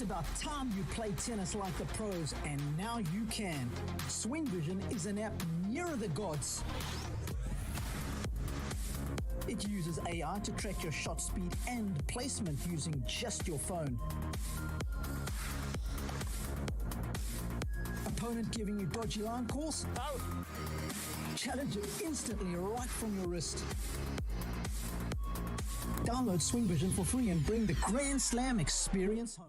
It's about time you play tennis like the pros, and now you can. Swing Vision is an app nearer the gods. It uses AI to track your shot speed and placement using just your phone. Opponent giving you dodgy line calls? Out! Challenge it instantly right from your wrist. Download Swing Vision for free and bring the Grand Slam experience home.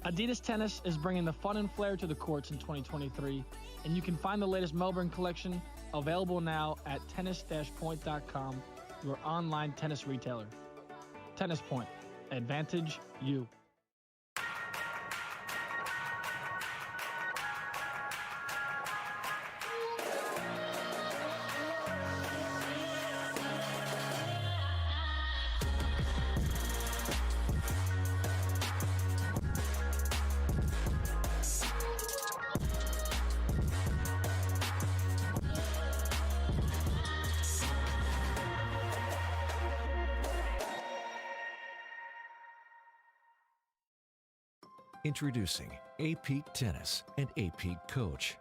Adidas Tennis is bringing the fun and flair to the courts in 2023, and you can find the latest Melbourne collection available now at tennis-point.com, your online tennis retailer. Tennis Point. Advantage you. Introducing A-Peak Tennis and A-Peak Coach.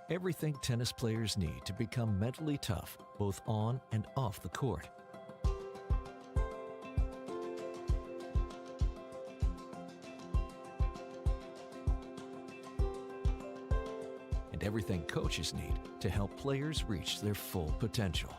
Everything tennis players need to become mentally tough, both on and off the court. And everything coaches need to help players reach their full potential.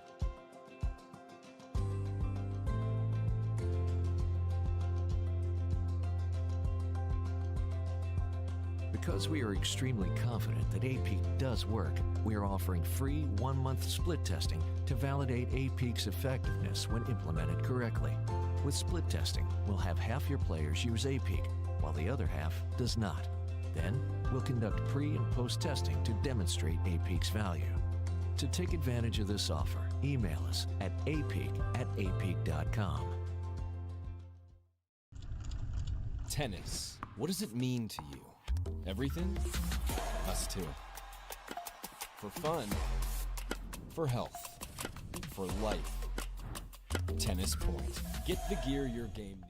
Because we are extremely confident that A-Peak does work, we are offering free 1-month split testing to validate A-Peak's effectiveness when implemented correctly. With split testing, we'll have half your players use A-Peak, while the other half does not. Then, we'll conduct pre- and post-testing to demonstrate A-Peak's value. To take advantage of this offer, email us at apeak@apeak.com. Tennis. What does it mean to you? Everything? Us too. For fun. For health. For life. Tennis Point. Get the gear your game needs.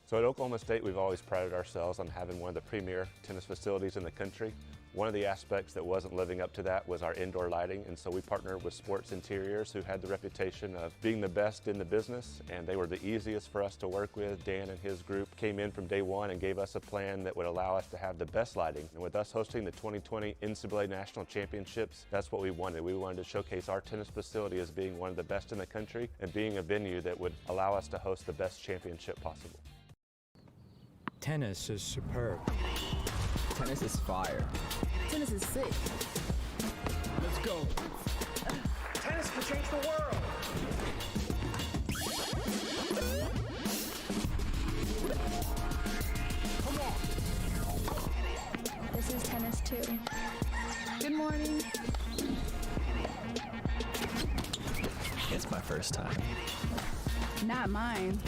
So at Oklahoma State, we've always prided ourselves on having one of the premier tennis facilities in the country. One of the aspects that wasn't living up to that was our indoor lighting, and so we partnered with Schwartz Interiors, who had the reputation of being the best in the business, and they were the easiest for us to work with. Dan and his group came in from day one and gave us a plan that would allow us to have the best lighting. And with us hosting the 2020 NCAA National Championships, that's what we wanted. We wanted to showcase our tennis facility as being one of the best in the country and being a venue that would allow us to host the best championship possible. Tennis is superb. Tennis is fire. Tennis is sick. Let's go. Tennis can change the world. Come on. This is tennis too. Good morning. It's my first time. Not mine.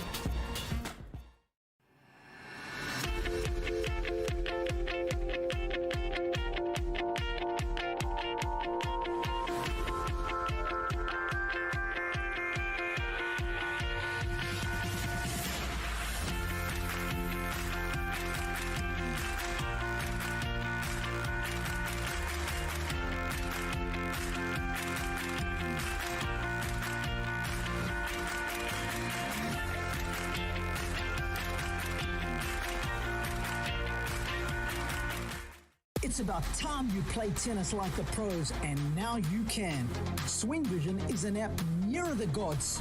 It's about time you play tennis like the pros, and now you can. Swing Vision is an app nearer the gods.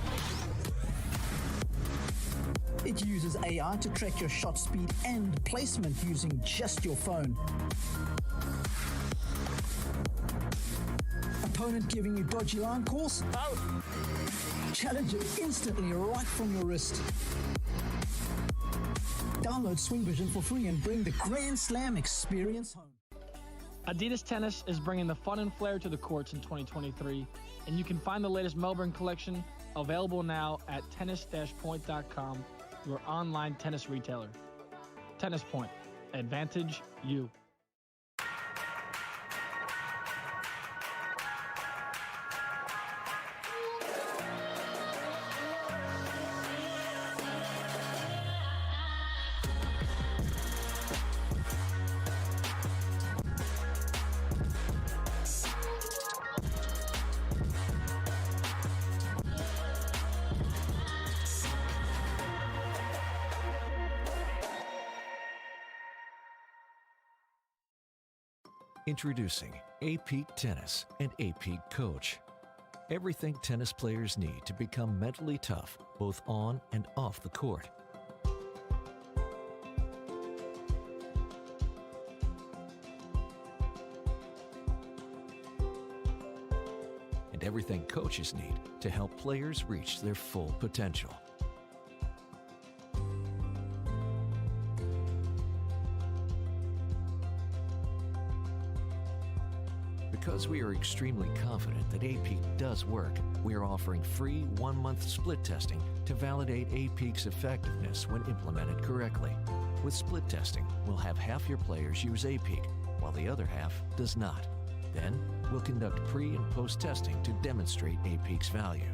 It uses AI to track your shot speed and placement using just your phone. Opponent giving you dodgy line calls? Out! Challenge it instantly right from your wrist. Download Swing Vision for free and bring the Grand Slam experience home. Adidas Tennis is bringing the fun and flair to the courts in 2023, and you can find the latest Melbourne collection available now at tennis-point.com, your online tennis retailer. Tennis Point. Advantage you. Introducing A-Peak Tennis and A-Peak Coach. Everything tennis players need to become mentally tough, both on and off the court. And everything coaches need to help players reach their full potential. Because we are extremely confident that A-Peak does work, we are offering free 1-month split testing to validate A-Peak's effectiveness when implemented correctly. With split testing, we'll have half your players use A-Peak, while the other half does not. Then, we'll conduct pre- and post-testing to demonstrate A-Peak's value.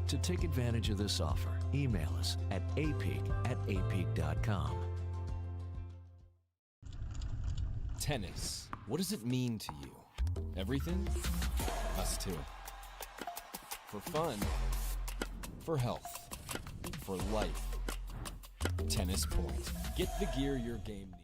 To take advantage of this offer, email us at apeak@apeak.com. Tennis. What does it mean to you? Everything? Us too. For fun, for health, for life. Tennis Point. Get the gear your game needs.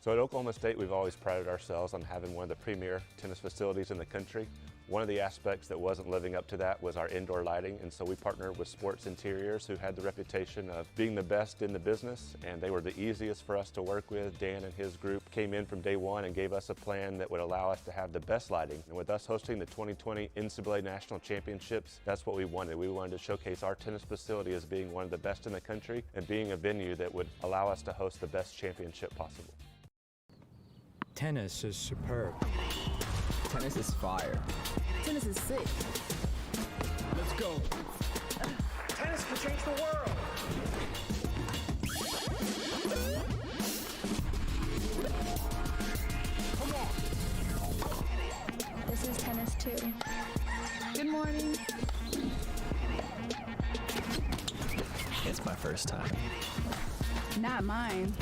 So at Oklahoma State, we've always prided ourselves on having one of the premier tennis facilities in the country. One of the aspects that wasn't living up to that was our indoor lighting, and so we partnered with Schwartz Interiors, who had the reputation of being the best in the business, and they were the easiest for us to work with. Dan and his group came in from day one and gave us a plan that would allow us to have the best lighting. And with us hosting the 2020 NCAA National Championships, that's what we wanted. We wanted to showcase our tennis facility as being one of the best in the country and being a venue that would allow us to host the best championship possible. Tennis is superb. Tennis is fire. Tennis is sick. Let's go. Tennis can change the world. Come on. This is tennis too. Good morning. It's my first time. Not mine.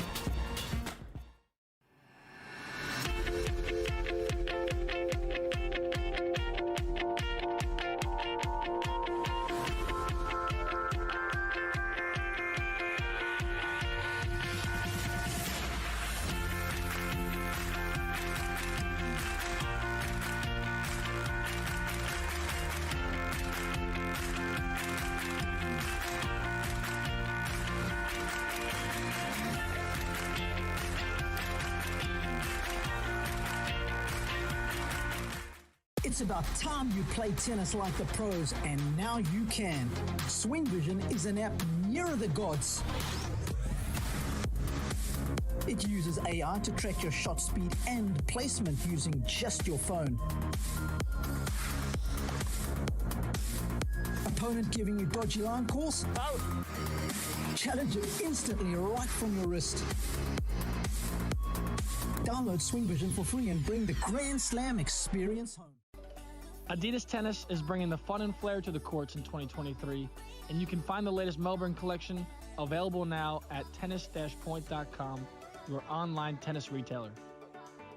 It's about time you play tennis like the pros, and now you can. Swing Vision is an app nearer the gods. It uses AI to track your shot speed and placement using just your phone. Opponent giving you dodgy line calls? Out! Challenge it instantly right from your wrist. Download Swing Vision for free and bring the Grand Slam experience home. Adidas Tennis is bringing the fun and flair to the courts in 2023, and you can find the latest Melbourne collection available now at tennis-point.com, your online tennis retailer.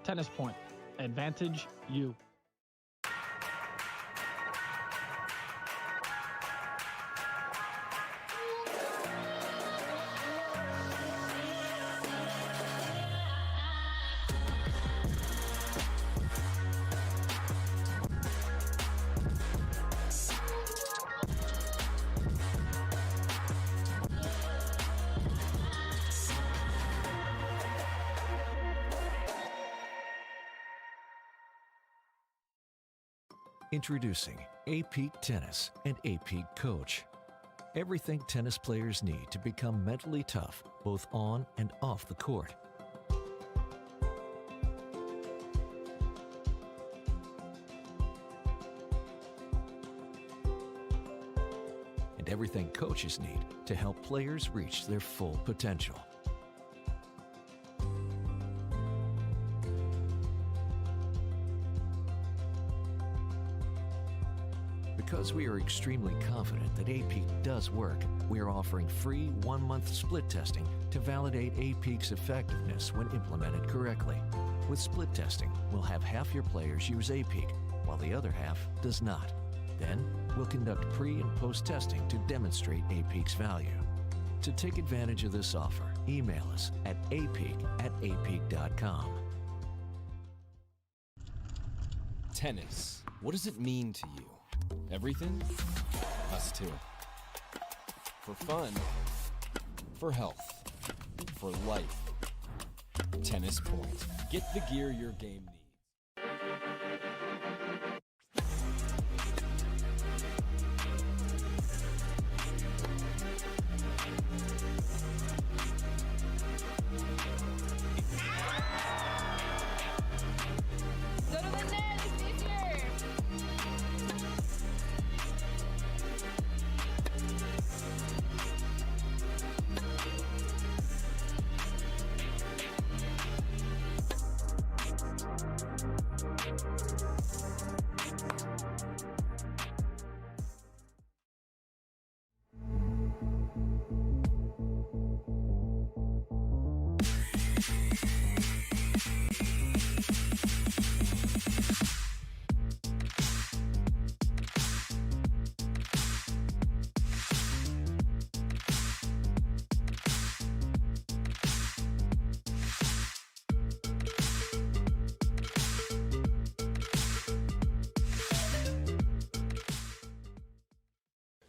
Tennis Point. Advantage you. Introducing A-Peak Tennis and A-Peak Coach. Everything tennis players need to become mentally tough, both on and off the court. And everything coaches need to help players reach their full potential. Because we are extremely confident that A-Peak does work, we are offering free 1-month split testing to validate A-Peak's effectiveness when implemented correctly. With split testing, we'll have half your players use A-Peak, while the other half does not. Then, we'll conduct pre- and post-testing to demonstrate A-Peak's value. To take advantage of this offer, email us at apeak@apeak.com. Tennis. What does it mean to you? Everything? Us too. For fun, for health, for life. Tennis Point. Get the gear your game needs. Go to the net, it's easier.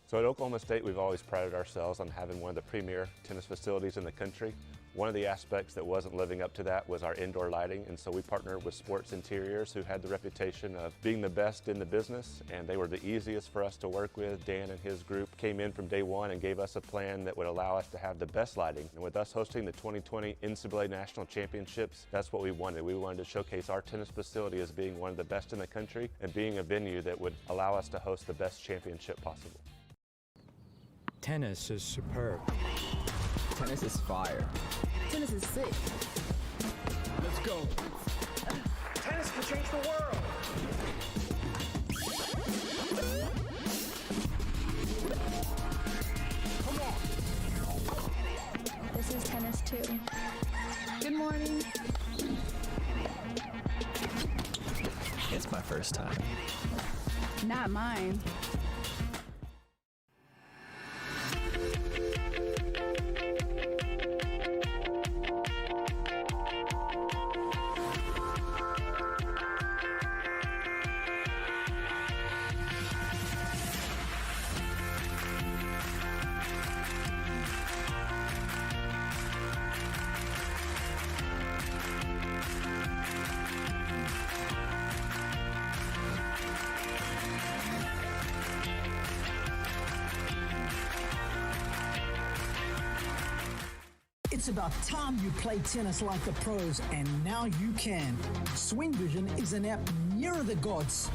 So at Oklahoma State, we've always prided ourselves on having one of the premier tennis facilities in the country. One of the aspects that wasn't living up to that was our indoor lighting, and so we partnered with Schwartz Interiors, who had the reputation of being the best in the business, and they were the easiest for us to work with. Dan and his group came in from day one and gave us a plan that would allow us to have the best lighting. And with us hosting the 2020 NCAA National Championships, that's what we wanted. We wanted to showcase our tennis facility as being one of the best in the country and being a venue that would allow us to host the best championship possible. Tennis is superb. Tennis is fire. Tennis is sick. Let's go. Tennis can change the world. Come on. This is tennis too. Good morning. It's my first time. Not mine. It's about time you play tennis like the pros, and now you can. Swing Vision is an app nearer the gods.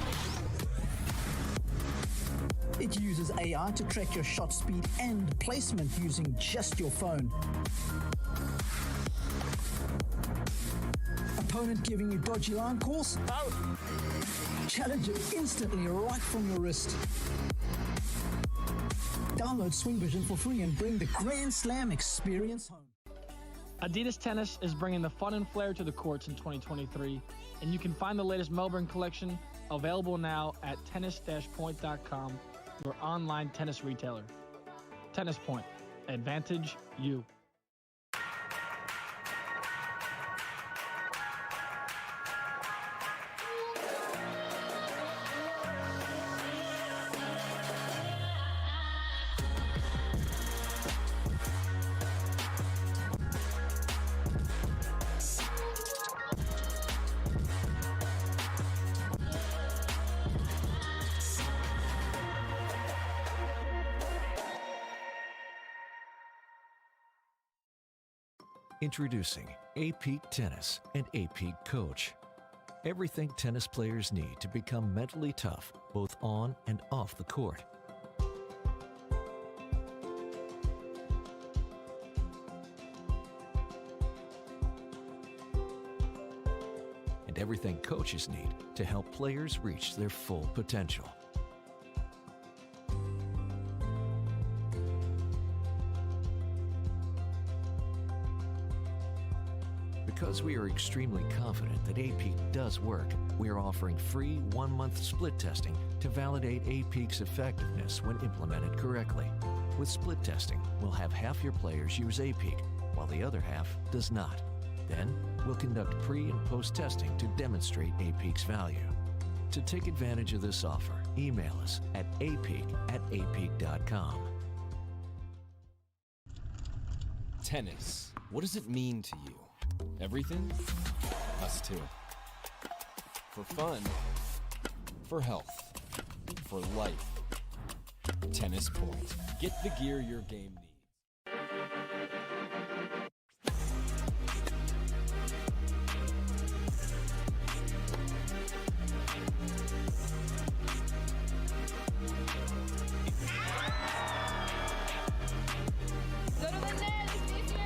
It uses AI to track your shot speed and placement using just your phone. Opponent giving you dodgy line calls? Out! Challenge it instantly right from your wrist. Download Swing Vision for free and bring the Grand Slam experience home. Adidas Tennis is bringing the fun and flair to the courts in 2023, and you can find the latest Melbourne collection available now at tennis-point.com, your online tennis retailer. Tennis Point. Advantage you. Introducing A-Peak Tennis and A-Peak Coach. Everything tennis players need to become mentally tough, both on and off the court. And everything coaches need to help players reach their full potential. Because we are extremely confident that A-Peak does work, we are offering free 1-month split testing to validate A-Peak's effectiveness when implemented correctly. With split testing, we'll have half your players use A-Peak, while the other half does not. Then, we'll conduct pre- and post-testing to demonstrate A-Peak's value. To take advantage of this offer, email us at apeak@apeak.com. Tennis. What does it mean to you? Everything? Us too. For fun, for health, for life. Tennis Point. Get the gear your game needs. Go to the net, it's easier.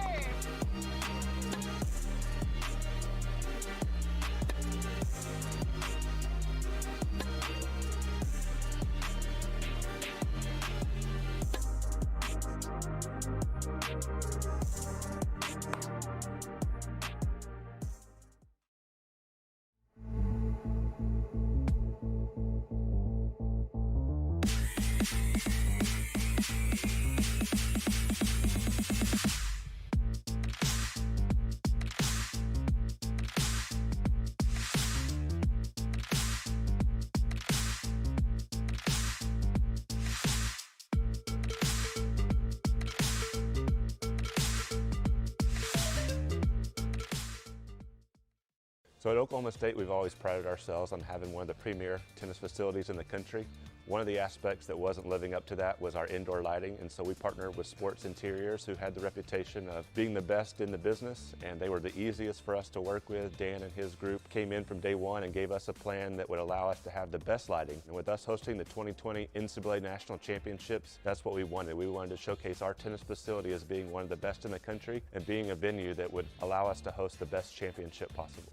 So at Oklahoma State, we've always prided ourselves on having one of the premier tennis facilities in the country. One of the aspects that wasn't living up to that was our indoor lighting, and so we partnered with Schwartz Interiors, who had the reputation of being the best in the business, and they were the easiest for us to work with. Dan and his group came in from day one and gave us a plan that would allow us to have the best lighting. And with us hosting the 2020 NCAA National Championships, that's what we wanted. We wanted to showcase our tennis facility as being one of the best in the country and being a venue that would allow us to host the best championship possible.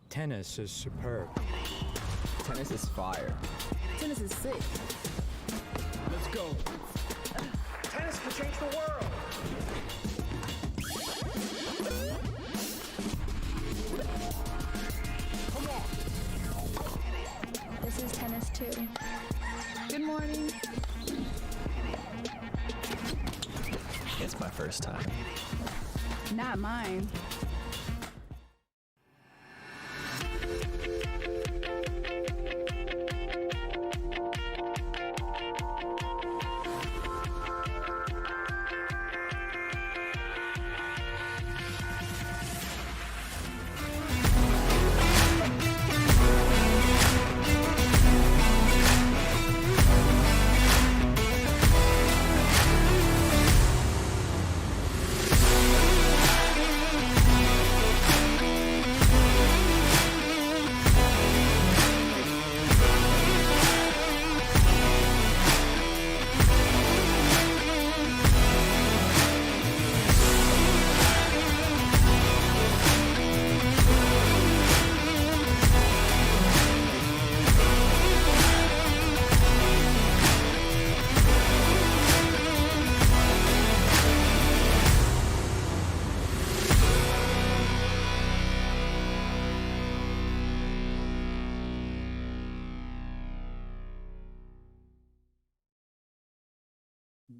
Tennis is superb. Tennis is fire. Tennis is sick. Let's go. Tennis can change the world. Come on. This is tennis too. Good morning. It's my first time. Not mine.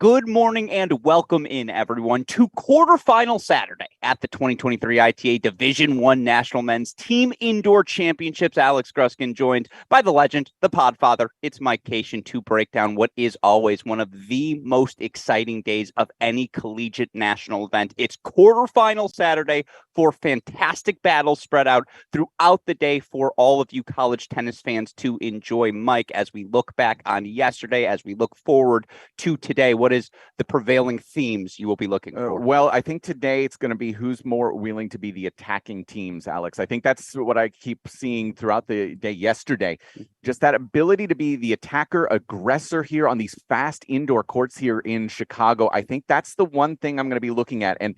Good morning and welcome in, everyone, to quarterfinal Saturday at the 2023 ITA Division I National Men's Team Indoor Championships. Alex Gruskin joined by the legend, the Podfather. It's Mike Cation to break down what is always one of the most exciting days of any collegiate national event. It's quarterfinal Saturday for fantastic battles spread out throughout the day for all of you college tennis fans to enjoy. Mike, as we look back on yesterday, as we look forward to today, what is the prevailing themes you will be looking for? Well, I think today it's going to be who's more willing to be the attacking teams, Alex. I think that's what I keep seeing throughout the day yesterday. Just that ability to be the attacker, aggressor here on these fast indoor courts here in Chicago. I think that's the one thing I'm going to be looking at. And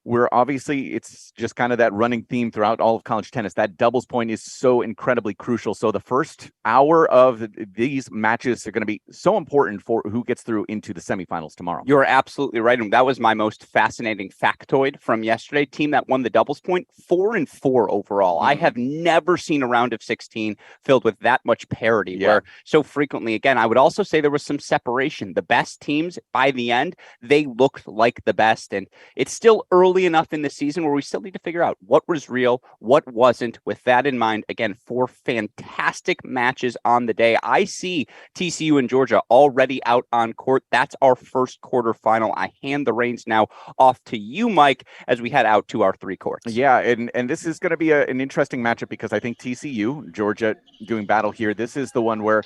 we're obviously, it's just kind of that running theme throughout all of college tennis. That doubles point is so incredibly crucial. So the first hour of these matches are going to be so important for who gets through into the semifinals tomorrow. You're absolutely right. And that was my most fascinating factoid from yesterday. Team that won the doubles point, 4-4 overall. I have never seen a round of 16 filled with that much parity where so frequently, again, I would also say there was some separation. The best teams by the end, they looked like the best. And it's still early enough in the season where we still need to figure out what was real, what wasn't. With that in mind, again, 4 fantastic matches on the day. I see TCU and Georgia already out on court. That's our first quarterfinal. I hand the reins now off to you, Mike, as we head out to our 3 courts. Yeah, and this is going to be an interesting matchup because I think TCU, Georgia doing battle here. This is the one where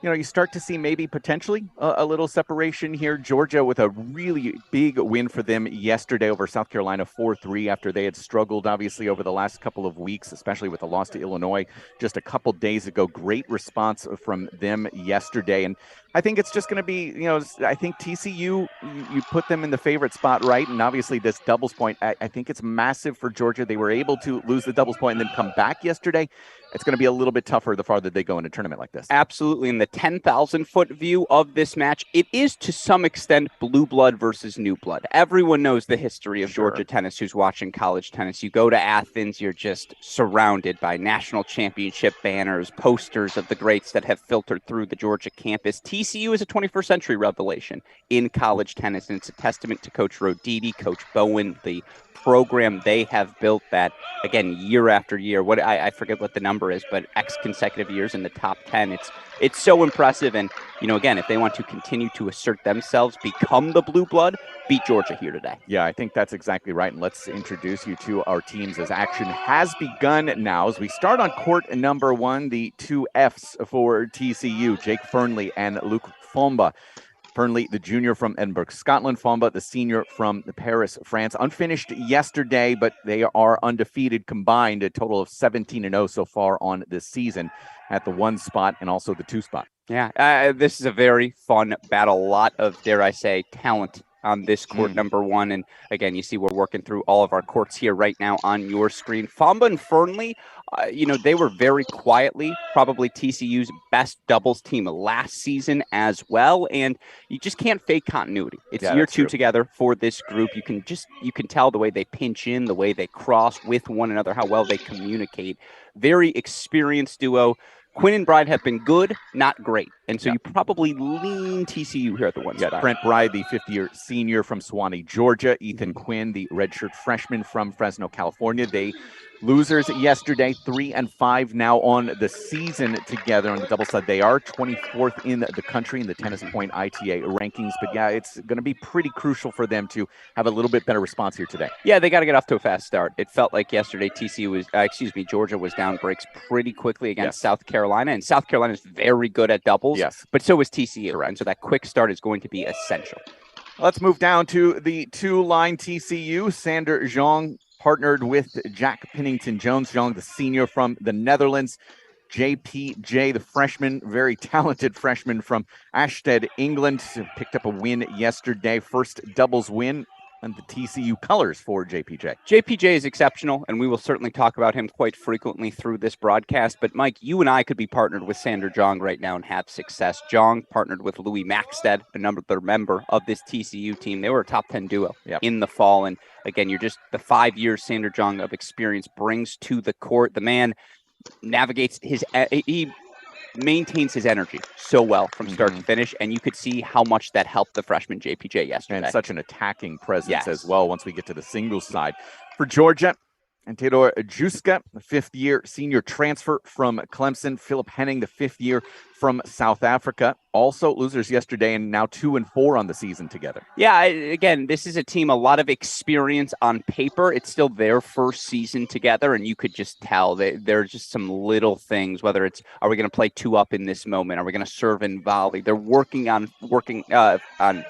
you start to see maybe potentially a little separation here. Georgia with a really big win for them yesterday over South Carolina, 4-3, after they had struggled, obviously, over the last couple of weeks, especially with the loss to Illinois just a couple days ago. Great response from them yesterday. And I think it's just going to be, I think TCU, you put them in the favorite spot, right? And obviously this doubles point, I think it's massive for Georgia. They were able to lose the doubles point and then come back yesterday. It's going to be a little bit tougher the farther they go in a tournament like this. Absolutely. In the 10,000-foot view of this match, it is to some extent blue blood versus new blood. Everyone knows the history of Georgia tennis who's watching college tennis. You go to Athens, you're just surrounded by national championship banners, posters of the greats that have filtered through the Georgia campus. TCU is a 21st century revelation in college tennis, and it's a testament to Coach Roditi, Coach Bowen, the program they have built that, again, year after year. I forget what the number is, but X consecutive years in the top 10. It's so impressive. And, again, if they want to continue to assert themselves, become the blue blood, beat Georgia here today. Yeah, I think that's exactly right. And let's introduce you to our teams as action has begun now. As we start on court number 1, the 2 Fs for TCU, Jake Fernley and Luke Fomba. Fernley, the junior from Edinburgh, Scotland. Fomba, the senior from Paris, France. Unfinished yesterday, but they are undefeated combined, a total of 17-0 so far on this season at the 1 spot and also the 2 spot. Yeah, this is a very fun battle. A lot of, dare I say, talent on this court number 1. And again, you see we're working through all of our courts here right now on your screen. Fomba and Fernley, they were very quietly probably TCU's best doubles team last season as well. And you just can't fake continuity. It's year 2 together for this group. You can tell the way they pinch in, the way they cross with one another, how well they communicate. Very experienced duo. Quinn and Bride have been good, not great. And so you probably lean TCU here at the 1 spot. Brent Bride, the 5th-year senior from Suwanee, Georgia. Ethan Quinn, the redshirt freshman from Fresno, California. They losers yesterday, 3-5 now on the season together on the double side. They are 24th in the country in the Tennis Point ITA rankings. But yeah, it's going to be pretty crucial for them to have a little bit better response here today. Yeah, they got to get off to a fast start. It felt like yesterday Georgia was down breaks pretty quickly against South Carolina. And South Carolina is very good at doubles. Yes. But so is TCU. Correct. And so that quick start is going to be essential. Let's move down to the 2-line TCU. Sander Zhang partnered with Jack Pennington-Jones. Zhang, the senior from the Netherlands. JPJ, the freshman, very talented freshman from Ashted, England, picked up a win yesterday. First doubles win and the TCU colors for JPJ. JPJ is exceptional, and we will certainly talk about him quite frequently through this broadcast. But, Mike, you and I could be partnered with Sander Zhang right now and have success. Zhang partnered with Louis Maxted, another member of this TCU team. They were a top 10 duo in the fall. And, again, you're just the 5 years Sander Zhang of experience brings to the court. The man navigates he maintains his energy so well from start to finish, and you could see how much that helped the freshman JPJ yesterday. And such an attacking presence as well once we get to the singles side. For Georgia, and Theodore Juska, the fifth-year senior transfer from Clemson. Philip Henning, the fifth-year from South Africa. Also losers yesterday, and now 2-4 on the season together. Yeah, again, this is a team, a lot of experience on paper. It's still their first season together, and you could just tell that there are just some little things, whether it's, are we going to play 2-up in this moment? Are we going to serve and volley? They're working on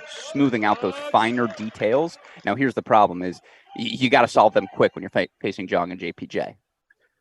smoothing out those finer details. Now, here's the problem is, you got to solve them quick when you're facing Jong and JPJ.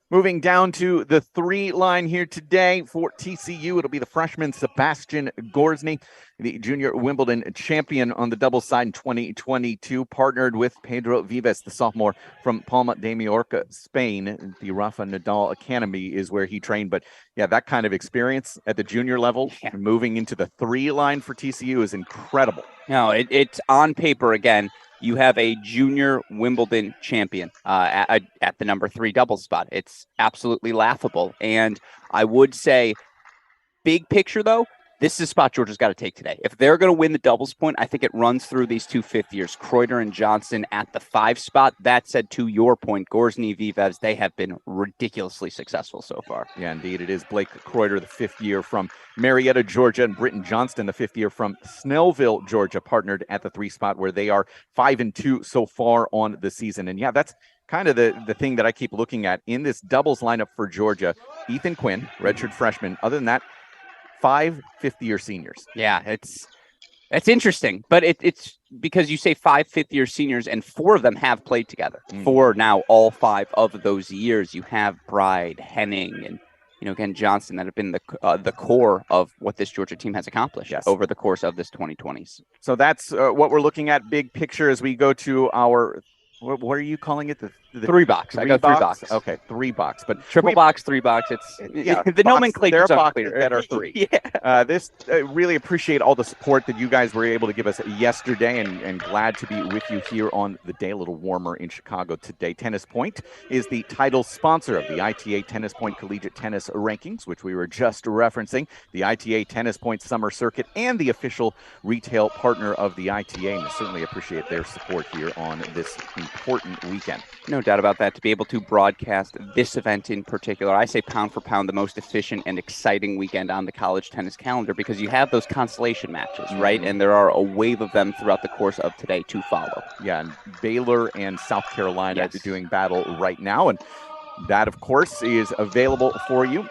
Moving down to the 3 line here today for TCU, it'll be the freshman Sebastian Gorsny, the junior Wimbledon champion on the doubles side in 2022, partnered with Pedro Vives, the sophomore from Palma de Mallorca, Spain. The Rafa Nadal Academy is where he trained. But yeah, that kind of experience at the junior level, moving into the 3 line for TCU is incredible. No, it's on paper again. You have a junior Wimbledon champion at the number 3 doubles spot. It's absolutely laughable. And I would say, big picture, though, this is a spot Georgia's got to take today. If they're going to win the doubles point, I think it runs through these 2 fifth-years, Kreuter and Johnson at the 5 spot. That said, to your point, Gorsny, Vives, they have been ridiculously successful so far. Yeah, indeed. It is Blake Kreuter, the 5th-year from Marietta, Georgia, and Britton Johnston, the 5th-year from Snellville, Georgia, partnered at the 3 spot, where they are 5-2 so far on the season. And yeah, that's kind of the thing that I keep looking at in this doubles lineup for Georgia. Ethan Quinn, redshirt freshman. Other than that, 5 fifth-year seniors. Yeah, it's interesting, but it's because you say 5 fifth-year seniors, and 4 of them have played together. 4 now, all 5 of those years. You have Bride, Henning, and again Johnson, that have been the core of what this Georgia team has accomplished over the course of this 2020s. So that's what we're looking at, big picture, as we go to our. What are you calling it? The 3 box. I got 3 boxes. Okay, 3 box, but triple box, 3 box. It's the nomenclature is unclear. That are 3. This really appreciate all the support that you guys were able to give us yesterday, and glad to be with you here on the day. A little warmer in Chicago today. Tennis Point is the title sponsor of the ITA Tennis Point Collegiate Tennis Rankings, which we were just referencing. The ITA Tennis Point Summer Circuit, and the official retail partner of the ITA, and we certainly appreciate their support here on this important weekend. No doubt about that. To be able to broadcast this event in particular, I say pound for pound the most efficient and exciting weekend on the college tennis calendar, because you have those consolation matches, right? And there are a wave of them throughout the course of today to follow. Yeah, and Baylor and South Carolina are doing battle right now, and that, of course, is available for you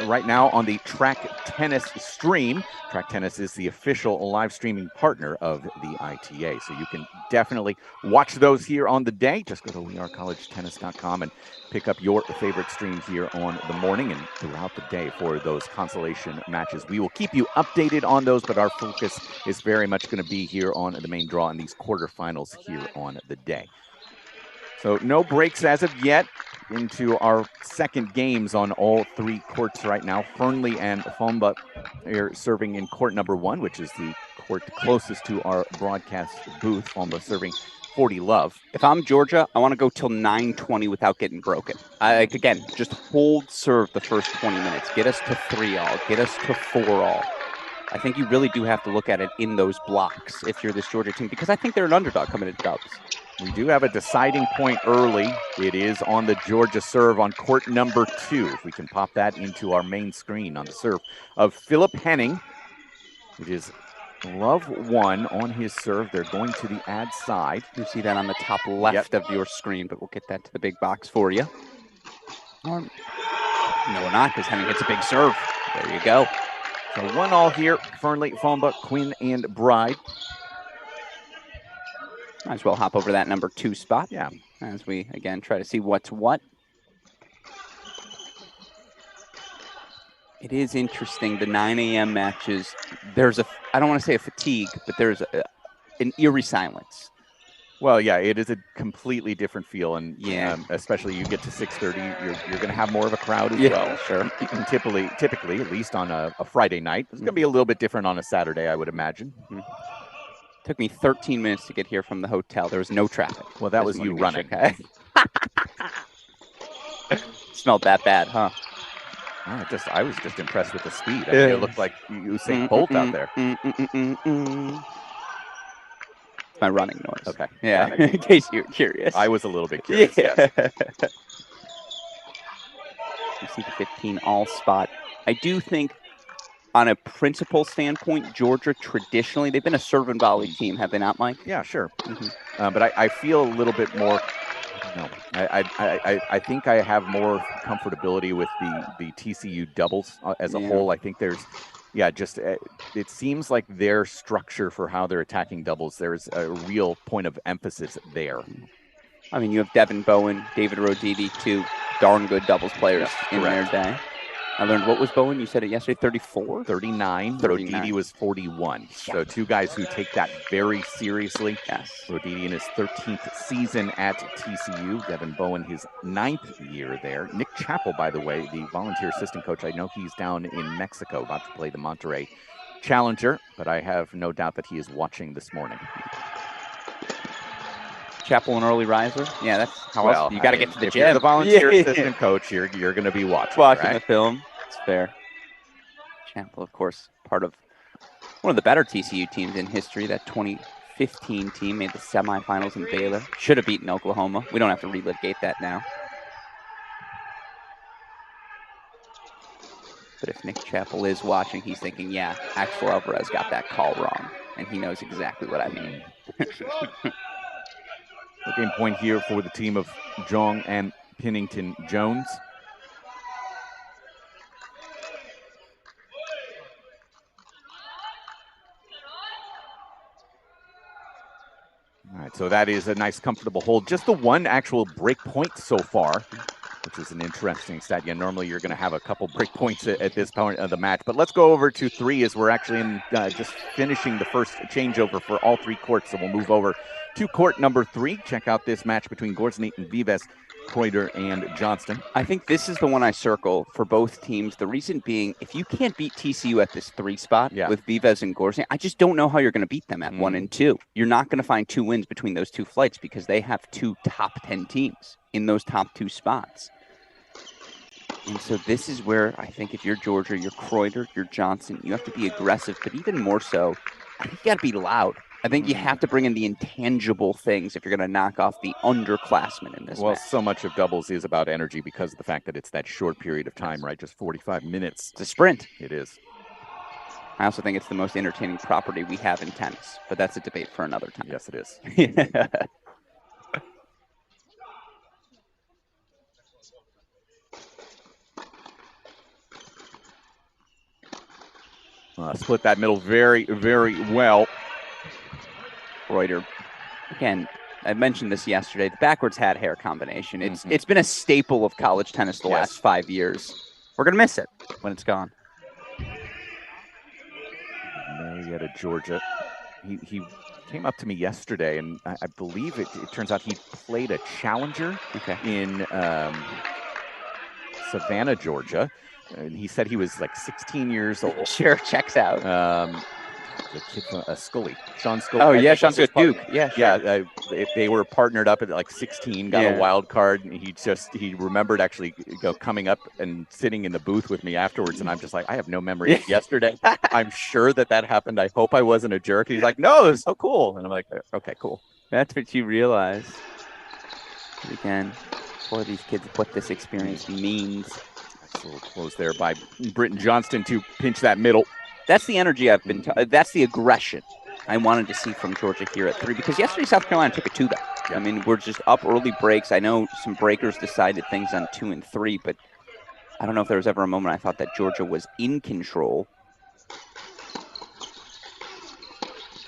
right now on the Track Tennis stream. Track Tennis is the official live streaming partner of the ITA, so you can definitely watch those here on the day. Just go to wearecollegetennis.com and pick up your favorite stream here on the morning and throughout the day for those consolation matches. We will keep you updated on those, but our focus is very much going to be here on the main draw in these quarterfinals here on the day. So no breaks as of yet into our second games on all 3 courts right now. Fernley and Fomba are serving in court number 1, which is the court closest to our broadcast booth. Fomba serving 40 love. If I'm Georgia, I want to go till 9:20 without getting broken. Again, just hold serve the first 20 minutes. Get us to 3-all. Get us to 4-all. I think you really do have to look at it in those blocks if you're this Georgia team, because I think they're an underdog coming into dubs. We do have a deciding point early. It is on the Georgia serve on court number 2. If we can pop that into our main screen on the serve of Philip Henning. It is love 1 on his serve. They're going to the ad side. You see that on the top left of your screen, but we'll get that to the big box for you. No, we're not, because Henning hits a big serve. There you go. So 1-all here. Fernley, Fomba, Quinn, and Bride. Might as well hop over that number 2 spot. Yeah. As we, again, try to see what's what. It is interesting. The 9 a.m. matches, there's I don't want to say a fatigue, but there's an eerie silence. Well, yeah, it is a completely different feel. And especially you get to 6:30, you're going to have more of a crowd as well. Sure. And typically, at least on a Friday night, it's going to be a little bit different on a Saturday, I would imagine. Took me 13 minutes to get here from the hotel. There was no traffic. Well, that was you running. Smelled that bad, huh? I was just impressed with the speed. I mean, it looked like Usain Bolt out there. My running noise. Okay. Yeah, in case you're curious. I was a little bit curious, yes. You see the 15 all spot. I do think on a principle standpoint, Georgia traditionally, they've been a serve and volley team, have they not, Mike? Yeah, sure. But I feel a little bit more, I don't know. I think I have more comfortability with the TCU doubles as a whole. I think there's, just it seems like their structure for how they're attacking doubles, there's a real point of emphasis there. I mean, you have Devin Bowen, David Roditi, two darn good doubles players in their day. I learned, what was Bowen? You said it yesterday, 34? 39. Roditi was 41. So two guys who take that very seriously. Yes. Roditi in his 13th season at TCU. Devin Bowen, his 9th year there. Nick Chappell, by the way, the volunteer assistant coach. I know he's down in Mexico about to play the Monterey Challenger, but I have no doubt that he is watching this morning. Chappell, an early riser? Yeah, that's how else. You got to get to the gym. You're the volunteer assistant coach, you're going to be watching the film. It's fair. Chappell, of course, part of one of the better TCU teams in history. That 2015 team made the semifinals in Baylor. Should have beaten Oklahoma. We don't have to relitigate that now. But if Nick Chappell is watching, he's thinking, yeah, Axel Alvarez got that call wrong. And he knows exactly what I mean. The game point here for the team of Jong and Pennington Jones. All right, so that is a nice, comfortable hold. Just the one actual break point so far, which is an interesting stat. Yeah, normally you're going to have a couple break points at this point of the match. But let's go over to 3 as we're actually in just finishing the first changeover for all 3 courts. So we'll move over to court number 3. Check out this match between Gorsney and Vives, Kreuter and Johnston. I think this is the one I circle for both teams. The reason being, if you can't beat TCU at this 3 spot with Vives and Gorsney, I just don't know how you're going to beat them at 1 and 2. You're not going to find 2 wins between those 2 flights because they have 2 top 10 teams in those top 2 spots. And so this is where I think if you're Georgia, you're Kreuter, you're Johnson, you have to be aggressive, but even more so, I think you got to be loud. I think you have to bring in the intangible things if you're going to knock off the underclassmen in this match. So much of doubles is about energy because of the fact that it's that short period of time, right? Just 45 minutes. It's a sprint. It is. I also think it's the most entertaining property we have in tennis, but that's a debate for another time. Yes, it is. Split that middle very, very well. Kreuter. Again, I mentioned this yesterday. The backwards hat hair combination. It's been a staple of college tennis the last 5 years. We're going to miss it when it's gone. Marietta, Georgia. He came up to me yesterday, and I believe it turns out he played a challenger in Savannah, Georgia. And he said he was like 16 years old. Sure, checks out. The kid from Scully, Sean Scully. Oh, yeah, Sean Scully, Duke. Yeah, sure. They were partnered up at like 16, got a wild card, and he remembered actually coming up and sitting in the booth with me afterwards, and I'm just like, I have no memory of yesterday. I'm sure that happened. I hope I wasn't a jerk. He's like, no, it was so cool. And I'm like, okay, cool. That's what you realize. Again, for these kids, what this experience means. Nice little close there by Britton Johnston to pinch that middle. That's the energy I've been. That's the aggression I wanted to see from Georgia here at 3. Because yesterday South Carolina took it to them. I mean, we're just up early breaks. I know some breakers decided things on 2 and 3, but I don't know if there was ever a moment I thought that Georgia was in control.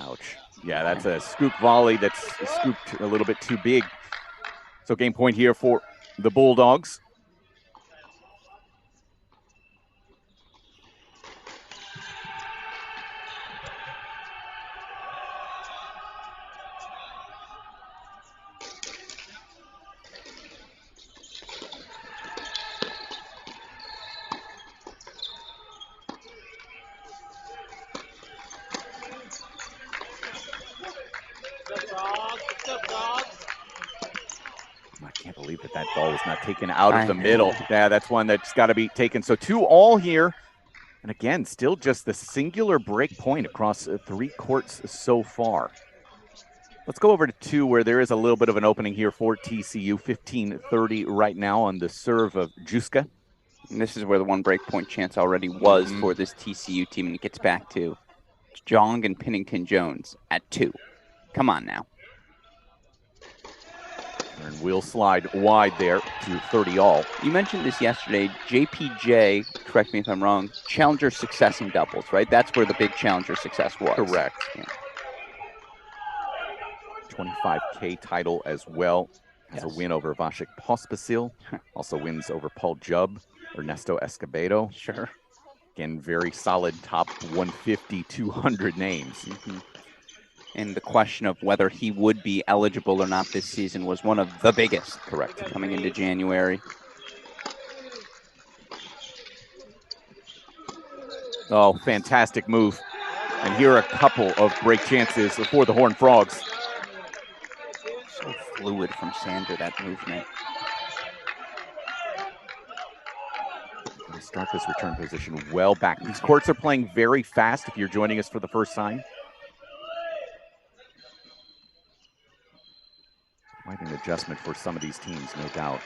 Ouch. Yeah, that's a scoop volley that's scooped a little bit too big. So game point here for the Bulldogs. Can't believe that ball was not taken out of the middle. Yeah, that's one that's got to be taken. So 2-all here. And again, still just the singular break point across 3 courts so far. Let's go over to 2, where there is a little bit of an opening here for TCU. 15-30 right now on the serve of Juska. And this is where the one break point chance already was for this TCU team, and it gets back to Jong and Pennington Jones at 2. Come on now. And we'll slide wide there to 30-all. You mentioned this yesterday. JPJ, correct me if I'm wrong, challenger success in doubles, right? That's where the big challenger success was. Correct. Yeah. 25K title as well. Has a win over Vasek Pospisil. Also wins over Paul Jubb, Ernesto Escobedo. Sure. Again, very solid top 150, 200 names. And the question of whether he would be eligible or not this season was one of the biggest. Correct. Coming into January. Oh, fantastic move. And here are a couple of break chances for the Horned Frogs. So fluid from Sander, that movement. We start this return position well back. These courts are playing very fast if you're joining us for the first time. Quite an adjustment for some of these teams, no doubt.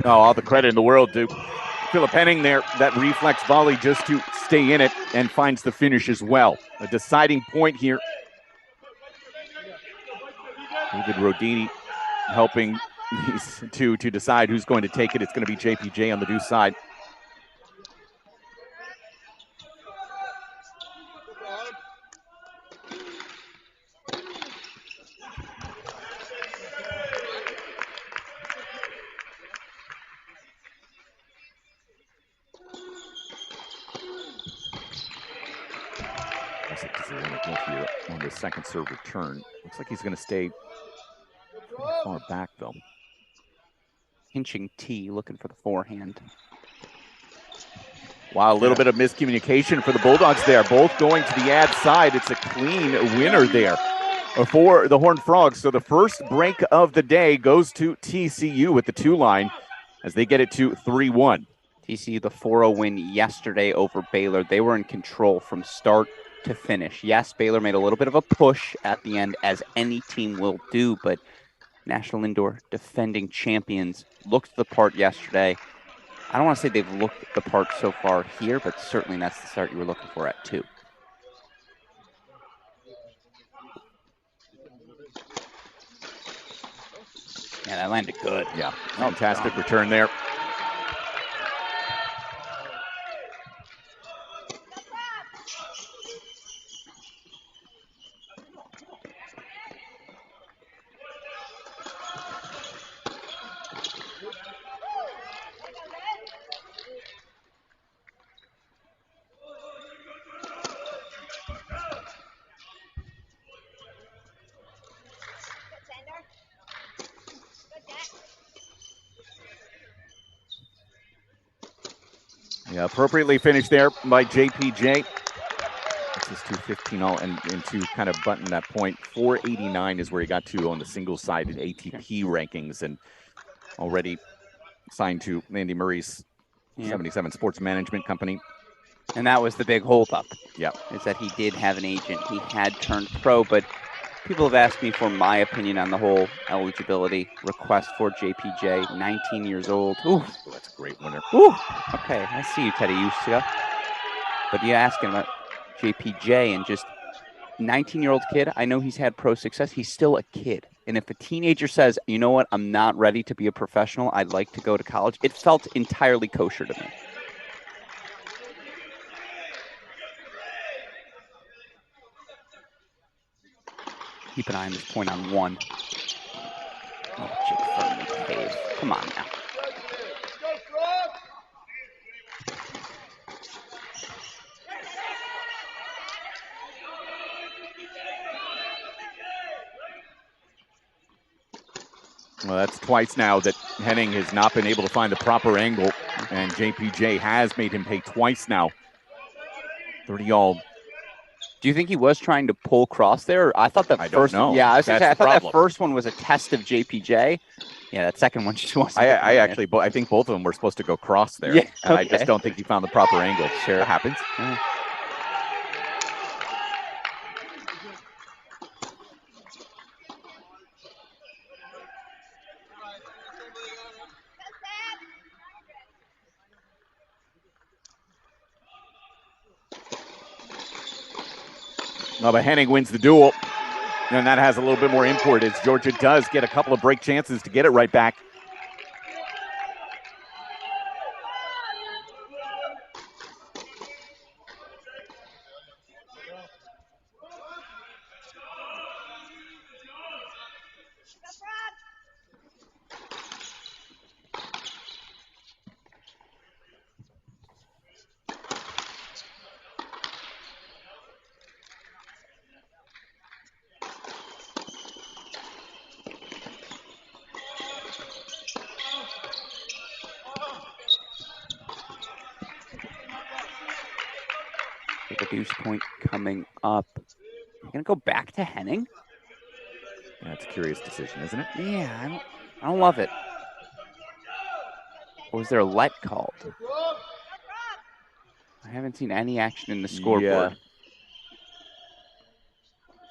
Oh, all the credit in the world to Philip Henning there. That reflex volley just to stay in it and finds the finish as well. A deciding point here. David Rodini helping these two to decide who's going to take it. It's going to be JPJ on the deuce side. Here on the second serve return. Looks like he's going to stay pretty far back, though. Hinching T, looking for the forehand. Wow, a little bit of miscommunication for the Bulldogs there. Both going to the ad side. It's a clean winner there for the Horned Frogs. So the first break of the day goes to TCU with the 2 line as they get it to 3-1. TCU, the 4-0 win yesterday over Baylor. They were in control from start to finish. Yes, Baylor made a little bit of a push at the end, as any team will do, but National Indoor defending champions looked the part yesterday. I don't want to say they've looked the part so far here, but certainly that's the start you were looking for at 2. Yeah, that landed good. Yeah, fantastic return there. Yeah, appropriately finished there by JPJ. This is 215 and to kind of button that point. 489 is where he got to on the single-sided ATP rankings, and already signed to Andy Murray's 77 Sports Management Company. And that was the big holdup. Yeah, is that he did have an agent. He had turned pro, but people have asked me for my opinion on the whole eligibility request for JPJ. 19 years old. Ooh, that's a great winner. Ooh, okay, I see you, Teddy Uska. But you asking about JPJ and just 19-year-old kid. I know he's had pro success. He's still a kid. And if a teenager says, you know what, I'm not ready to be a professional, I'd like to go to college, it felt entirely kosher to me. Keep an eye on this point on 1. Oh, Jake Furman cave. Come on now. Well, that's twice now that Henning has not been able to find the proper angle, and JPJ has made him pay twice now. 30-all. Do you think he was trying to pull cross there? I thought that I first. don't know. Yeah, I was gonna say, I thought problem. that first one was a test of JPJ. Yeah, that second one just wasn't. I think both of them were supposed to go cross there. Yeah, and I okay. just don't think he found the proper angle. Sure. That happens. Yeah. No, but Henning wins the duel. And that has a little bit more import as Georgia does get a couple of break chances to get it right back. The deuce point coming up. You're gonna go back to Henning? Yeah, that's a curious decision, isn't it? Yeah, I don't love it. Or was there a let called? I haven't seen any action in the scoreboard. Yeah.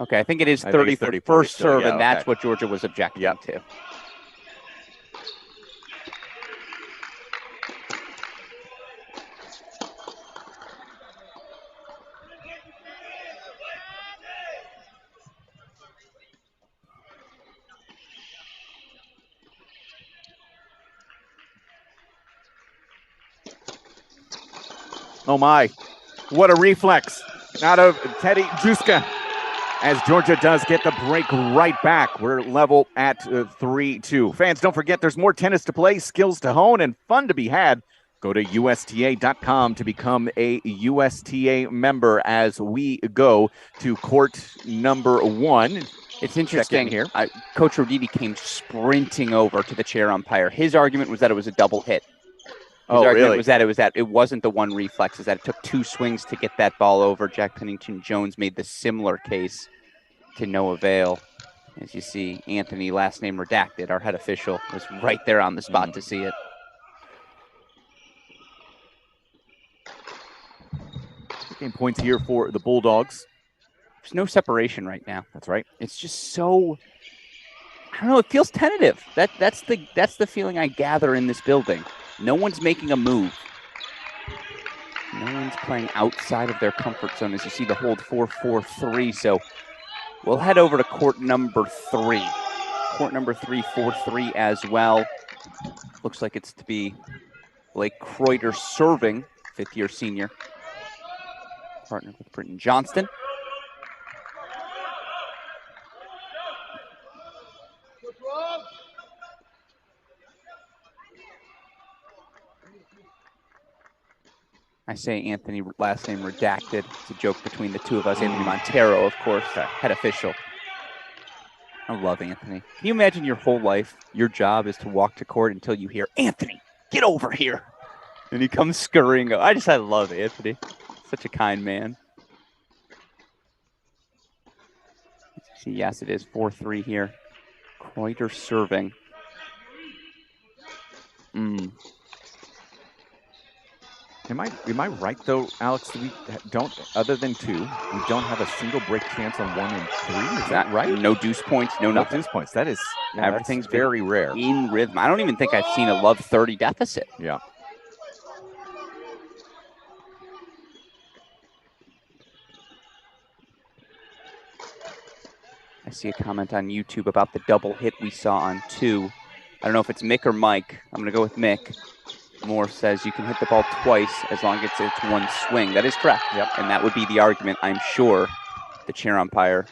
Okay, I think it is I think 30 it's for 30 first still, serve, yeah, and that's okay. what Georgia was objecting to. Oh my, what a reflex out of Teddy Juska as Georgia does get the break right back. We're level at 3-2. Fans, don't forget there's more tennis to play, skills to hone, and fun to be had. Go to USTA.com to become a USTA member as we go to court number 1. It's interesting here. Coach Roditi came sprinting over to the chair umpire. His argument was that it was a double hit. His argument was that it wasn't the one reflex, is that it took 2 swings to get that ball over. Jack Pennington-Jones made the similar case to no avail. As you see, Anthony, last name redacted, our head official, was right there on the spot to see it. Game points here for the Bulldogs. There's no separation right now. That's right. It's just so, I don't know, it feels tentative. That's the feeling I gather in this building. No one's making a move. No one's playing outside of their comfort zone as you see the hold 4-4-3. So we'll head over to court number 3. Court number 3, 4-3 as well. Looks like it's to be Blake Kreuter serving, 5th-year senior. Partnered with Britton Johnston. I say Anthony, last name redacted. It's a joke between the two of us. Anthony Montero, of course, head official. I love Anthony. Can you imagine your whole life, your job is to walk to court until you hear, Anthony, get over here. And he comes scurrying. I love Anthony. Such a kind man. See, yes, it is 4-3 here. Kreuter serving. Am I right though, Alex? We don't, other than 2, we don't have a single break chance on 1 and 3. Is that right? No deuce points, no nothing. Deuce points. That is, everything's very rare. In rhythm. I don't even think I've seen a Love 30 deficit. Yeah. I see a comment on YouTube about the double hit we saw on 2. I don't know if it's Mick or Mike. I'm going to go with Mick. Moore says you can hit the ball twice as long as it's 1 swing. That is correct. Yep. And that would be the argument, I'm sure, the chair umpire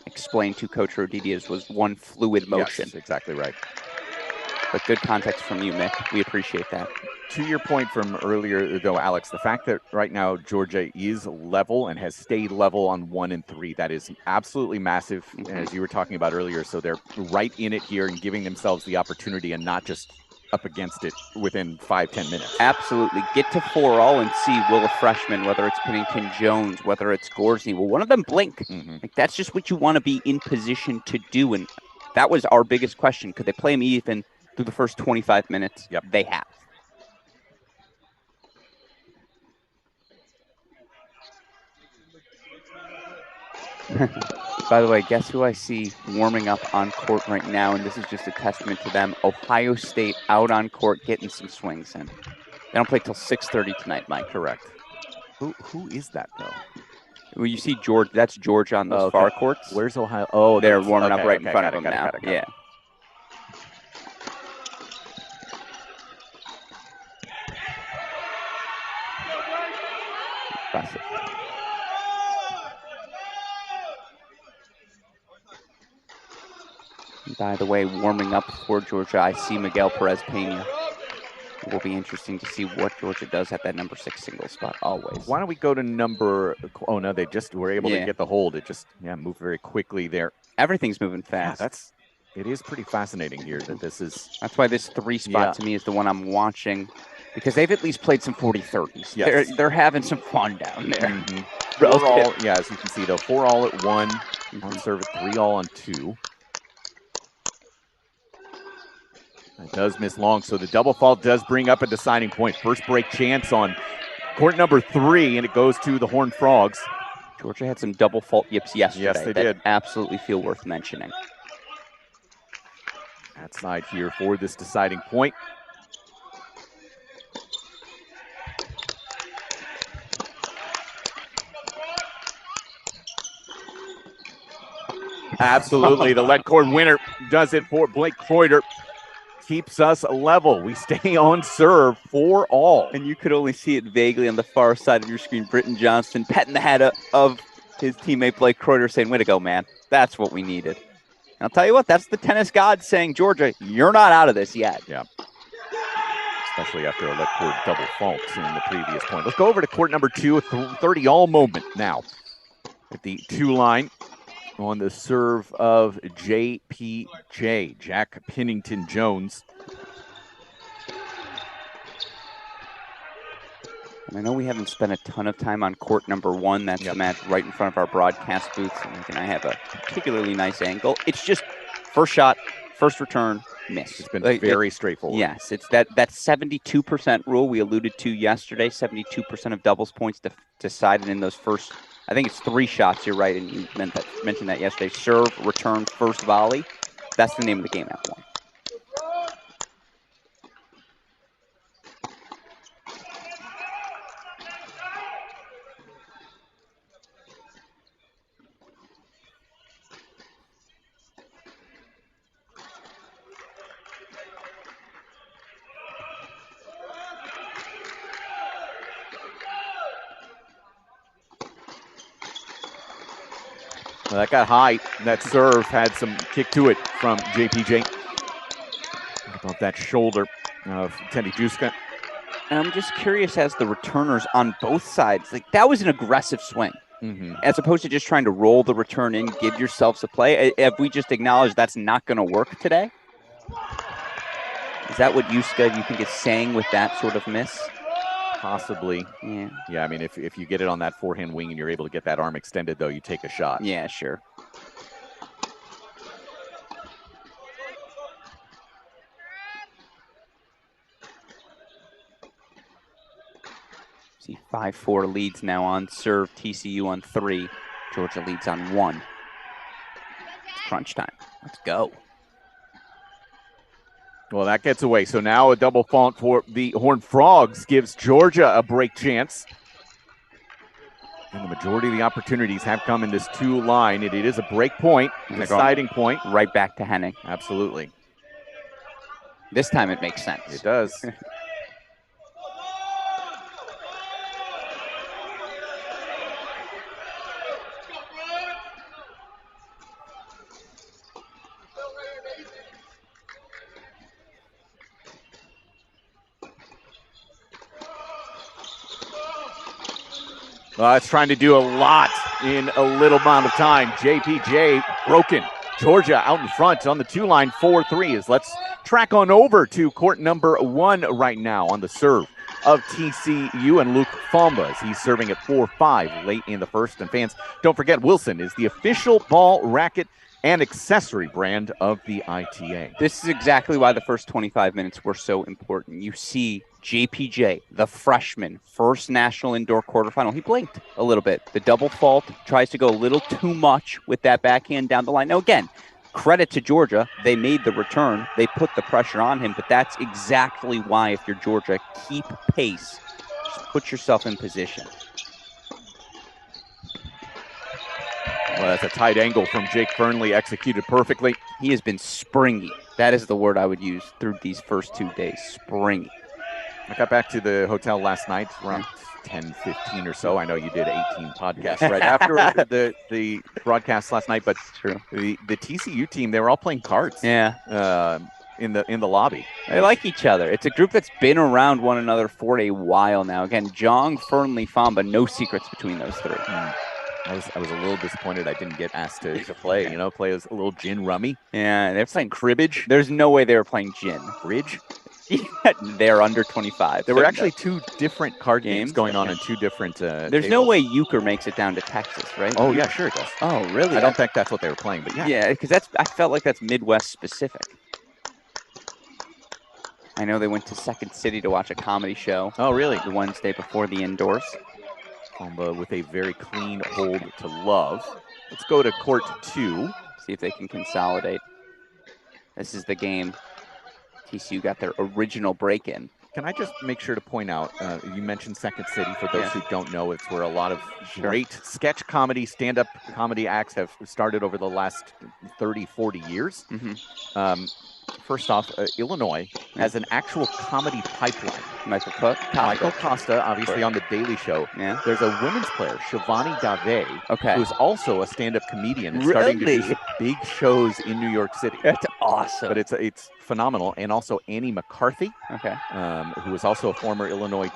explained to Coach Roditi was 1 fluid motion. Yes, exactly right. But good context from you, Mick. We appreciate that. To your point from earlier, though, Alex, the fact that right now Georgia is level and has stayed level on 1 and 3, that is absolutely massive, as you were talking about earlier. So they're right in it here and giving themselves the opportunity and not just up against it within 5-10 minutes. Absolutely. Get to 4-all and see, will a freshman, whether it's Pennington Jones, whether it's Gorsney, will one of them blink? Like, that's just what you want to be in position to do. And that was our biggest question. Could they play him even through the first 25 minutes? Yep. They have. By the way, guess who I see warming up on court right now, and this is just a testament to them. Ohio State out on court getting some swings in. They don't play till 6:30 tonight, Mike. Correct. Who is that, though? Well, you see George. That's Georgia on those far courts. Where's Ohio? Oh, they're warming up right in front of them now. Yeah. Impressive. By the way, warming up for Georgia, I see Miguel Perez Paine. It will be interesting to see what Georgia does at that number 6 single spot always. Why don't we go to number, oh no, they just were able to get the hold. It just, moved very quickly there. Everything's moving fast. It is pretty fascinating here that this is. That's why this 3 spot to me is the one I'm watching, because they've at least played some 40-30s. Yes. They're having some fun down there. 4-all, as you can see though, 4-all at 1, on serve at 3-all on 2. It does miss long, so the double fault does bring up a deciding point. First break chance on court number 3, and it goes to the Horned Frogs. Georgia had some double fault yips yesterday. Yes, they that did. Absolutely feel worth mentioning. Outside here for this deciding point. Absolutely, the lead court winner does it for Blake Kreuter. Keeps us level. We stay on serve 4-all. And you could only see it vaguely on the far side of your screen. Britton Johnston petting the head of his teammate Blake Kreuter saying, way to go, man. That's what we needed. And I'll tell you what, that's the tennis gods saying, Georgia, you're not out of this yet. Yeah. Especially after a lead court double fault in the previous point. Let's go over to court number 2, a 30-all moment now. At the 2 line. On the serve of JPJ, Jack Pennington Jones. And I know we haven't spent a ton of time on court number 1. That's the match right in front of our broadcast booths. And I have a particularly nice angle. It's just first shot, first return, miss. It's been very straightforward. Yes, it's that 72% rule we alluded to yesterday. 72% of doubles points decided in those first, I think it's 3 shots, you're right, and you mentioned that yesterday. Serve, return, first volley. That's the name of the game at 1. Well, that got high. That serve had some kick to it from JPJ. Above that shoulder of Teddy Juska. And I'm just curious as the returners on both sides, like that was an aggressive swing. As opposed to just trying to roll the return in, give yourselves a play. If we just acknowledge that's not going to work today, is that what you think is saying with that sort of miss? Possibly. Yeah, I mean, if you get it on that forehand wing and you're able to get that arm extended, though, you take a shot. Yeah, sure. See 5-4 leads now on serve, TCU on 3. Georgia leads on 1. It's crunch time. Let's go. Well, that gets away. So now a double fault for the Horned Frogs gives Georgia a break chance. And the majority of the opportunities have come in this 2 line. It is a break point, deciding point. Right back to Henning. Absolutely. This time it makes sense. It does. It's trying to do a lot in a little amount of time. JPJ broken. Georgia out in front on the 2-line, 4-3. Let's track on over to court number 1 right now on the serve of TCU and Luke Fambas. He's serving at 4-5 late in the first. And fans, don't forget, Wilson is the official ball, racket, and accessory brand of the ITA. This is exactly why the first 25 minutes were so important. You see JPJ, the freshman, first national indoor quarterfinal. He blinked a little bit. The double fault, tries to go a little too much with that backhand down the line. Now, again, credit to Georgia. They made the return. They put the pressure on him, but that's exactly why, if you're Georgia, keep pace. Just put yourself in position. Well, that's a tight angle from Jake Fernley, executed perfectly. He has been springy. That is the word I would use through these first 2 days, springy. I got back to the hotel last night around 10:15 or so. I know you did 18 podcasts right after the broadcast last night, but true. The TCU team, they were all playing cards. Yeah. In the lobby. They like each other. It's a group that's been around one another for a while now. Again, Jong, Fernley, Famba, no secrets between those three. I was a little disappointed I didn't get asked to play. Play as a little gin rummy. Yeah, they're playing cribbage. There's no way they were playing gin. Bridge? They're under 25. There were actually 2 different card games going on in 2 different There's no way euchre makes it down to Texas, right? Oh, yeah, sure it does. Oh, really? I don't think that's what they were playing, but yeah. Yeah, because I felt like that's Midwest specific. I know they went to Second City to watch a comedy show. Oh, really? The Wednesday before the indoors. With a very clean hold to Love. Let's go to court 2. See if they can consolidate. This is the game. TCU got their original break-in. Can I just make sure to point out, you mentioned Second City. For those who don't know, it's where a lot of great sketch comedy, stand-up comedy acts have started over the last 30, 40 years. First off, Illinois has an actual comedy pipeline. Michael Costa, obviously on The Daily Show. Yeah. There's a women's player, Shivani Dave, who's also a stand-up comedian and starting to do big shows in New York City. That's awesome. But it's phenomenal. And also Annie McCarthy, who is also a former Illinois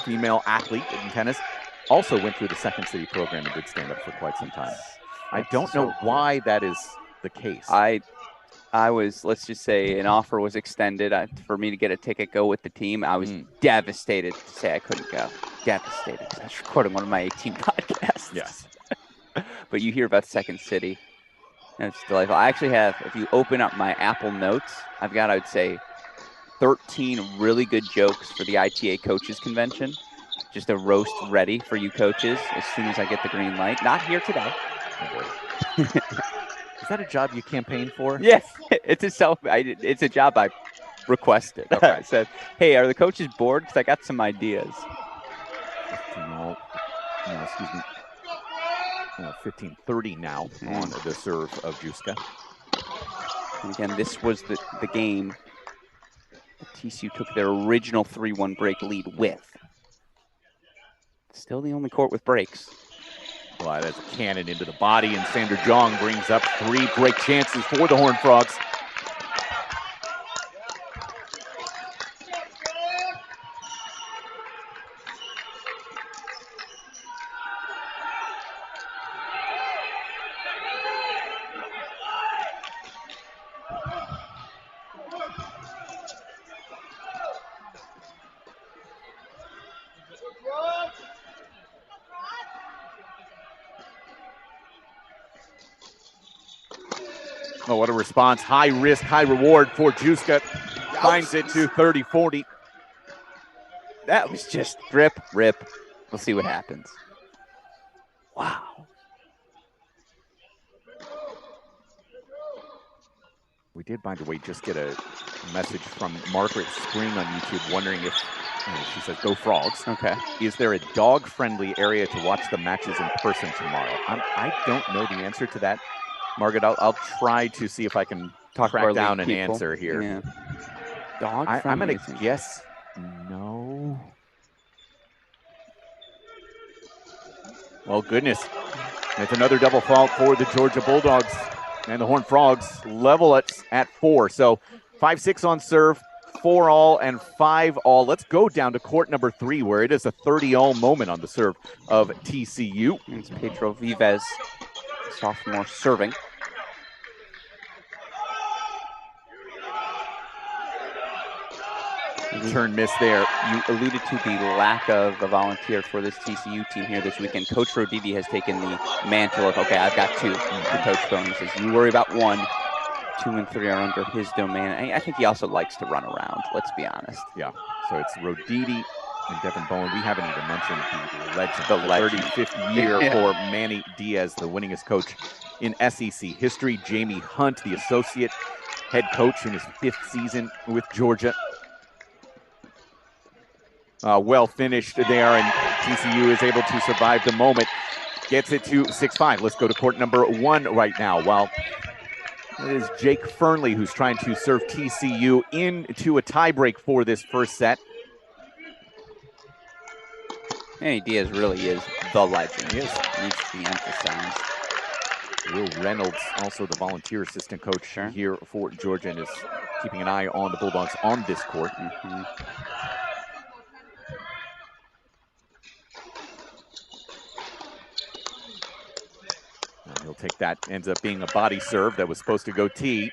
female athlete in tennis, also went through the Second City program and did stand-up for quite some time. I don't know why that is the case. I was, let's just say, an offer was extended for me to get a ticket, go with the team. I was devastated to say I couldn't go. Devastated. I was recording one of my 18 podcasts. Yes. But you hear about Second City, and it's delightful. I actually have, if you open up my Apple Notes, I've got, I would say, 13 really good jokes for the ITA Coaches Convention. Just a roast ready for you coaches as soon as I get the green light. Not here today. Is that a job you campaigned for? Yes, it's a job I requested. I said, "Hey, are the coaches bored? Because I got some ideas." 15:30 now on the serve of Juska. And again, this was the game that TCU took their original 3-1 break lead with. Still the only court with breaks. Well, that's a cannon into the body, and Sandra Jong brings up 3 break chances for the Horned Frogs. Oh, what a response. High risk, high reward for Juska. Finds it to 30-40. That was just rip. We'll see what happens. Wow. We did, by the way, just get a message from Margaret Spring on YouTube wondering if, she says, go Frogs. Okay. Is there a dog-friendly area to watch the matches in person tomorrow? I don't know the answer to that. Margaret, I'll try to see if I can track down an answer here. Yeah. Dog I'm going to guess no. Well, goodness. It's another double fault for the Georgia Bulldogs. And the Horned Frogs level it at 4. So 5-6 on serve, 4-all and 5-all. Let's go down to court number 3, where it is a 30-all moment on the serve of TCU. It's Pedro Vives, sophomore, serving. Turn miss there. You alluded to the lack of a volunteer for this TCU team here this weekend. Coach Roditi has taken the mantle of, okay, I've got 2 to Coach Bone. He says, you worry about 1, 2 and 3 are under his domain. I think he also likes to run around, let's be honest. Yeah, so it's Roditi and Devin Bowen. We haven't even mentioned the legend, the 35th year for Manny Diaz, the winningest coach in SEC history. Jamie Hunt, the associate head coach in his 5th season with Georgia. Well finished there, and TCU is able to survive the moment. Gets it to 6-5. Let's go to court number 1 right now. Well, it is Jake Fernley who's trying to serve TCU into a tiebreak for this first set. Manny Diaz really is the legend. He is. Needs to be emphasized. Will Reynolds, also the volunteer assistant coach here for Georgia, and is keeping an eye on the Bulldogs on this court. He'll take that. Ends up being a body serve that was supposed to go tee.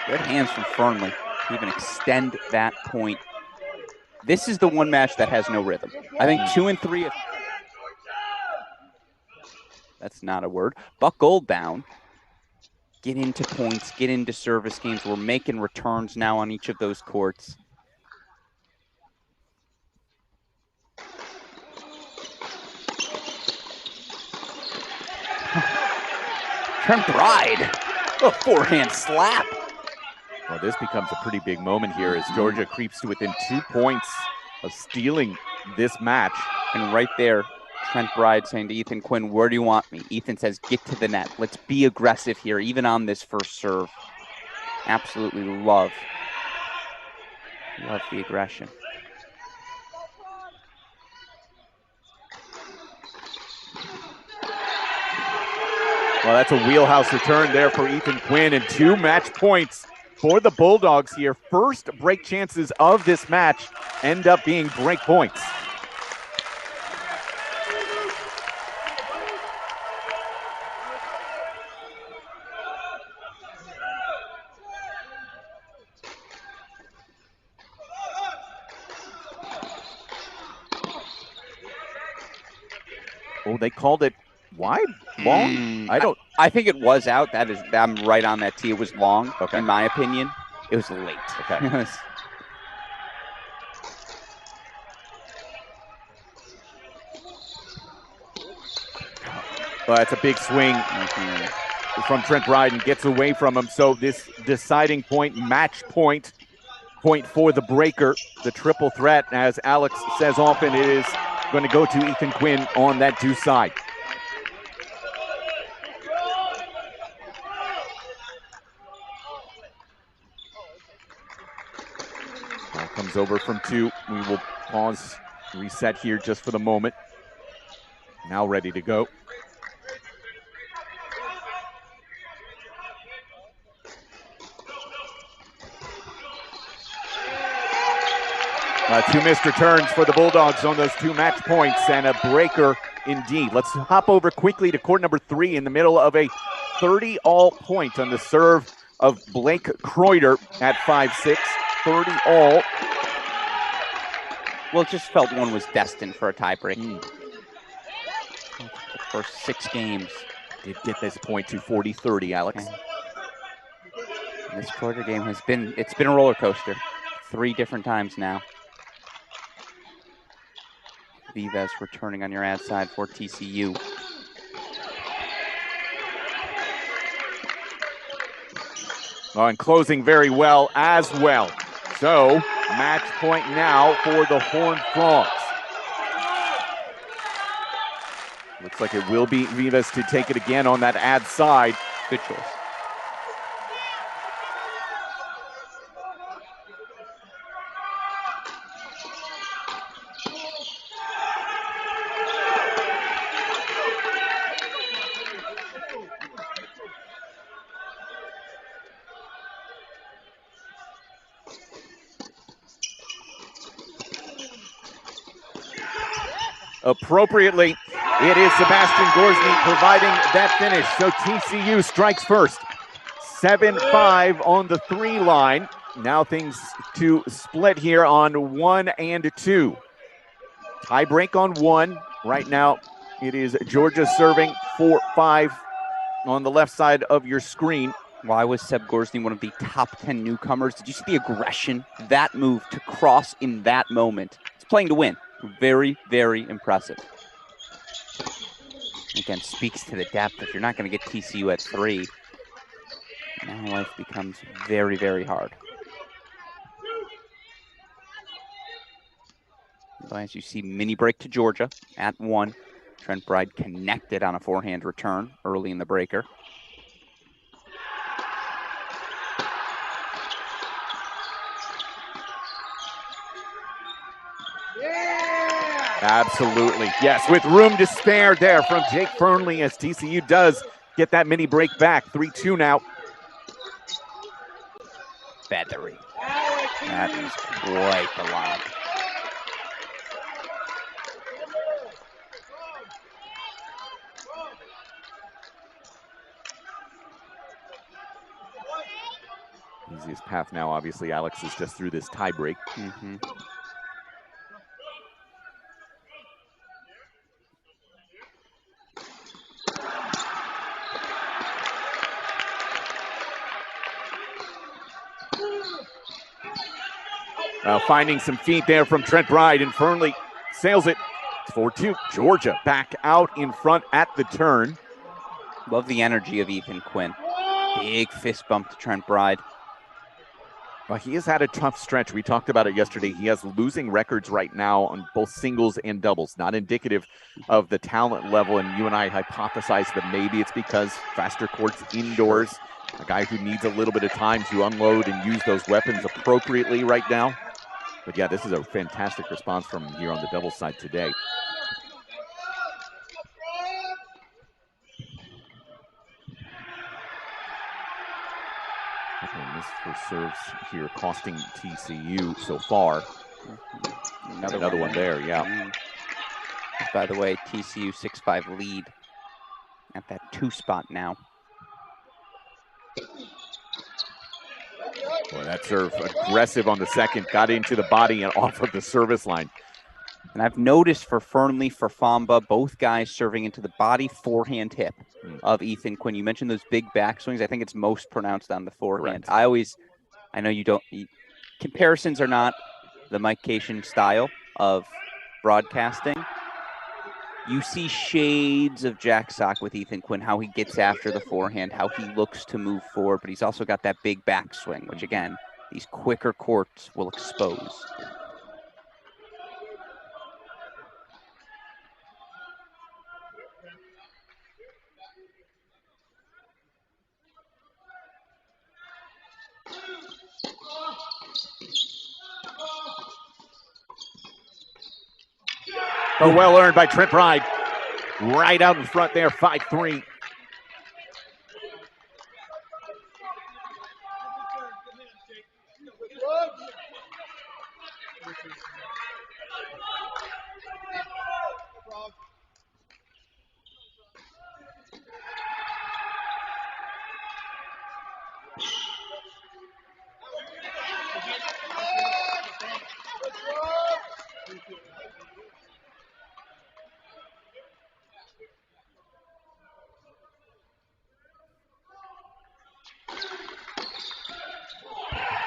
Good hands from Fernley to even extend that point. This is the one match that has no rhythm. I think 2 and 3. That's not a word. Buck Gold down. Get into points, get into service games. We're making returns now on each of those courts. Trent Bride, a forehand slap. Well, this becomes a pretty big moment here as Georgia creeps to within 2 points of stealing this match. And right there, Trent Bride saying to Ethan Quinn, where do you want me? Ethan says, get to the net. Let's be aggressive here, even on this first serve. Absolutely love the aggression. Well, that's a wheelhouse return there for Ethan Quinn, and 2 match points for the Bulldogs here. First break chances of this match end up being break points. Oh, they called it wide? Long? I think it was out. I'm right on that tee. It was long, in my opinion. It was late. Okay. Well, that's a big swing from Trent Bride and gets away from him. So this deciding point, match point for the breaker, the triple threat, as Alex says often, it is going to go to Ethan Quinn on that deuce side. Ball comes over from 2. We will pause, reset here just for the moment. Now ready to go. Two missed returns for the Bulldogs on those 2 match points, and a breaker indeed. Let's hop over quickly to court number 3 in the middle of a 30-all point on the serve of Blake Kreuter at 5-6. 30-all. Well, it just felt one was destined for a tiebreak. The first 6 games. Did get this point to 40-30, Alex. This Kreuter game it's been a roller coaster. 3 different times now. Vives returning on your ad side for TCU. Oh, and closing very well as well. So, match point now for the Horned Frogs. Looks like it will be Vives to take it again on that ad side. Good choice. appropriately. It is Sebastian Gorsny providing that finish. So TCU strikes first. 7-5 on the 3 line. Now things to split here on 1 and 2. Tie break on 1. Right now it is Georgia serving 4-5 on the left side of your screen. Why was Seb Gorsny one of the top 10 newcomers? Did you see the aggression? That move to cross in that moment. It's playing to win. Very, very impressive. Again, speaks to the depth. If you're not going to get TCU at 3, now life becomes very, very hard. As you see, mini break to Georgia at 1. Trent Bride connected on a forehand return early in the breaker. Absolutely. Yes, with room to spare there from Jake Fernley as TCU does get that mini break back. 3-2 now. Feathery. That is quite the lob. Easiest path now, obviously, Alex, is just through this tie break. Mm-hmm. Finding some feet there from Trent Bride, and Fernley sails it. 4-2. Georgia back out in front at the turn. Love the energy of Ethan Quinn. Big fist bump to Trent Bride. Well, he has had a tough stretch. We talked about it yesterday. He has losing records right now on both singles and doubles. Not indicative of the talent level, and you and I hypothesized that maybe it's because faster courts indoors. A guy who needs a little bit of time to unload and use those weapons appropriately right now. But yeah, this is a fantastic response from him here on the doubles side today. And this for serves here, costing TCU so far. Another one there, yeah. By the way, TCU 6-5 lead at that 2 spot now. Boy, that serve aggressive on the second, got into the body and off of the service line. And I've noticed for Fernley, for Famba, both guys serving into the body forehand hip of Ethan Quinn. You mentioned those big backswings. I think it's most pronounced on the forehand. Correct. I know you don't, comparisons are not the Mike Cation style of broadcasting. You see shades of Jack Sock with Ethan Quinn, how he gets after the forehand, how he looks to move forward, but he's also got that big backswing, which again, these quicker courts will expose. Oh, well earned by Trent Bride. Right out in front there, 5-3.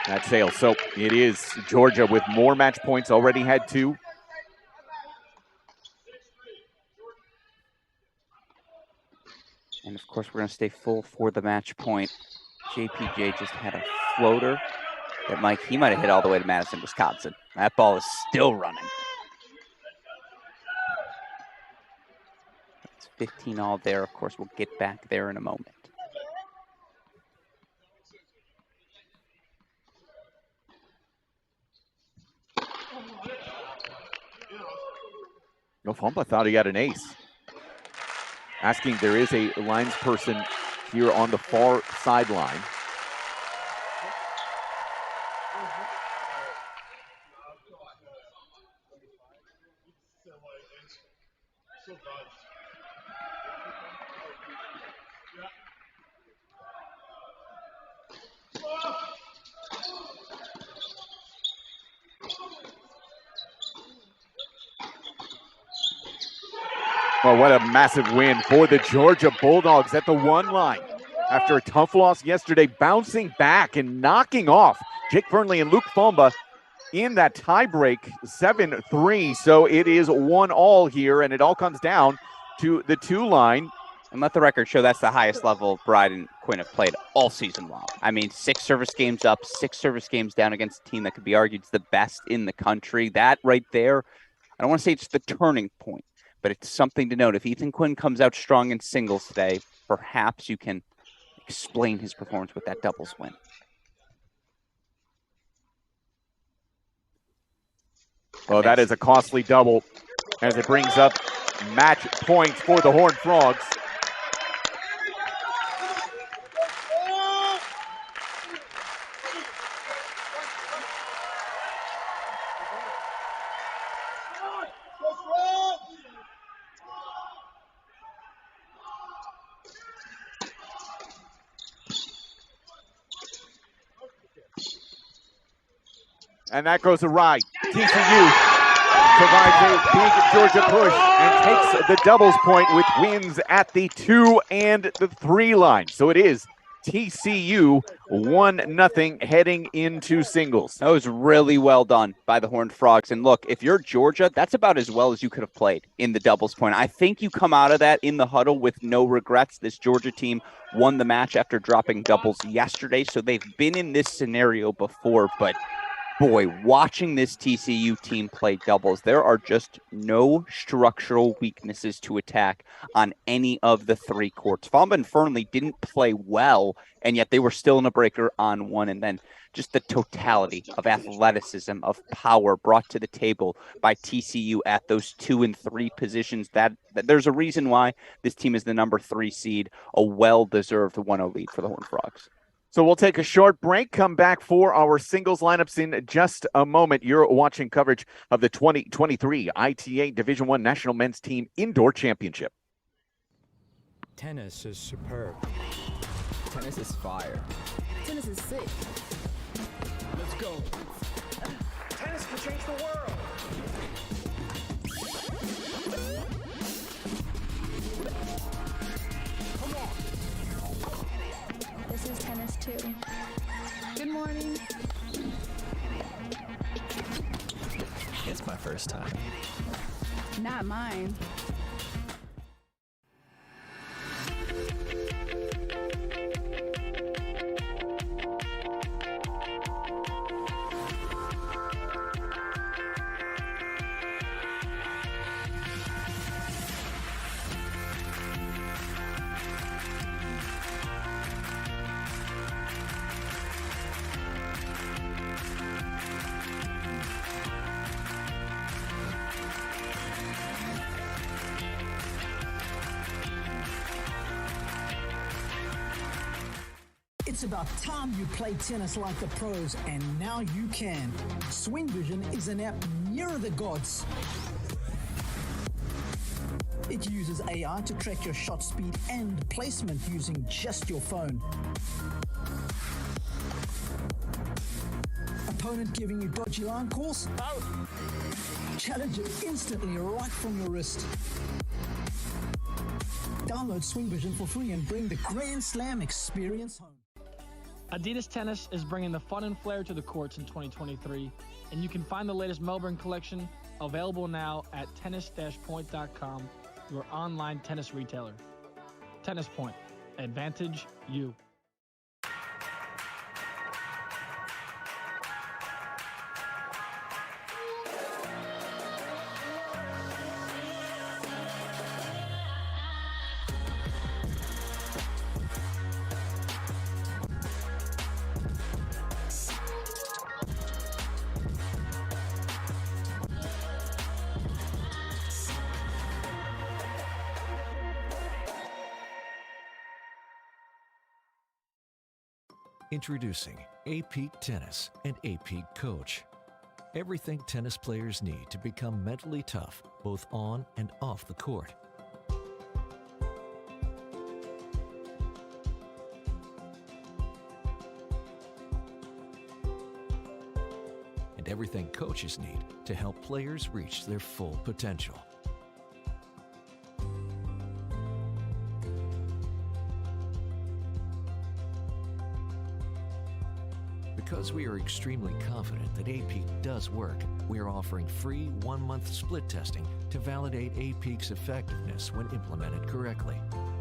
That sails. So it is Georgia with more match points, already had 2. And of course, we're going to stay full for the match point. JPJ just had a floater that he might have hit all the way to Madison, Wisconsin. That ball is still running. It's 15 all there. Of course, we'll get back there in a moment. No, Fumba thought he had an ace. Asking, there is a lines person here on the far sideline. Well, what a massive win for the Georgia Bulldogs at the 1 line. After a tough loss yesterday, bouncing back and knocking off Jake Burnley and Luke Fomba in that tiebreak, 7-3. So it is 1-1 here, and it all comes down to the 2 line. And let the record show that's the highest level Bride and Quinn have played all season long. I mean, 6 service games up, 6 service games down against a team that could be argued is the best in the country. That right there, I don't want to say it's the turning point, but it's something to note. If Ethan Quinn comes out strong in singles today, perhaps you can explain his performance with that doubles win. Well, that is a costly double as it brings up match points for the Horned Frogs. And that goes awry. TCU survives a big Georgia push and takes the doubles point with wins at the 2 and the 3 line. So it is TCU 1-0 heading into singles. That was really well done by the Horned Frogs. And look, if you're Georgia, that's about as well as you could have played in the doubles point. I think you come out of that in the huddle with no regrets. This Georgia team won the match after dropping doubles yesterday. So they've been in this scenario before, but boy, watching this TCU team play doubles, there are just no structural weaknesses to attack on any of the 3 courts. Fomba and Fernley didn't play well, and yet they were still in a breaker on 1. And then just the totality of athleticism, of power brought to the table by TCU at those 2 and 3 positions. That there's a reason why this team is the number 3 seed, a well-deserved 1-0 lead for the Horned Frogs. So we'll take a short break, come back for our singles lineups in just a moment. You're watching coverage of the 2023 ITA Division I National Men's Team Indoor Championship. Tennis is superb. Tennis is fire. Tennis is sick. Let's go. Tennis can change the world. This is tennis too. Good morning. It's my first time. Not mine. It's about time you play tennis like the pros, and now you can. Swing Vision is an app nearer the gods. It uses AI to track your shot speed and placement using just your phone. Opponent giving you dodgy line calls? Out. Challenge it instantly right from your wrist. Download Swing Vision for free and bring the Grand Slam experience home. Adidas Tennis is bringing the fun and flair to the courts in 2023, and you can find the latest Melbourne collection available now at tennis-point.com, your online tennis retailer. Tennis Point. Advantage you. Introducing AP Tennis and AP Coach. Everything tennis players need to become mentally tough, both on and off the court. And everything coaches need to help players reach their full potential. Because we are extremely confident that APEAK does work, we are offering free 1-month split testing to validate APEAK's effectiveness when implemented correctly.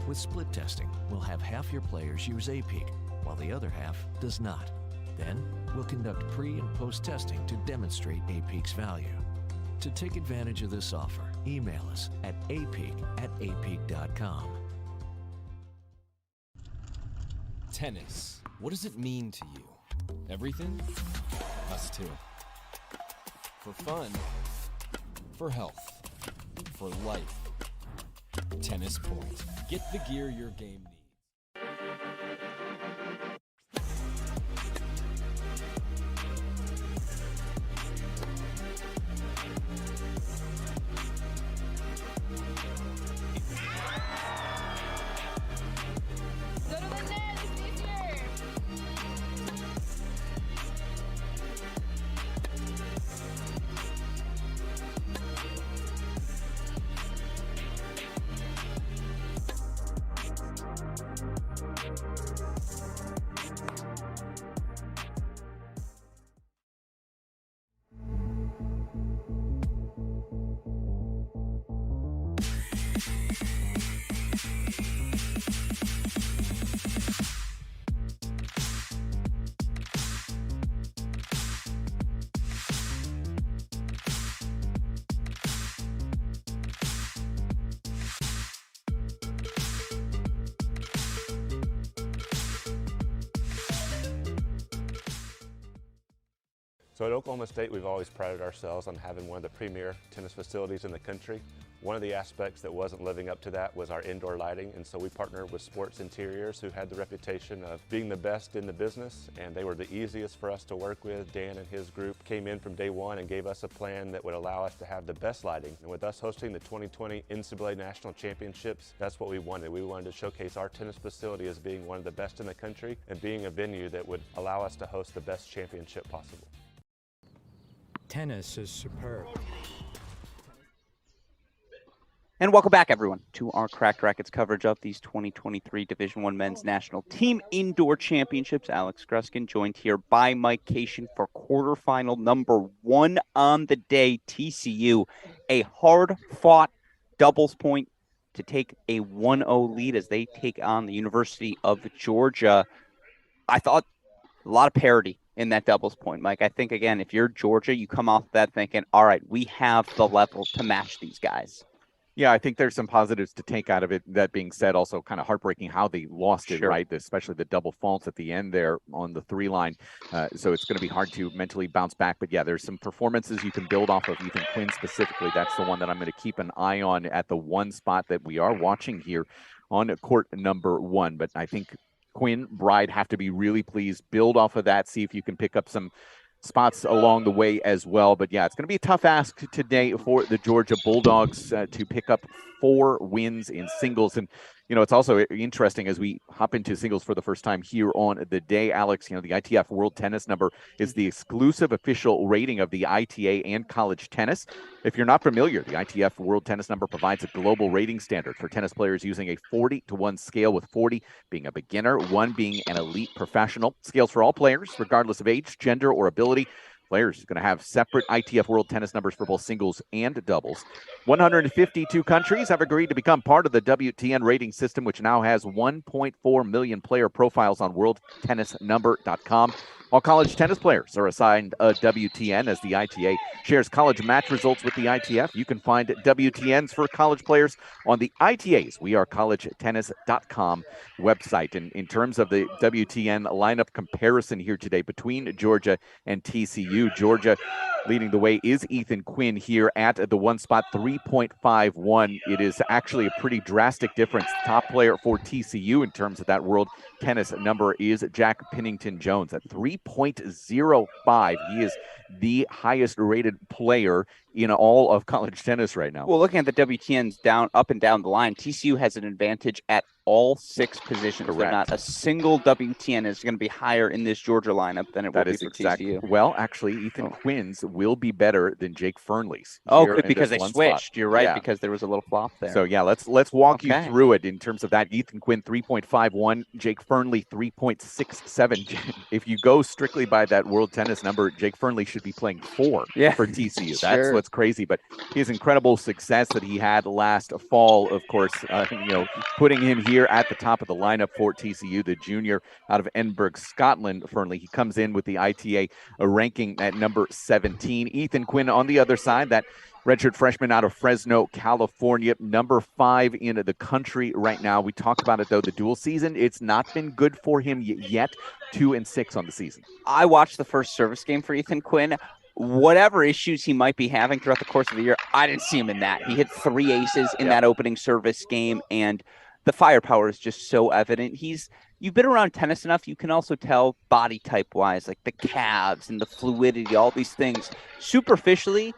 With split testing, we'll have half your players use APEAK, while the other half does not. Then, we'll conduct pre- and post-testing to demonstrate APEAK's value. To take advantage of this offer, email us at apeak@apeak.com. Tennis. What does it mean to you? Everything? Us too. For fun. For health. For life. Tennis Point. Get the gear your game needs. Go to the net, it's easier. So at Oklahoma State, we've always prided ourselves on having one of the premier tennis facilities in the country. One of the aspects that wasn't living up to that was our indoor lighting, and so we partnered with Schwartz Interiors, who had the reputation of being the best in the business, and they were the easiest for us to work with. Dan and his group came in from day one and gave us a plan that would allow us to have the best lighting. And with us hosting the 2020 NCAA National Championships, that's what we wanted. We wanted to showcase our tennis facility as being one of the best in the country and being a venue that would allow us to host the best championship possible. Tennis is superb. And welcome back, everyone, to our Cracked Racquets coverage of these 2023 Division I Men's National Team Indoor Championships. Alex Gruskin joined here by Mike Cation for quarterfinal number 1 on the day. TCU, a hard-fought doubles point to take a 1-0 lead as they take on the University of Georgia. I thought a lot of parity in that doubles point, Mike. I think, again, if you're Georgia, you come off that thinking, all right, we have the level to match these guys. Yeah, I think there's some positives to take out of it. That being said, also kind of heartbreaking how they lost it, right? Especially the double faults at the end there on the 3 line. So it's going to be hard to mentally bounce back. But yeah, there's some performances you can build off of. Ethan Quinn specifically, that's the one that I'm going to keep an eye on at the one spot that we are watching here on court number 1. But I think Quinn, Bride have to be really pleased, build off of that, see if you can pick up some spots along the way as well. But yeah, it's going to be a tough ask today for the Georgia Bulldogs to pick up 4 wins in singles. And, you know, it's also interesting as we hop into singles for the first time here on the day, Alex, you know, the ITF World Tennis number is the exclusive official rating of the ITA and college tennis. If you're not familiar, the ITF World Tennis number provides a global rating standard for tennis players using a 40-to-1 scale, with 40 being a beginner, 1 being an elite professional. Scales for all players, regardless of age, gender, or ability. Players are going to have separate ITF World Tennis numbers for both singles and doubles. 152 countries have agreed to become part of the WTN rating system, which now has 1.4 million player profiles on worldtennisnumber.com. All college tennis players are assigned a WTN, as the ITA shares college match results with the ITF. You can find WTNs for college players on the ITA's wearecollegetennis.com website. And in terms of the WTN lineup comparison here today between Georgia and TCU, Georgia leading the way is Ethan Quinn here at the 1 spot, 3.51. It is actually a pretty drastic difference. The top player for TCU in terms of that world tennis number is Jack Pennington Jones at 3.05. He is the highest rated player in all of college tennis right now. Well, looking at the WTNs down, up and down the line, TCU has an advantage at all 6 positions. Correct. Not a single WTN is going to be higher in this Georgia lineup than it will be for TCU. Well, actually, Ethan Quinn's will be better than Jake Fernley's. Oh, because they switched. Spot. You're right, because there was a little flop there. So, yeah, let's walk you through it in terms of that. Ethan Quinn, 3.51. Jake Fernley, 3.67. If you go strictly by that World Tennis number, Jake Fernley should be playing 4 for TCU. That's what's crazy. But his incredible success that he had last fall, of course, putting him here at the top of the lineup for TCU, the junior out of Edinburgh, Scotland, Fernley. He comes in with the ITA ranking at number 17. Ethan Quinn on the other side, that redshirt freshman out of Fresno, California, number 5 in the country right now. We talked about it, though, the dual season. It's not been good for him yet. 2-6 on the season. I watched the first service game for Ethan Quinn. Whatever issues he might be having throughout the course of the year, I didn't see him in that. He hit 3 aces in that opening service game, and the firepower is just so evident. You've been around tennis enough, you can also tell body type-wise, like the calves and the fluidity, all these things. Superficially,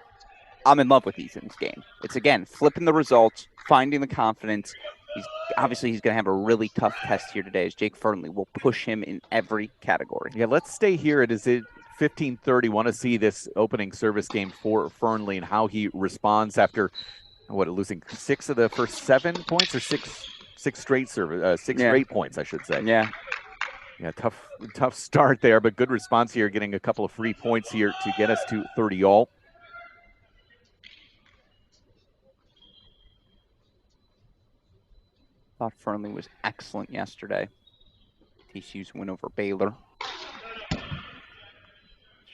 I'm in love with Ethan's game. It's, again, flipping the results, finding the confidence. He's going to have a really tough test here today, as Jake Fernley will push him in every category. Yeah, let's stay here. It is 15:30. Want to see this opening service game for Fernley and how he responds after losing 6 of the first 7 points, or six straight service, 6 straight points, I should say. Yeah, tough start there, but good response here, getting a couple of free points here to get us to 30 all. Thought Fernley was excellent yesterday. TCU's win over Baylor.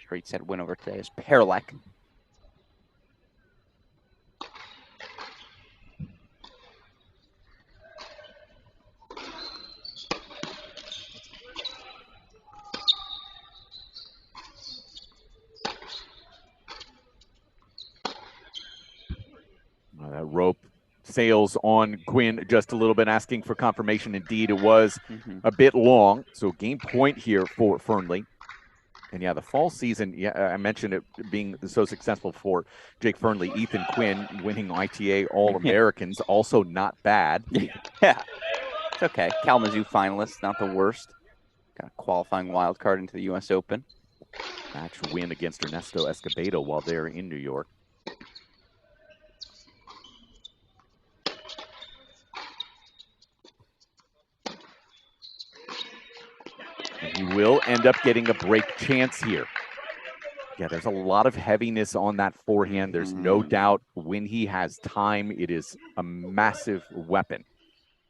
Straight set win over today is Perlek. That rope sails on Quinn just a little bit, asking for confirmation. Indeed, it was a bit long. So game point here for Fernley. And the fall season, I mentioned it being so successful for Jake Fernley. Ethan Quinn winning ITA All-Americans, also not bad. Yeah, it's okay. Kalamazoo finalist, not the worst. Got a qualifying wild card into the U.S. Open. Match win against Ernesto Escobedo while they're in New York. And he will end up getting a break chance here. Yeah, there's a lot of heaviness on that forehand. There's no doubt when he has time, it is a massive weapon.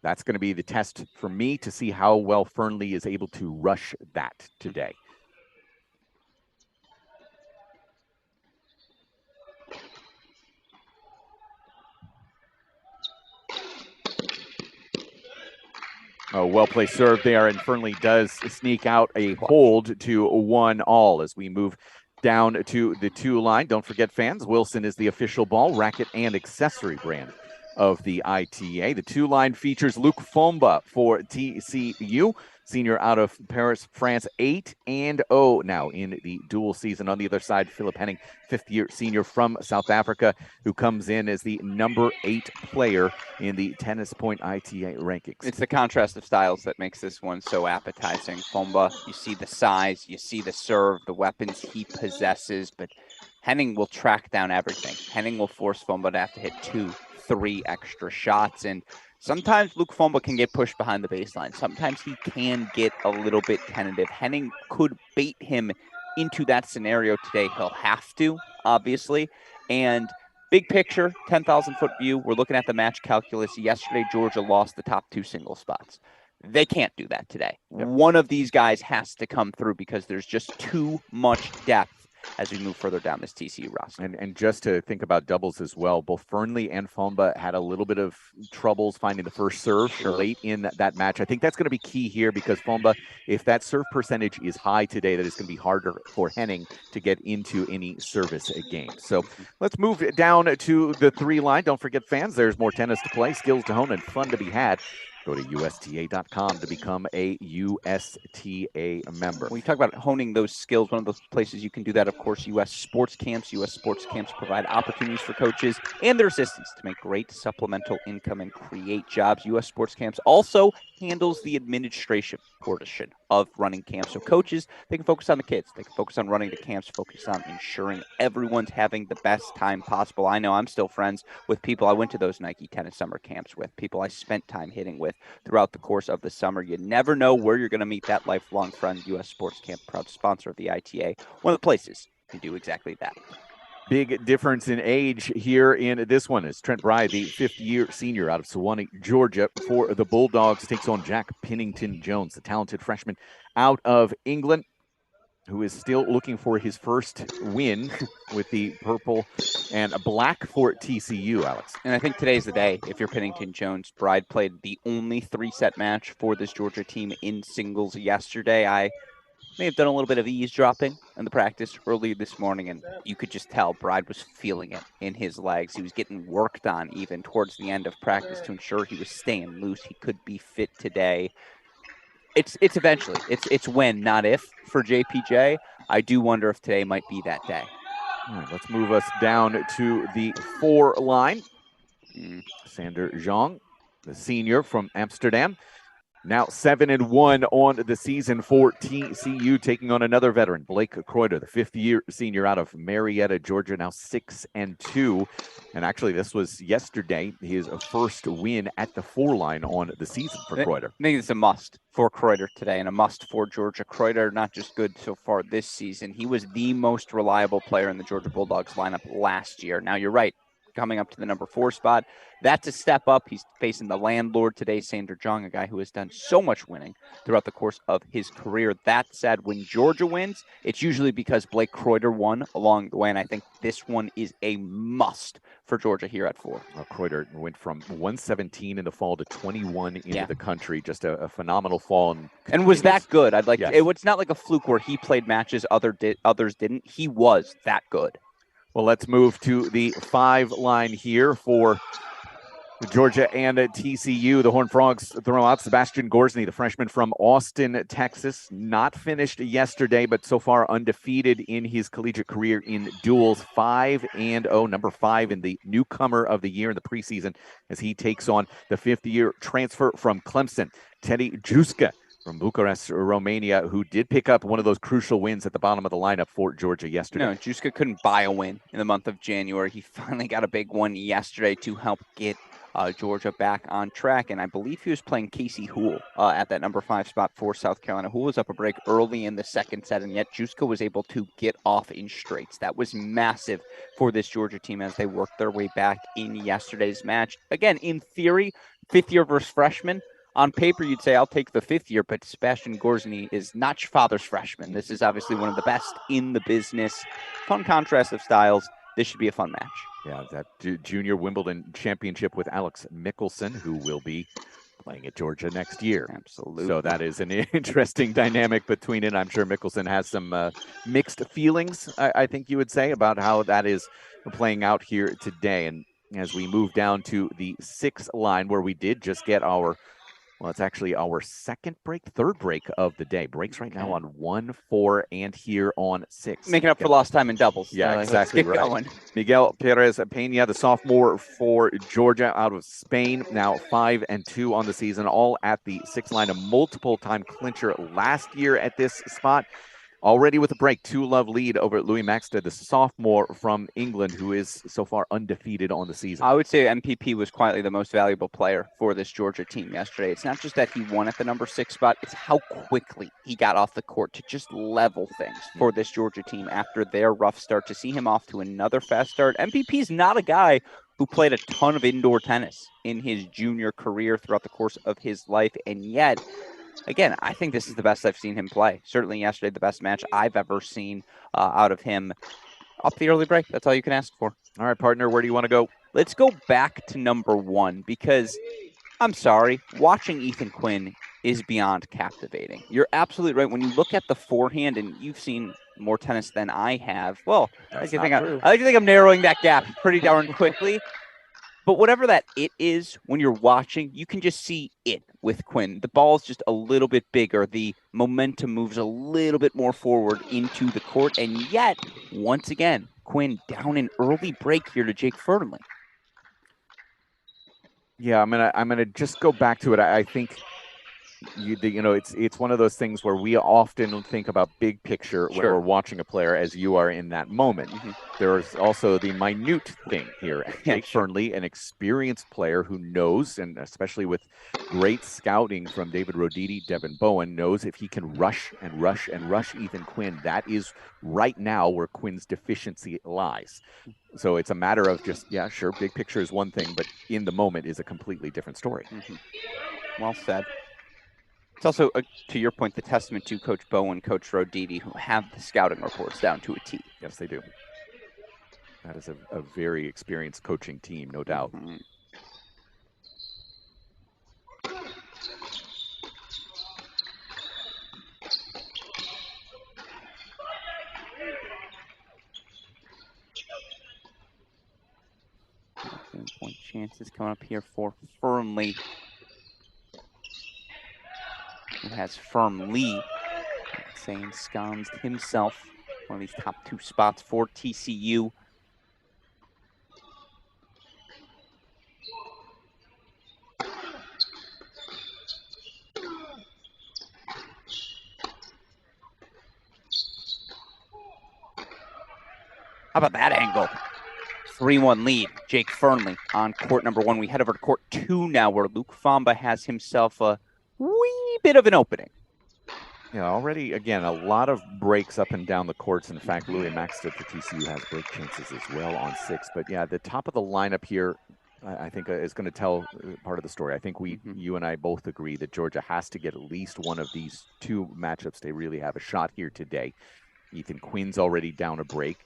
That's going to be the test for me to see how well Fernley is able to rush that today. Oh, well-placed serve there, and Fernley does sneak out a hold to 1-all as we move down to the 2 line. Don't forget, fans, Wilson is the official ball, racket, and accessory brand of the ITA. The 2 line features Luc Fomba for TCU, senior out of Paris, France, 8-0 now in the dual season. On the other side, Philip Henning, 5th-year senior from South Africa, who comes in as the number 8 player in the Tennis Point ITA rankings. It's the contrast of styles that makes this one so appetizing. Fomba, you see the size, you see the serve, the weapons he possesses, but Henning will track down everything. Henning will force Fomba to have to hit 2-3 extra shots, and sometimes Luc Fomba can get pushed behind the baseline. Sometimes he can get a little bit tentative. Henning could bait him into that scenario today. He'll have to, obviously. And big picture, 10,000-foot view, we're looking at the match calculus. Yesterday, Georgia lost the top 2 single spots. They can't do that today. Yep. One of these guys has to come through because there's just too much depth as we move further down this TCU roster. And just to think about doubles as well, both Fernley and Fomba had a little bit of troubles finding the first serve late in that match. I think that's going to be key here because Fomba, if that serve percentage is high today, that is going to be harder for Henning to get into any service game. So let's move down to the 3 line. Don't forget, fans, there's more tennis to play, skills to hone, and fun to be had Go to USTA.com to become a USTA member. When you talk about honing those skills, one of those places you can do that, of course, U.S. Sports Camps. U.S. Sports Camps provide opportunities for coaches and their assistants to make great supplemental income and create jobs. U.S. Sports Camps also handles the administration portion of running camps. So coaches, they can focus on the kids. They can focus on running the camps, focus on ensuring everyone's having the best time possible. I know I'm still friends with people I went to those Nike tennis summer camps with, people I spent time hitting with throughout the course of the summer. You never know where you're going to meet that lifelong friend. U.S. Sports Camp, proud sponsor of the ITA. One of the places you can do exactly that. Big difference in age here in this one is Trent Bry, the fifth-year senior out of Sewanee, Georgia, for the Bulldogs, takes on Jack Pennington-Jones, the talented freshman out of England, who is still looking for his first win with the purple and black for TCU, Alex. And I think today's the day. If you're Pennington-Jones, Bride played the only three-set match for this Georgia team in singles yesterday. I may have done a little bit of eavesdropping in the practice early this morning, and you could just tell Bride was feeling it in his legs. He was getting worked on even towards the end of practice to ensure he was staying loose. He could be fit today. It's eventually. It's when, not if, for JPJ. I do wonder if today might be that day. All right, let's move us down to the 4 line. Sander Zhang, the senior from Amsterdam. Now 7-1 on the season for TCU, taking on another veteran, Blake Kreuter, the fifth-year senior out of Marietta, Georgia, now 6-2. And actually, this was yesterday, his first win at the 4 line on the season for Kreuter. I think it's a must for Kreuter today and a must for Georgia. Kreuter, not just good so far this season, he was the most reliable player in the Georgia Bulldogs lineup last year. Now, you're right. Coming up to the number 4 spot. That's a step up. He's facing the landlord today, Sander Zhang, a guy who has done so much winning throughout the course of his career. That said, when Georgia wins, it's usually because Blake Kreuter won along the way, and I think this one is a must for Georgia here at 4. Well, Kreuter went from 117 in the fall to 21 into the country. Just a phenomenal fall. And was that good? I'd like yes. It's not like a fluke where he played matches others didn't. He was that good. Well, let's move to the 5 line here for Georgia and TCU. The Horned Frogs throw out Sebastian Gorsny, the freshman from Austin, Texas. Not finished yesterday, but so far undefeated in his collegiate career in duels. 5-0, number 5 in the newcomer of the year in the preseason as he takes on the 5th-year transfer from Clemson, Teddy Juska from Bucharest, Romania, who did pick up one of those crucial wins at the bottom of the lineup for Georgia yesterday. No, Juska couldn't buy a win in the month of January. He finally got a big one yesterday to help get Georgia back on track. And I believe he was playing Casey Houle at that number 5 spot for South Carolina. Houle was up a break early in the second set, and yet Juska was able to get off in straights. That was massive for this Georgia team as they worked their way back in yesterday's match. Again, in theory, 5th year versus freshman. On paper, you'd say, I'll take the 5th year, but Sebastian Gorsny is not your father's freshman. This is obviously one of the best in the business. Fun contrast of styles. This should be a fun match. Yeah, that junior Wimbledon championship with Alex Mickelson, who will be playing at Georgia next year. Absolutely. So that is an interesting dynamic between it. I'm sure Mickelson has some mixed feelings, I think you would say, about how that is playing out here today. And as we move down to the 6 line, where we did just get our Well, it's actually our third break of the day. Breaks right now on 1, 4, and here on 6. Making up for lost time in doubles. Yeah, exactly right. Going. Miguel Perez Peña, the sophomore for Georgia out of Spain, now 5-2 on the season, all at the 6 line, a multiple-time clincher last year at this spot. Already with a break, 2-love lead over at Louis Maxted, the sophomore from England, who is so far undefeated on the season. I would say MPP was quietly the most valuable player for this Georgia team yesterday. It's not just that he won at the number 6 spot, it's how quickly he got off the court to just level things for this Georgia team after their rough start. To see him off to another fast start. MPP is not a guy who played a ton of indoor tennis in his junior career throughout the course of his life, and yet again, I think this is the best I've seen him play. Certainly yesterday, the best match I've ever seen out of him up the early break. That's all you can ask for. All right, partner, where do you want to go? Let's go back to number 1 because, I'm sorry, watching Ethan Quinn is beyond captivating. You're absolutely right. When you look at the forehand, and you've seen more tennis than I have, well, I like to think I'm narrowing that gap pretty darn quickly. But whatever that it is, when you're watching, you can just see it with Quinn. The ball's just a little bit bigger. The momentum moves a little bit more forward into the court. And yet, once again, Quinn down an early break here to Jake Fernley. Yeah, I'm gonna just go back to it. I think it's one of those things where we often think about big picture when we're watching a player as you are in that moment. There's also the minute thing here. Jake Fernley, an experienced player who knows, and especially with great scouting from David Roditi, Devin Bowen, knows if he can rush and rush and rush Ethan Quinn, that is right now where Quinn's deficiency lies. So it's a matter of just, yeah, sure, big picture is one thing, but in the moment is a completely different story. Well said. It's also, to your point, the testament to Coach Bowen, Coach Roditi, who have the scouting reports down to a T. Yes, they do. That is a very experienced coaching team, no doubt. Point chances coming up here for Fernley, who has firmly ensconced himself one of these top 2 spots for TCU. How about that angle? 3-1 lead. Jake Fernley on court number 1. We head over to court 2 now, where Luke Famba has himself a wee bit of an opening. Yeah, already, again, a lot of breaks up and down the courts. In fact, Louis Maxted for TCU has break chances as well on 6. But yeah, the top of the lineup here, I think, is going to tell part of the story. I think you and I both agree that Georgia has to get at least one of these 2 matchups. They really have a shot here today. Ethan Quinn's already down a break.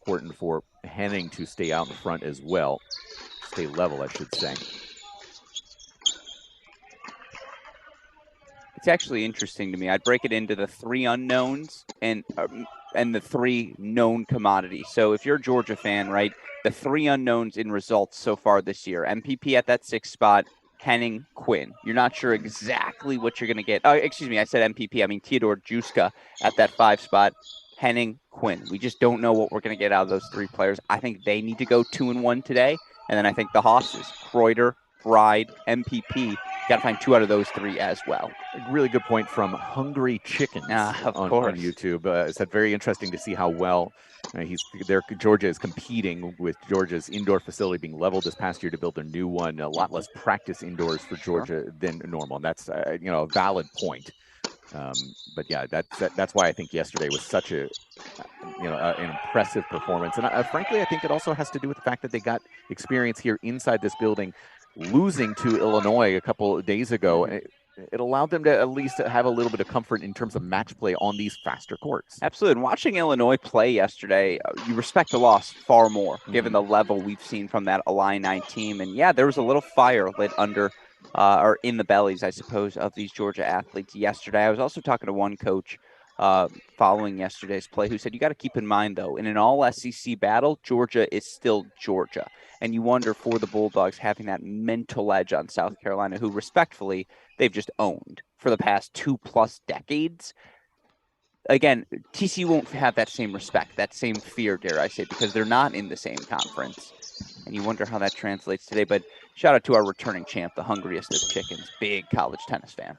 Important for Henning to stay out in front as well. Stay level, I should say. It's actually interesting to me. I'd break it into the 3 unknowns and the 3 known commodities. So if you're a Georgia fan, right, the 3 unknowns in results so far this year: MPP at that 6th spot, Henning, Quinn. You're not sure exactly what you're going to get. Excuse me, I said MPP. I mean Theodore Juska at that 5 spot. Henning, Quinn. We just don't know what we're going to get out of those 3 players. I think they need to go 2-1 today. And then I think the Hosses, Kreuter, Bride, MPP, got to find 2 out of those 3 as well. A really good point from Hungry Chickens on YouTube. It's very interesting to see how well Georgia is competing with Georgia's indoor facility being leveled this past year to build a new one. A lot less practice indoors for Georgia than normal. And that's a valid point. But yeah, that's why I think yesterday was such an impressive performance. And frankly, I think it also has to do with the fact that they got experience here inside this building, losing to Illinois a couple of days ago. It allowed them to at least have a little bit of comfort in terms of match play on these faster courts. Absolutely. And watching Illinois play yesterday, you respect the loss far more, given the level we've seen from that Illini team. And yeah, there was a little fire lit under or in the bellies, I suppose, of these Georgia athletes yesterday. I was also talking to one coach following yesterday's play who said, you got to keep in mind, though, in an all-SEC battle, Georgia is still Georgia. And you wonder for the Bulldogs having that mental edge on South Carolina, who respectfully, they've just owned for the past 2+ decades. Again, TCU won't have that same respect, that same fear, dare I say, because they're not in the same conference. And you wonder how that translates today. But shout out to our returning champ, the hungriest of chickens, big college tennis fan.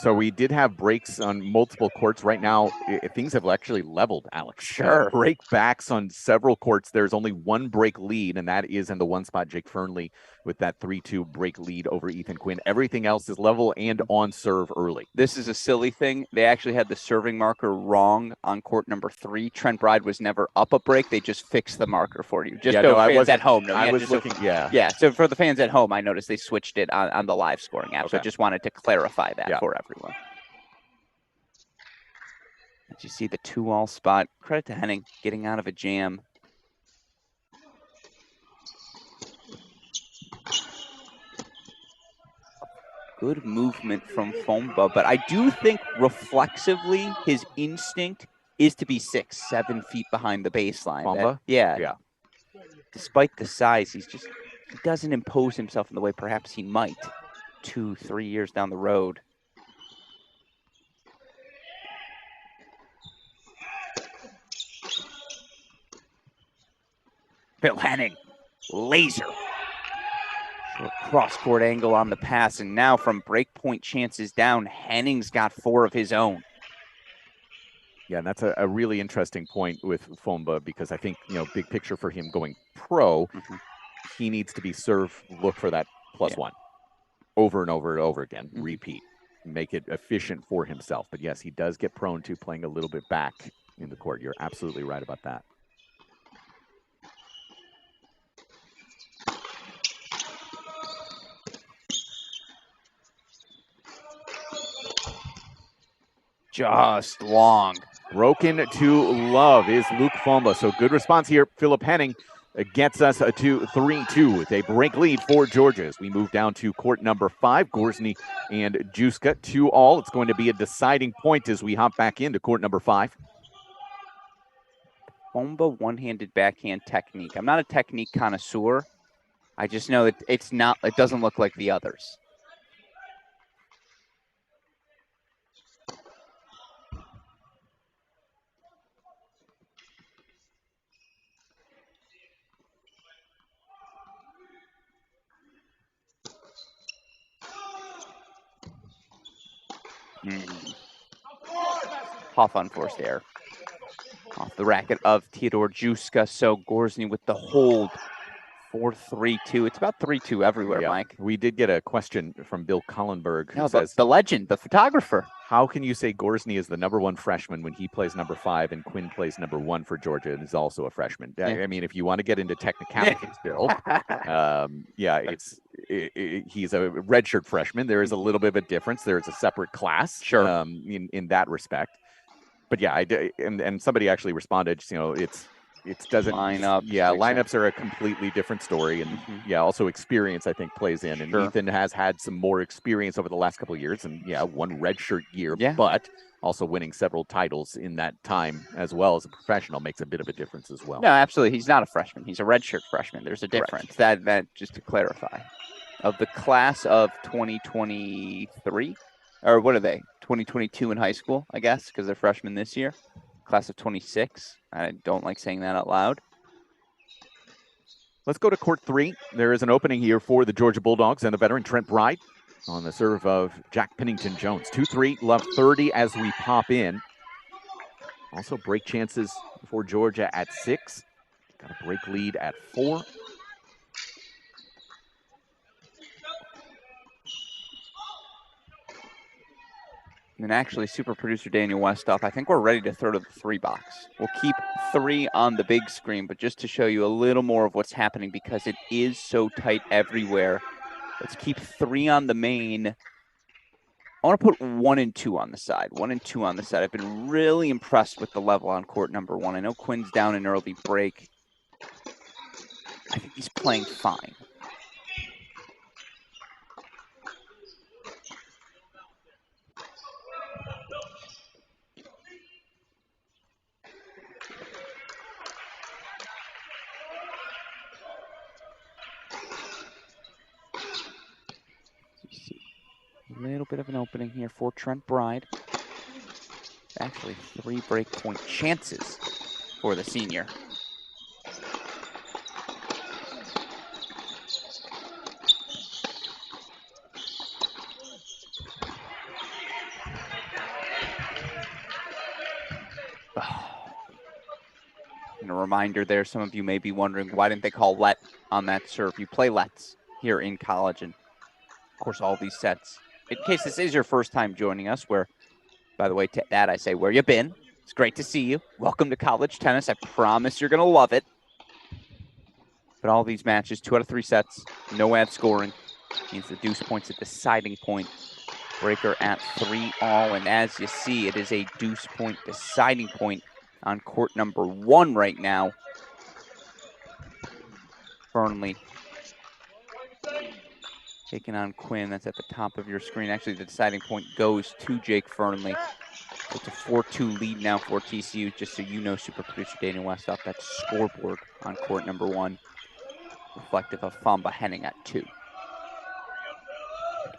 So we did have breaks on multiple courts. Right now, things have actually leveled, Alex. Sure. Break backs on several courts. There's only 1 break lead, and that is in the 1 spot, Jake Fernley, with that 3-2 break lead over Ethan Quinn. Everything else is level and on serve early. This is a silly thing. They actually had the serving marker wrong on court number 3. Trent Bride was never up a break. They just fixed the marker for you. Just fans at home. I was looking, Yeah, so for the fans at home, I noticed they switched it on the live scoring app. Okay. So I just wanted to clarify that for everyone. As you see the 2-all spot, credit to Henning getting out of a jam. Good movement from Fomba, but I do think reflexively his instinct is to be 6-7 feet behind the baseline. Fomba? Yeah. Despite the size, he's just he doesn't impose himself in the way perhaps he might 2-3 years down the road. Phil Henning, laser. Short cross-court angle on the pass, and now from breakpoint chances down, Henning's got 4 of his own. Yeah, and that's a really interesting point with Fomba, because I think, big picture for him going pro, he needs to be look for that +1 over and over and over again, repeat, make it efficient for himself. But yes, he does get prone to playing a little bit back in the court. You're absolutely right about that. Just long. Broken to love is Luke Fomba. So good response here. Philip Henning gets us to 3-2 with a break lead for Georgia as we move down to court number 5. Gorsny and Juska 2-all. It's going to be a deciding point as we hop back into court number 5. Fomba one-handed backhand technique. I'm not a technique connoisseur. I just know that it doesn't look like the others. Off unforced error. Off the racket of Theodore Juska. So Gorsny with the hold. 4-3-2. It's about 3-2 everywhere, Mike. We did get a question from Bill Collenberg, who says, the legend, the photographer. How can you say Gorsny is the number 1 freshman when he plays number 5 and Quinn plays number 1 for Georgia and is also a freshman? I mean, if you want to get into technicalities, Bill, he's a redshirt freshman. There is a little bit of a difference. There is a separate class, in that respect. But and somebody actually responded, it doesn't line up. Yeah, lineups are a completely different story, and also experience I think plays in. And Ethan has had some more experience over the last couple of years, and one redshirt year, but also winning several titles in that time as well as a professional makes a bit of a difference as well. No, absolutely. He's not a freshman. He's a redshirt freshman. There's a difference. That just to clarify, of the class of 2023, or what are they? 2022 in high school, I guess, because they're freshmen this year. Class of 26. I don't like saying that out loud. Let's go to court 3. There is an opening here for the Georgia Bulldogs and the veteran Trent Bride on the serve of Jack Pennington-Jones. 2-3, love 30 as we pop in. Also break chances for Georgia at 6. Got a break lead at 4. And actually, super producer Daniel Westhoff, I think we're ready to throw to the 3 box. We'll keep 3 on the big screen, but just to show you a little more of what's happening because it is so tight everywhere. Let's keep 3 on the main. I want to put 1 and 2 on the side. 1 and 2 on the side. I've been really impressed with the level on court number 1. I know Quinn's down an early break. I think he's playing fine. A little bit of an opening here for Trent Bride. Actually, 3 breakpoint chances for the senior. And a reminder there, some of you may be wondering, why didn't they call let on that serve? You play lets here in college, and of course all these sets. In case this is your first time joining us, where, by the way, to that I say, where you been? It's great to see you. Welcome to college tennis. I promise you're going to love it. But all these matches, 2 out of 3 sets, no ad scoring. Means the deuce point's a deciding point. Breaker at 3-all, and as you see, it is a deuce point deciding point on court number 1 right now. Fernley taking on Quinn. That's at the top of your screen. Actually, the deciding point goes to Jake Fernley. It's a 4-2 lead now for TCU. Just so you know, super producer Daniel Westhoff, that's scoreboard on court number 1. reflective of Famba Henning at 2.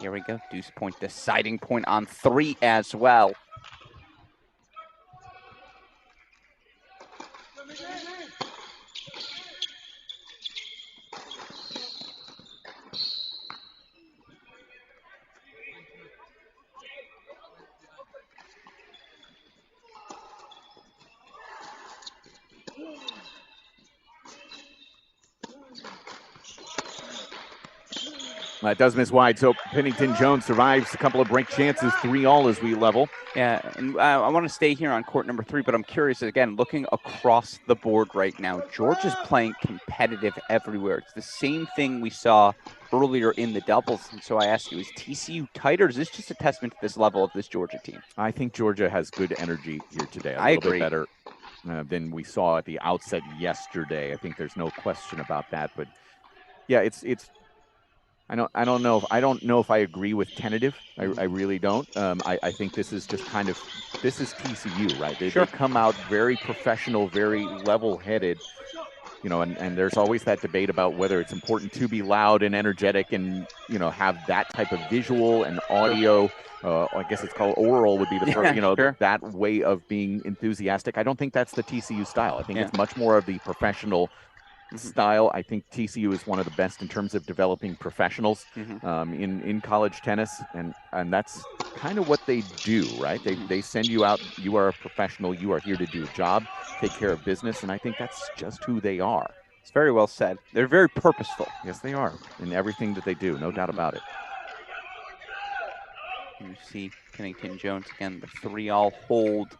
Here we go. Deuce point, deciding point on 3 as well. It does miss wide, so Pennington Jones survives a couple of break chances, 3-all as we level. Yeah, and I want to stay here on court number 3, but I'm curious, again, looking across the board right now, Georgia's playing competitive everywhere. It's the same thing we saw earlier in the doubles, and so I ask you, is TCU tighter, or is this just a testament to this level of this Georgia team? I think Georgia has good energy here today. I little agree. bit better than we saw at the outset yesterday. I think there's no question about that, but yeah, it's I don't know if I agree with tentative. I really don't. I think this is just this is TCU, right? They come out very professional, very level-headed, and there's always that debate about whether it's important to be loud and energetic and, have that type of visual and audio. I guess it's called oral would be the first, that way of being enthusiastic. I don't think that's the TCU style. I think it's much more of the professional style. I think TCU is one of the best in terms of developing professionals in college tennis, and that's kind of what they do, right? They send you out. You are a professional. You are here to do a job, take care of business, and I think that's just who they are. It's very well said. They're very purposeful. Yes, they are in everything that they do, no doubt about it. You see Pennington Jones again, the 3-all hold.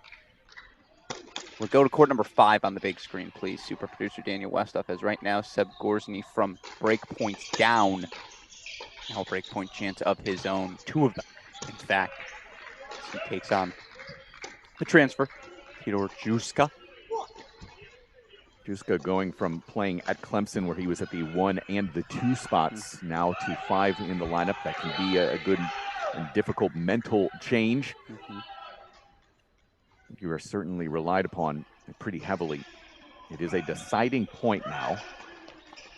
We'll go to court number 5 on the big screen, please. Super producer Daniel Westoff, as right now Seb Gorsny from break points down. Now break point chance of his own. 2 of them, in fact. He takes on the transfer, Peter Juska. Juska going from playing at Clemson, where he was at the 1 and the 2 spots, now to 5 in the lineup. That can be a good and difficult mental change. You are certainly relied upon pretty heavily. It is a deciding point now.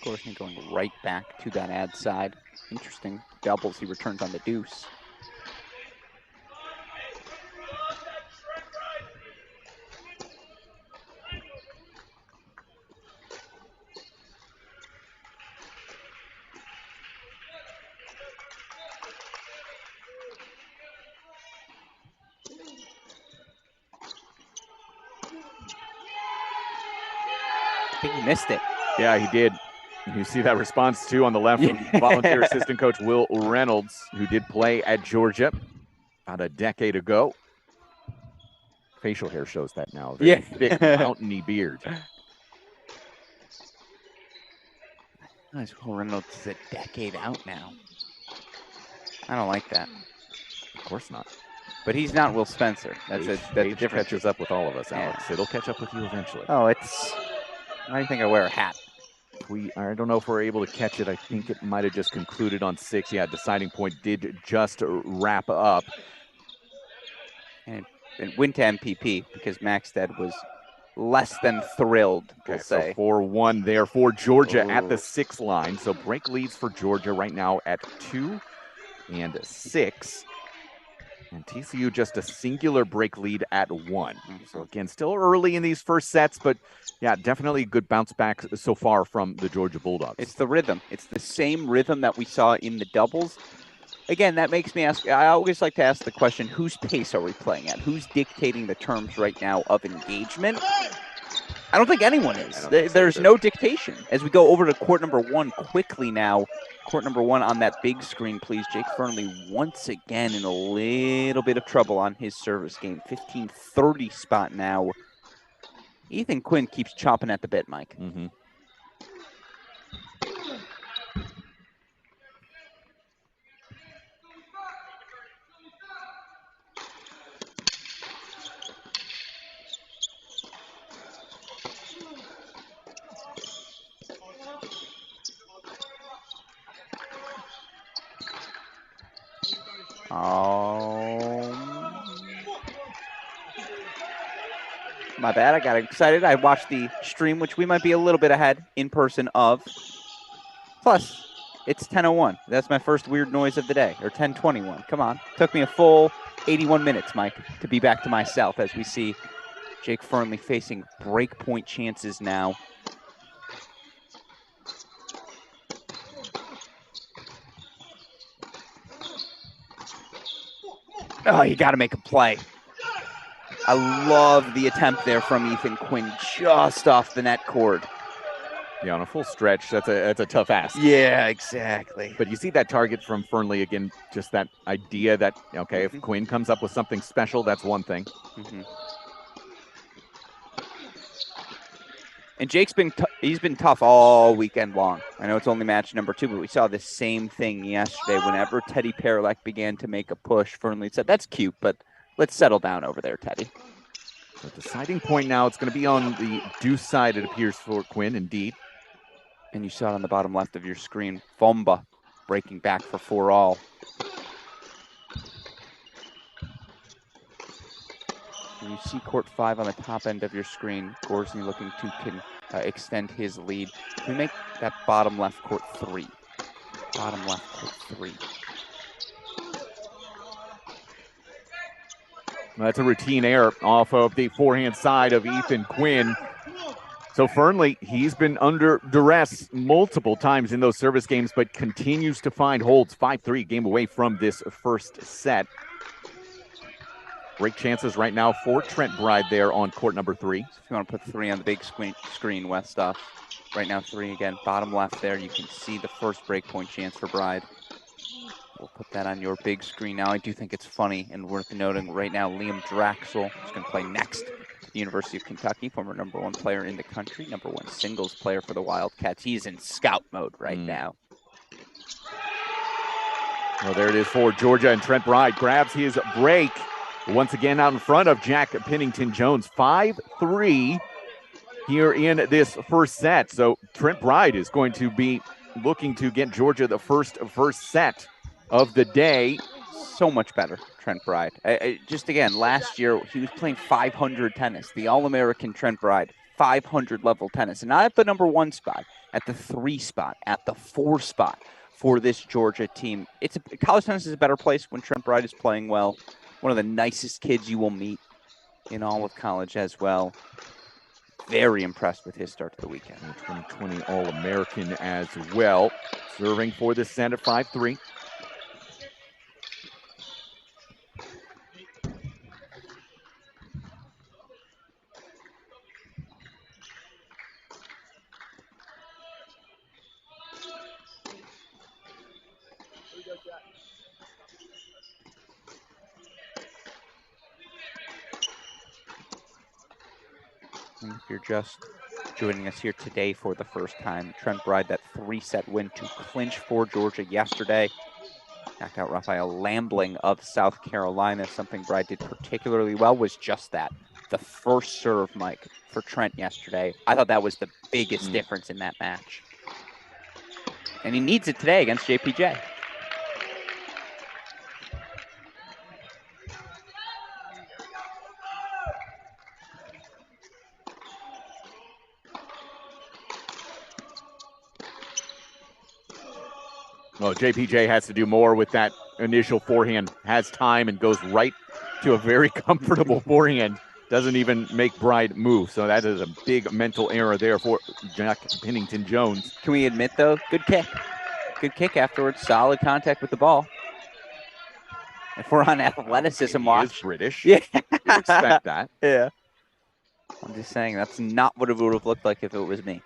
Gorsny going right back to that ad side. Interesting doubles. He returns on the deuce. I think he missed it. Yeah, he did. You see that response, too, on the left from volunteer assistant coach Will Reynolds, who did play at Georgia about a decade ago. Facial hair shows that now. Very thick, mountainy beard. Nice. Will Reynolds is a decade out now. I don't like that. Of course not. But he's not Will Spencer. That's age different. catches up with all of us, Alex. It'll catch up with you eventually. Oh, it's... I don't think I wear a hat. I don't know if we're able to catch it. I think it might have just concluded on 6. Yeah, deciding point did just wrap up. And went to MPP because Maxted was less than thrilled, we'll say. So 4-1 there for Georgia at the 6 line. So break leads for Georgia right now at 2 and 6. And TCU just a singular break lead at 1. So again, still early in these first sets, but yeah, definitely a good bounce back so far from the Georgia Bulldogs. It's the rhythm. It's the same rhythm that we saw in the doubles. Again, that makes me ask, I always like to ask the question, whose pace are we playing at? Who's dictating the terms right now of engagement? I don't think anyone is. There's no dictation. As we go over to court number 1 quickly now, court number 1 on that big screen, please. Jake Fernley once again in a little bit of trouble on his service game. 15-30 spot now. Ethan Quinn keeps chopping at the bit, Mike. My bad, I got excited. I watched the stream, which we might be a little bit ahead in person of. Plus, it's 10:01. That's my first weird noise of the day, or 10:21. Come on. Took me a full 81 minutes, Mike, to be back to myself as we see Jake Fernley facing break point chances now. Oh, you got to make a play. I love the attempt there from Ethan Quinn, just off the net cord. Yeah, on a full stretch, that's a tough ask. Yeah, exactly. But you see that target from Fernley again, just that idea that, okay, if Quinn comes up with something special, that's one thing. And Jake's he's been tough all weekend long. I know it's only match number 2, but we saw the same thing yesterday. Whenever Teddy Paralek began to make a push, Fernley said, "That's cute, but let's settle down over there, Teddy." The deciding point now, it's going to be on the deuce side, it appears, for Quinn, indeed. And you saw it on the bottom left of your screen. Fomba breaking back for 4-all. You see court 5 on the top end of your screen. Gorsney looking to extend his lead. Can we make that bottom left court 3? Bottom left court 3. Well, that's a routine error off of the forehand side of Ethan Quinn. So Fernley, he's been under duress multiple times in those service games, but continues to find holds. 5-3, game away from this first set. Great chances right now for Trent Bride there on court number 3. So if you want to put 3 on the big screen, Westhoff. Right now 3 again, bottom left there. You can see the first break point chance for Bride. We'll put that on your big screen now. I do think it's funny and worth noting right now, Liam Draxel is going to play next at the University of Kentucky, former #1 player in the country, #1 singles player for the Wildcats. He's in scout mode right now. Well, there it is for Georgia, and Trent Bride grabs his break. Once again out in front of Jack Pennington-Jones. 5-3 here in this first set. So Trent Bride is going to be looking to get Georgia the first set of the day. So much better, Trent Bride. Just again, last year he was playing 500 tennis. The All-American Trent Bride, 500 level tennis. And not at the #1 spot, at the 3 spot, at the 4 spot for this Georgia team. College tennis is a better place when Trent Bride is playing well. One of the nicest kids you will meet in all of college as well. Very impressed with his start to the weekend. 2020 All-American as well. Serving for this set at 5-3. If you're just joining us here today for the first time, Trent Bride, that 3-set win to clinch for Georgia yesterday. Knocked out Raphael Lambling of South Carolina. Something Bride did particularly well was just that. The first serve, Mike, for Trent yesterday. I thought that was the biggest difference in that match. And he needs it today against JPJ. Well, JPJ has to do more with that initial forehand. Has time and goes right to a very comfortable forehand. Doesn't even make Bride move. So that is a big mental error there for Jack Pennington-Jones. Can we admit, though, good kick. Good kick afterwards. Solid contact with the ball. If we're on athleticism watch. He is British. Yeah. You expect that. Yeah. I'm just saying that's not what it would have looked like if it was me.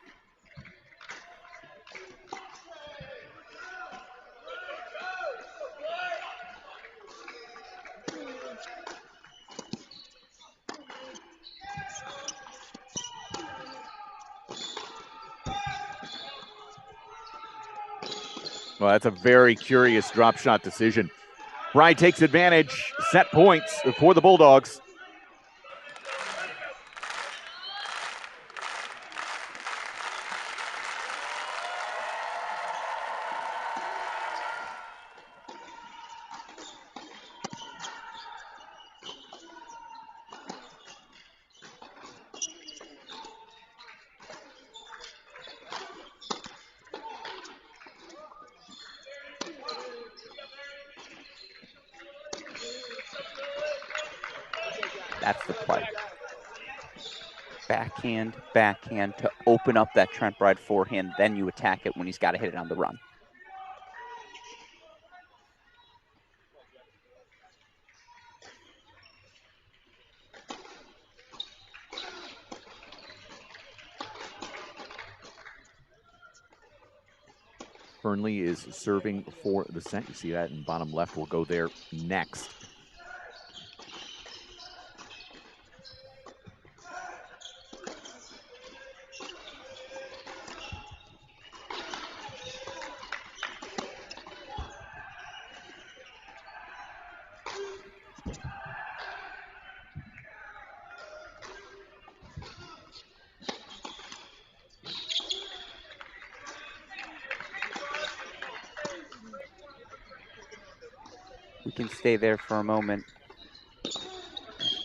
Well, that's a very curious drop shot decision. Bride takes advantage. Set points for the Bulldogs. That's the play. Backhand to open up that Trent Bride forehand. Then you attack it when he's got to hit it on the run. Fernley is serving for the set. You see that in bottom left. We'll go there next. We can stay there for a moment.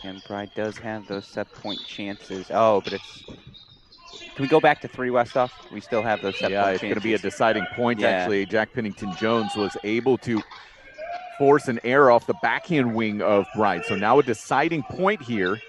And Bride does have those set point chances. Oh, but it's... Can we go back to 3, Westhoff? We still have those set point chances. Yeah, it's going to be a deciding point, actually. Jack Pennington-Jones was able to force an error off the backhand wing of Bride. So now a deciding point here.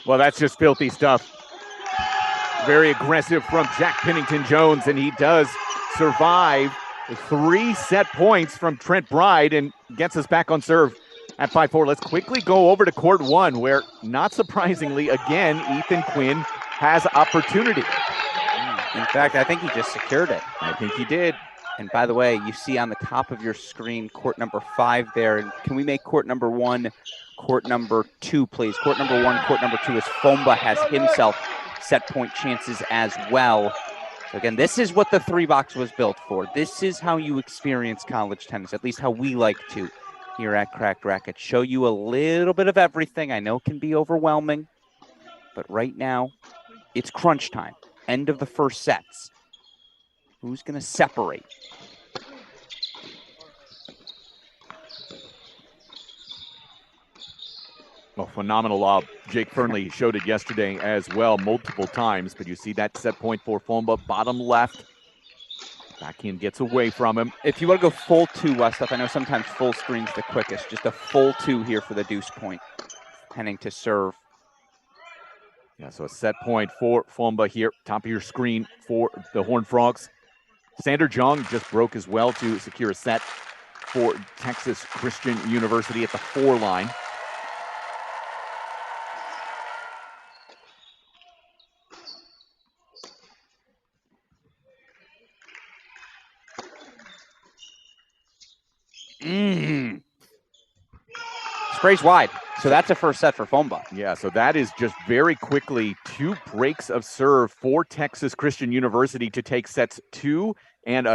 Well, that's just filthy stuff. Very aggressive from Jack Pennington-Jones, and he does survive 3 set points from Trent Bride and gets us back on serve at 5-4. Let's quickly go over to court 1, where, not surprisingly, again, Ethan Quinn has opportunity. In fact, I think he just secured it. I think he did. And by the way, you see on the top of your screen court number 5 there. And can we make court number 1 court number 2, please? Court number 1, court number 2, as Fomba has himself set point chances as well. So again, this is what the 3-box was built for. This is how you experience college tennis, at least how we like to here at Cracked Racquets. Show you a little bit of everything. I know it can be overwhelming, but right now it's crunch time. End of the first sets. Who's going to separate? Well, phenomenal lob. Jake Fernley showed it yesterday as well, multiple times, but you see that set point for Fomba, bottom left. Backhand gets away from him. If you want to go full 2, Westhoff, I know sometimes full screen's the quickest. Just a full 2 here for the deuce point. Penning to serve. Yeah, so a set point for Fomba here. Top of your screen for the Horned Frogs. Sander Jong just broke as well to secure a set for Texas Christian University at the 4 line. Sprays wide. So that's a first set for Fomba. Yeah, so that is just very quickly 2 breaks of serve for Texas Christian University to take sets 2 and,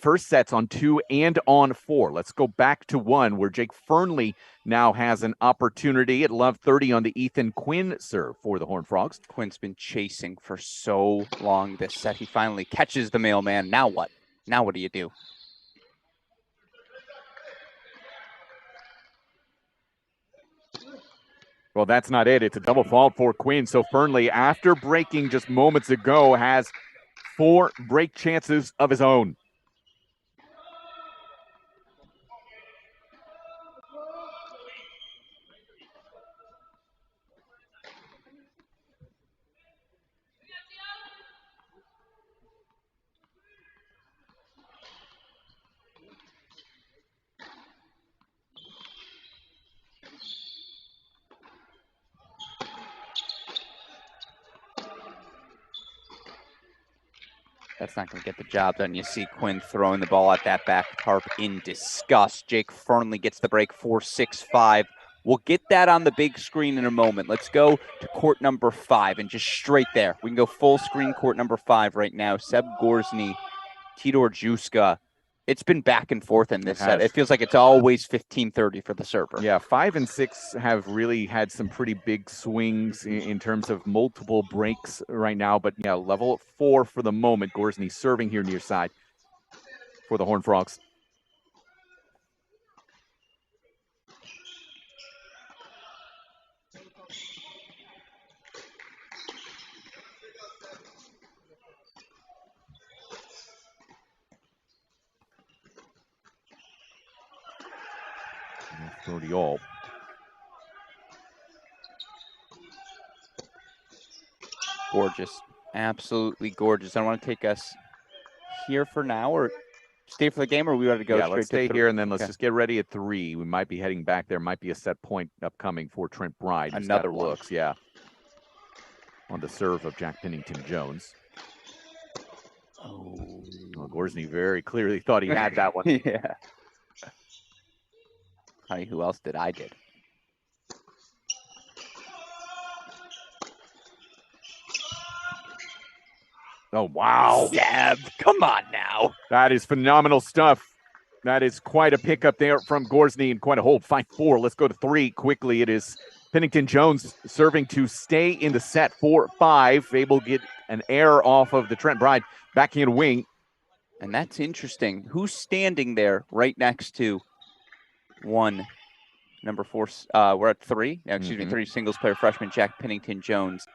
first sets on 2 and on 4. Let's go back to 1 where Jake Fernley now has an opportunity at love 30 on the Ethan Quinn serve for the Horned Frogs. Quinn's been chasing for so long this set. He finally catches the mailman. Now what? Now what do you do? Well, that's not it. It's a double fault for Quinn. So Fernley, after breaking just moments ago, has 4 break chances of his own. That's not going to get the job done. You see Quinn throwing the ball at that back tarp in disgust. Jake Fernley gets the break, 4-6-5. We'll get that on the big screen in a moment. Let's go to court number 5 and just straight there. We can go full screen court number 5 right now. Seb Gorsny, Tidor Juska. It's been back and forth in this set. It feels like it's always 15-30 for the server. Yeah, 5 and 6 have really had some pretty big swings in terms of multiple breaks right now. But yeah, level 4 for the moment. Gorsny serving here near side for the Horned Frogs. All. Gorgeous. Absolutely gorgeous. I want to take us here for now or stay for the game, or we want to go straight let's stay to here and then let's just get ready at 3. We might be heading back. There might be a set point upcoming for Trent Bride. Another one. Looks, yeah. On the serve of Jack Pennington Jones. Oh, Gorsny very clearly thought he had that one. Yeah. Honey, who else did I did? Oh, wow. Seb, come on now. That is phenomenal stuff. That is quite a pickup there from Gorsny and quite a hold. 5-4. Let's go to 3 quickly. It is Pennington Jones serving to stay in the set 4-5. Able to get an error off of the Trent Bride backhand wing. And that's interesting. Who's standing there right next to 1, number 4? We're at 3. Excuse me, 3 singles player freshman Jack Pennington Jones.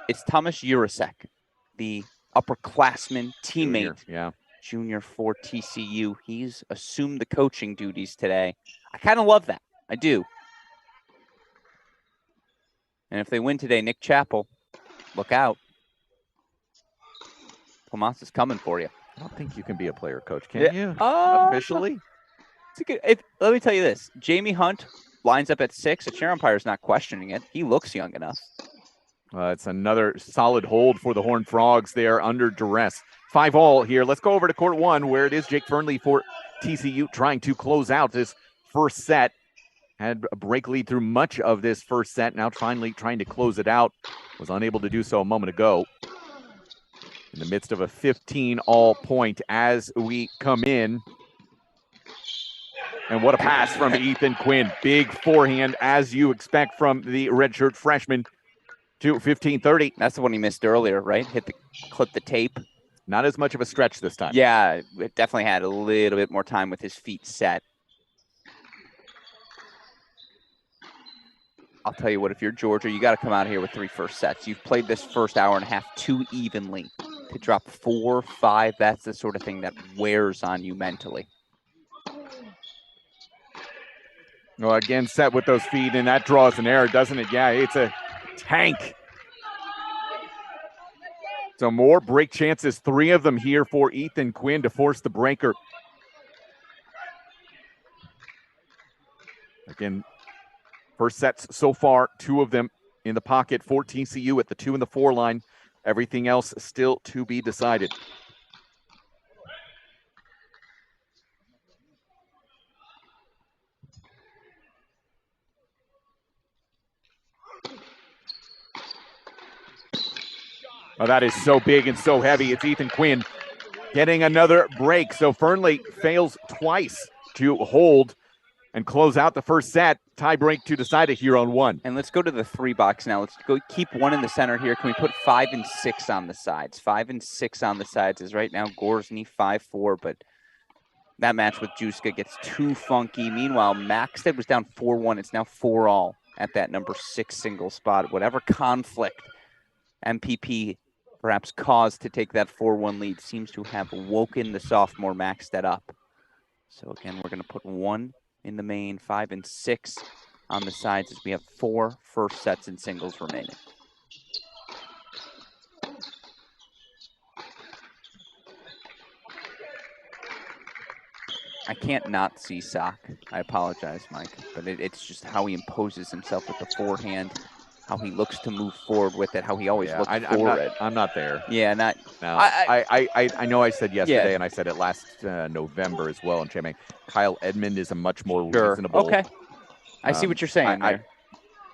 It's Thomas Jurasek, the upperclassman teammate, junior for TCU. He's assumed the coaching duties today. I kind of love that. I do. And if they win today, Nick Chappell, look out. Tomas is coming for you. I don't think you can be a player coach, can you? Officially? It's a good, let me tell you this. Jamie Hunt lines up at 6. The chair umpire's not questioning it. He looks young enough. It's another solid hold for the Horned Frogs there under duress. 5-all here. Let's go over to court 1 where it is Jake Fernley for TCU trying to close out this first set. Had a break lead through much of this first set. Now finally trying to close it out. Was unable to do so a moment ago. In the midst of a 15-all point as we come in. And what a pass from Ethan Quinn. Big forehand as you expect from the redshirt freshman. To 15-30. That's the one he missed earlier, right? Clip the tape. Not as much of a stretch this time. Yeah, it definitely had a little bit more time with his feet set. I'll tell you what, if you're Georgia, you got to come out here with 3 first sets. You've played this first hour and a half too evenly. To drop 4, 5, that's the sort of thing that wears on you mentally. Well, again, set with those feet, and that draws an error, doesn't it? Yeah, it's a tank. So more break chances, 3 of them here for Ethan Quinn to force the breaker. Again, first sets so far, 2 of them in the pocket for TCU at the 2 and the 4 line. Everything else still to be decided. Oh, that is so big and so heavy. It's Ethan Quinn getting another break. So Fernley fails twice to hold and close out the first set. Tie break to decide it here on 1. And let's go to the 3 box now. Let's go keep 1 in the center here. Can we put 5 and 6 on the sides? 5 and 6 on the sides is right now Gorsny 5-4, but that match with Juska gets too funky. Meanwhile, Maxted was down 4-1. It's now 4-all at that number 6 single spot. Whatever conflict MPP perhaps caused to take that 4-1 lead seems to have woken the sophomore Maxted up. So again, we're going to put 1 in the main, 5 and 6 on the sides as we have 4 first sets and singles remaining. I can't not see Sock. I apologize, Mike, but it's just how he imposes himself with the forehand, how he looks to move forward with it, how he always looks for it. I'm not there. Yeah, Now, I know I said yesterday, and I said it last November as well in Champaign. Kyle Edmund is a much more reasonable. Okay. I see what you're saying there.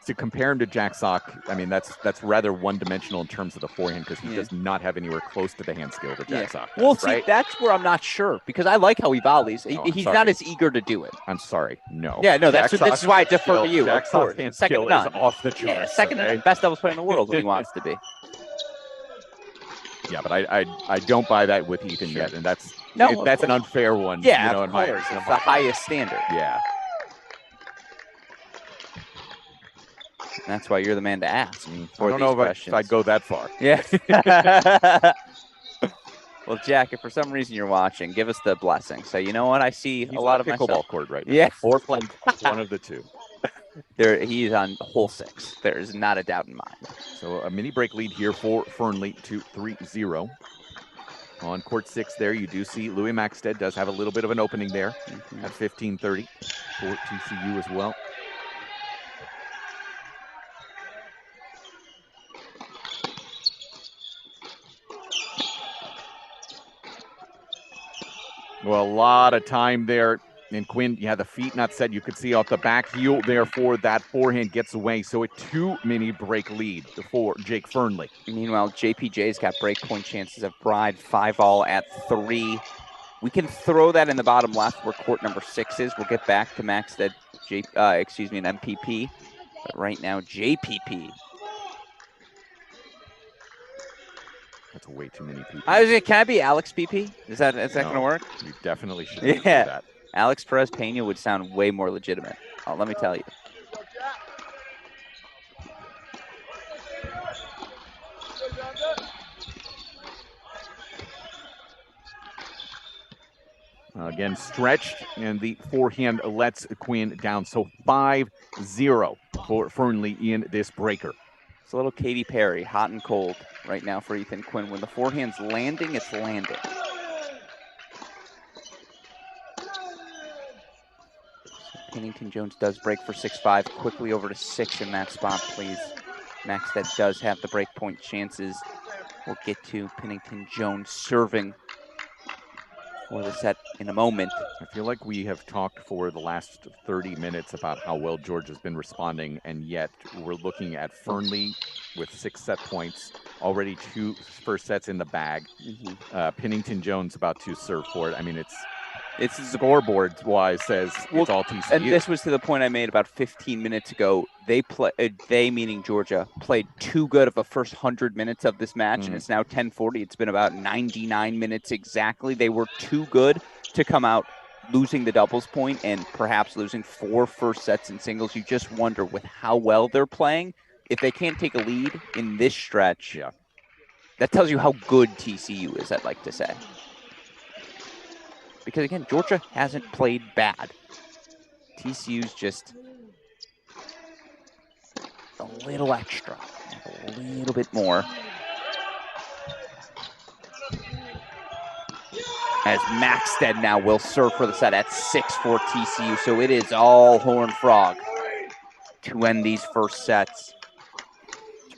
To compare him to Jack Sock, I mean, that's rather one-dimensional in terms of the forehand because he does not have anywhere close to the hand skill that Jack Sock does. Well, see, right? that's where I'm not sure because I like how he volleys. He's not as eager to do it. I'm sorry. No. Yeah, no, this is why I defer to you. Jack Sock's hand skill is off the charts. Yeah, second to none. Best doubles player in the world if he wants to be. Yeah, but I don't buy that with Ethan yet, and that's an unfair one. Yeah, of course. It's the highest standard. Yeah. That's why you're the man to ask. I don't know if I'd go that far. Yeah. Well, Jack, if for some reason you're watching, give us the blessing. So you know what? I see a lot of pickleball court right now. Yeah. Or playing one of the two. He's on hole 6. There is not a doubt in mind. So a mini break lead here for Fernley to 3-0. On court 6 there, you do see Louis Maxted does have a little bit of an opening there at 15:30 for TCU as well. Well, a lot of time there. And Quinn, the feet not set. You could see off the back heel there for that forehand gets away. So a 2-mini break lead for Jake Fernley. Meanwhile, JPJ's got break point chances of Bride 5-all at 3. We can throw that in the bottom left where court number 6 is. We'll get back to Maxted, an MPP. But right now, JPP. That's way too many people. Can I be Alex PP? Is that going to work? You definitely should do that. Alex Perez Pena would sound way more legitimate. Oh, let me tell you. Again, stretched, and the forehand lets Quinn down. So 5-0 for Fernley in this breaker. It's a little Katy Perry, hot and cold right now for Ethan Quinn. When the forehand's landing, it's landing. Pennington Jones does break for 6-5. Quickly over to 6 in that spot, please. Maxted does have the break point chances. We'll get to Pennington Jones serving for the set in a moment. I feel like we have talked for the last 30 minutes about how well Georgia's been responding, and yet we're looking at Fernley with 6 set points, already 2 first sets in the bag. Pennington Jones about to serve for it. I mean, it's scoreboard-wise says it's all TCU. And this was to the point I made about 15 minutes ago. They meaning Georgia, played too good of the first 100 minutes of this match, and it's now 10:40. It's been about 99 minutes exactly. They were too good to come out losing the doubles point and perhaps losing 4 first sets in singles. You just wonder with how well they're playing, if they can't take a lead in this stretch, that tells you how good TCU is, I'd like to say. Because, again, Georgia hasn't played bad. TCU's just a little extra, a little bit more. As Maxted now will serve for the set at 6 for TCU. So it is all Horned Frog to end these first sets.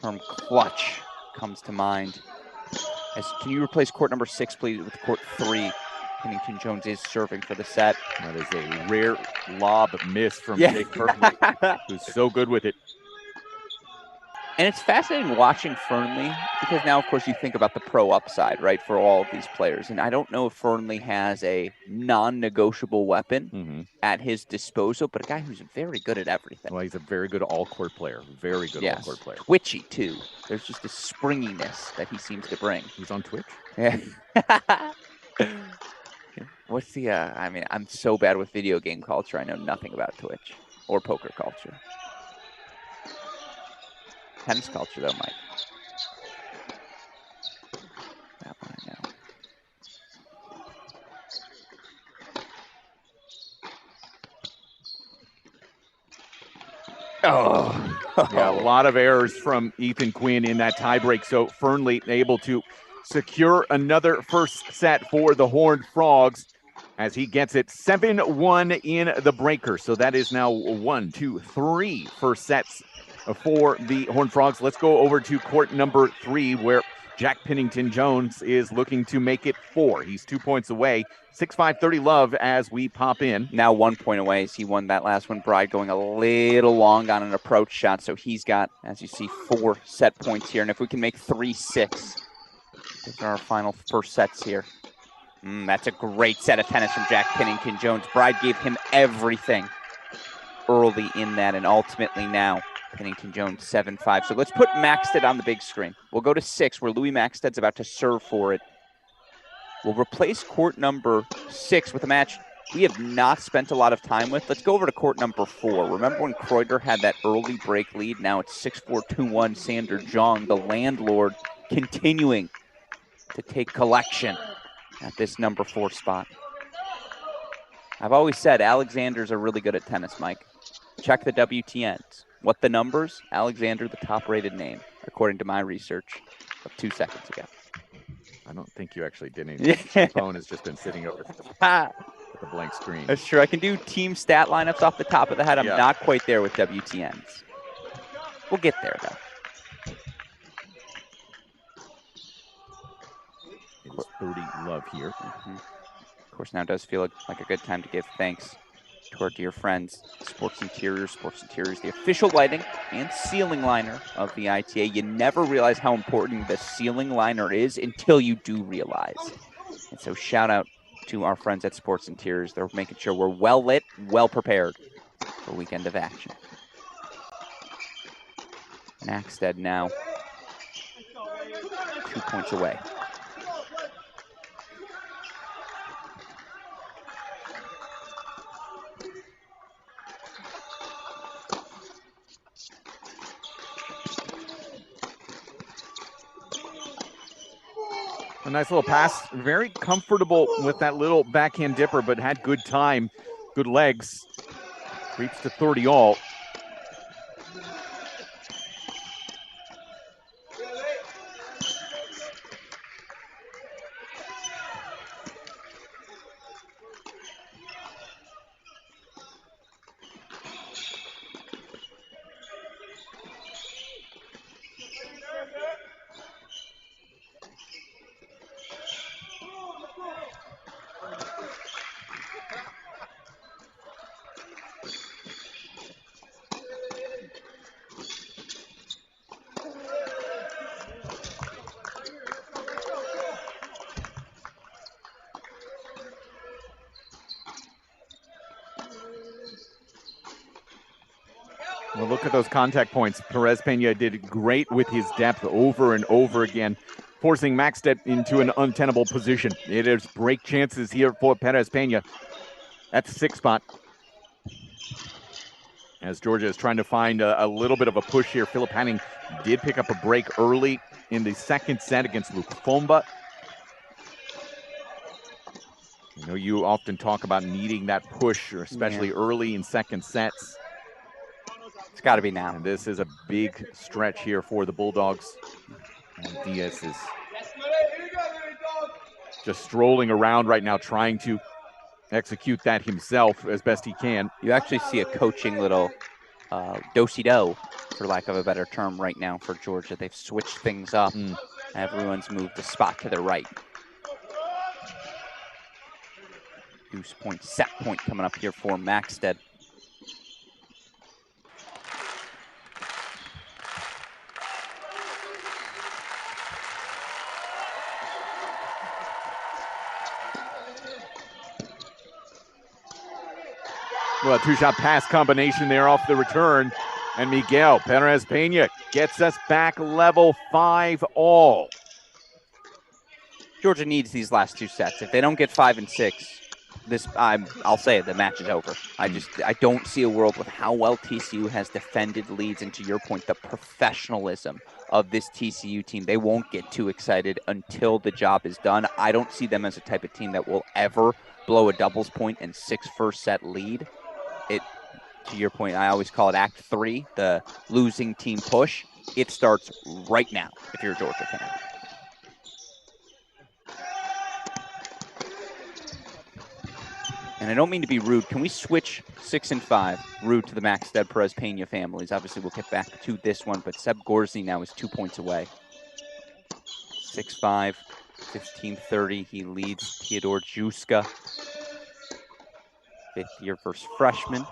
Term clutch comes to mind. Can you replace court number 6, please, with court 3? Pennington Jones is serving for the set. That is a rare lob miss from Jake Fernley, who's so good with it. And it's fascinating watching Fernley because now, of course, you think about the pro upside, right, for all of these players. And I don't know if Fernley has a non-negotiable weapon at his disposal, but a guy who's very good at everything. Well, he's a very good all-court player. Very good all-court player. Twitchy, too. There's just a springiness that he seems to bring. He's on Twitch? Yeah. What's the, I'm so bad with video game culture. I know nothing about Twitch or poker culture. Tennis culture, though, Mike. That one I know. Yeah, a lot of errors from Ethan Quinn in that tiebreak. So Fernley able to secure another first set for the Horned Frogs as he gets it 7-1 in the breaker. So that is now 1, 2, 3 first sets for the Horned Frogs. Let's go over to court number 3 where Jack Pennington-Jones is looking to make it 4. He's 2 points away. 6-5, 30 love as we pop in. Now 1 point away as he won that last one. Bride going a little long on an approach shot, so he's got, as you see, 4 set points here. And if we can make 3-6, those are our final first sets here. That's a great set of tennis from Jack Pennington-Jones. Bride gave him everything early in that, and ultimately now Pennington-Jones 7-5. So let's put Maxted on the big screen. We'll go to 6, where Louis Maxted's about to serve for it. We'll replace court number 6 with a match we have not spent a lot of time with. Let's go over to court number 4. Remember when Kreuter had that early break lead? Now it's 6-4, 2-1. Sander Jong, the landlord, continuing to take collection at this number 4 spot. I've always said Alexanders are really good at tennis, Mike. Check the WTNs. What the numbers? Alexander, the top-rated name, according to my research of 2 seconds ago. I don't think you actually did anything. Your phone has just been sitting over with a blank screen. That's true. I can do team stat lineups off the top of the head. I'm not quite there with WTNs. We'll get there, though. It's 30 love here. Of course, now does feel like a good time to give thanks to our dear friends, Sports Interiors. Sports Interiors, the official lighting and ceiling liner of the ITA. You never realize how important the ceiling liner is until you do realize. And so shout out to our friends at Sports Interiors. They're making sure we're well lit, well prepared for weekend of action. Maxted now 2 points away. A nice little pass. Very comfortable with that little backhand dipper, but had good time, good legs. Creeps to 30 all. Well, look at those contact points. Perez Pena did great with his depth over and over again, forcing Maxted into an untenable position. It is break chances here for Perez Pena at the 6th spot. As Georgia is trying to find a little bit of a push here. Philip Hanning did pick up a break early in the 2nd set against Luke Fomba. You know, you often talk about needing that push, especially early in 2nd sets. It's got to be now. And this is a big stretch here for the Bulldogs. And Diaz is just strolling around right now, trying to execute that himself as best he can. You actually see a coaching little do-si-do, for lack of a better term, right now for Georgia. They've switched things up. Everyone's moved a spot to their right. Deuce point, set point coming up here for Maxted. Well, a 2-shot pass combination there off the return. And Miguel Perez Pena gets us back level 5 all. Georgia needs these last 2 sets. If they don't get 5 and 6, I'll say it, the match is over. I don't see a world with how well TCU has defended leads, and to your point, the professionalism of this TCU team. They won't get too excited until the job is done. I don't see them as a type of team that will ever blow a doubles point and 6 first set lead. To your point, I always call it Act 3, the losing team push. It starts right now if you're a Georgia fan. And I don't mean to be rude. Can we switch 6 and 5, rude to the Maxted Perez Pena families? Obviously, we'll get back to this one, but Seb Gorsey now is 2 points away. 6'5", 1530. He leads Theodore Juska. Fifth-year versus freshman.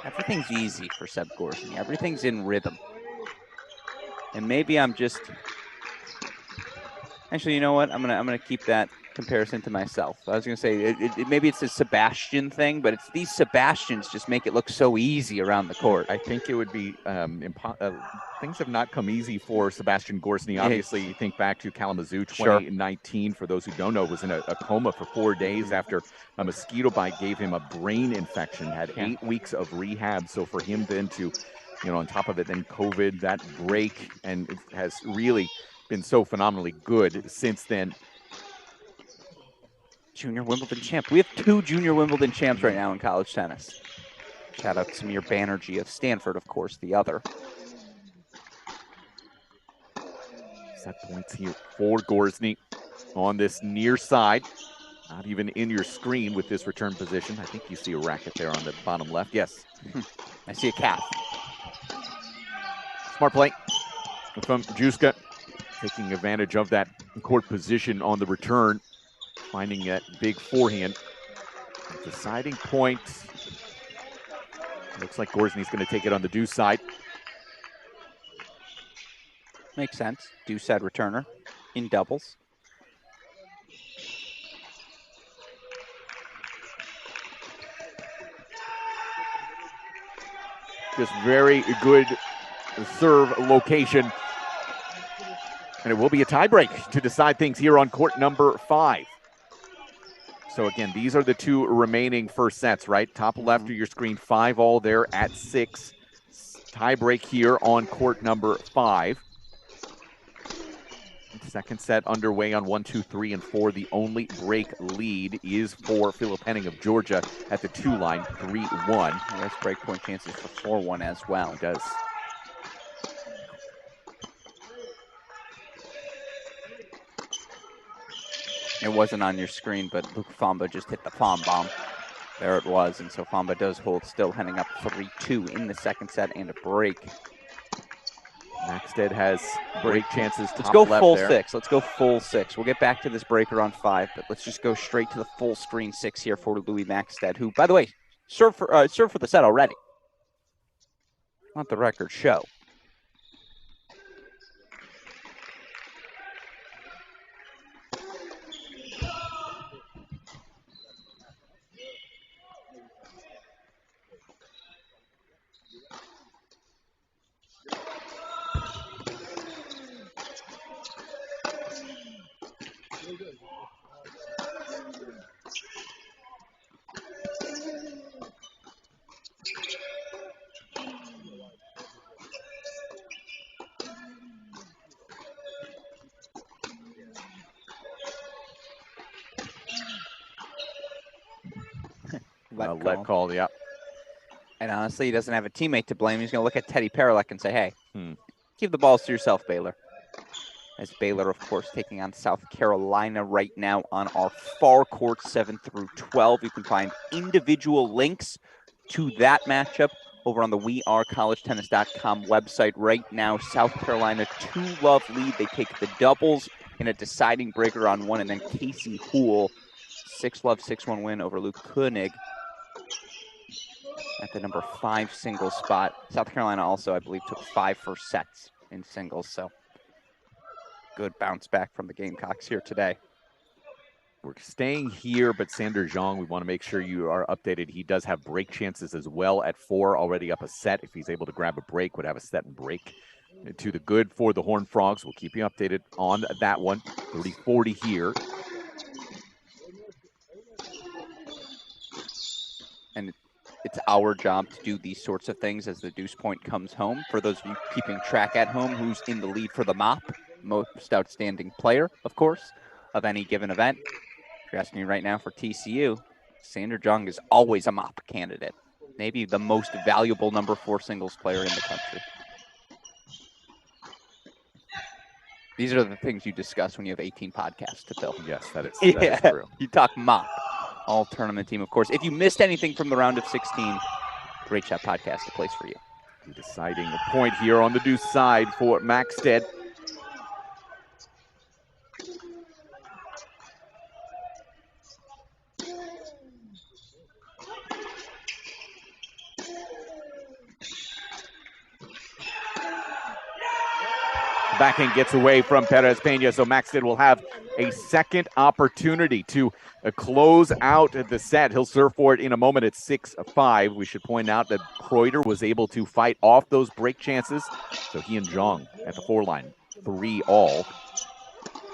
Everything's easy for Seb Gorsny. Everything's in rhythm. And maybe I'm just... Actually, you know what? I'm gonna keep that comparison to myself. I was gonna say maybe it's a Sebastian thing, but it's these Sebastians just make it look so easy around the court. I think it would be things have not come easy for Sebastian Gorsny. Obviously, you think back to Kalamazoo 2019. For those who don't know, was in a coma for 4 days after a mosquito bite gave him a brain infection. Had 8 weeks of rehab. So for him then to, on top of it, then COVID, that break, and it has really been so phenomenally good since then. Junior Wimbledon champ. We have 2 junior Wimbledon champs right now in college tennis. Shout out to Samir Banerjee of Stanford, of course, the other. Set points here for Gorsny on this near side. Not even in your screen with this return position. I think you see a racket there on the bottom left. Yes. I see a calf. Smart play from Juska, taking advantage of that court position on the return, finding that big forehand. Deciding point. Looks like Gorsny's going to take it on the deuce side. Makes sense. Deuce side returner in doubles. Just very good serve location. And it will be a tiebreak to decide things here on court number 5. So again, these are the 2 remaining first sets, right? Top left of your screen, 5 all there at 6. Tiebreak here on court number 5. Second set underway on 1, 2, 3, and 4. The only break lead is for Philip Henning of Georgia at the 2 line, 3-1. He has break point chances for 4-1 as well. He does. It wasn't on your screen, but Luke Famba just hit the Fom bomb. There it was, and so Famba does hold still, Henning up 3-2 in the second set and a break. Maxted has break chances. Let's go full there. 6. Let's go full 6. We'll get back to this breaker on 5, but let's just go straight to the full screen 6 here for Louis Maxted, who, by the way, served for the set already. Let the record show. Let call, yeah. And honestly, he doesn't have a teammate to blame. He's going to look at Teddy Paralek and say, hey, keep the balls to yourself, Baylor. As Baylor, of course, taking on South Carolina right now on our far court 7 through 12. You can find individual links to that matchup over on the wearecollegetennis.com website right now. South Carolina 2-love lead. They take the doubles in a deciding breaker on 1, and then Casey Houle 6-love 6-1 win over Luke Koenig at the number 5 singles spot. South Carolina also, I believe, took 5 first sets in singles, so good bounce back from the Gamecocks here today. We're staying here, but Sander Zhang, we want to make sure you are updated. He does have break chances as well at 4, already up a set. If he's able to grab a break, would have a set and break to the good for the Horned Frogs. We'll keep you updated on that one. 30-40 here. And it's our job to do these sorts of things as the deuce point comes home. For those of you keeping track at home, who's in the lead for the mop? Most outstanding player, of course, of any given event. If you're asking me right now for TCU, Sander Zhang is always a mop candidate. Maybe the most valuable number 4 singles player in the country. These are the things you discuss when you have 18 podcasts to fill. Yes, that is true. You talk mop. All-tournament team, of course. If you missed anything from the round of 16, Great Shot Podcast, a place for you. The deciding point here on the deuce side for Maxted. Backhand gets away from Perez Peña, so Maxted will have a second opportunity to close out the set. He'll serve for it in a moment at 6-5. We should point out that Kreuter was able to fight off those break chances, so he and Zhang at the 4 line, 3-all.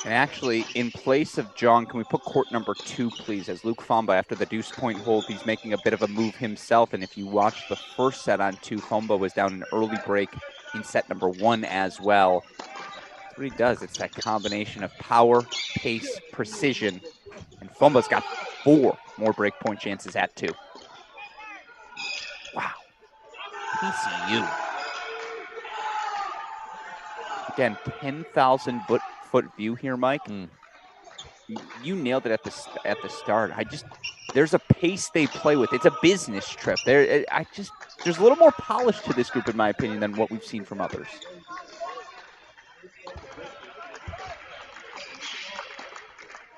And actually, in place of Zhang, can we put court number 2, please? As Luke Fomba, after the deuce point hold, he's making a bit of a move himself. And if you watch the first set on 2, Fomba was down an early break in set number 1 as well. That's what he does. It's that combination of power, pace, precision. And Fomba's got 4 more break point chances at 2. Wow. TCU. Again, 10,000 foot view here, Mike. You nailed it at the start. There's a pace they play with. It's a business trip. There's a little more polish to this group, in my opinion, than what we've seen from others.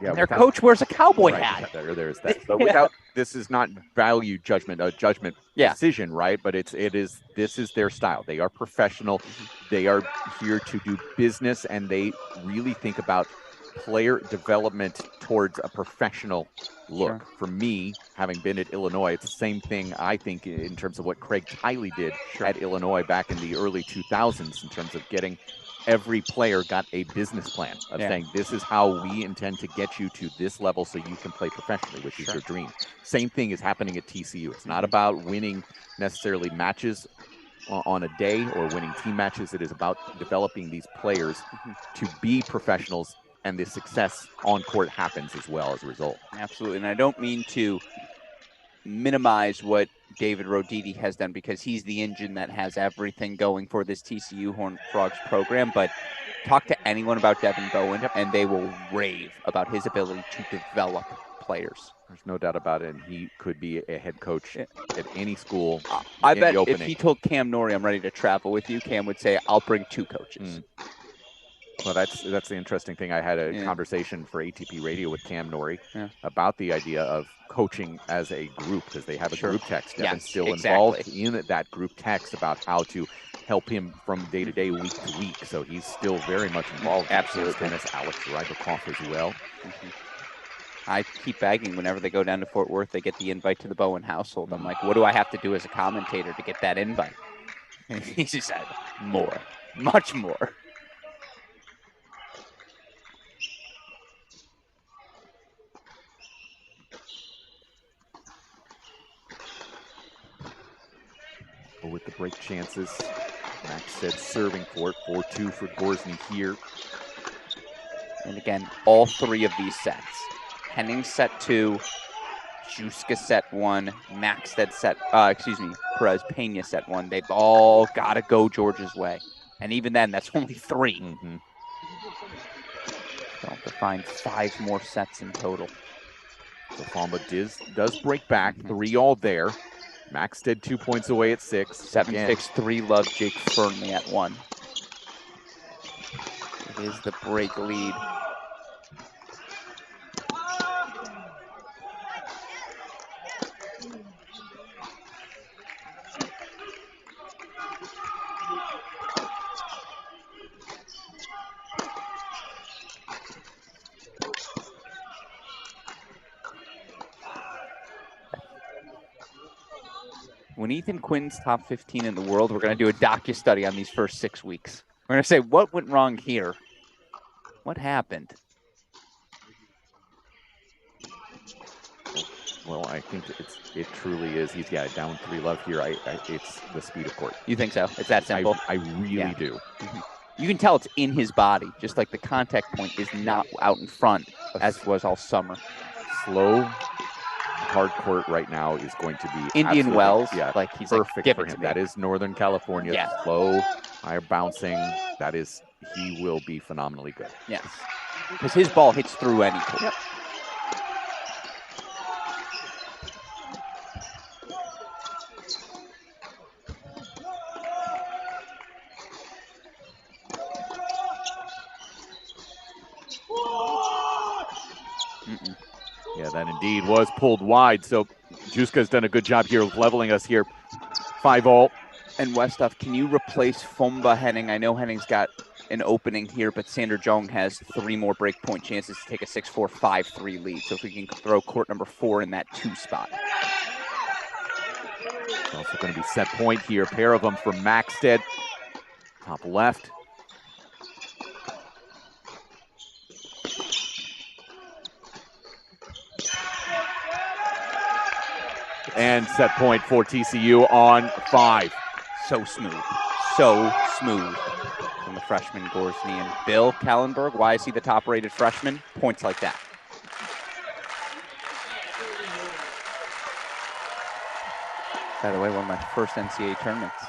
Yeah, their coach wears a cowboy hat. There's that. But without, this is not value judgment, a judgment decision, right? But this is their style. They are professional. They are here to do business, and they really think about player development towards a professional look. Sure. For me, having been at Illinois, it's the same thing, I think, in terms of what Craig Tiley did at Illinois back in the early 2000s in terms of getting every player got a business plan of saying, this is how we intend to get you to this level so you can play professionally, which is your dream. Same thing is happening at TCU. It's not about winning necessarily matches on a day or winning team matches. It is about developing these players to be professionals, and the success on court happens as well as a result. Absolutely. And I don't mean to minimize what David Roditi has done, because he's the engine that has everything going for this TCU Horned Frogs program. But talk to anyone about Devin Bowen, and they will rave about his ability to develop players. There's no doubt about it, and he could be a head coach at any school. I bet if he told Cam Norrie, I'm ready to travel with you, Cam would say, I'll bring 2 coaches. Well, that's the interesting thing. I had a conversation for ATP Radio with Cam Norrie about the idea of coaching as a group, because they have a group text. Devin's still involved in that group text about how to help him from day to day, week to week. So he's still very much involved. Absolutely. In tennis. Alex Rybakov as well. I keep begging whenever they go down to Fort Worth, they get the invite to the Bowen household. I'm like, what do I have to do as a commentator to get that invite? And he just said, more, much more. But with the break chances, Max said serving for it, 4-2 for Grosvenor here. And again, all 3 of these sets. Henning set 2, Juska set 1, Maxted set, Perez Peña set 1. They've all got to go Georgia's way. And even then, that's only 3. They'll have to find 5 more sets in total. So Fomba does break back, 3-all there. Maxted 2 points away at 6. 7-6-3 love Jake Fernley at 1. It is the break lead. When Ethan Quinn's top 15 in the world, we're going to do a docu-study on these first 6 weeks. We're going to say, what went wrong here? What happened? Well, I think it truly is. He's got a down 3 love here. It's the speed of court. You think so? It's that simple? I really do. You can tell it's in his body, just like the contact point is not out in front, as was all summer. Slow, hard court right now is going to be Indian Wells. Yeah, like he's perfect like, for him. That is Northern California. Yeah. Slow, high bouncing. He will be phenomenally good. Yes, because his ball hits through any court. Yep. Yeah, that indeed was pulled wide. So Juska's done a good job here of leveling us here. 5-all. And Westhoff, can you replace Fomba Henning? I know Henning's got an opening here, but Sander Jong has 3 more breakpoint chances to take a 6-4, 5-3 lead. So if we can throw court number 4 in that 2 spot. It's also going to be set point here. A pair of them for Maxted. Top left. And set point for TCU on 5. So smooth. So smooth from the freshman Gorsny. And Bill Kallenberg, why is he the top-rated freshman? Points like that. By the way, one of my first NCAA tournaments.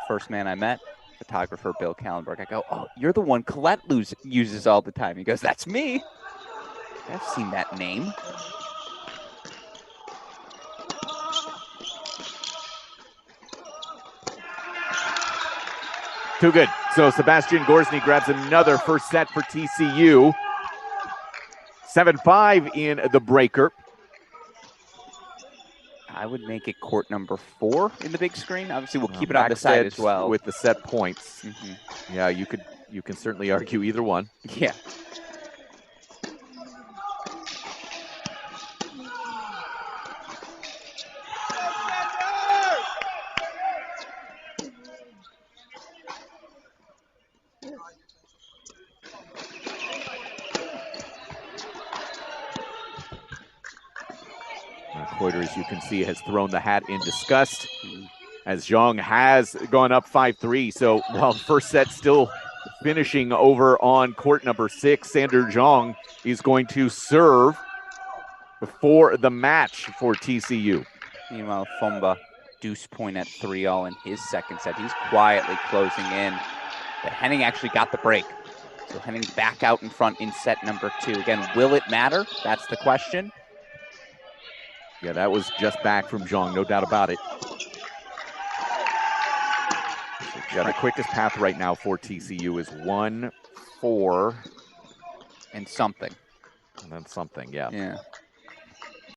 First man I met, photographer Bill Kallenberg. I go, oh, you're the one Colette uses all the time. He goes, that's me. I've seen that name. Too good. So Sebastian Gorsny grabs another first set for TCU. 7-5 in the breaker. I would make it court number 4 in the big screen. Obviously, we'll keep it on the side as well. With the set points. Yeah, you can certainly argue either one. Yeah. Coiter, as you can see, has thrown the hat in disgust as Zhang has gone up 5-3. So while the first set still finishing over on court number 6, Sander Zhang is going to serve for the match for TCU. Meanwhile, Fomba deuce point at 3-all in his second set. He's quietly closing in. But Henning actually got the break. So Henning back out in front in set number 2. Again, will it matter? That's the question. Yeah, that was just back from Zhang, no doubt about it. Yeah, the quickest path right now for TCU is 1-4 and something. And then something, yeah. Yeah.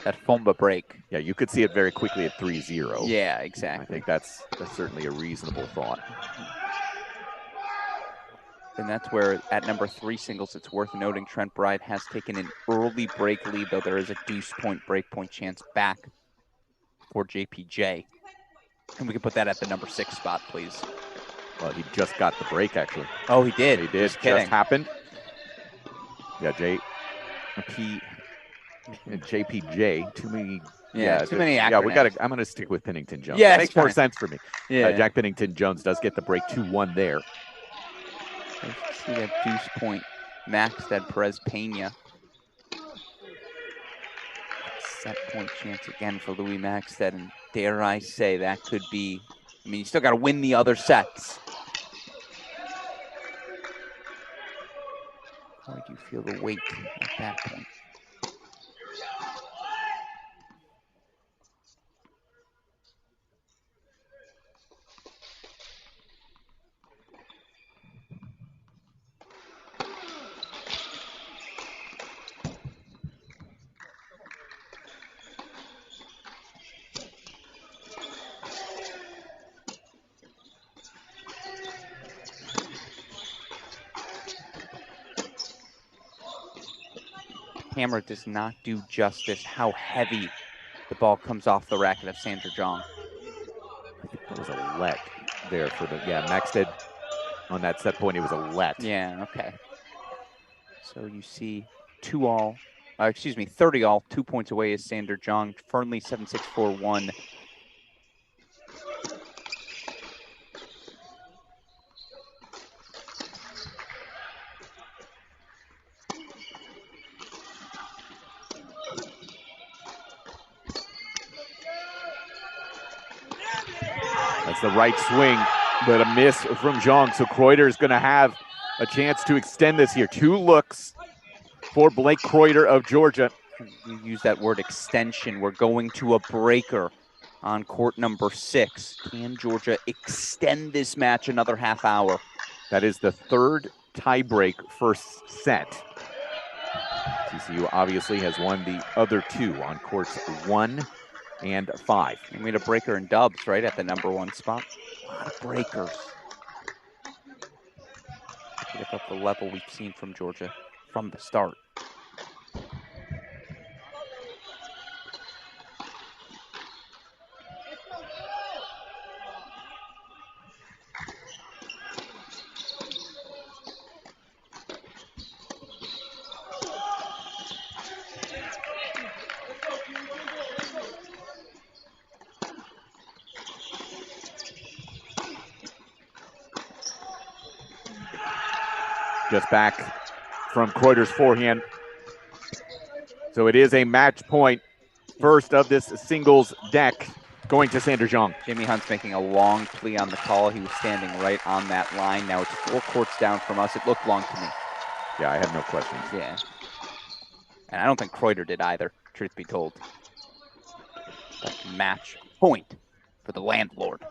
That Fomba break. Yeah, you could see it very quickly at 3-0. Yeah, exactly. I think that's certainly a reasonable thought. And that's where, at number 3 singles, it's worth noting Trent Bride has taken an early break lead, though there is a deuce point break point chance back for JPJ. And we can put that at the number 6 spot, please. Well, he just got the break, actually. Oh, he did? He did. Just happened. Yeah, JPJ. Too many. Yeah, too many acronyms. Yeah, we got to. I'm going to stick with Pennington Jones. Yeah, that makes more sense for me. Yeah, Jack Pennington Jones does get the break 2-1 there. See that deuce point. Maxted Perez Pena. Set point chance again for Louis Maxted. And dare I say that could be, I mean, you still got to win the other sets. How do you feel the weight at that point? Hammer does not do justice how heavy the ball comes off the racket of Sander Jong. I think that was a let there for the, Maxted on that set point, it was a let. Yeah, okay. So you see 30-all, 2 points away is Sander Jong. Fernley 7-6-4-1. That's the right swing, but a miss from Zhang. So Kreuter is going to have a chance to extend this here. 2 looks for Blake Kreuter of Georgia. You use that word extension. We're going to a breaker on court number 6. Can Georgia extend this match another half hour? That is the 3rd tiebreak first set. TCU obviously has won the other two on courts 1 and 5. And we had a breaker in dubs, right, at the number 1 spot. A lot of breakers. Bit of the level we've seen from Georgia from the start. Just back from Kreuter's forehand. So it is a match point. First of this singles deck going to Sander Zhang. Jimmy Hunt's making a long plea on the call. He was standing right on that line. Now it's 4 courts down from us. It looked long to me. Yeah, I have no questions. Yeah. And I don't think Kreuter did either, truth be told. But match point for the landlord.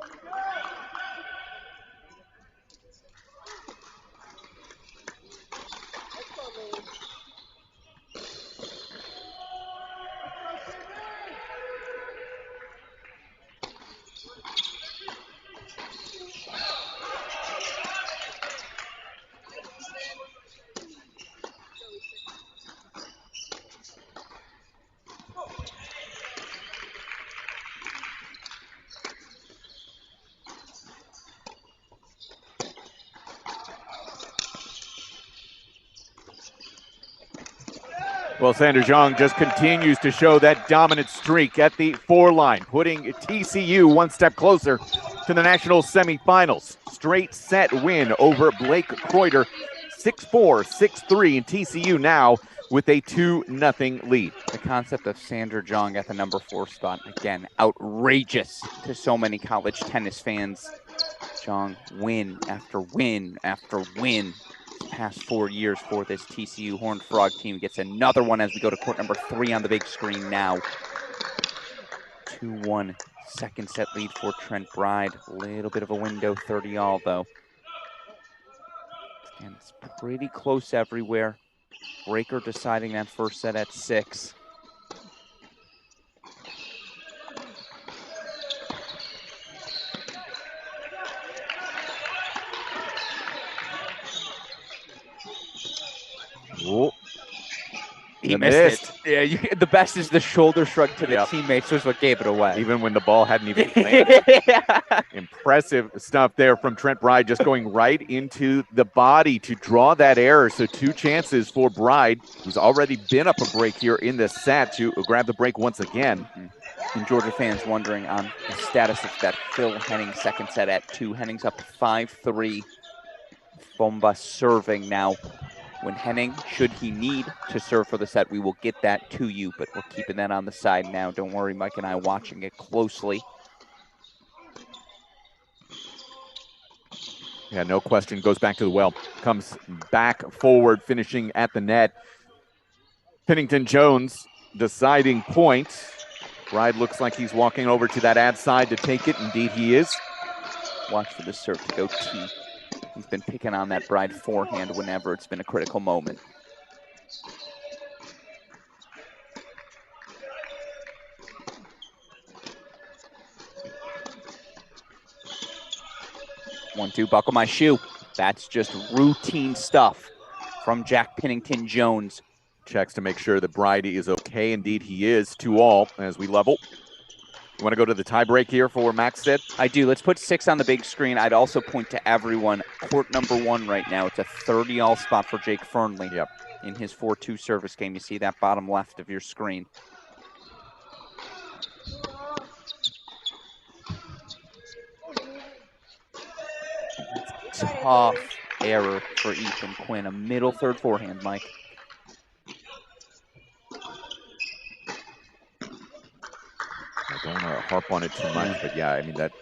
Well, Sander Zhang just continues to show that dominant streak at the 4 line, putting TCU one step closer to the national semifinals. Straight set win over Blake Kreuter, 6-4, 6-3, and TCU now with a 2-0 lead. The concept of Sander Zhang at the number 4 spot, again, outrageous to so many college tennis fans. Zhang win after win after win. Past 4 years for this TCU Horned Frog team. Gets another one as we go to court number 3 on the big screen now. 2-1 second set lead for Trent Bride. A little bit of a window, 30-all though. Again, it's pretty close everywhere. Breaker deciding that first set at 6. Ooh. He missed it. Yeah, the best is the shoulder shrug to the teammates was what gave it away. Even when the ball hadn't even landed. Yeah. Impressive stuff there from Trent Bride, just going right into the body to draw that error. So 2 chances for Bride, who's already been up a break here in this set, to grab the break once again. And Georgia fans wondering on the status of that Phil Henning second set at 2. Henning's up 5-3. Fomba serving now. When Henning, should he need to serve for the set, we will get that to you, but we're keeping that on the side now. Don't worry, Mike and I are watching it closely. Yeah, no question. Goes back to the well. Comes back forward, finishing at the net. Pennington Jones deciding point. Bride looks like he's walking over to that ad side to take it. Indeed, he is. Watch for the serve to go T. He's been picking on that Bride forehand whenever it's been a critical moment. One, two, buckle my shoe. That's just routine stuff from Jack Pennington Jones. Checks to make sure that Bride is okay. Indeed, he is. 2-all as we level. You want to go to the tiebreak here for Max said? I do. Let's put 6 on the big screen. I'd also point to everyone. Court number 1 right now. It's a 30-all spot for Jake Fernley. Yep. In his 4-2 service game. You see that bottom left of your screen. Tough error for Ethan Quinn. A middle third forehand, Mike. I don't want to harp on it too much, but yeah, I mean that.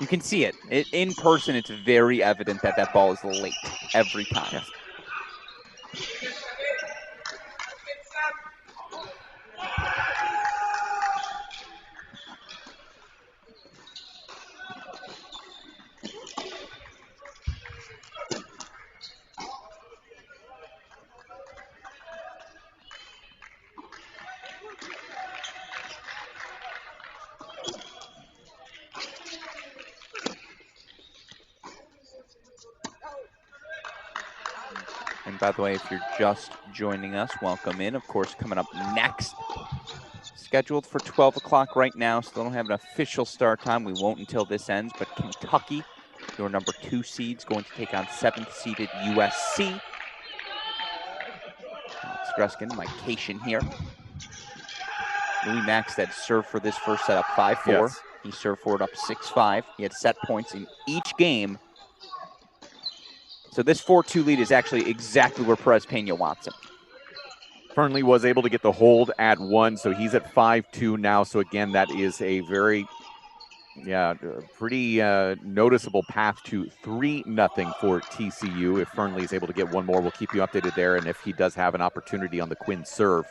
You can see it. In person, it's very evident that that ball is late every time. Yes. And by the way, if you're just joining us, welcome in. Of course, coming up next, scheduled for 12 o'clock right now. Still don't have an official start time. We won't until this ends. But Kentucky, your number 2 seeds, going to take on 7th seeded USC. Alex Gruskin, Mike Cation here. Louis Maxted served for this first set up 5-4. Yes. He served for it up 6-5. He had set points in each game. So this 4-2 lead is actually exactly where Perez Pena wants him. Fernley was able to get the hold at 1, so he's at 5-2 now. So again, that is a very, pretty noticeable path to 3-0 for TCU. If Fernley is able to get one more, we'll keep you updated there. And if he does have an opportunity on the Quinn serve,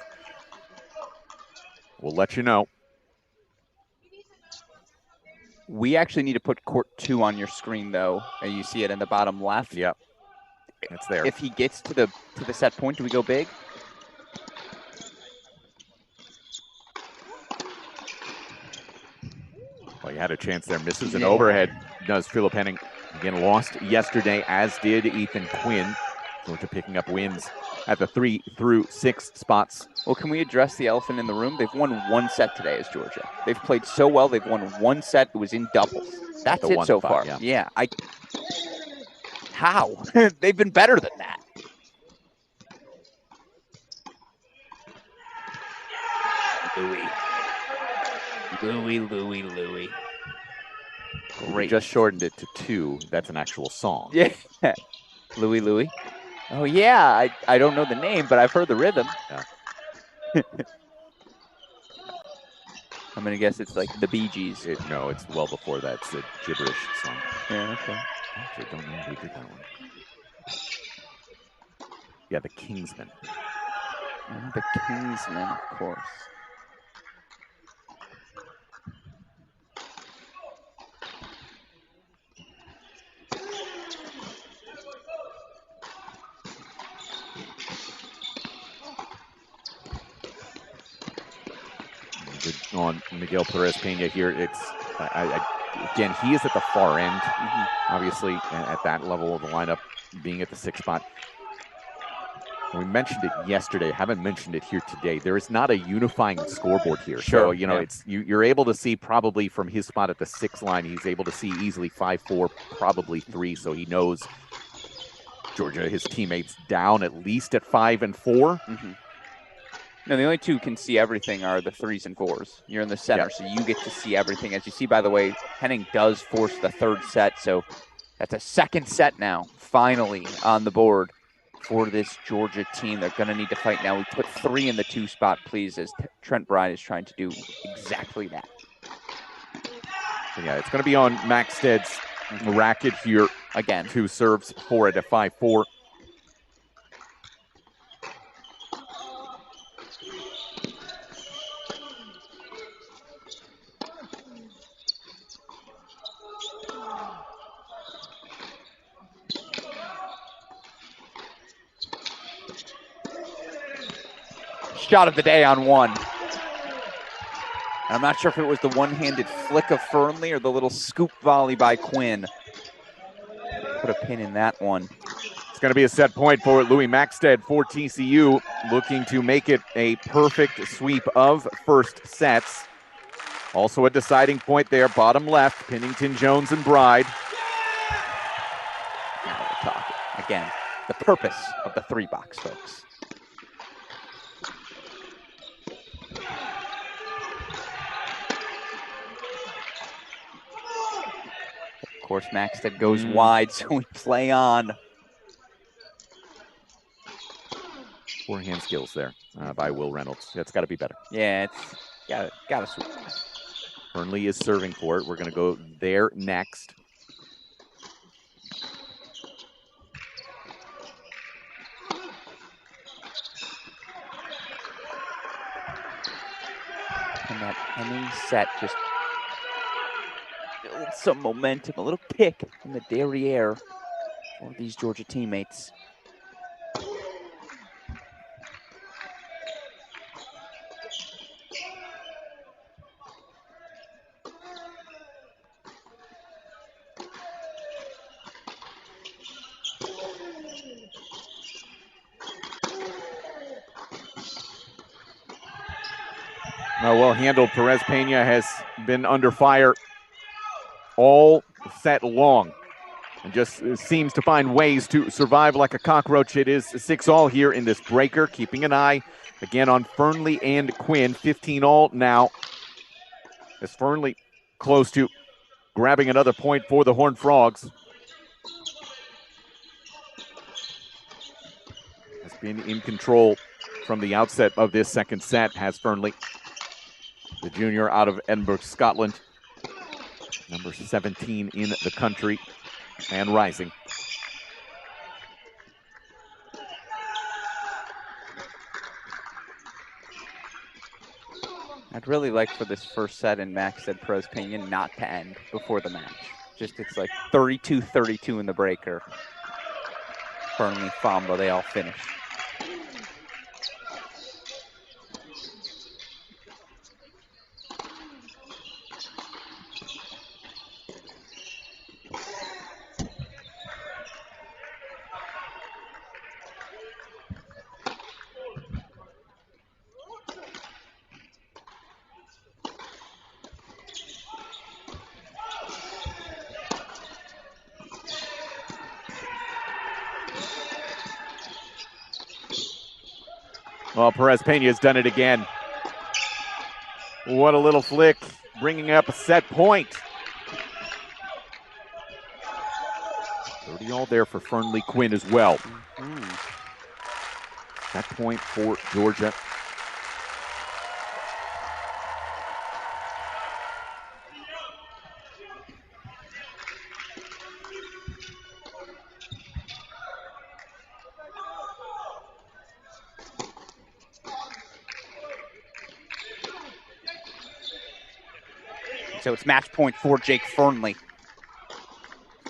we'll let you know. We actually need to put court 2 on your screen, though. And you see it in the bottom left. Yep, it's there. If he gets to the set point, do we go big? Well, he had a chance there. Misses an overhead. Does Philip Henning. Again, lost yesterday, as did Ethan Quinn. Georgia picking up wins at the 3 through 6 spots. Well, can we address the elephant in the room? They've won 1 set today as Georgia. They've played so well. They've won 1 set. It was in doubles. That's it so far. Yeah. How? They've been better than that. Louis. Great. Just shortened it to 2. That's an actual song. Yeah. Louis. Oh, yeah. I don't know the name, but I've heard the rhythm. Yeah. I'm going to guess it's like the Bee Gees. No, it's well before that. It's a gibberish song. Yeah, okay. Actually, don't know who did that one. Yeah, the Kingsmen. Oh, the Kingsmen, of course. On Miguel Perez Pena here. It's again, he is at the far end, obviously, at that level of the lineup, being at the 6th spot. We mentioned it yesterday, haven't mentioned it here today. There is not a unifying scoreboard here. Sure, so, it's you're able to see probably from his spot at the 6 line, he's able to see easily 5-4, probably 3. So he knows Georgia, his teammates, down at least at 5 and 4. No, the only 2 can see everything are the 3s and 4s. You're in the center, so you get to see everything. As you see, by the way, Henning does force the 3rd set, so that's a 2nd set now, finally on the board for this Georgia team. They're going to need to fight now. We put 3 in the 2 spot, please, as Trent Bride is trying to do exactly that. Yeah, it's going to be on Maxted's racket here. Again. 2 serves for it at 5-4. Shot of the day on 1. And I'm not sure if it was the one-handed flick of Fernley or the little scoop volley by Quinn. Put a pin in that one. It's going to be a set point for Louis Maxted for TCU, looking to make it a perfect sweep of first sets. Also a deciding point there, bottom left, Pennington, Jones, and Bride. Now we're talking. Again, the purpose of the 3-box, folks. Of course, Maxted goes wide, so we play on. Forehand skills there by Will Reynolds. That's got to be better. Yeah, it's got to sweep. Burnley is serving for it. We're going to go there next. And that Henning set just build some momentum, a little kick in the derriere for these Georgia teammates. Well handled. Perez Pena has been under fire all set long and just seems to find ways to survive like a cockroach. It is 6-all here in this breaker. Keeping an eye again on Fernley and Quinn. 15-all now. As Fernley close to grabbing another point for the Horned Frogs. Has been in control from the outset of this second set, has Fernley. The junior out of Edinburgh, Scotland. Number 17 in the country and rising. I'd really like for this first set, and Max said Perez Pena not to end before the match. Just it's like 32-32 in the breaker. Fernley, Famba, they all finish. Well, Perez Pena has done it again. What a little flick, bringing up a set point. 30-all there for Fernley Quinn as well. Set point for Georgia. So it's match point for Jake Fernley.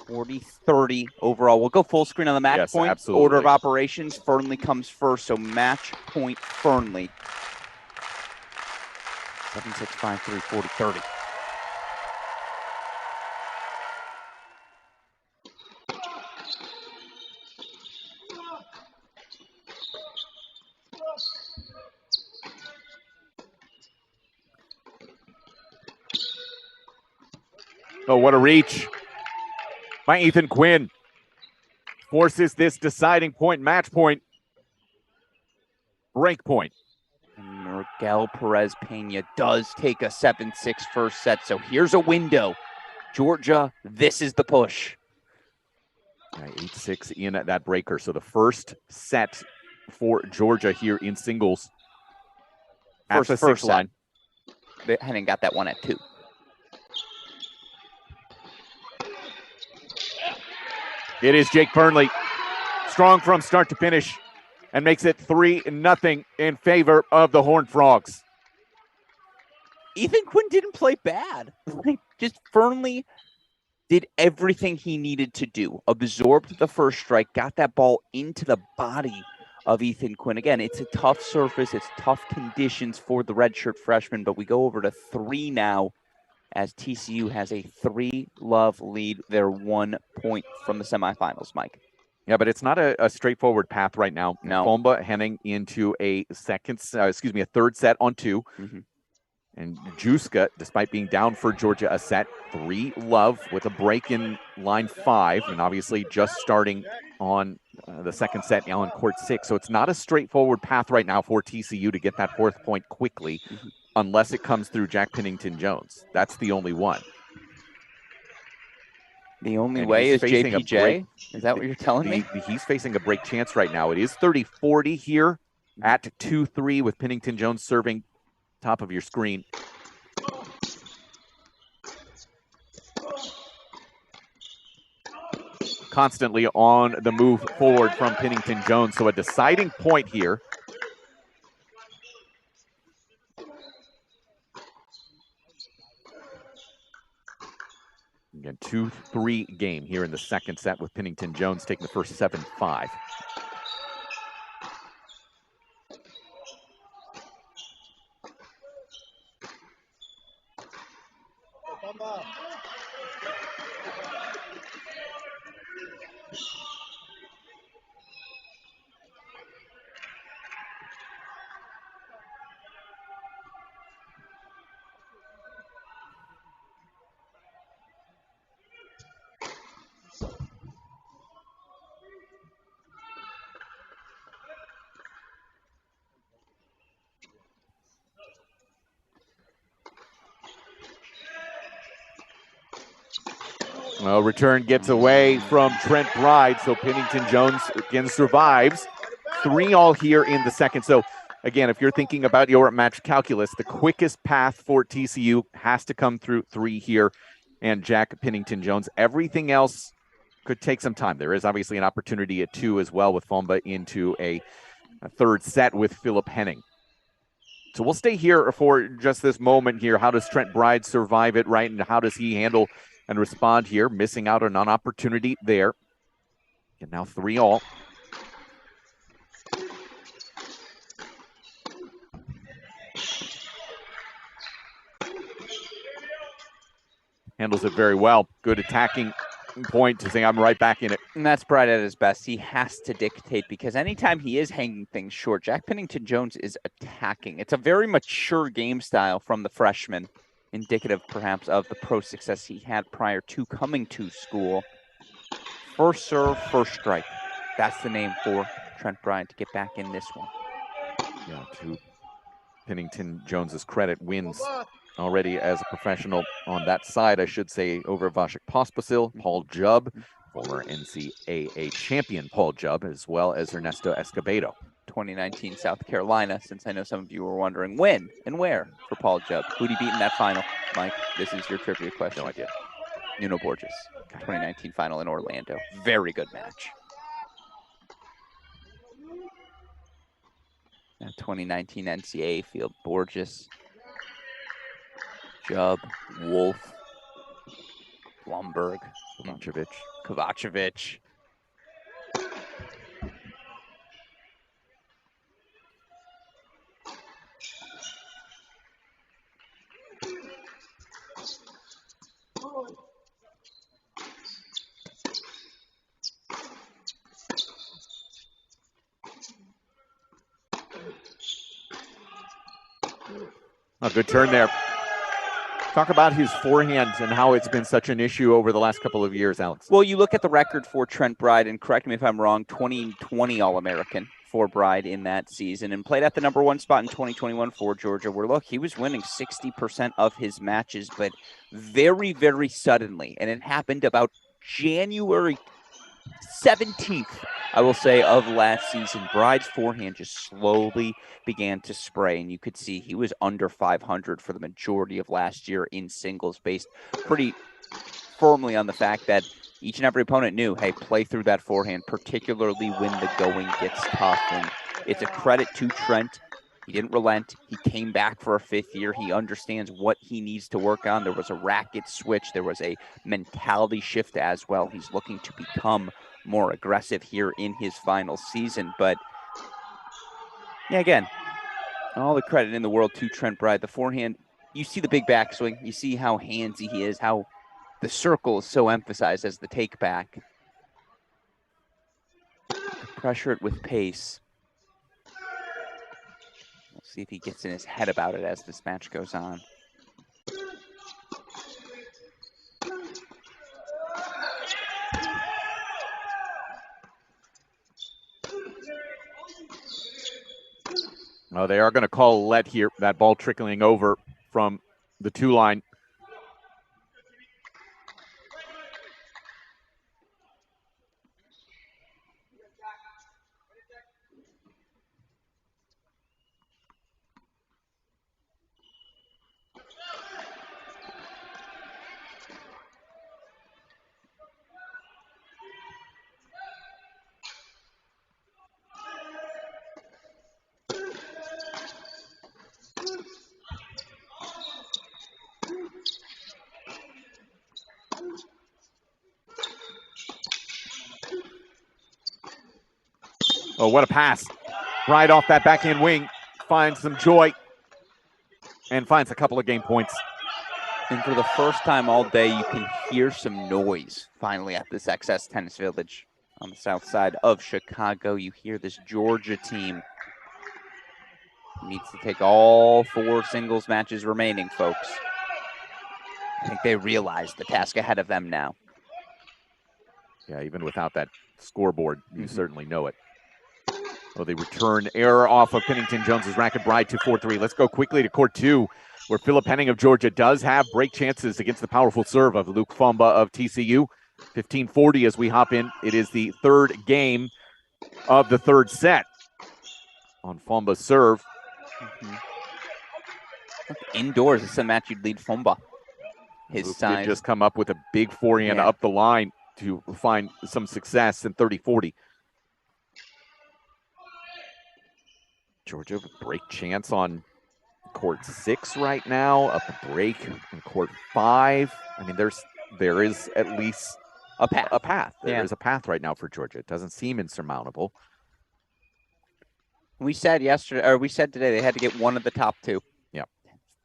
40-30 overall. We'll go full screen on the match point. Absolutely. Order of operations. Fernley comes first, so match point Fernley. 7-6, 5-3, 40-30. Oh, what a reach by Ethan Quinn. Forces this deciding point, match point, break point. And Miguel Perez Pena does take a 7-6 first set. So here's a window. Georgia, this is the push. 8-6 in that breaker. So the first set for Georgia here in singles. At the first line. They hadn't got that one at 2. It is Jake Fernley, strong from start to finish, and makes it 3-0 in favor of the Horned Frogs. Ethan Quinn didn't play bad. Just Fernley did everything he needed to do. Absorbed the first strike, got that ball into the body of Ethan Quinn. Again, it's a tough surface. It's tough conditions for the redshirt freshman, but we go over to 3 now as TCU has a 3-love lead. They're 1 point from the semifinals, Mike. Yeah, but it's not a straightforward path right now. No. Fomba heading into a third set on 2. Mm-hmm. And Juska, despite being down for Georgia a set, 3-love with a break in line 5, and obviously just starting on the second set now on court 6. So it's not a straightforward path right now for TCU to get that 4th point quickly, unless it comes through Jack Pennington-Jones. That's the only one. The only way is JPJ? Is that what you're telling me? He's facing a break chance right now. It is 30-40 here at 2-3 with Pennington-Jones serving top of your screen. Constantly on the move forward from Pennington-Jones. So a deciding point here. Again, 2-3 game here in the second set with Pennington-Jones taking the first 7-5. Well, return gets away from Trent Bride, so Pennington Jones again survives. 3-all here in the second. So, again, if you're thinking about your match calculus, the quickest path for TCU has to come through 3 here and Jack Pennington Jones. Everything else could take some time. There is obviously an opportunity at 2 as well with Fomba into a third set with Philip Henning. So we'll stay here for just this moment here. How does Trent Bride survive it, right? And how does he handle and respond here? Missing out on an opportunity there. And now 3-all. Handles it very well. Good attacking point to say I'm right back in it. And that's Bride at his best. He has to dictate because anytime he is hanging things short, Jack Pennington Jones is attacking. It's a very mature game style from the freshman, indicative perhaps of the pro success he had prior to coming to school. First serve, first strike. That's the name for Trent Bride to get back in this one. Yeah, to Pennington Jones's credit, wins already as a professional on that side, I should say, over Vasek Pospisil, Paul Jubb, former NCAA champion Paul Jubb, as well as Ernesto Escobedo. 2019 South Carolina, since I know some of you were wondering when and where for Paul Jubb. Who'd he beat in that final? Mike, this is your trivia question. No idea. Nuno Borges, 2019 final in Orlando. Very good match. That 2019 NCAA field, Borges, Jubb, Wolf, Blumberg, Kovacevic. A good turn there. Talk about his forehand and how it's been such an issue over the last couple of years, Alex. Well, you look at the record for Trent Bride, and correct me if I'm wrong, 2020 All-American for Bride in that season, and played at the number 1 spot in 2021 for Georgia, where, look, he was winning 60% of his matches, but very, very suddenly, and it happened about January 17th, I will say, of last season. Bride's forehand just slowly began to spray, and you could see he was under 500 for the majority of last year in singles, based pretty firmly on the fact that each and every opponent knew, hey, play through that forehand, particularly when the going gets tough. And it's a credit to Trent. He didn't relent. He came back for a 5th year. He understands what he needs to work on. There was a racket switch. There was a mentality shift as well. He's looking to become more aggressive here in his final season. But, yeah, again, all the credit in the world to Trent Bride. The forehand, you see the big backswing. You see how handsy he is, how the circle is so emphasized as the take back. Pressure it with pace. We'll see if he gets in his head about it as this match goes on. Oh, they are going to call let here. That ball trickling over from the 2 line. Oh, what a pass. Right off that backhand wing. Finds some joy. And finds a couple of game points. And for the first time all day, you can hear some noise finally at this XS Tennis Village on the south side of Chicago. You hear this Georgia team needs to take all 4 singles matches remaining, folks. I think they realize the task ahead of them now. Yeah, even without that scoreboard, you certainly know it. Oh, the return error off of Pennington Jones's racket. Bride to 4-3. Let's go quickly to court 2. where Philip Henning of Georgia does have break chances against the powerful serve of Luke Fumba of TCU. 15:40 as we hop in. It is the third game of the third set on Fumba's serve. Indoors, it's a match you'd lead Fumba. His Luke size. did just come up with a big forehand up the line to find some success in 30-40. Georgia break chance on court 6 right now, a break in court 5. I mean, there is at least a path. There is a path right now for Georgia. It doesn't seem insurmountable. We said today they had to get one of the top 2. Yeah.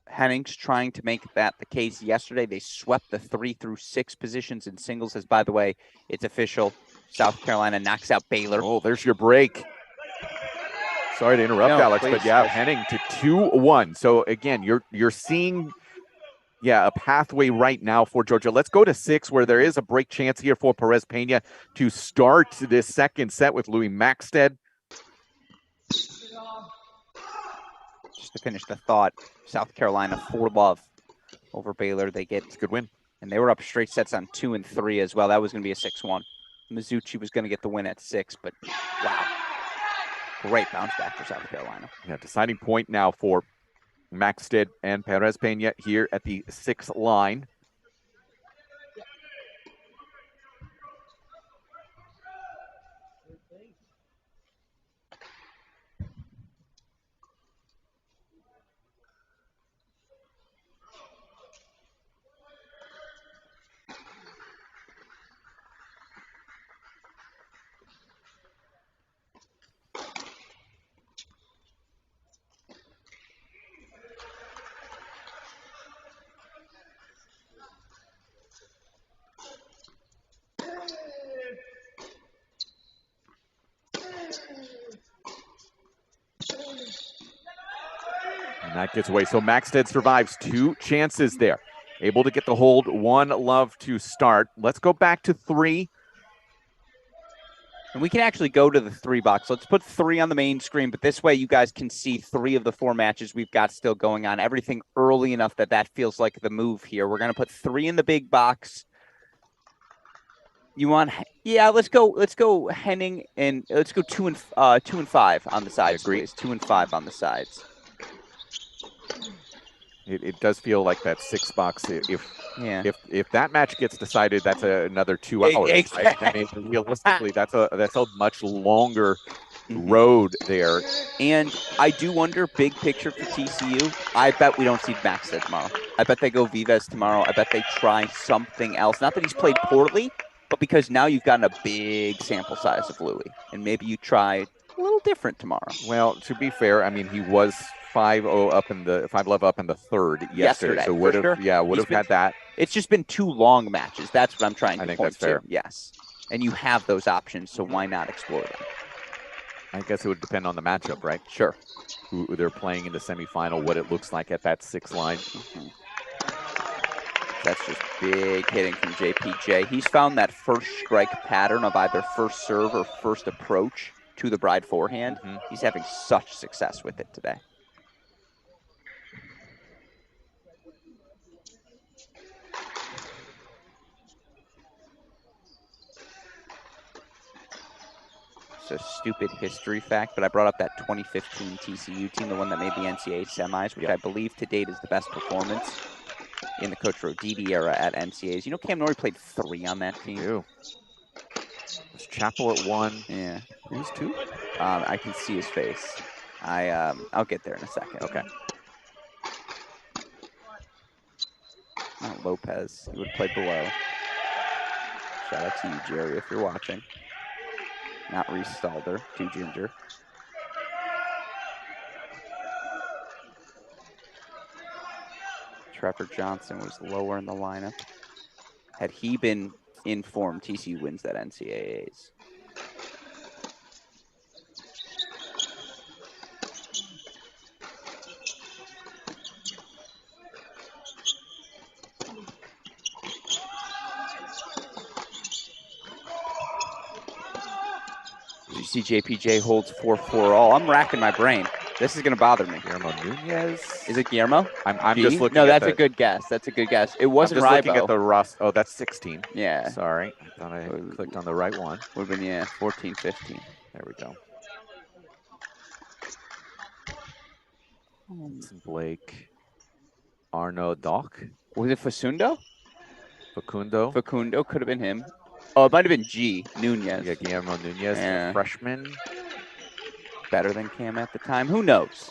Henning's trying to make that the case. Yesterday, they swept the 3 through 6 positions in singles. As by the way, it's official. South Carolina knocks out Baylor. Oh, there's your break. Sorry to interrupt, Alex, please, but yeah, Henning to 2-1. So again, you're seeing, a pathway right now for Georgia. Let's go to 6, where there is a break chance here for Perez Pena to start this second set with Louis Maxted. Just to finish the thought, South Carolina 4-love over Baylor. It's a good win. And they were up straight sets on 2 and 3 as well. That was going to be a 6-1. Mizuchi was going to get the win at 6, but wow. Great bounce back for South Carolina. Yeah, deciding point now for Maxted and Perez Pena here at the 6th line. And that gets away. So Maxted survives 2 chances there. Able to get the hold, 1-love to start. Let's go back to 3. And we can actually go to the 3 box. Let's put 3 on the main screen, but this way you guys can see 3 of the 4 matches we've got still going on. Everything early enough that feels like the move here. We're going to put 3 in the big box. You want, let's go Henning, and let's go 2 and 5 on the sides, please. 2 and 5 on the sides. It does feel like that 6 box. If that match gets decided, that's another 2 hours. Exactly. Right? I mean, realistically, that's a much longer road there. And I do wonder, big picture for TCU, I bet we don't see Maxted tomorrow. I bet they go Vives tomorrow. I bet they try something else. Not that he's played poorly, but because now you've gotten a big sample size of Louis, and maybe you try a little different tomorrow. Well, to be fair, I mean, he was 5-0 up in the 5-love up in the third yesterday. So would have had that. It's just been 2 long matches. That's what I'm trying to point to. Fair. Yes. And you have those options, so why not explore them? I guess it would depend on the matchup, right? Sure. Who they're playing in the semifinal, what it looks like at that 6 line. That's just big hitting from JPJ. He's found that first strike pattern of either first serve or first approach to the bride forehand. He's having such success with it today. A stupid history fact, but I brought up that 2015 TCU team, the one that made the NCAA semis, which I believe to date is the best performance in the Coach Roditi era at NCAAs. You know, Cam Norrie played 3 on that team. Ew. Was Chappell at 1? Yeah. Who's 2? I can see his face. I'll get there in a second. Okay. Not Lopez. He would have played below. Shout out to you, Jerry, if you're watching. Not Reese Stalder, too ginger. Trevor Johnson was lower in the lineup. Had he been in form, TCU wins that NCAAs. You see JPJ holds 4-4 all. I'm racking my brain. This is going to bother me. Guillermo Nunez. Is it Guillermo? I'm G? just looking. No, at that's the, a good guess. That's a good guess. It wasn't I'm just looking Rybo. at the Ross. Oh, that's 16. Yeah. Sorry. I thought I clicked on the right one. Would have been, yeah, 14, 15. There we go. Blake. Arno Doc. Was it Facundo? Facundo. Facundo could have been him. Oh, it might have been G. Nunez. Yeah, Guillermo Nunez, Yeah. freshman. Better than Cam at the time. Who knows?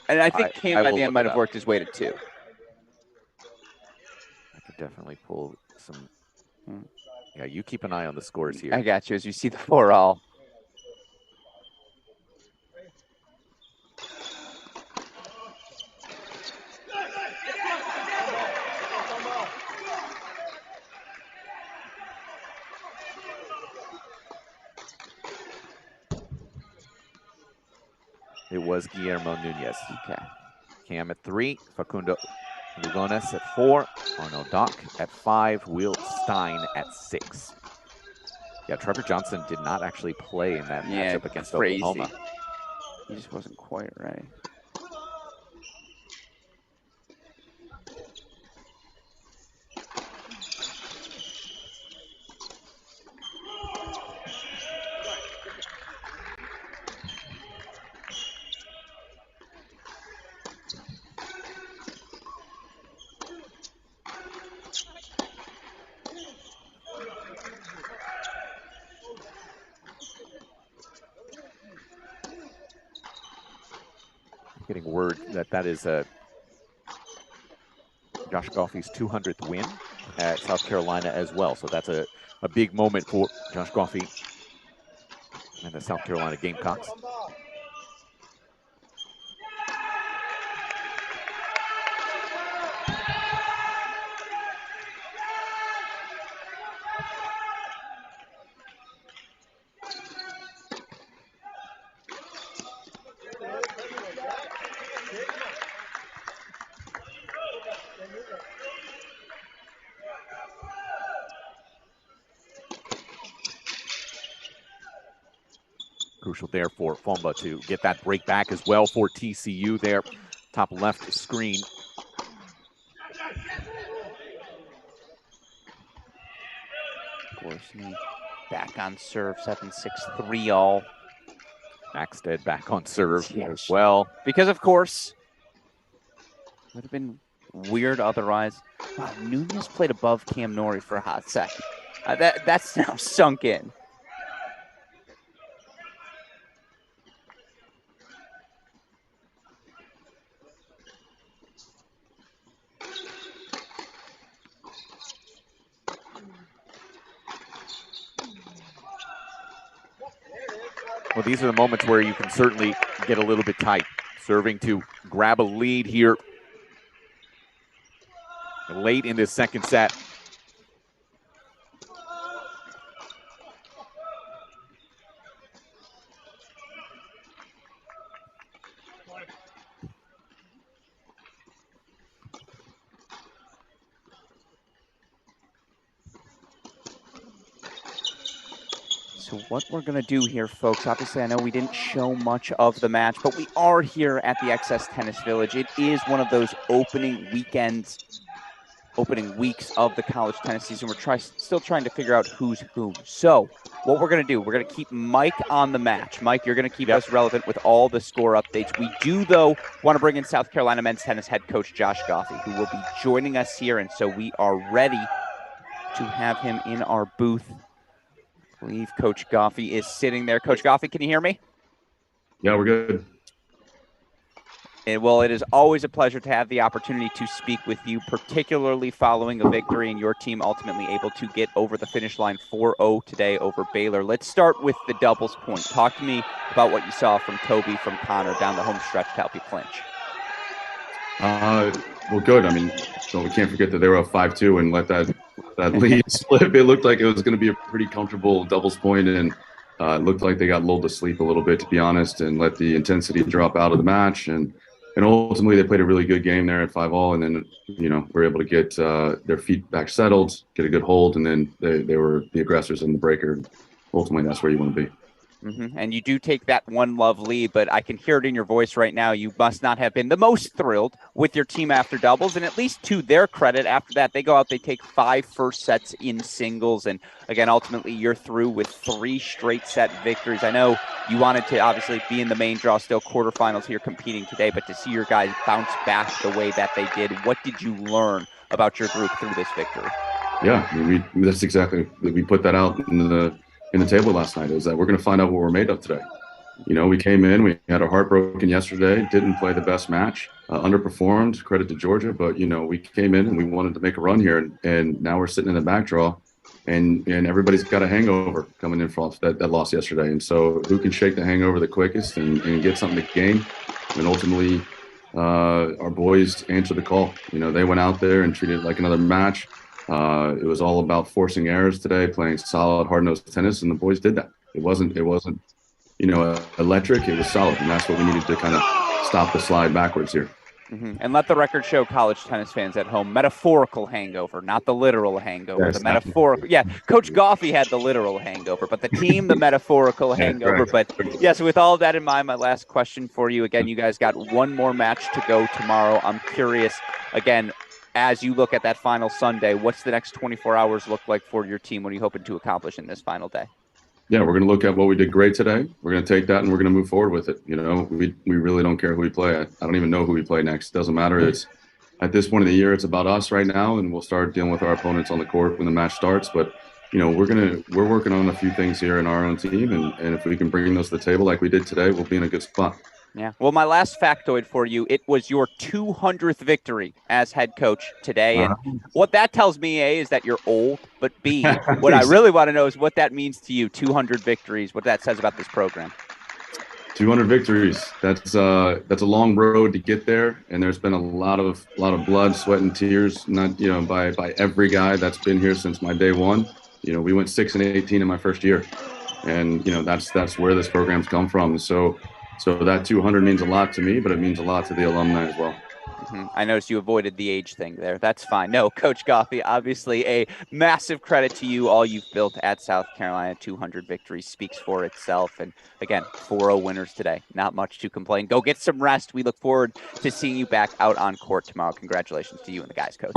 And I think Cam I by will the end look might it have up. worked his way to 2. I could definitely pull some. Yeah, you keep an eye on the scores here. I got you as you see the 4-all. It was Guillermo Nunez. Okay. Cam at 3, Facundo Lugones at 4, Arno Doc at 5, Will Stein at 6. Yeah, Trevor Johnson did not actually play in that matchup against crazy. Oklahoma. He just wasn't quite right. Getting word that is Josh Goffey's 200th win at South Carolina as well. So that's a big moment for Josh Goffey and the South Carolina Gamecocks. Crucial there for Fomba to get that break back as well for TCU there. Top left screen. Gorsney back on serve, 7-6, 3-all. Maxted back on serve as well. Because, of course, would have been weird otherwise. Wow, Nunez played above Cam Norrie for a hot second. That's now sunk in. Well, these are the moments where you can certainly get a little bit tight. Serving to grab a lead here late in this second set. So what we're going to do here, folks, obviously I know we didn't show much of the match, but we are here at the XS Tennis Village. It is one of those opening weekends, opening weeks of the college tennis season. We're still trying to figure out who's who. So what we're going to do, we're going to keep Mike on the match. Mike, you're going to keep us relevant with all the score updates. We do, though, want to bring in South Carolina men's tennis head coach Josh Goffey, who will be joining us here, and so we are ready to have him in our booth. I believe Coach Goffey is sitting there. Coach Goffey, can you hear me? Yeah, we're good. Well, it is always a pleasure to have the opportunity to speak with you, particularly following a victory and your team ultimately able to get over the finish line 4-0 today over Baylor. Let's start with the doubles point. Talk to me about what you saw from Toby, from Connor down the home stretch to help you clinch. Well, good. I mean, so we can't forget that they were up 5-2 and let that lead slip. It looked like it was going to be a pretty comfortable doubles point, and it looked like they got lulled to sleep a little bit, to be honest, and let the intensity drop out of the match. And ultimately, they played a really good game there at 5-all, and then were able to get their feet back settled, get a good hold, and then they were the aggressors in the breaker. Ultimately, that's where you want to be. And you do take that 1-love lead, but I can hear it in your voice right now. You must not have been the most thrilled with your team after doubles, and at least to their credit, after that, they go out, they take 5 first sets in singles, and again, ultimately, you're through with 3 straight set victories. I know you wanted to obviously be in the main draw, still quarterfinals here competing today, but to see your guys bounce back the way that they did, what did you learn about your group through this victory? Yeah, I mean, that's exactly, we put that out in the table last night, is that we're going to find out what we're made of today. You know, we came in, we had our heart broken yesterday, didn't play the best match, underperformed, credit to Georgia, but, you know, we came in and we wanted to make a run here, and now we're sitting in the back draw, and everybody's got a hangover coming in from that loss yesterday. And so who can shake the hangover the quickest and get something to gain? And ultimately, our boys answered the call. You know, they went out there and treated it like another match. It was all about forcing errors today, playing solid, hard-nosed tennis, and the boys did that. It wasn't, you know, electric. It was solid, and that's what we needed to kind of stop the slide backwards here. And let the record show, college tennis fans at home, metaphorical hangover, not the literal hangover. Yes, the metaphorical. Yeah, Coach Goffey had the literal hangover, but the team, the metaphorical hangover. Right. But yes, with all of that in mind, my last question for you. Again, you guys got one more match to go tomorrow. I'm curious, again, as you look at that final Sunday, what's the next 24 hours look like for your team? What are you hoping to accomplish in this final day? Yeah, we're going to look at what we did great today. We're going to take that and we're going to move forward with it. You know, we really don't care who we play. I don't even know who we play next. It doesn't matter. It's at this point of the year, it's about us right now, and we'll start dealing with our opponents on the court when the match starts. But, you know, we're working on a few things here in our own team, and if we can bring those to the table like we did today, we'll be in a good spot. Yeah. Well, my last factoid for you, it was your 200th victory as head coach today. And what that tells me, A, is that you're old, but B, what I really want to know is what that means to you, 200 victories, what that says about this program. 200 victories. That's a long road to get there, and there's been a lot of blood, sweat, and tears. Not by every guy that's been here since my day one. You know, we went 6-18 in my first year, and you know that's where this program's come from. So that 200 means a lot to me, but it means a lot to the alumni as well. I noticed you avoided the age thing there. That's fine. No, Coach Goffey, obviously a massive credit to you. All you've built at South Carolina, 200 victories speaks for itself. And again, 4-0 winners today. Not much to complain. Go get some rest. We look forward to seeing you back out on court tomorrow. Congratulations to you and the guys, Coach.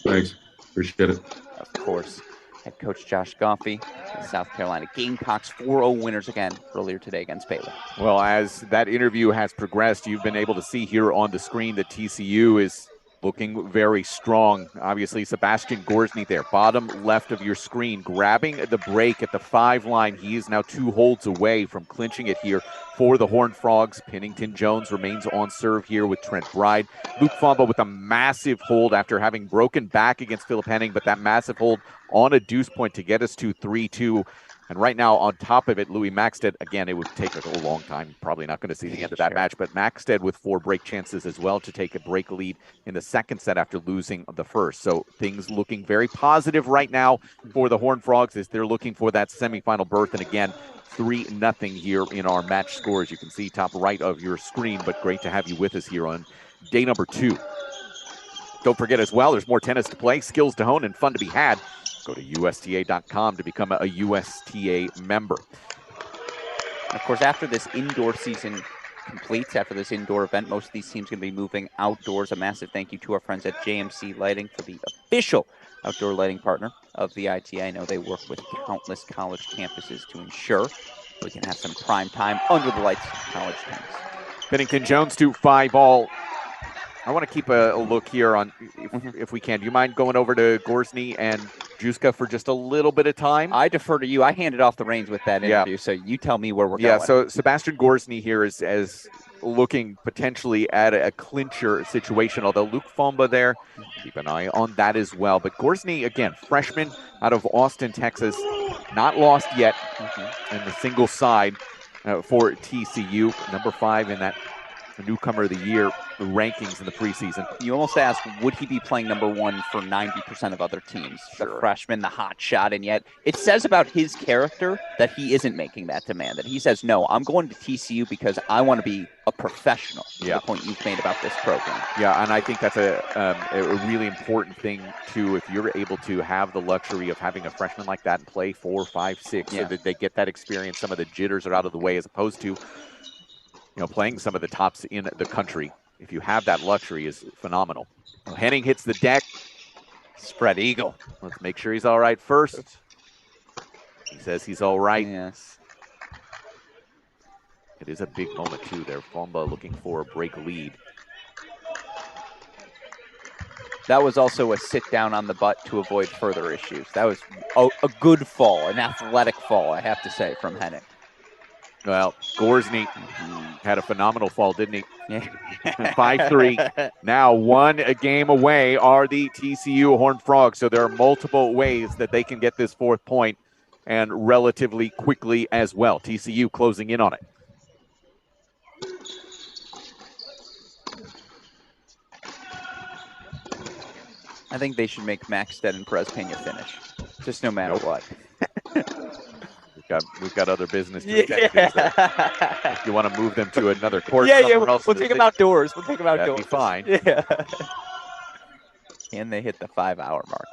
Thanks. Appreciate it. Of course. Head coach Josh Goffey, the South Carolina Gamecocks, 4-0 winners again earlier today against Baylor. Well, as that interview has progressed, you've been able to see here on the screen that TCU is looking very strong. Obviously, Sebastian Gorsny there, bottom left of your screen, grabbing the break at the 5 line. He is now 2 holds away from clinching it here for the Horned Frogs. Pennington Jones remains on serve here with Trent Bride. Luke Fomba with a massive hold after having broken back against Philip Henning, but that massive hold on a deuce point to get us to 3-2. And right now, on top of it, Louis Maxted, again, it would take a long time. Probably not going to see the end of that match, but Maxted with 4 break chances as well to take a break lead in the second set after losing the first. So things looking very positive right now for the Horned Frogs as they're looking for that semifinal berth. And again, 3-0 here in our match score, as you can see top right of your screen. But great to have you with us here on day number 2. Don't forget as well, there's more tennis to play, skills to hone, and fun to be had. Go to USTA.com to become a USTA member. Of course, after this indoor season completes, after this indoor event, most of these teams are going to be moving outdoors. A massive thank you to our friends at JMC Lighting for the official outdoor lighting partner of the ITA. I know they work with countless college campuses to ensure we can have some prime time under the lights of college tennis. Pennington Jones to 5-all. I want to keep a look here on, if we can. Do you mind going over to Gorsny and Juska for just a little bit of time? I defer to you. I handed off the reins with that interview, so you tell me where we're going. Yeah, so Sebastian Gorsny here is looking potentially at a clincher situation, although Luke Fomba there, keep an eye on that as well. But Gorsny, again, freshman out of Austin, Texas, not lost yet in the single side for TCU, number 5 in that newcomer of the year rankings in the preseason. You almost ask, would he be playing number one for 90% of other teams? Sure. The freshman, the hot shot, and yet it says about his character that he isn't making that demand. That he says, no, I'm going to TCU because I want to be a professional. Yeah. The point you've made about this program. Yeah, and I think that's a really important thing too. If you're able to have the luxury of having a freshman like that and play 4, 5, 6, so that they get that experience, some of the jitters are out of the way, as opposed to playing some of the tops in the country. If you have that luxury, is phenomenal. Well, Henning hits the deck. Spread eagle. Let's make sure he's all right first. He says he's all right. Yes. It is a big moment too there. Fomba looking for a break lead. That was also a sit down on the butt to avoid further issues. That was a good fall, an athletic fall, I have to say, from Henning. Well, Gorsny had a phenomenal fall, didn't he? Yeah. 5-3. Now a game away are the TCU Horned Frogs. So there are multiple ways that they can get this 4th point, and relatively quickly as well. TCU closing in on it. I think they should make Maxted and Perez Pena finish, just no matter what. We've got other business to attend to. So if you want to move them to another court, we'll take them outdoors. We'll take them outdoors. That'd be fine. Yeah. And they hit the 5-hour mark.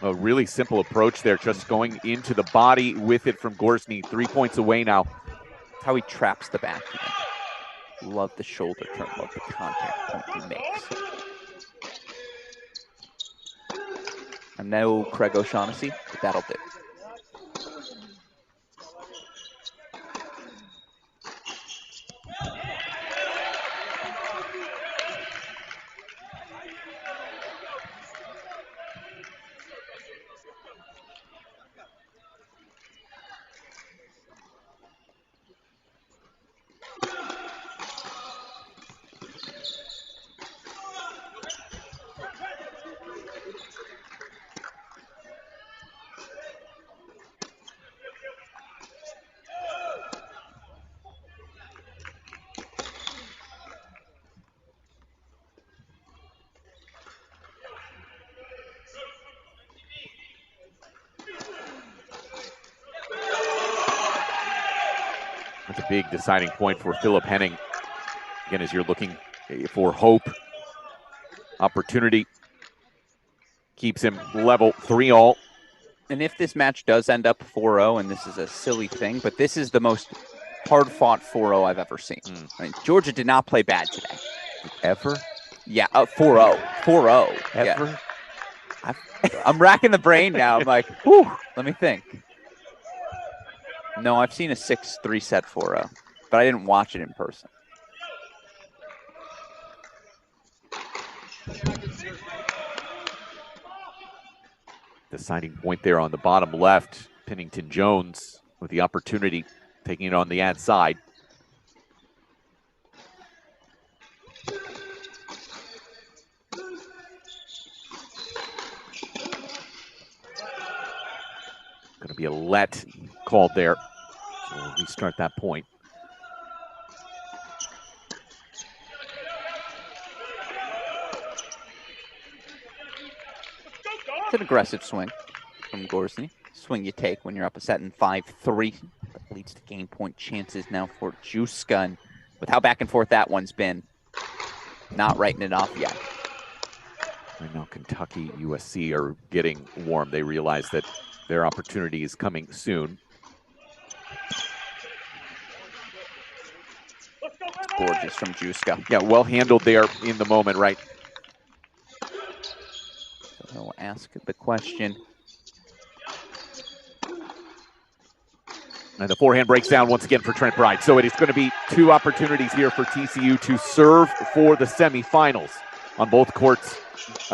A really simple approach there, just going into the body with it from Gorsny. 3 points away now. That's how he traps the backhand. Love the shoulder turn, love the contact point he makes. And no Craig O'Shaughnessy, but that'll do. That's a big deciding point for Philip Henning. Again, as you're looking for hope, opportunity, keeps him level 3-all. And if this match does end up 4-0, and this is a silly thing, but this is the most hard-fought 4-0 I've ever seen. I mean, Georgia did not play bad today. Ever? Yeah, 4-0. 4-0. Ever? Yeah. I'm racking the brain now. I'm like, whew, let me think. No, I've seen a 6-3 set 4-0, but I didn't watch it in person. Deciding point there on the bottom left. Pennington Jones with the opportunity, taking it on the ad side. Going to be a let called there. So we'll restart that point. It's an aggressive swing from Gorsny. Swing you take when you're up a set in 5-3. That leads to game point chances now for Juska. And with how back and forth that one's been, not writing it off yet. Right now, Kentucky, USC are getting warm. They realize that their opportunity is coming soon. Gorgeous from Juska. Yeah, well handled there in the moment, right? So he'll ask the question. And the forehand breaks down once again for Trent Bride. So it is going to be 2 opportunities here for TCU to serve for the semifinals on both courts,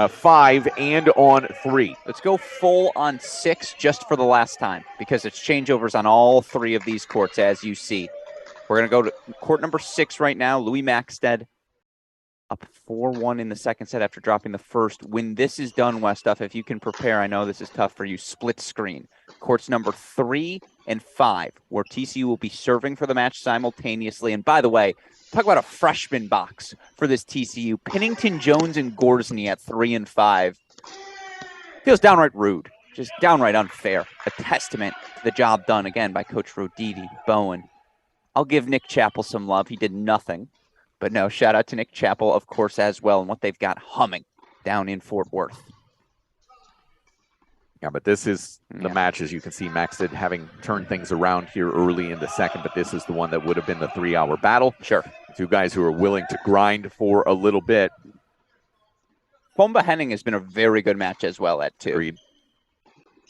5 and on 3. Let's go full on 6 just for the last time, because it's changeovers on all 3 of these courts, as you see. We're going to go to court number 6 right now. Louis Maxted up 4-1 in the second set after dropping the first. When this is done, Westuff, if you can prepare, I know this is tough for you, split screen. Courts number 3 and 5, where TCU will be serving for the match simultaneously. And by the way, talk about a freshman box for this TCU. Pennington, Jones, and Gorsney at 3 and 5. Feels downright rude, just downright unfair. A testament to the job done, again, by Coach Roditi, Bowen. I'll give Nick Chappell some love. He did nothing. But no, shout out to Nick Chappell, of course, as well, and what they've got humming down in Fort Worth. Yeah, but this is the match, as you can see, Max did having turned things around here early in the second, but this is the one that would have been the 3-hour battle. Sure. Two guys who are willing to grind for a little bit. Pomba Henning has been a very good match as well at 2. Agreed.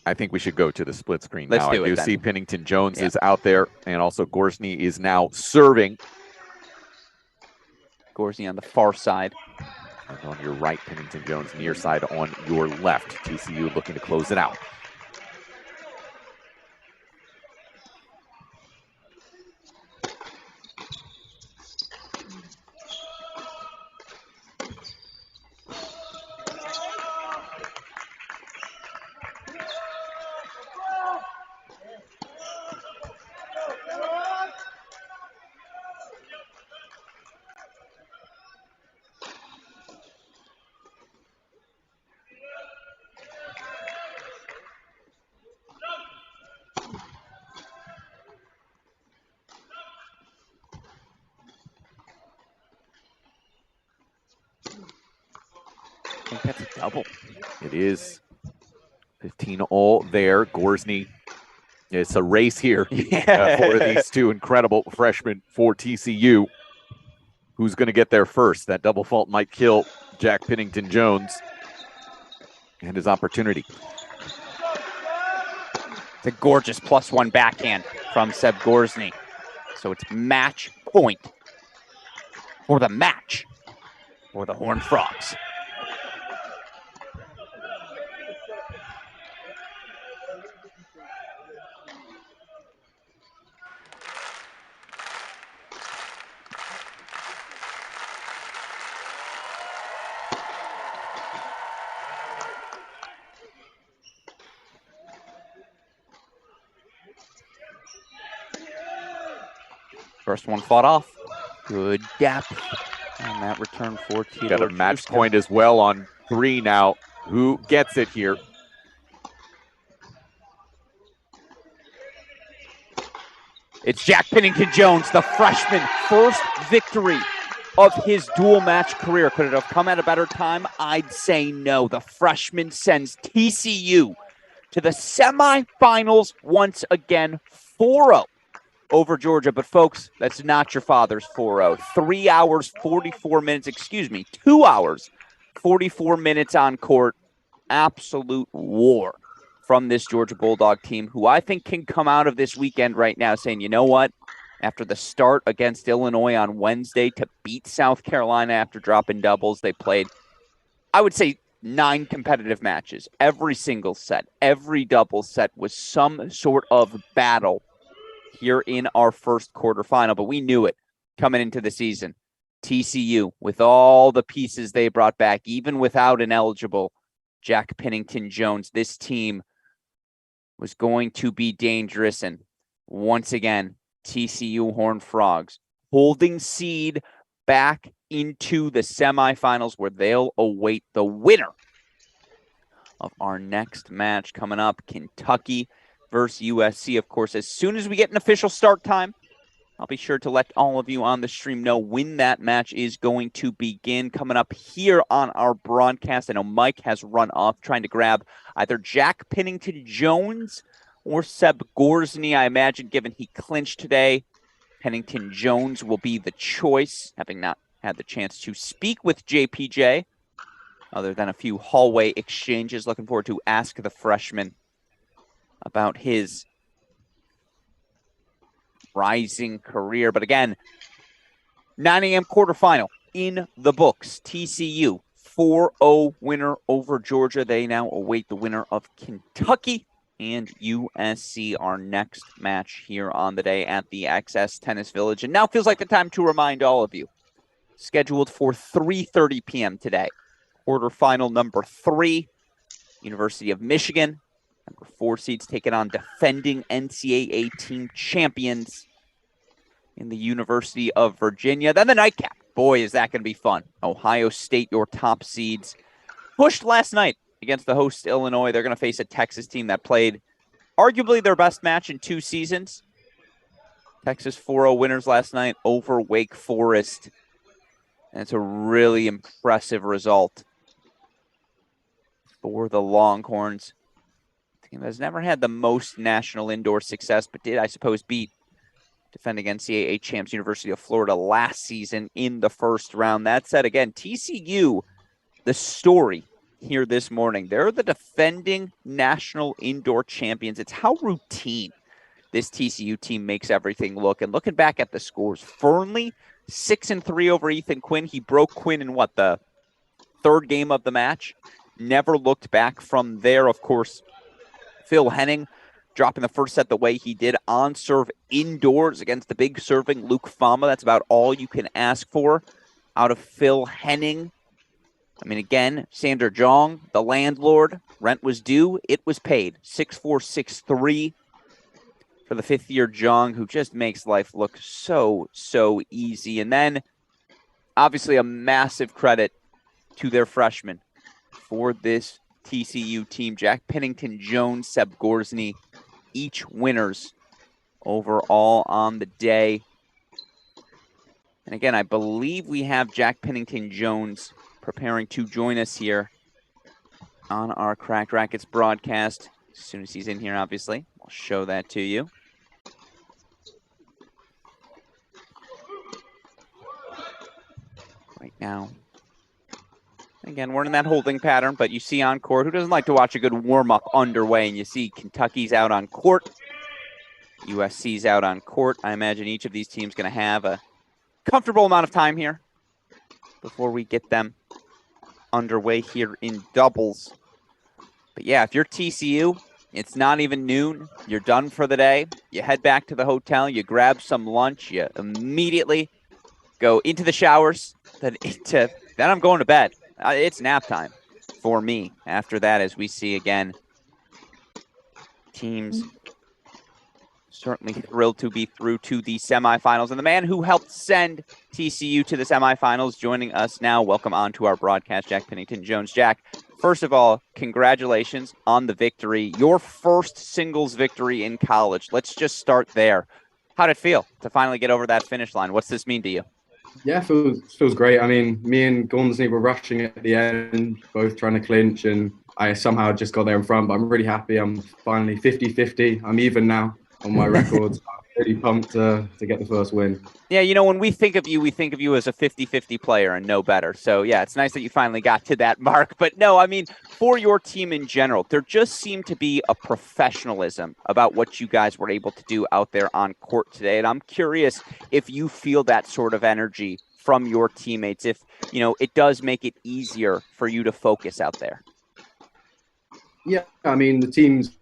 I think we should go to the split screen Let's now. do I it do then. see Pennington Jones is out there, and also Gorsney is now serving. Gorsney on the far side. And on your right, Pennington Jones near side on your left. TCU looking to close it out. I think that's a double. It is 15 all there. Gorsney, it's a race here for these two incredible freshmen for TCU. Who's going to get there first? That double fault might kill Jack Pennington Jones and his opportunity. It's a gorgeous +1 backhand from Seb Gorsney. So it's match point for the match for the Horned Frogs. First one fought off. Good depth on that return for Tito. Got a match point as well on 3 now. Who gets it here? It's Jack Pennington Jones, the freshman, first victory of his dual match career. Could it have come at a better time? I'd say no. The freshman sends TCU to the semifinals once again, 4-0 over Georgia. But folks, that's not your father's 4-0. 3 hours, 44 minutes, 2 hours, 44 minutes on court. Absolute war from this Georgia Bulldog team, who I think can come out of this weekend right now saying, you know what? After the start against Illinois on Wednesday to beat South Carolina after dropping doubles, they played, I would say, 9 competitive matches. Every single set, every double set was some sort of battle here in our first quarterfinal, but we knew it coming into the season. TCU, with all the pieces they brought back, even without an eligible Jack Pennington Jones, this team was going to be dangerous. And once again, TCU Horned Frogs holding seed back into the semifinals, where they'll await the winner of our next match coming up, Kentucky versus USC. Of course, as soon as we get an official start time, I'll be sure to let all of you on the stream know when that match is going to begin. Coming up here on our broadcast, I know Mike has run off trying to grab either Jack Pennington Jones or Seb Gorsney. I imagine, given he clinched today, Pennington Jones will be the choice, having not had the chance to speak with JPJ, other than a few hallway exchanges. Looking forward to ask the freshman about his rising career. But again, 9 a.m. quarterfinal in the books. TCU 4-0 winner over Georgia. They now await the winner of Kentucky and USC, our next match here on the day at the XS Tennis Village. And now feels like the time to remind all of you, scheduled for 3:30 p.m. today. Quarterfinal number 3, University of Michigan. Number 4 seeds taking on defending NCAA team champions in the University of Virginia. Then the nightcap. Boy, is that going to be fun. Ohio State, your top seeds, pushed last night against the host Illinois. They're going to face a Texas team that played arguably their best match in 2 seasons. Texas 4-0 winners last night over Wake Forest. And it's a really impressive result for the Longhorns. The team has never had the most national indoor success, but did, I suppose, beat defending NCAA champs University of Florida last season in the first round. That said, again, TCU, the story here this morning, they're the defending national indoor champions. It's how routine this TCU team makes everything look. And looking back at the scores, Fernley, 6-3 over Ethan Quinn. He broke Quinn in the 3rd game of the match. Never looked back from there. Of course, Phil Henning dropping the first set the way he did on serve indoors against the big serving Luke Fama. That's about all you can ask for out of Phil Henning. I mean, again, Sander Jong, the landlord, rent was due. It was paid. 6-4, 6-3 for the 5th-year Jong, who just makes life look so, so easy. And then, obviously, a massive credit to their freshmen for this TCU team. Jack Pennington Jones, Seb Gorsny, each winners overall on the day. And again, I believe we have Jack Pennington Jones preparing to join us here on our Cracked Racquets broadcast. As soon as he's in here, obviously, I'll show that to you. Right now. Again, we're in that holding pattern, but you see on court, who doesn't like to watch a good warm-up underway? And you see Kentucky's out on court, USC's out on court. I imagine each of these teams going to have a comfortable amount of time here before we get them underway here in doubles. But yeah, if you're TCU, it's not even noon. You're done for the day. You head back to the hotel. You grab some lunch. You immediately go into the showers. Then I'm going to bed. It's nap time for me after that, as we see again. Teams certainly thrilled to be through to the semifinals. And the man who helped send TCU to the semifinals joining us now. Welcome on to our broadcast, Jack Pennington Jones. Jack, first of all, congratulations on the victory. Your first singles victory in college. Let's just start there. How did it feel to finally get over that finish line? What's this mean to you? Yeah, feels great. I mean, me and Gormsley were rushing at the end, both trying to clinch, and I somehow just got there in front, but I'm really happy. I'm finally 50-50. I'm even now on my records. I'm really pumped to get the first win. Yeah, you know, when we think of you as a 50-50 player and no better. So, yeah, it's nice that you finally got to that mark. But, no, I mean, for your team in general, there just seemed to be a professionalism about what you guys were able to do out there on court today. And I'm curious if you feel that sort of energy from your teammates, if, you know, it does make it easier for you to focus out there. Yeah, I mean, the team's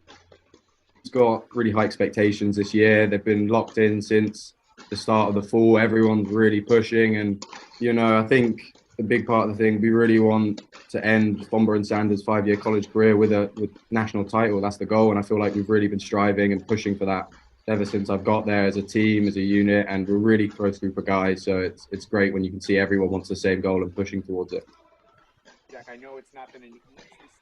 got really high expectations this year. They've been locked in since the start of the fall. Everyone's really pushing, and you know, I think the big part of the thing, we really want to end Bomber and Sanders' 5-year college career with national title. That's the goal, and I feel like we've really been striving and pushing for that ever since I've got there as a team, as a unit, and we're a really close group of guys. So it's great when you can see everyone wants the same goal and pushing towards it. Jack, I know it's not been an easy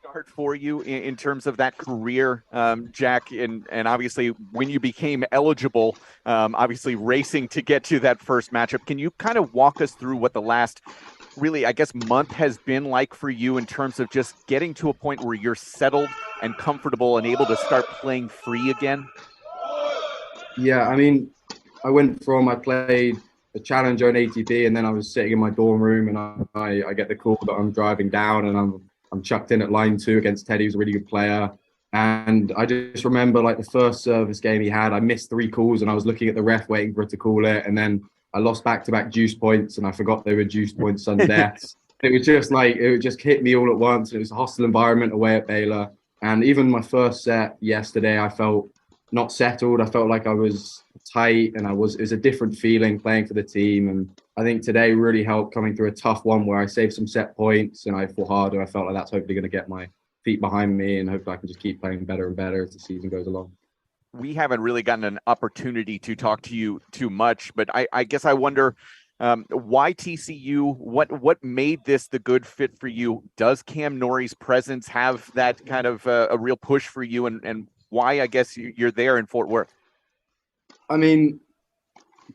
start for you in terms of that career, Jack, and obviously when you became eligible, obviously racing to get to that first matchup. Can you kind of walk us through what the last really, I guess, month has been like for you in terms of just getting to a point where you're settled and comfortable and able to start playing free again? Yeah, I mean, I played a challenger and ATP, and then I was sitting in my dorm room, and I get the call that I'm driving down, and I'm chucked in at line 2 against Teddy, who's a really good player. And I just remember, like, the first service game he had, I missed 3 calls, and I was looking at the ref waiting for it to call it, and then I lost back-to-back juice points, and I forgot they were juice points, sudden deaths. It was just like, it just hit me all at once. It was a hostile environment away at Baylor. And even my first set yesterday, I felt not settled. I felt like I was tight, and it was a different feeling playing for the team. And I think today really helped coming through a tough one where I saved some set points and I fought harder. I felt like that's hopefully going to get my feet behind me, and hopefully I can just keep playing better and better as the season goes along. We haven't really gotten an opportunity to talk to you too much, but I guess I wonder why TCU? What made this the good fit for you? Does Cam Norrie's presence have that kind of a real push for you, and why, I guess, you're there in Fort Worth? I mean,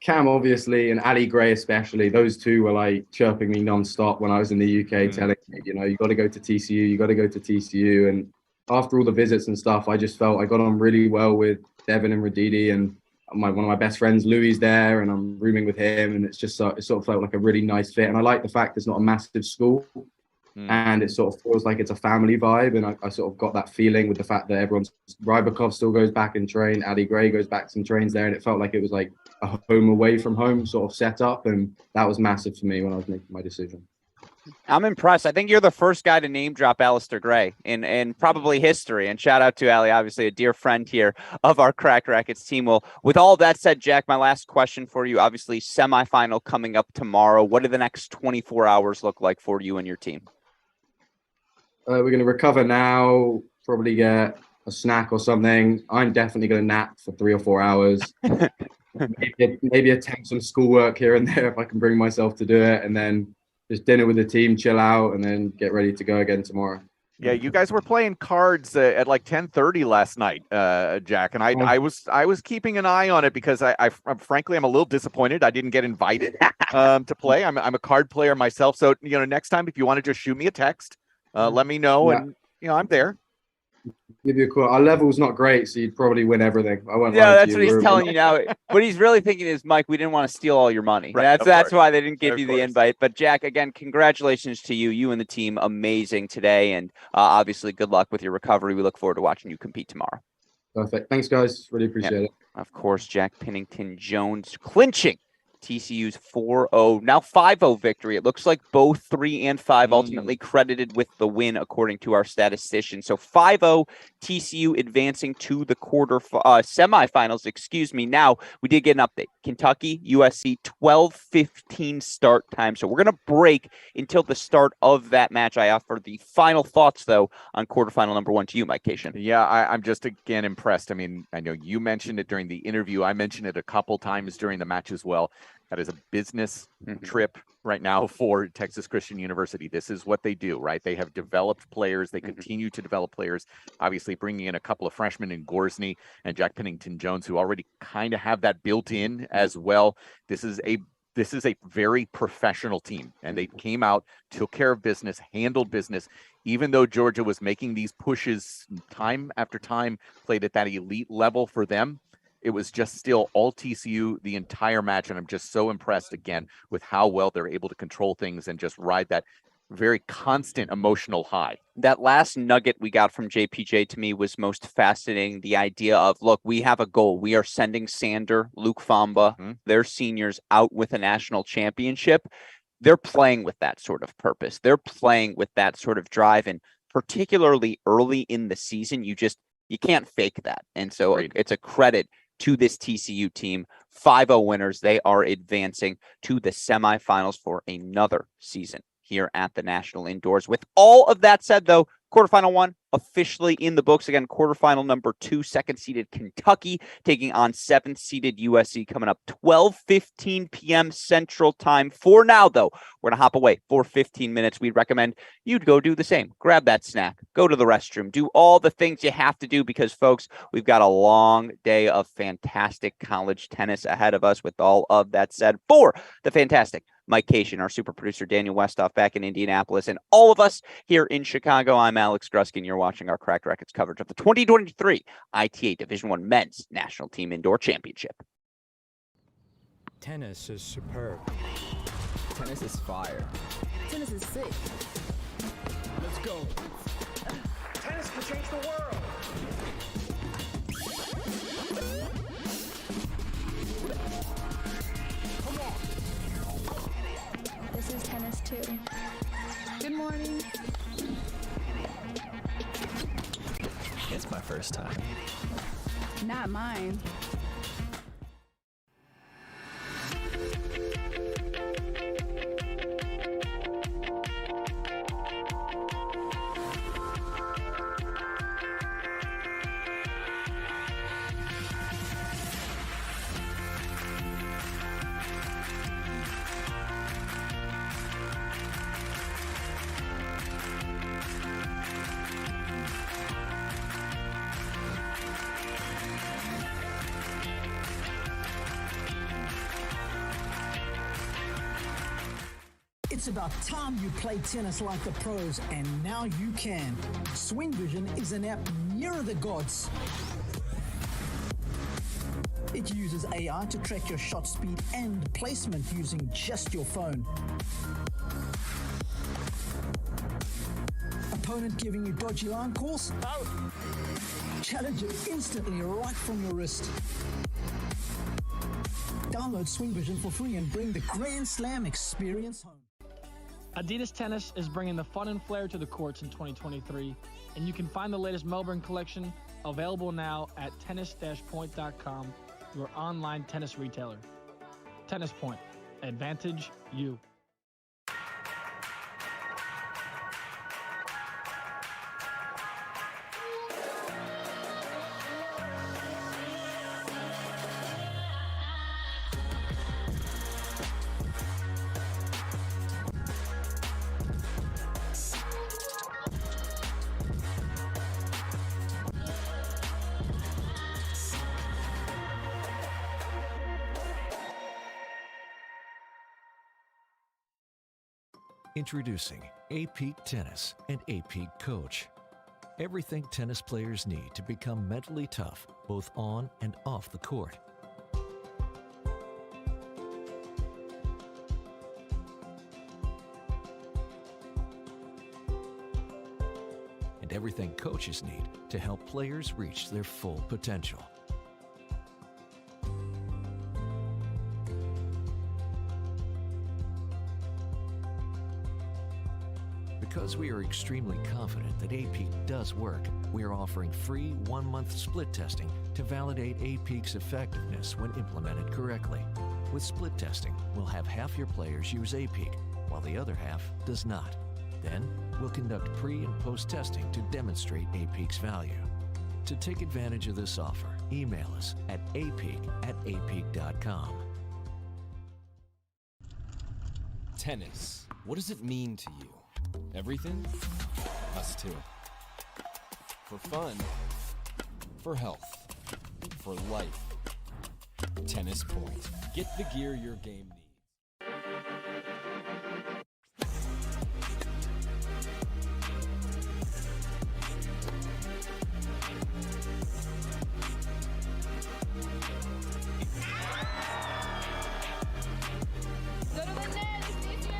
Cam, obviously, and Ali Gray especially, those two were like chirping me nonstop when I was in the UK, telling me, you got to go to TCU, you got to go to TCU. And after all the visits and stuff, I just felt I got on really well with Devin and Radidi, and one of my best friends, Louis, there, and I'm rooming with him, and it sort of felt like a really nice fit. And I like the fact it's not a massive school, and it sort of feels like it's a family vibe. And I sort of got that feeling with the fact that Rybakov still goes back and train, Ali Gray goes back and trains there, and it felt like it was like a home away from home sort of setup, and that was massive for me when I was making my decision. I'm impressed. I think you're the first guy to name drop Alistair Gray in probably history. And shout out to Ali, obviously a dear friend here of our Cracked Racquets team. Well, with all that said, Jack, my last question for you, obviously semifinal coming up tomorrow. What do the next 24 hours look like for you and your team? We're going to recover now, probably get a snack or something. I'm definitely going to nap for 3 or 4 hours. maybe attempt some schoolwork here and there if I can bring myself to do it. And then just dinner with the team, chill out, and then get ready to go again tomorrow. Yeah, you guys were playing cards at like 10:30 last night, Jack, and I was keeping an eye on it because I frankly I'm a little disappointed I didn't get invited to play. I'm a card player myself, so next time if you want to just shoot me a text, let me know, and I'm there. Give you a call. Our level's not great, so you'd probably win everything. I won't. Yeah, that's what he's telling you now. What he's really thinking is, Mike, we didn't want to steal all your money. Right, that's why they didn't give you the invite. But Jack, again, congratulations to you and the team. Amazing today, and obviously good luck with your recovery. We look forward to watching you compete tomorrow. Perfect. Thanks, guys. Really appreciate it. Of course, Jack Pennington-Jones clinching TCU's 4-0, now 5-0 victory. It looks like both 3 and 5 ultimately credited with the win, according to our statistician. So 5-0, TCU advancing to the semifinals. Excuse me. Now, we did get an update. Kentucky, USC, 12:15 start time. So we're going to break until the start of that match. I offer the final thoughts, though, on quarterfinal number 1 to you, Mike Cation. Yeah, I'm just, again, impressed. I mean, I know you mentioned it during the interview. I mentioned it a couple times during the match as well. That is a business trip right now for Texas Christian University. This is what they do, right? They have developed players. They continue to develop players, obviously bringing in a couple of freshmen in Gorsney and Jack Pennington-Jones, who already kind of have that built in as well. This is a very professional team, and they came out, took care of business, handled business, even though Georgia was making these pushes time after time, played at that elite level for them. It was just still all TCU the entire match, and I'm just so impressed again with how well they're able to control things and just ride that very constant emotional high. That last nugget we got from JPJ to me was most fascinating. The idea of, look, we have a goal. We are sending Sander, Luke Famba, their seniors out with a national championship. They're playing with that sort of purpose. They're playing with that sort of drive, and particularly early in the season, you can't fake that. And so it's a credit to this TCU team. 5-0 winners. They are advancing to the semifinals for another season here at the National Indoors. With all of that said, though, quarterfinal 1 officially in the books. Again, quarterfinal number 2, second-seeded Kentucky taking on 7th-seeded USC coming up 12:15 p.m. Central Time. For now, though, we're going to hop away for 15 minutes. We'd recommend you'd go do the same. Grab that snack, go to the restroom, do all the things you have to do because, folks, we've got a long day of fantastic college tennis ahead of us. With all of that said, for the fantastic Mike Cation, our super producer Daniel Westoff back in Indianapolis, and all of us here in Chicago, I'm Alex Gruskin. You're watching our Cracked Racquets coverage of the 2023 ITA Division I Men's National Team Indoor Championship. Tennis is superb. Tennis is fire. Tennis is sick. Let's go. Tennis can change the world. This is tennis too. Good morning. It's my first time. Not mine. It's about time you play tennis like the pros, and now you can. Swing Vision is an app nearer the gods. It uses AI to track your shot speed and placement using just your phone. Opponent giving you dodgy line calls? Out! Challenge it instantly right from your wrist. Download Swing Vision for free and bring the Grand Slam experience home. Adidas Tennis is bringing the fun and flair to the courts in 2023, and you can find the latest Melbourne collection available now at tennis-point.com, your online tennis retailer. Tennis Point. Advantage you. Introducing A-Peak Tennis and A-Peak Coach. Everything tennis players need to become mentally tough, both on and off the court. And everything coaches need to help players reach their full potential. Because we are extremely confident that A-Peak does work, we are offering free 1-month split testing to validate A-Peak's effectiveness when implemented correctly. With split testing, we'll have half your players use A-Peak, while the other half does not. Then, we'll conduct pre- and post-testing to demonstrate A-Peak's value. To take advantage of this offer, email us at apeak@apeak.com. Tennis. What does it mean to you? Everything? Us too. For fun, for health, for life. Tennis Point. Get the gear your game needs. Go to the net, it's easier.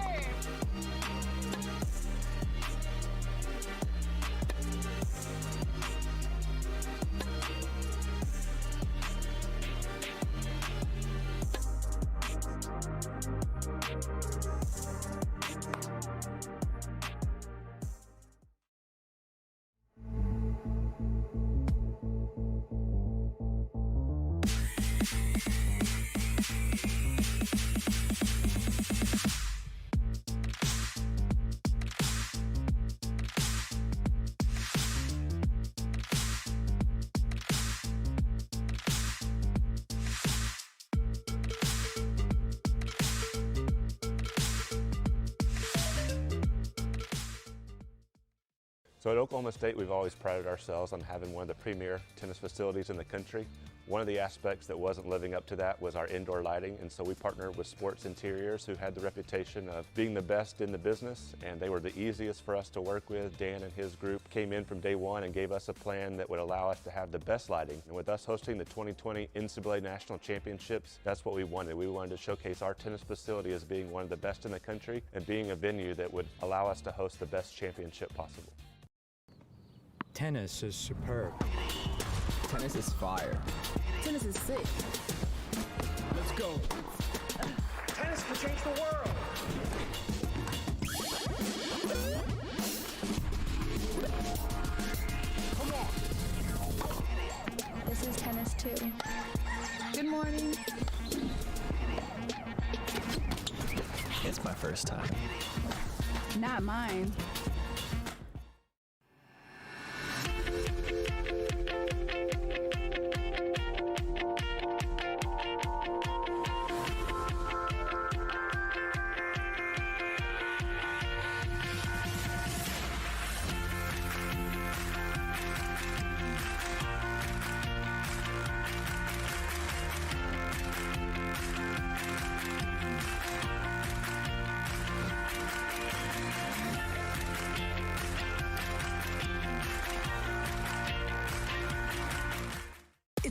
So at Oklahoma State, we've always prided ourselves on having one of the premier tennis facilities in the country. One of the aspects that wasn't living up to that was our indoor lighting, and so we partnered with Schwartz Interiors, who had the reputation of being the best in the business, and they were the easiest for us to work with. Dan and his group came in from day one and gave us a plan that would allow us to have the best lighting. And with us hosting the 2020 NCAA National Championships, that's what we wanted. We wanted to showcase our tennis facility as being one of the best in the country and being a venue that would allow us to host the best championship possible. Tennis is superb. Tennis is fire. Tennis is sick. Let's go. Tennis can change the world. Come on. This is tennis too. Good morning. It's my first time. Not mine.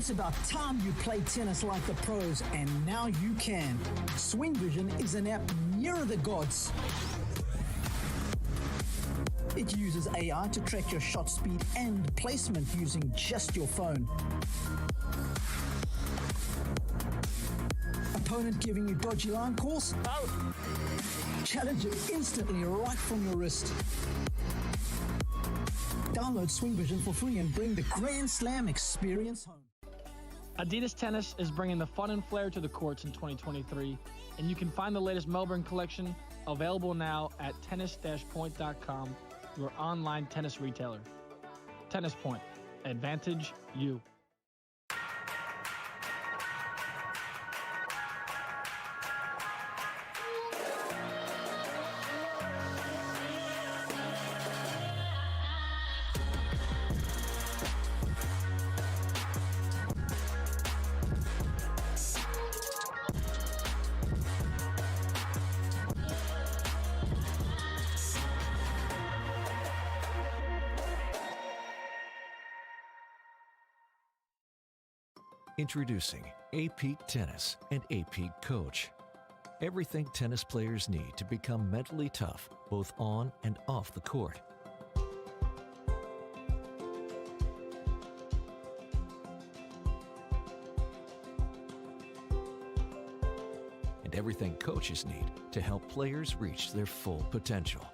It's about time you play tennis like the pros, and now you can. Swing Vision is an app nearer the gods. It uses AI to track your shot speed and placement using just your phone. Opponent giving you dodgy line calls? Out! Challenge it instantly right from your wrist. Download Swing Vision for free and bring the Grand Slam experience home. Adidas Tennis is bringing the fun and flair to the courts in 2023, and you can find the latest Melbourne collection available now at tennis-point.com, your online tennis retailer. Tennis Point. Advantage you. Introducing A-Peak Tennis and A-Peak Coach. Everything tennis players need to become mentally tough, both on and off the court. And everything coaches need to help players reach their full potential.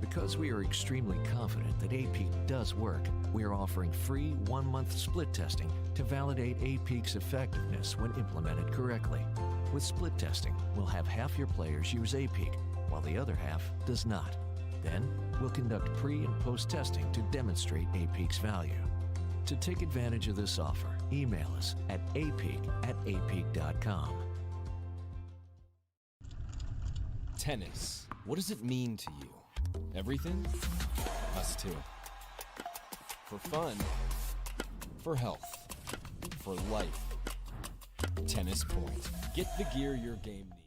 Because we are extremely confident that A-Peak does work, we are offering free 1-month split testing to validate A-Peak's effectiveness when implemented correctly. With split testing, we'll have half your players use A-Peak, while the other half does not. Then, we'll conduct pre- and post-testing to demonstrate A-Peak's value. To take advantage of this offer, email us at apeak@apeak.com. Tennis. What does it mean to you? Everything? Us too. For fun. For health. For life. Tennis Point. Get the gear your game needs.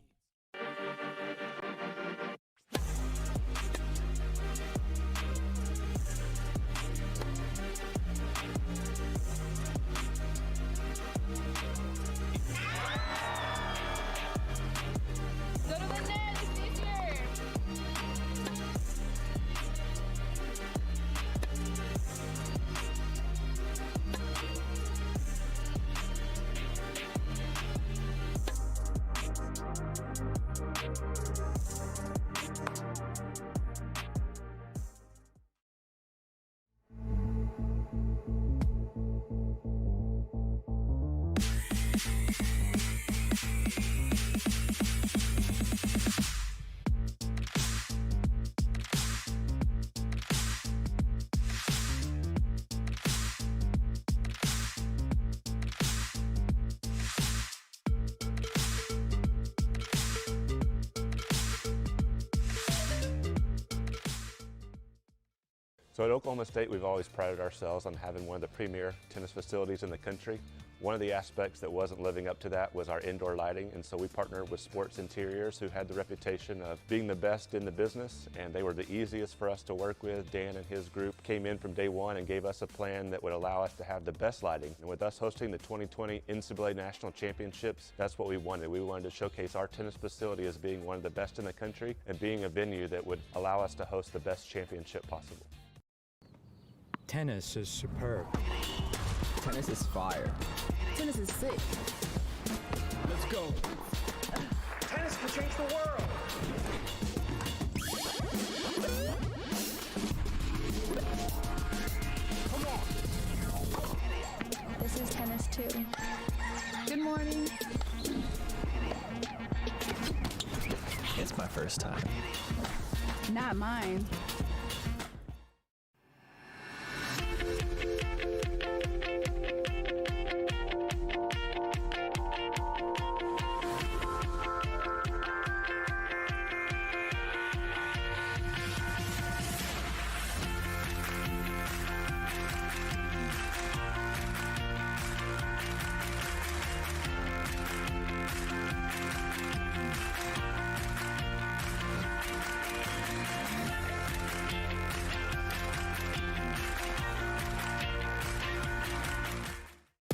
Go to the net, it's easier. So at Oklahoma State, we've always prided ourselves on having one of the premier tennis facilities in the country. One of the aspects that wasn't living up to that was our indoor lighting, and so we partnered with Schwartz Interiors, who had the reputation of being the best in the business, and they were the easiest for us to work with. Dan and his group came in from day one and gave us a plan that would allow us to have the best lighting. And with us hosting the 2020 NCAA National Championships, that's what we wanted. We wanted to showcase our tennis facility as being one of the best in the country and being a venue that would allow us to host the best championship possible. Tennis is superb. Tennis is fire. Tennis is sick. Let's go. Tennis can change the world. Come on. This is tennis too. Good morning. It's my first time. Not mine.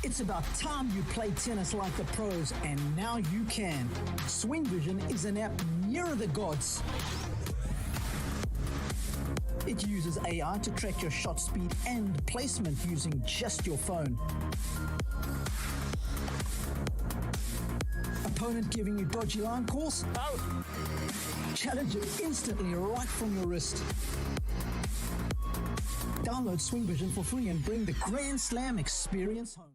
It's about time you play tennis like the pros, and now you can. Swing Vision is an app nearer the gods. It uses AI to track your shot speed and placement using just your phone. Opponent giving you dodgy line calls? Out! Challenge it instantly right from your wrist. Download Swing Vision for free and bring the Grand Slam experience home.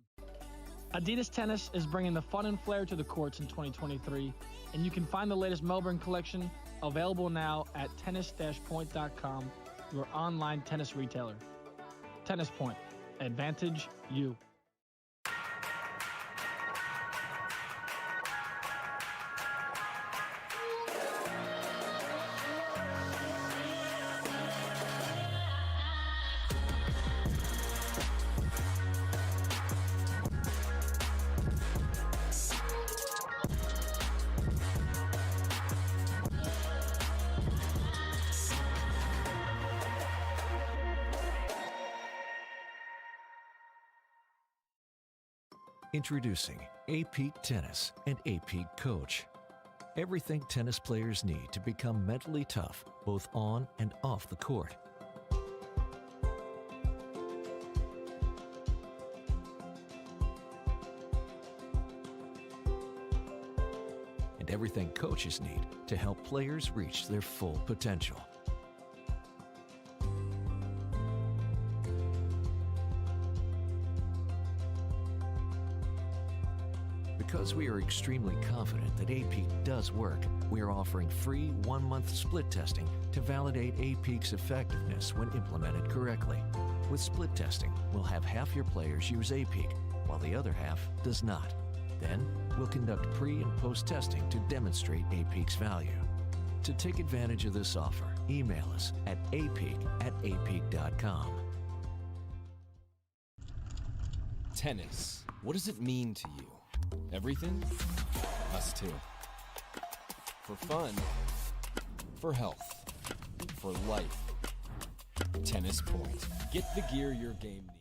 Adidas Tennis is bringing the fun and flair to the courts in 2023, and you can find the latest Melbourne collection available now at tennis-point.com, your online tennis retailer. Tennis Point. Advantage you. Introducing A-Peak Tennis and A-Peak Coach. Everything tennis players need to become mentally tough, both on and off the court. And everything coaches need to help players reach their full potential. Because we are extremely confident that A-Peak does work, we are offering free 1-month split testing to validate A-Peak's effectiveness when implemented correctly. With split testing, we'll have half your players use A-Peak, while the other half does not. Then, we'll conduct pre- and post-testing to demonstrate A-Peak's value. To take advantage of this offer, email us at apeak@apeak.com. Tennis. What does it mean to you? Everything? Us too. For fun, for health, for life. Tennis Point. Get the gear your game needs.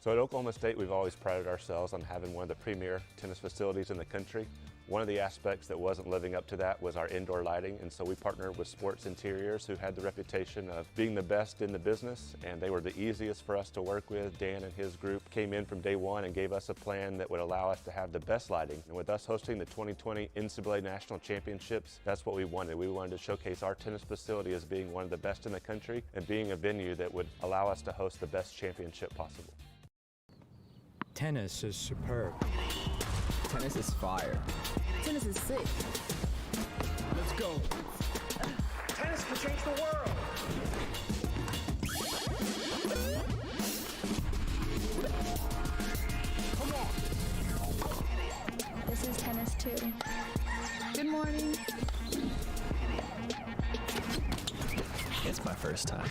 So at Oklahoma State, we've always prided ourselves on having one of the premier tennis facilities in the country. One of the aspects that wasn't living up to that was our indoor lighting, and so we partnered with Schwartz Interiors, who had the reputation of being the best in the business, and they were the easiest for us to work with. Dan and his group came in from day one and gave us a plan that would allow us to have the best lighting. And with us hosting the 2020 NCAA National Championships, that's what we wanted. We wanted to showcase our tennis facility as being one of the best in the country and being a venue that would allow us to host the best championship possible. Tennis is superb. Tennis is fire. Tennis is sick. Let's go. Tennis can change the world. Come on. This is tennis too. Good morning. It's my first time.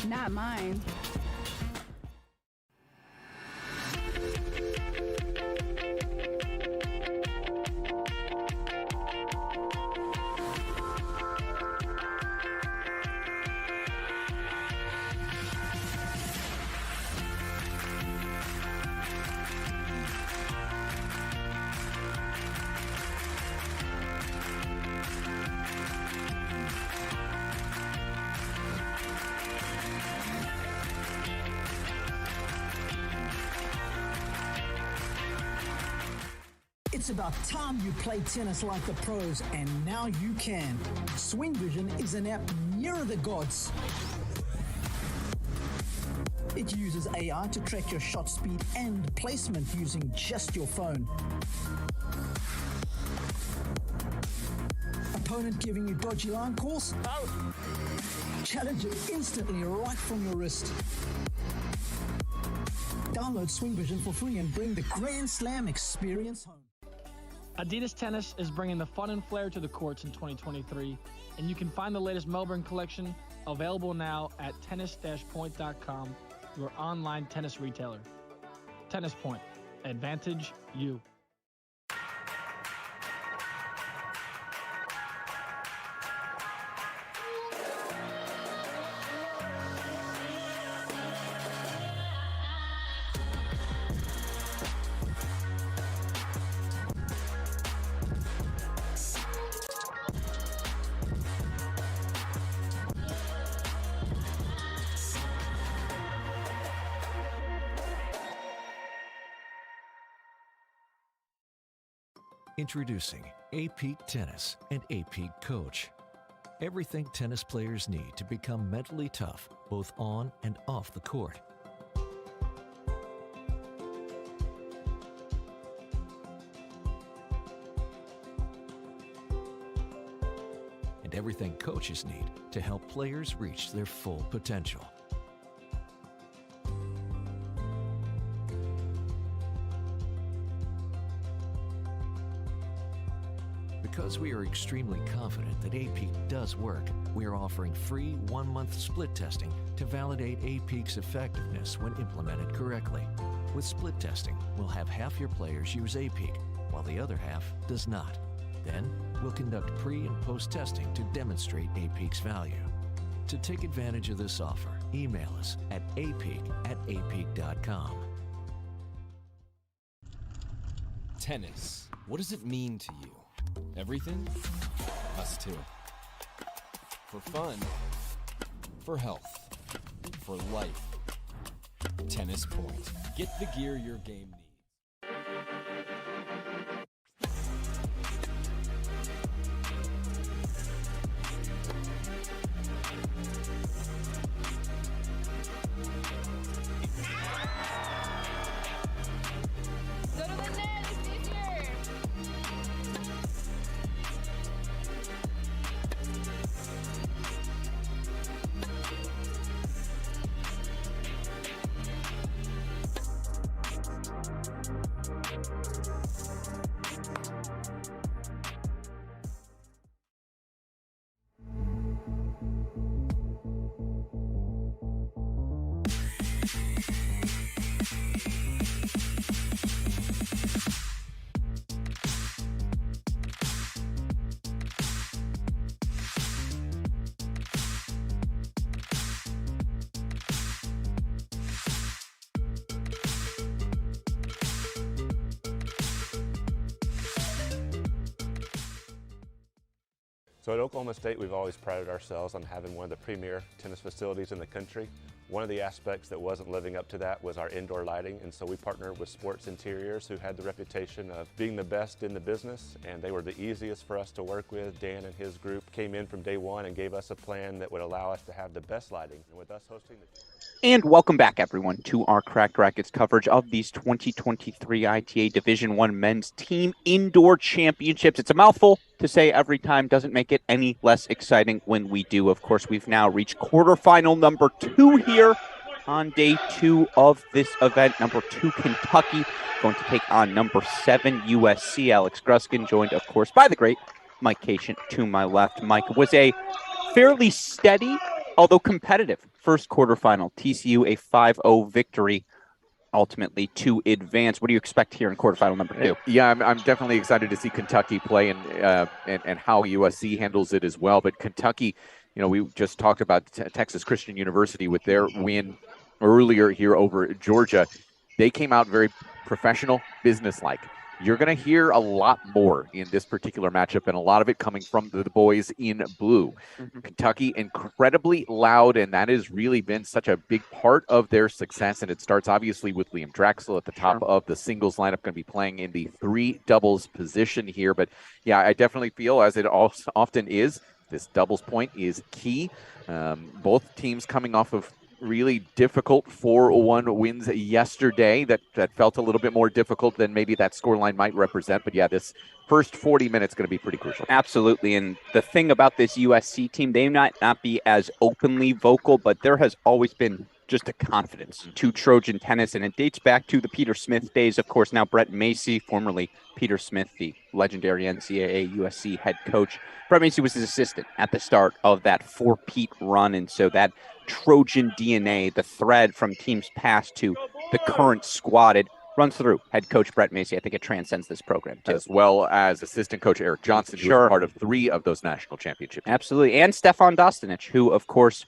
Not mine. about time you played tennis like the pros, and now you can. Swing Vision is an app nearer the gods. It uses AI to track your shot speed and placement using just your phone. Opponent giving you dodgy line calls? Out. Challenge it instantly right from your wrist. Download Swing Vision for free and bring the Grand Slam experience home. Adidas Tennis is bringing the fun and flair to the courts in 2023, and you can find the latest Melbourne collection available now at tennis-point.com, your online tennis retailer. Tennis Point. Advantage you. Introducing A-Peak Tennis and A-Peak Coach. Everything tennis players need to become mentally tough, both on and off the court. And everything coaches need to help players reach their full potential. Because we are extremely confident that A-Peak does work, we are offering free 1-month split testing to validate A-Peak's effectiveness when implemented correctly. With split testing, we'll have half your players use A-Peak, while the other half does not. Then, we'll conduct pre- and post-testing to demonstrate A-Peak's value. To take advantage of this offer, email us at apeak@apeak.com. Tennis. What does it mean to you? Everything? Us too. For fun, for health, for life. Tennis Point. Get the gear your game needs. Go to the net, it's easier. So at Oklahoma State, we've always prided ourselves on having one of the premier tennis facilities in the country. One of the aspects that wasn't living up to that was our indoor lighting, and so we partnered with Schwartz Interiors, who had the reputation of being the best in the business, and they were the easiest for us to work with. Dan and his group came in from day one and gave us a plan that would allow us to have the best lighting. And with us hosting the And welcome back, everyone, to our Cracked Racquets coverage of these 2023 ITA Division I Men's Team Indoor Championships. It's a mouthful to say every time, doesn't make it any less exciting when we do. Of course, we've now reached quarterfinal number 2 here on day 2 of this event. Number 2, Kentucky, going to take on number 7, USC. Alex Gruskin, joined, of course, by the great Mike Cation to my left. Mike, was a fairly steady, although competitive, first quarterfinal. TCU a 5-0 victory, ultimately to advance. What do you expect here in quarterfinal number 2? Yeah, I'm definitely excited to see Kentucky play and how USC handles it as well. But Kentucky, you know, we just talked about Texas Christian University with their win earlier here over Georgia. They came out very professional, businesslike. you're going to hear a lot more in this particular matchup, and a lot of it coming from the boys in blue. Kentucky, incredibly loud, and that has really been such a big part of their success. And it starts obviously with Liam Draxel at the top of the singles lineup, going to be playing in the 3 doubles position here. But yeah, I definitely feel, as it often is, this doubles point is key. Both teams coming off of really difficult 4-1 wins yesterday that felt a little bit more difficult than maybe that scoreline might represent. But yeah, this first 40 minutes going to be pretty crucial. Absolutely. And the thing about this USC team, they might not be as openly vocal, but there has always been just a confidence to Trojan tennis, and it dates back to the Peter Smith days. Of course, now Brett Macy, formerly Peter Smith, the legendary NCAA USC head coach. Brett Macy was his assistant at the start of that 4-peat run, and so that Trojan DNA, the thread from teams past to the current squad, it runs through head coach Brett Macy. I think it transcends this program, too. As well as assistant coach Eric Johnson, who was part of 3 of those national championships. Absolutely. And Stefan Dostanic, who, of course,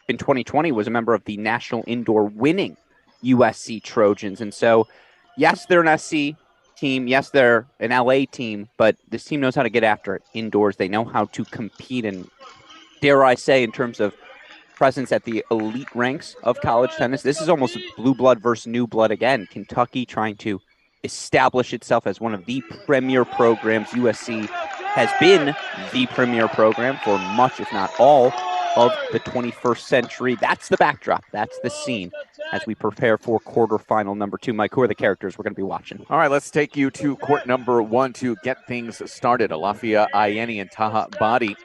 in 2020 was a member of the national indoor winning USC Trojans. And so, yes, they're an SC team. Yes, they're an LA team, but this team knows how to get after it indoors. They know how to compete, and dare I say, in terms of presence at the elite ranks of college tennis, this is almost blue blood versus new blood again. Kentucky trying to establish itself as one of the premier programs. USC has been the premier program for much, if not all, of the 21st century. That's the backdrop. That's the scene as we prepare for quarterfinal number 2. Mike, who are the characters we're going to be watching? All right, let's take you to court number 1 to get things started. Alafia Ayeni and Taha Badi,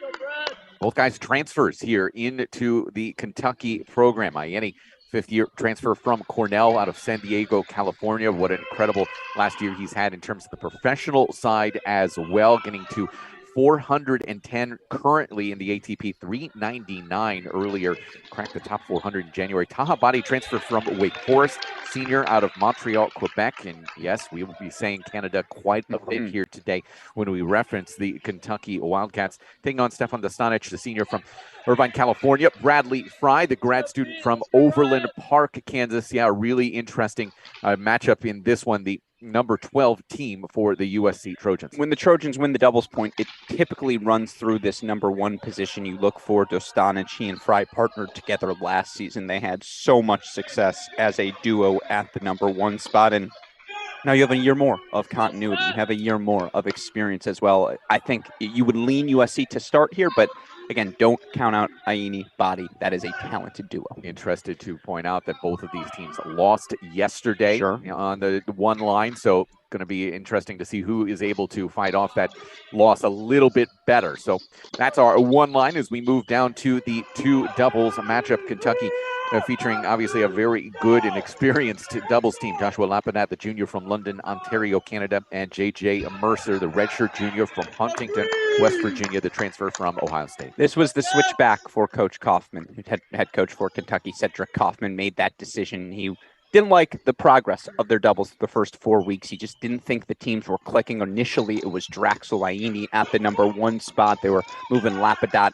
both guys transfers here into the Kentucky program. Ayeni, 5th-year transfer from Cornell out of San Diego, California. What an incredible last year he's had in terms of the professional side as well, getting to 410 currently in the ATP, 399 earlier, cracked the top 400 in January. Taha Badi transferred from Wake Forest, senior out of Montreal, Quebec. And yes, we will be saying Canada quite a bit here today when we reference the Kentucky Wildcats. Taking on Stefan Dostanic, the senior from Irvine, California. Bradley Fry, the grad student from Overland Park, Kansas. Yeah, a really interesting matchup in this one. The number 12 team for the USC Trojans. When the Trojans win the doubles point, it typically runs through this number 1 position. You look for Dostanic. He and Fry partnered together last season. They had so much success as a duo at the number 1 spot, and now you have a year more of continuity. You have a year more of experience as well. I think you would lean USC to start here, but again, don't count out Ayeni Badi. That is a talented duo. Interested to point out that both of these teams lost yesterday on the 1 line. So going to be interesting to see who is able to fight off that loss a little bit better. So that's our 1 line as we move down to the 2 doubles matchup. Kentucky featuring obviously a very good and experienced doubles team. Joshua Lapanat, the junior from London, Ontario, Canada, and J.J. Mercer, the redshirt junior from Huntington, West Virginia, the transfer from Ohio State. This was the switchback for Coach Kaufman, head coach for Kentucky. Cedric Kaufman made that decision. He didn't like the progress of their doubles the first 4 weeks. He just didn't think the teams were clicking. Initially, it was Draxel Ayeni at the number 1 spot. They were moving Lapadat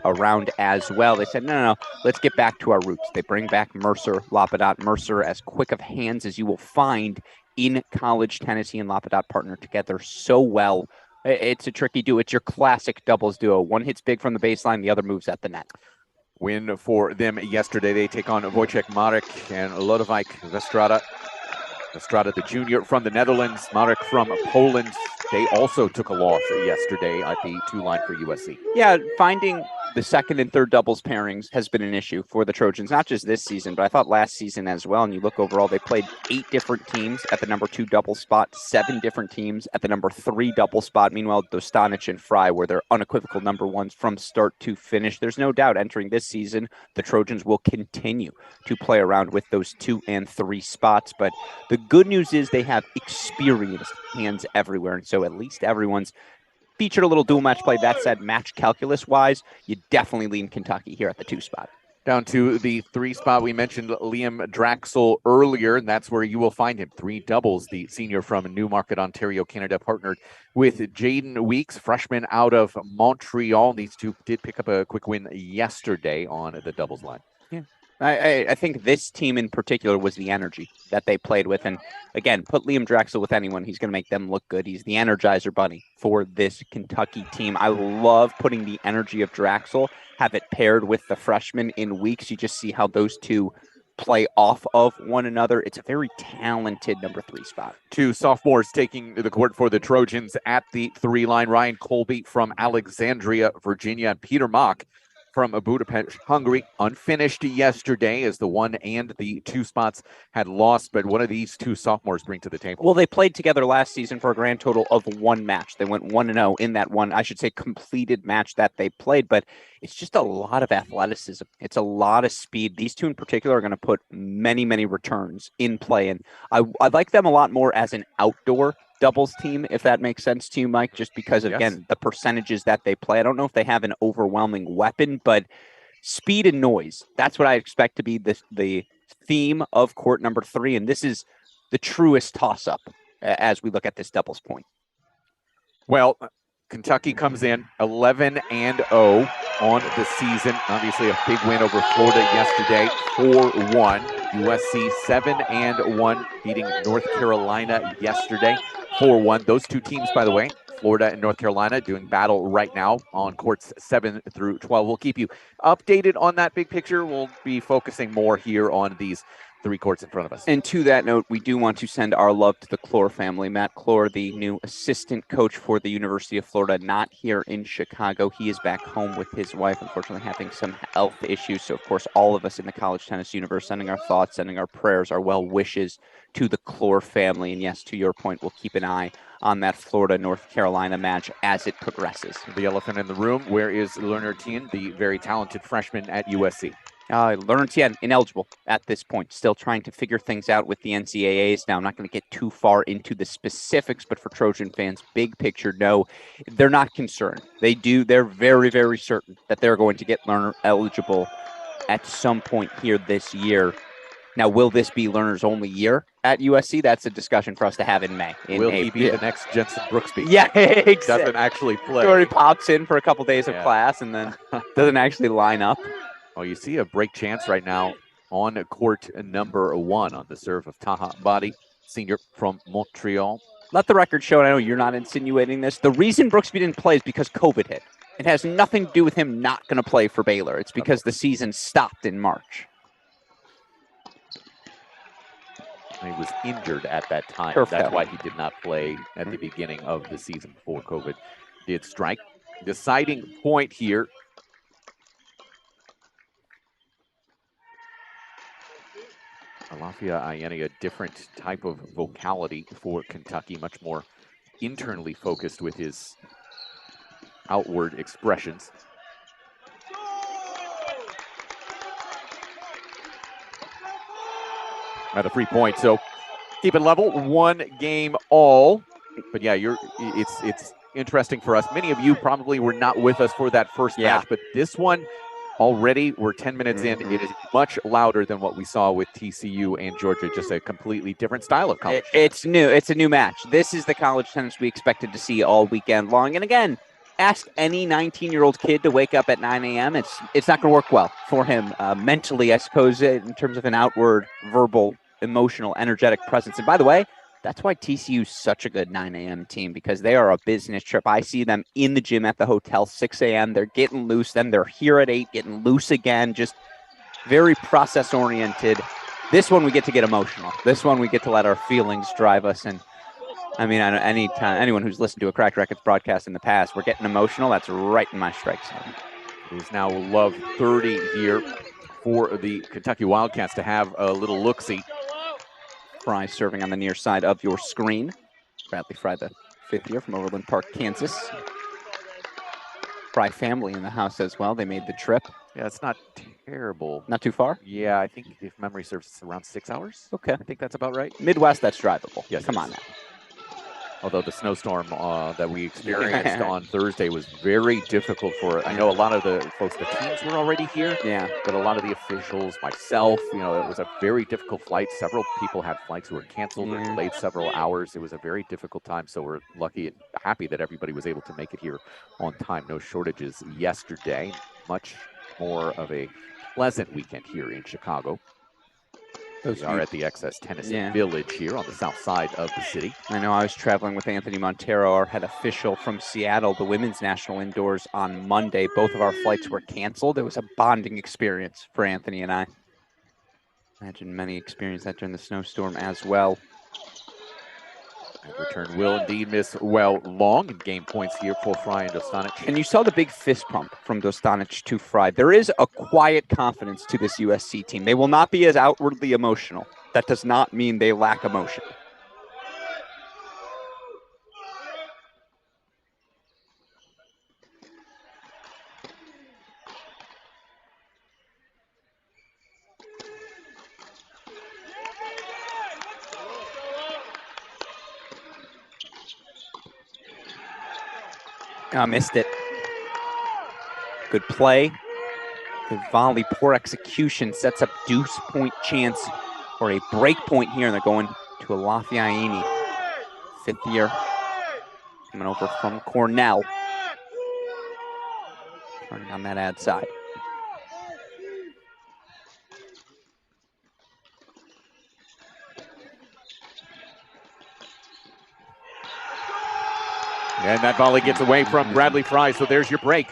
around as well. They said, no, let's get back to our roots. They bring back Mercer, Lapadat. Mercer, as quick of hands as you will find in college tennis. He and Lapadat partner together so well. It's a tricky duo. It's your classic doubles duo. One hits big from the baseline, the other moves at the net. Win for them yesterday. They take on Wojciech Marek and Lodewijk Vestrada. Vestrada, the junior from the Netherlands, Marek from Poland. They also took a loss yesterday at the 2 line for USC. Yeah, finding the second and third doubles pairings has been an issue for the Trojans, not just this season, but I thought last season as well. And you look overall, they played 8 different teams at the number 2 double spot, 7 different teams at the number 3 double spot. Meanwhile, Dostanic and Fry were their unequivocal number 1s from start to finish. There's no doubt entering this season, the Trojans will continue to play around with those 2 and 3 spots. But the good news is they have experienced hands everywhere. And so at least everyone's featured a little dual match play. That said, match calculus wise, you definitely lean Kentucky here at the 2 spot. Down to the 3 spot, we mentioned Liam Draxel earlier, and that's where you will find him. 3 doubles, the senior from Newmarket, Ontario, Canada, partnered with Jaden Weeks, freshman out of Montreal. These 2 did pick up a quick win yesterday on the doubles line. Yeah. I think this team in particular was the energy that they played with. And again, put Liam Drexel with anyone, he's going to make them look good. He's the Energizer Bunny for this Kentucky team. I love putting the energy of Drexel, have it paired with the freshman in weeks. You just see how those two play off of one another. It's a very talented number 3 spot. 2 sophomores taking the court for the Trojans at the 3-line. Ryan Colby from Alexandria, Virginia, and Peter Mock from Budapest, Hungary, unfinished yesterday as the 1 and the 2 spots had lost. But what do these 2 sophomores bring to the table? Well, they played together last season for a grand total of 1 match. They went 1-0 in that one, I should say, completed match that they played. But it's just a lot of athleticism. It's a lot of speed. These 2 in particular are going to put many, many returns in play. And I like them a lot more as an outdoor doubles team, if that makes sense to you, Mike, just because, again, the percentages that they play. I don't know if they have an overwhelming weapon, but speed and noise, that's what I expect to be the theme of court number 3. And this is the truest toss-up as we look at this doubles point. Well, Kentucky comes in 11-0 on the season. Obviously, a big win over Florida yesterday, 4-1. USC 7-1, beating North Carolina yesterday, 4-1. Those 2 teams, by the way, Florida and North Carolina, doing battle right now on courts 7 through 12. We'll keep you updated on that big picture. We'll be focusing more here on these 3 courts in front of us. And to that note, we do want to send our love to the Clore family. Matt Clore, the new assistant coach for the University of Florida, not here in Chicago. He is back home with his wife, unfortunately having some health issues. So, of course, all of us in the college tennis universe sending our thoughts, sending our prayers, our well wishes to the Clore family. And yes, to your point, we'll keep an eye on that Florida-North Carolina match as it progresses. The elephant in the room, where is Lerner Tien, the very talented freshman at USC? Lerner Tien, ineligible at this point. Still trying to figure things out with the NCAAs. Now, I'm not going to get too far into the specifics, but for Trojan fans, big picture, no, they're not concerned. They're very, very certain that they're going to get Lerner eligible at some point here this year. Now, will this be Lerner's only year at USC? That's a discussion for us to have in May. Will he be the next Jensen Brooksby? Yeah, exactly. Doesn't actually play. He already pops in for a couple days of class and then doesn't actually line up. Oh, you see a break chance right now on court number 1 on the serve of Taha Badi, senior from Montreal. Let the record show, and I know you're not insinuating this, the reason Brooksby didn't play is because COVID hit. It has nothing to do with him not going to play for Baylor. It's because the season stopped in March. He was injured at that time. That's why he did not play at the beginning of the season before COVID did strike. Deciding point here. Alafia Ayeni, a different type of vocality for Kentucky, much more internally focused with his outward expressions. At a free point, so keep it level, 1 game all. But yeah, it's interesting for us. Many of you probably were not with us for that first match, but this one already, we're 10 minutes in. It is much louder than what we saw with TCU and Georgia. Just a completely different style of college. It's new. It's a new match. This is the college tennis we expected to see all weekend long. And again, ask any 19-year-old kid to wake up at 9 a.m. It's not going to work well for him mentally, I suppose, in terms of an outward, verbal, emotional, energetic presence. And by the way, that's why TCU is such a good 9 a.m. team, because they are a business trip. I see them in the gym at the hotel 6 a.m. They're getting loose. Then they're here at 8, getting loose again. Just very process-oriented. This one we get to get emotional. This one we get to let our feelings drive us. And I mean, anyone who's listened to a Cracked Racquets broadcast in the past, we're getting emotional. That's right in my strike zone. It is now love 30 here for the Kentucky Wildcats to have a little look-see. Fry serving on the near side of your screen. Bradley Fry, the 5th year from Overland Park, Kansas. Fry family in the house as well. They made the trip. Yeah, it's not terrible. Not too far? Yeah, I think if memory serves, it's around 6 hours. Okay. I think that's about right. Midwest, that's drivable. Yes, come on now. Although the snowstorm that we experienced on Thursday was very difficult for, I know a lot of the folks, the teams were already here. Yeah. But a lot of the officials, myself, it was a very difficult flight. Several people had flights who were canceled or delayed several hours. It was a very difficult time. So we're lucky and happy that everybody was able to make it here on time. No shortages yesterday. Much more of a pleasant weekend here in Chicago. We are at the XS Tennis Village here on the south side of the city. I know I was traveling with Anthony Montero, our head official from Seattle, the women's national indoors on Monday. Both of our flights were canceled. It was a bonding experience for Anthony and I. Imagine many experienced that during the snowstorm as well. That return will indeed miss well long, and game points here for Fry and Dostanic. And you saw the big fist pump from Dostanic to Fry. There is a quiet confidence to this USC team. They will not be as outwardly emotional. That does not mean they lack emotion. Missed it. Good play. Good volley. Poor execution. Sets up deuce point chance or a break point here. And they're going to a Lafiaini. 5th year. Coming over from Cornell. Turning on that ad side. And that volley gets away from Bradley Fry, so there's your break.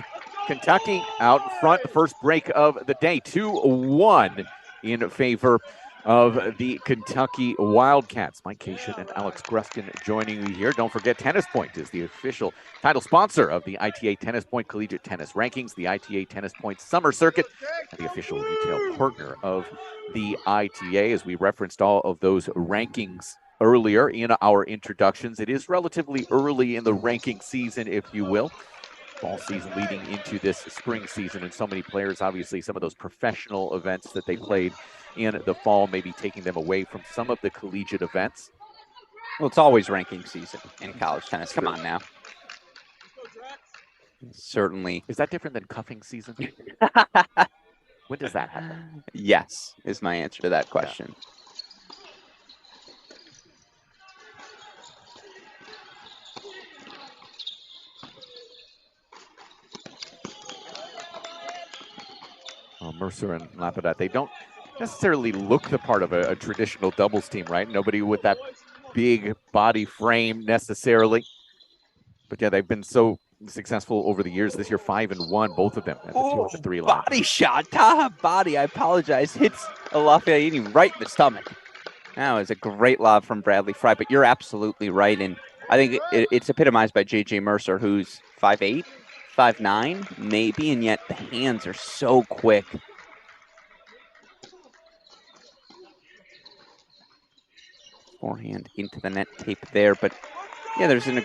Kentucky out in front, the first break of the day, 2-1 in favor of the Kentucky Wildcats. Mike Cation and Alex Gruskin joining you here. Don't forget, Tennis Point is the official title sponsor of the ITA Tennis Point Collegiate Tennis Rankings, the ITA Tennis Point Summer Circuit, and the official retail partner of the ITA. As we referenced all of those rankings earlier in our introductions, it is relatively early in the ranking season, if you will. Fall season leading into this spring season, and so many players, obviously, some of those professional events that they played in the fall, maybe taking them away from some of the collegiate events. Well, it's always ranking season in college tennis. Come on now. Certainly. Is that different than cuffing season? When does that happen? Yes, is my answer to that question. Yeah. Well, Mercer and Lapadat, they don't necessarily look the part of a traditional doubles team, right? Nobody with that big body frame necessarily. But yeah, they've been so successful over the years. This year, 5-1, both of them at the 2 and 3 line. Body shot, top body, I apologize. Hits Lafiaini right in the stomach. That was a great lob from Bradley Fry, but you're absolutely right. And I think it's epitomized by J.J. Mercer, who's 5'8", 5'9", maybe, and yet the hands are so quick. Forehand into the net tape there, but yeah, there's an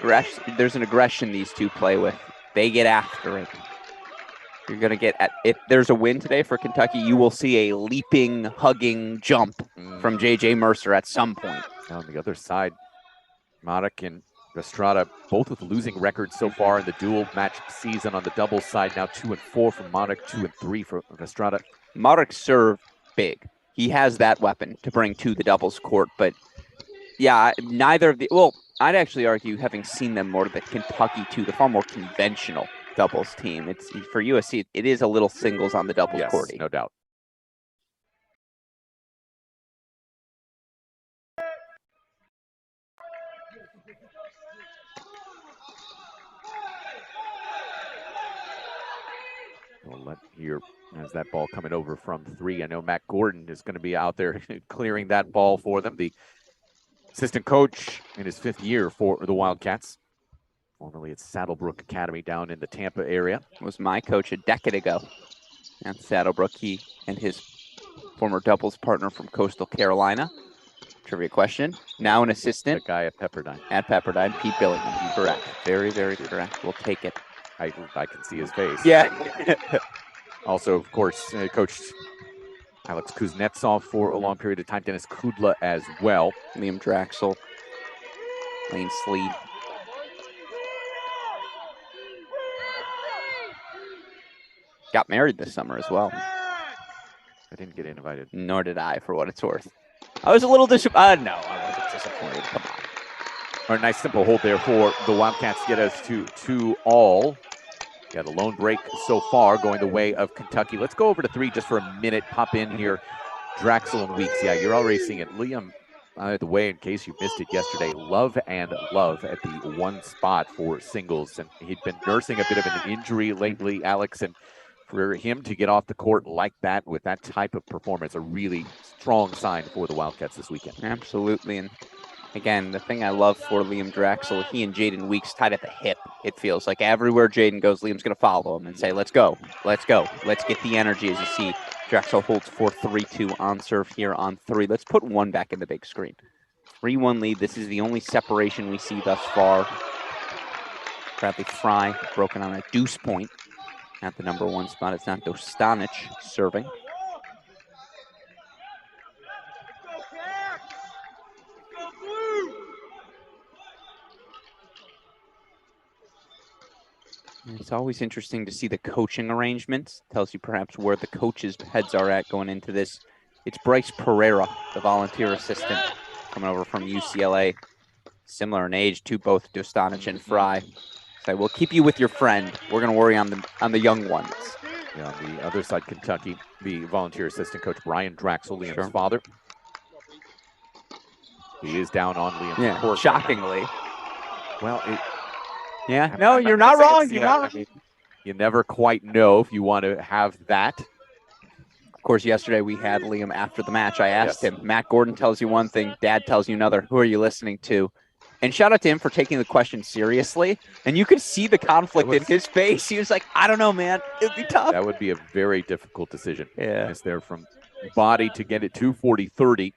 aggression these two play with. They get after it. You're gonna get if there's a win today for Kentucky, you will see a leaping, hugging jump from J.J. Mercer at some point. On the other side, Marik and Estrada, both with losing records so far in the dual match season. On the doubles side, now 2-4 from Marik, 2-3 for Estrada. Marik serve big. He has that weapon to bring to the doubles court, but yeah, neither of the, well, I'd actually argue, having seen them more, that Kentucky too, the far more conventional doubles team. It's for USC, it is a little singles on the doubles court. No doubt. We'll let here as that ball coming over from 3. I know Matt Gordon is going to be out there clearing that ball for them. The assistant coach in his 5th year for the Wildcats, formerly at Saddlebrook Academy down in the Tampa area. Was my coach a decade ago at Saddlebrook. He and his former doubles partner from Coastal Carolina. Trivia question. Now an assistant. The guy at Pepperdine. At Pepperdine, Pete Billigan. Correct. Very, very correct. We'll take it. I can see his face. Yeah. Also, of course, coached Alex Kuznetsov for a long period of time. Dennis Kudla as well. Liam Draxel. Lane Slee. Got married this summer as well. I didn't get invited. Nor did I, for what it's worth. I was a little disappointed. No, I wasn't disappointed. Come on. All right, nice simple hold there for the Wildcats to get us to 2-all. Yeah, the lone break so far going the way of Kentucky. Let's go over to 3 just for a minute. Pop in here. Draxel and Weeks. Yeah, you're already seeing it. Liam, the way, in case you missed it yesterday, love and love at the one spot for singles. And he'd been nursing a bit of an injury lately, Alex. And for him to get off the court like that with that type of performance, a really strong sign for the Wildcats this weekend. Absolutely. And again, the thing I love for Liam Draxel, he and Jaden Weeks tied at the hip. It feels like everywhere Jaden goes, Liam's going to follow him and say, let's go, let's go. Let's get the energy. As you see, Draxel holds 4-3-2 on serve here on 3. Let's put 1 back in the big screen. 3-1 lead. This is the only separation we see thus far. Bradley Fry broken on a deuce point at the number 1 spot. It's not Dostanic serving. It's always interesting to see the coaching arrangements. Tells you perhaps where the coaches' heads are at going into this. It's Bryce Pereira, the volunteer assistant, coming over from UCLA. Similar in age to both Dostanic and Fry. So we'll keep you with your friend. We're going to worry on the young ones. Yeah, on the other side, Kentucky, the volunteer assistant coach, Brian Draxel, Liam's father. He is down on Liam's court. Shockingly. Well, yeah, no, you're not wrong. You're not wrong. I mean, you never quite know if you want to have that. Of course, yesterday we had Liam after the match. I asked him, Matt Gordon tells you one thing, Dad tells you another. Who are you listening to? And shout out to him for taking the question seriously. And you could see the conflict in his face. He was like, I don't know, man. It would be tough. That would be a very difficult decision. Yeah. It's there from body to get it to 40-30.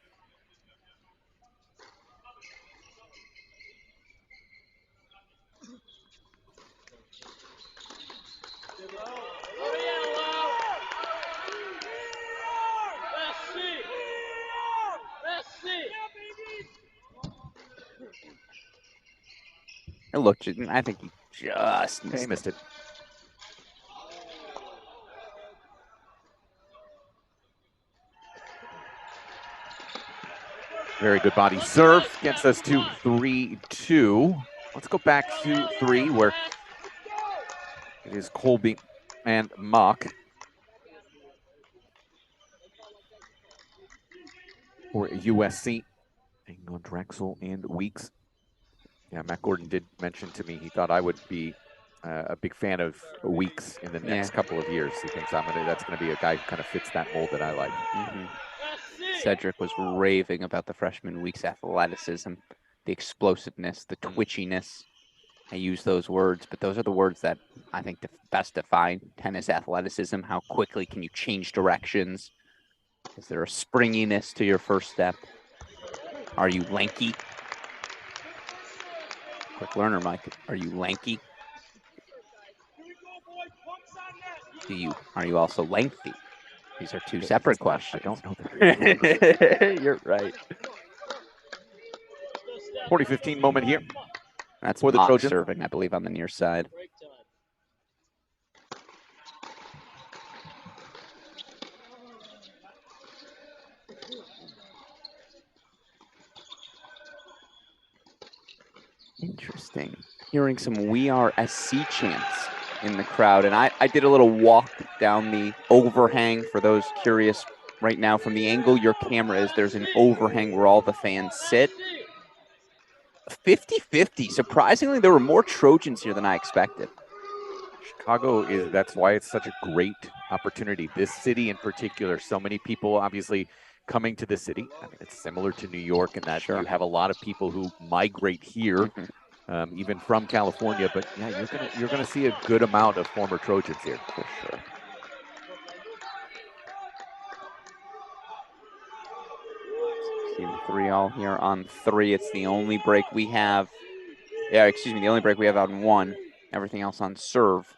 Look, I think he just missed it. Very good body serve. Gets us to 3-2. Let's go back to 3 where it is Colby and Mock for USC. Taking on Drexel and Weeks. Yeah, Matt Gordon did mention to me he thought I would be a big fan of Weeks in the next couple of years. He thinks that's going to be a guy who kind of fits that mold that I like. Cedric was raving about the freshman Weeks' athleticism, the explosiveness, the twitchiness. I use those words, but those are the words that I think best define tennis athleticism. How quickly can you change directions? Is there a springiness to your first step? Are you lanky? Quick learner, Mike. Are you lanky? Are you also lengthy? These are 2 separate questions. I don't know. You're right. 40-15 moment here. That's for the Mock Trojans. serving, I believe, on the near side. Interesting. Hearing some We Are SC chants in the crowd. And I did a little walk down the overhang for those curious right now. From the angle your camera is, there's an overhang where all the fans sit. 50-50. Surprisingly, there were more Trojans here than I expected. Chicago that's why it's such a great opportunity. This city in particular, so many people obviously coming to the city. I mean, it's similar to New York in that you have a lot of people who migrate here, even from California. But yeah, you're gonna see a good amount of former Trojans here for sure. See the 3-all here on 3. It's the only break we have. Yeah, excuse me, the only break we have out in 1. Everything else on serve.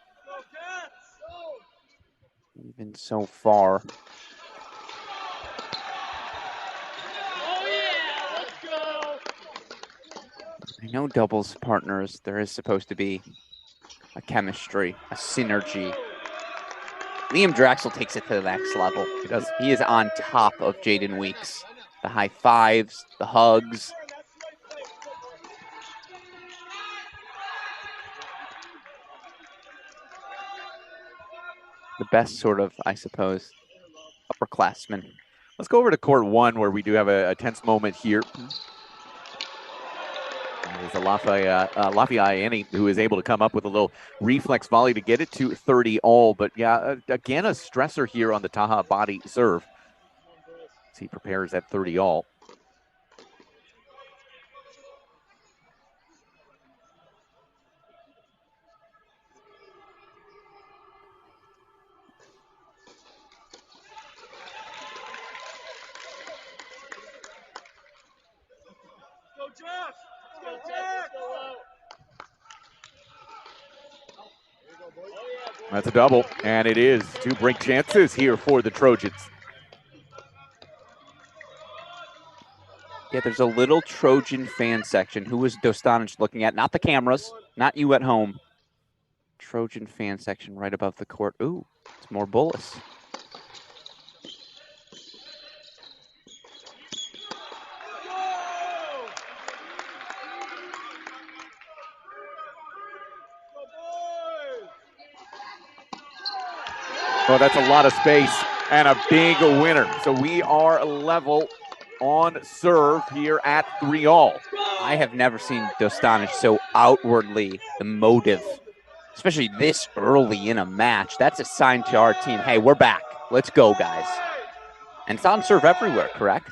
Even so far. I know doubles partners, there is supposed to be a chemistry, a synergy. Liam Draxel takes it to the next level. He does. He is on top of Jaden Weeks. The high fives, the hugs. the best sort of, I suppose, upperclassmen. Let's go over to court 1, where we do have a tense moment here. There's a Lafayette who is able to come up with a little reflex volley to get it to 30 all. But yeah, again, a stressor here on the Taha body serve as he prepares at 30 all. That's a double, and it is 2 break chances here for the Trojans. Yeah, there's a little Trojan fan section. Who was Dostanic looking at? Not the cameras, not you at home. Trojan fan section right above the court. Ooh, it's more Bullis. Oh, that's a lot of space and a big winner. So we are level on serve here at 3 all. I have never seen Dostanic so outwardly emotive, especially this early in a match. That's a sign to our team, hey, we're back. Let's go, guys. And it's on serve everywhere, correct?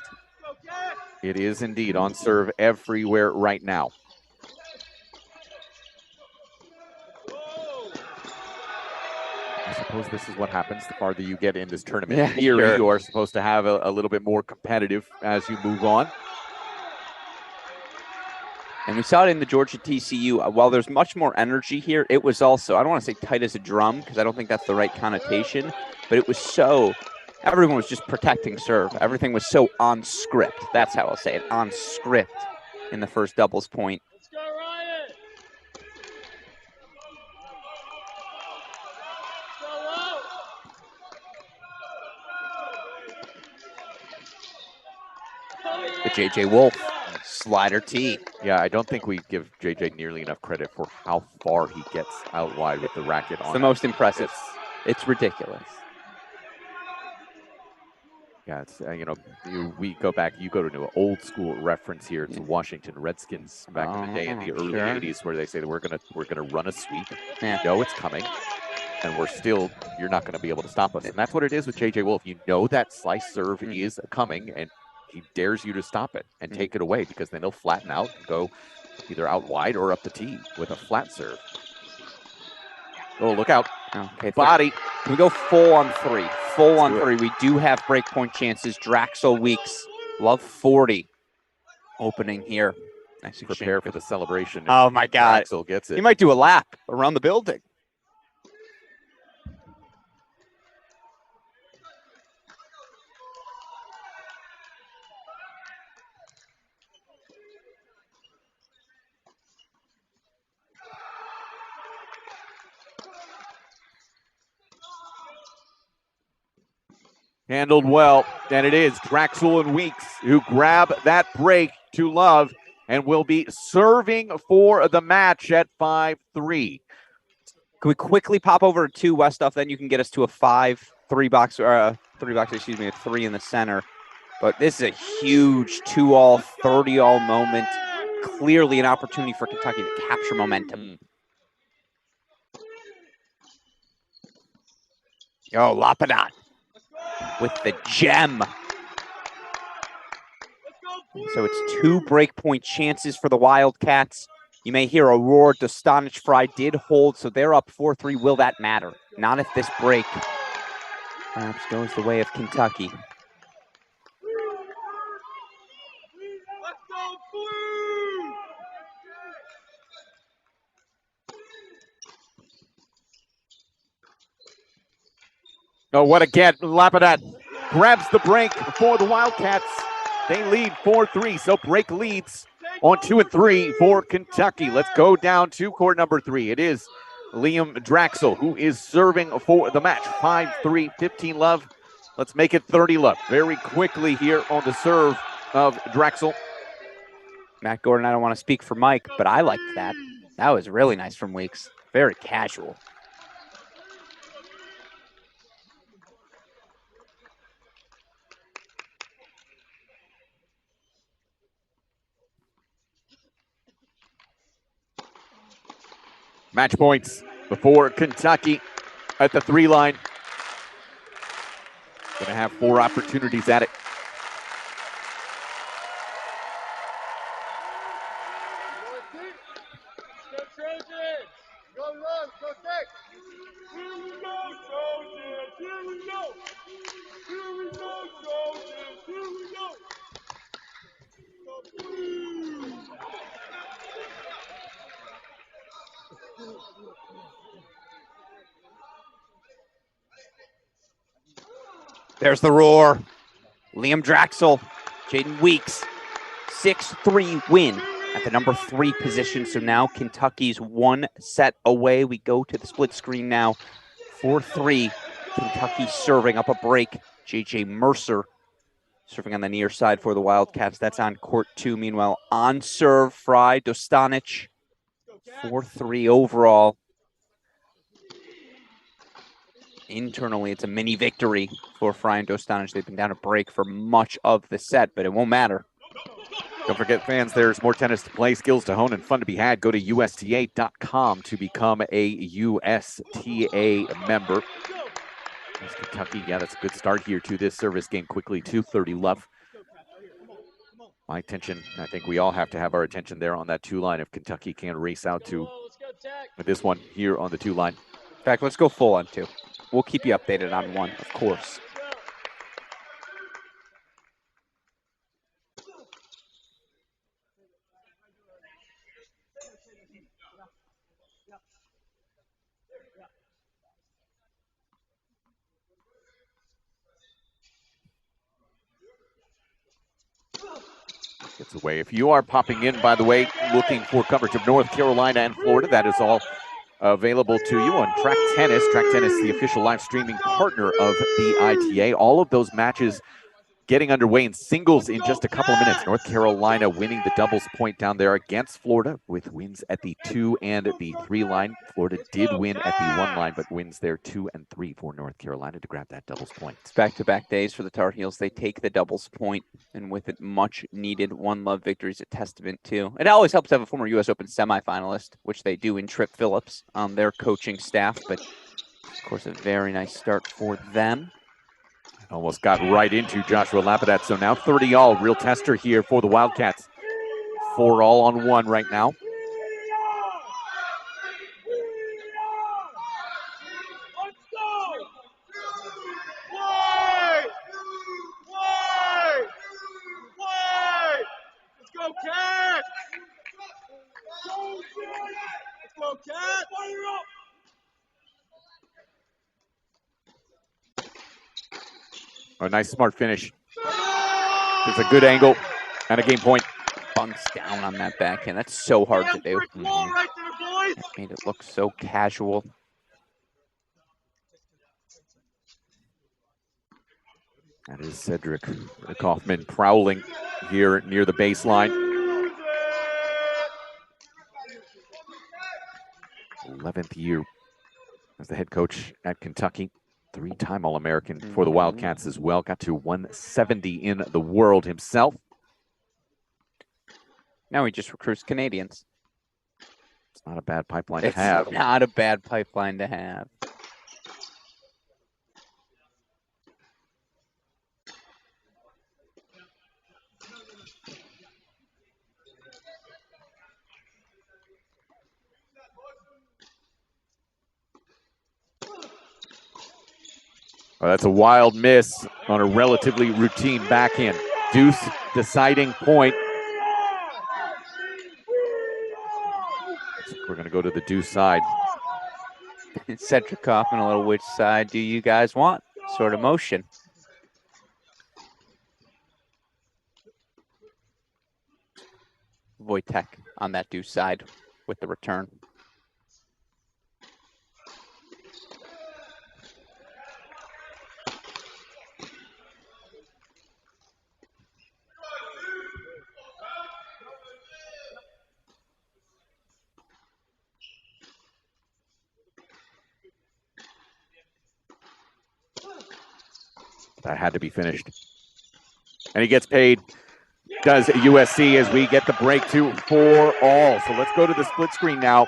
It is indeed on serve everywhere right now. I suppose this is what happens the farther you get in this tournament. Yeah, Here sure. you are supposed to have a little bit more competitive as you move on. And we saw it in the Georgia TCU. While there's much more energy here, it was also, I don't want to say tight as a drum because I don't think that's the right connotation, but it was so, everyone was just protecting serve. Everything was so on script. That's how I'll say it, on script in the first doubles point. The JJ Wolf slider T. Yeah, I don't think we give JJ nearly enough credit for how far he gets out wide with the racket on. It's the most impressive. It's ridiculous. Yeah, it's we go back. You go to an old school reference here to Washington Redskins back in the day in the early '80s, where they say that we're gonna run a sweep. Yeah. You know it's coming, and you're not gonna be able to stop us. And that's what it is with JJ Wolf. You know that slice serve is coming, and he dares you to stop it and take it away, because then he'll flatten out and go either out wide or up the tee with a flat serve. Oh, look out. Okay, body. Can we go full on 3? Full on 3. We do have breakpoint chances. Draxel Weeks. Love 40. Opening here. Nice exchange. Prepare for the celebration. Oh, my God. Draxel gets it. He might do a lap around the building. Handled well, and it is Draxel and Weeks who grab that break to love and will be serving for the match at 5-3. Can we quickly pop over to 2 Westhoff? Then you can get us to a 5-3 box, or 3 box, excuse me, a 3 in the center. But this is a huge 2-all, 30-all moment. Clearly an opportunity for Kentucky to capture momentum. Oh, Lapadot with the gem. So it's 2 breakpoint chances for the Wildcats. You may hear a roar. Dostanic Fry did hold, so they're up 4-3. Will that matter? Not if this break perhaps goes the way of Kentucky. Oh, what a get. Lapadot grabs the break for the Wildcats. They lead 4-3, so break leads on 2 and 3 for Kentucky. Let's go down to court number 3. It is Liam Draxel who is serving for the match. 5-3, 15 love. Let's make it 30 love very quickly here on the serve of Draxel. Matt Gordon, I don't want to speak for Mike, but I liked that. That was really nice from Weeks. Very casual. Match points before Kentucky at the 3 line. Going to have 4 opportunities at it. There's the roar. Liam Draxel, Jaden Weeks, 6-3 win at the number 3 position. So now Kentucky's 1 set away. We go to the split screen now. 4-3. Kentucky serving up a break. J.J. Mercer serving on the near side for the Wildcats. That's on court 2. Meanwhile, on serve, Fry Dostanic. 4-3 overall. Internally, it's a mini victory for Fry and Dostanic. They've been down a break for much of the set, but it won't matter. Don't forget, fans, there's more tennis to play, skills to hone, and fun to be had. Go to USTA.com to become a USTA member. There's Kentucky. Yeah, that's a good start here to this service game quickly. 2:30 left. My attention, I think we all have to have our attention there on that 2 line if Kentucky can race out to this one here on the 2 line. In fact, let's go full on 2. We'll keep you updated on 1, of course. Gets away. If you are popping in, by the way, looking for coverage of North Carolina and Florida, that is all available to you on Track Tennis. Track Tennis, the official live streaming partner of the ITA. All of those matches getting underway in singles in just a couple of minutes. North Carolina winning the doubles point down there against Florida with wins at the 2 and the 3 line. Florida did win at the 1 line, but wins there 2 and 3 for North Carolina to grab that doubles point. It's back-to-back days for the Tar Heels. They take the doubles point, and with it, much needed one-love victories, a testament to. It always helps to have a former U.S. Open semifinalist, which they do in Tripp Phillips on their coaching staff, but of course, a very nice start for them. Almost got right into Joshua Lapadat. So now 30-all, real tester here for the Wildcats. 4-all on 1 right now. Let's go, Cat! Let's go, Cat! A nice smart finish. It's a good angle and a game point. Bunks down on that backhand. That's so hard to do. That made it look so casual. That is Cedric Kaufman prowling here near the baseline. 11th year as the head coach at Kentucky. 3-time All-American for the Wildcats as well. Got to 170 in the world himself. Now he just recruits Canadians. It's not a bad pipeline to have. It's not a bad pipeline to have. Well, that's a wild miss on a relatively routine backhand. Deuce deciding point. We're going to go to the deuce side. Cedric Kaufman, a little which side do you guys want? Sort of motion. Wojtek on that deuce side with the return. That had to be finished. And he gets paid, does USC, as we get the break to 4-all. So let's go to the split screen now.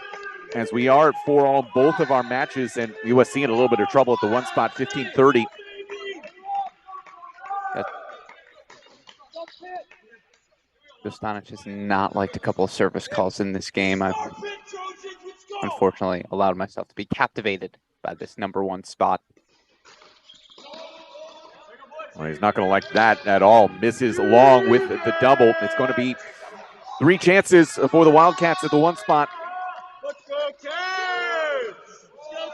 as we are for all both of our matches, and USC in a little bit of trouble at the one spot, 15-30. Dostanic has not liked a couple of service calls in this game. I've unfortunately allowed myself to be captivated by this number one spot. Well, he's not going to like that at all. Misses long with the double. It's going to be 3 chances for the Wildcats at the one spot.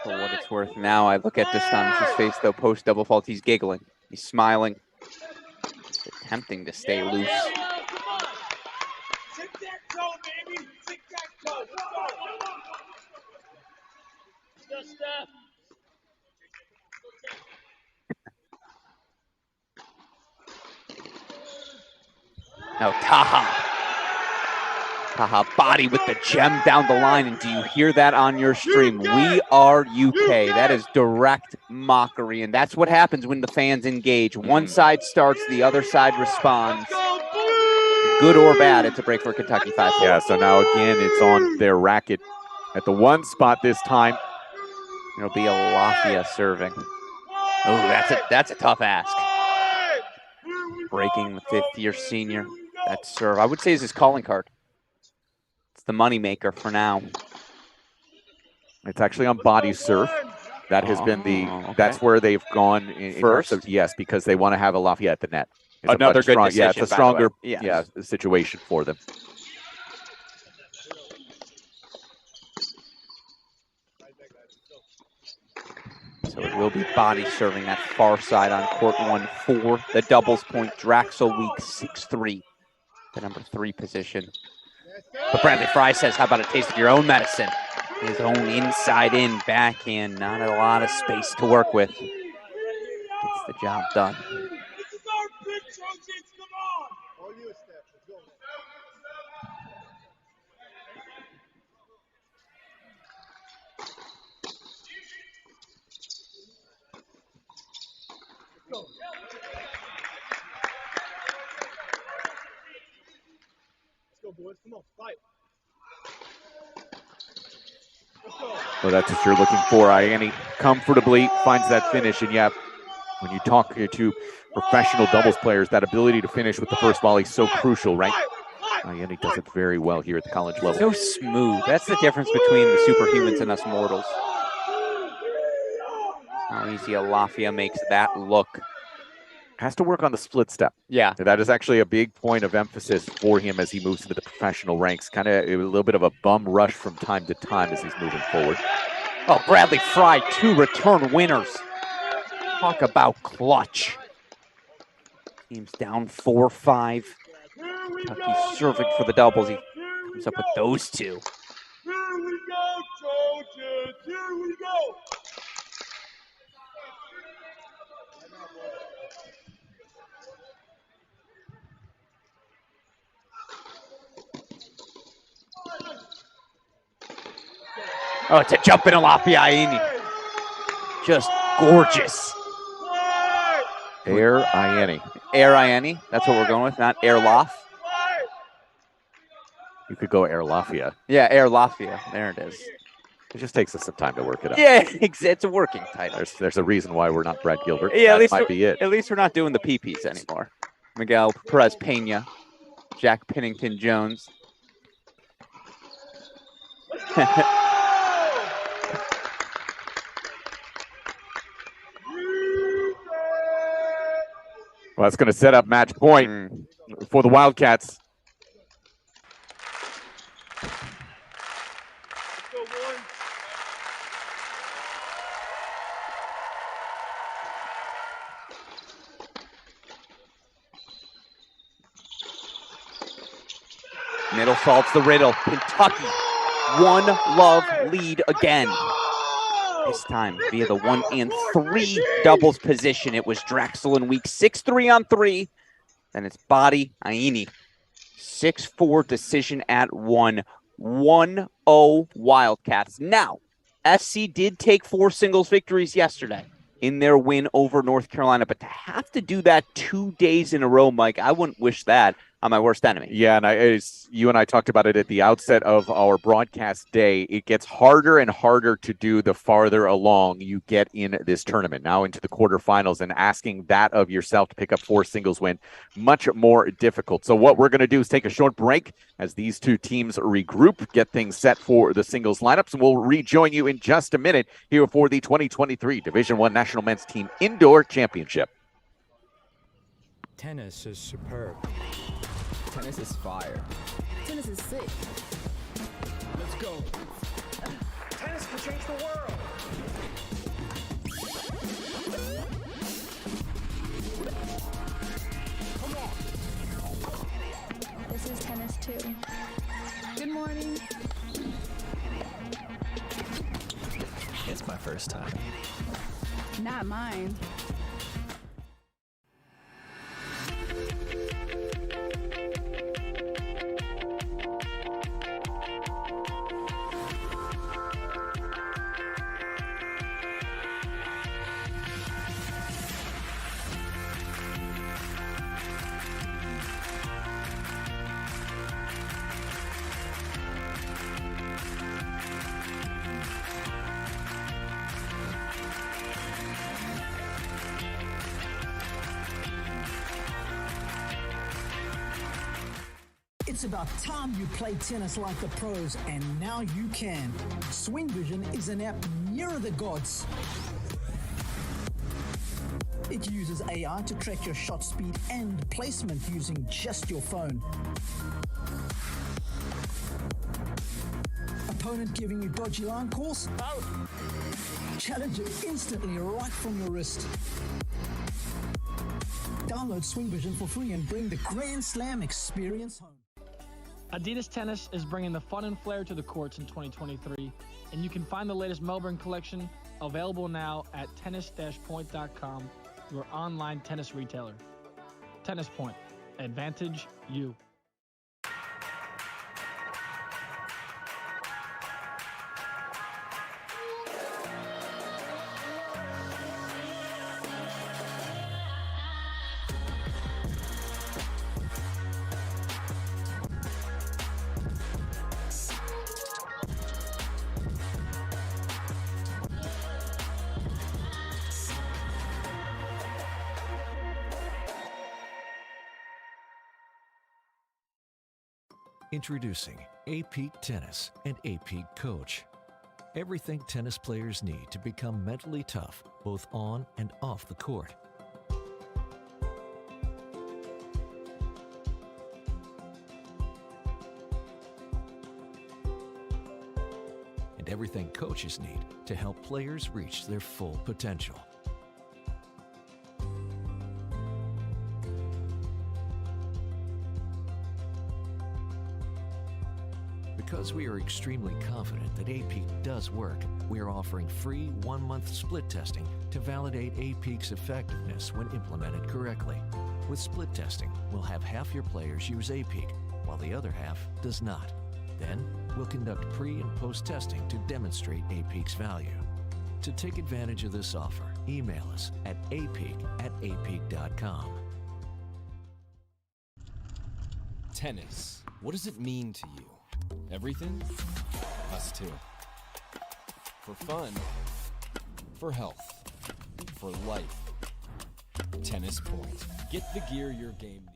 For what it's worth, now I look at Dostanic's face, though, post-double fault. He's giggling. He's smiling. He's attempting to stay loose. Now Taha. Taha body with the gem down the line. And do you hear that on your stream? We are UK. That is direct mockery. And that's what happens when the fans engage. One side starts, the other side responds. Good or bad, it's a break for Kentucky 5-4. Yeah, so now again, it's on their racket at the one spot this time. It'll be a Lafia serving. Oh, that's a tough ask. Breaking the fifth-year senior. That serve, I would say, is his calling card. It's the moneymaker for now. It's actually on body serve. That has been that's where they've gone in first. Yes, because they want to have a Lafayette at the net. It's Another good decision, yeah, it's a stronger yeah, situation for them. So it will be body serving that far side on court 1 for the doubles point. Draxel weak 6-3, the number 3 position. But Bradley Fry says, how about a taste of your own medicine? His own inside-in backhand, not a lot of space to work with. Gets the job done. Well, that's what you're looking for. Ianni comfortably finds that finish. And yeah, when you talk to professional doubles players, that ability to finish with the first volley is so crucial, right? Ianni does it very well here at the college level. So smooth. That's the difference between the superhumans and us mortals. How easy a Lafia makes that look. Has to work on the split step. Yeah. That is actually a big point of emphasis for him as he moves into the professional ranks. Kind of a little bit of a bum rush from time to time as he's moving forward. Oh, Bradley Fry, 2 return winners. Talk about clutch. Team's down 4-5. Kentucky's serving for the doubles. He comes up with those 2. Here we go, Trojans! Here we go! Oh, it's a jump in a Ianni. Just gorgeous. Air Ianni. Air Ianni. That's what we're going with, not Air Lof. You could go Air Lafia. Yeah, Air Lafia. There it is. It just takes us some time to work it out. Yeah, it's a working title. There's a reason why we're not Brad Gilbert. Yeah, that might be it. At least we're not doing the PPs anymore. Miguel Perez Pena, Jack Pennington Jones. Well, that's going to set up match point for the Wildcats. Middle solves the riddle. Kentucky, 1-love lead again. This time via the 1 and 3 doubles position. It was Draxel in week 6-3 on 3. Then it's Body Ianni. 6-4 decision at 1. 1-0 Wildcats. Now, SC did take 4 singles victories yesterday in their win over North Carolina, but to have to do that 2 days in a row, Mike, I wouldn't wish that I'm my worst enemy. Yeah, and you and I talked about it at the outset of our broadcast day. It gets harder and harder to do the farther along you get in this tournament. Now into the quarterfinals, and asking that of yourself to pick up 4 singles win, much more difficult. So what we're going to do is take a short break as these two teams regroup, get things set for the singles lineups, and we'll rejoin you in just a minute here for the 2023 Division I National Men's Team Indoor Championship. Tennis is superb. Tennis is fire. Tennis is sick. Let's go. Tennis can change the world. Come on. This is tennis too. Good morning. It's my first time. Not mine. It's about time you play tennis like the pros, and now you can. Swing Vision is an app nearer the gods. It uses AI to track your shot speed and placement using just your phone. Opponent giving you dodgy line calls? Out! Challenge it instantly right from your wrist. Download Swing Vision for free and bring the Grand Slam experience home. Adidas Tennis is bringing the fun and flair to the courts in 2023, and you can find the latest Melbourne collection available now at tennis-point.com, your online tennis retailer. Tennis Point. Advantage you. Introducing A-Peak Tennis and A-Peak Coach. Everything tennis players need to become mentally tough, both on and off the court. And everything coaches need to help players reach their full potential. Because we are extremely confident that A-Peak does work, we are offering free 1-month split testing to validate A-Peak's effectiveness when implemented correctly. With split testing, we'll have half your players use A-Peak, while the other half does not. Then, we'll conduct pre- and post-testing to demonstrate A-Peak's value. To take advantage of this offer, email us at apeak@apeak.com. Tennis. What does it mean to you? Everything? Us too. For fun, for health, for life. Tennis Point. Get the gear your game needs.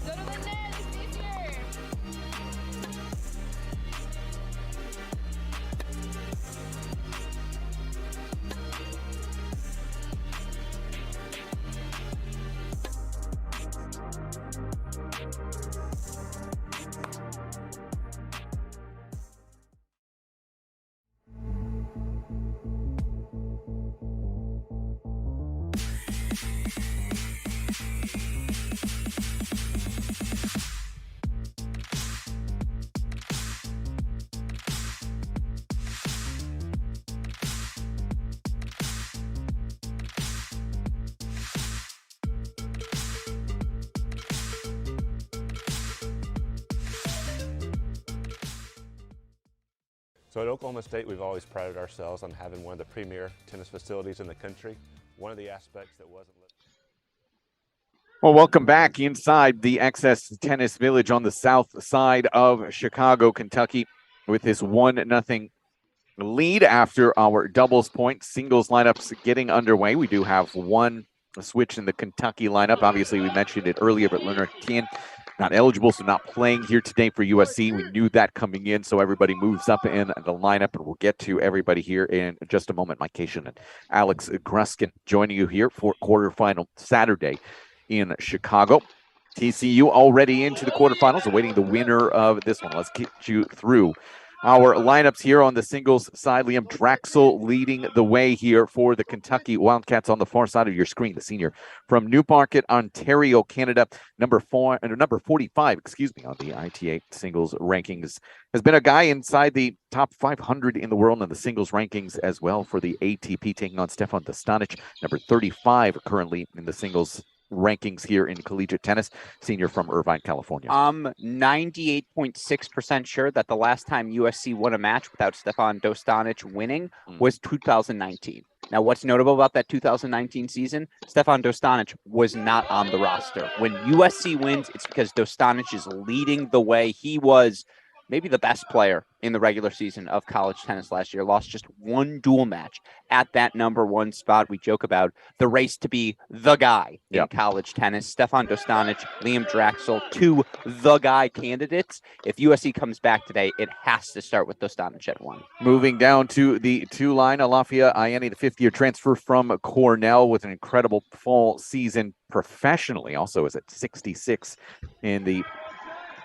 Go to the net, it's easier. So at Oklahoma State, we've always prided ourselves on having one of the premier tennis facilities in the country. One of the aspects that wasn't Well, welcome back inside the Access Tennis Village on the south side of Chicago, Kentucky, with this 1-0 lead after our doubles point. Singles lineups getting underway. We do have one switch in the Kentucky lineup. Obviously, we mentioned it earlier, but Leonard Tien not eligible, so not playing here today for USC. We knew that coming in, so everybody moves up in the lineup, and we'll get to everybody here in just a moment. Mike Cation and Alex Gruskin joining you here for quarterfinal Saturday in Chicago. TCU already into the quarterfinals, awaiting the winner of this one. Let's get you through our lineups here on the singles side. Liam Draxel leading the way here for the Kentucky Wildcats on the far side of your screen. The senior from Newmarket, Ontario, Canada, number 45, on the ITA singles rankings. Has been a guy inside the top 500 in the world in the singles rankings as well for the ATP, taking on Stefan Dostanic, number 35 currently in the singles rankings here in collegiate tennis, senior from Irvine, California. I'm 98.6% sure that the last time USC won a match without Stefan Dostanic winning was 2019. Now, what's notable about that 2019 season? Stefan Dostanic was not on the roster. When USC wins, it's because Dostanic is leading the way. He was maybe the best player in the regular season of college tennis last year. Lost just one dual match at that number one spot. We joke about the race to be the guy in college tennis. Stefan Dostanic, Liam Draxel, two the guy candidates. If USC comes back today, it has to start with Dostanic at one. Moving down to the two-line, Alafia Ayeni, the fifth-year transfer from Cornell with an incredible fall season professionally. Also is at 66 in the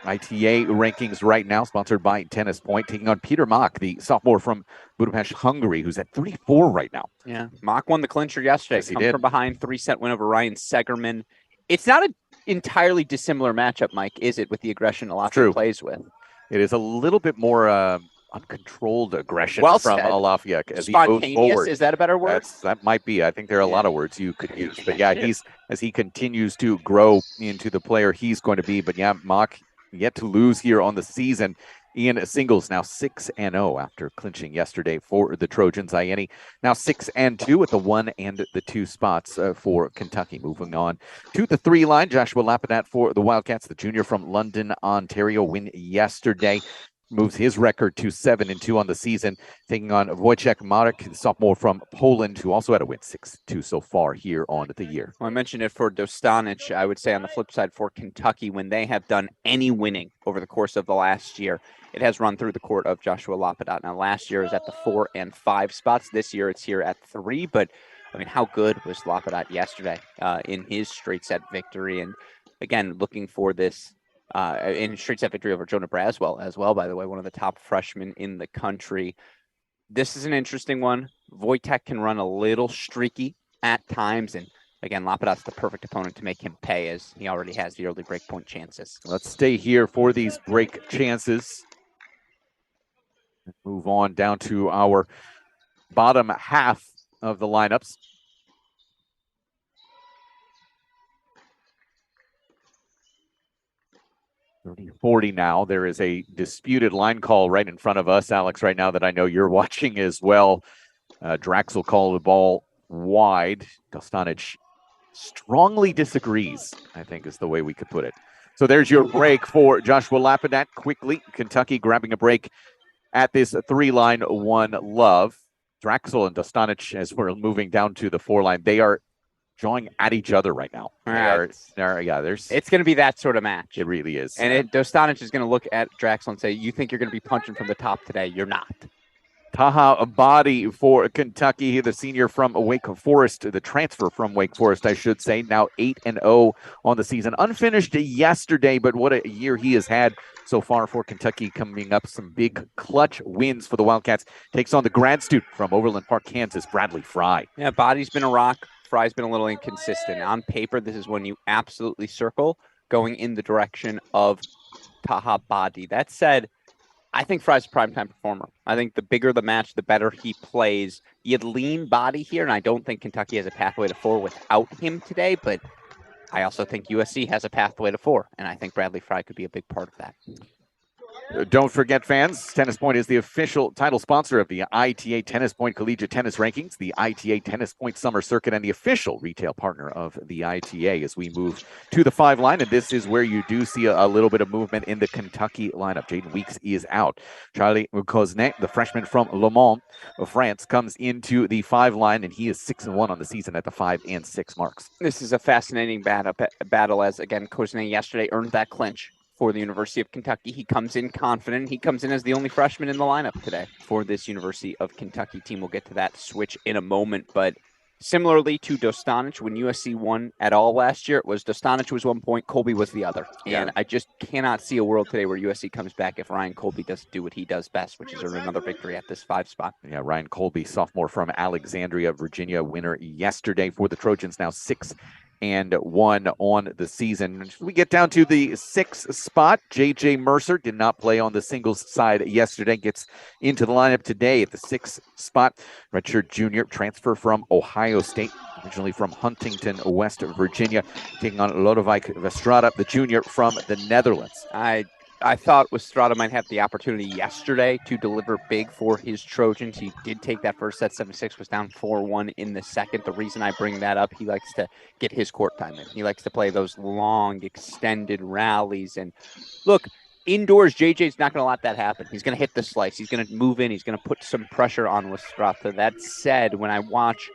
ITA rankings right now, sponsored by Tennis Point, taking on Peter Mock, the sophomore from Budapest, Hungary, who's at 34 right now. Yeah, Mock won the clincher yesterday. Yes, he Come did. from behind, 3-set win over Ryan Segerman. It's not an entirely dissimilar matchup, Mike, is it, with the aggression Alafia plays with? It is a little bit more uncontrolled aggression Well from said. Alafia as he moves Spontaneous, forward. is that a better word? That might be. I think there are a lot of words you could use. But yeah, as he continues to grow into the player he's going to be. But yeah, Mock yet to lose here on the season in singles, now 6-0 after clinching yesterday for the Trojans. Ayeni now 6-2 at the 1 and the 2 spots for Kentucky. Moving on to the 3 line, Joshua Lapadat for the Wildcats, the junior from London, Ontario, win yesterday. Moves his record to 7-2 on the season, taking on Wojciech Marek, the sophomore from Poland, who also had a win 6-2 so far here on the year. Well, I mentioned it for Dostanic. I would say on the flip side for Kentucky, when they have done any winning over the course of the last year, it has run through the court of Joshua Lapadat. Now, last year it was at the 4 and 5 spots. This year it's here at 3. But, I mean, how good was Lapadat yesterday in his straight set victory? And, again, looking for this in straight set victory over Jonah Braswell as well, by the way, one of the top freshmen in the country. This is an interesting one. Wojtek can run a little streaky at times, and again, Lapadat's the perfect opponent to make him pay, as he already has the early breakpoint chances. Let's stay here for these break chances. Move on down to our bottom half of the lineups. 30-40 now. There is a disputed line call right in front of us, Alex, right now that I know you're watching as well. Draxel called the ball wide. Dostanic strongly disagrees, I think is the way we could put it. So there's your break for Joshua Lapadat. Quickly, Kentucky grabbing a break at this 3-line, 1-love. Draxel and Dostanic, as we're moving down to the 4-line, they are jawing at each other right now. It's going to be that sort of match. It really is. And Dostanic is going to look at Draxel and say, you think you're going to be punching from the top today? You're not. Taha Abadi for Kentucky, the senior from Wake Forest, the transfer from Wake Forest, I should say, now 8-0 on the season. Unfinished yesterday, but what a year he has had so far for Kentucky, coming up some big clutch wins for the Wildcats. Takes on the grad student from Overland Park, Kansas, Bradley Fry. Yeah, Body's been a rock. Fry's been a little inconsistent. On paper, this is when you absolutely circle going in the direction of Taha Badi. That said, I think Fry's a primetime performer. I think the bigger the match, the better he plays. You'd lean Body here, and I don't think Kentucky has a pathway to 4 without him today, but I also think USC has a pathway to 4, and I think Bradley Fry could be a big part of that. Don't forget, fans, Tennis Point is the official title sponsor of the ITA Tennis Point Collegiate Tennis Rankings, the ITA Tennis Point Summer Circuit, and the official retail partner of the ITA as we move to the 5 line. And this is where you do see a little bit of movement in the Kentucky lineup. Jaden Weeks is out. Charlie Cosnet, the freshman from Le Mans of France, comes into the 5 line, and he is 6-1 on the season at the 5 and 6 marks. This is a fascinating battle as, again, Cosnet yesterday earned that clinch for the University of Kentucky. He comes in confident. He comes in as the only freshman in the lineup today for this University of Kentucky team. We'll get to that switch in a moment. But similarly to Dostanic, when USC won at all last year, it was Dostanic was 1 point, Colby was the other. Yeah. And I just cannot see a world today where USC comes back if Ryan Colby doesn't do what he does best, which is earn another victory at this 5 spot. Yeah, Ryan Colby, sophomore from Alexandria, Virginia, winner yesterday for the Trojans, now 6-1 on the season. We get down to the 6th spot. J.J. Mercer did not play on the singles side yesterday. Gets into the lineup today at the 6th spot. Redshirt junior, transfer from Ohio State, originally from Huntington, West Virginia, taking on Lodewijk Westrada, the junior from the Netherlands. I thought Westrada might have the opportunity yesterday to deliver big for his Trojans. He did take that first set, 7-6, was down 4-1 in the second. The reason I bring that up, he likes to get his court time in. He likes to play those long, extended rallies. And look, indoors, JJ's not going to let that happen. He's going to hit the slice. He's going to move in. He's going to put some pressure on Westrada. That said, when I watch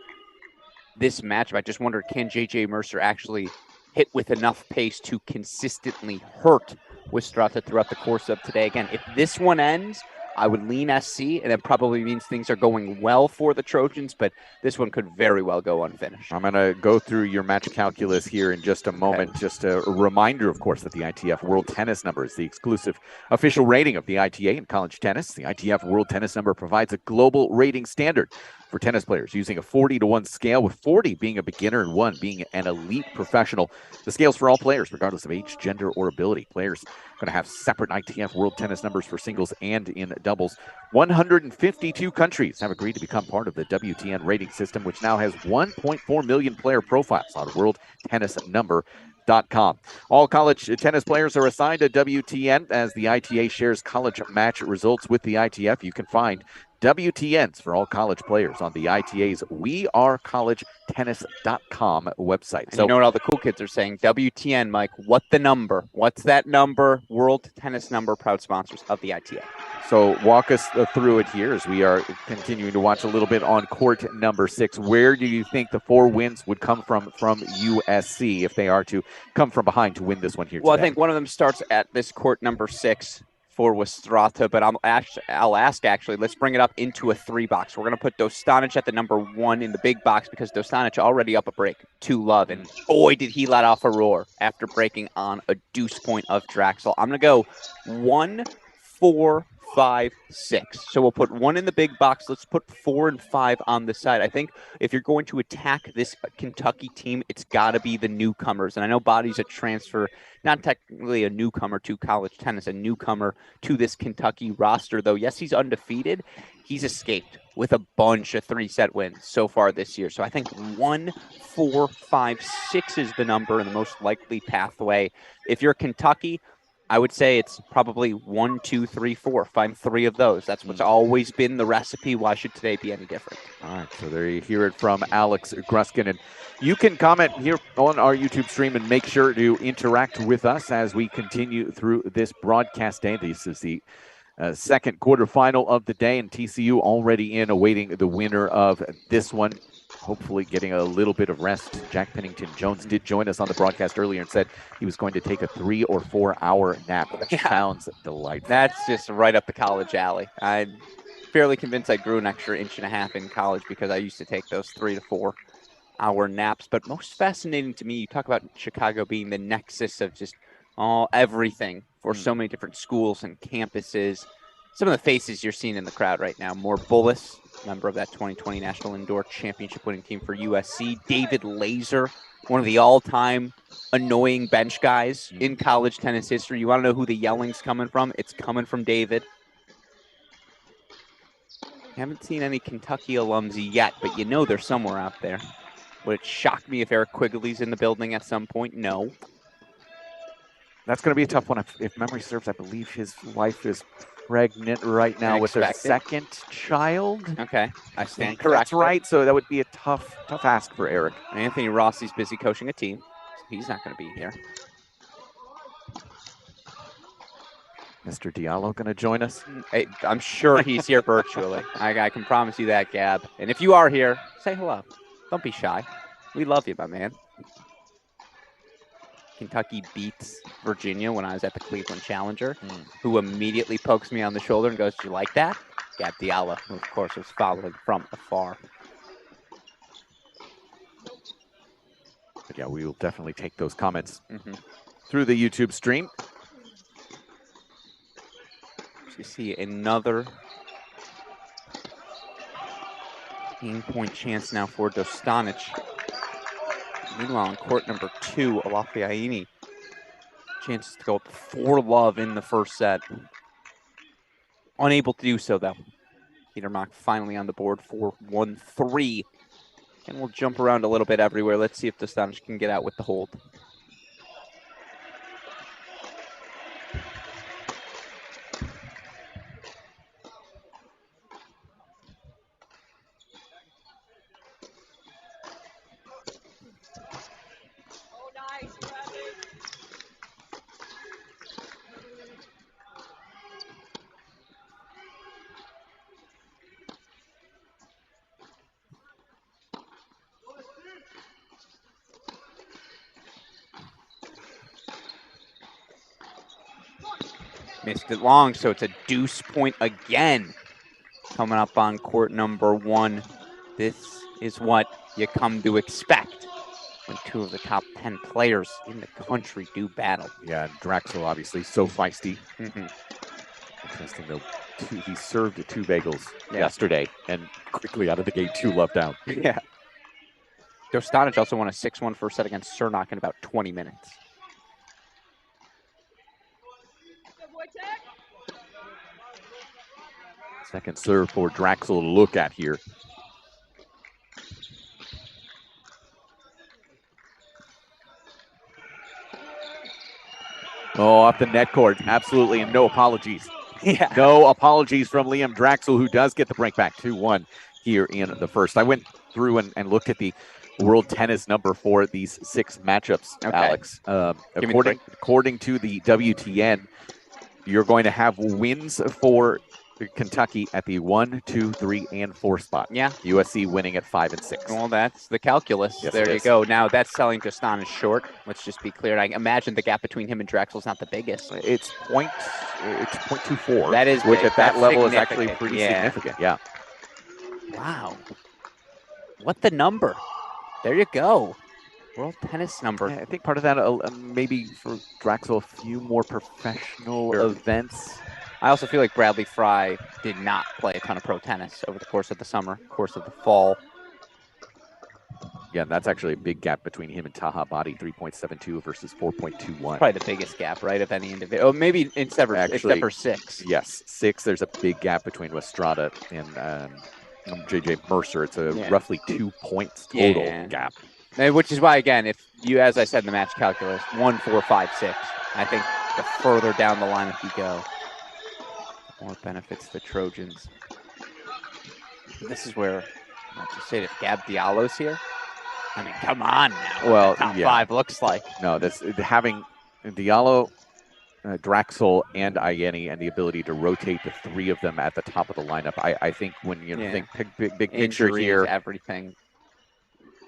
this matchup, I just wonder, can JJ Mercer actually hit with enough pace to consistently hurt Westrada throughout the course of today? Again, if this one ends, I would lean SC, and it probably means things are going well for the Trojans, but this one could very well go unfinished. I'm going to go through your match calculus here in just a moment. Okay. Just a reminder, of course, that the ITF World Tennis Number is the exclusive official rating of the ITA in college tennis. The ITF World Tennis Number provides a global rating standard for tennis players using a 40-to-1 scale, with 40 being a beginner and 1 being an elite professional. The scale's for all players, regardless of age, gender, or ability. Players are going to have separate ITF World Tennis Numbers for singles and in doubles. 152 countries have agreed to become part of the WTN rating system, which now has 1.4 million player profiles on worldtennisnumber.com. All college tennis players are assigned a WTN as the ITA shares college match results with the ITF. You can find WTNs for all college players on the ITA's wearecollegetennis.com website. And so, you know what all the cool kids are saying? WTN, Mike, what the number? What's that number? World Tennis Number, proud sponsors of the ITA. So walk us through it here as we are continuing to watch a little bit on court number 6. Where do you think the 4 wins would come from USC if they are to come from behind to win this one here today? Well, I think one of them starts at this court number 6 for Westrada, but I'll ask, let's bring it up into a 3 box. We're going to put Dostanic at the number 1 in the big box because Dostanic already up a break, 2-love, and boy, did he let off a roar after breaking on a deuce point of Draxel. I'm going to go 1, 4, 5, 6. So we'll put 1 in the big box. Let's put 4 and 5 on the side. I think if you're going to attack this Kentucky team, it's got to be the newcomers. And I know Body's a transfer, not technically a newcomer to college tennis, a newcomer to this Kentucky roster, though. Yes, he's undefeated. He's escaped with a bunch of 3-set wins so far this year. So I think 1, 4, 5, 6 is the number and the most likely pathway. If you're Kentucky, I would say it's probably 1, 2, 3, 4. Find 3 of those. That's what's always been the recipe. Why should today be any different? All right, so there you hear it from Alex Gruskin. And you can comment here on our YouTube stream and make sure to interact with us as we continue through this broadcast day. This is the second quarterfinal of the day, and TCU already in, awaiting the winner of this one. Hopefully getting a little bit of rest. Jack Pennington-Jones did join us on the broadcast earlier and said he was going to take a 3 or 4 hour nap, which sounds delightful. That's just right up the college alley. I'm fairly convinced I grew an extra 1.5 inches in college because I used to take those 3 to 4 hour naps. But most fascinating to me, you talk about Chicago being the nexus of just everything for so many different schools and campuses. Some of the faces you're seeing in the crowd right now. More Bullis, member of that 2020 National Indoor Championship winning team for USC. David Laser, one of the all-time annoying bench guys in college tennis history. You want to know who the yelling's coming from? It's coming from David. Haven't seen any Kentucky alums yet, but you know they're somewhere out there. Would it shock me if Eric Quigley's in the building at some point? No. That's going to be a tough one. If memory serves, I believe his wife is pregnant right now with their second child. Okay, I stand That's corrected. right. So that would be a tough ask for Eric. Anthony Rossi's busy coaching a team, so he's not going to be here. Mr. Diallo going to join us? Hey, I'm sure he's here virtually. I can promise you that, Gab. And if you are here, say hello. Don't be shy. We love you, my man. Kentucky beats Virginia when I was at the Cleveland Challenger, who immediately pokes me on the shoulder and goes, "Do you like that?" Gab Diallo, who of course was following from afar. But yeah, we will definitely take those comments through the YouTube stream. So you see another game-point chance now for Dostanic. Meanwhile, on court number 2, Alafiaini chances to go up 4-love in the first set. Unable to do so, though. Peter Mock finally on the board for 1-3. And we'll jump around a little bit everywhere. Let's see if Dostanic can get out with the hold. Missed it long, so it's a deuce point again. Coming up on court number 1. This is what you come to expect when 2 of the top 10 players in the country do battle. Yeah, and Draxel obviously so feisty. Interesting though, he served 2 bagels yesterday and quickly out of the gate 2-love down. Yeah. Dostanic also won a 6-1 first set against Cernak in about 20 minutes. Second serve for Draxel to look at here. Oh, off the net court. Absolutely, and no apologies. Yeah. No apologies from Liam Draxel, who does get the break back 2-1 here in the first. I went through and looked at the world tennis number for these 6 matchups, Alex. According to the WTN, you're going to have wins for Kentucky at the 1, 2, 3, and 4 spot. Yeah. USC winning at 5 and 6. Well, that's the calculus. Yes, there you go. Now, that's selling Dostanic short. Let's just be clear. I imagine the gap between him and Draxel is not the biggest. It's 0.24. That is which big. at that That's level is actually significant. pretty significant. Yeah. Wow. What the number? There you go. World tennis number. I think part of that maybe for Draxel a few more professional events. I also feel like Bradley Fry did not play a ton of pro tennis over the course of the summer, course of the fall. Yeah, that's actually a big gap between him and Taha Badi, 3.72 versus 4.21. Probably the biggest gap, right, of any individual. Oh, maybe except for 6. Yes, 6. There's a big gap between Westrada and JJ Mercer. It's a roughly 2 points total gap. And which is why, again, if you, as I said in the match calculus, 1, 4, 5, 6, I think the further down the lineup you go, more benefits the Trojans. This is where, I'll just say, if Gab Diallo's here, I mean, come on now. Well, top 5 looks like. No, this having Diallo, Draxel, and Ayeni, and the ability to rotate the 3 of them at the top of the lineup. I think when you think big picture Injuries, here, everything.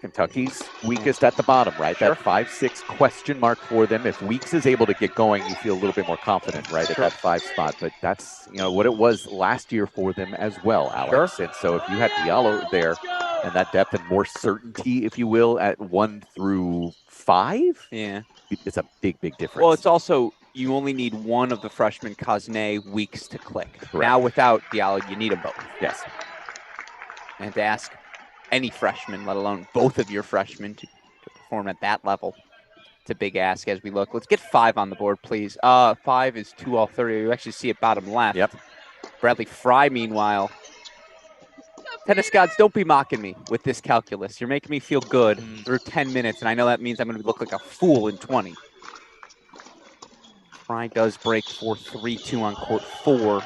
Kentucky's weakest at the bottom, right? That 5-6 question mark for them. If Weeks is able to get going, you feel a little bit more confident, right, at that 5 spot. But that's, what it was last year for them as well, Alex. And so if you had Diallo there and that depth and more certainty, if you will, at 1 through 5, it's a big difference. Well, it's also, you only need one of the freshmen, Cosne, Weeks to click. Correct. Now without Diallo, you need them both. Yes. And to ask any freshman, let alone both of your freshmen, to perform at that level, it's a big ask as we look. Let's get 5 on the board, please. 5 is 2 all 30. You actually see it bottom left. Yep. Bradley Fry, meanwhile. Tennis gods, don't be mocking me with this calculus. You're making me feel good through 10 minutes, and I know that means I'm going to look like a fool in 20. Fry does break for 3-2 on court 4.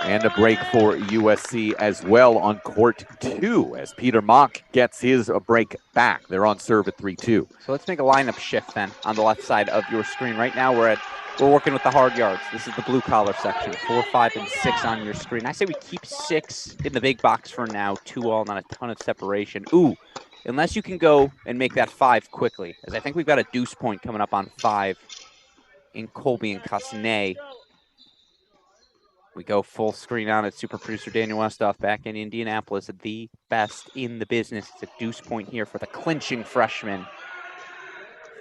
And a break for USC as well on court 2 as Peter Mock gets his break back. They're on serve at 3-2. So let's make a lineup shift then on the left side of your screen. Right now we're working with the hard yards. This is the blue collar section. 4, 5, and 6 on your screen. I say we keep 6 in the big box for now. 2 all, not a ton of separation. Ooh, unless you can go and make that 5 quickly, as I think we've got a deuce point coming up on 5 in Colby and Castanet. We go full screen on it. Super producer Daniel Westoff back in Indianapolis, the best in the business. It's a deuce point here for the clinching freshman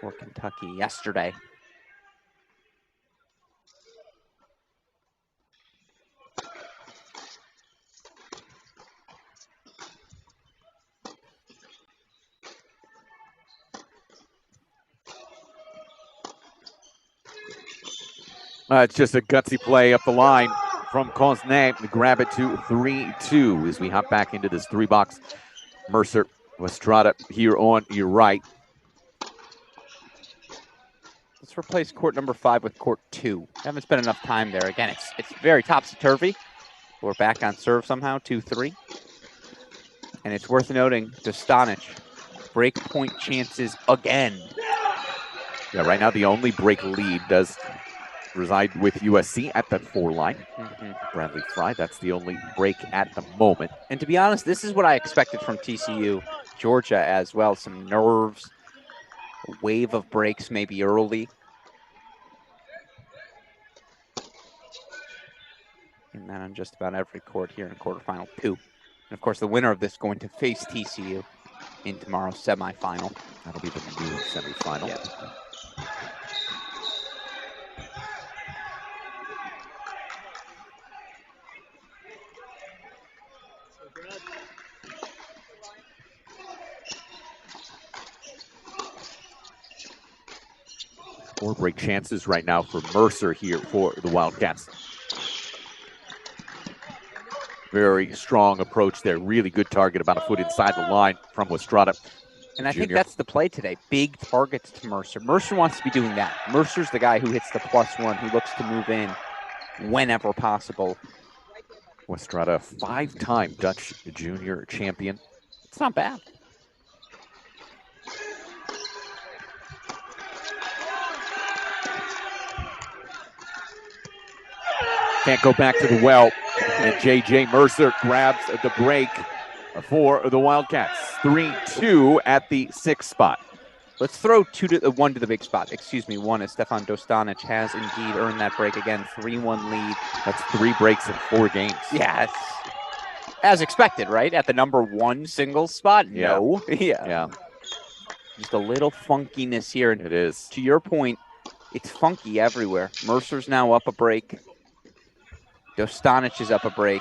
for Kentucky yesterday. It's just a gutsy play up the line from Cosnet to grab it to 3-2 as we hop back into this 3-box. Mercer, Westrada here on your right. Let's replace court number 5 with court 2. Haven't spent enough time there. Again, it's very topsy-turvy. We're back on serve somehow, 2-3. And it's worth noting, Dostanic, break point chances again. Yeah, right now the only break lead does reside with USC at the 4 line. Bradley Fry, that's the only break at the moment. And to be honest, this is what I expected from TCU. Georgia as well, some nerves, a wave of breaks maybe early. And then on just about every court here in quarterfinal 2. And of course, the winner of this is going to face TCU in tomorrow's semifinal. That'll be the new semifinal. Yeah. Four break chances right now for Mercer here for the Wildcats. Very strong approach there. Really good target, about a foot inside the line from Westrada. And I think that's the play today. Big targets to Mercer. Mercer wants to be doing that. Mercer's the guy who hits the +1, who looks to move in whenever possible. Westrada, 5-time Dutch junior champion. It's not bad. Can't go back to the well. And J.J. Mercer grabs the break for the Wildcats. 3-2 at the 6th spot. Let's throw 1 to the big spot. Excuse me, 1 as Stefan Dostanic has indeed earned that break again. 3-1 lead. That's 3 breaks in 4 games. Yeah, it's as expected, right? At the number 1 singles spot? Yeah. No. Yeah. Just a little funkiness here. It is. To your point, it's funky everywhere. Mercer's now up a break. Dostanic is up a break,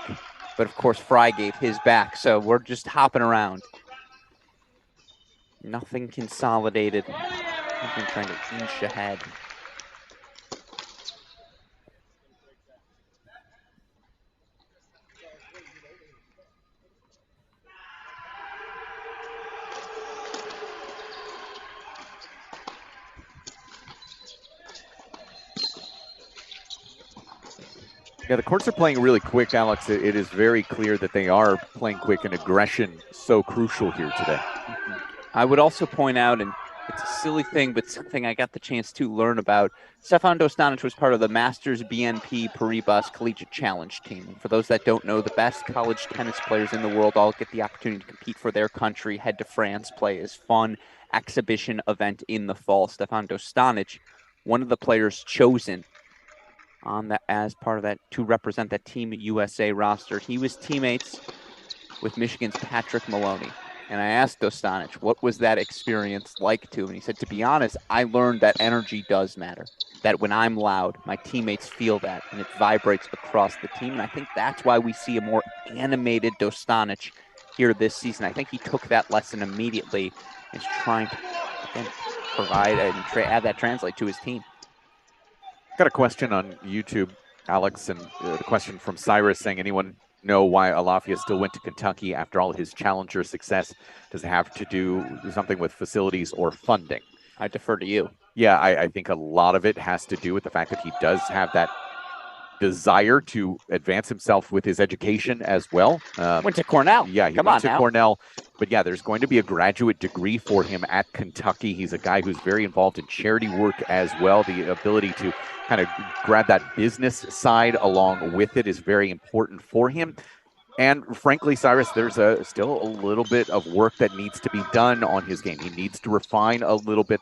but of course Fry gave his back, so we're just hopping around. Nothing consolidated. He's been trying to inch ahead. Yeah, the courts are playing really quick, Alex. It is very clear that they are playing quick, and aggression so crucial here today. I would also point out, and it's a silly thing, but something I got the chance to learn about, Stefan Dostanic was part of the Masters BNP Paribas Collegiate Challenge team. And for those that don't know, the best college tennis players in the world all get the opportunity to compete for their country, head to France, play as fun exhibition event in the fall. Stefan Dostanic, one of the players chosen on that as part of that to represent that Team USA roster. He was teammates with Michigan's Patrick Maloney. And I asked Dostanic, what was that experience like to him? And he said, to be honest, I learned that energy does matter. That when I'm loud, my teammates feel that, and it vibrates across the team. And I think that's why we see a more animated Dostanic here this season. I think he took that lesson immediately and is trying to again, provide and add that translate to his team. Got a question on YouTube, Alex, and the question from Cyrus saying, anyone know why Alafia still went to Kentucky after all his challenger success? Does it have to do something with facilities or funding? I defer to you. Yeah, I think a lot of it has to do with the fact that he does have that desire to advance himself with his education as well. Went to Cornell. Yeah, he Come went on to now. Cornell. But yeah, there's going to be a graduate degree for him at Kentucky. He's a guy who's very involved in charity work as well. The ability to kind of grab that business side along with it is very important for him. And frankly, Cyrus, there's still a little bit of work that needs to be done on his game. He needs to refine a little bit.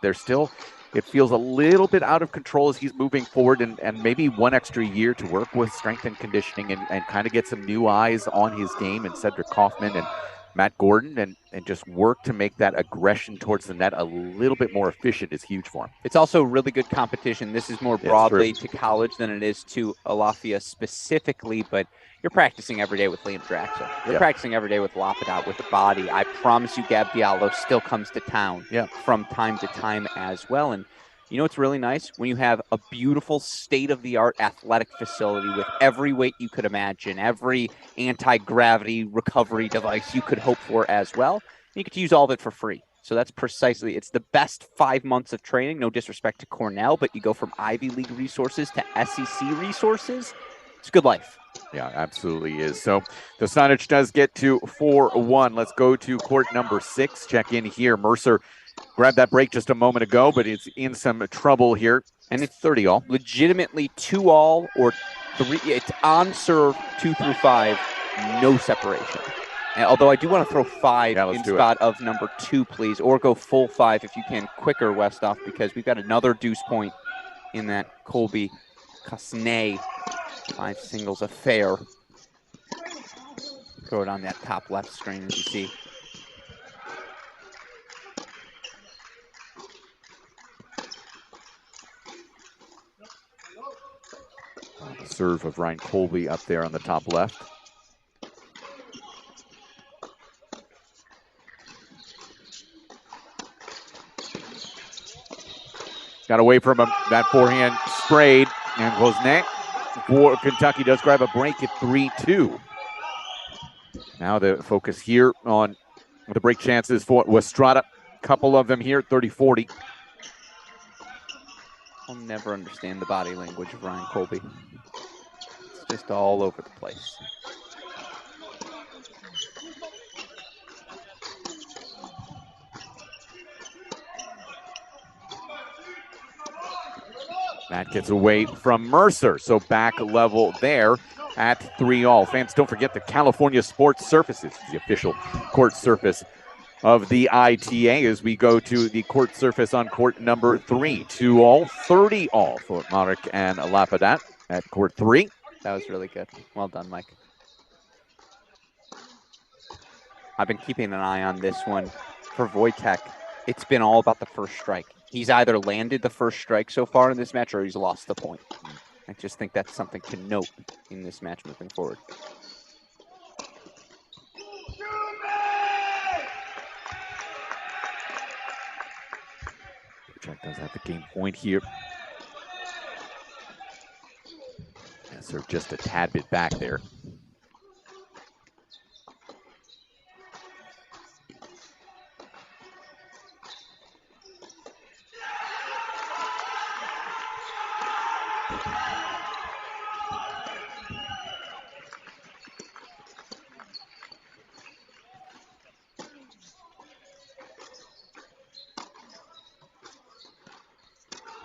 It feels a little bit out of control as he's moving forward, and maybe one extra year to work with strength and conditioning and kind of get some new eyes on his game and Cedric Kaufman and Matt Gordon and just work to make that aggression towards the net a little bit more efficient is huge for him. It's also really good competition. This is more broadly to college than it is to Alafia specifically, but you're practicing every day with Liam Draxler. You're practicing every day with Lapidat, with the body. I promise you Gab Diallo still comes to town from time to time as well. And you know what's really nice? When you have a beautiful state-of-the-art athletic facility with every weight you could imagine, every anti-gravity recovery device you could hope for as well, you get to use all of it for free. So that's precisely, it's the best 5 months of training. No disrespect to Cornell, but you go from Ivy League resources to SEC resources. It's a good life. Yeah, absolutely is. So the Steinich does get to 4-1. Let's go to court number 6. Check in here. Mercer grabbed that break just a moment ago, but it's in some trouble here. And it's 30 all. Legitimately 2 all or 3. It's on serve 2 through 5. No separation. And although I do want to throw 5 in spot of number 2, please, or go full 5 if you can quicker, Westhoff, because we've got another deuce point in that Colby Cosnay 5 singles affair. Throw it on that top left screen as you see. Serve of Ryan Colby up there on the top left. Got away from him. That forehand sprayed. And Grosvenor for Kentucky does grab a break at 3-2. Now the focus here on the break chances for Westrada. Couple of them here, 30-40. I'll never understand the body language of Ryan Colby. It's just all over the place. That gets away from Mercer, so back level there at 3-all. Fans, don't forget the California Sports Surfaces, the official court surface of the ITA as we go to the court surface on court number 3. 2-all, 30-all for Marek and Lapidat at court 3. That was really good. Well done, Mike. I've been keeping an eye on this one. For Wojtek, it's been all about the first strike. He's either landed the first strike so far in this match or he's lost the point. I just think that's something to note in this match moving forward. Jack does have the game point here. Yes, they're just a tad bit back there.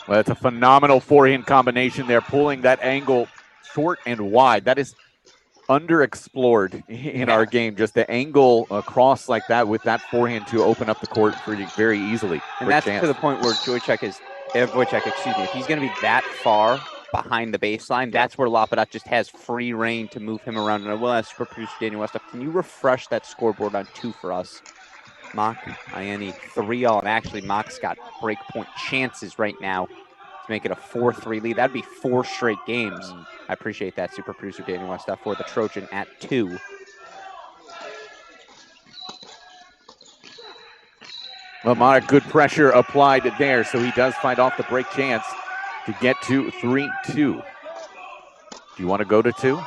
Well, that's a phenomenal forehand combination there, pulling that angle short and wide. That is underexplored in our game, just the angle across like that with that forehand to open up the court pretty very easily. And that's to the point where Wojtek, if he's going to be that far behind the baseline, that's where Lapidat just has free reign to move him around. And I will ask super producer Daniel Westhoff, can you refresh that scoreboard on 2 for us? Mock, Ianni, 3-all, and actually Mock's got breakpoint chances right now to make it a 4-3 lead. That'd be 4 straight games. I appreciate that, super producer Daniel Westhoff, for the Trojan at 2. Well, Marek, good pressure applied there, so he does fight off the break chance to get to 3-2. Do you want to go to 2?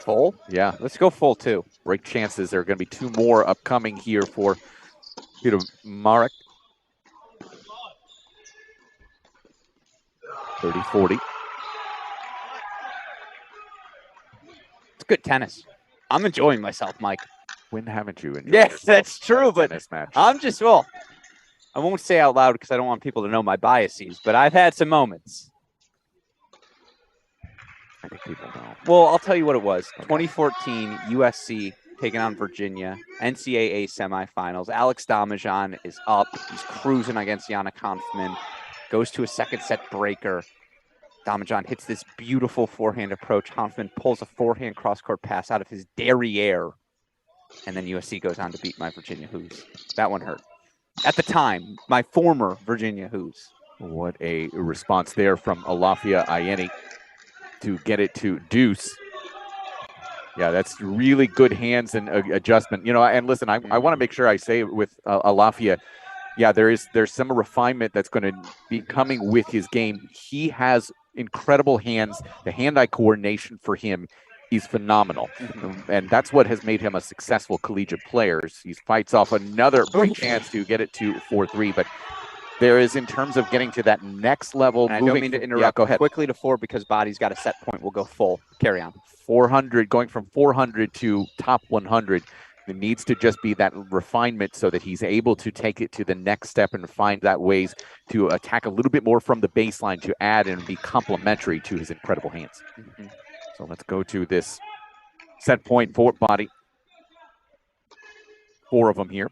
Full? Yeah. Let's go full 2. Break chances. There are going to be 2 more upcoming here for Peter Marek. 30-40. It's good tennis. I'm enjoying myself, Mike. When haven't you enjoyed? Yes, that's true, but tennis match? I'm just, well, I won't say out loud because I don't want people to know my biases, but I've had some moments. I think people know. Well, I'll tell you what it was. 2014, USC taking on Virginia, NCAA semifinals. Alex Damajan is up. He's cruising against Yana Konfman. Goes to a second set breaker. Damajan hits this beautiful forehand approach. Konfman pulls a forehand cross-court pass out of his derriere. And then USC goes on to beat my Virginia Hoos. That one hurt. At the time, my former Virginia Hoos. What a response there from Alafia Ayeni to get it to deuce. Yeah, that's really good hands and adjustment. You know, and listen, I want to make sure I say with Alafia, yeah, there's some refinement that's going to be coming with his game. He has incredible hands. The hand-eye coordination for him is phenomenal. And that's what has made him a successful collegiate player. He fights off another chance to get it to 4-3, but there is, in terms of getting to that next level. And I don't mean to interrupt. Yeah, go ahead. Quickly to 4 because Body's got a set point. We'll go full. Carry on. 400, going from 400 to top 100. There needs to just be that refinement so that he's able to take it to the next step and find that ways to attack a little bit more from the baseline to add and be complementary to his incredible hands. So let's go to this set point for Body. 4 of them here.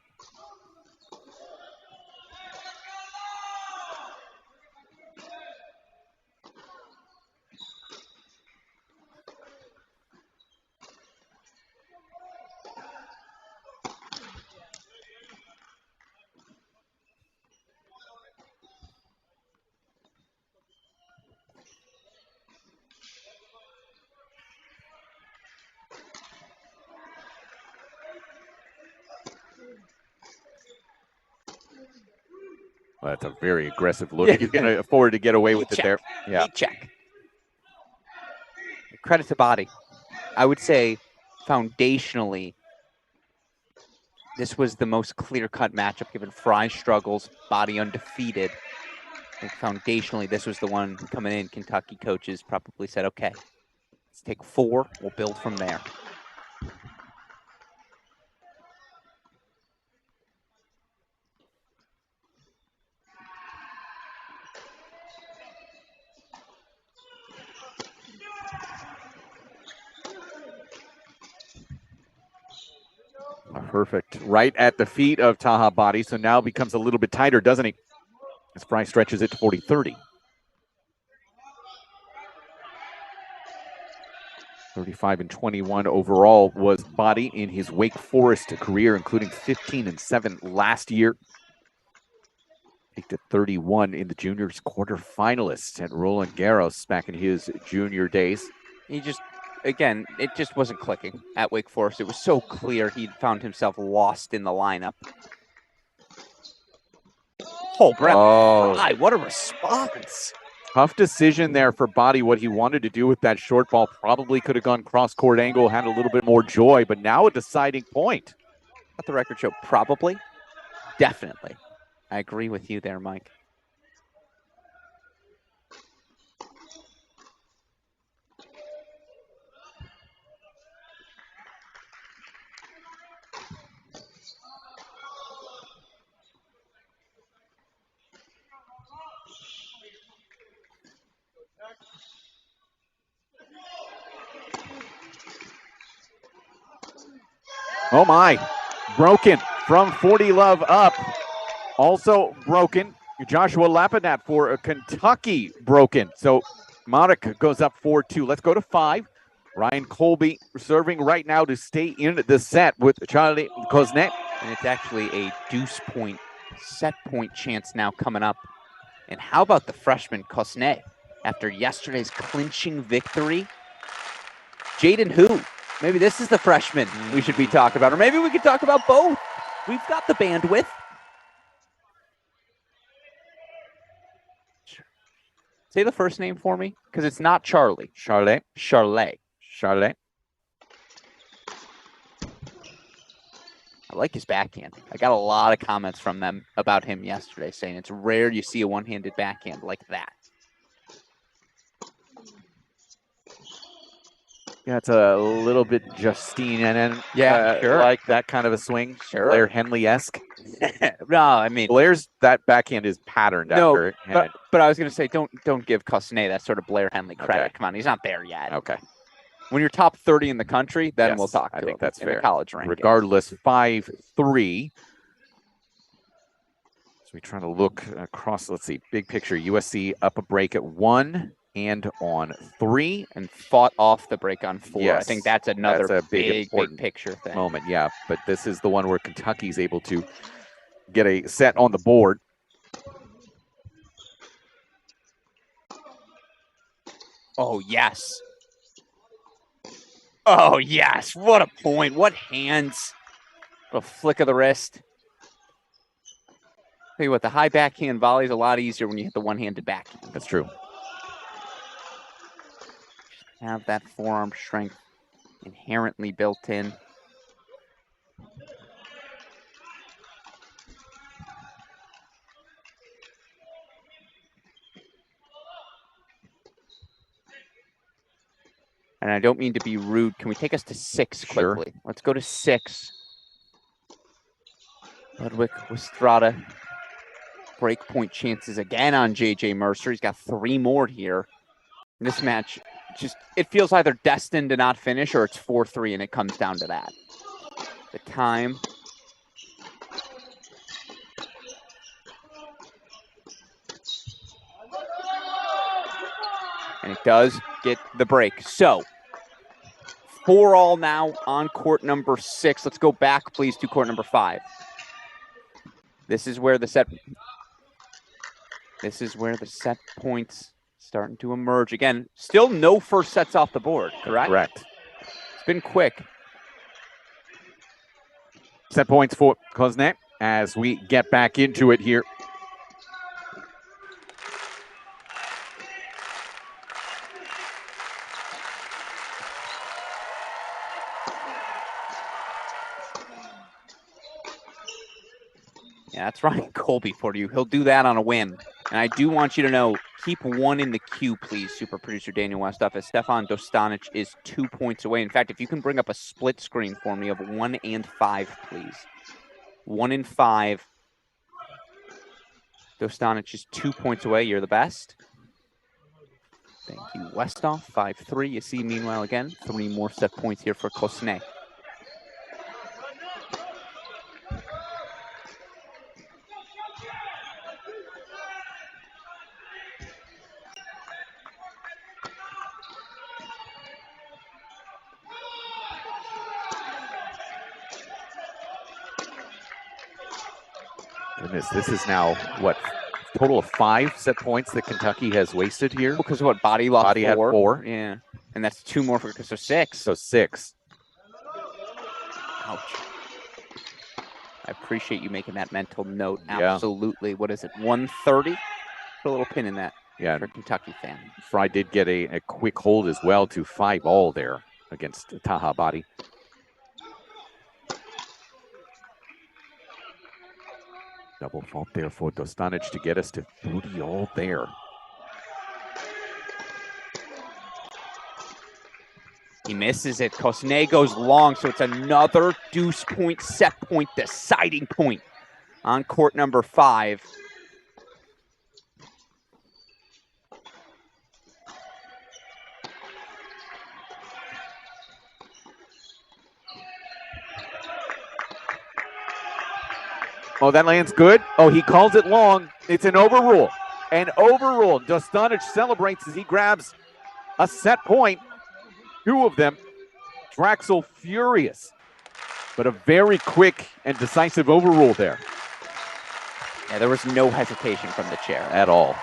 Well, that's a very aggressive look. He's going to afford to get away with it there. Yeah. Check. Credit to Body. I would say foundationally, this was the most clear-cut matchup given Fry struggles, Body undefeated. I think foundationally, this was the one coming in. Kentucky coaches probably said, okay, let's take 4. We'll build from there. Perfect. Right at the feet of Taha Body, so now becomes a little bit tighter, doesn't he? As Fry stretches it to 40-30. 35-21 overall was Body in his Wake Forest career, including 15-7 last year. 8-31 in the juniors quarterfinalists at Roland Garros back in his junior days. He just, again, it just wasn't clicking at Wake Forest. It was so clear he'd found himself lost in the lineup. Oh, Brett. Oh. My, what a response. Tough decision there for Body. What he wanted to do with that short ball probably could have gone cross-court angle, had a little bit more joy, but now a deciding point. Let the record show probably, definitely. I agree with you there, Mike. Oh my, broken from 40 love up. Also broken, Joshua Lapanat for Kentucky broken. So Monica goes up 4-2. Let's go to 5. Ryan Colby serving right now to stay in the set with Charlie Koznet. And it's actually a deuce point, set point chance now coming up. And how about the freshman Koznet? After yesterday's clinching victory, Jaden who? Maybe this is the freshman we should be talking about. Or maybe we could talk about both. We've got the bandwidth. Say the first name for me, because it's not Charlie. Charlotte. Charlotte. Charlotte. I like his backhand. I got a lot of comments from them about him yesterday saying it's rare you see a one-handed backhand like that. Yeah, it's a little bit Justine and Yeah, sure. like that kind of a swing. Sure. Blair Henley-esque. No, I mean Blair's that backhand is patterned after Henry. But I was going to say don't give Cosne that sort of Blair Henley credit. Okay. Come on, he's not there yet. Okay. When you're top 30 in the country, then Yes, we'll talk to I think him that's in fair. the college rankings. Regardless, 5-3. So we try to look across. Let's see, big picture. USC up a break at 1 and on 3, and fought off the break on 4. Yes, I think that's another a big picture thing. Moment, yeah. But this is the one where Kentucky's able to get a set on the board. Oh, yes. Oh, yes. What a point. What hands. What a flick of the wrist. Tell you what, the high backhand volley is a lot easier when you hit the one-handed backhand. That's true. Have that forearm strength inherently built in. And I don't mean to be rude. Can we take us to 6 quickly? Sure. Let's go to 6. Ludwig Wistrada. Breakpoint chances again on J.J. Mercer. He's got 3 more here. This match, it feels either destined to not finish or it's 4-3 and it comes down to that. The time. And it does get the break. So, 4-all now on court number 6. Let's go back, please, to court number 5. This is where the set points starting to emerge. Again, still no first sets off the board, correct? Correct. It's been quick. Set points for Cosne as we get back into it here. Yeah, that's Ryan Colby for you. He'll do that on a win. And I do want you to know, keep 1 in the queue, please, super producer Daniel Westhoff, as Stefan Dostanic is 2 points away. In fact, if you can bring up a split screen for me of 1 and 5, please. 1 and 5. Dostanic is 2 points away. You're the best. Thank you, Westhoff. 5-3. You see, meanwhile, again, 3 more set points here for Cosne. Goodness, this is now, what, total of 5 set points that Kentucky has wasted here? Because what, Body lost 4? Body had 4. Yeah, and that's 2 more for, so 6. So 6. Ouch. I appreciate you making that mental note. Yeah. Absolutely. What is it, 130? Put a little pin in that. Yeah. For a Kentucky fan. Fry did get a quick hold as well to 5-all there against Taha Body. Double fault there for Dostanic to get us to 30-all there. He misses it. Cosne goes long, so it's another deuce point, set point, deciding point on court number 5. Oh, that lands good. Oh, he calls it long. It's an overrule. An overrule. Dostanic celebrates as he grabs a set point. 2 of them. Draxel furious. But a very quick and decisive overrule there. Yeah, there was no hesitation from the chair. At all.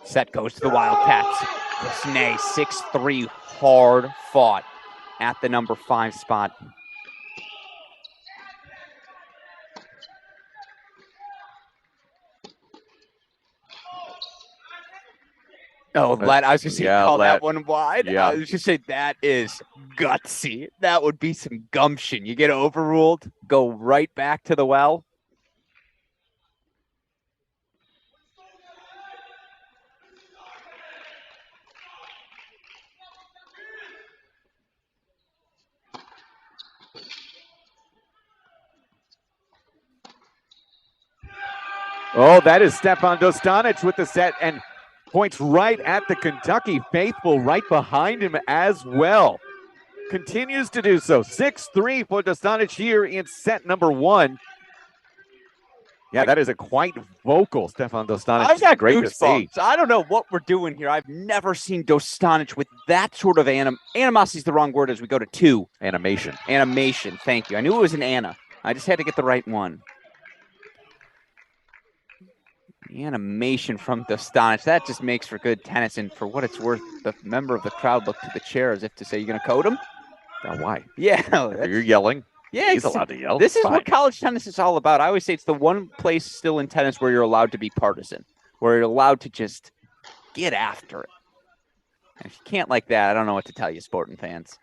Set goes to the Wildcats. Cosne, 6-3, hard fought at the number 5 spot. Oh, I was going to say, call that one wide. Yeah. I was just say that is gutsy. That would be some gumption. You get overruled, go right back to the well. Oh, that is Stefan Dostanic with the set and points right at the Kentucky faithful right behind him as well. Continues to do so. 6-3 for Dostanic here in set number 1. Yeah, that is a quite vocal Stefan Dostanic. I've got great to see. I don't know what we're doing here. I've never seen Dostanic with that sort of animosity is the wrong word as we go to 2. Animation. Animation, thank you. I knew it was an Anna. I just had to get the right one. The animation from Dostanic, that just makes for good tennis. And for what it's worth, the member of the crowd looked to the chair as if to say, "You're going to code him?" Now, why? Yeah. You're yelling. Yeah, he's allowed to yell. This is what college tennis is all about. I always say it's the one place still in tennis where you're allowed to be partisan, where you're allowed to just get after it. And if you can't like that, I don't know what to tell you, sporting fans.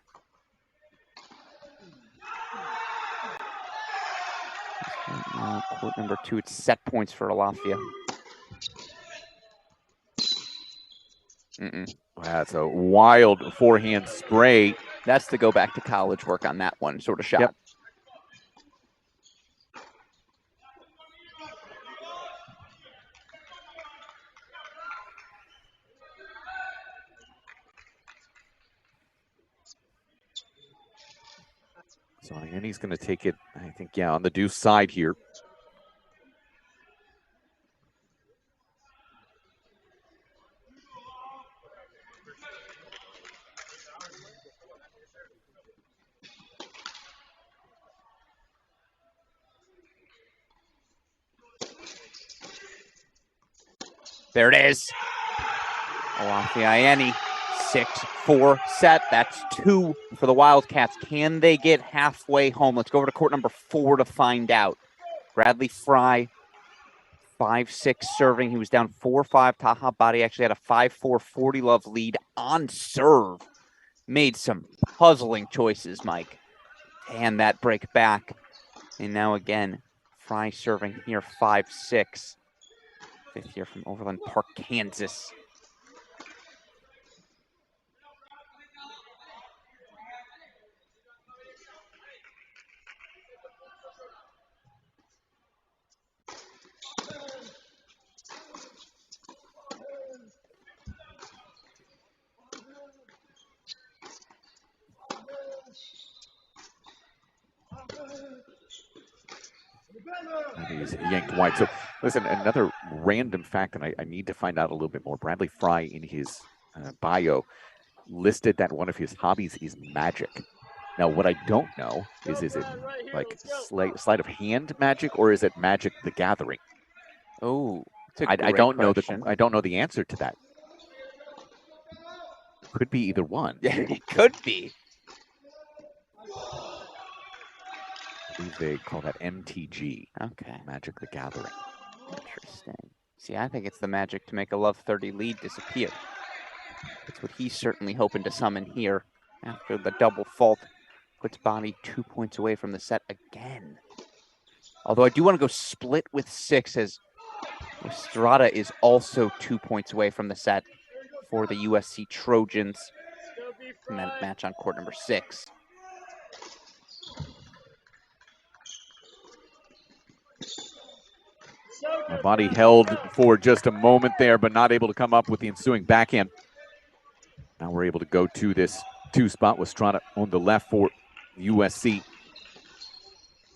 Court number 2, it's set points for Alafia. That's a wild forehand spray. That's to go back to college work on that one sort of shot. Yep. So, and he's going to take it, I think, yeah, on the deuce side here. There it is. Alafia 6-4 set. That's 2 for the Wildcats. Can they get halfway home? Let's go over to court number 4 to find out. Bradley Fry, 5-6 serving. He was down 4-5. Taha Badi actually had a 5-4 40-love lead on serve. Made some puzzling choices, Mike. And that break back. And now again, Fry serving here 5-6. Fifth here from Overland Park, Kansas. He's yanked wide. So, listen, another random fact, and I need to find out a little bit more. Bradley Fry, in his bio, listed that one of his hobbies is magic. Now, what I don't know is it like sleight of hand magic, or is it Magic the Gathering? Oh, I don't know the answer to that. Could be either one. Yeah, it could be. I believe they call that MTG. Okay. Magic the Gathering. Interesting. See, I think it's the magic to make a love 30 lead disappear. That's what he's certainly hoping to summon here after the double fault. Puts Body 2 points away from the set again. Although I do want to go split with 6 as Estrada is also 2 points away from the set for the USC Trojans in that match on court number 6. Body held for just a moment there, but not able to come up with the ensuing backhand. Now we're able to go to this 2 spot with Strada on the left for USC.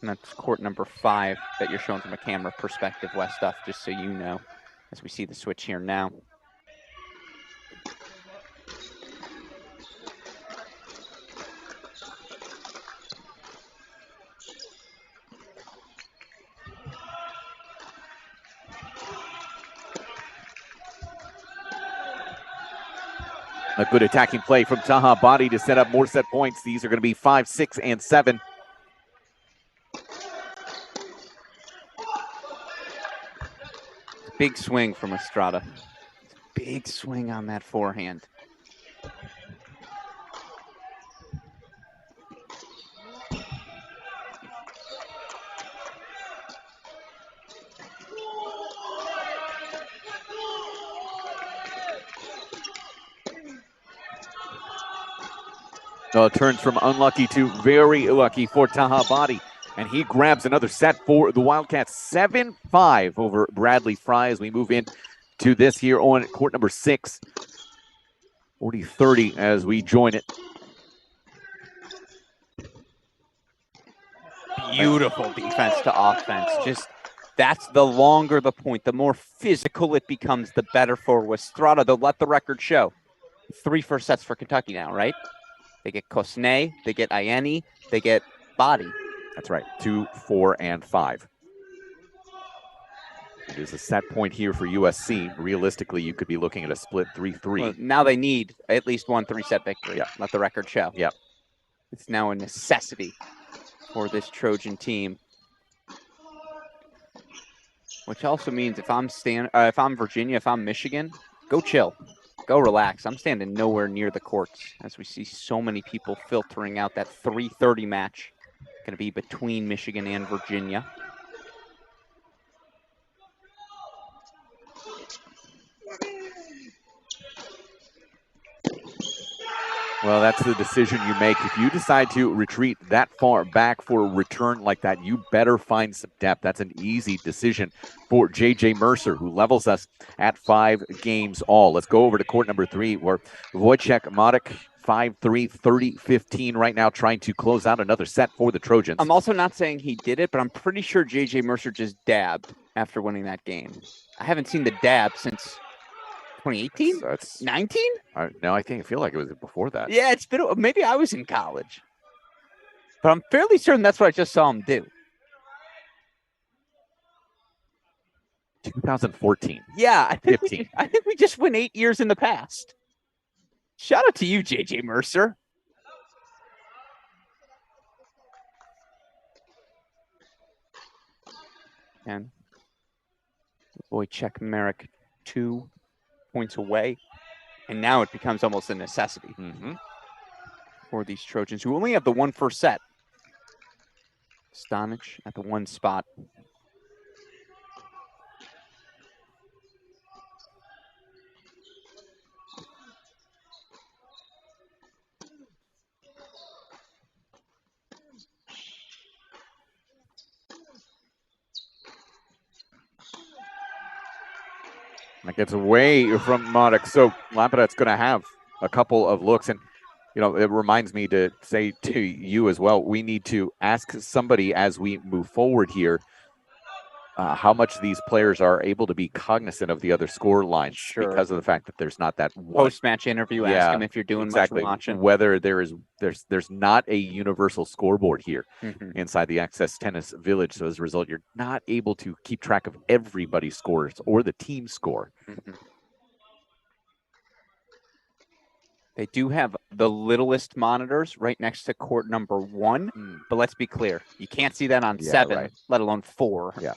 And that's court number 5 that you're showing from a camera perspective, West Stuff, just so you know, as we see the switch here now. A good attacking play from Taha Badi to set up more set points. These are going to be 5, 6, and 7. Big swing from Estrada. Big swing on that forehand. Turns from unlucky to very lucky for Taha Badi. And he grabs another set for the Wildcats. 7-5 over Bradley Fry as we move in to this here on court number 6. 40-30 as we join it. Beautiful defense to offense. Just that's the longer the point, the more physical it becomes, the better for Westrada. They'll let the record show. 3 first sets for Kentucky now, right? They get Kosnay, they get Ayeni, they get Badi. That's right. 2, 4, and 5. It is a set point here for USC. Realistically, you could be looking at a split 3-3. Well, now they need at least one 3-set victory. Yep. Let the record show. Yep. It's now a necessity for this Trojan team. Which also means if I'm Virginia, if I'm Michigan, go chill. Go relax. I'm standing nowhere near the courts as we see so many people filtering out. That 3:30 match going to be between Michigan and Virginia. Well, that's the decision you make. If you decide to retreat that far back for a return like that, you better find some depth. That's an easy decision for J.J. Mercer, who levels us at 5 games all. Let's go over to court number 3, where Wojciech Modek, 5-3, 30-15 right now, trying to close out another set for the Trojans. I'm also not saying he did it, but I'm pretty sure J.J. Mercer just dabbed after winning that game. I haven't seen the dab since 2018? 19? No, I feel like it was before that. Yeah, it's been, maybe I was in college. But I'm fairly certain that's what I just saw him do. 2014. Yeah, I think 15. I think we just went 8 years in the past. Shout out to you, J.J. Mercer. And Wojciech Marek 2 points away. And now it becomes almost a necessity for these Trojans, who only have the 1 first set. Stanic at the 1 spot. That gets away from Modek. So Lampedat's going to have a couple of looks. And, it reminds me to say to you as well, we need to ask somebody as we move forward here how much these players are able to be cognizant of the other score lines because of the fact that there's not that post-match interview. Ask them if you're doing much watching. Whether there's not a universal scoreboard here inside the Access Tennis Village. So as a result, you're not able to keep track of everybody's scores or the team score. They do have the littlest monitors right next to court number 1. But let's be clear, you can't see that on 7, let alone 4. Yeah.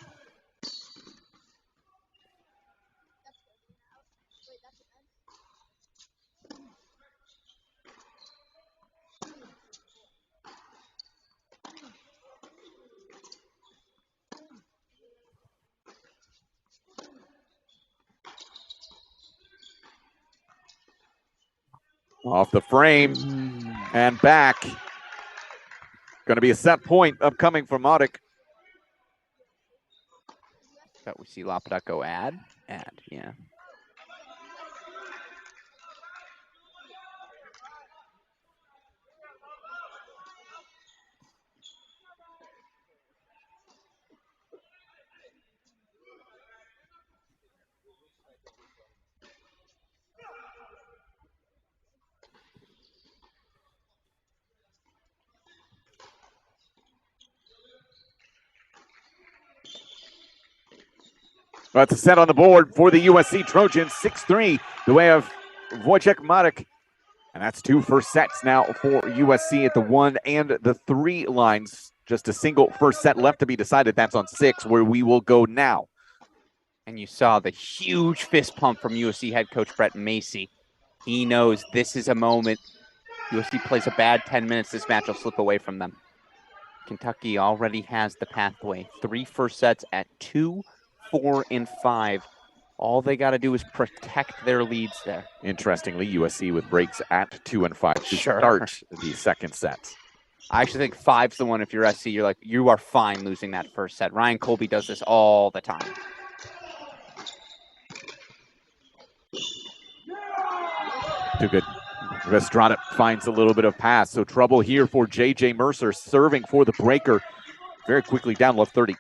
Off the frame and back. Going to be a set point upcoming for Modek. But we see Lampedat go add, yeah. That's a set on the board for the USC Trojans, 6-3, the way of Wojciech Modek. And that's 2 first sets now for USC at the 1 and the 3 lines. Just a single first set left to be decided. That's on 6, where we will go now. And you saw the huge fist pump from USC head coach Brett Macy. He knows this is a moment. USC plays a bad 10 minutes, this match will slip away from them. Kentucky already has the pathway. 3 first sets at 2, 4, and 5. All they got to do is protect their leads there. Interestingly, USC with breaks at 2 and 5 to start the second sets. I actually think 5's the one. If you're SC, you're like, you are fine losing that first set. Ryan Colby does this all the time. Too good. Estrada finds a little bit of pass, so trouble here for J.J. Mercer, serving for the breaker. Very quickly down love 30.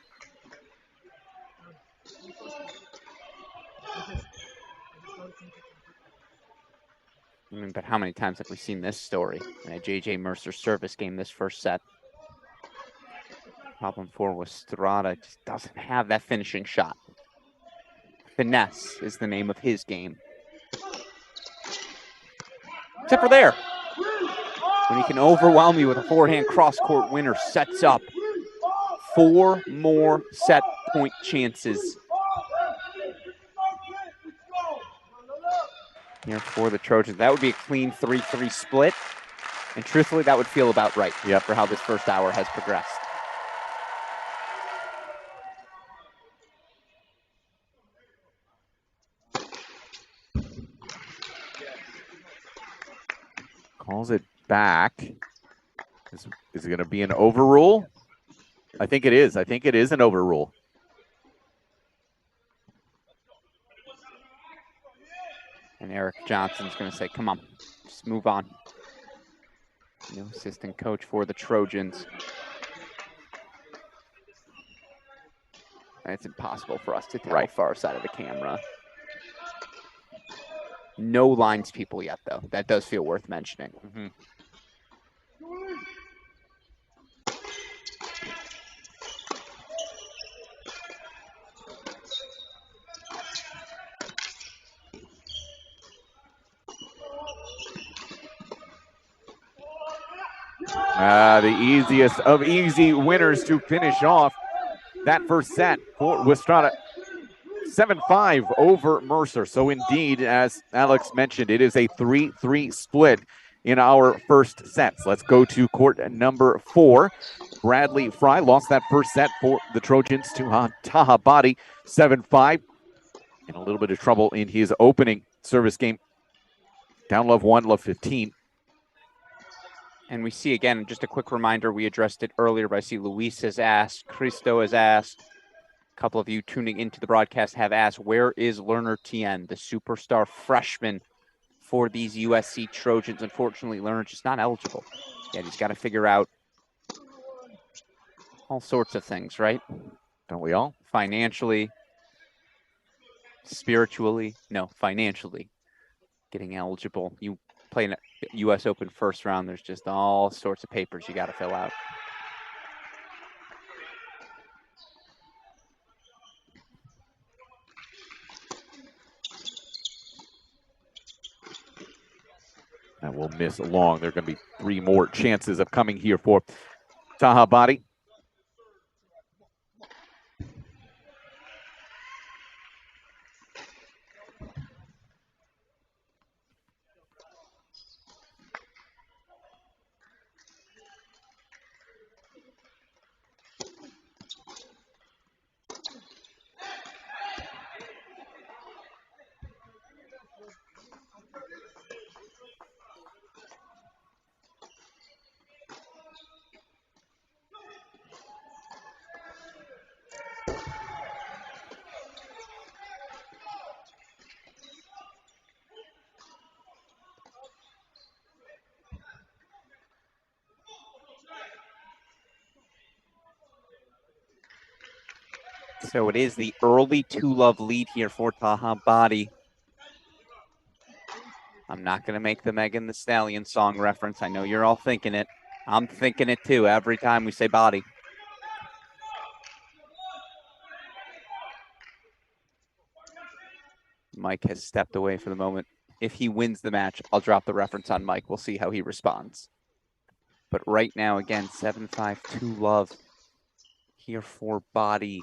But how many times have we seen this story in a J.J. Mercer service game this first set? Problem for Estrada just doesn't have that finishing shot. Finesse is the name of his game. Except for there. When he can overwhelm you with a forehand cross-court winner, sets up 4 more set point chances here for the Trojans. That would be a clean 3-3 split. And truthfully, that would feel about right for how this first hour has progressed. Calls it back. Is it going to be an overrule? I think it is. I think it is an overrule. And Eric Johnson's going to say, come on, just move on. New assistant coach for the Trojans. And it's impossible for us to tell far side of the camera. No lines people yet, though. That does feel worth mentioning. Mm-hmm. The easiest of easy winners to finish off that first set for Estrada. 7-5 over Mercer. So indeed, as Alex mentioned, it is a 3-3 split in our first sets. Let's go to court number 4. Bradley Fry lost that first set for the Trojans to Taha Badi, 7-5. In a little bit of trouble in his opening service game. Down love 1, love 15. And we see, again, just a quick reminder, we addressed it earlier, but I see Luis has asked, Cristo has asked, a couple of you tuning into the broadcast have asked, where is Lerner Tien, the superstar freshman for these USC Trojans? Unfortunately, Lerner's just not eligible. Yeah, he's got to figure out all sorts of things, right? Don't we all? Financially, spiritually, no, financially, getting eligible. You play in a U.S. Open first round, there's just all sorts of papers you got to fill out. And we'll miss long. There are going to be 3 more chances of coming here for Taha Badi. So it is the early 2-love lead here for Taha Badi. I'm not going to make the Megan Thee Stallion song reference. I know you're all thinking it. I'm thinking it too every time we say Badi. Mike has stepped away for the moment. If he wins the match, I'll drop the reference on Mike. We'll see how he responds. But right now, again, 7-5, 2-love here for Badi.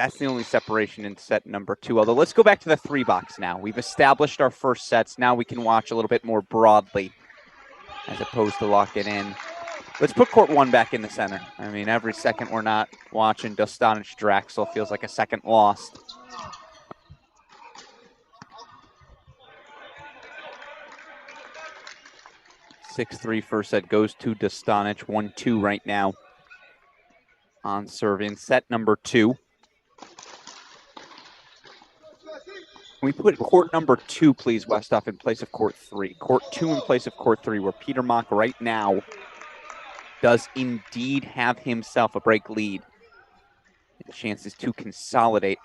That's the only separation in set number 2. Although let's go back to the 3 box now. We've established our first sets. Now we can watch a little bit more broadly as opposed to lock it in. Let's put court 1 back in the center. I mean, every second we're not watching Dostanic Draxel feels like a second lost. (6-3) first set goes to Dostanic. 1-2 right now on serve in set number 2. Can we put court number 2, please, Westhoff, in place of court 3? Court 2 in place of court 3, where Peter Mock right now does indeed have himself a break lead. And chances to consolidate.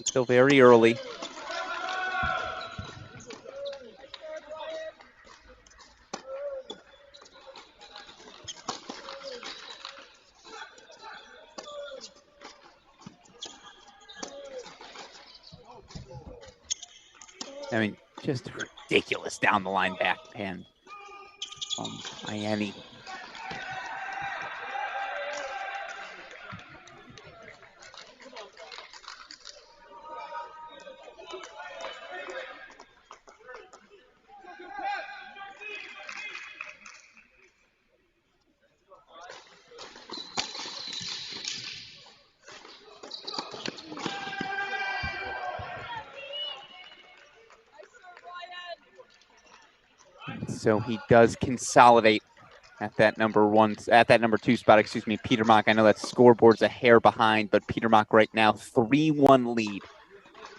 Still very early. I mean, just ridiculous down the line backhand from Miami. So he does consolidate at that number 2 spot, excuse me, Peter Mock. I know that scoreboard's a hair behind, but Peter Mock right now 3-1 lead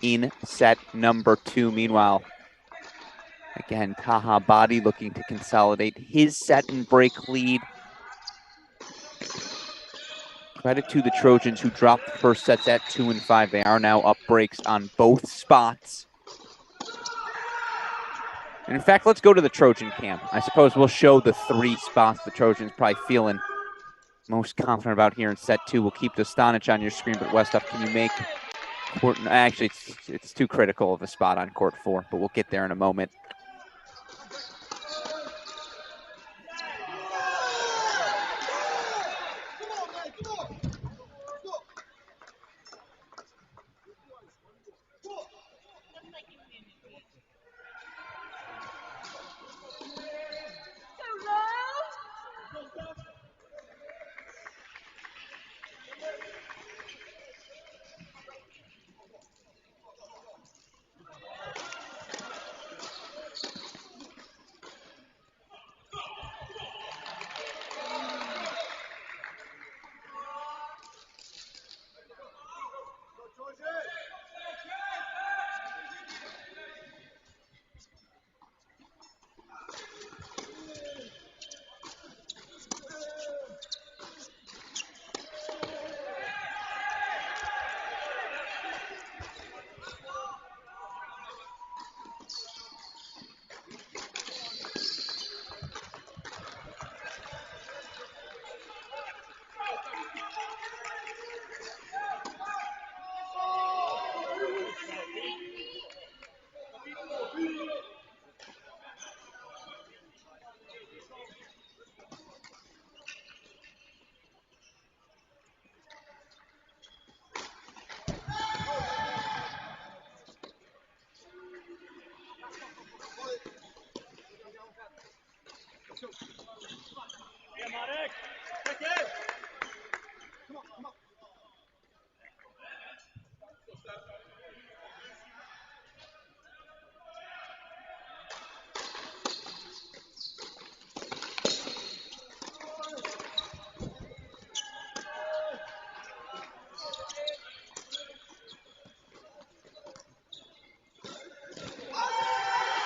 in set number 2. Meanwhile, again, Taha Badi looking to consolidate his set and break lead. Credit to the Trojans who dropped the first sets at 2 and 5. They are now up breaks on both spots. And in fact, let's go to the Trojan camp. I suppose we'll show the 3 spots the Trojans probably feeling most confident about here in set 2. We'll keep Dostanic on your screen, but Westhoff, can you make court? Actually, it's too critical of a spot on court 4, but we'll get there in a moment.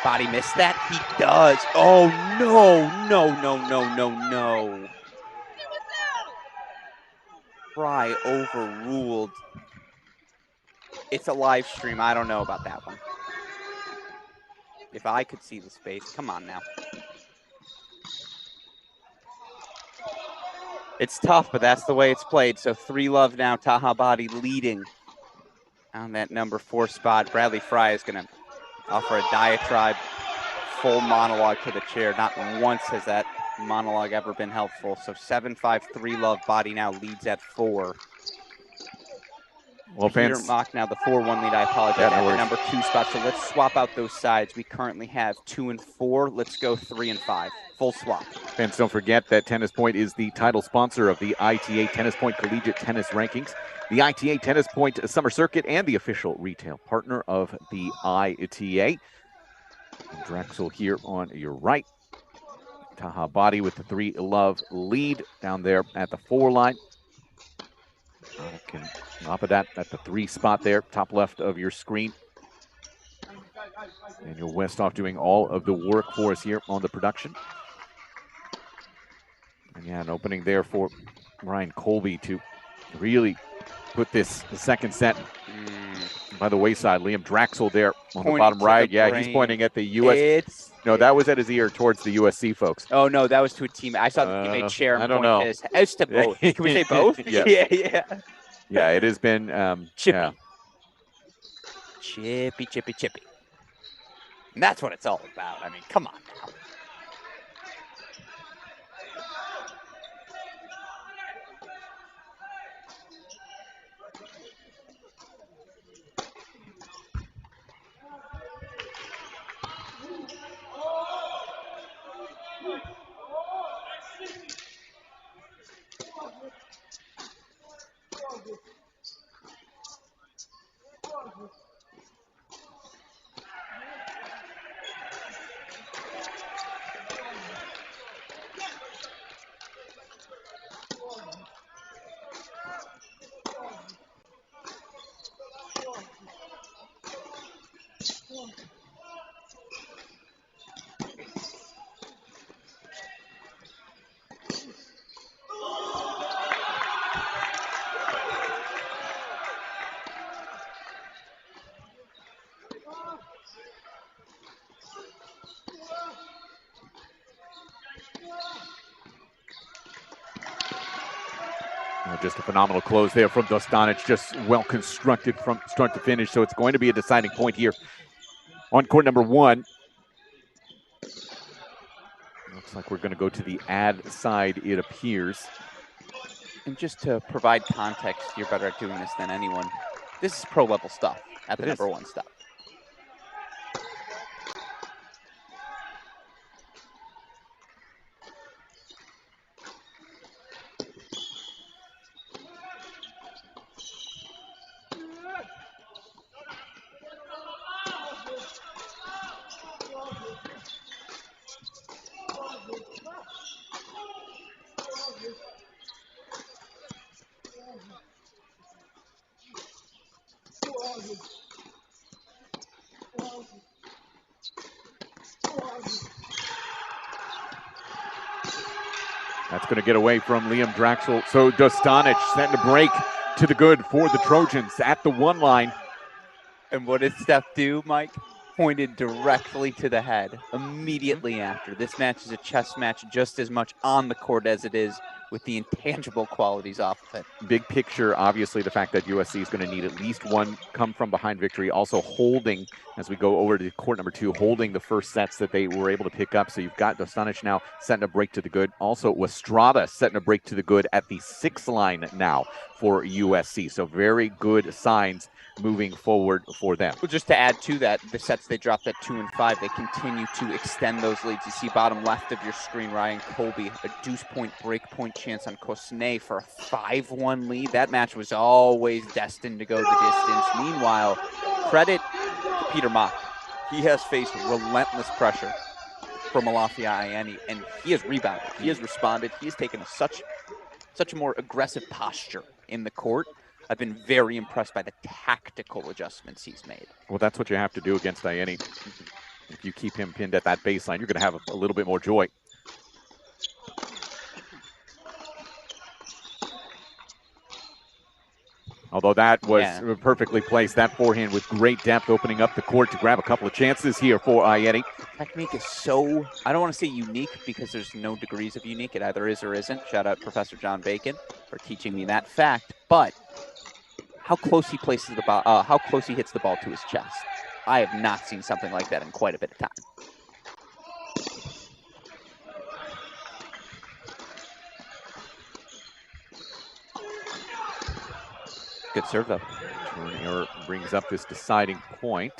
Body missed that? He does. Oh, no. Fry overruled. It's a live stream. I don't know about that one. If I could see the space. Come on now. It's tough, but that's the way it's played. So 3-love now. Taha Badi leading on that number 4 spot. Bradley Fry is going to offer a diatribe, full monologue to the chair. Not once has that monologue ever been helpful. So 7-5, 3-love. Body now leads at 4. Well, Peter fans, Mock now the 4-1 lead. I apologize. Yeah, no At the worries. number 2 spot. So let's swap out those sides. We currently have 2 and 4. Let's go 3 and 5. Full swap. Fans, don't forget that Tennis Point is the title sponsor of the ITA Tennis Point Collegiate Tennis Rankings, the ITA Tennis Point Summer Circuit, and the official retail partner of the ITA. And Drexel here on your right. Taha Body with the 3-love lead down there at the 4 line. Napadat at the 3 spot there, top left of your screen. Daniel Westhoff doing all of the work for us here on the production. And yeah, an opening there for Ryan Colby to really put this second set by the wayside. Liam Draxel there on the bottom right. Yeah, he's pointing at the U.S. No, that was at his ear towards the USC folks. Oh, no, that was to a teammate. I saw the teammate chair I don't point know. at his head. It's to both. Can we say both? Yes. Yeah. Yeah, it has been Chippy. yeah. Chippy. And that's what it's all about. I mean, come on now. Just a phenomenal close there from Dostanic, just well constructed from start to finish. So it's going to be a deciding point here on court number 1. Looks like we're going to go to the ad side, it appears. And just to provide context, you're better at doing this than anyone. This is pro level stuff at the number 1 stuff. That's going to get away from Liam Draxel. So Dostanic setting a break to the good for the Trojans at the 1 line. And what did Steph do, Mike? Pointed directly to the head immediately after. This match is a chess match just as much on the court as it is with the intangible qualities off of it. Big picture, obviously, the fact that USC is going to need at least one come from behind victory. Also holding, as we go over to court number 2, holding the first sets that they were able to pick up. So you've got Dostanic now setting a break to the good. Also, Westrada setting a break to the good at the 6 line now for USC. So very good signs moving forward for them. Well, just to add to that, the sets they dropped at 2 and 5, they continue to extend those leads. You see bottom left of your screen, Ryan Colby, a deuce point break point chance on Kosnay for a 5-1 lead. That match was always destined to go the distance. Meanwhile, credit to Peter Mock. He has faced relentless pressure from Alafia Ayeni, and he has rebounded. He has responded. He has taken such a more aggressive posture in the court. I've been very impressed by the tactical adjustments he's made. Well, that's what you have to do against Ayeni. If you keep him pinned at that baseline, you're going to have a little bit more joy. Although that was perfectly placed, that forehand with great depth, opening up the court to grab a couple of chances here for Ayeni. Technique is so, I don't want to say unique because there's no degrees of unique. It either is or isn't. Shout out Professor John Bacon for teaching me that fact. But how close he places the ball, how close he hits the ball to his chest. I have not seen something like that in quite a bit of time. Good serve, though. Turn error brings up this deciding point.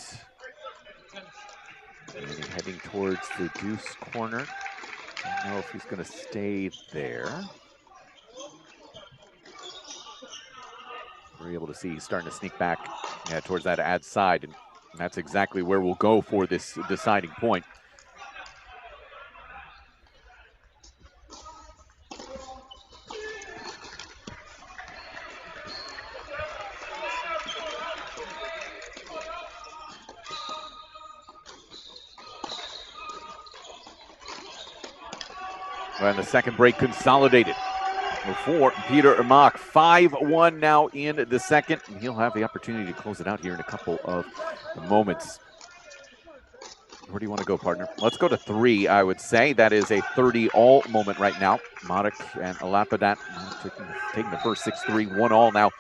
And heading towards the deuce corner. Don't know if he's going to stay there. We're able to see he's starting to sneak back towards that ad side, and that's exactly where we'll go for this deciding point. And the second break consolidated for Peter Mock. 5-1 now in the second, and he'll have the opportunity to close it out here in a couple of moments. Where do you want to go, partner? Let's go to 3, I would say. That is a 30-all moment right now. Marik and Lapadat taking the first 6-3, 1-all now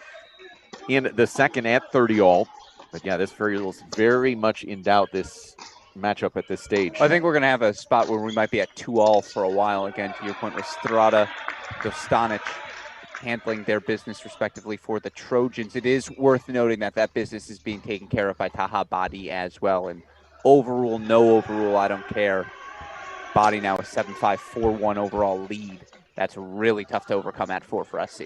in the second at 30-all. But yeah, this feels very much in doubt, this matchup at this stage. I think we're going to have a spot where we might be at 2-all for a while. Again, to your point, with Strada, Dostanic handling their business respectively for the Trojans. It is worth noting that that business is being taken care of by Taha Badi as well. And overrule, no overrule, I don't care. Badi now a 7-5, 4-1 overall lead. That's really tough to overcome at 4 for SC.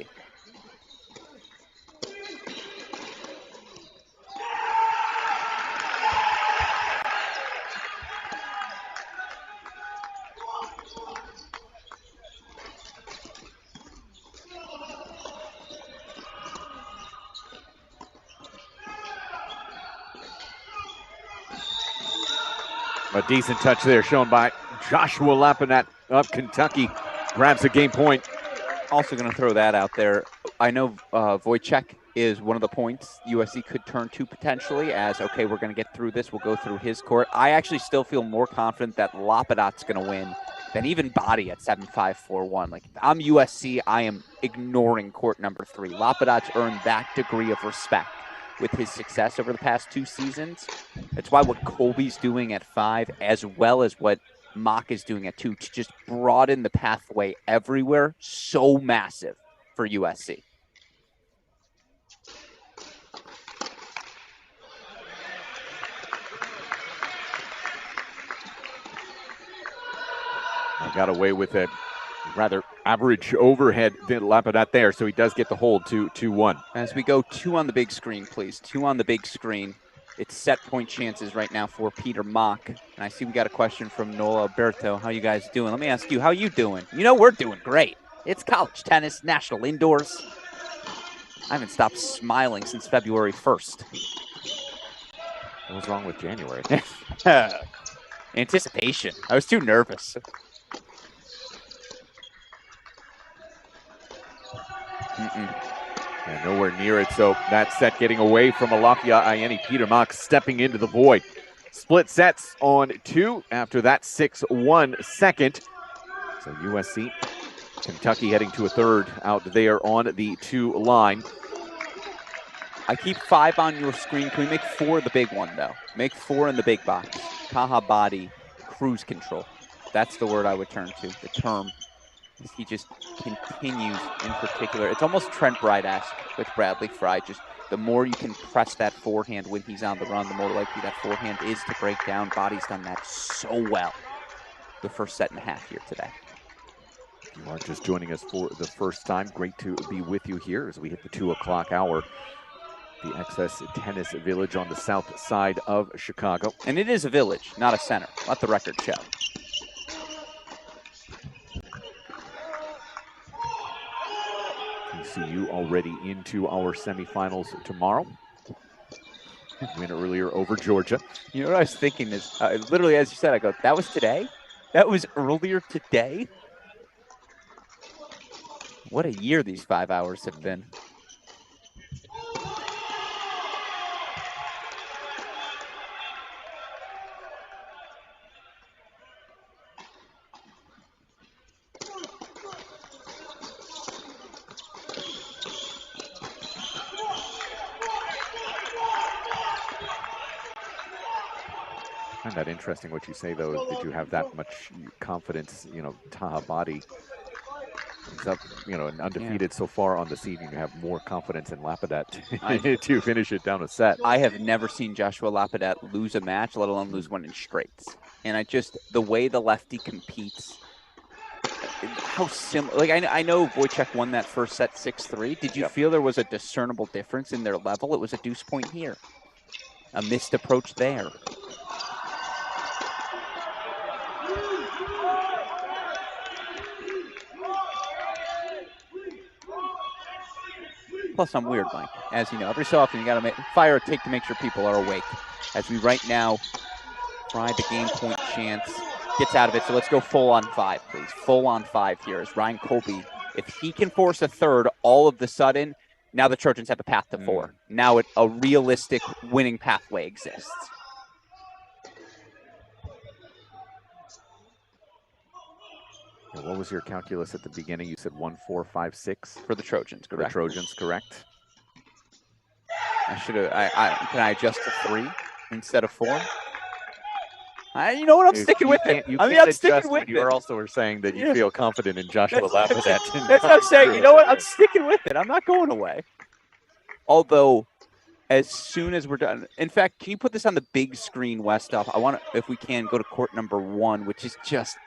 A decent touch there shown by Joshua Lapanat of Kentucky. Grabs a game point. Also going to throw that out there. I know Wojciech is one of the points USC could turn to potentially as, okay, we're going to get through this. We'll go through his court. I actually still feel more confident that Lapadat's going to win than even Badi at 7-5, 4-1. Like, if I'm USC, I am ignoring court number 3. Lapadat's earned that degree of respect with his success over the past 2 seasons. That's why what Colby's doing at 5, as well as what Mock is doing at 2, to just broaden the pathway everywhere, so massive for USC. I got away with a rather average overhead Lapadat there, so he does get the hold to 2-1. As we go 2 on the big screen, please. 2 on the big screen. It's set point chances right now for Peter Mock. And I see we got a question from Nola Alberto. How you guys doing? Let me ask you, how you doing? You know we're doing great. It's college tennis, national indoors. I haven't stopped smiling since February 1st. What was wrong with January? Anticipation. I was too nervous. And nowhere near it, so that set getting away from Alafia Ayeni. Peter Mock stepping into the void. Split sets on 2 after that 6-1 second. So USC, Kentucky heading to a third out there on the 2 line. I keep 5 on your screen. Can we make 4 the big one, though? Make 4 in the big box. Taha Badi, cruise control. That's the word I would turn to, the term. He just continues in particular. It's almost Trent Bright-esque with Bradley Fry. Just the more you can press that forehand when he's on the run, the more likely that forehand is to break down. Body's done that so well the first set and a half here today. If you are just joining us for the first time, great to be with you here as we hit the 2 o'clock hour. The XS Tennis Village on the south side of Chicago. And it is a village, not a center. Let the record show. TCU already into our semifinals tomorrow. Win earlier over Georgia. You know what I was thinking is, literally as you said, I go, that was today? That was earlier today? What a year these 5 hours have been. I find that interesting what you say, though, that you have that much confidence, you know, Taha Badi Trojans up, and undefeated so far on the season. You have more confidence in Lapadat to finish it down a set. I have never seen Joshua Lapadat lose a match, let alone lose one in straights. And the way the lefty competes, how similar. Like I know Wojciech won that first set 6-3. Did you feel there was a discernible difference in their level? It was a deuce point here, a missed approach there. Plus, I'm weird, Mike. As you know, every so often you got to fire a take to make sure people are awake. As we right now try the game point chance, gets out of it. So let's go full on 5, please. Full on 5 here is Ryan Colby. If he can force a third, all of the sudden, now the Trojans have a path to 4. Now a realistic winning pathway exists. What was your calculus at the beginning? You said 1, 4, 5, 6 for the Trojans. Correct. For the Trojans, correct. I should have. Can I adjust to 3 instead of 4? You know what? I'm sticking with it. I'm sticking with it. You also were saying that you feel confident in Joshua Lapadat. That's what I'm saying. You know what? I'm sticking with it. I'm not going away. Although, as soon as we're done, in fact, can you put this on the big screen, West up? I want to, if we can, go to court number 1, which is just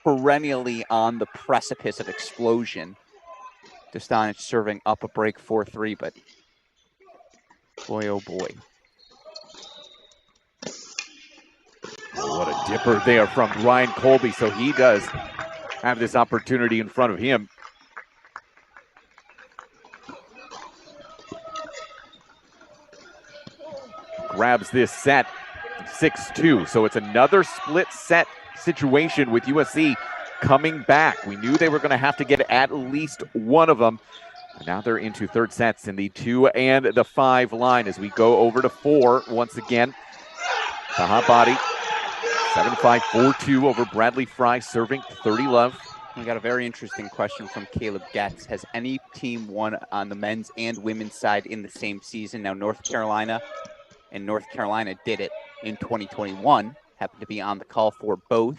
perennially on the precipice of explosion. Dostanic serving up a break 4-3, but boy, oh boy. What a dipper there from Ryan Colby. So he does have this opportunity in front of him. Grabs this set 6-2. So it's another split set situation with USC coming back. We knew they were going to have to get at least one of them. And now they're into third sets in the 2 and the 5 line as we go over to 4 once again. The hot body 7-5, 4-2 over Bradley Fry, serving 30 love. We got a very interesting question from Caleb Getz. Has any team won on the men's and women's side in the same season? Now, North Carolina did it in 2021. Happened to be on the call for both.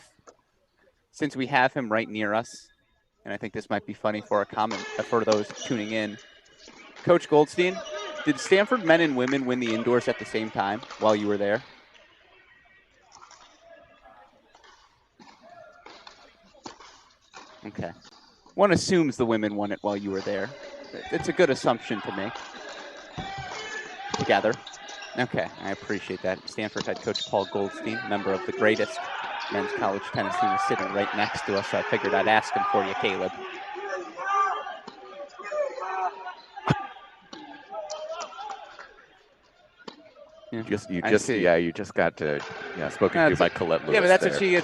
Since we have him right near us, and I think this might be funny for a comment for those tuning in. Coach Goldstein, did Stanford men and women win the indoors at the same time while you were there? Okay. One assumes the women won it while you were there. It's a good assumption to make. Together. Okay, I appreciate that. Stanford head coach Paul Goldstein, member of the greatest men's college tennis team, is sitting right next to us, so I figured I'd ask him for you, Caleb. You just got spoken to by Colette Lewis. Yeah, but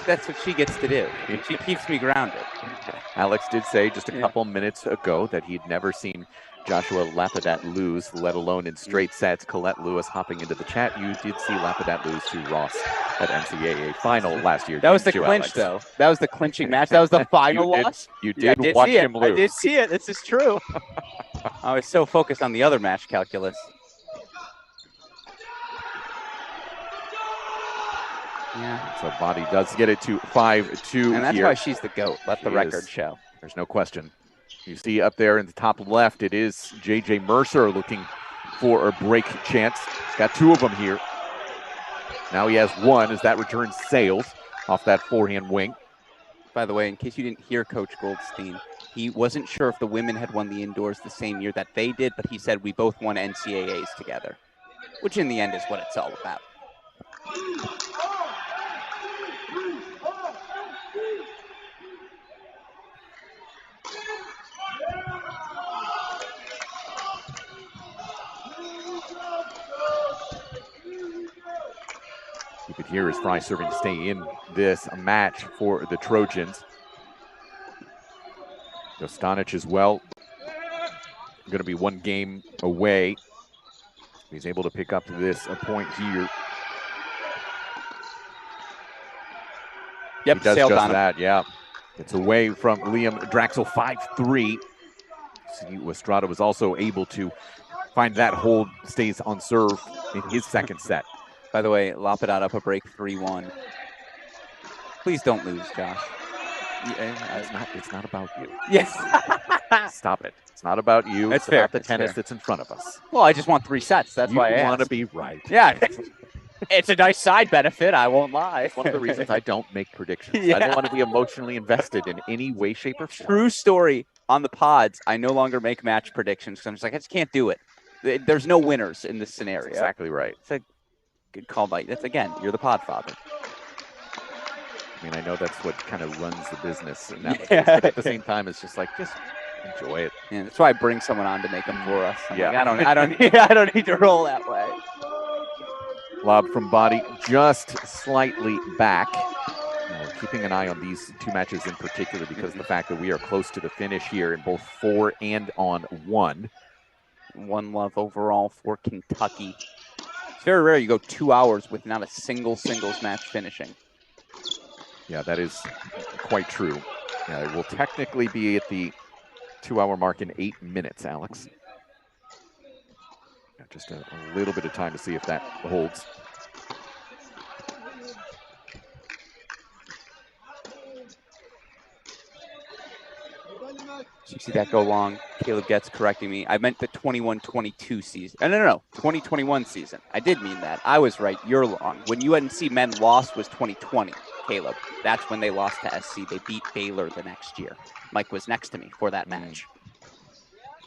that's what she gets to do. She keeps me grounded. Alex did say just a couple minutes ago that he'd never seen Joshua Lapadat lose, let alone in straight sets. Colette Lewis hopping into the chat. You did see Lapadat lose to Ross at NCAA final last year. That was the clinch, though. That was the clinching match. That was the final loss. You did watch him lose. I did see it. This is true. I was so focused on the other match calculus. Yeah. So Body does get it to 5-2 and that's why she's the GOAT. Let the record show. There's no question. You see up there in the top left, it is J.J. Mercer looking for a break chance. He's got 2 of them here. Now he has 1 as that returns Sales off that forehand wing. By the way, in case you didn't hear Coach Goldstein, he wasn't sure if the women had won the indoors the same year that they did, but he said we both won NCAAs together, which in the end is what it's all about. You could hear his Fry serving to stay in this match for the Trojans. Dostanic as well. Going to be 1 game away. He's able to pick up this point here. Yep, he does just that, yeah. It's away from Liam Draxel, 5-3. Estrada was also able to find that hold, stays on serve in his second set. By the way, Lapadat up a break 3-1. Please don't lose, Josh. Yeah, it's not about you. Yes. Stop it. It's not about you. That's it's fair. about the That's tennis fair. that's in front of us. Well, I just want 3 sets. That's why I You want to asked. be right. Yeah. It's a nice side benefit. I won't lie. It's one of the reasons I don't make predictions. I Yeah. don't want to be emotionally invested in any way, shape, or form. True story. On the pods, I no longer make match predictions because I'm just like, I just can't do it. There's no winners in this scenario. That's exactly right. It's a good call, Mike. That's, again, you're the pod father. I mean, I know that's what kind of runs the business. And that but at the same time, it's just like, just enjoy it. Yeah, that's why I bring someone on to make them for us. I'm Yeah. like, I don't need to roll that way. Lob from body just slightly back. We're keeping an eye on these 2 matches in particular because of the fact that we are close to the finish here in both 4 and on 1. 1 love overall for Kentucky. It's very rare you go 2 hours with not a single singles match finishing. Yeah, that is quite true. Yeah, it will technically be at the 2-hour mark in 8 minutes, Alex. Yeah, just a little bit of time to see if that holds. So you see that go long. Caleb gets correcting me. I meant the 21-22 season. No. 2021 season. I did mean that. I was right. You're wrong. When UNC men lost was 2020, Caleb. That's when they lost to SC. They beat Baylor the next year. Mike was next to me for that match.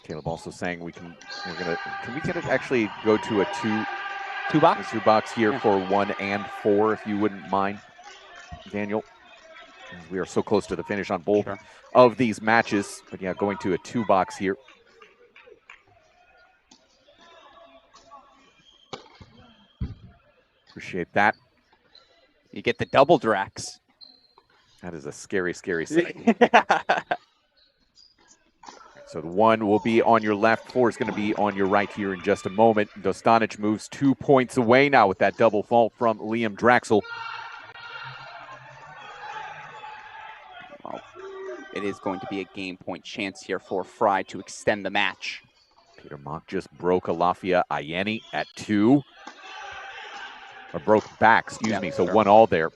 Caleb also saying can we get it actually go to a two box here for 1 and 4 if you wouldn't mind, Daniel. We are so close to the finish on both of these matches, but yeah, going to a 2 box here. Appreciate that. You get the double Drax. That is a scary, scary sight. So the 1 will be on your left, 4 is going to be on your right here in just a moment. Dostanic moves 2 points away now with that double fault from Liam Draxel. Well, it is going to be a game point chance here for Fry to extend the match. Peter Mock just broke Alafia Ayeni at 2. Or broke back, excuse me, so 1-1 there.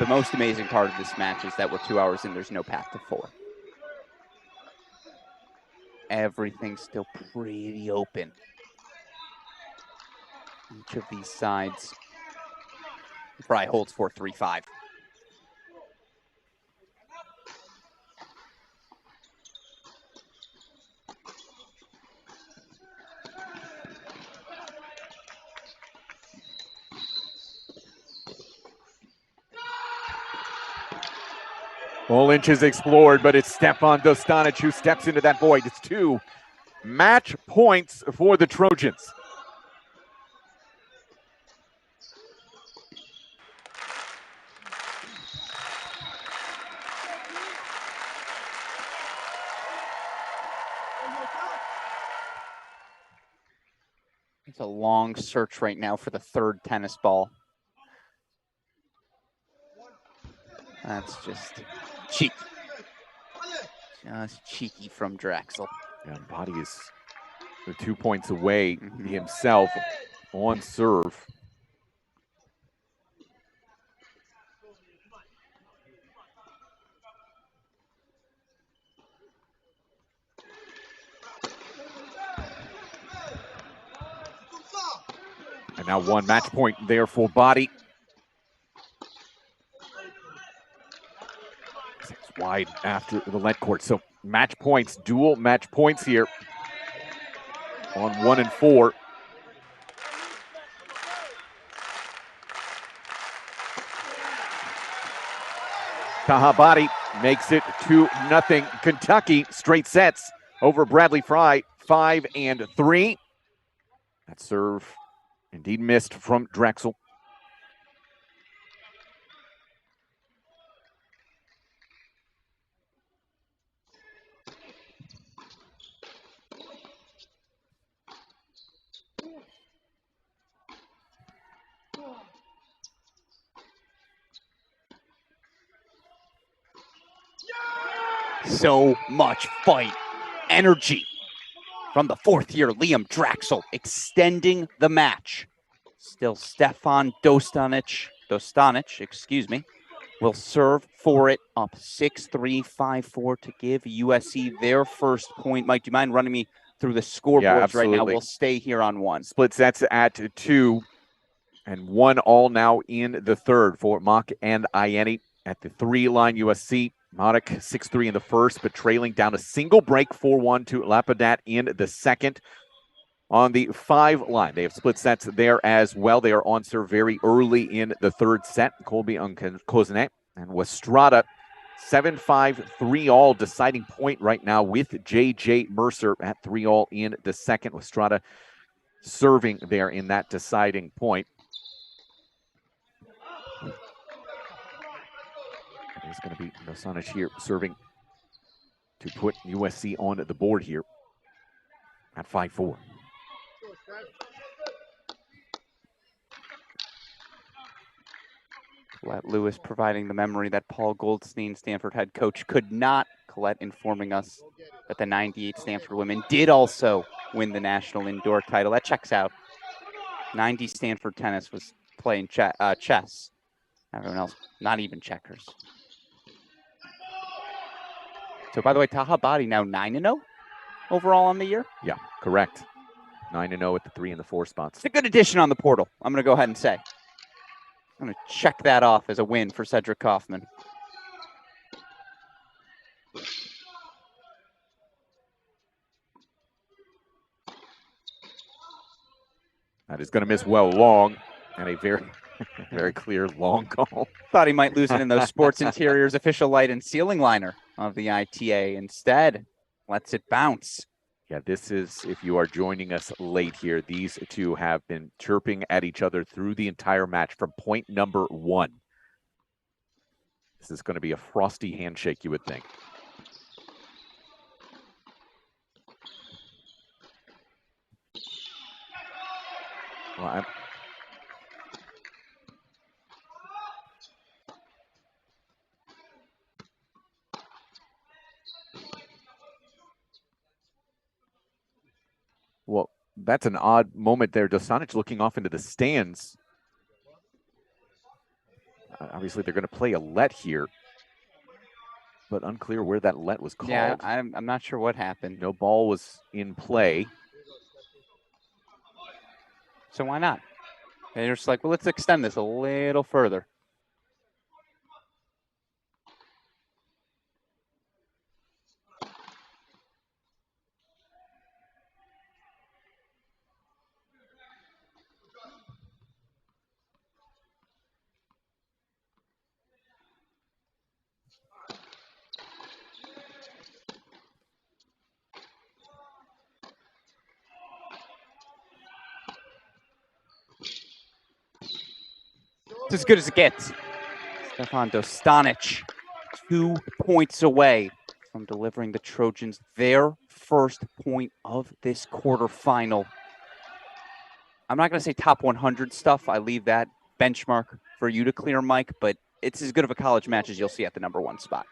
The most amazing part of this match is that we're 2 hours in, there's no path to 4. Everything's still pretty open. Each of these sides. Fry holds 4-3-5. All inches explored, but it's Stefan Dostanic who steps into that void. It's 2 match points for the Trojans. It's a long search right now for the 3rd tennis ball. That's just cheeky. Just cheeky from Draxel. Yeah, Body is 2 points away himself on serve. And now 1 match point there for Body. It's wide after the let court. So match points, dual match points here on 1 and 4. Taha Body makes it 2-0. Kentucky straight sets over Bradley Fry, 5-3. That serve indeed missed from Draxel. So much fight, energy from the 4th year, Liam Draxel, extending the match. Still Stefan Dostanic Dostanic, excuse me, will serve for it up 6-3, 5-4 to give USC their first point. Mike, do you mind running me through the scoreboards right now? We'll stay here on 1. Split sets at 2 and 1 all now in the third for Mock and Ianni at the 3 line. USC, Modak 6-3 in the first, but trailing down a single break 4-1 to Lapadat in the second. On the 5 line, they have split sets there as well. They are on serve very early in the third set. Colby on Koznet and Westrada 7-5, 3 all, deciding point right now with J.J. Mercer at 3 all in the second. Westrada serving there in that deciding point. It's going to be Nosanic here serving to put USC on the board here at 5-4. Colette Lewis providing the memory that Paul Goldstein, Stanford head coach, could not. Colette informing us that the 98 Stanford women did also win the national indoor title. That checks out. 90 Stanford tennis was playing chess. Everyone else, not even checkers. So, by the way, Taha Badi now 9-0 overall on the year? Yeah, correct. 9-0 at the 3 and the 4 spots. It's a good addition on the portal, I'm going to go ahead and say. I'm going to check that off as a win for Cedric Kaufman. That is going to miss well long, and a very, very clear long call. Thought he might lose it in those Sports Interiors official light and ceiling liner of the ITA. Instead, lets it bounce. Yeah, this is, if you are joining us late here, these two have been chirping at each other through the entire match from point number 1. This is going to be a frosty handshake, you would think. Well, Well, that's an odd moment there. Dostanic looking off into the stands. Obviously, they're going to play a let here, but unclear where that let was called. Yeah, I'm not sure what happened. No ball was in play. So why not? They're just like, well, let's extend this a little further. It's as good as it gets. Stefan Dostanic, 2 points away from delivering the Trojans their first point of this quarterfinal. I'm not going to say top 100 stuff. I leave that benchmark for you to clear, Mike, but it's as good of a college match as you'll see at the number 1 spot.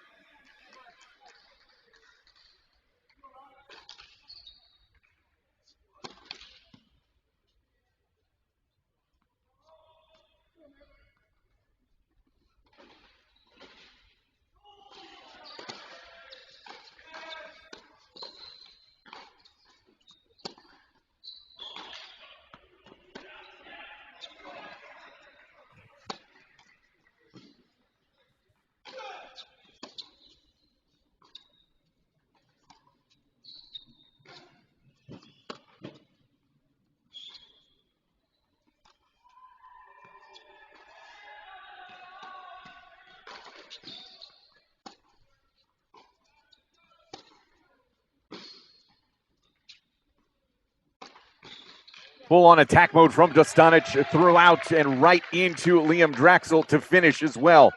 Full-on attack mode from Dostanic throughout and right into Liam Draxel to finish as well.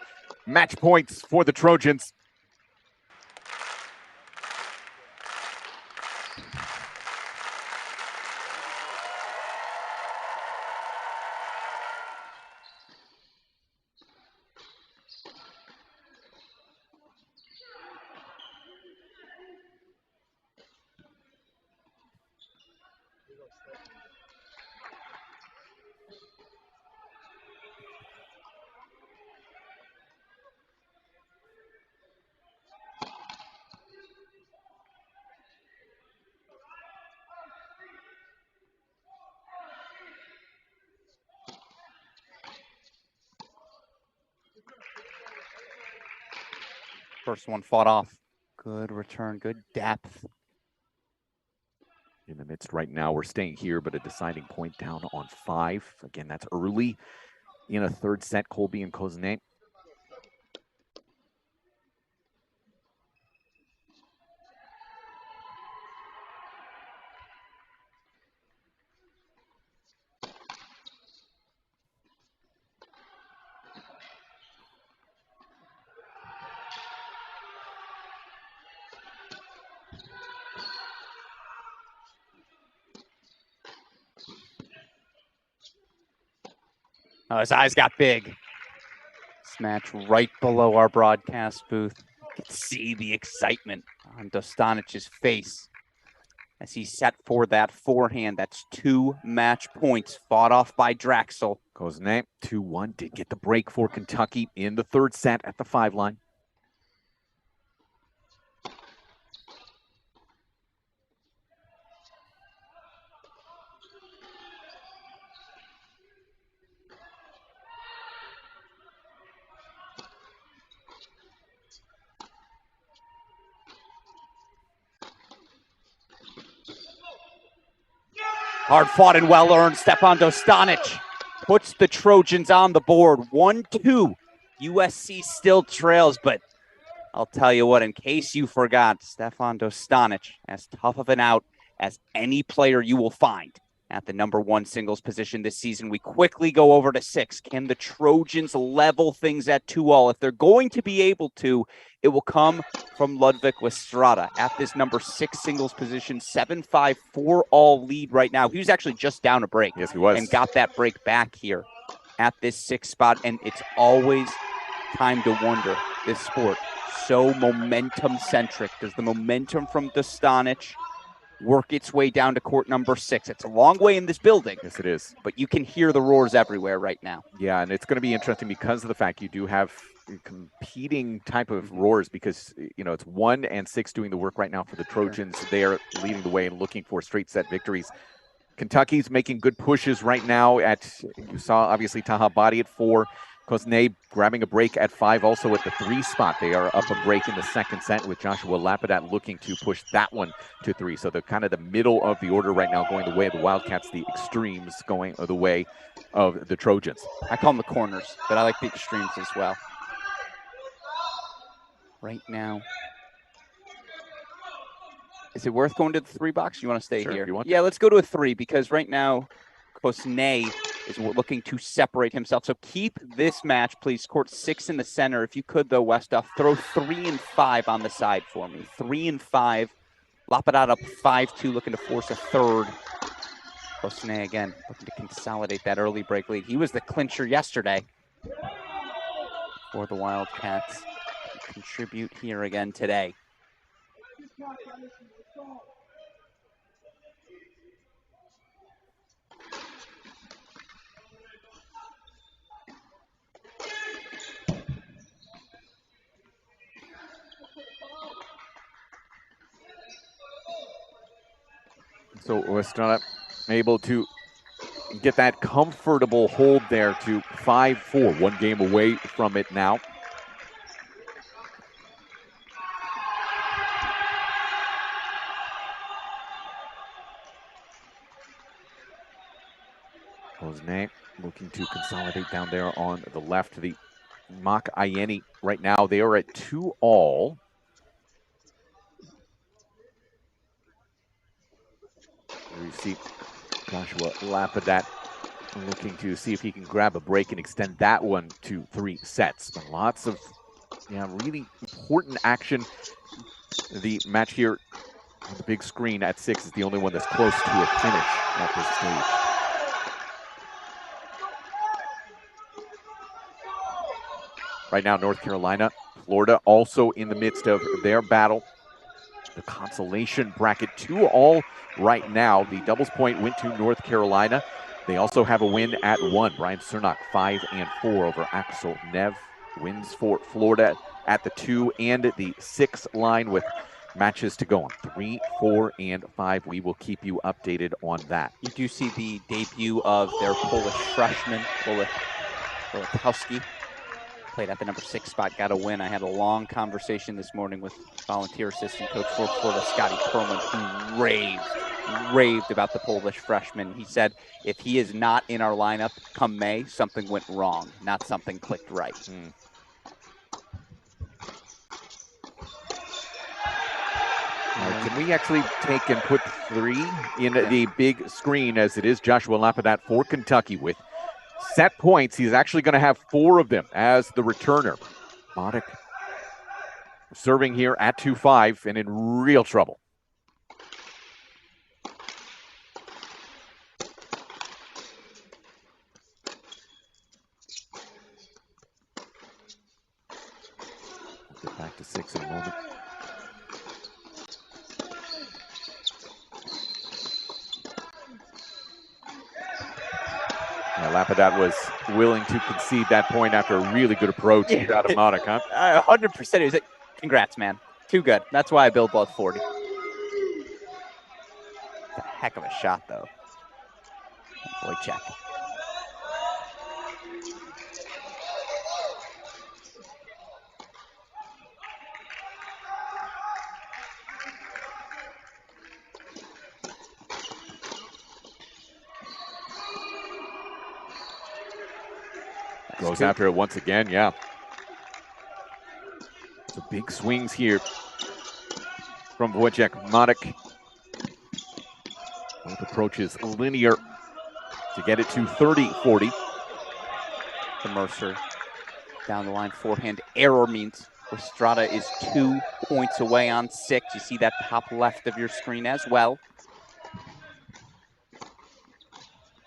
Match points for the Trojans. First one fought off. Good return, good depth. In the midst right now, we're staying here, but a deciding point down on 5. Again, that's early in a third set, Colby and Kozne. Oh, his eyes got big. This match right below our broadcast booth. You can see the excitement on Dostanich's face as he set for that forehand. That's 2 match points fought off by Draxel. Kozne, 2-1, did get the break for Kentucky in the third set at the 5 line. Hard fought and well earned. Stepan Dostanic puts the Trojans on the board. 1-2. USC still trails, but I'll tell you what, in case you forgot, Stepan Dostanic, as tough of an out as any player you will find at the #1 singles position this season. We quickly go over to 6. Can the Trojans level things at 2-all? If they're going to be able to, it will come from Ludwig Westrada at this #6 singles position, 7-5 4-all lead right now. He was actually just down a break. Yes, he was. And got that break back here at this 6th spot. And it's always time to wonder, this sport, so momentum-centric. Does the momentum from Dostanic work its way down to court #6? It's a long way in this building. Yes, it is. But you can hear the roars everywhere right now. Yeah, and it's going to be interesting because of the fact you do have competing type of roars, because it's 1 and 6 doing the work right now for the Trojans. They are leading the way and looking for straight set victories. Kentucky's making good pushes right now you saw obviously Taha Badi at 4. Kozne grabbing a break at 5, also at the 3 spot. They are up a break in the second set with Joshua Lapadat looking to push that one to 3. So they're kind of the middle of the order right now, going the way of the Wildcats, the extremes going the way of the Trojans. I call them the corners, but I like the extremes as well. Right now. Is it worth going to the 3 box? You want to stay Sure, here? if you want Yeah, let's go to a 3, because right now Kozne is looking to separate himself. So keep this match, please. Court 6 in the center. If you could, though, Westoff, throw 3 and 5 on the side for me. 3 and 5. Lapadat up 5-2, looking to force a third. Kozne, again, looking to consolidate that early break lead. He was the clincher yesterday for the Wildcats. Contribute here again today. So Westrada able to get that comfortable hold there to 5-4. 1 game away from it now. Kozne looking to consolidate down there on the left. The Mock Ayeni right now, they are at 2-all. You see Joshua Lapadat looking to see if he can grab a break and extend that one to 3 sets. But lots of really important action. The match here on the big screen at 6 is the only one that's close to a finish at this stage. Right now, North Carolina, Florida also in the midst of their battle. The consolation bracket 2-all right now. The doubles point went to North Carolina. They also have a win at 1. Brian Cernock 5 and 4 over Axel Nev. Wins for Florida at the 2 and the 6 line with matches to go on 3, 4, and 5. We will keep you updated on that. You do see the debut of their Polish freshman, Polakowski. Played at the number 6 spot, got a win. I had a long conversation this morning with volunteer assistant coach for Florida, Scotty Perlman, who raved about the Polish freshman. He said if he is not in our lineup come May, something went wrong, not something clicked right. Can we actually take and put 3 in the big screen as it is Joshua Lapadat for Kentucky with set points? He's actually going to have 4 of them as the returner. Modik serving here at 2-5 and in real trouble. Get back to 6 in a moment. Lapadat was willing to concede that point after a really good approach out of Modik, huh? 100%. He was like, congrats, man. Too good. That's why I build both 40. It's a heck of a shot, though. Boy, check. Goes after it once again, yeah. So big swings here from Wojciech Modik. Both approaches linear to get it to 30-40. The Mercer down the line forehand error means Estrada is 2 points away on 6. You see that top left of your screen as well.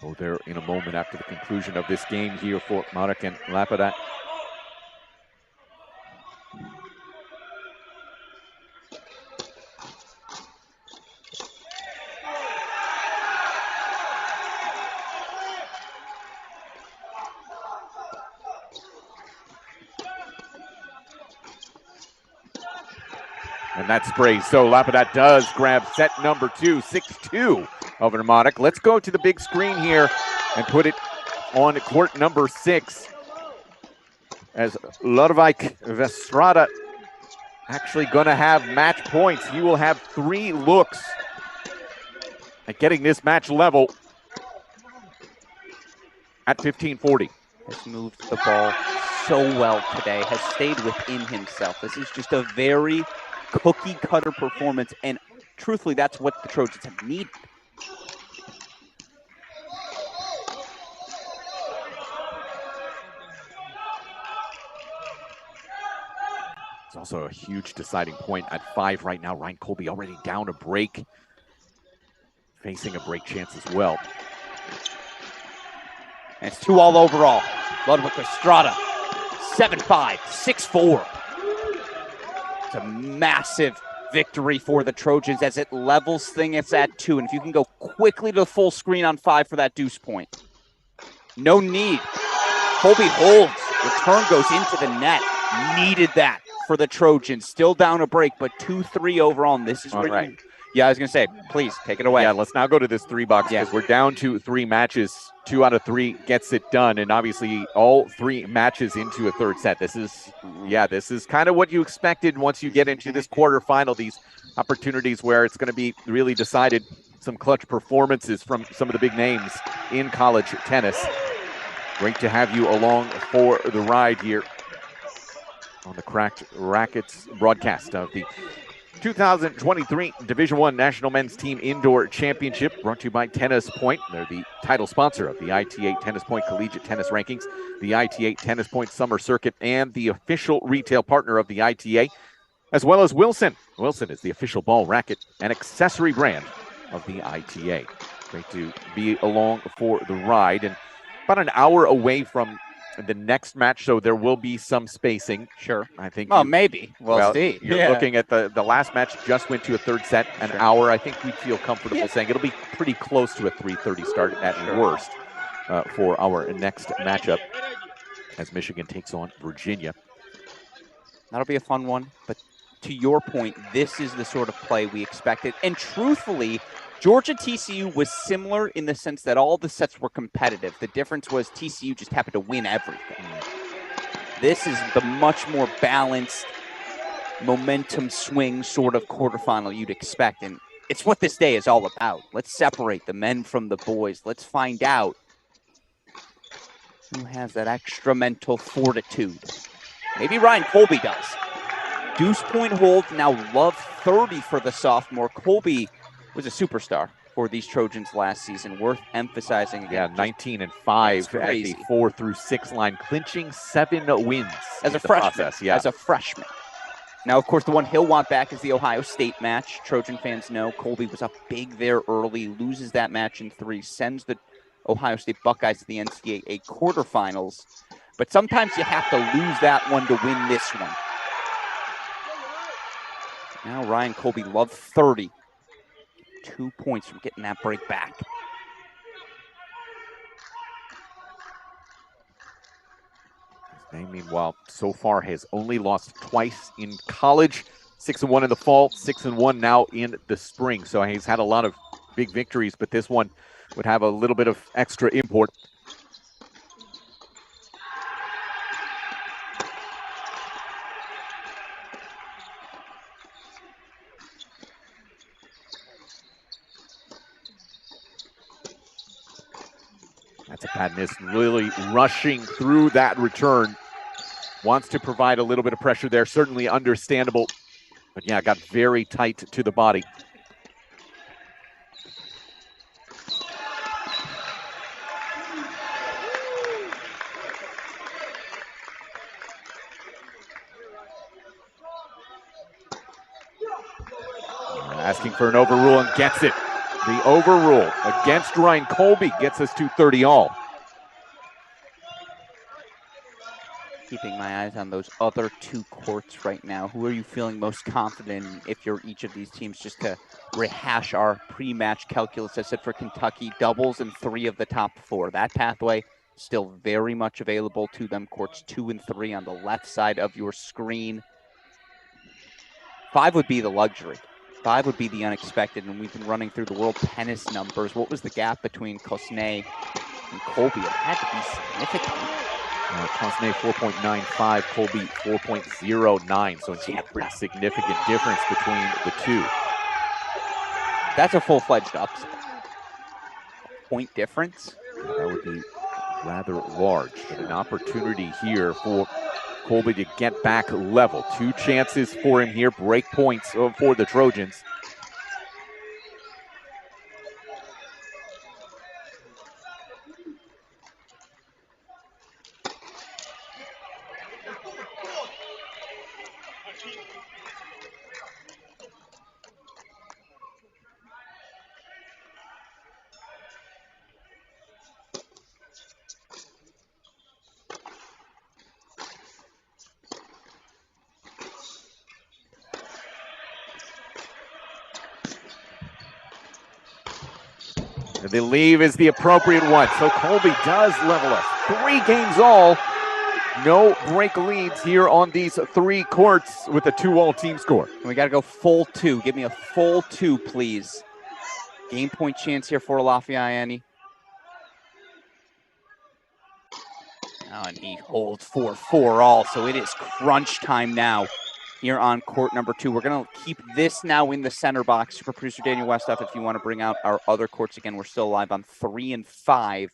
Go there in a moment after the conclusion of this game here for Modik and Lapadat. And that sprays. So Lapadat does grab set number 2, 6-2 over Modik. Let's go to the big screen here and put it on court number 6. As Ludwig Vestrada actually going to have match points. He will have 3 looks at getting this match level at 15-40. Has moved the ball so well today, has stayed within himself. This is just a very cookie cutter performance, and truthfully, that's what the Trojans have needed. It's also a huge deciding point at 5 right now. Ryan Colby already down a break, facing a break chance as well. And it's 2 all overall. Ludwig Estrada, 7-5, 6-4. It's a massive victory for the Trojans as it levels things at 2. And if you can go quickly to the full screen on 5 for that deuce point. No need. Colby holds. Return goes into the net. Needed that for the Trojans. Still down a break, but 2-3 overall. And this is where right. Yeah, I was going to say, please take it away. Yeah, let's now go to this 3 box because we're down to 3 matches. 2 out of 3 gets it done, and obviously all 3 matches into a third set. This is kind of what you expected once you get into this quarterfinal. These opportunities where it's going to be really decided. Some clutch performances from some of the big names in college tennis. Great to have you along for the ride here on the Cracked Racquets broadcast of the 2023 Division I National Men's Team Indoor Championship, brought to you by Tennis Point. They're the title sponsor of the ITA Tennis Point Collegiate Tennis Rankings, the ITA Tennis Point Summer Circuit, and the official retail partner of the ITA, as well as Wilson. Wilson is the official ball racket and accessory brand of the ITA. Great to be along for the ride, and about an hour away from the next match, so there will be some spacing. Sure. I think. Well, maybe. We'll see. You're looking at the last match just went to a third set, an hour. I think we'd feel comfortable saying it'll be pretty close to a 3:30 start at worst for our next matchup as Michigan takes on Virginia. That'll be a fun one, but to your point, this is the sort of play we expected. And truthfully, Georgia TCU was similar in the sense that all the sets were competitive. The difference was TCU just happened to win everything. This is the much more balanced momentum swing sort of quarterfinal you'd expect. And it's what this day is all about. Let's separate the men from the boys. Let's find out who has that extra mental fortitude. Maybe Ryan Colby does. Deuce point hold, now love 30 for the sophomore. Colby was a superstar for these Trojans last season. Worth emphasizing again. Yeah, 19 and 5 at the 4 through 6 line, clinching 7 wins as a freshman. Yeah. As a freshman. Now, of course, the one he'll want back is the Ohio State match. Trojan fans know Colby was up big there early, loses that match in 3, sends the Ohio State Buckeyes to the NCAA quarterfinals. But sometimes you have to lose that one to win this one. Now Ryan Colby, love 30. 2 points from getting that break back. His name, meanwhile, so far has only lost twice in college. 6-1 in the fall, 6-1 now in the spring. So he's had a lot of big victories, but this one would have a little bit of extra import. That's a bad miss, really rushing through that return. Wants to provide a little bit of pressure there, certainly understandable. But yeah, got very tight to the body. Asking for an overrule and gets it. The overrule against Ryan Colby gets us to 30 all. Keeping my eyes on those other 2 courts right now. Who are you feeling most confident in if you're each of these teams? Just to rehash our pre-match calculus, I said for Kentucky, doubles in 3 of the top 4. That pathway still very much available to them. Courts 2 and 3 on the left side of your screen. 5 would be the luxury. 5 would be the unexpected, and we've been running through the world tennis numbers. What was the gap between Kosnay and Colby? It had to be significant. Kosnay 4.95, Colby 4.09, so it's a pretty significant difference between the 2. That's a full-fledged upset. Point difference? That would be rather large, but an opportunity here for Colby to get back level. 2 chances for him here, break points for the Trojans. The leave is the appropriate one. So Colby does level us. 3 games all. No break leads here on these 3 courts with a 2-all team score. And we got to go full 2. Give me a full 2, please. Game point chance here for Lafayette. Oh, and he holds 4-4 all. So it is crunch time now here on court number 2. We're going to keep this now in the center box. Super producer Daniel Westhoff, if you want to bring out our other courts again, we're still live on 3 and 5.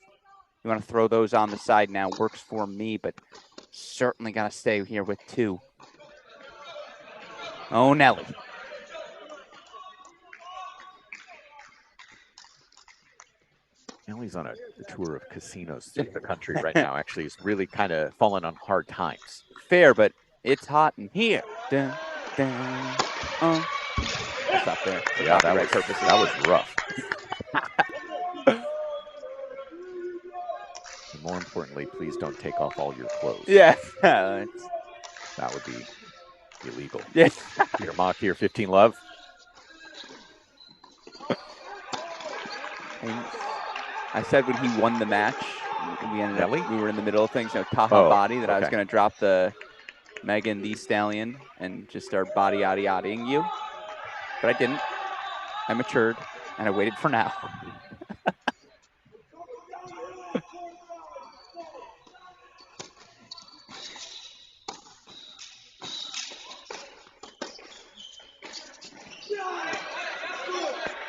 You want to throw those on the side now. Works for me, but certainly got to stay here with 2. Oh, Nelly. Nelly's on a tour of casinos through the country right now. Actually, he's really kind of fallen on hard times. Fair, but it's hot in here. Dun, dun, I'll stop there. Yeah, that was rough. And more importantly, please don't take off all your clothes. Yeah. That would be illegal. Yeah. Peter Mock here, 15 love. And I said when he won the match, we ended up, we were in the middle of things, top Oh, body, that I was okay. going to drop the Megan Thee Stallion and just start body-yaddy-yaddying you. But I didn't. I matured, and I waited for now.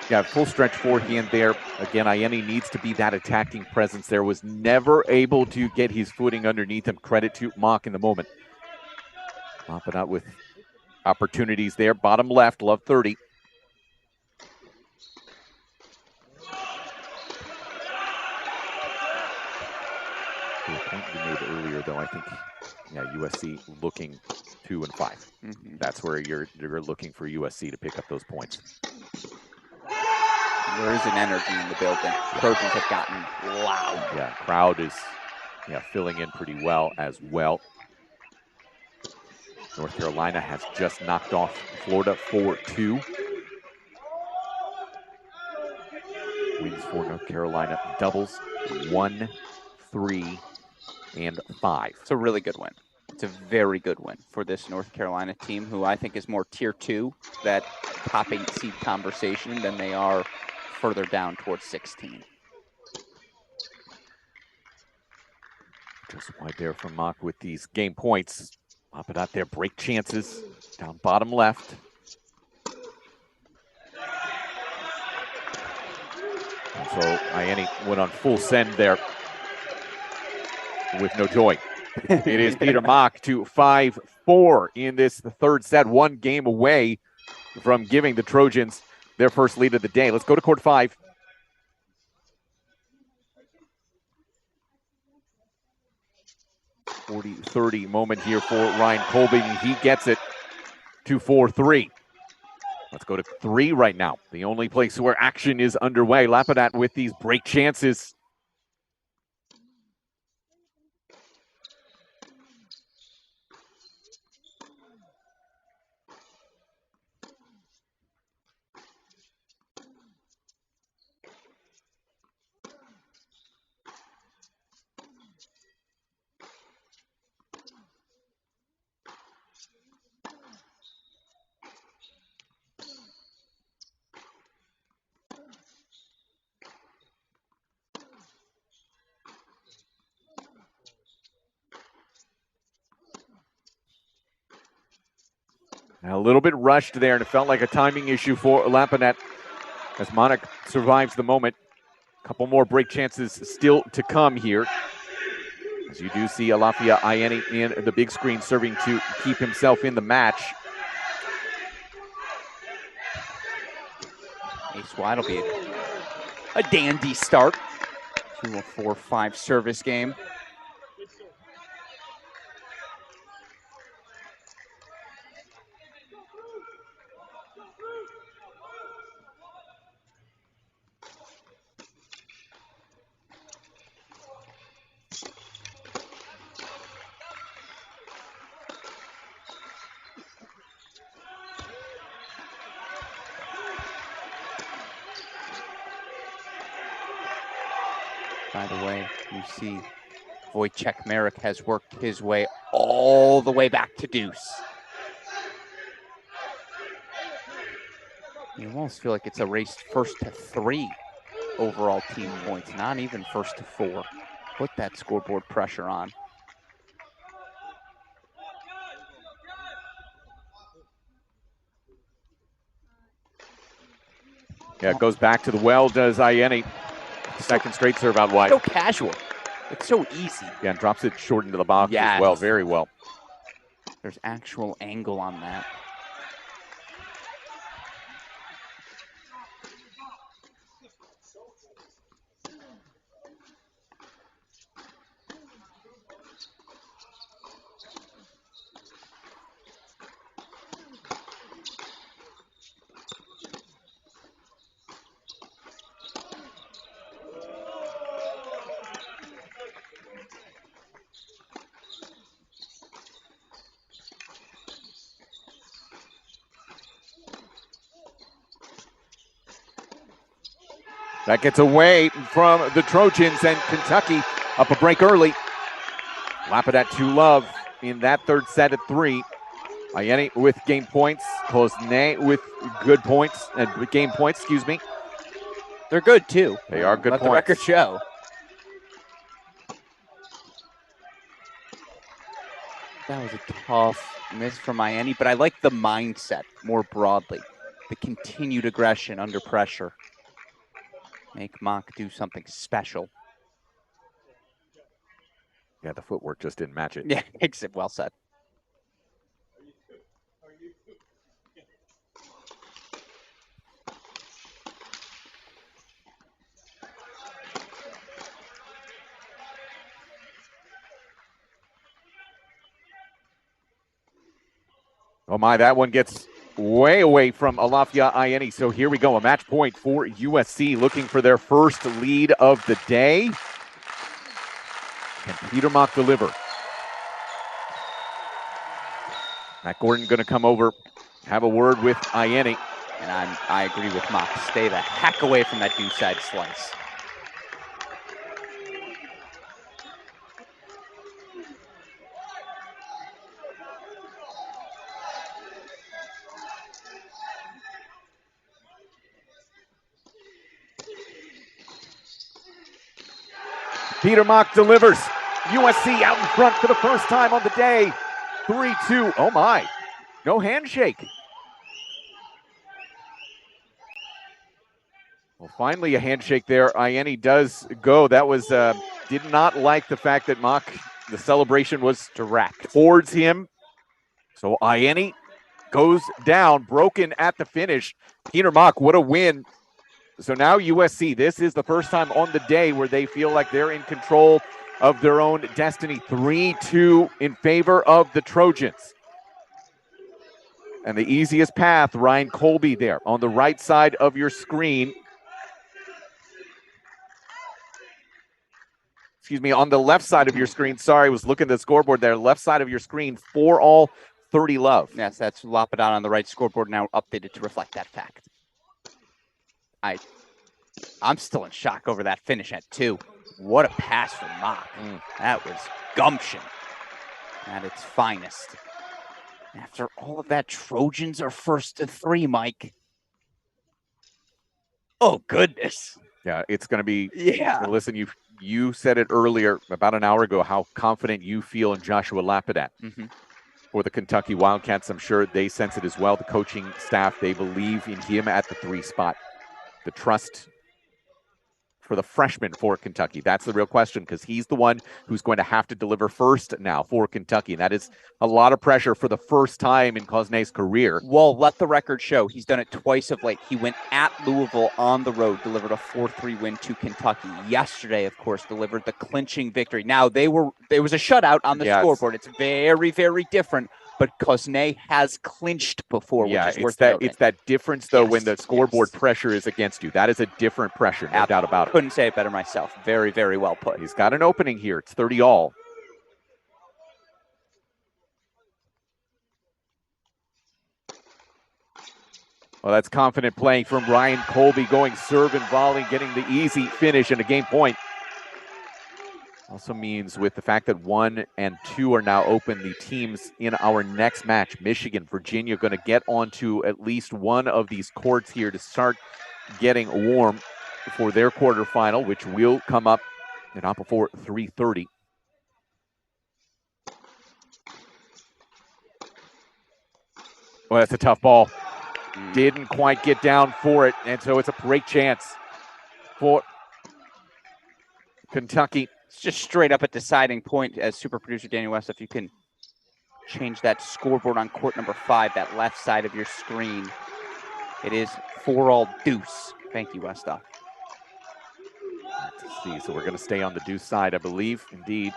Yeah, full stretch forehand there. Again, Iene needs to be that attacking presence there. Was never able to get his footing underneath him. Credit to Mock in the moment. Mopping out with opportunities there. Bottom left, love 30. The point you made earlier, though, I think, yeah, USC looking 2 and 5. Mm-hmm. That's where you're looking for USC to pick up those points. There is an energy in the building. Trojans have gotten loud. Yeah, crowd is filling in pretty well as well. North Carolina has just knocked off Florida 4-2. Wins for North Carolina doubles 1, 3, and 5. It's a really good win. It's a very good win for this North Carolina team, who I think is more tier 2, that top 8 seed conversation, than they are further down towards 16. Just wide there from Mock with these game points. Pop it out there, break chances. Down bottom left. And so Iene went on full send there with no joy. It is Peter Mock to 5-4 in this third set, 1 game away from giving the Trojans their first lead of the day. Let's go to court 5. .30 moment here for Ryan Colby. He gets it to 4-3. Let's go to 3 right now. The only place where action is underway. Lapadat with these break chances. A little bit rushed there, and it felt like a timing issue for Lampanet as Monarch survives the moment. A couple more break chances still to come here. As you do see Alafia Iene in the big screen serving to keep himself in the match. Ace wide will be a dandy start to a 4-5 service game. By the way, you see Wojciech Merrick has worked his way all the way back to deuce. You almost feel like it's a race first to 3 overall team points, not even first to 4. Put that scoreboard pressure on. Yeah, it goes back to the well, does Iene. Second straight serve out wide. So casual. It's so easy. Yeah, and drops it short into the box as well. Very well. There's actual angle on that. That gets away from the Trojans, and Kentucky up a break early. Lapadat to love in that third set at 3. Iene with game points. Closne with good points, game points, excuse me. They're good too. They are good Let points. the record show. That was a tough miss from Iene, but I like the mindset more broadly. the continued aggression under pressure. Make Mock do something special. Yeah, the footwork just didn't match it. Yeah, well said. Oh my, that one gets way away from Alafia Ayeni. So here we go, a match point for USC, looking for their first lead of the day. Can Peter Mock deliver? Matt Gordon going to come over, have a word with Ayeni. And I agree with Mock. Stay the heck away from that deuce side slice. Peter Mock delivers. USC out in front for the first time on the day. 3-2. Oh my. No handshake. Well, finally a handshake there. Ayeni does go. That was, did not like the fact that Mock, the celebration was direct towards him. So Ayeni goes down, broken at the finish. Peter Mock, what a win. So now USC, this is the first time on the day where they feel like they're in control of their own destiny. 3-2 in favor of the Trojans. And the easiest path, Ryan Colby there on the right side of your screen. Excuse me, on the left side of your screen. Sorry, I was looking at the scoreboard there. Left side of your screen, 4-all, 30 love. Yes, that's Lapadon on the right scoreboard now updated to reflect that fact. I'm still in shock over that finish at 2. What a pass from Mock. That was gumption at its finest. After all of that, Trojans are first to 3, Mike. Oh, goodness. Yeah, it's going to be. Yeah. Listen, you said it earlier, about an hour ago, how confident you feel in Joshua Lapadat. For the Kentucky Wildcats. I'm sure they sense it as well. The coaching staff, they believe in him at the 3 spot. The trust for the freshman for Kentucky. That's the real question, because he's the one who's going to have to deliver first now for Kentucky. And that is a lot of pressure for the first time in Cosnay's career. Well, let the record show. He's done it twice of late. He went at Louisville on the road, delivered a 4-3 win to Kentucky. Yesterday, of course, delivered the clinching victory. Now, there was a shutout on the scoreboard. It's very, very different. But Cosnay has clinched before, which is worth noting. It's that difference, though, when the scoreboard pressure is against you. That is a different pressure, no doubt about it. Couldn't say it better myself. Very, very well put. He's got an opening here. It's 30-all. Well, that's confident playing from Ryan Colby, going serve and volley, getting the easy finish and a game point. Also means with the fact that 1 and 2 are now open, the teams in our next match, Michigan, Virginia, going to get onto at least one of these courts here to start getting warm for their quarterfinal, which will come up not before 3:30. Well, that's a tough ball. Didn't quite get down for it, and so it's a break chance for Kentucky. It's just straight up a deciding point, as super producer Daniel West, if you can change that scoreboard on court number 5, that left side of your screen. It is 4-all deuce. Thank you, Westhoff. Let's see, so we're going to stay on the deuce side, I believe, indeed.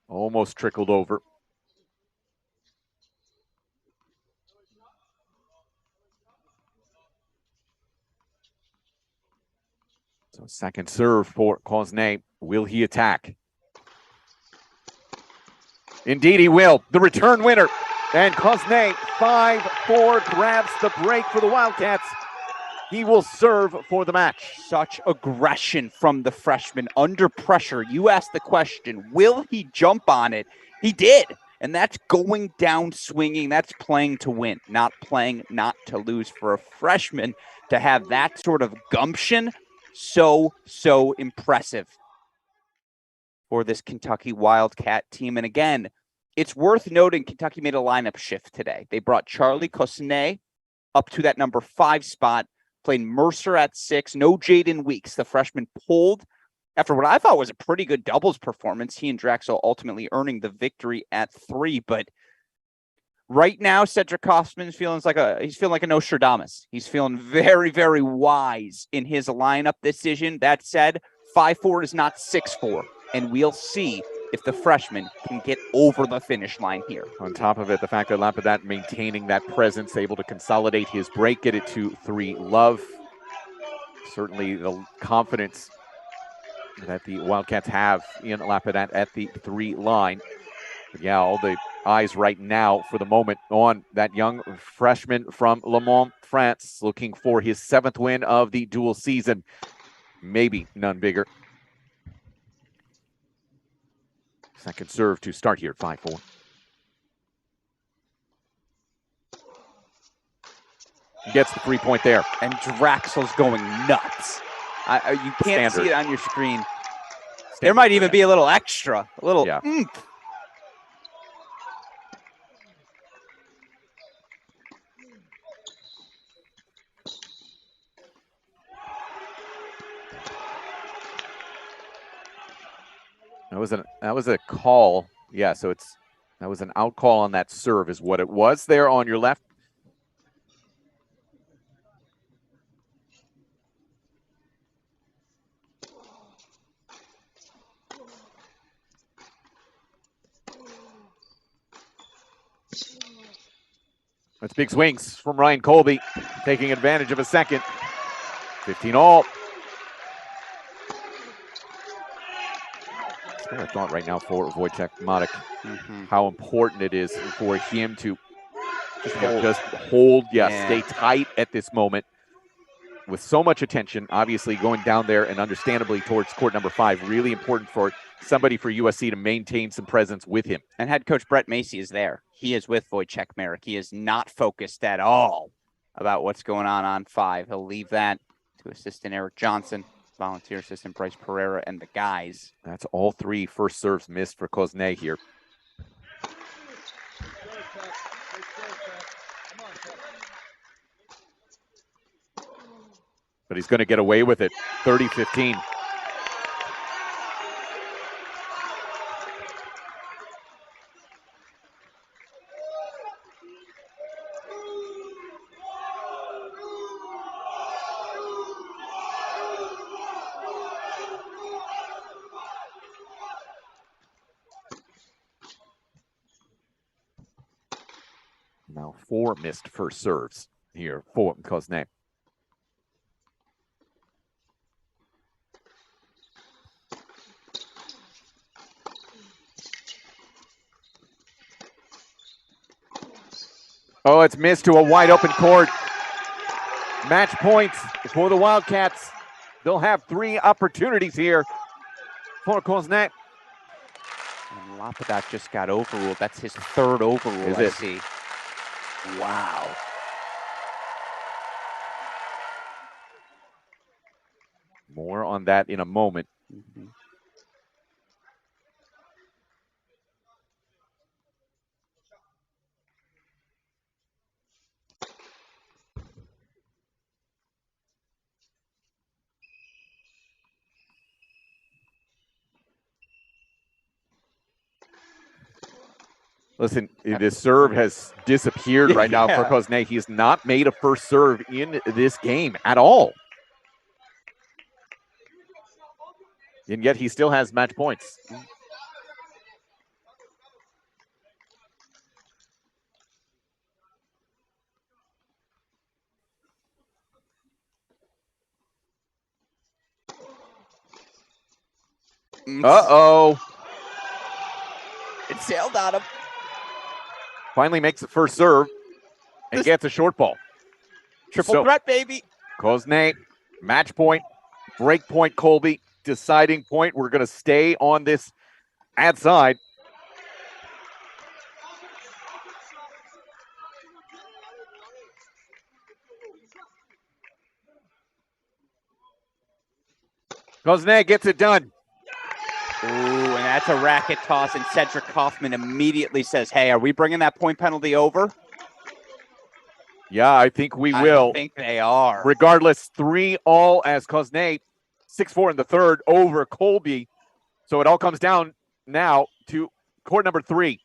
Almost trickled over. So second serve for Cosnay. Will he attack? Indeed he will. The return winner. And Cosnay, 5-4, grabs the break for the Wildcats. He will serve for the match. Such aggression from the freshman under pressure. You asked the question, will he jump on it? He did. And that's going down swinging. That's playing to win, not playing not to lose. For a freshman to have that sort of gumption, so impressive for this Kentucky Wildcat team. And again, It's worth noting Kentucky made a lineup shift today. They brought Charlie Cosnay up to that number 5 spot, playing Mercer at 6. No Jaden Weeks. The freshman pulled after what I thought was a pretty good doubles performance. He and Draxel ultimately earning the victory at 3. But right now, Cedric Kaufman's feeling like a Nostradamus. He's feeling very, very wise in his lineup decision. That said, 5-4 is not 6-4, and we'll see if the freshman can get over the finish line here. On top of it, the fact that Lapadat maintaining that presence, able to consolidate his break, get it to 3 love. Certainly the confidence that the Wildcats have in Lapadat at the 3 line. But yeah, all the eyes right now for the moment on that young freshman from Le Mans, France, looking for his 7th win of the dual season. Maybe none bigger. Second serve to start here at 5-4. Gets the 3-point there. And Draxel's going nuts. You can't see it on your screen. There might even be a little extra, a little oomph. That was a call. Yeah, so that was an out call on that serve is what it was there on your left. That's big swings from Ryan Colby, taking advantage of a second. 15 all. I thought right now for Wojciech Marek how important it is for him to just hold, stay tight at this moment with so much attention, obviously going down there and understandably towards court number 5. Really important for somebody for USC to maintain some presence with him. And head coach Brett Macy is there. He is with Wojciech Marek. He is not focused at all about what's going on 5. He'll leave that to assistant Eric Johnson, volunteer assistant Bryce Pereira, and the guys. That's all 3 first serves missed for Cosnay here. But he's going to get away with it. 30-15. Now 4 missed first serves here for Cosnay. Oh, it's missed to a wide open court. Match points for the Wildcats. They'll have 3 opportunities here for Cosnay. And Lapadat just got overruled. That's his 3rd overrule, I see. Wow. More on that in a moment. Listen, this serve has disappeared right now for Cosnay. He has not made a first serve in this game at all. And yet he still has match points. Uh-oh. It sailed on him. Finally makes the first serve and gets a short ball. Triple threat, baby. Cosnay, match point, break point, Colby, deciding point. We're going to stay on this ad side. Cosnay gets it done. Ooh, and That's a racket toss, and Cedric Kaufman immediately says, hey, are we bringing that point penalty over? Yeah, I think we will. I think they are. Regardless, 3-all as Cosnay, 6-4 in the third over Colby. So it all comes down now to court number 3,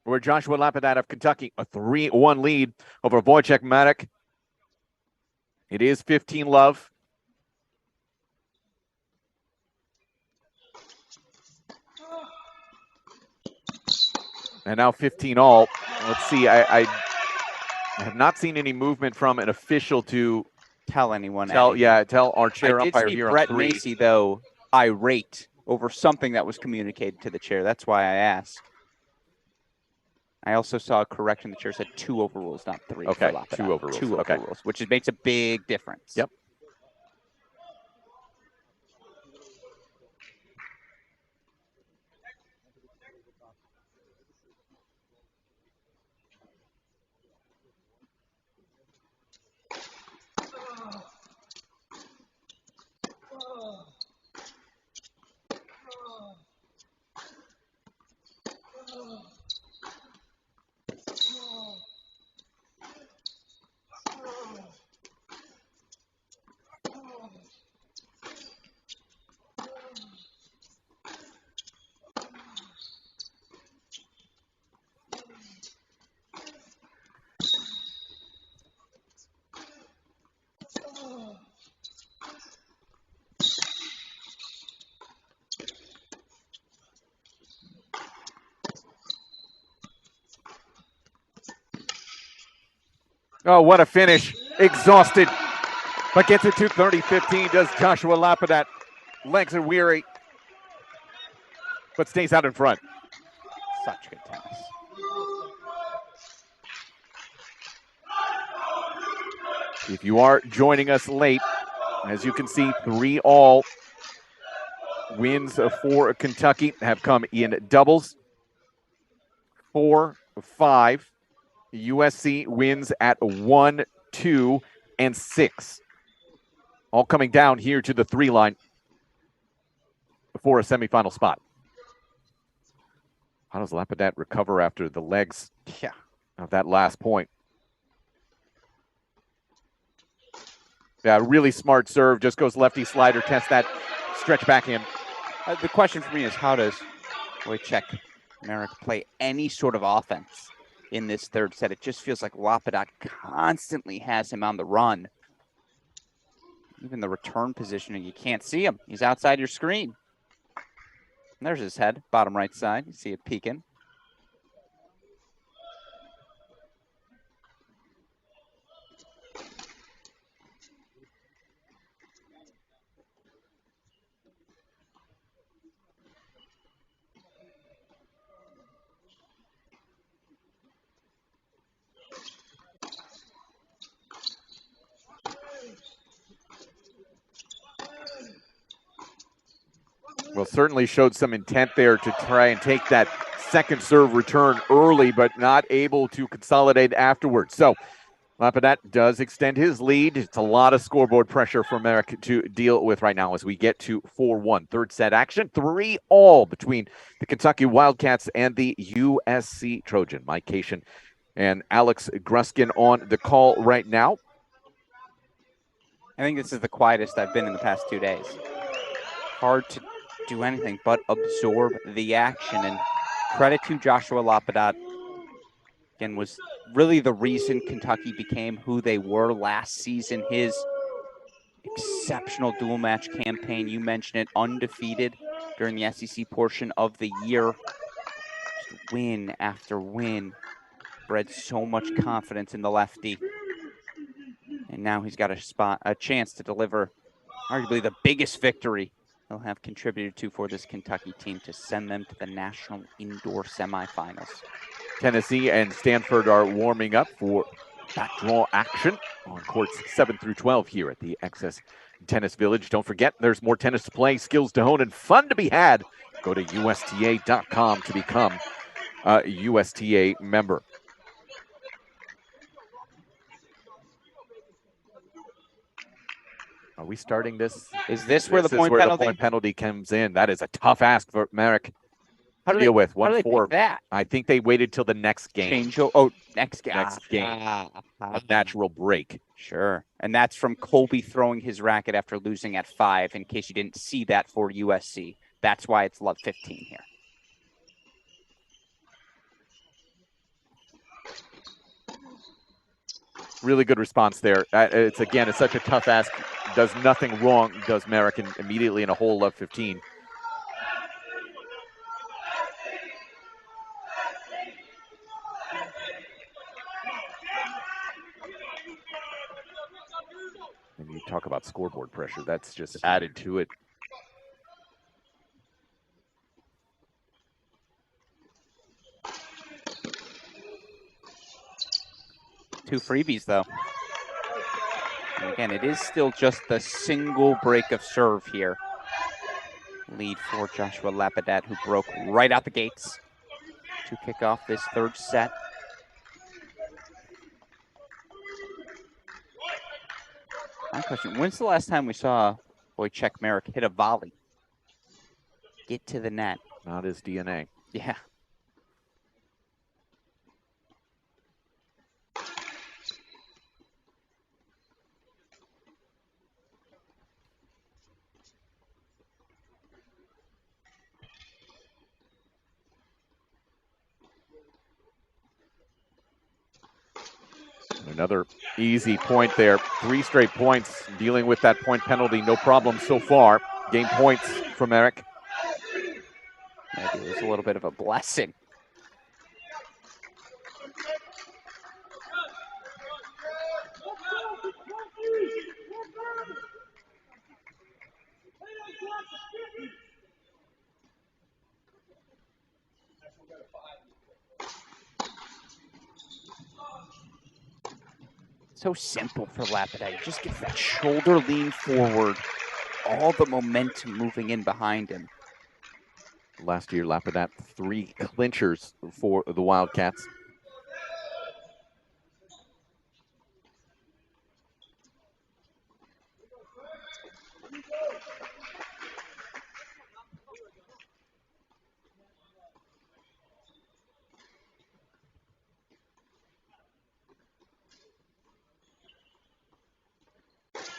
where Joshua Lapidat of Kentucky, a 3-1 lead over Wojciech Marek. It is 15-love. And now 15-all. Let's see, I have not seen any movement from an official to tell anyone. Tell our chair umpire here Brett on 3. Macy, though, irate over something that was communicated to the chair. That's why I asked. I also saw a correction. The chair said 2 overrules, not 3. Okay, 2 overrules. 2 overrules, which makes a big difference. Yep. Oh, what a finish. Exhausted, but gets it to 30-15. Does Joshua Lapidat. Legs are weary, but stays out in front. Such good tennis. If you are joining us late, as you can see, 3-all wins for Kentucky have come in doubles. 4-5. USC wins at 1, 2, and 6. All coming down here to the 3 line for a semifinal spot. How does Lapidat recover after the legs of that last point? Yeah, really smart serve. Just goes lefty slider, test that stretch backhand. The question for me is, how does Wojciech Marek play any sort of offense in this third set? It just feels like Lapidat constantly has him on the run. Even the return positioning, you can't see him. He's outside your screen. And there's his head, bottom right side. You see it peeking. Well, certainly showed some intent there to try and take that second serve return early, but not able to consolidate afterwards. So Lapidat does extend his lead. It's a lot of scoreboard pressure for Merrick to deal with right now as we get to 4-1. Third set action, 3-all between the Kentucky Wildcats and the USC Trojan. Mike Cation and Alex Gruskin on the call right now. I think this is the quietest I've been in the past 2 days. Hard to do anything but absorb the action, and credit to Joshua Lapidat. Again, was really the reason Kentucky became who they were last season. His exceptional dual match campaign, you mentioned it, undefeated during the SEC portion of the year. Just win after win, bred so much confidence in the lefty. And now he's got a chance to deliver arguably the biggest victory he'll have contributed to for this Kentucky team to send them to the national indoor semifinals. Tennessee and Stanford are warming up for backdraw action on courts 7 through 12 here at the XS Tennis Village. Don't forget, there's more tennis to play, skills to hone, and fun to be had. Go to USTA.com to become a USTA member. Are we starting this? Is this where the This is point where penalty? the point penalty comes in. That is a tough ask for Merrick How to do deal with. how do they 1-4. pick that? I think they waited till the next game. Next game. Next game. A natural break. Sure. And that's from Colby throwing his racket after losing at 5, in case you didn't see that for USC. That's why it's love 15 here. Really good response there. It's such a tough ask. Does nothing wrong, does Merrick immediately in a hole love 15. And you talk about scoreboard pressure. That's just added to it. Two freebies, though. And again, it is still just the single break of serve here. Lead for Joshua Lapadat, who broke right out the gates to kick off this third set. My question, when's the last time we saw Wojciech Merrick hit a volley? Get to the net. Not his DNA. Yeah. Another easy point there. 3 straight points, dealing with that point penalty. No problem so far. Game points from Eric. Maybe it was a little bit of a blessing. So simple for Lapadat. He just gets that shoulder lean forward, all the momentum moving in behind him. Last year, Lapadat 3 clinchers for the Wildcats.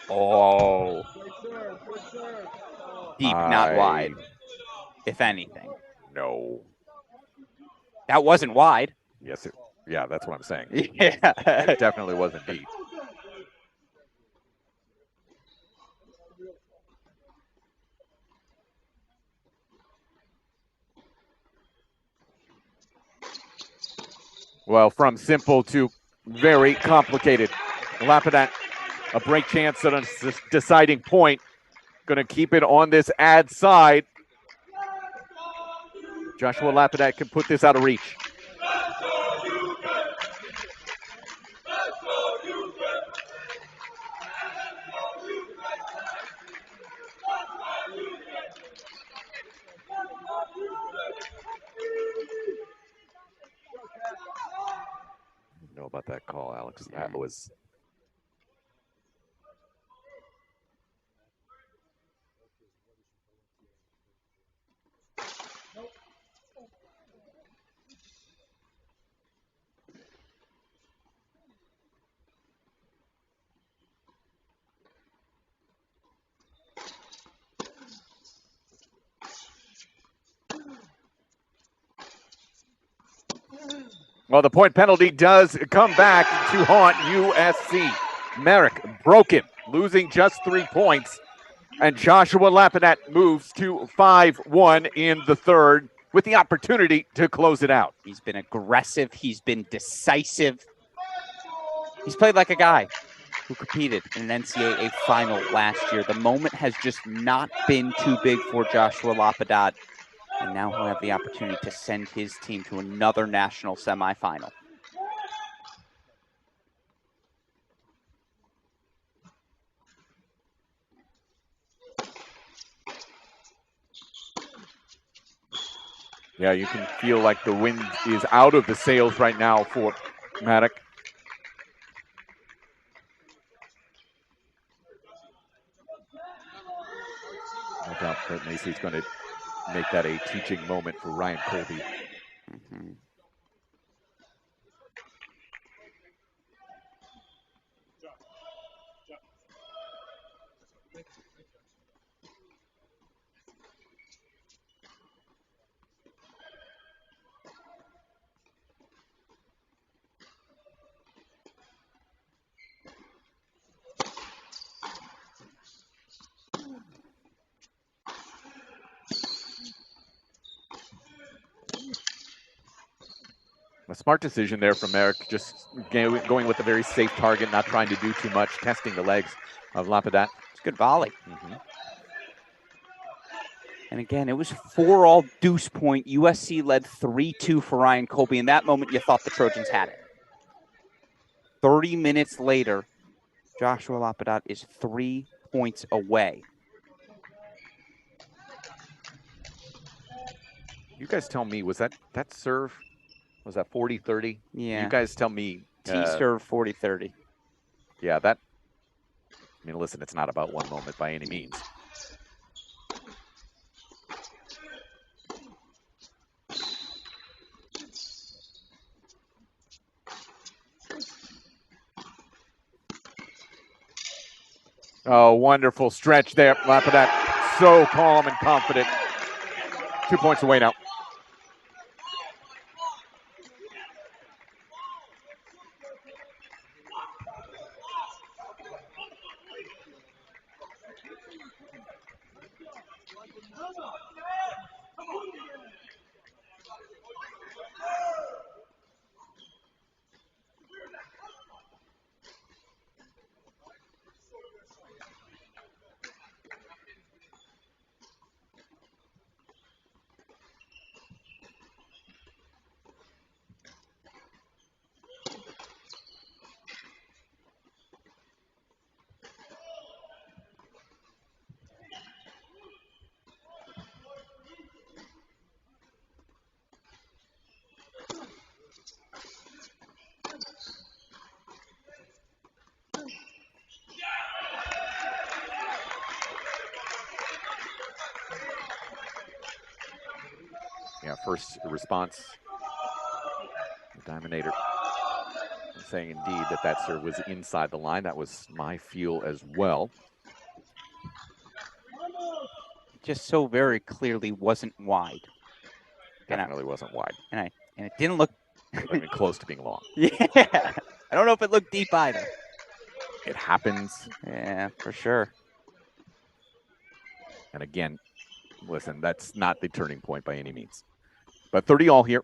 Oh. Deep, not wide, if anything. No. That wasn't wide. Yes, yeah, that's what I'm saying. Yeah. It definitely wasn't deep. Well, from simple to very complicated. Lapadat, a break chance at a deciding point. Going to keep it on this ad side. Joshua Lapadat can put this out of reach. I don't know about that call, Alex. That was... Well, the point penalty does come back to haunt USC. Merrick broken, losing just 3 points. And Joshua Lapadat moves to 5-1 in the third with the opportunity to close it out. He's been aggressive. He's been decisive. He's played like a guy who competed in an NCAA final last year. The moment has just not been too big for Joshua Lapadat. And now he'll have the opportunity to send his team to another national semifinal. Yeah, you can feel like the wind is out of the sails right now for Maddock. up, but Macy's going to make that a teaching moment for Ryan Colby. Mm-hmm. A smart decision there from Eric, just going with a very safe target, not trying to do too much, testing the legs of Lapadat. It's a good volley. Mm-hmm. And again, it was 4-all deuce point. USC led 3-2 for Ryan Colby. In that moment, you thought the Trojans had it. 30 minutes later, Joshua Lapadat is 3 points away. You guys tell me, was that serve? Was that 40-30? Yeah. You guys tell me. T-serve 40-30. Yeah, that. I mean, listen, it's not about one moment by any means. Oh, wonderful stretch there. Lapadat so calm and confident. 2 points away now. Yeah, first response, the Diamondator saying indeed that serve was inside the line. That was my feel as well. Just so very clearly wasn't wide. Definitely wasn't wide. And it didn't look even close to being long. Yeah. I don't know if it looked deep either. It happens. Yeah, for sure. And again, listen, that's not the turning point by any means. But 30-all here.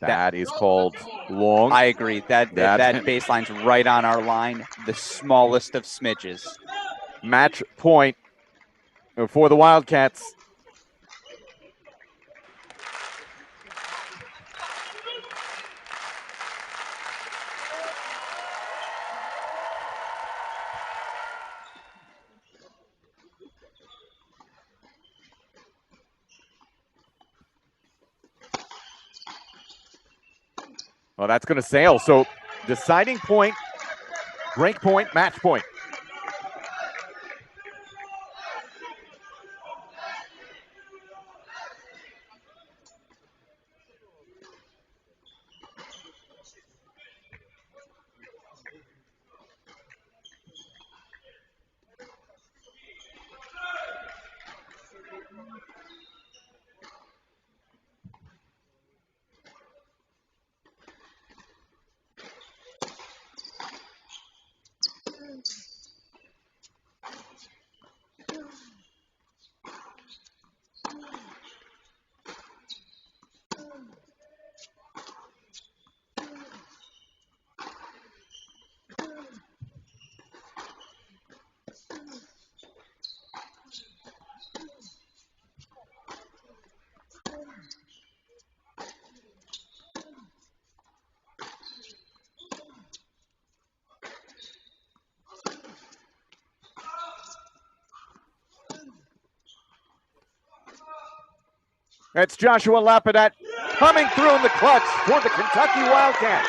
That is called long. I agree. That baseline's right on our line, the smallest of smidges. Match point for the Wildcats. Well, that's going to sail. So deciding point, break point, match point. That's Joshua Lapadat coming through in the clutch for the Kentucky Wildcats.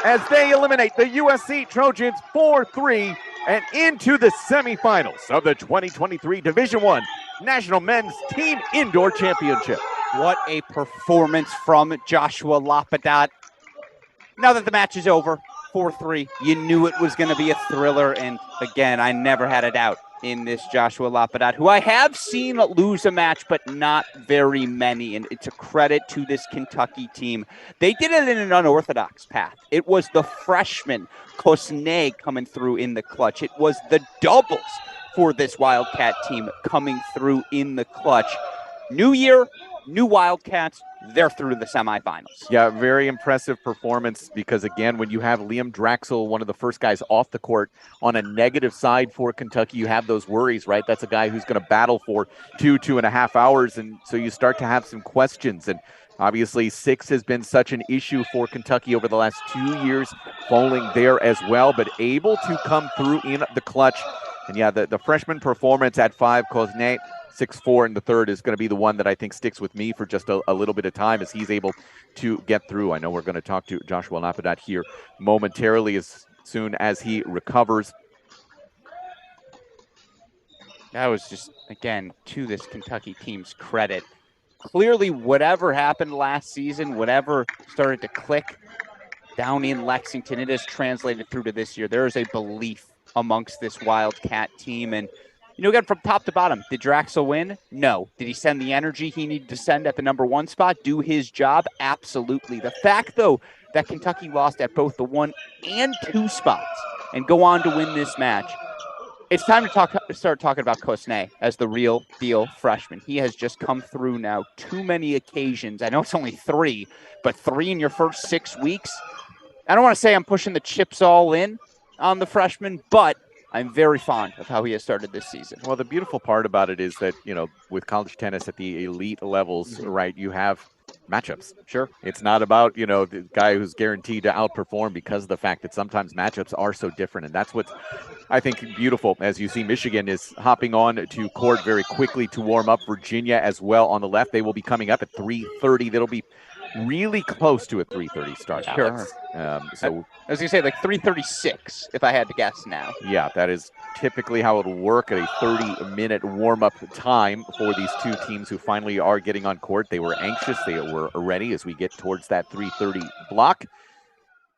as they eliminate the USC Trojans 4-3 and into the semifinals of the 2023 Division I National Men's Team Indoor Championship. What a performance from Joshua Lapadat. Now that the match is over, 4-3, you knew it was going to be a thriller. And again, I never had a doubt in this Joshua Lapadat, who I have seen lose a match, but not very many. And it's a credit to this Kentucky team. They did it in an unorthodox path. It was the freshman Kosnay coming through in the clutch. It was the doubles for this Wildcat team coming through in the clutch. New year, new Wildcats, they're through to the semifinals. Yeah, very impressive performance because, again, when you have Liam Draxel, one of the first guys off the court, on a negative side for Kentucky, you have those worries, right? That's a guy who's going to battle for 2.5 hours, and so you start to have some questions. And obviously, 6 has been such an issue for Kentucky over the last 2 years, falling there as well, but able to come through in the clutch. And yeah, the freshman performance at 5, Kosnay, 6'4" in the third, is going to be the one that I think sticks with me for just a little bit of time as he's able to get through. I know we're going to talk to Joshua Lapadat here momentarily as soon as he recovers. That was just, again, to this Kentucky team's credit. Clearly, whatever happened last season, whatever started to click down in Lexington, it has translated through to this year. There is a belief amongst this Wildcat team. And you know, again, from top to bottom, did Draxel win? No. Did he send the energy he needed to send at the number 1 spot? Do his job? Absolutely. The fact, though, that Kentucky lost at both the 1 and 2 spots and go on to win this match, it's time to start talking about Kosnay as the real deal freshman. He has just come through now too many occasions. I know it's only 3, but 3 in your first 6 weeks. I don't want to say I'm pushing the chips all in on the freshman, but I'm very fond of how he has started this season. Well, the beautiful part about it is that, you know, with college tennis at the elite levels, right, you have matchups. Sure. It's not about, you know, the guy who's guaranteed to outperform because of the fact that sometimes matchups are so different. And that's what's, I think, beautiful. As you see, Michigan is hopping on to court very quickly to warm up. Virginia as well on the left. They will be coming up at 3:30. That'll be really close to a 3:30 start. Sure. So I was going to say like 3:36 if I had to guess now. Yeah, that is typically how it'll work at a 30-minute warm-up time for these two teams who finally are getting on court. They were anxious. They were ready as we get towards that 3:30 block.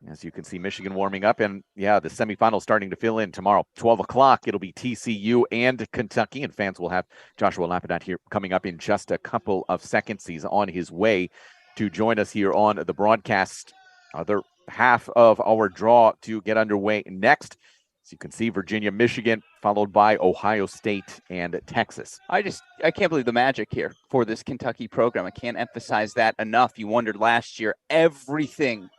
As you can see, Michigan warming up. And, yeah, the semifinals starting to fill in tomorrow. 12 o'clock, it'll be TCU and Kentucky. And fans will have Joshua Lapadat here coming up in just a couple of seconds. He's on his way to join us here on the broadcast. Other half of our draw to get underway next. As you can see, Virginia, Michigan, followed by Ohio State and Texas. I can't believe the magic here for this Kentucky program. I can't emphasize that enough. You wondered last year, everything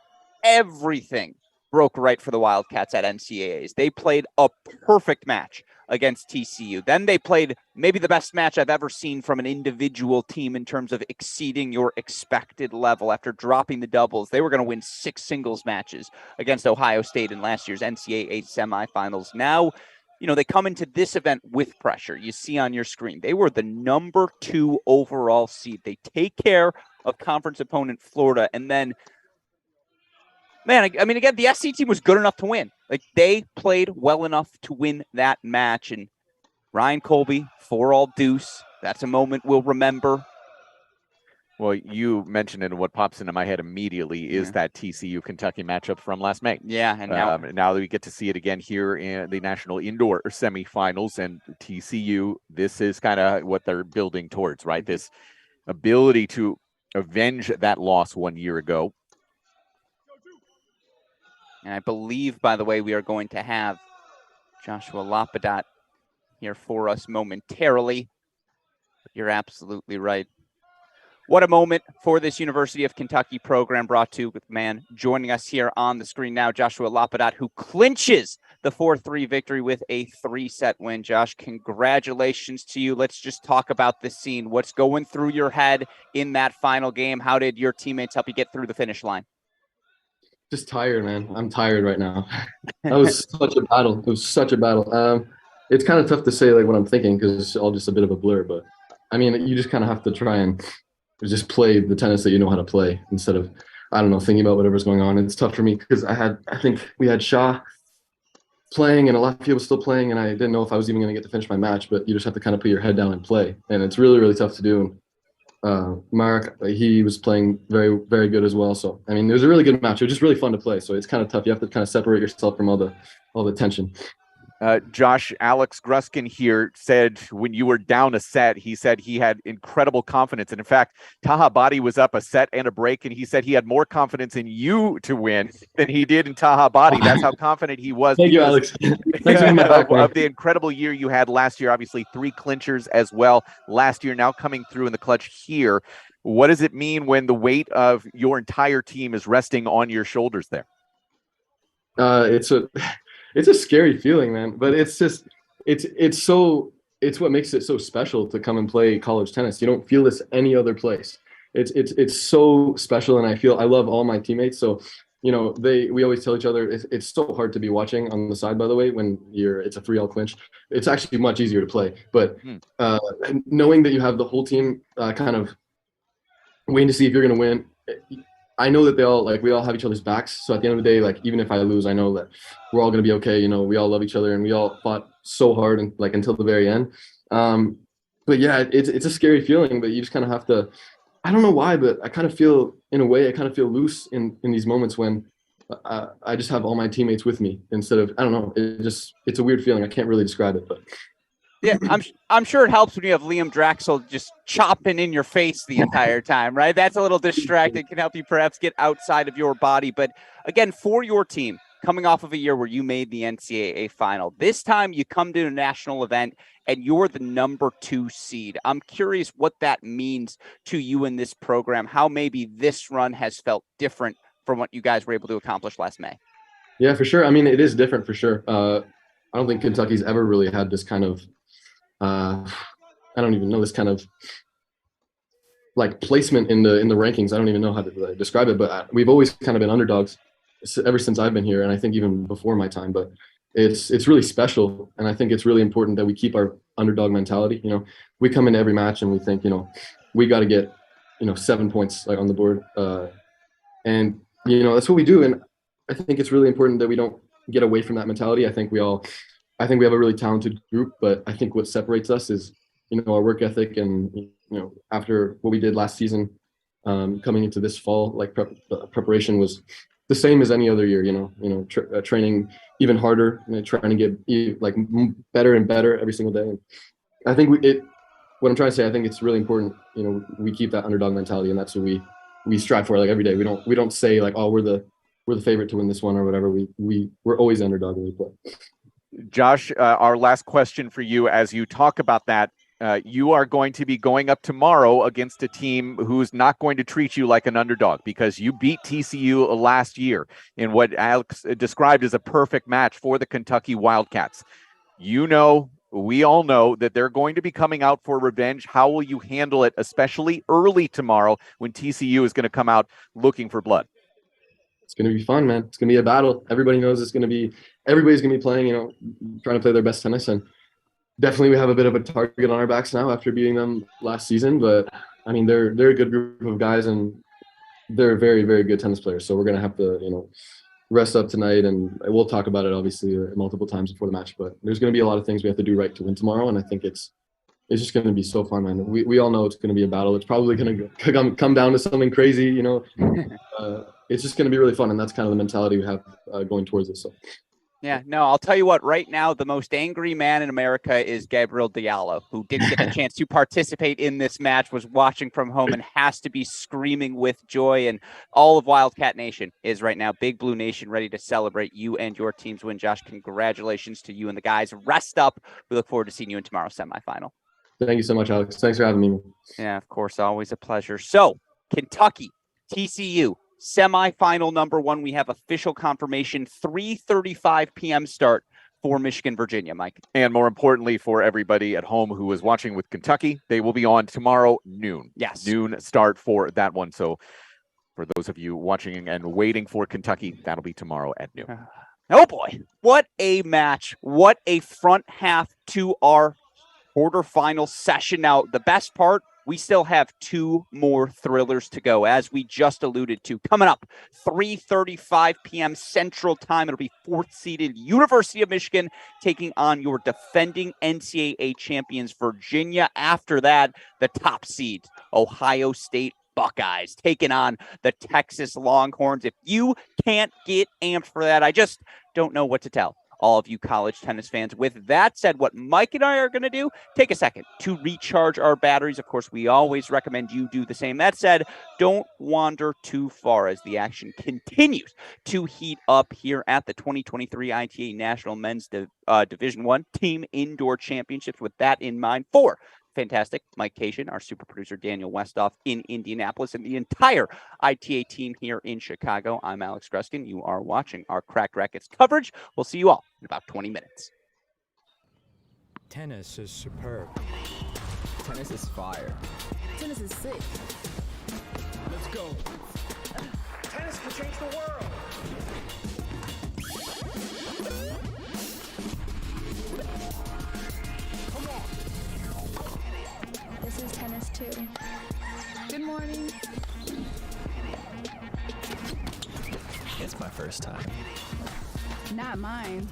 broke right for the Wildcats at NCAAs. They played a perfect match against TCU. Then they played maybe the best match I've ever seen from an individual team in terms of exceeding your expected level. After dropping the doubles, they were going to win 6 singles matches against Ohio State in last year's NCAA semifinals. Now, you know, they come into this event with pressure. You see on your screen, they were the number 2 overall seed. They take care of conference opponent Florida, and then man, I mean, again, the SC team was good enough to win. Like, they played well enough to win that match. And Ryan Colby, 4-all deuce. That's a moment we'll remember. Well, you mentioned it, and what pops into my head immediately is that TCU-Kentucky matchup from last May. Yeah, and now that we get to see it again here in the National Indoor Semifinals, and TCU, this is kind of what they're building towards, right? This ability to avenge that loss 1 year ago. And I believe, by the way, we are going to have Joshua Lapadat here for us momentarily. But you're absolutely right. What a moment for this University of Kentucky program, brought to you with man joining us here on the screen now, Joshua Lapadat, who clinches the 4-3 victory with a 3-set win. Josh, congratulations to you. Let's just talk about this scene. What's going through your head in that final game? How did your teammates help you get through the finish line? Just tired, man. I'm tired right now. That was such a battle. It was such a battle. It's kind of tough to say like what I'm thinking because it's all just a bit of a blur. But I mean, you just kind of have to try and just play the tennis that you know how to play instead of. I don't know, thinking about whatever's going on. It's tough for me because I think we had Shaw playing and Alafia was still playing, and I didn't know if I was even going to get to finish my match, but you just have to kind of put your head down and play. And it's really, really tough to do. Mark, he was playing very, very good as well. So, I mean, it was a really good match. It was just really fun to play. So it's kind of tough. You have to kind of separate yourself from all the tension. Josh, Alex Gruskin here said when you were down a set, he said he had incredible confidence. And in fact, Taha Badi was up a set and a break, and he said he had more confidence in you to win than he did in Taha Badi. That's how confident he was. Thank you, Alex. Thanks for my back, of the incredible year you had last year. Obviously, 3 clinchers as well last year, now coming through in the clutch here. What does it mean when the weight of your entire team is resting on your shoulders there? It's a scary feeling, man, but it's what makes it so special to come and play college tennis. You don't feel this any other place. It's so special, and I love all my teammates. So, you know, we always tell each other it's so hard to be watching on the side, by the way, when it's a 3-all clinch. It's actually much easier to play, but knowing that you have the whole team kind of waiting to see if you're going to win. I know that we all have each other's backs. So at the end of the day, like, even if I lose, I know that we're all going to be okay. You know, we all love each other and we all fought so hard and like until the very end. But yeah, it's a scary feeling, but you just kind of have to, I don't know why, but I kind of feel, in a way, I kind of feel loose in these moments when I just have all my teammates with me instead of, I don't know, it's a weird feeling. I can't really describe it, but. Yeah, I'm sure it helps when you have Liam Draxel just chopping in your face the entire time, right? That's a little distracting. Can help you perhaps get outside of your body. But again, for your team, coming off of a year where you made the NCAA final, this time you come to a national event and you're the number 2 seed. I'm curious what that means to you in this program, how maybe this run has felt different from what you guys were able to accomplish last May. Yeah, for sure. I mean, it is different for sure. I don't think Kentucky's ever really had this kind of I don't even know, this kind of like placement in the rankings. I don't even know how to describe it, but we've always kind of been underdogs ever since I've been here, and I think even before my time. But it's really special, and I think it's really important that we keep our underdog mentality. You know, we come into every match and we think, you know, we got to get 7 points like on the board, and you know that's what we do. And I think it's really important that we don't get away from that mentality. I think we have a really talented group, but I think what separates us is, you know, our work ethic. And, you know, after what we did last season, coming into this fall, like preparation was the same as any other year, training even harder, trying to get like better and better every single day. And I think what I'm trying to say, I think it's really important, you know, we keep that underdog mentality, and that's what we strive for, like, every day. We don't say like, oh, we're the favorite to win this one or whatever. We're always underdog when we play. Josh, our last question for you, as you talk about that, you are going to be going up tomorrow against a team who's not going to treat you like an underdog, because you beat TCU last year in what Alex described as a perfect match for the Kentucky Wildcats. You know, we all know that they're going to be coming out for revenge. How will you handle it, especially early tomorrow when TCU is going to come out looking for blood? It's going to be fun, man. It's going to be a battle. Everybody knows everybody's going to be playing, you know, trying to play their best tennis. And definitely we have a bit of a target on our backs now after beating them last season. But I mean, they're a good group of guys, and they're very, very good tennis players. So we're going to have to, you know, rest up tonight, and we'll talk about it obviously multiple times before the match. But there's going to be a lot of things we have to do right to win tomorrow. And I think it's just going to be so fun, man. We all know it's going to be a battle. It's probably going to come down to something crazy, you know. It's just going to be really fun, and that's kind of the mentality we have going towards this. So. Yeah, no, I'll tell you what, right now, the most angry man in America is Gabriel Diallo, who didn't get the chance to participate in this match, was watching from home and has to be screaming with joy. And all of Wildcat Nation is right now, Big Blue Nation, ready to celebrate you and your team's win. Josh, congratulations to you and the guys. Rest up. We look forward to seeing you in tomorrow's semifinal. Thank you so much, Alex. Thanks for having me. Yeah, of course, always a pleasure. So, Kentucky, TCU. Semifinal number 1, we have official confirmation, 3:35 p.m. start for Michigan, Virginia, Mike. And more importantly, for everybody at home who is watching with Kentucky, they will be on tomorrow noon. Yes. Noon start for that one. So for those of you watching and waiting for Kentucky, that'll be tomorrow at noon. Oh, boy. What a match. What a front half to our quarterfinal session. Now, the best part, we still have 2 more thrillers to go, as we just alluded to. Coming up, 3:35 p.m. Central Time. It'll be 4th-seeded University of Michigan taking on your defending NCAA champions, Virginia. After that, the top seed, Ohio State Buckeyes, taking on the Texas Longhorns. If you can't get amped for that, I just don't know what to tell all of you college tennis fans. With that said, what Mike and I are going to do, take a second to recharge our batteries. Of course, we always recommend you do the same. That said, don't wander too far as the action continues to heat up here at the 2023 ITA National Men's Division I Team Indoor Championships. With that in mind, for fantastic Mike Cation, our super producer Daniel Westoff in Indianapolis, and the entire ITA team here in Chicago, I'm Alex Gruskin. You are watching our Cracked Racquets coverage. We'll see you all in about 20 minutes. Tennis is superb. Tennis is fire. Tennis is sick. Let's go. Tennis can change the world. Come on. This is tennis too. Good morning. It's my first time. Not mine.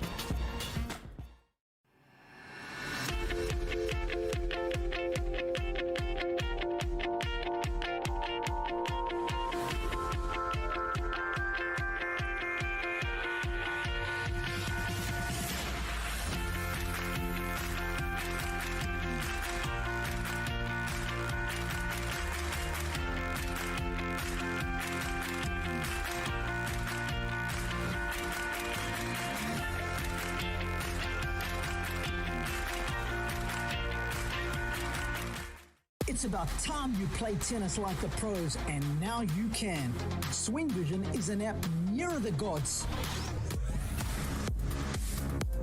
It's about time you play tennis like the pros, and now you can. Swing Vision is an app nearer the gods.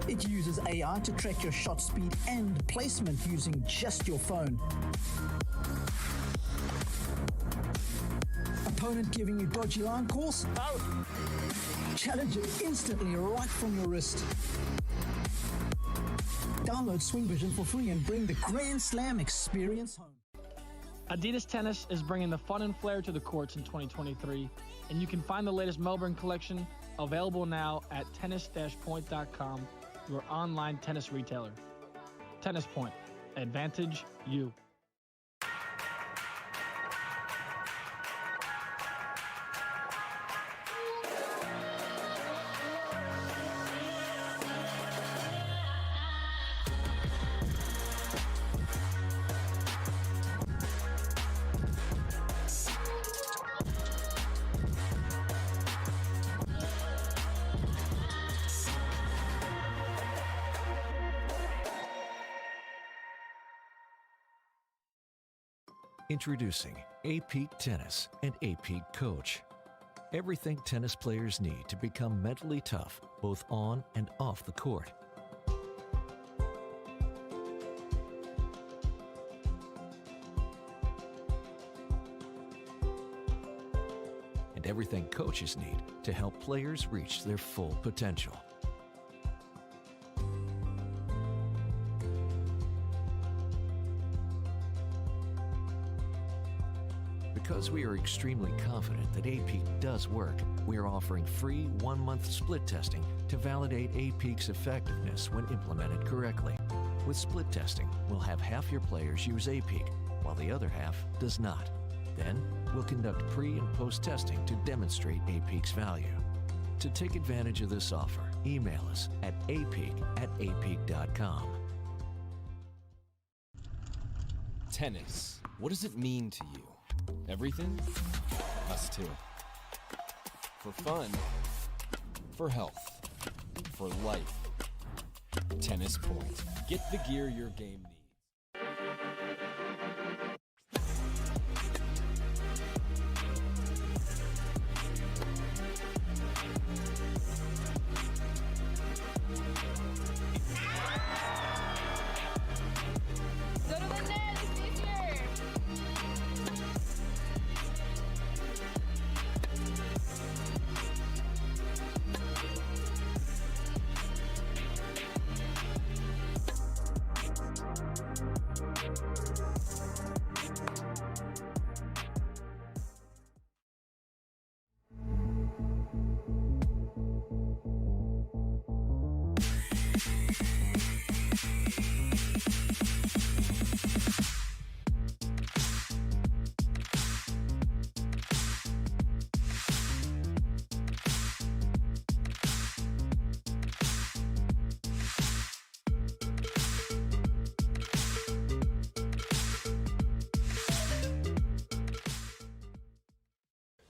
It uses AI to track your shot speed and placement using just your phone. Opponent giving you dodgy line calls? Out! Challenge it instantly right from your wrist. Download Swing Vision for free and bring the Grand Slam experience home. Adidas Tennis is bringing the fun and flair to the courts in 2023, and you can find the latest Melbourne collection available now at tennis-point.com, your online tennis retailer. Tennis Point. Advantage you. Introducing A-Peak Tennis and A-Peak Coach. Everything tennis players need to become mentally tough, both on and off the court. And everything coaches need to help players reach their full potential. Because we are extremely confident that A-Peak does work, we are offering free 1-month split testing to validate A-Peak's effectiveness when implemented correctly. With split testing, we'll have half your players use A-Peak, while the other half does not. Then, we'll conduct pre- and post-testing to demonstrate A-Peak's value. To take advantage of this offer, email us at apeak@apeak.com. Tennis. What does it mean to you? Everything? Us too. For fun. For health. For life. Tennis Point. Get the gear your game needs. Go to the net, it's easier.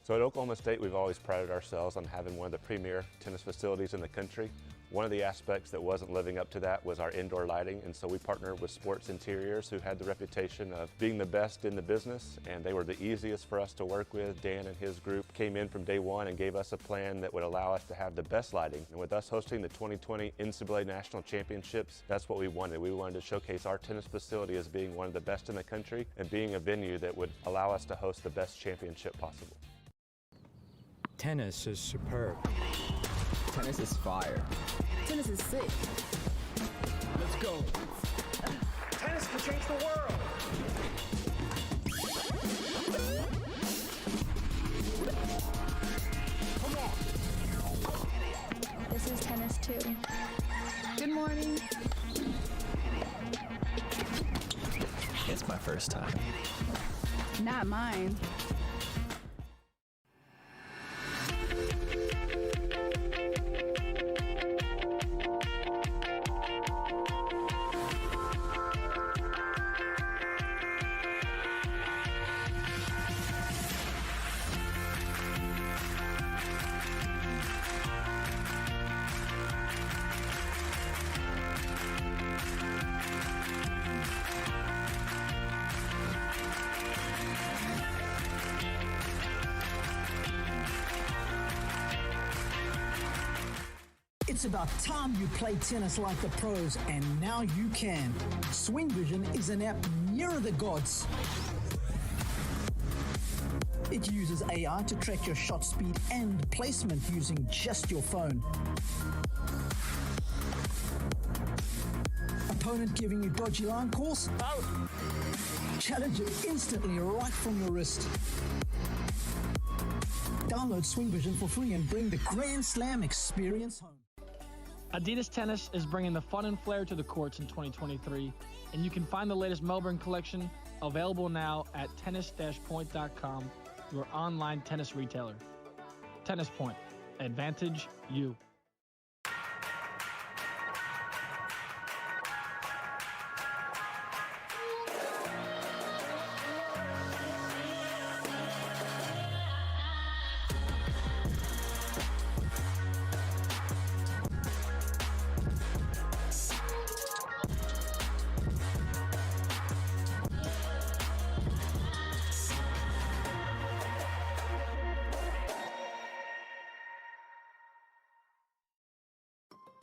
So at Oklahoma State, we've always prided ourselves on having one of the premier tennis facilities in the country. One of the aspects that wasn't living up to that was our indoor lighting, and so we partnered with Schwartz Interiors, who had the reputation of being the best in the business, and they were the easiest for us to work with. Dan and his group came in from day one and gave us a plan that would allow us to have the best lighting. And with us hosting the 2020 NCAA National Championships, that's what we wanted. We wanted to showcase our tennis facility as being one of the best in the country and being a venue that would allow us to host the best championship possible. Tennis is superb. Tennis is fire. Tennis is sick. Let's go. Tennis can change the world. Come on. This is tennis too. Good morning. It's my first time. Not mine. It's about time you play tennis like the pros, and now you can. Swing Vision is an app nearer the gods. It uses AI to track your shot speed and placement using just your phone. Opponent giving you dodgy line calls? Out! Challenge it instantly right from your wrist. Download Swing Vision for free and bring the Grand Slam experience home. Adidas Tennis is bringing the fun and flair to the courts in 2023, and you can find the latest Melbourne collection available now at tennis-point.com, your online tennis retailer. Tennis Point. Advantage you.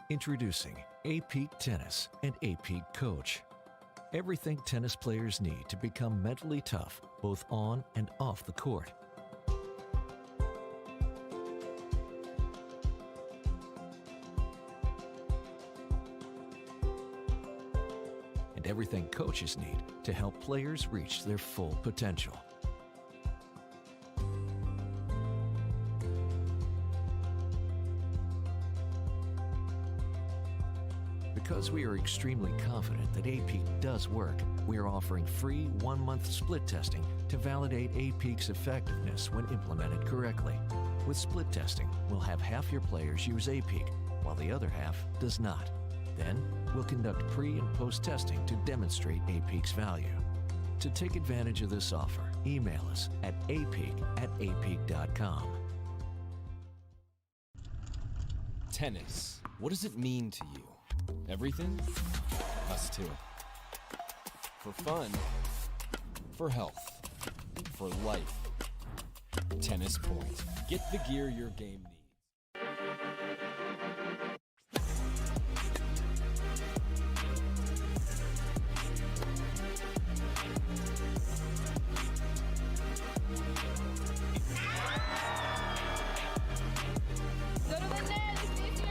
Introducing A-Peak Tennis and A-Peak Coach. Everything tennis players need to become mentally tough, both on and off the court. And everything coaches need to help players reach their full potential. Because we are extremely confident that A-Peak does work, we are offering free 1-month split testing to validate A-Peak's effectiveness when implemented correctly. With split testing, we'll have half your players use A-Peak, while the other half does not. Then, we'll conduct pre- and post-testing to demonstrate A-Peak's value. To take advantage of this offer, email us at apeak@apeak.com. Tennis. What does it mean to you? Everything? Us too. For fun, for health, for life. Tennis Point. Get the gear your game needs. Go to the net, it's easier.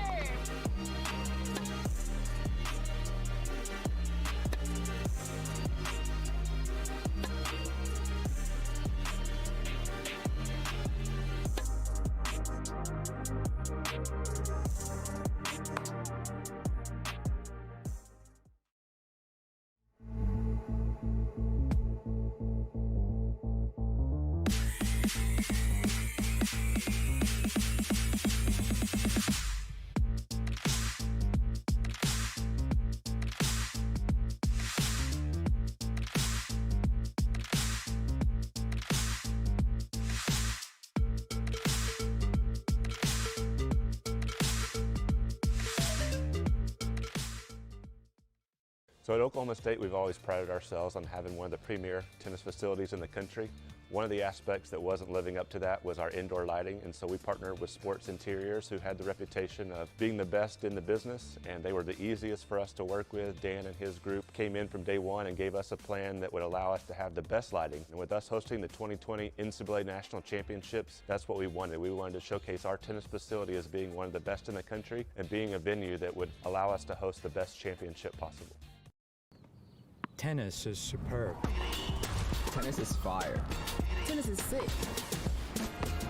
So at Oklahoma State, we've always prided ourselves on having one of the premier tennis facilities in the country. One of the aspects that wasn't living up to that was our indoor lighting, and so we partnered with Schwartz Interiors, who had the reputation of being the best in the business, and they were the easiest for us to work with. Dan and his group came in from day one and gave us a plan that would allow us to have the best lighting. And with us hosting the 2020 NCAA National Championships, that's what we wanted. We wanted to showcase our tennis facility as being one of the best in the country and being a venue that would allow us to host the best championship possible. Tennis is superb. Tennis is fire. Tennis is sick.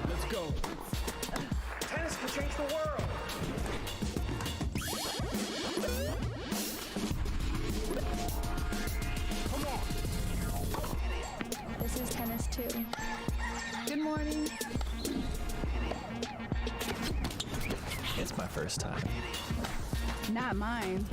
Let's go. Tennis can change the world. Come on. This is tennis too. Good morning. It's my first time. Not mine.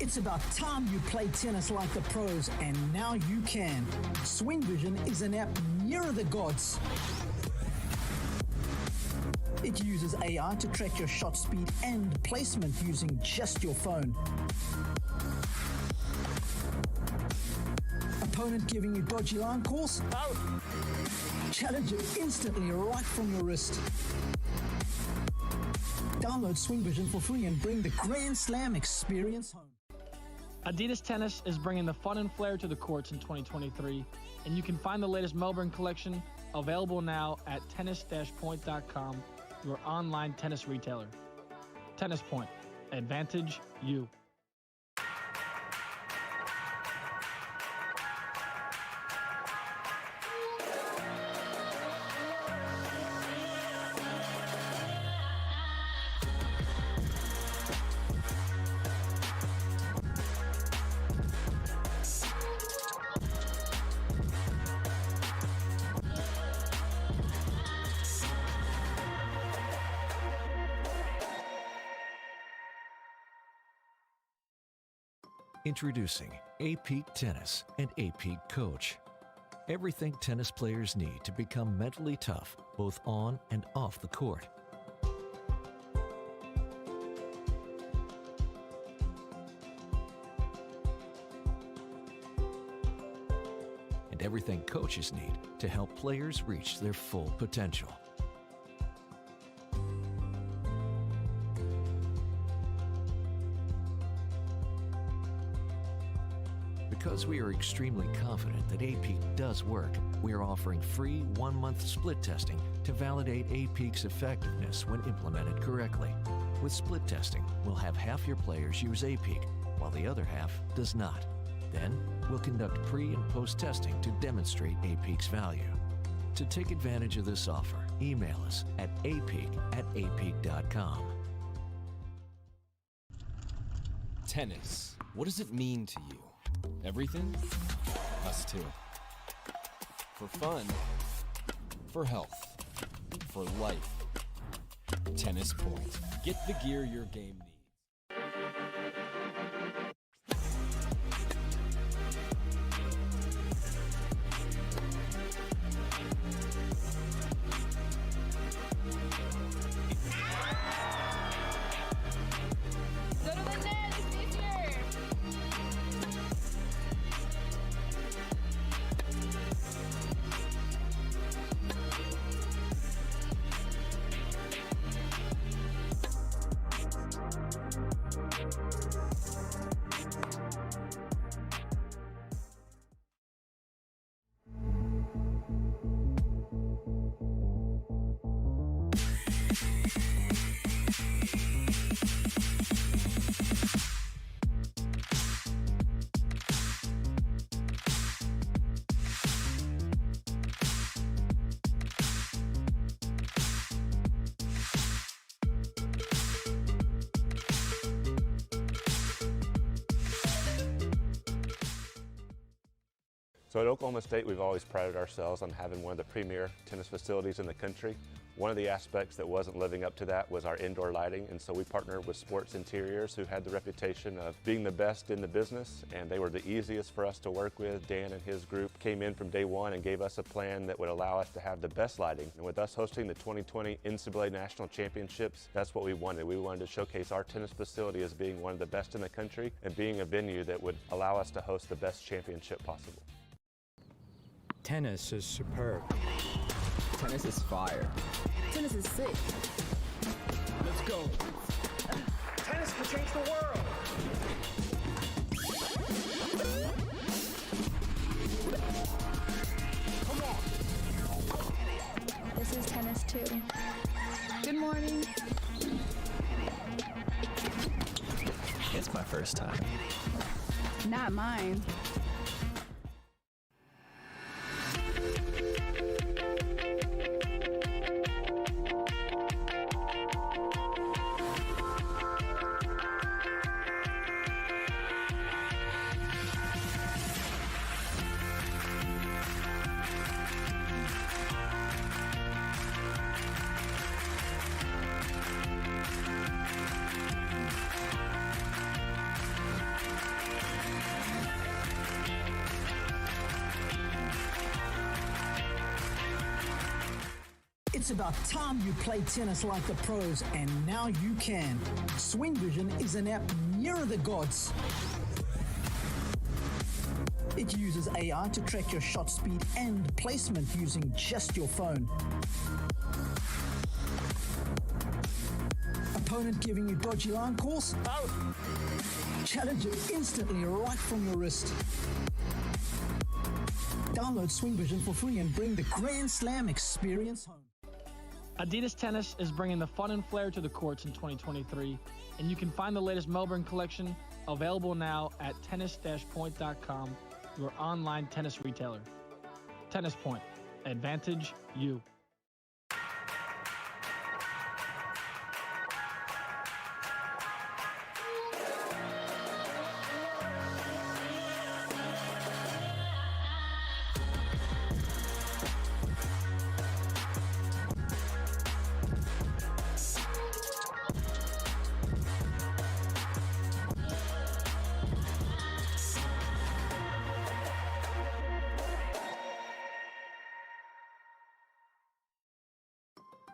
It's about time you play tennis like the pros, and now you can. Swing Vision is an app nearer the gods. It uses AI to track your shot speed and placement using just your phone. Opponent giving you dodgy line calls? Out! Challenge it instantly right from your wrist. Download Swing Vision for free and bring the Grand Slam experience home. Adidas Tennis is bringing the fun and flair to the courts in 2023, and you can find the latest Melbourne collection available now at tennis-point.com, your online tennis retailer. Tennis Point. Advantage you. Introducing A-Peak Tennis and A-Peak Coach. Everything tennis players need to become mentally tough, both on and off the court. And everything coaches need to help players reach their full potential. Because we are extremely confident that A-Peak does work, we are offering free 1-month split testing to validate A-Peak's effectiveness when implemented correctly. With split testing, we'll have half your players use A-Peak, while the other half does not. Then, we'll conduct pre- and post-testing to demonstrate A-Peak's value. To take advantage of this offer, email us at apeak@apeak.com. Tennis. What does it mean to you? Everything? Us too. For fun, for health, for life. Tennis Point. Get the gear your game needs. Go to the net, it's easier. So at Oklahoma State, we've always prided ourselves on having one of the premier tennis facilities in the country. One of the aspects that wasn't living up to that was our indoor lighting, and so we partnered with Schwartz Interiors, who had the reputation of being the best in the business, and they were the easiest for us to work with. Dan and his group came in from day one and gave us a plan that would allow us to have the best lighting. And with us hosting the 2020 NCAA National Championships, that's what we wanted. We wanted to showcase our tennis facility as being one of the best in the country and being a venue that would allow us to host the best championship possible. Tennis is superb. Tennis is fire. Tennis is sick. Let's go. Tennis can change the world. Come on. This is tennis too. Good morning. It's my first time. Not mine. It's about time you play tennis like the pros, and now you can. Swing Vision is an app nearer the gods. It uses AI to track your shot speed and placement using just your phone. Opponent giving you dodgy line calls? Out! Challenge it instantly right from your wrist. Download Swing Vision for free and bring the Grand Slam experience home. Adidas Tennis is bringing the fun and flair to the courts in 2023, and you can find the latest Melbourne collection available now at tennis-point.com, your online tennis retailer. Tennis Point. Advantage you.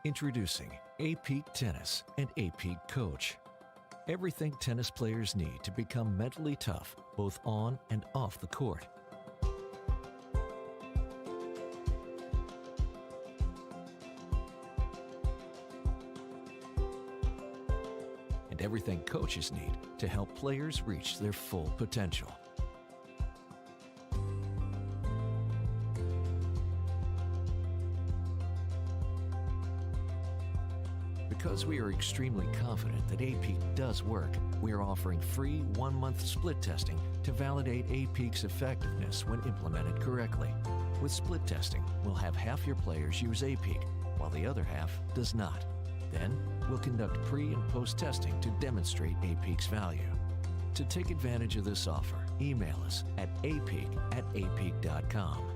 Introducing A-Peak Tennis and A-Peak Coach. Everything tennis players need to become mentally tough, both on and off the court. And everything coaches need to help players reach their full potential. Because we are extremely confident that A-Peak does work, we are offering free 1-month split testing to validate A-Peak's effectiveness when implemented correctly. With split testing, we'll have half your players use A-Peak, while the other half does not. Then, we'll conduct pre- and post-testing to demonstrate A-Peak's value. To take advantage of this offer, email us at apeak@apeak.com.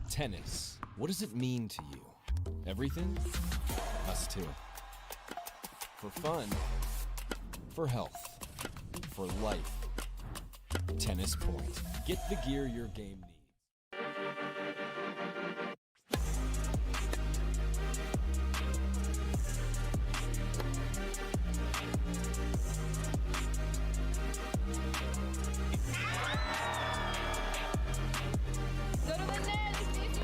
Tennis. What does it mean to you? Everything? Us too. For fun. For health. For life. Tennis Point. Get the gear your game needs. Go to the net, it's easier.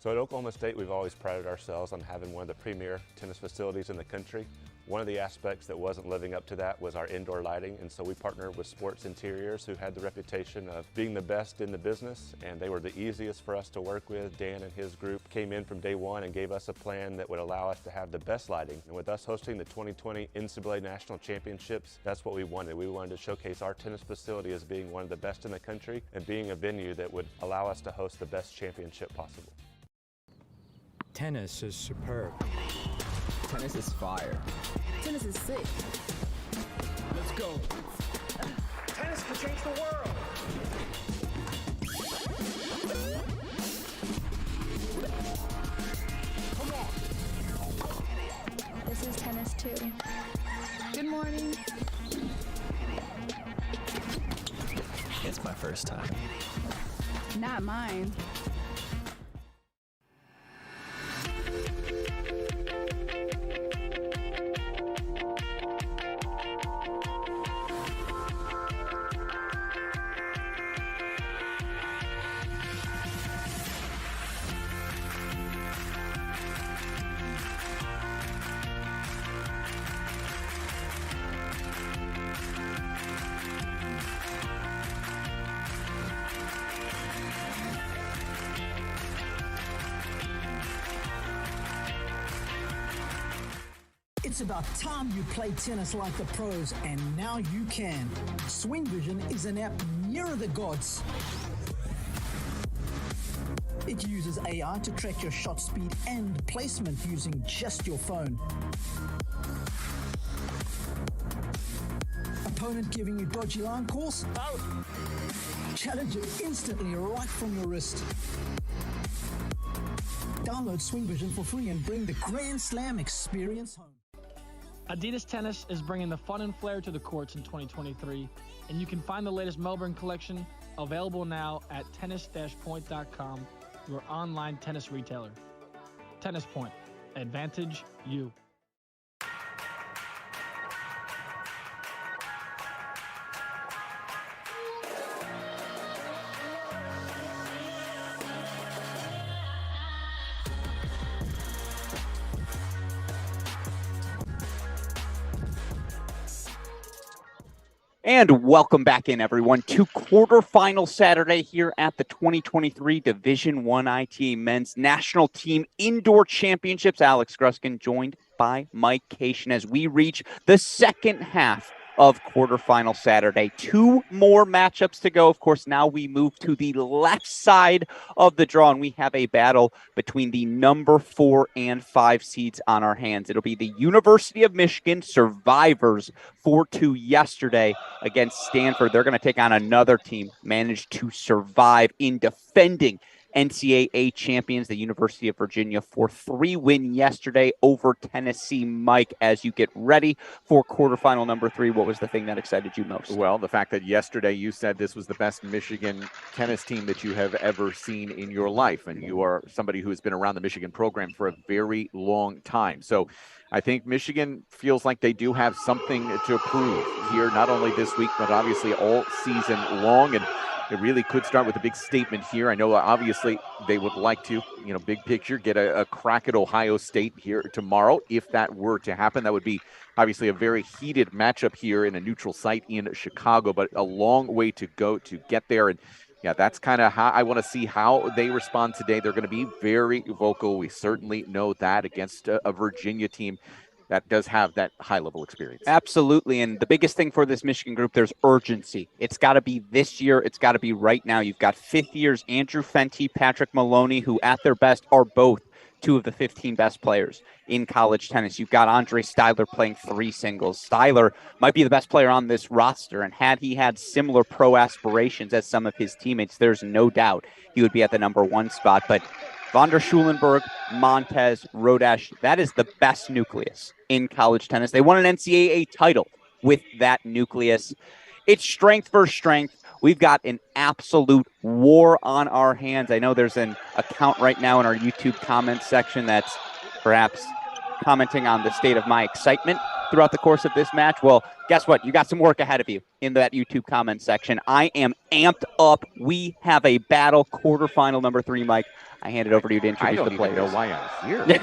So at Oklahoma State, we've always prided ourselves on having one of the premier tennis facilities in the country. One of the aspects that wasn't living up to that was our indoor lighting, and so we partnered with Schwartz Interiors, who had the reputation of being the best in the business, and they were the easiest for us to work with. Dan and his group came in from day one and gave us a plan that would allow us to have the best lighting. And with us hosting the 2020 NCAA National Championships, that's what we wanted. We wanted to showcase our tennis facility as being one of the best in the country and being a venue that would allow us to host the best championship possible. Tennis is superb. Tennis is fire. Tennis is sick. Let's go. Tennis can change the world. Come on. This is tennis too. Good morning. It's my first time. Not mine. It's about time you play tennis like the pros, and now you can. Swing Vision is an app nearer the gods. It uses AI to track your shot speed and placement using just your phone. Opponent giving you dodgy line calls? Out! Challenge it instantly right from your wrist. Download Swing Vision for free and bring the Grand Slam experience home. Adidas Tennis is bringing the fun and flair to the courts in 2023, and you can find the latest Melbourne collection available now at tennis-point.com, your online tennis retailer. Tennis Point. Advantage you. And welcome back in, everyone, to quarterfinal Saturday here at the 2023 Division I ITA Men's National Team Indoor Championships. Alex Gruskin joined by Mike Cation as we reach the second half of quarterfinal Saturday. Two more matchups to go. Of course, now we move to the left side of the draw, and we have a battle between the number 4 and 5 seeds on our hands. It'll be the University of Michigan survivors 4-2 yesterday against Stanford. They're going to take on another team, managed to survive in defending NCAA champions, the University of Virginia, 4-3 win yesterday over Tennessee. Mike, as you get ready for quarterfinal number 3, what was the thing that excited you most? Well, the fact that yesterday you said this was the best Michigan tennis team that you have ever seen in your life, and you are somebody who has been around the Michigan program for a very long time. So I think Michigan feels like they do have something to prove here, not only this week, but obviously all season long. And it really could start with a big statement here. I know obviously they would like to, big picture, get a crack at Ohio State here tomorrow. If that were to happen, that would be obviously a very heated matchup here in a neutral site in Chicago, but a long way to go to get there. And yeah, that's kind of how I want to see how they respond today. They're going to be very vocal. We certainly know that against a Virginia team that does have that high-level experience. Absolutely, and the biggest thing for this Michigan group, there's urgency. It's got to be this year. It's got to be right now. You've got fifth years, Andrew Fenty, Patrick Maloney, who at their best are both 2 of the 15 best players in college tennis. You've got Andre Styler playing 3 singles. Styler might be the best player on this roster, and had he had similar pro aspirations as some of his teammates, there's no doubt he would be at the number 1 spot. But Von der Schulenberg, Montez, Rodesh, that is the best nucleus in college tennis. They won an NCAA title with that nucleus. It's strength versus strength. We've got an absolute war on our hands. I know there's an account right now in our YouTube comments section that's perhaps commenting on the state of my excitement throughout the course of this match. Well, guess what? You got some work ahead of you in that YouTube comment section. I am amped up. We have a battle quarterfinal number 3, Mike. I hand it over to you to introduce the players. I don't even know why I'm here.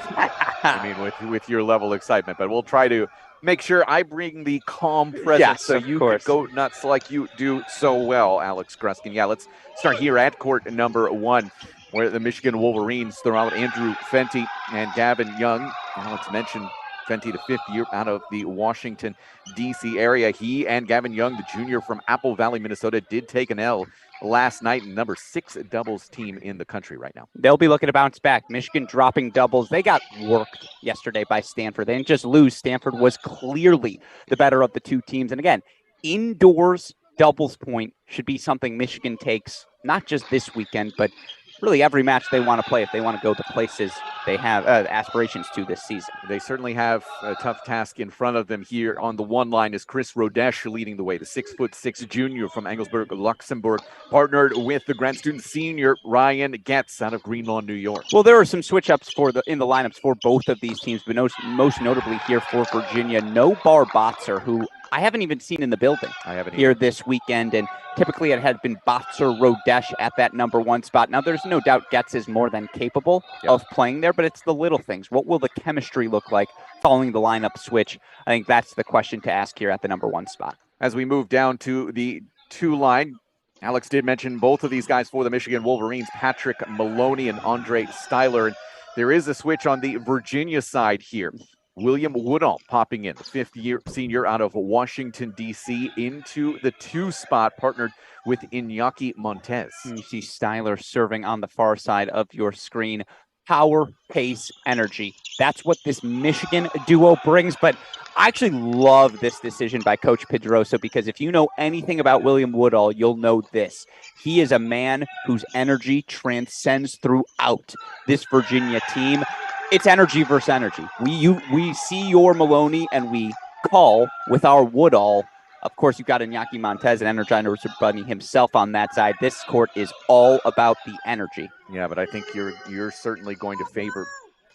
I mean, with your level of excitement, but we'll try to make sure I bring the calm presence so you can go nuts like you do so well, Alex Gruskin. Yeah, let's start here at court number 1, where the Michigan Wolverines throw out Andrew Fenty and Gavin Young. Alex mentioned Fenty, the 5th year out of the Washington, D.C. area. He and Gavin Young, the junior from Apple Valley, Minnesota, did take an L last night, number 6 doubles team in the country right now. They'll be looking to bounce back. Michigan dropping doubles. They got worked yesterday by Stanford. They didn't just lose. Stanford was clearly the better of the two teams. And again, indoors doubles point should be something Michigan takes, not just this weekend, but really every match they want to play if they want to go the places they have aspirations to this season. They certainly have a tough task in front of them here. On the one line is Chris Rodesh leading the way, the 6'6" junior from Engelsberg, Luxembourg, partnered with the grad student senior Ryan Getz out of Greenlawn, New York. Well, there are some switch-ups in the lineups for both of these teams, but most notably here for Virginia, no Bar Botzer, who I haven't even seen in the building here this weekend. And typically it had been Botzer, Rodesh at that number 1 spot. Now, there's no doubt Getz is more than capable of playing there, but it's the little things. What will the chemistry look like following the lineup switch? I think that's the question to ask here at the number 1 spot. As we move down to the 2 line, Alex did mention both of these guys for the Michigan Wolverines, Patrick Maloney and Andre Styler. And there is a switch on the Virginia side here. William Woodall popping in, the 5th year senior out of Washington, D.C., into the 2 spot, partnered with Iñaki Montez. You see Styler serving on the far side of your screen. Power, pace, energy. That's what this Michigan duo brings. But I actually love this decision by Coach Pedroso, because if you know anything about William Woodall, you'll know this. He is a man whose energy transcends throughout this Virginia team. It's energy versus energy. We see your Maloney and we call with our Woodall. Of course, you've got Iñaki Montez and Energizer Bunny himself on that side. This court is all about the energy. Yeah, but I think you're certainly going to favor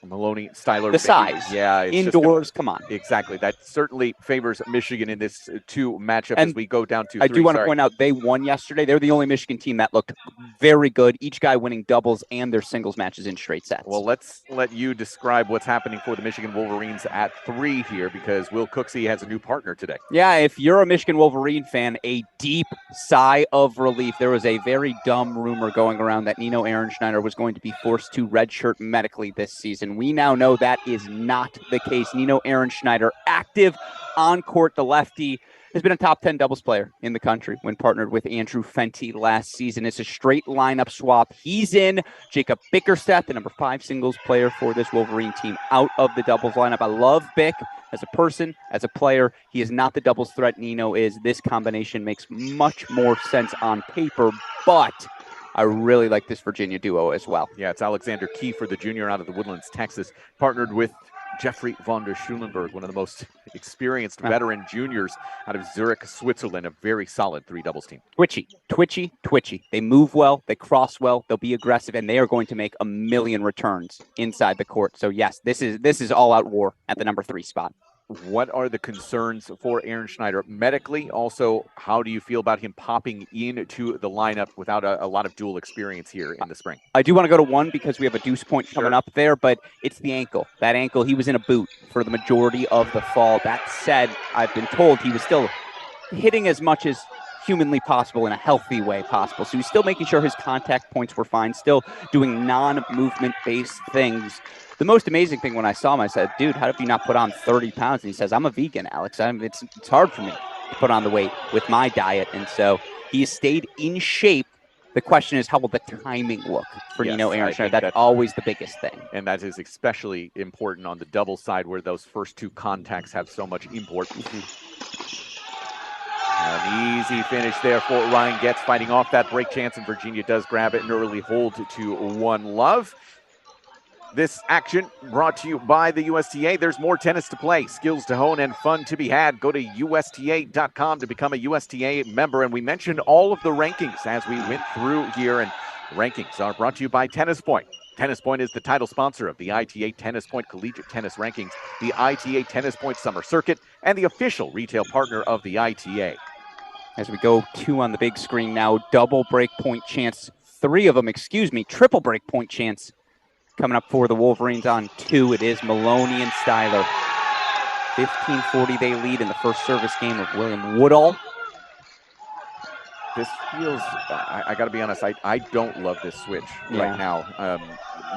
Maloney, Styler. The size. Yeah. Indoors, come on. Exactly. That certainly favors Michigan in this 2 matchup as we go down to 3. I do want to point out they won yesterday. They're the only Michigan team that looked very good. Each guy winning doubles and their singles matches in straight sets. Well, let's let you describe what's happening for the Michigan Wolverines at 3 here, because Will Cooksey has a new partner today. Yeah, if you're a Michigan Wolverine fan, a deep sigh of relief. There was a very dumb rumor going around that Nino Ehrenschneider was going to be forced to redshirt medically this season. We now know that is not the case. Nino Ehrenschneider, active on court, the lefty, has been a top 10 doubles player in the country when partnered with Andrew Fenty last season. It's a straight lineup swap. He's in. Jacob Bickerstaff, the number 5 singles player for this Wolverine team, out of the doubles lineup. I love Bick as a person, as a player. He is not the doubles threat Nino is. This combination makes much more sense on paper, but I really like this Virginia duo as well. Yeah, it's Alexander Kiefer, the junior out of the Woodlands, Texas, partnered with Jeffrey von der Schulenberg, one of the most experienced veteran juniors out of Zurich, Switzerland, a very solid 3 doubles team. Twitchy. They move well, they cross well, they'll be aggressive, and they are going to make a million returns inside the court. So yes, this is all-out war at the number 3 spot. What are the concerns for Ehrenschneider medically? Also, how do you feel about him popping into the lineup without a lot of dual experience here in the spring? I do want to go to 1 because we have a deuce point coming up there, but it's the ankle. That ankle, he was in a boot for the majority of the fall. That said, I've been told he was still hitting as much as humanly possible in a healthy way possible. So he's still making sure his contact points were fine, still doing non-movement based things. The most amazing thing when I saw him, I said, dude, how did you not put on 30 pounds? And he says, I'm a vegan, Alex. It's hard for me to put on the weight with my diet. And so he has stayed in shape. The question is, how will the timing look for Nino Ehrenschneider? That's always the biggest thing. And that is especially important on the double side, where those first 2 contacts have so much import. An easy finish there for Ryan Getz, fighting off that break chance, and Virginia does grab it and early hold to 1-love. This action brought to you by the USTA. There's more tennis to play, skills to hone, and fun to be had. Go to USTA.com to become a USTA member. And we mentioned all of the rankings as we went through here, and rankings are brought to you by Tennis Point. Tennis Point is the title sponsor of the ITA Tennis Point Collegiate Tennis Rankings, the ITA Tennis Point Summer Circuit, and the official retail partner of the ITA. As we go 2 on the big screen now, double break point chance, 3 of them, triple break point chance Coming up for the Wolverines on 2, it is Maloney and Styler. 15-40 they lead in the first service game of William Woodall. This feels, I got to be honest, I don't love this switch right now.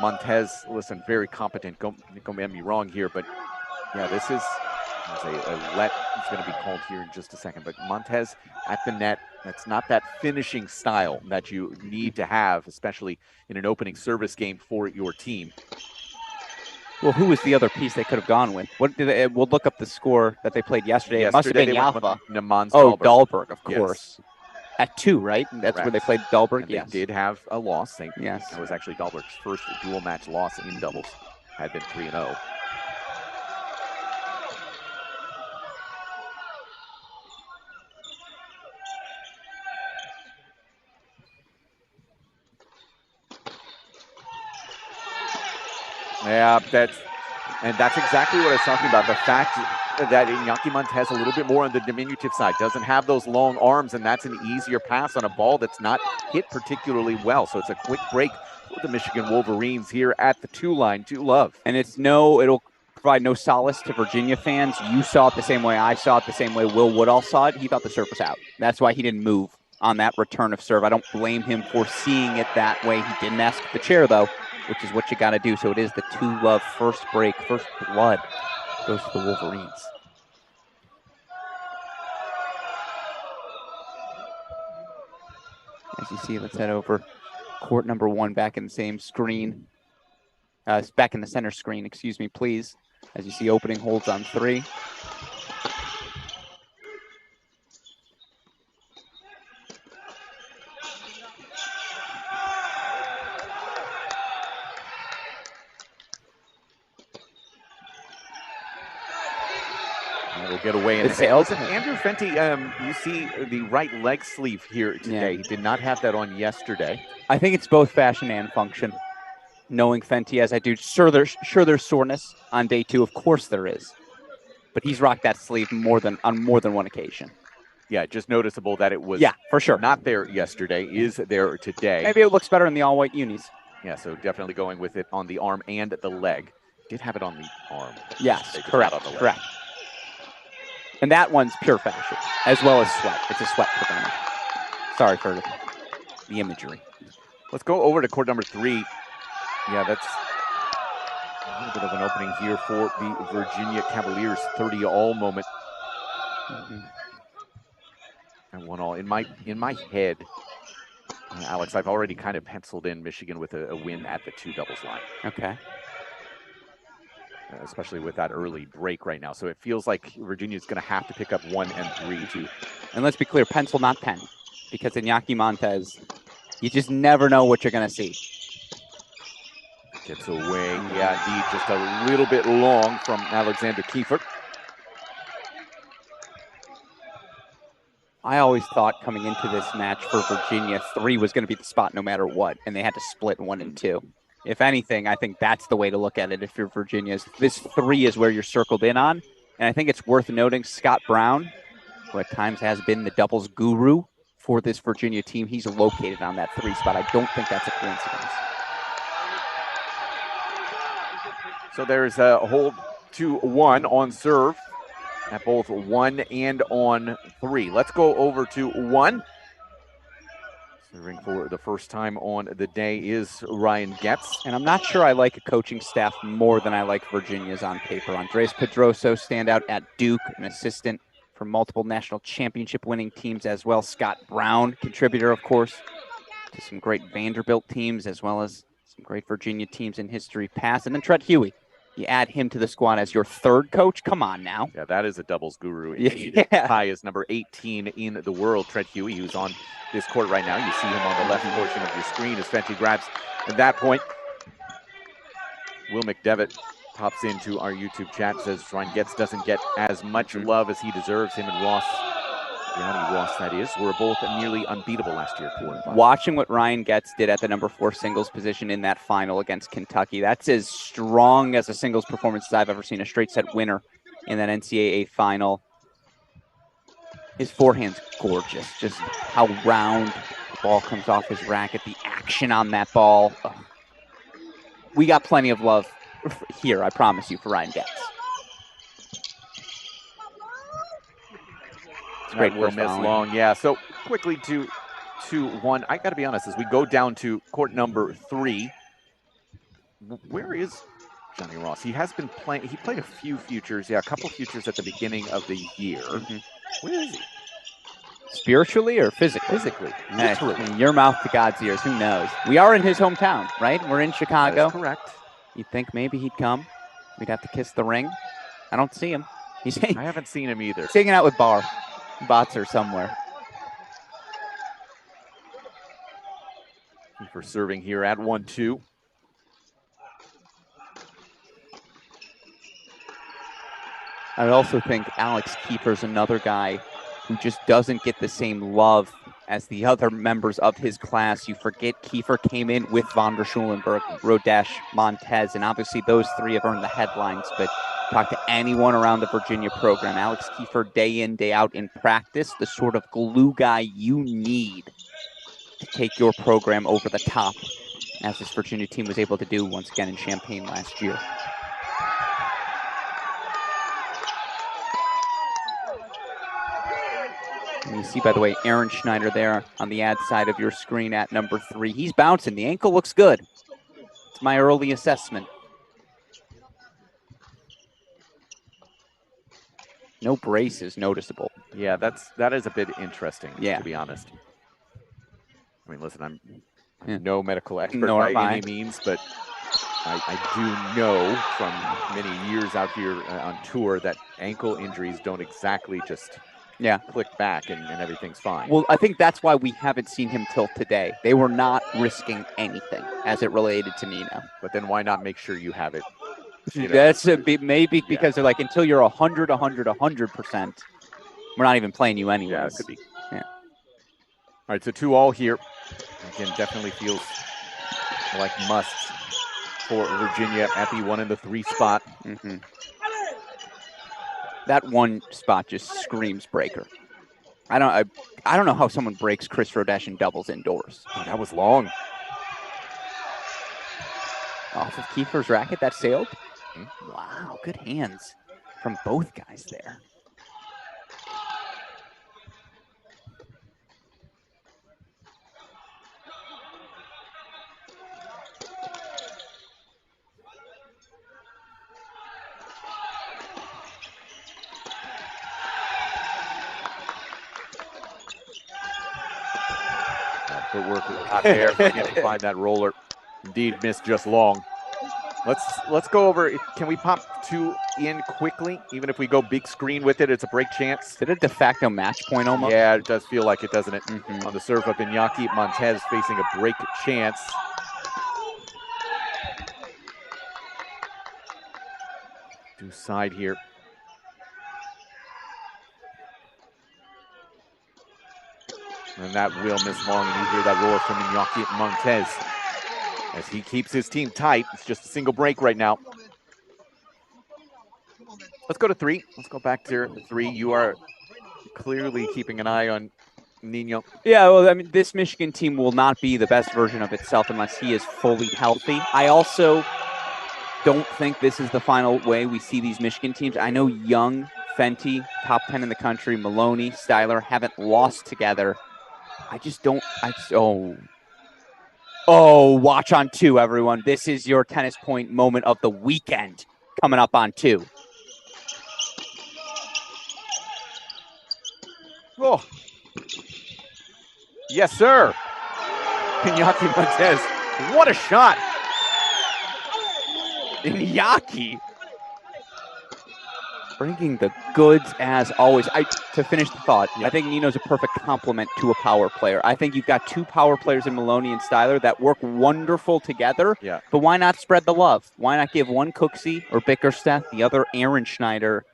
Montez, listen, very competent. Don't get me wrong here, but yeah, this is a let is going to be called here in just a second. But Montez at the net, that's not that finishing style that you need to have, especially in an opening service game for your team. Well, who was the other piece they could have gone with? What did they, we'll look up the score that they played yesterday. It must have been Jaffa. Dahlberg, of course. Yes. At 2, right? That's where they played Dahlberg. Yes. They did have a loss. Yes. That was actually Dahlberg's first dual match loss in doubles. Had been 3-0. Yeah, that's exactly what I was talking about. The fact that Iñaki Montez a little bit more on the diminutive side, doesn't have those long arms, and that's an easier pass on a ball that's not hit particularly well. So it's a quick break for the Michigan Wolverines here at the 2 line, 2 love. And it'll provide no solace to Virginia fans. You saw it the same way I saw it, the same way Will Woodall saw it. He thought the serve was out. That's why he didn't move on that return of serve. I don't blame him for seeing it that way. He didn't ask the chair, though, which is what you got to do. So it is the 2 love first break, first blood goes to the Wolverines. As you see, let's head over court number 1 back in the same screen. Back in the center screen, excuse me, please. As you see, opening holds on 3. Will get away and sails. And Andrew Fenty, you see the right leg sleeve here today. He did not have that on yesterday. I think it's both fashion and function. Knowing Fenty as I do, sure there's soreness on day 2. Of course there is, but he's rocked that sleeve on more than one occasion. Yeah, just noticeable that it was for sure not there yesterday, is there today. Maybe it looks better in the all-white unis. Yeah, so definitely going with it on the arm and the leg. Did have it on the arm. Yes, correct. And that one's pure fashion, as well as sweat. It's a sweat preventer. Sorry for the imagery. Let's go over to court number 3. Yeah, that's a little bit of an opening here for the Virginia Cavaliers. 30-all moment. And 1-all. In my head, Alex, I've already kind of penciled in Michigan with a win at the 2 doubles line. Okay. Especially with that early break right now. So it feels like Virginia's going to have to pick up 1 and 3 too. And let's be clear, pencil, not pen. Because Iñaki Montez, you just never know what you're going to see. Gets away. Yeah, indeed, just a little bit long from Alexander Kiefer. I always thought coming into this match for Virginia, 3 was going to be the spot no matter what. And they had to split 1 and 2. If anything, I think that's the way to look at it if you're Virginia. This 3 is where you're circled in on. And I think it's worth noting Scott Brown, who at times has been the doubles guru for this Virginia team, he's located on that 3 spot. I don't think that's a coincidence. So there's a hold 2-1 on serve at both 1 and on 3. Let's go over to 1. Serving for the first time on the day is Ryan Getz. And I'm not sure I like a coaching staff more than I like Virginia's on paper. Andres Pedroso, standout at Duke, an assistant for multiple national championship winning teams as well. Scott Brown, contributor, of course, to some great Vanderbilt teams as well as some great Virginia teams in history past. And then Trent Huey. You add him to the squad as your 3rd coach? Come on now. Yeah, that is a doubles guru. High is number 18 in the world. Trent Huey, who's on this court right now. You see him on the left portion of your screen as Fenty grabs at that point. Will McDevitt pops into our YouTube chat, says Ryan Getz doesn't get as much love as he deserves. Him and Ross, Johnny Ross, that is, were both nearly unbeatable last year. 4 and 5. Watching what Ryan Getz did at the number 4 singles position in that final against Kentucky, that's as strong as a singles performance as I've ever seen. A straight set winner in that NCAA final. His forehand's gorgeous. Just how round the ball comes off his racket, the action on that ball. Ugh. we got plenty of love here, I promise you, for Ryan Getz. Great will miss long. Yeah, so quickly to 2-1. I got to be honest, as we go down to court number 3, where is Johnny Ross? He has been playing. He played a few futures. Yeah, a couple futures at the beginning of the year. Where is he? Spiritually or physically? Physically, literally. Your mouth to God's ears. Who knows? We are in his hometown, right? We're in Chicago. That is correct. You'd think maybe he'd come. We'd have to kiss the ring. I don't see him. I haven't seen him either. He's hanging out with Bots or somewhere. For serving here at 1-2. I also think Alex Kiefer's another guy who just doesn't get the same love as the other members of his class. You forget Kiefer came in with Von der Schulenberg, Rodesh, Montez, and obviously those three have earned the headlines, but talk to anyone around the Virginia program. Alex Kiefer, day in, day out in practice, the sort of glue guy you need to take your program over the top, as this Virginia team was able to do once again in Champaign last year. And you see, by the way, Aaron Schneider there on the ad side of your screen at number 3. He's bouncing. The ankle looks good. It's my early assessment. No brace is noticeable. Yeah, that is a bit interesting, to be honest. I mean, listen, I'm no medical expert by any means, but I do know from many years out here on tour that ankle injuries don't exactly just click back and everything's fine. Well, I think that's why we haven't seen him till today. They were not risking anything as it related to Nino. But then why not make sure you have it? That's maybe because they're like, until you're 100%, we're not even playing you anyways. Yeah, it could be. Yeah. All right, so 2-2 here. Again, definitely feels like musts for Virginia at the 1 and the 3 spot. That 1 spot just screams breaker. I don't know how someone breaks Chris Rodesh in doubles indoors. Oh, that was long. Off of Kiefer's racket, that sailed. Wow, good hands from both guys there. Footwork out there, can't find that roller. Indeed, missed just long. Let's go over. Can we pop 2 in quickly? Even if we go big screen with it, it's a break chance. Is it a de facto match point almost? Yeah, it does feel like it, doesn't it? On the serve of Iñaki, Montez facing a break chance. Do side here. And that will miss long, and you hear that roar from Iñaki Montez as he keeps his team tight. It's just a single break right now. Let's go to 3. Let's go back to 3. You are clearly keeping an eye on Nino. Yeah, well, I mean, this Michigan team will not be the best version of itself unless he is fully healthy. I also don't think this is the final way we see these Michigan teams. I know Young, Fenty, top 10 in the country, Maloney, Styler haven't lost together. Oh, watch on 2, everyone. This is your tennis point moment of the weekend coming up on 2. Oh. Yes, sir. Iñaki Montez. What a shot. Iñaki bringing the goods as always. To finish the thought, I think Nino's a perfect complement to a power player. I think you've got 2 power players in Maloney and Styler that work wonderful together. Yeah. But why not spread the love? Why not give one Cooksey or Bickerstaff, the other Aaron Schneider?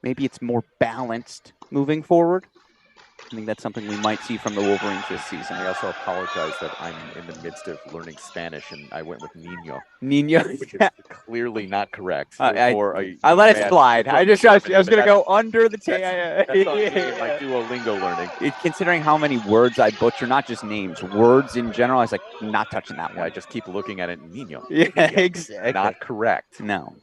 Maybe it's more balanced moving forward. I think that's something we might see from the Wolverines this season. I also apologize that I'm in the midst of learning Spanish, and I went with Niño. Niño. Which is clearly not correct. I let it slide. I was going to go under the That's on me in my Duolingo learning. Considering how many words I butcher, not just names, words in general, I was like, not touching that one. I just keep looking at it, Niño. Yeah, exactly. Not correct. No.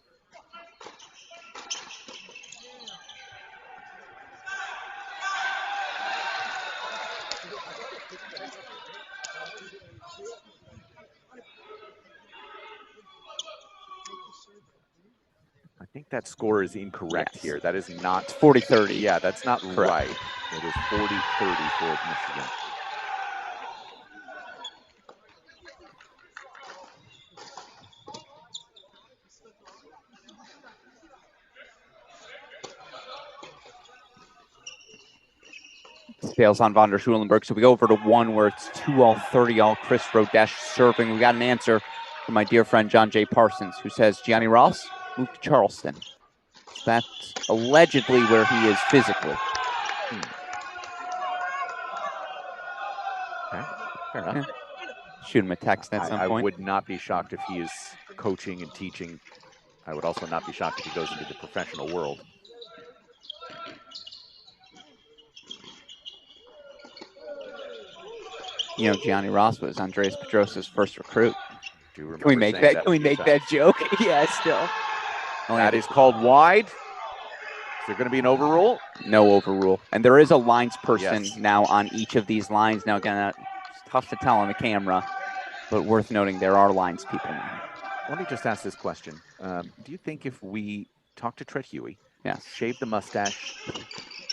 I think that score is incorrect here. That is not 40-30. Yeah, that's not right. It is 40-30 for Michigan. Fails on von der Schulenberg. So we go over to one where it's 2-all, 30-all. Chris Rodesh serving. We got an answer from my dear friend John J. Parsons, who says Gianni Ross moved to Charleston. So that's allegedly where he is physically. Okay, fair enough. Shoot him a text at some point. I would not be shocked if he is coaching and teaching. I would also not be shocked if he goes into the professional world. You know, Gianni Ross was Andreas Pedrosa's first recruit. Can we make that? Can we make that joke? Yeah, still. That is called wide. Is there going to be an overrule? No overrule. And there is a lines person now on each of these lines. Now, again, it's tough to tell on the camera, but worth noting there are lines people now. Let me just ask this question. Do you think if we talk to Trent Huey, shave the mustache,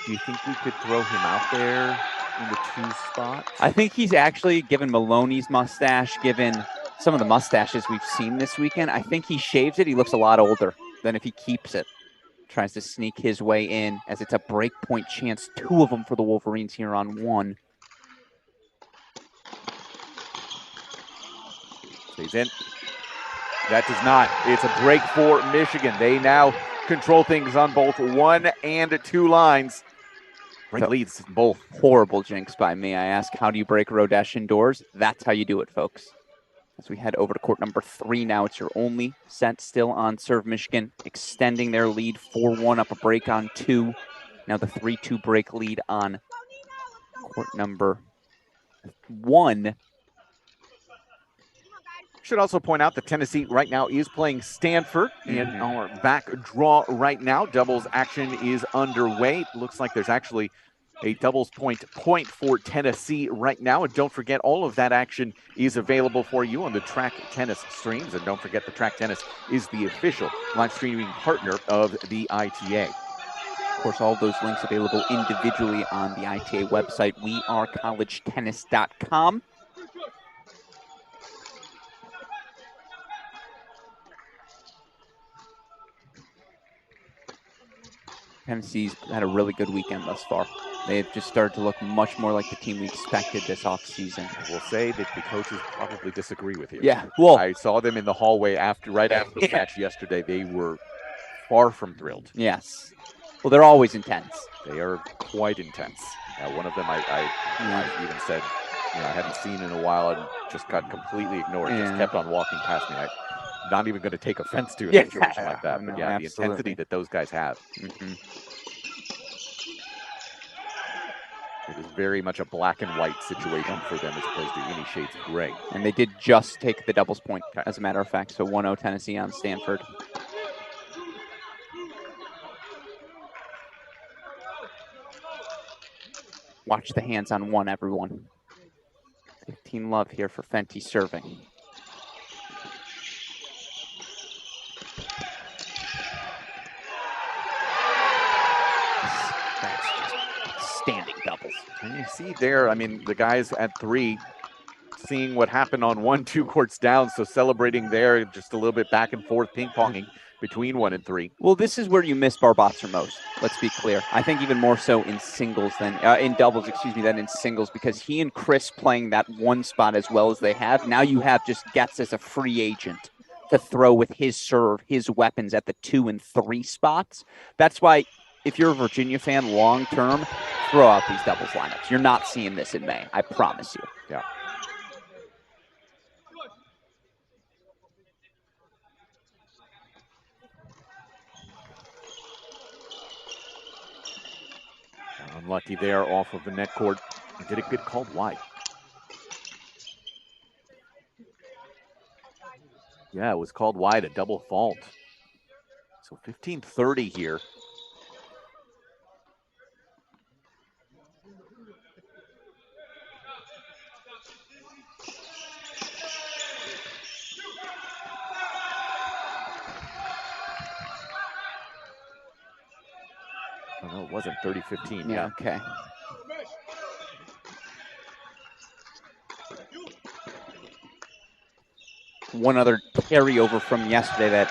do you think we could throw him out there in the 2 spots? I think he's actually, given Maloney's mustache, given some of the mustaches we've seen this weekend, I think he shaves it. He looks a lot older than if he keeps it. Tries to sneak his way in as it's a break point chance. 2 of them for the Wolverines here on 1. Stays in. That does not. It's a break for Michigan. They now control things on both 1 and 2 lines. Break leads both. Horrible jinx by me. I ask, how do you break Rodesh indoors? That's how you do it, folks. As we head over to court number 3 now, it's your only set still on serve. Michigan extending their lead 4-1 up a break on 2. Now the 3-2 break lead on court number 1. Should also point out that Tennessee right now is playing Stanford in our back draw right now. Doubles action is underway. Looks like there's actually a doubles point for Tennessee right now. And don't forget, all of that action is available for you on the Track Tennis streams. And don't forget, the Track Tennis is the official live streaming partner of the ITA. Of course, all those links available individually on the ITA website, wearecollegetennis.com. Tennessee's had a really good weekend thus far. They've just started to look much more like the team we expected this offseason. I will say that the coaches probably disagree with you. Yeah, well, I saw them in the hallway right after the match yesterday. They were far from thrilled. Yes. Well, they're always intense. They are quite intense. One of them, I even said, I hadn't seen in a while and just got completely ignored. Just kept on walking past me. I'm not even going to take offense to a situation like that. But the intensity that those guys have. It is very much a black and white situation for them as opposed to any shades of gray. And they did just take the doubles point, as a matter of fact. So 1-0 Tennessee on Stanford. Watch the hands on 1, everyone. 15 love here for Fenty serving. Standing doubles. And you see there, the guys at 3 seeing what happened on 1-2 courts down, so celebrating there, just a little bit back and forth ping-ponging between 1 and 3. Well, this is where you miss Barbatzer most, let's be clear. I think even more so in singles than, in doubles, than in singles, because he and Chris playing that 1 spot as well as they have, now you have just Getz as a free agent to throw with his serve, his weapons at the 2 and 3 spots. That's why, if you're a Virginia fan long-term, throw out these doubles lineups. You're not seeing this in May. I promise you. Yeah. Unlucky there off of the net cord. Did it get called wide? Yeah, it was called wide, a double fault. So 15-30 here. Oh, no, it wasn't 30-15. Yeah, okay. One other carryover from yesterday that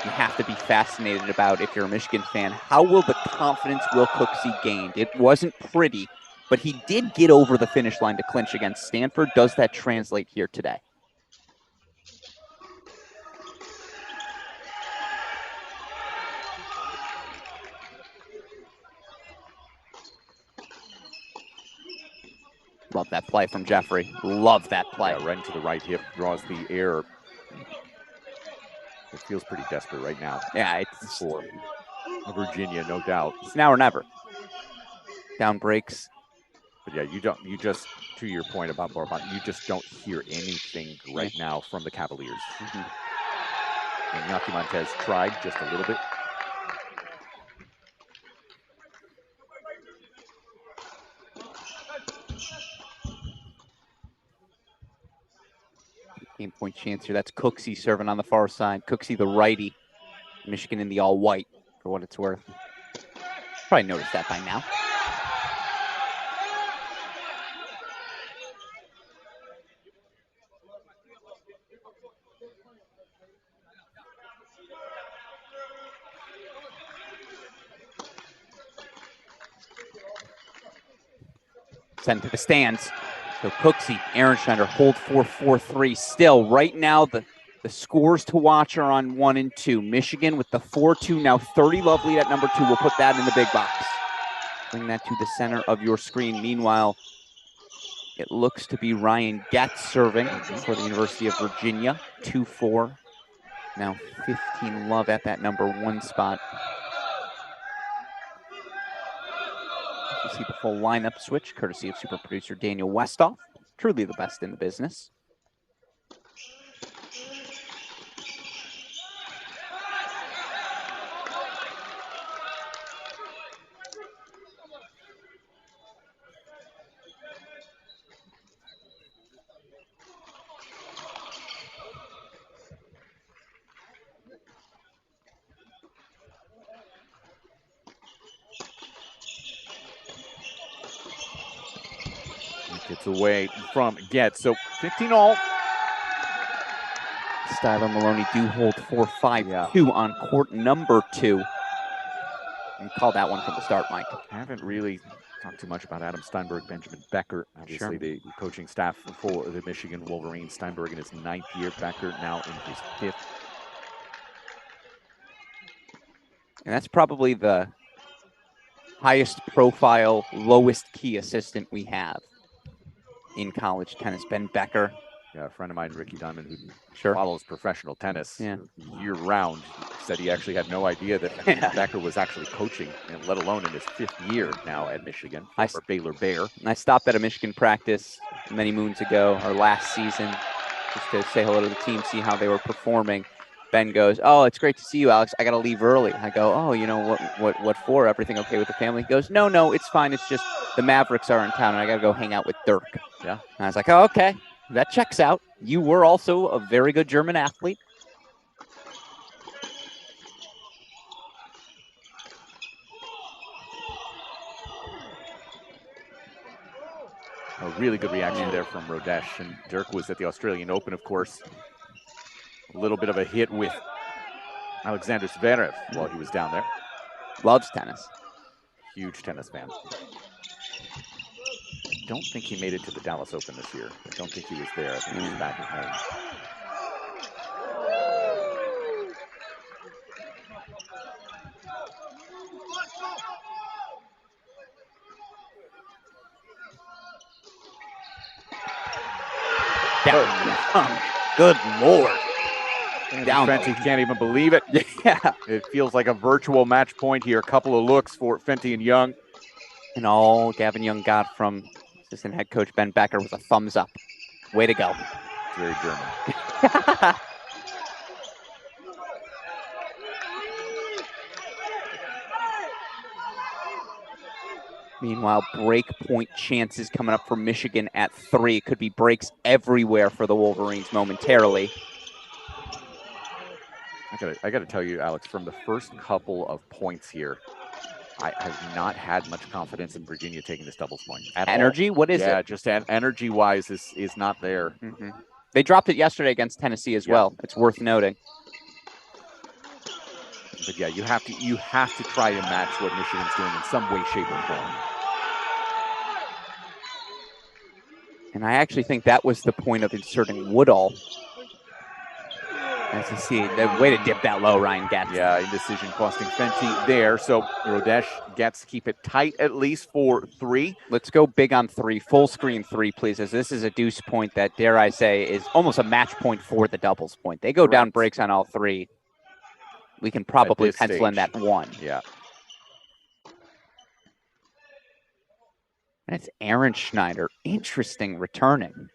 you have to be fascinated about if you're a Michigan fan. How will the confidence Will Cooksey gained? It wasn't pretty, but he did get over the finish line to clinch against Stanford. Does that translate here today? Love that play from Jeffrey. Love that play. Yeah, right into the right hip, draws the air. It feels pretty desperate right now. Yeah, it's for Virginia, no doubt. It's now or never. Down breaks. But yeah, you just, to your point about Bourbon, you just don't hear anything right now from the Cavaliers. And Iñaki Montez tried just a little bit. Game point chance here. That's Cooksey serving on the far side. Cooksey, the righty. Michigan in the all white, for what it's worth. Probably noticed that by now. Sent to the stands. So Cooksey, Aaron Schneider, hold 4-4-3. Still, right now, the scores to watch are on 1 and 2. Michigan with the 4-2, now 30 love lead at number 2. We'll put that in the big box. Bring that to the center of your screen. Meanwhile, it looks to be Ryan Getz serving for the University of Virginia. 2-4. Now 15 love at that number 1 spot. You see the full lineup switch, courtesy of super producer Daniel Westoff. Truly the best in the business. Gets away from Getz. So 15 all. Styler Maloney do hold 4-5-2 on court number 2. And call that one from the start, Mike. Haven't really talked too much about Adam Steinberg, Benjamin Becker. Obviously, the coaching staff for the Michigan Wolverines. Steinberg in his 9th year. Becker now in his 5th. And that's probably the highest profile, lowest key assistant we have in college tennis. Ben Becker. Yeah, a friend of mine, Ricky Diamond, who follows professional tennis year-round, said he actually had no idea that Becker was actually coaching, let alone in his 5th year now at Michigan for Baylor Bear. I stopped at a Michigan practice many moons ago, or last season, just to say hello to the team, see how they were performing. Ben goes, "Oh, it's great to see you, Alex. I got to leave early." I go, "Oh, you know, what for? Everything okay with the family?" He goes, No, it's fine. It's just the Mavericks are in town, and I got to go hang out with Dirk." Yeah. And I was like, "Oh, okay. That checks out. You were also a very good German athlete." A really good reaction there from Rodesh. And Dirk was at the Australian Open, of course. A little bit of a hit with Alexander Zverev while he was down there. Loves tennis. Huge tennis fan. I don't think he made it to the Dallas Open this year. I don't think he was there. I think he was back at home. Down. Good Lord. Down. Fenty can't even believe it. Yeah. It feels like a virtual match point here. A couple of looks for Fenty and Young. And all Gavin Young got from assistant head coach Ben Becker was a thumbs up. Way to go. It's very German. Meanwhile, break point chances coming up for Michigan at 3. It could be breaks everywhere for the Wolverines momentarily. I gotta tell you, Alex, from the first couple of points here, I have not had much confidence in Virginia taking this doubles point at Energy? all. What is it? Yeah, just energy-wise is not there. Mm-hmm. They dropped it yesterday against Tennessee as well. It's worth noting. But yeah, you have to try to match what Michigan's doing in some way, shape, or form. And I actually think that was the point of inserting Woodall. As you see, the way to dip that low, Ryan Getz. Yeah, indecision costing Fenty there. So Rodesh gets to keep it tight at least for 3. Let's go big on 3. Full screen 3, please, as this is a deuce point that, dare I say, is almost a match point for the doubles point. They go down breaks on all 3. We can probably pencil in that 1. Yeah. That's Aaron Schneider. Interesting returning.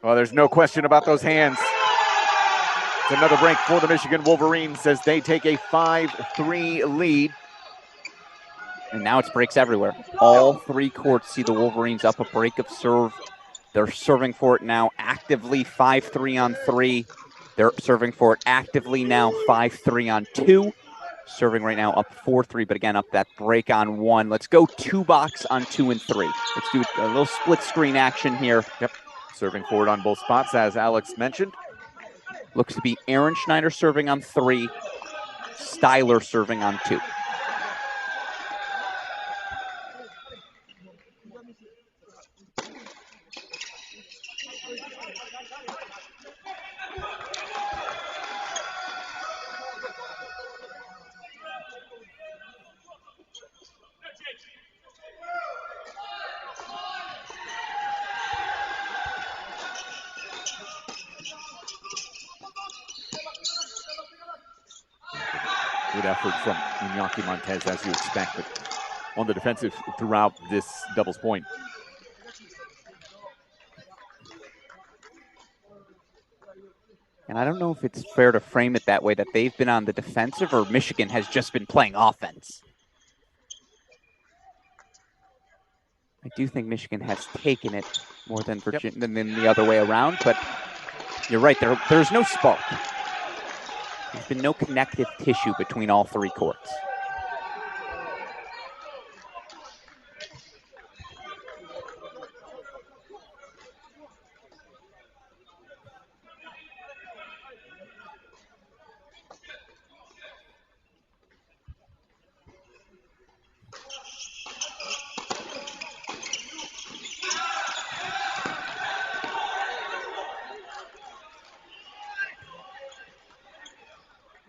Well, there's no question about those hands. It's another break for the Michigan Wolverines as they take a 5-3 lead. And now it's breaks everywhere. All 3 courts see the Wolverines up a break of serve. They're serving for it now actively, 5-3 on 3. They're serving for it actively now, 5-3 on 2. Serving right now up 4-3, but again, up that break on 1. Let's go 2-box on 2 and 3. Let's do a little split screen action here. Yep. Serving forward on both spots, as Alex mentioned. Looks to be Aaron Schneider serving on 3, Styler serving on 2. Good effort from Iñaki Montez, as you expect, but on the defensive throughout this doubles point. And I don't know if it's fair to frame it that way, that they've been on the defensive or Michigan has just been playing offense. I do think Michigan has taken it more than Virginia than the other way around, but you're right, there's no spark. There's been no connective tissue between all 3 courts.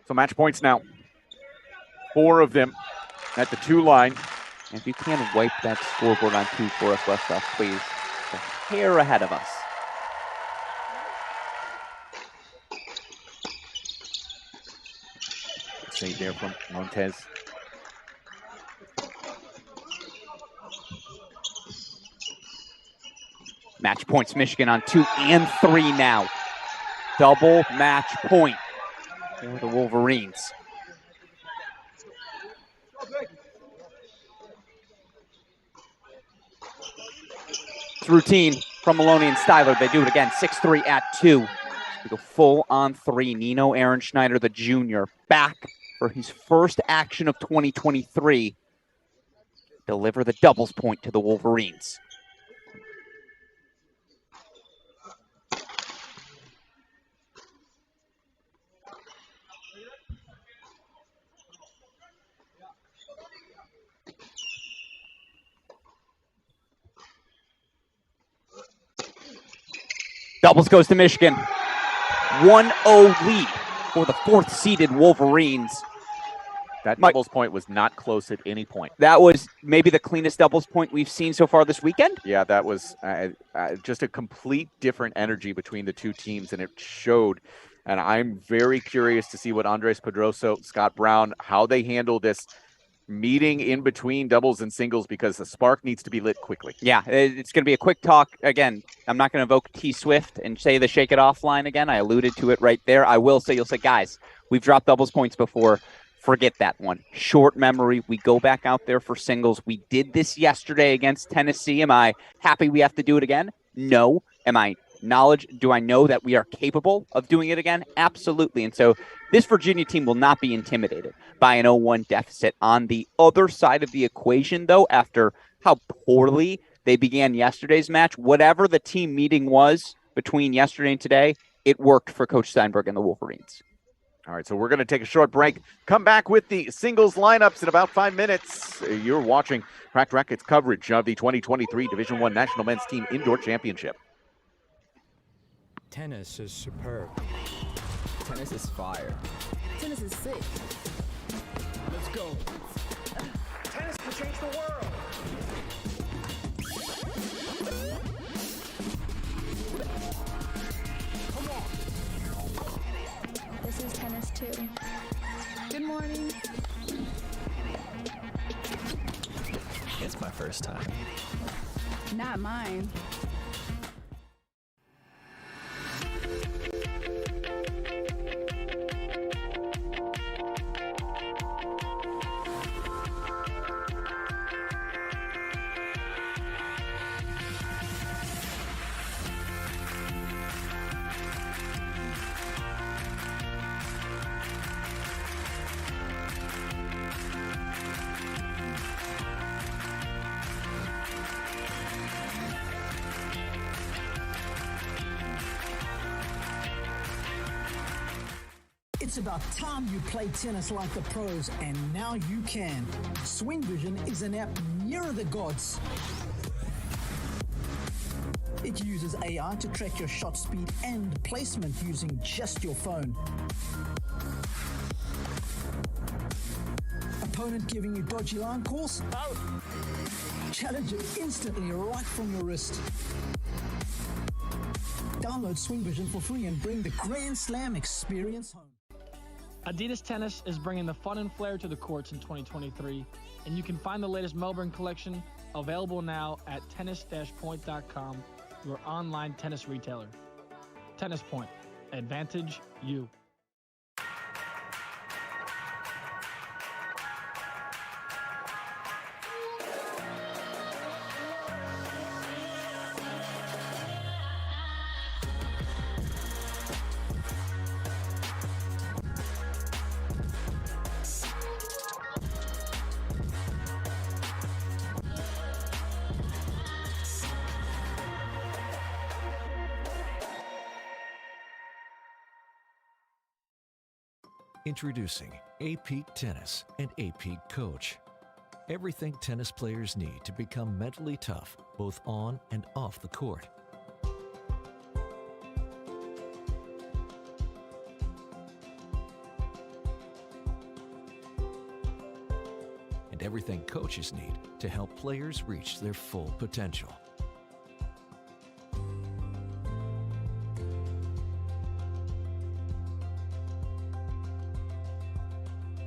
So match points now. 4 of them at the 2 line. And if you can wipe that scoreboard on 2 for us, Westhoff, please. A hair ahead of us. Save there from Montez. Match points Michigan on 2 and 3 now. Double match point for the Wolverines. It's routine from Maloney and Styler. They do it again, 6-3 at 2. We go full on 3. Nino Aaron Schneider, the junior, back for his first action of 2023. Deliver the doubles point to the Wolverines. Doubles goes to Michigan. 1-0 lead for the fourth-seeded Wolverines. That doubles point was not close at any point. That was maybe the cleanest doubles point we've seen so far this weekend. Yeah, that was just a complete different energy between the two teams, and it showed. And I'm very curious to see what Andres Pedroso, Scott Brown, how they handle this meeting in between doubles and singles, because the spark needs to be lit quickly. Yeah, it's going to be a quick talk. Again, I'm not going to invoke T Swift and say the shake it off line again. I alluded to it right there. I will say, you'll say, guys, we've dropped doubles points before. Forget that one. Short memory. We go back out there for singles. We did this yesterday against Tennessee. Am I happy we have to do it again? No. Do I know that we are capable of doing it again? Absolutely. And so this Virginia team will not be intimidated by an 0-1 deficit. On the other side of the equation, though, after how poorly they began yesterday's match, whatever the team meeting was between yesterday and today, it worked for Coach Steinberg and the Wolverines. All right, so we're going to take a short break. Come back with the singles lineups in about 5 minutes. You're watching Cracked Racquets coverage of the 2023 Division I National Men's Team Indoor Championship. Tennis is superb. Tennis is fire. Tennis is sick. Let's go. Tennis can change the world. Come on. This is tennis too. Good morning. It's my first time. Not mine. It's about time you play tennis like the pros, and now you can. Swing Vision is an app nearer the gods. It uses AI to track your shot speed and placement using just your phone. Opponent giving you dodgy line calls? Out! Challenge it instantly right from your wrist. Download Swing Vision for free and bring the Grand Slam experience home. Adidas Tennis is bringing the fun and flair to the courts in 2023, and you can find the latest Melbourne collection available now at tennis-point.com, your online tennis retailer. Tennis Point. Advantage you. Introducing A-Peak Tennis and A-Peak Coach. Everything tennis players need to become mentally tough, both on and off the court. And everything coaches need to help players reach their full potential.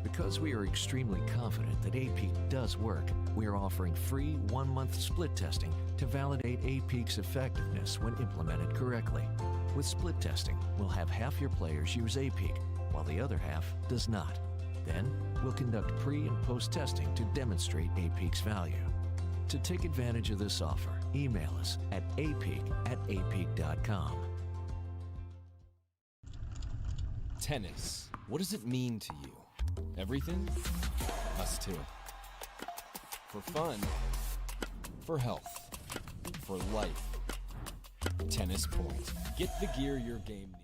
Because we are extremely confident that A-Peak does work, we are offering free 1-month split testing to validate A-Peak's effectiveness when implemented correctly. With split testing, we'll have half your players use A-Peak, while the other half does not. Then, we'll conduct pre- and post-testing to demonstrate A-Peak's value. To take advantage of this offer, email us at apeak@apeak.com. Tennis. What does it mean to you? Everything? Us too. For fun, for health, for life. Tennis Point. Get the gear your game needs.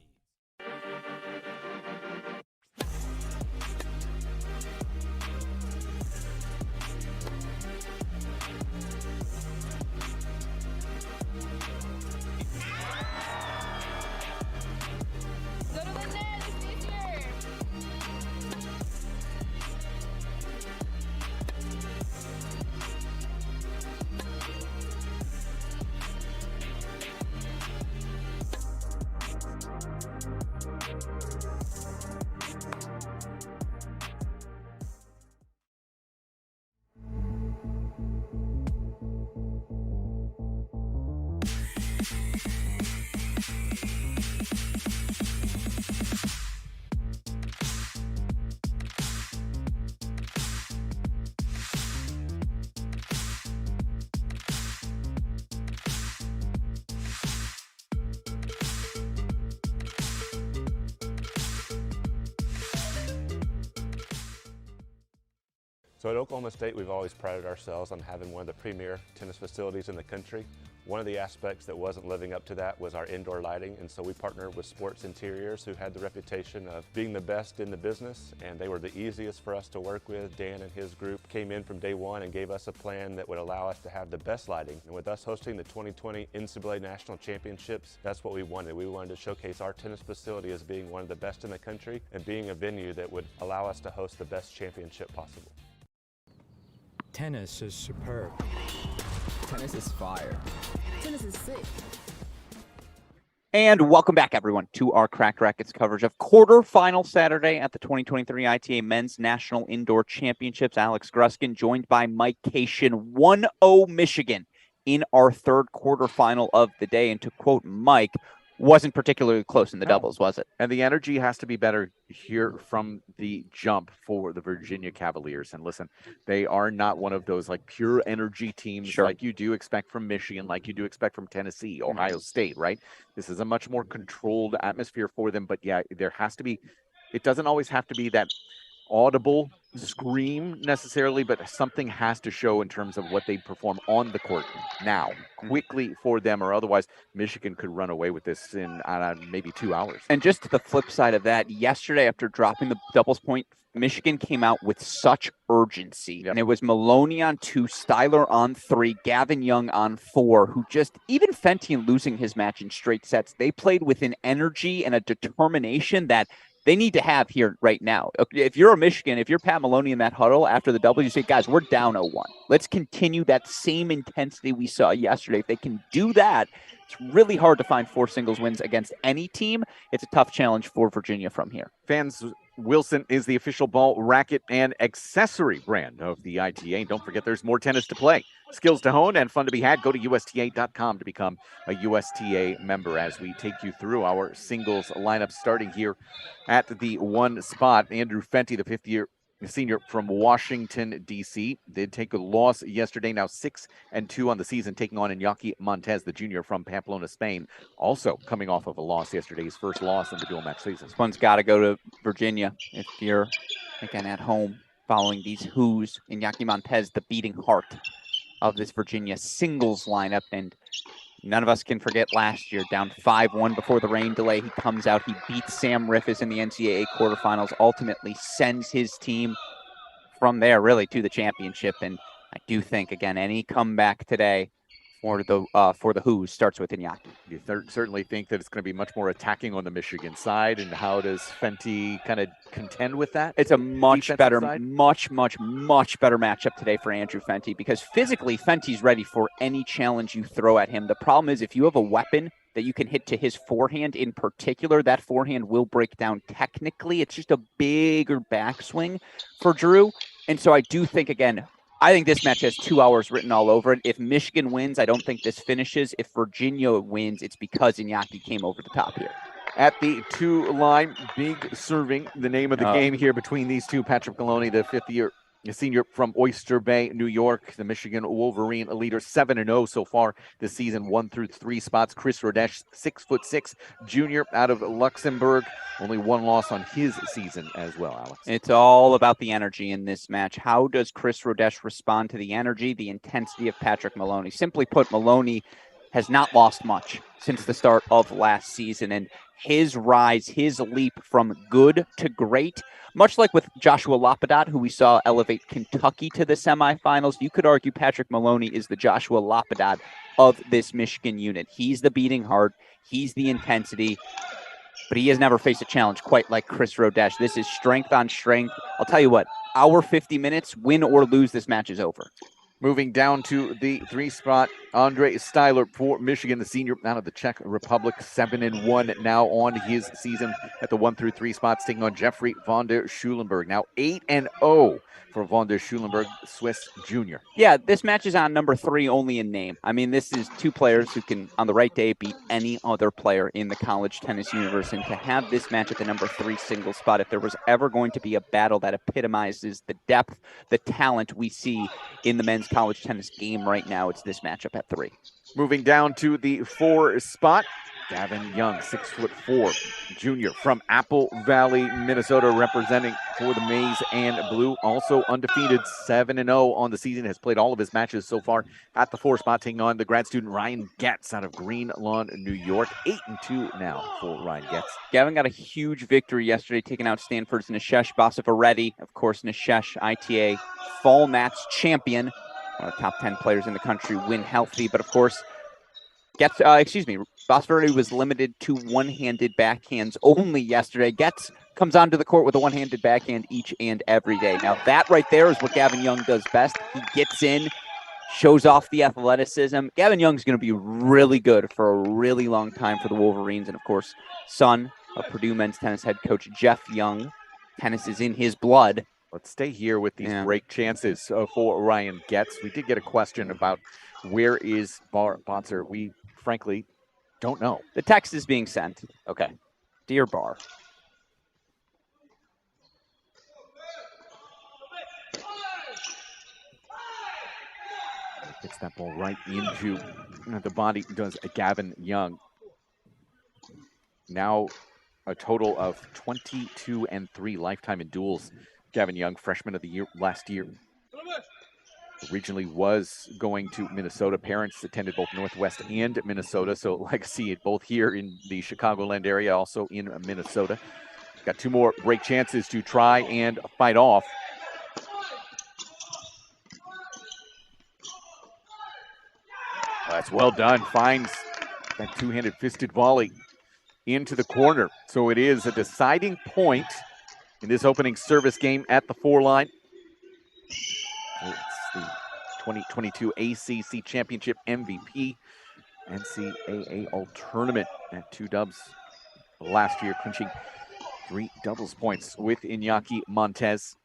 So at Oklahoma State, we've always prided ourselves on having one of the premier tennis facilities in the country. One of the aspects that wasn't living up to that was our indoor lighting, and so we partnered with Schwartz Interiors, who had the reputation of being the best in the business, and they were the easiest for us to work with. Dan and his group came in from day one and gave us a plan that would allow us to have the best lighting. And with us hosting the 2020 NCAA National Championships, that's what we wanted. We wanted to showcase our tennis facility as being one of the best in the country and being a venue that would allow us to host the best championship possible. Tennis is superb. Tennis is fire. Tennis is sick. And welcome back, everyone, to our Cracked Racquets coverage of quarterfinal Saturday at the 2023 ITA Men's National Indoor Championships. Alex Gruskin joined by Mike Cation, 1-0 Michigan in our third quarterfinal of the day. And to quote Mike, wasn't particularly close in the doubles, was it? And the energy has to be better here from the jump for the Virginia Cavaliers. And listen, they are not one of those like pure energy teams like you do expect from Michigan, like you do expect from Tennessee, Ohio State, right? This is a much more controlled atmosphere for them. But yeah, there has to be, it doesn't always have to be that audible scream necessarily, but something has to show in terms of what they perform on the court now quickly for them, or otherwise Michigan could run away with this in maybe 2 hours. And just to the flip side of that, yesterday after dropping the doubles point, Michigan came out with such urgency. And it was Maloney on 2, Styler on 3, Gavin Young on 4, who just, even Fenty losing his match in straight sets, they played with an energy and a determination that they need to have here right now. If you're a Michigan, if you're Pat Maloney in that huddle after the double, you say, guys, we're down 0-1. Let's continue that same intensity we saw yesterday. If they can do that, it's really hard to find 4 singles wins against any team. It's a tough challenge for Virginia from here. Fans Wilson is the official ball, racket, and accessory brand of the ITA. Don't forget there's more tennis to play, skills to hone, and fun to be had. Go to USTA.com to become a USTA member as we take you through our singles lineup, starting here at the 1 spot. Andrew Fenty, the 5th-year senior from Washington, D.C., did take a loss yesterday, now 6-2 on the season, taking on Iñaki Montez, the junior from Pamplona, Spain, also coming off of a loss yesterday, his first loss in the dual match season. This one's got to go to Virginia if you're, again, at home following these Who's. Iñaki Montez, the beating heart of this Virginia singles lineup, and none of us can forget last year, down 5-1 before the rain delay. He comes out, he beats Sam Riffis in the NCAA quarterfinals, ultimately sends his team from there really to the championship. And I do think, again, any comeback today for the Who's starts with Iñaki. You certainly think that it's going to be much more attacking on the Michigan side, and how does Fenty kind of contend with that? It's a much better matchup today for Andrew Fenty, because physically Fenty's ready for any challenge you throw at him. The problem is if you have a weapon that you can hit to his forehand in particular, that forehand will break down technically. It's just a bigger backswing for Drew. And so I do think, again, I think this match has 2 hours written all over it. If Michigan wins, I don't think this finishes. If Virginia wins, it's because Iñaki came over the top here. At the 2 line, big serving, the name of the game here between these two. Patrick Maloney, the 5th-year senior from Oyster Bay, New York, the Michigan Wolverine leader, 7-0 so far this season, 1 through 3 spots. Chris Rodesh, 6'6", junior out of Luxembourg, only 1 loss on his season as well, Alex. It's all about the energy in this match. How does Chris Rodesh respond to the energy, the intensity of Patrick Maloney? Simply put, Maloney has not lost much since the start of last season, and his rise, his leap from good to great, much like with Joshua Lapadat, who we saw elevate Kentucky to the semifinals, you could argue Patrick Maloney is the Joshua Lapadat of this Michigan unit. He's the beating heart, he's the intensity, but he has never faced a challenge quite like Chris Rodesh. This is strength on strength. I'll tell you what, our 50 minutes, win or lose, this match is over. Moving down to the 3 spot, Andre Styler for Michigan, the senior out of the Czech Republic, 7-1 now on his season at the 1 through 3 spots, taking on Jeffrey von der Schulenberg. Now 8-0 for von der Schulenberg, Swiss junior. Yeah, this match is on number 3 only in name. I mean, this is 2 players who can, on the right day, beat any other player in the college tennis universe. And to have this match at the number 3 single spot, if there was ever going to be a battle that epitomizes the depth, the talent we see in the men's college tennis game right now, it's this matchup at 3. Moving down to the 4 spot, Gavin Young, 6'4", junior from Apple Valley, Minnesota, representing for the Maize and Blue. Also undefeated, 7-0 on the season. Has played all of his matches so far at the 4 spot, taking on the grad student Ryan Getz out of Green Lawn, New York. 8-2 now for Ryan Getz. Gavin got a huge victory yesterday, taking out Stanford's Nishesh Basifareddy. Of course, Nishesh, ITA fall match champion. One of the top 10 players in the country, win healthy. But of course, Basifareddy was limited to one-handed backhands only yesterday. Getz comes onto the court with a one-handed backhand each and every day. Now that right there is what Gavin Young does best. He gets in, shows off the athleticism. Gavin Young's going to be really good for a really long time for the Wolverines. And of course, son of Purdue men's tennis head coach Jeff Young. Tennis is in his blood. Let's stay here with these break chances for Ryan Getz. We did get a question about where is Bonser. We frankly don't know. The text is being sent. Okay. Dear Bar. Gets that ball right into the body, does Gavin Young. Now a total of 22-3 lifetime in duels. Gavin Young, freshman of the year last year. Originally was going to Minnesota. Parents attended both Northwest and Minnesota, so legacy both here in the Chicagoland area, also in Minnesota. Got 2 more break chances to try and fight off. That's well done. Finds that two-handed fisted volley into the corner. So it is a deciding point in this opening service game at the 4 line. It's the 2022 ACC Championship MVP, NCAA All-Tournament at 2 dubs last year, clinching 3 doubles points with Iñaki Montez.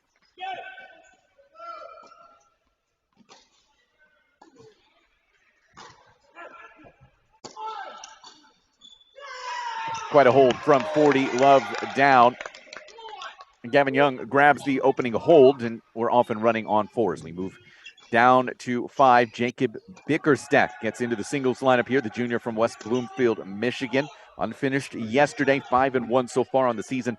Quite a hold from 40, Love down. And Gavin Young grabs the opening hold, and we're off and running on 4s. We move down to 5. Jacob Bickerstaff gets into the singles lineup here, the junior from West Bloomfield, Michigan. Unfinished yesterday, 5-1 so far on the season,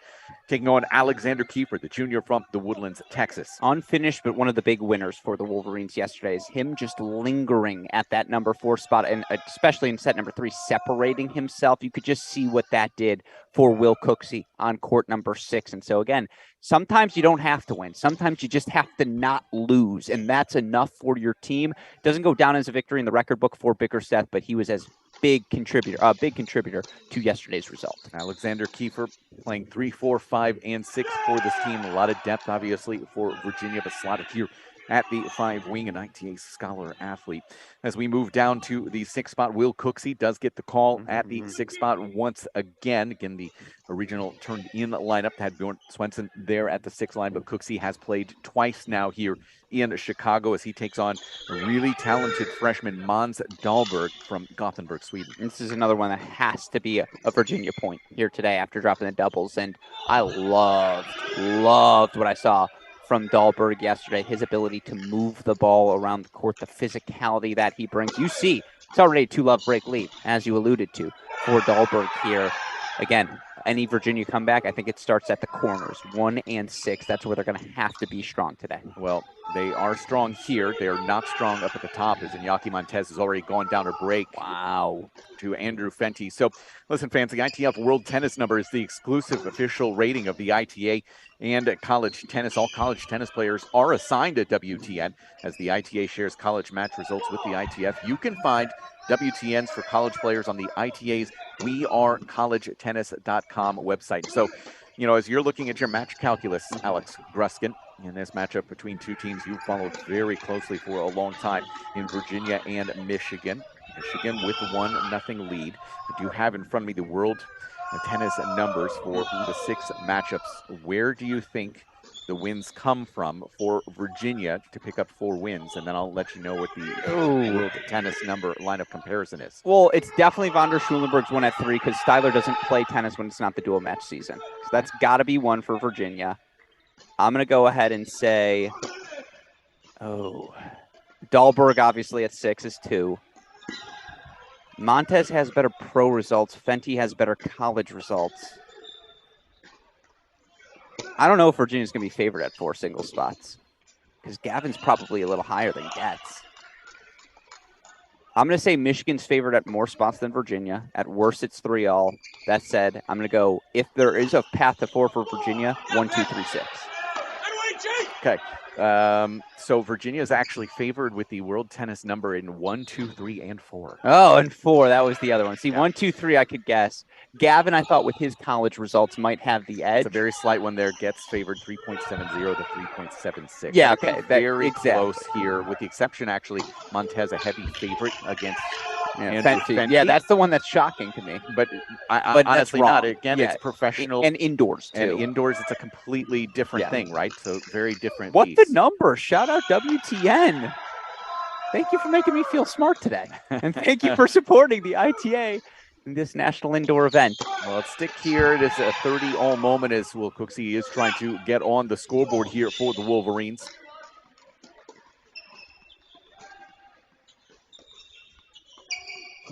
taking on Alexander Kiefer, the junior from the Woodlands, Texas. Unfinished, but one of the big winners for the Wolverines yesterday is him just lingering at that number 4 spot, and especially in set number 3, separating himself. You could just see what that did for Will Cooksey on court number 6. And so again, sometimes you don't have to win. Sometimes you just have to not lose, and that's enough for your team. Doesn't go down as a victory in the record book for Bickerstaff, but he was a big contributor to yesterday's result. Alexander Kiefer playing 3, 4, 5, and 6 for this team. A lot of depth, obviously, for Virginia, but slotted here at the 5 wing, an ITA scholar athlete. As we move down to the 6 spot, Will Cooksey does get the call at the 6 spot once again. Again, the original turned in lineup had Bjorn Swenson there at the 6 line, but Cooksey has played twice now here in Chicago as he takes on a really talented freshman, Måns Dahlberg from Gothenburg, Sweden. This is another one that has to be a Virginia point here today after dropping the doubles, and I loved what I saw from Dahlberg yesterday. His ability to move the ball around the court, the physicality that he brings. You see, it's already a 2-love break lead, as you alluded to, for Dahlberg here. Again, any Virginia comeback, I think it starts at the corners, 1 and 6. That's where they're going to have to be strong today. Well, they are strong here. They are not strong up at the top, as Iñaki Montez has already gone down a break. Wow. To Andrew Fenty. So, listen, fans, the ITF World Tennis Number is the exclusive official rating of the ITA and college tennis. All college tennis players are assigned a WTN, as the ITA shares college match results with the ITF. You can find WTNs for college players on the ITA's wearecollegetennis.com website. So, as you're looking at your match calculus, Alex Gruskin, in this matchup between 2 teams you followed very closely for a long time in Virginia and Michigan. Michigan with 1-0 lead. I do have in front of me the world tennis numbers for the 6 matchups. Where do you think the wins come from for Virginia to pick up 4 wins? And then I'll let you know what the world tennis number lineup comparison is. Well, it's definitely von der Schulenburg's 1 at 3, because Styler doesn't play tennis when it's not the dual match season. So that's got to be 1 for Virginia. I'm going to go ahead and say, Dahlberg obviously at 6 is 2. Montez has better pro results. Fenty has better college results. I don't know if Virginia's going to be favored at 4 single spots because Gavin's probably a little higher than Getz. I'm going to say Michigan's favored at more spots than Virginia. At worst, it's 3-all. That said, I'm going to go, if there is a path to 4 for Virginia, 1, 2, 3, 6. Okay. So Virginia is actually favored with the world tennis number in 1, 2, 3, and 4. Oh, and 4. That was the other one. See, 1, 2, 3, I could guess. Gavin, I thought with his college results might have the edge. It's a very slight one there. Gets favored 3.70 to 3.76. Yeah, okay. Very close here, with the exception, actually, Montez a heavy favorite against Fenty. Yeah, that's the one that's shocking to me. But honestly, not. Again, it's professional. And indoors, too. And indoors, it's a completely different thing, right? So very different. What the number? Shout out WTN. Thank you for making me feel smart today. And thank you for supporting the ITA in this national indoor event. Well, let's stick here. It is a 30-all moment as Will Cooksey is trying to get on the scoreboard here for the Wolverines.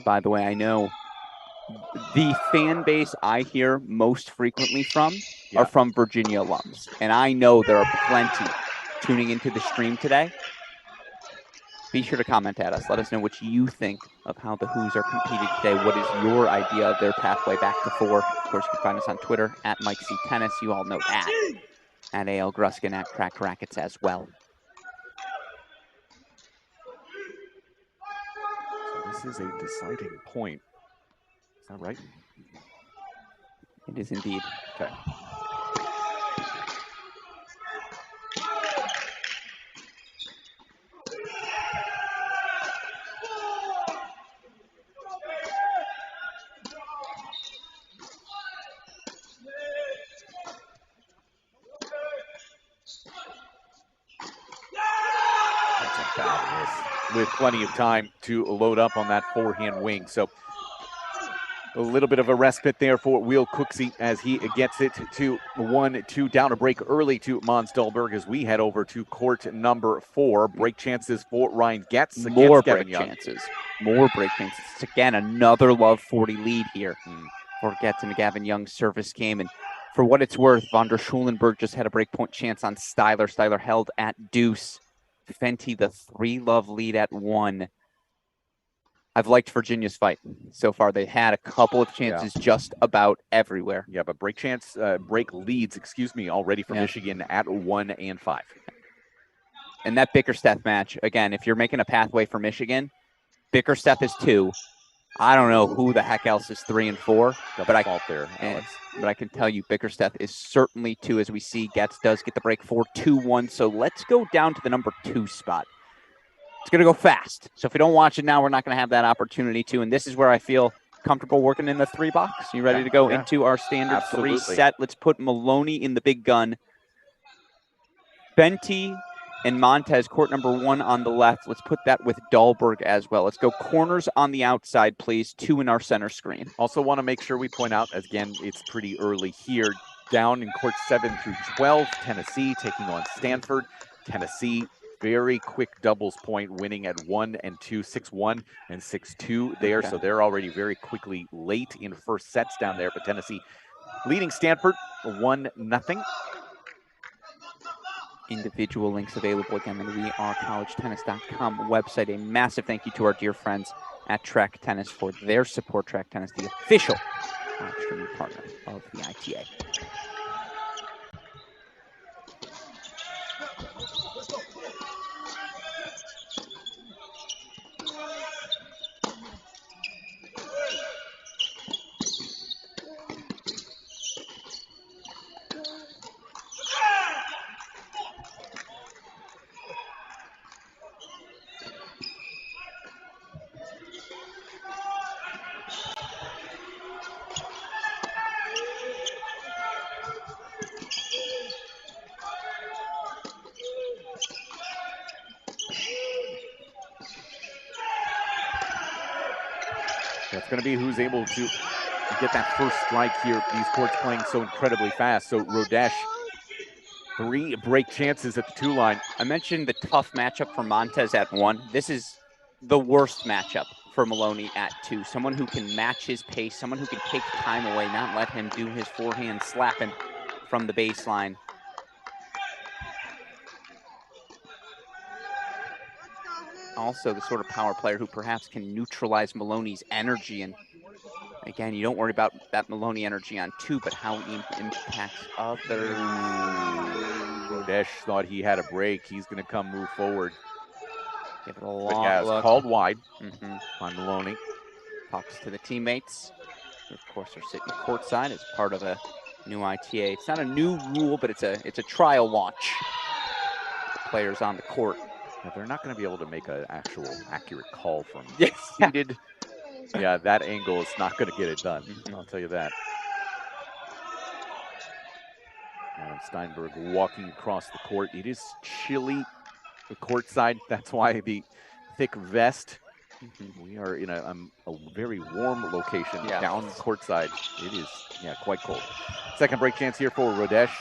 By the way, I know the fan base I hear most frequently from are from Virginia alums. And I know there are plenty tuning into the stream today. Be sure to comment at us. Let us know what you think of how the Who's are competing today. What is your idea of their pathway back to 4? Of course, you can find us on Twitter at Mike C. Tennis. You all know that. At AL Gruskin, at Crack Rackets as well. So this is a deciding point. Is that right? It is indeed. Okay. With plenty of time to load up on that forehand wing. So a little bit of a respite there for Will Cooksey as he gets it to 1-2 down a break early to Mons Dahlberg as we head over to court number 4. Break chances for Ryan Getz. More break chances. More break chances. It's again another Love 40 lead here for Getz and Gavin Young's service game. And for what it's worth, Von der Schulenberg just had a break point chance on Styler. Styler held at deuce. Fenty, the 3-love lead at 1. I've liked Virginia's fight so far. They had a couple of chances just about everywhere. Yeah, but break leads, already for Michigan at 1 and 5. And that Bickerstaff match, again, if you're making a pathway for Michigan, Bickerstaff is 2. I don't know who the heck else is 3 and 4, but I can tell you Bickerstaff is certainly 2 as we see Getz does get the break for 2-1. So let's go down to the number 2 spot. It's going to go fast. So if we don't watch it now, we're not going to have that opportunity to. And this is where I feel comfortable working in the 3 box. You ready to go into our standard 3 set? Let's put Maloney in the big gun. Fenty and Montez, court number 1 on the left. Let's put that with Dahlberg as well. Let's go corners on the outside, please. 2 in our center screen. Also want to make sure we point out, again, it's pretty early here. Down in court 7 through 12, Tennessee taking on Stanford. Tennessee, very quick doubles point, winning at 1 and 2, 6-1 and 6-2 there. Okay. So they're already very quickly late in first sets down there. But Tennessee leading Stanford 1-0. Individual links available again on the wearecollegetennis.com website. A massive thank you to our dear friends at Track Tennis for their support. Track Tennis, the official streaming partner of the ITA. That's going to be who's able to get that first strike here. These courts playing so incredibly fast. So Rodesh, 3 break chances at the 2 line. I mentioned the tough matchup for Montez at 1. This is the worst matchup for Maloney at 2. Someone who can match his pace, someone who can take time away, not let him do his forehand slapping from the baseline. Also the sort of power player who perhaps can neutralize Maloney's energy. And again, you don't worry about that Maloney energy on 2, but how he impacts others. Rodesh thought he had a break. He's going to come move forward. Give it a long it's look. Called wide by Maloney. Talks to the teammates, who of course are sitting courtside as part of a new ITA. It's not a new rule, but it's a trial launch. The players on the court. Yeah, they're not going to be able to make an actual accurate call from Yes. seated. Yeah, that angle is not going to get it done. I'll tell you that. Adam Steinberg walking across the court. It is chilly, the courtside. That's why the thick vest. We are in a very warm location down courtside. It is, quite cold. Second break chance here for Rodesh.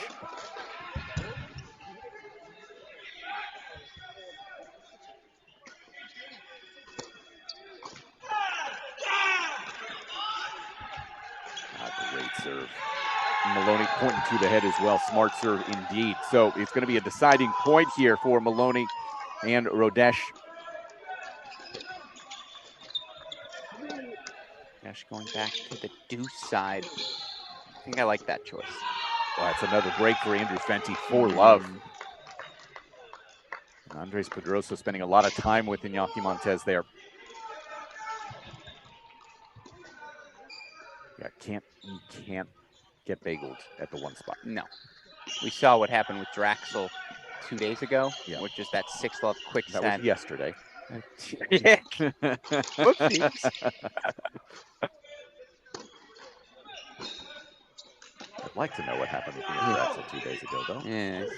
Great serve. Maloney pointing to the head as well. Smart serve indeed. So it's going to be a deciding point here for Maloney and Rodesh. Rodesh going back to the deuce side. I think I like that choice. Well, that's another break for Andrew Fenty for love. And Andres Pedrosa spending a lot of time with Iñaki Montez there. Yeah, you can't get bageled at the one spot. No. We saw what happened with Draxel 2 days ago, which is that 6-love quick set. That was yesterday. Whoopsies. I'd like to know what happened with Draxel 2 days ago, though. Yes.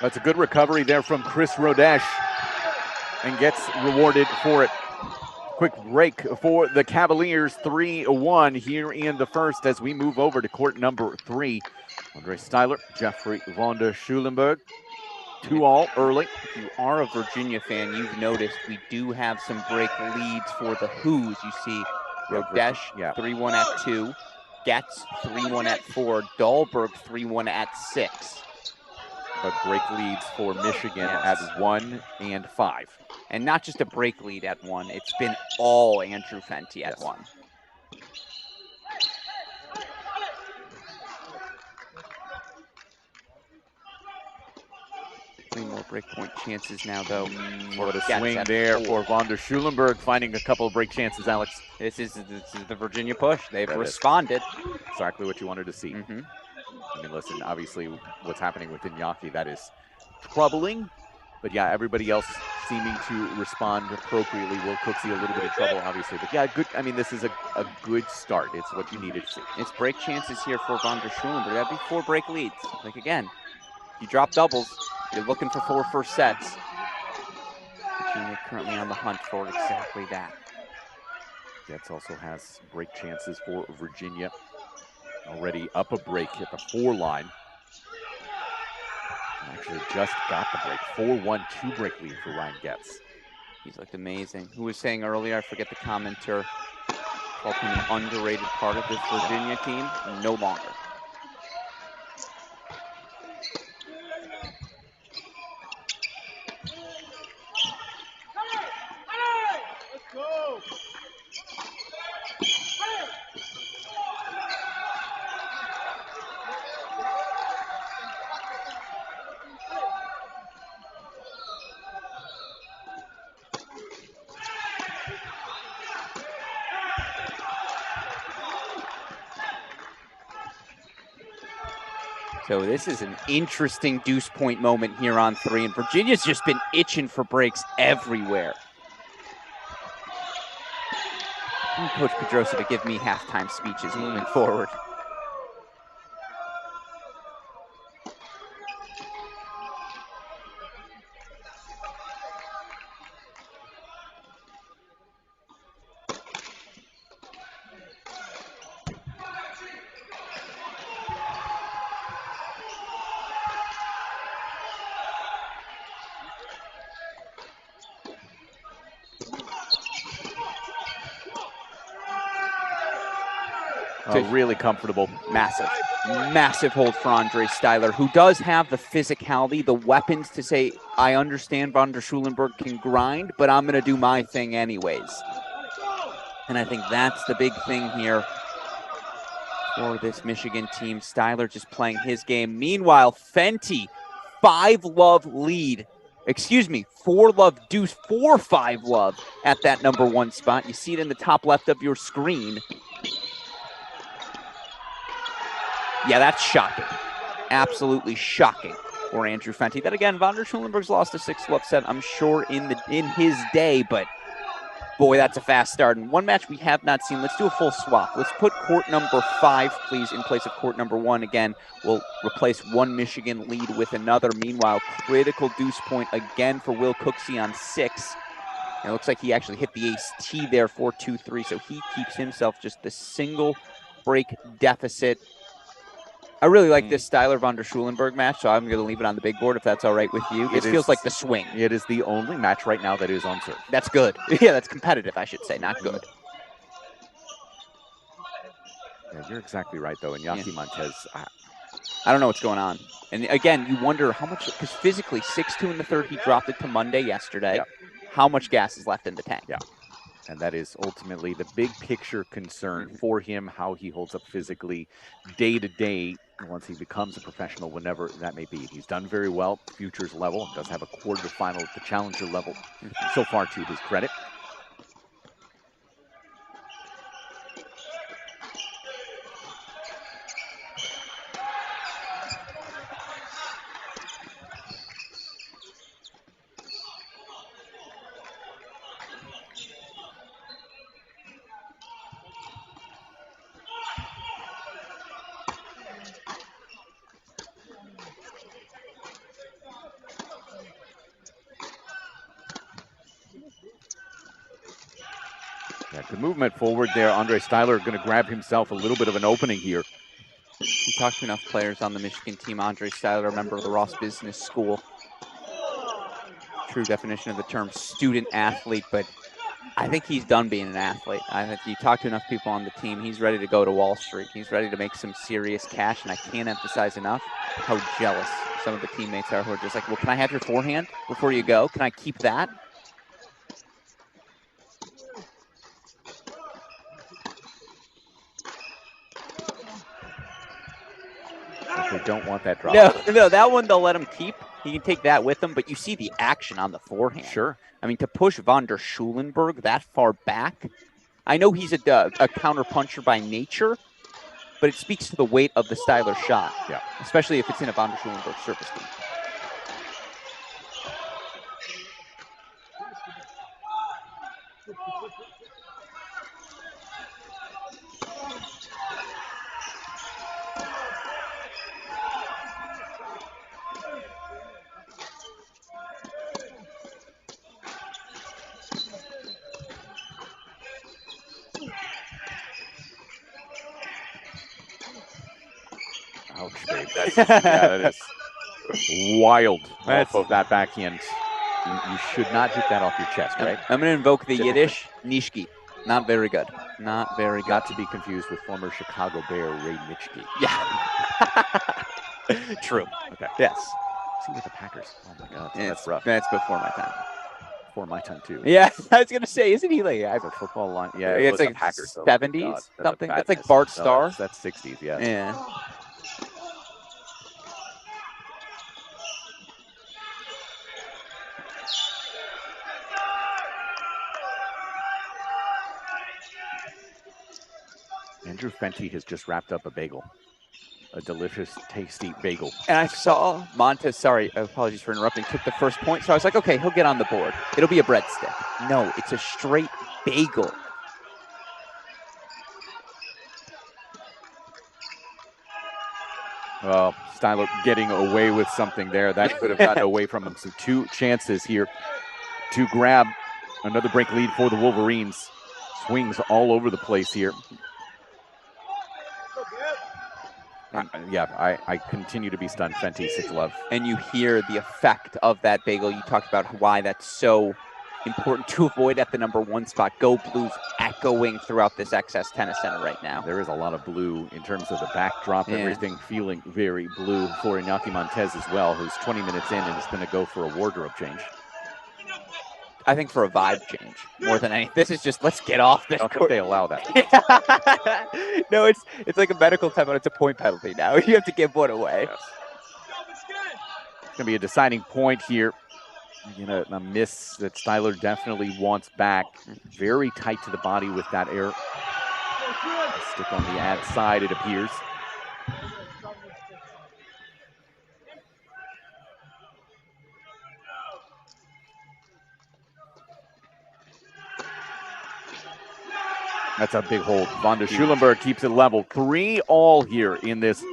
That's a good recovery there from Chris Rodesh and gets rewarded for it. Quick break for the Cavaliers, 3-1 here in the first as we move over to court number 3. Andre Styler, Jeffrey von der Schulenberg, 2-all early. If you are a Virginia fan, you've noticed we do have some break leads for the Who's. You see Rodesh 3-1 at 2, Getz 3-1 at 4, Dahlberg 3-1 at 6. But break leads for Michigan at 1 and 5. And not just a break lead at 1, it's been all Andrew Fenty at 1. Three more breakpoint chances now, though. What a swing there for von der Schulenberg, finding a couple of break chances, Alex. This is the Virginia push. They've responded. Exactly what you wanted to see. I mean, listen, obviously what's happening with Iñaki, that is troubling. But yeah, everybody else seeming to respond appropriately. Will Cooksey a little bit of trouble, obviously. But yeah, good. I mean, this is a good start. It's what you needed to see. It's break chances here for von der Schulenberg. That'd be 4 break leads. Like, again, you drop doubles, you're looking for 4 first sets. Virginia currently on the hunt for exactly that. Getz also has break chances for Virginia. Already up a break at the 4 line. Actually just got the break. 4-1, 2-break lead for Ryan Getz. He's looked amazing. Who was saying earlier, I forget the commenter, called him an underrated part of this Virginia team? No longer. So this is an interesting deuce point moment here on 3, and Virginia's just been itching for breaks everywhere. I need Coach Pedrosa to give me halftime speeches moving forward. Really comfortable. Massive hold for Andre Styler, who does have the physicality, the weapons to say, I understand Von der Schulenburg can grind, but I'm going to do my thing anyways. And I think that's the big thing here for this Michigan team. Styler just playing his game. Meanwhile, Fenty, 5-love lead. Excuse me, 4-love deuce, 4-5-love at that number 1 spot. You see it in the top left of your screen. Yeah, that's shocking. Absolutely shocking for Andrew Fenty. Then again, Von der Schulenburg's lost a 6-love set, I'm sure, in his day, but boy, that's a fast start. And one match we have not seen. Let's do a full swap. Let's put court number 5, please, in place of court number 1. Again, we'll replace one Michigan lead with another. Meanwhile, critical deuce point again for Will Cooksey on 6. And it looks like he actually hit the ace-T there for 2-3, so he keeps himself just the single break deficit. I really like this Styler Von der Schulenburg match, so I'm going to leave it on the big board if that's all right with you. This feels like the swing. It is the only match right now that is on serve. That's good. Yeah, that's competitive, I should say, not good. Yeah, you're exactly right, though. And Yaki Montez, I don't know what's going on. And again, you wonder how much, because physically, 6-2 in the third, he dropped it to Monday yesterday. Yep. How much gas is left in the tank? Yeah. And that is ultimately the big picture concern for him, how he holds up physically day to day once he becomes a professional, whenever that may be. He's done very well at futures level, does have a quarterfinal at the challenger level so far to his credit. Yeah, good movement forward there. Andre Styler going to grab himself a little bit of an opening here. We talked to enough players on the Michigan team. Andre Styler, a member of the Ross Business School. True definition of the term student athlete, but I think he's done being an athlete. I think you talk to enough people on the team, he's ready to go to Wall Street. He's ready to make some serious cash, and I can't emphasize enough how jealous some of the teammates are who are just like, well, can I have your forehand before you go? Can I keep that? They don't want that drop. No, that one they'll let him keep. He can take that with him, but you see the action on the forehand. Sure. I mean, to push Von der Schulenburg that far back, I know he's a counter puncher by nature, but it speaks to the weight of the Styler shot. Yeah. Especially if it's in a Von der Schulenburg surface team. Ouch, babe. That is wild off of that backhand. You should not hit that off your chest, right? I'm going to invoke the Yiddish Nishki. Not very good. Not very good. Not to be confused with former Chicago Bear Ray Nitschke. Yeah. True. Okay. Yes. See with the Packers. Oh my God, that's rough. That's before my time. Before my time too. Yeah, I was gonna say, isn't he like for football line? Yeah, it's like Packers, 70s something. That's like Bart Starr. That's 60s. Yeah. Yeah. Andrew Fenty has just wrapped up a bagel. A delicious, tasty bagel. And I saw Montez, sorry, apologies for interrupting, took the first point. So I was like, okay, he'll get on the board. It'll be a breadstick. No, it's a straight bagel. Well, Styler getting away with something there. That could have gotten away from him. So 2 chances here to grab another break lead for the Wolverines. Swings all over the place here. I continue to be stunned. Fenty, 6-love. And you hear the effect of that bagel. You talked about why that's so important to avoid at the number 1 spot. Go Blues echoing throughout this XS Tennis Center right now. There is a lot of blue in terms of the backdrop, everything feeling very blue for Iñaki Montez as well, who's 20 minutes in and is going to go for a wardrobe change. I think for a vibe change more than anything. This is just, let's get off this court. They allow that. No, it's like a medical timeout. It's a point penalty now. You have to give one away. Yes. It's going to be a deciding point here. A miss that Styler definitely wants back. Very tight to the body with that air. Stick on the ad side, it appears. That's a big hold. Von der Schulenberg keeps it level. 3-all here in this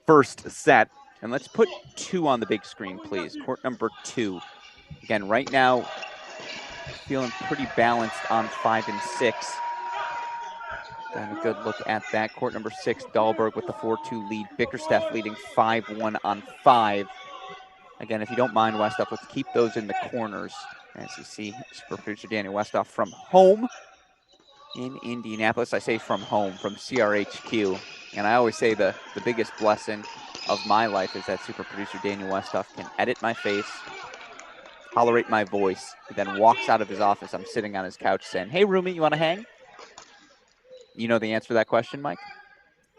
first set. And let's put 2 on the big screen, please. Court number 2. Again, right now, feeling pretty balanced on 5 and 6. Got a good look at that. Court number 6, Dahlberg with the 4-2 lead. Bickerstaff leading 5-1 on 5. Again, if you don't mind, Westhoff, let's keep those in the corners. As you see, super producer Daniel Westhoff from home in Indianapolis. I say from home, from CRHQ. And I always say the biggest blessing of my life is that super producer Daniel Westhoff can edit my face, tolerate my voice, then walks out of his office. I'm sitting on his couch saying, hey, roomie, you want to hang? You know the answer to that question, Mike?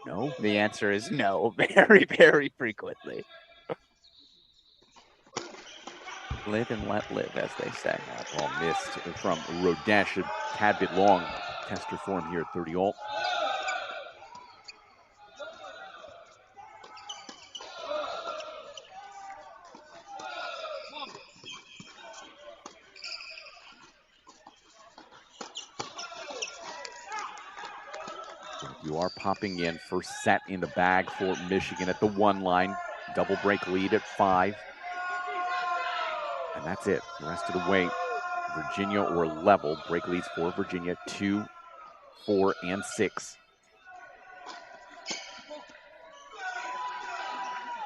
No. The answer is no, very, very frequently. Live and let live, as they say. Ball missed from Rodesh, a tad bit long. Tester form here at 30-all. You are popping in. First set in the bag for Michigan at the 1 line. Double break lead at 5. And that's it. The rest of the way, Virginia or level. Break leads for Virginia, 2, 4, and 6.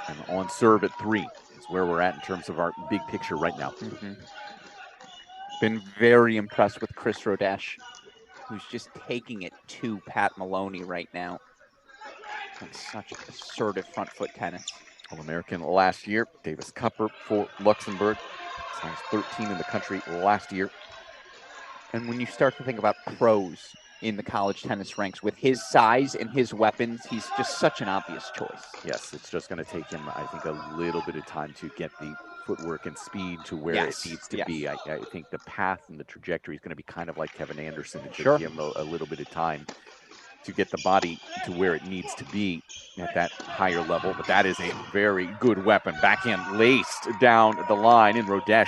And on serve at 3 is where we're at in terms of our big picture right now. Been very impressed with Chris Rodesh, who's just taking it to Pat Maloney right now. And such assertive front foot tennis. All-American last year. Davis Cupper for Luxembourg. Size 13 in the country last year. And when you start to think about pros in the college tennis ranks, with his size and his weapons, he's just such an obvious choice. Yes, it's just going to take him, I think, a little bit of time to get the footwork and speed to where it needs to be. I think the path and the trajectory is going to be kind of like Kevin Anderson. It just give him a little bit of time to get the body to where it needs to be at that higher level. But that is a very good weapon. Backhand laced down the line in Rodesh.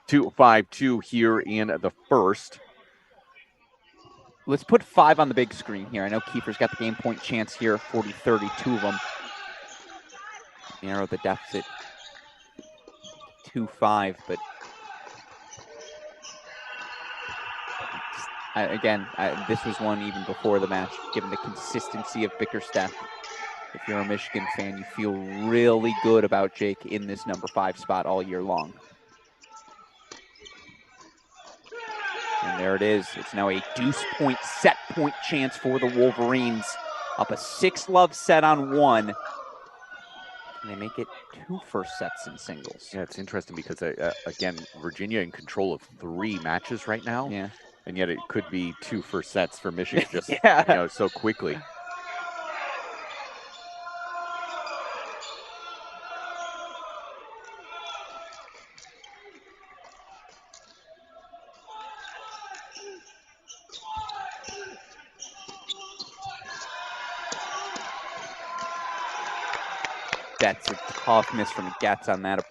2-5-2 here in the first. Let's put 5 on the big screen here. I know Kiefer's got the game point chance here, 40-30, 2 of them. Narrow the deficit 2-5, but this was one even before the match, given the consistency of Bickerstaff. If you're a Michigan fan, you feel really good about Jake in this number 5 spot all year long. And there it is. It's now a deuce point set point chance for the Wolverines. Up a 6-love set on 1. And they make it 2 first sets in singles. Yeah, it's interesting because, again, Virginia in control of 3 matches right now. Yeah. And yet it could be 2 first sets for Michigan just so quickly. That's a tough miss from Getz on that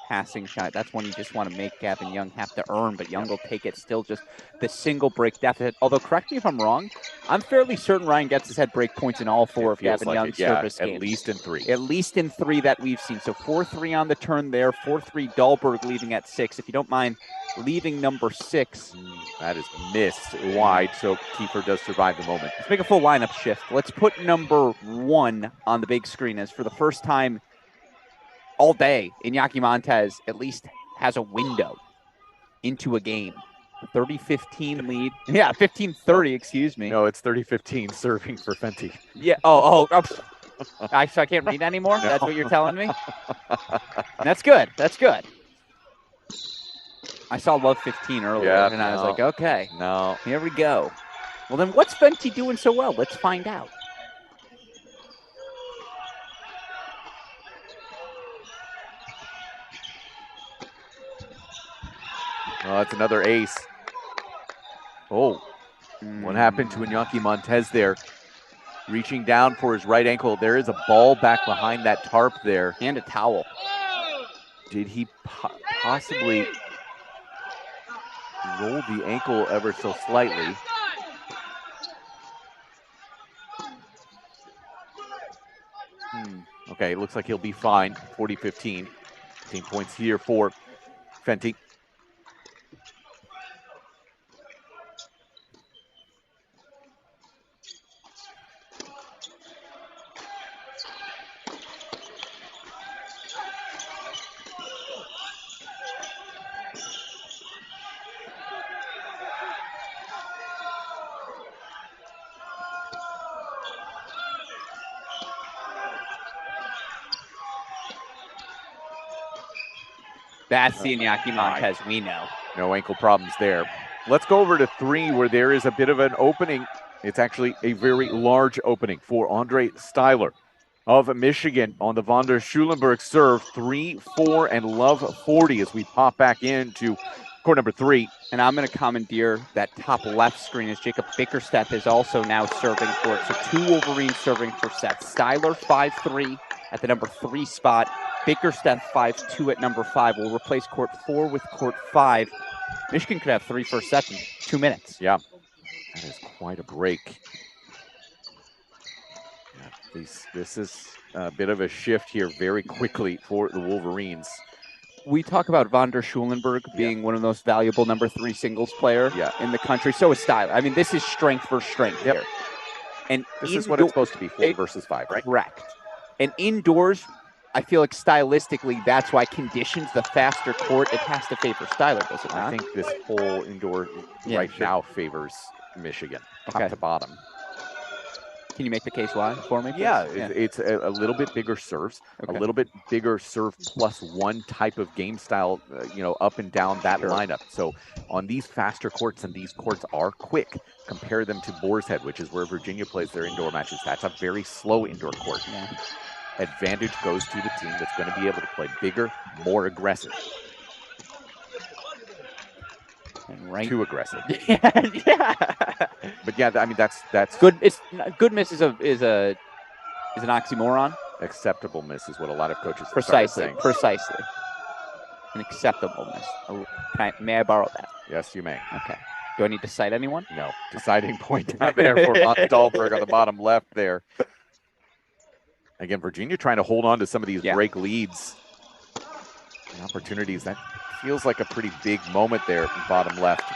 passing shot. That's one you just want to make Gavin Young have to earn, but Young will take it. Still just the single break deficit. Although, correct me if I'm wrong, I'm fairly certain Ryan Getz has had break points in all 4 of Gavin Young's service games. At least in 3. At least in 3 that we've seen. So 4-3 on the turn there. 4-3 Dahlberg leading at 6. If you don't mind leaving number 6. That is missed wide, so Kiefer does survive the moment. Let's make a full lineup shift. Let's put number 1 on the big screen as for the first time all day, Iñaki Montez at least has a window into a game. 30-15 lead. Yeah, 15-30, excuse me. No, it's 30-15 serving for Fenty. Yeah. So I can't read anymore? No. That's what you're telling me? That's good. That's good. I saw Love 15 earlier, and I was like, okay. No. Here we go. Well, then what's Fenty doing so well? Let's find out. Oh, that's another ace. Oh, what happened to Iñaki Montez there? Reaching down for his right ankle. There is a ball back behind that tarp there. And a towel. Did he possibly roll the ankle ever so slightly? Okay, it looks like he'll be fine. 40-15. 15 points here for Fenty. That's the Iñaki Montez we know. No ankle problems there. Let's go over to 3 where there is a bit of an opening. It's actually a very large opening for Andre Styler of Michigan on the von der Schulenburg serve. 3-4 and love 40 as we pop back into court number 3. And I'm going to commandeer that top left screen as Jacob Bickerstaff is also now serving for it. So 2 Wolverines serving for sets. Styler 5-3 at the number 3 spot. Bickerstaff 5-2 at number 5 will replace court 4 with court 5. Michigan could have 3 first sets in 2 minutes. Yeah, that is quite a break. Yeah, this is a bit of a shift here very quickly for the Wolverines. We talk about von der Schulenburg being one of the most valuable number 3 singles player in the country. So is Styler. I mean, this is strength for strength here. And this is what it's supposed to be, 4 versus 5, right? Correct. And indoors, I feel like stylistically, that's why conditions the faster court. It has to favor Styler, does it not? I think this whole indoor now favors Michigan, top to bottom. Can you make the case why for me? Yeah, it's a little bit bigger serves, a little bit bigger serve plus 1 type of game style, up and down that lineup. So on these faster courts, and these courts are quick, compare them to Boar's Head, which is where Virginia plays their indoor matches. That's a very slow indoor court. Yeah. Advantage goes to the team that's going to be able to play bigger, more aggressive. And too aggressive. yeah. But yeah, I mean that's good. It's good miss is an oxymoron. Acceptable miss is what a lot of coaches precisely saying. Precisely. An acceptable miss. Oh, may I borrow that? Yes, you may. Okay. Do I need to cite anyone? No. Deciding point down there for Von Dahlberg on the bottom left there. Again, Virginia trying to hold on to some of these break leads and opportunities. That feels like a pretty big moment there from bottom left.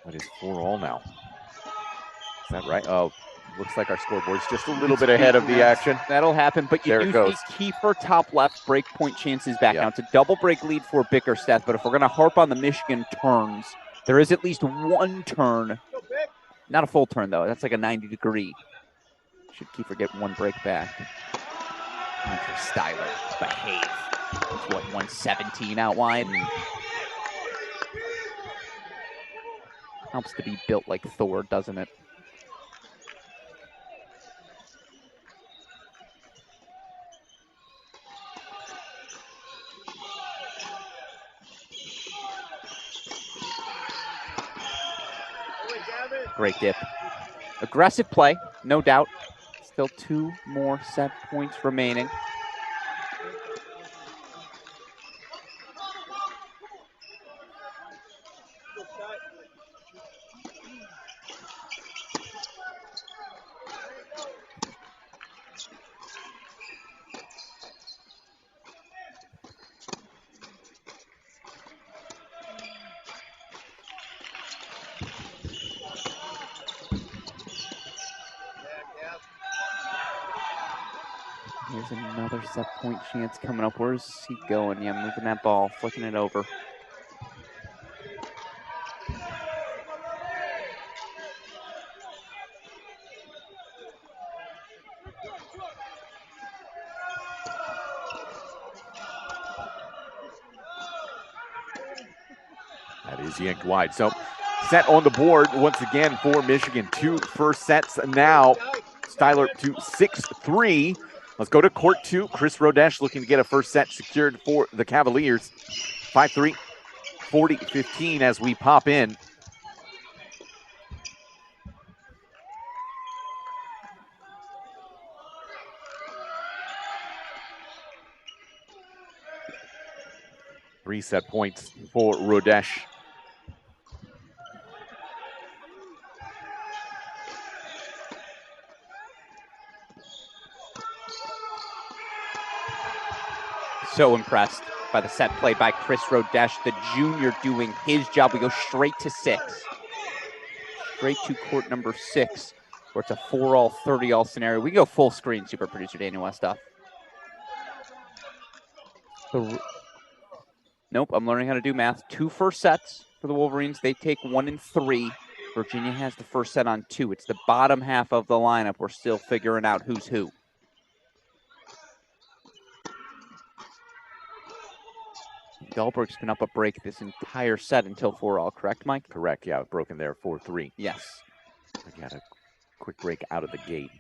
What is 4-all now? Is that right? Oh, looks like our scoreboard's just a little bit ahead of the action. That'll happen, but you do see keeper top left break point chances back. Now it's a double break lead for Bickerstaff, but if we're going to harp on the Michigan turns, there is at least 1 turn. Not a full turn, though. That's like a 90-degree. Should Kiefer get 1 break back. Andre Styler, behave. It's what, 117 out wide? Helps to be built like Thor, doesn't it? Great dip. Aggressive play, no doubt. Still 2 more set points remaining. Here's another set point chance coming up. Where's he going? Yeah, moving that ball, flicking it over. That is yanked wide. So set on the board once again for Michigan. 2 first sets now. Styler to 6-3. Let's go to court 2. Chris Rodesh looking to get a first set secured for the Cavaliers. 5-3, 40-15 as we pop in. Three set points for Rodesh. So impressed by the set play by Chris Rodesh, the junior doing his job. We go straight to 6. Straight to court number 6, where it's a 4-all, 30-all scenario. We go full screen, super producer Daniel Westoff. Nope, I'm learning how to do math. 2 first sets for the Wolverines. They take 1 and 3. Virginia has the first set on 2. It's the bottom half of the lineup. We're still figuring out who's who. Dahlberg's been up a break this entire set until 4-all, correct, Mike? Correct, yeah, broken there, 4-3. Yes. I got a quick break out of the gate.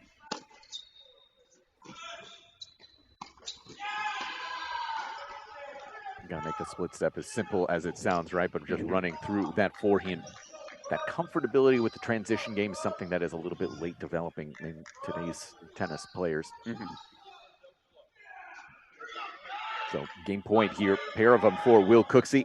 You gotta make the split step as simple as it sounds, right? But just running through that forehand, that comfortability with the transition game is something that is a little bit late developing in today's tennis players. So game point here, pair of them for Will Cooksey.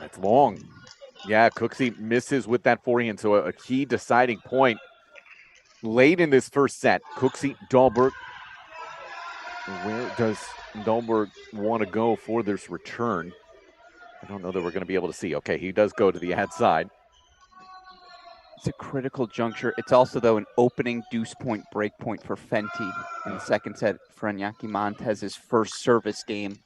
That's long. Yeah, Cooksey misses with that forehand, so a key deciding point late in this first set. Cooksey, Dahlberg. Where does Dahlberg want to go for this return? I don't know that we're going to be able to see. Okay, he does go to the ad side. It's a critical juncture. It's also, though, an opening deuce point break point for Fenty in the second set for Iñaki Montez's first service game.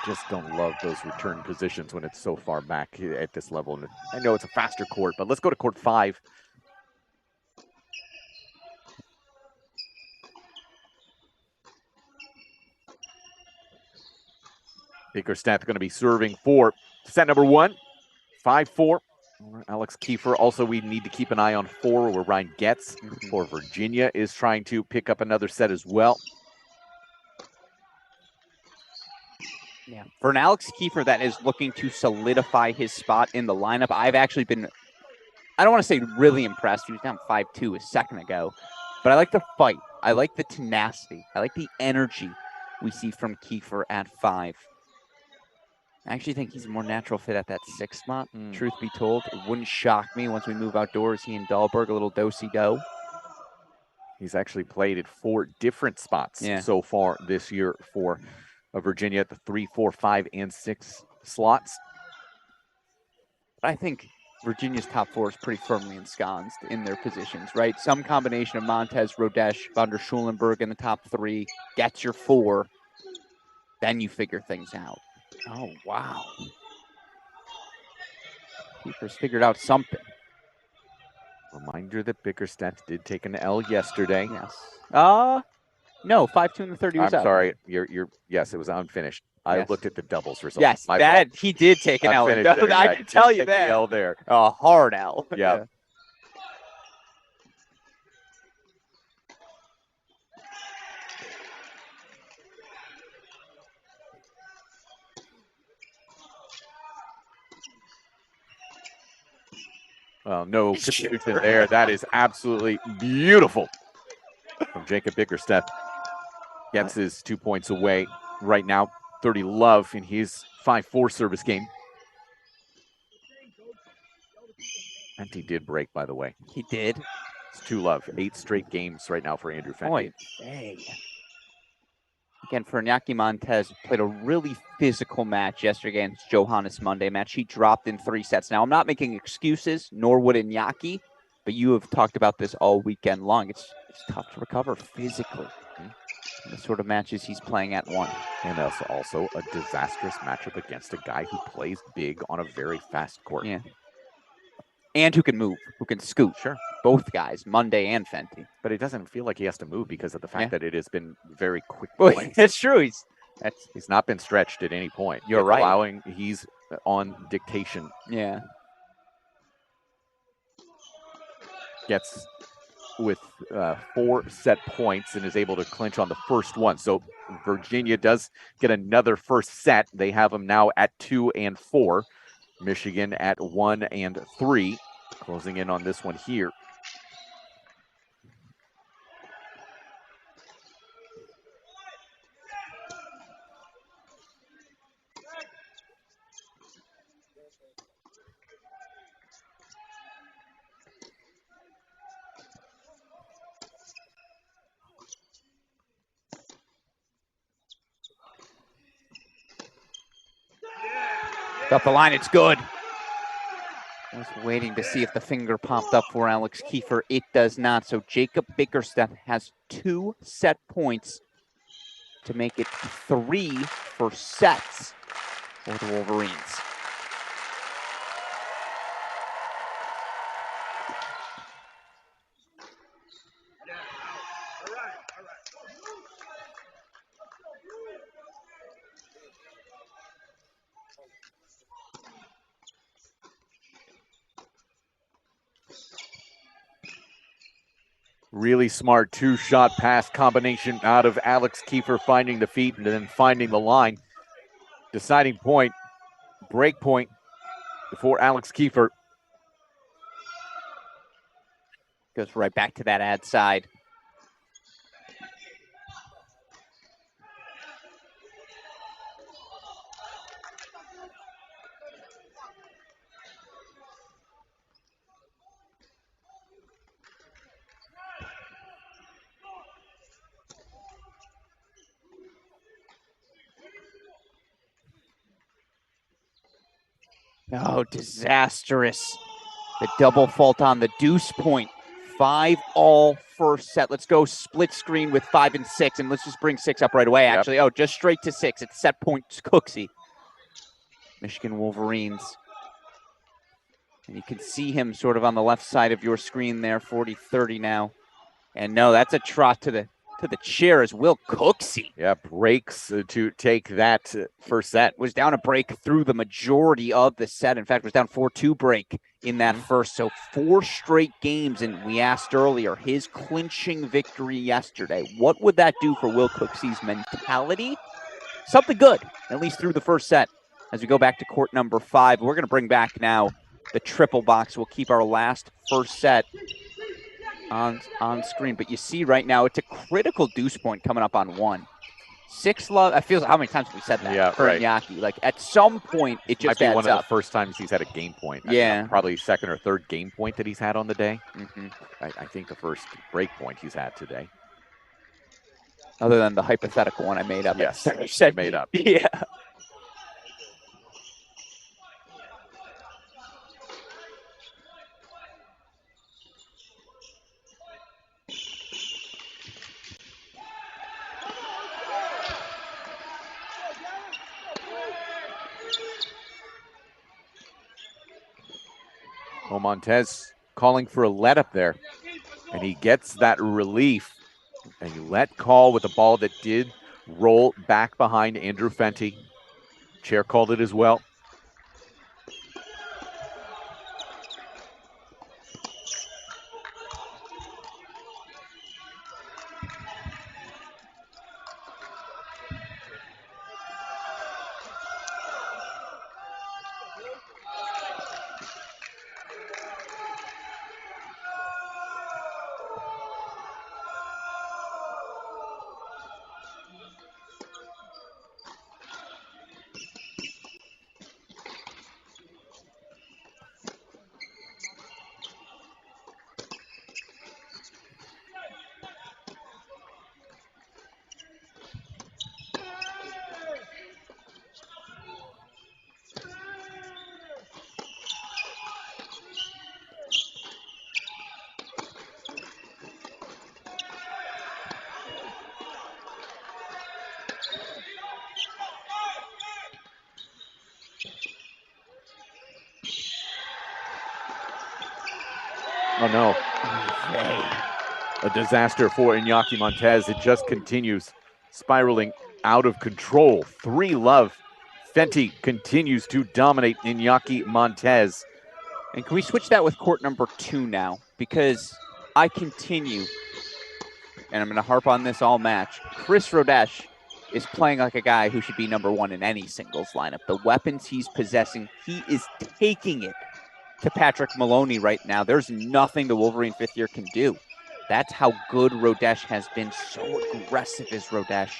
Just don't love those return positions when it's so far back at this level. I know it's a faster court, but let's go to court 5. Bickerstaff going to be serving for set number 1, 5-4. Alex Kiefer. Also, we need to keep an eye on 4, where Ryan Getz for Virginia is trying to pick up another set as well. Yeah, for an Alex Kiefer that is looking to solidify his spot in the lineup, I've actually been, I don't want to say really impressed. He was down 5-2 a second ago, but I like the fight. I like the tenacity. I like the energy we see from Kiefer at 5. I actually think he's a more natural fit at that 6 spot, truth be told. It wouldn't shock me once we move outdoors. He and Dahlberg, a little do-si-do. He's actually played at 4 different spots so far this year for Virginia at the 3, 4, 5, and 6 slots. But I think Virginia's top 4 is pretty firmly ensconced in their positions, right? Some combination of Montez, Rodesh, Van der Schulenberg in the top 3 gets your 4. Then you figure things out. Oh, wow. Keeper's figured out something. Reminder that Bickerstaff did take an L yesterday. Yes. No, 5-2 in the third. I'm sorry. You're yes, it was unfinished. I looked at the doubles result. Yes, that he did take an L. I can tell you that. L there. A hard L. Yeah. Well, no confusion there. That is absolutely beautiful from Jacob Bickerstaff. gets his 2 points away right now. 30 love in his 5-4 service game. Fenty did break, by the way. He did. It's 2 love. 8 straight games right now for Andrew Fenty. Boy, again, for Iñaki Montez, played a really physical match yesterday against Johannes Monday match. He dropped in 3 sets. Now, I'm not making excuses, nor would Iñaki, but you have talked about this all weekend long. It's tough to recover physically in the sort of matches he's playing at 1. And that's also a disastrous matchup against a guy who plays big on a very fast court. Yeah. And who can move, who can scoot. Sure. Both guys, Monday and Fenty. But it doesn't feel like he has to move because of the fact that it has been very quick. That's true. He's not been stretched at any point. You're right. He's on dictation. Yeah. Gets with 4 set points and is able to clinch on the first one. So Virginia does get another first set. They have them now at 2 and 4. Michigan at 1 and 3. Closing in on this one here. Got the line, it's good. I was waiting to see if the finger popped up for Alex Kiefer. It does not. So Jacob Bickersteth has 2 set points to make it 3 for sets for the Wolverines. Really smart 2-shot pass combination out of Alex Kiefer, finding the feet and then finding the line. Deciding point, break point for Alex Kiefer. Goes right back to that ad side. Oh, disastrous. The double fault on the deuce point. 5-all first set. Let's go split screen with 5 and 6, and let's just bring 6 up right away, actually. Oh, just straight to 6. It's set point Cooksey. Michigan Wolverines. And you can see him sort of on the left side of your screen there, 40-30 now. And no, that's a trot to the chair as Will Cooksey. Yeah, breaks to take that first set. Was down a break through the majority of the set. In fact, was down 4-2 break in that first. So 4 straight games, and we asked earlier, his clinching victory yesterday. What would that do for Will Cooksey's mentality? Something good, at least through the first set. As we go back to court number 5, we're going to bring back now the triple box. We'll keep our last first set on screen, but you see right now it's a critical deuce point coming up on 1. 6 love. I feel how many times have we said that for Iñaki? Like at some point it just might be adds one up. of the first times he's had a game point. Yeah, probably second or third game point that he's had on the day. I think the first break point he's had today. Other than the hypothetical one I made up. Yes, made up. Yeah. Montez calling for a let up there, and he gets that relief. And you let call with a ball that did roll back behind Andrew Fenty. Chair called it as well. Oh, no. A disaster for Iñaki Montez. It just continues spiraling out of control. 3-love. Fenty continues to dominate Iñaki Montez. And can we switch that with court number 2 now? Because I continue, and I'm going to harp on this all match, Chris Rodesh is playing like a guy who should be number 1 in any singles lineup. The weapons he's possessing, he is taking it to Patrick Maloney right now. There's nothing the Wolverine 5th year can do. That's how good Rodesh has been. So aggressive is Rodesh.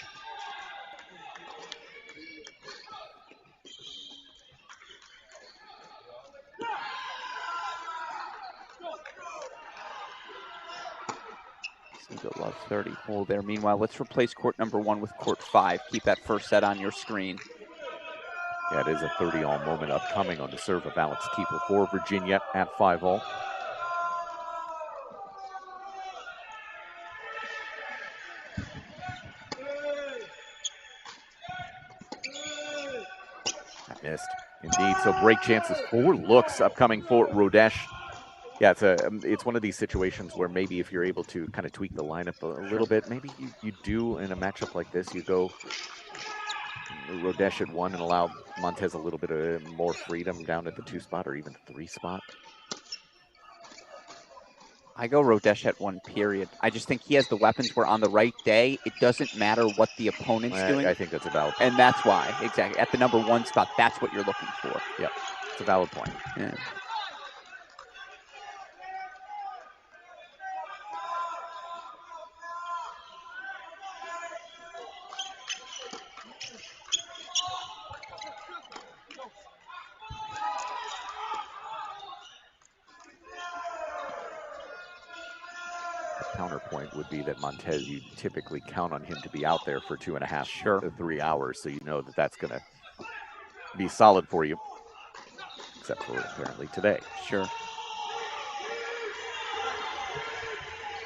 Good love 30 hold there. Meanwhile, let's replace court number 1 with court 5. Keep that first set on your screen. Yeah, it is a 30-all moment upcoming on the serve, a balanced keeper for Virginia at 5-all. That missed. Indeed, so break chances, 4 looks upcoming for Rodesh. Yeah, it's one of these situations where maybe if you're able to kind of tweak the lineup a little bit, maybe you do in a matchup like this, you go Rodesh at 1 and allow Montez a little bit of more freedom down at the 2 spot or even the 3 spot. I go Rodesh at 1, period. I just think he has the weapons where on the right day, it doesn't matter what the opponent's doing. I think that's a valid point. And that's why, exactly. At the number 1 spot, that's what you're looking for. Yep, it's a valid point. Yeah. Counterpoint would be that Montez, you typically count on him to be out there for 2.5 to 3 hours, so you know that that's going to be solid for you, except for apparently today. Sure.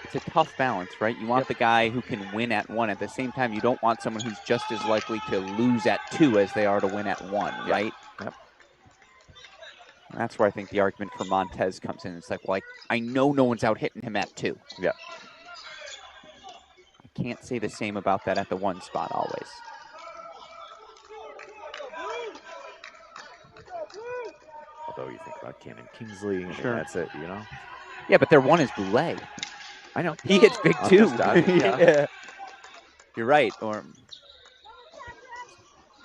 It's a tough balance, right? You want the guy who can win at 1. At the same time, you don't want someone who's just as likely to lose at 2 as they are to win at 1, right? Yep. And that's where I think the argument for Montez comes in. It's like, well, I know no one's out hitting him at 2. Yeah. I can't say the same about that at the 1 spot always. Although you think about Cannon Kingsley, and Sure. that's it, you know? Yeah, but their 1 is Boulay. I know. He hits big I'm too. just done, yeah. Yeah. You're right. Or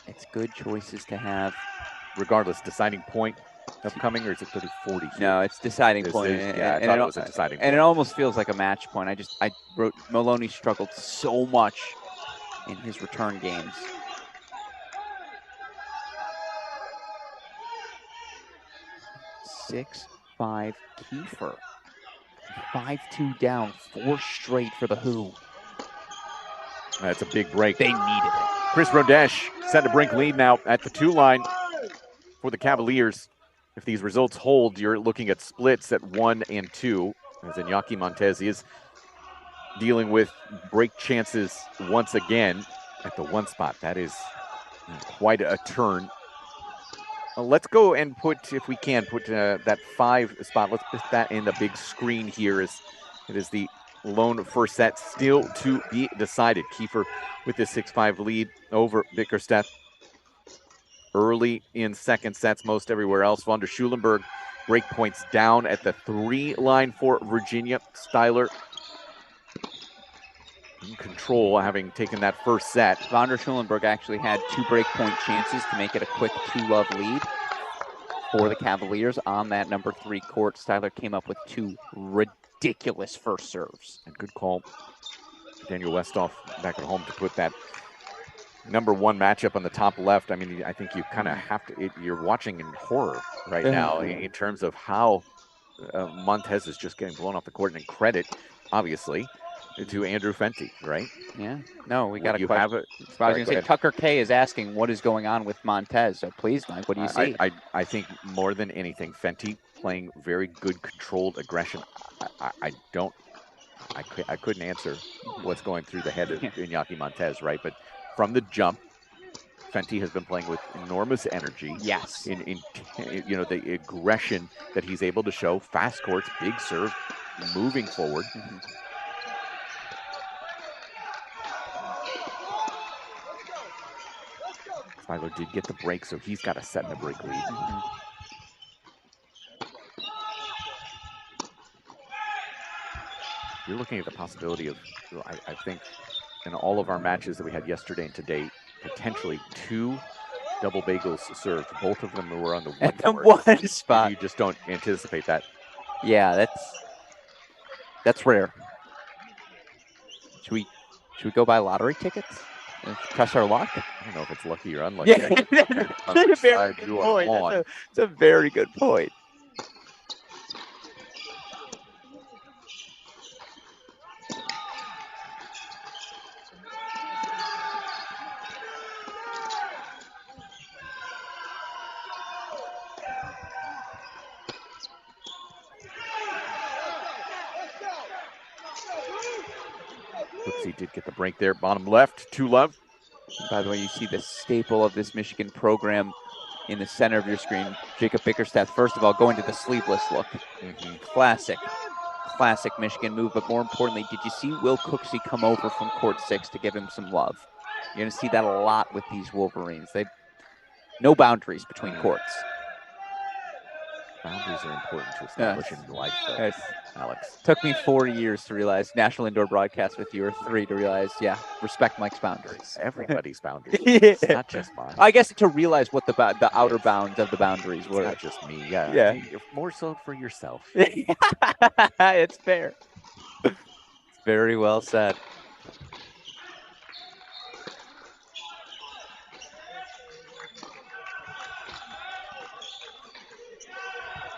it's good choices to have. Regardless, deciding point upcoming, or is it 30-40? No, it's deciding point. Yeah, I thought it was a deciding point. And it almost feels like a match point. I wrote Maloney struggled so much in his return games. Six, 5 Kiefer. 5-2 down, 4 straight for the Who. That's a big break. They needed it. Chris Rodesh set to brink lead now at the 2 line for the Cavaliers. If these results hold, you're looking at splits at 1 and 2, as Iñaki Montez is dealing with break chances once again at the 1 spot. That is quite a turn. Let's go and put, if we can, put that 5 spot. Let's put that in the big screen here. As it is the lone first set still to be decided. Kiefer with the 6-5 lead over Bickerstaff. Early in second sets, most everywhere else. Von der Schulenberg break points down at the 3 line for Virginia. Styler in control, having taken that first set. Von der Schulenberg actually had 2 break point chances to make it a quick 2-love lead for the Cavaliers on that number 3 court. Styler came up with 2 ridiculous first serves. And good call, Daniel Westhoff back at home to put that number 1 matchup on the top left. I mean, I think you kind of have to, you're watching in horror right now in terms of how Montez is just getting blown off the court, and credit, obviously, to Andrew Fenty, right? Yeah. No, we got you question. have it. I was going to say, Tucker K is asking what is going on with Montez. So please, Mike, what do you see? I think more than anything, Fenty playing very good controlled aggression. I couldn't answer what's going through the head of Iñaki Montez, right? But from the jump, Fenty has been playing with enormous energy. Yes. In the aggression that he's able to show. Fast courts, big serve, moving forward. Styler did get the break, so he's got a set and a break lead. You're looking at the possibility of, I think, in all of our matches that we had yesterday and today, potentially 2 double bagels served. Both of them were on the one spot. You just don't anticipate that. Yeah, that's rare. Should we go buy lottery tickets and press our luck? I don't know if it's lucky or unlucky. Yeah, that's a very good point. That's a very good point. He did get the break there. Bottom left, 2 love. And by the way, you see the staple of this Michigan program in the center of your screen. Jacob Bickerstaff, first of all, going to the sleeveless look. Classic Michigan move. But more importantly, did you see Will Cooksey come over from court 6 to give him some love? You're going to see that a lot with these Wolverines. No boundaries between courts. Boundaries are important to establish in life, though, Alex. Took me 4 years to realize, national indoor broadcast with you, or 3 to realize, respect Mike's boundaries. Everybody's boundaries. It's not just mine. I guess to realize what the outer bounds of the boundaries were. It's not just me. Yeah. You're more so for yourself. It's fair. It's very well said.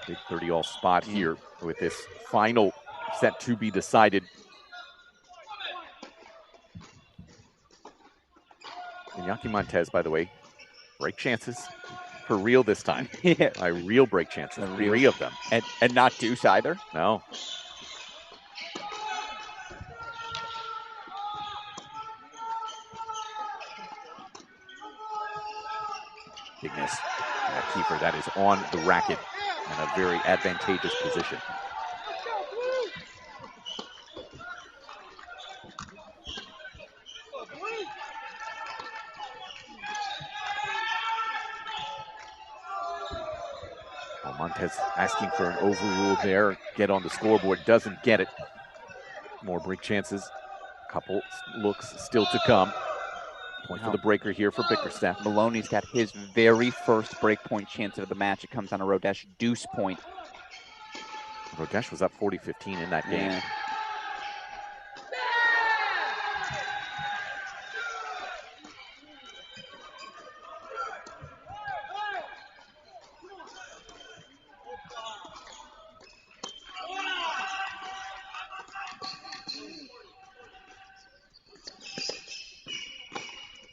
Big 30-all spot here with this final set to be decided. Iñaki Montez, by the way, break chances for real this time. Real break chances, 3 of them. And not deuce either? No. Ignis Kiefer, that is on the racket in a very advantageous position. Montez asking for an overrule there. Get on the scoreboard, doesn't get it. More break chances. Couple looks still to come. Point for the breaker here for Bickerstaff. Maloney's got his very first break point chance of the match. It comes on a Rodesh deuce point. Rodesh was up 40-15 in that game.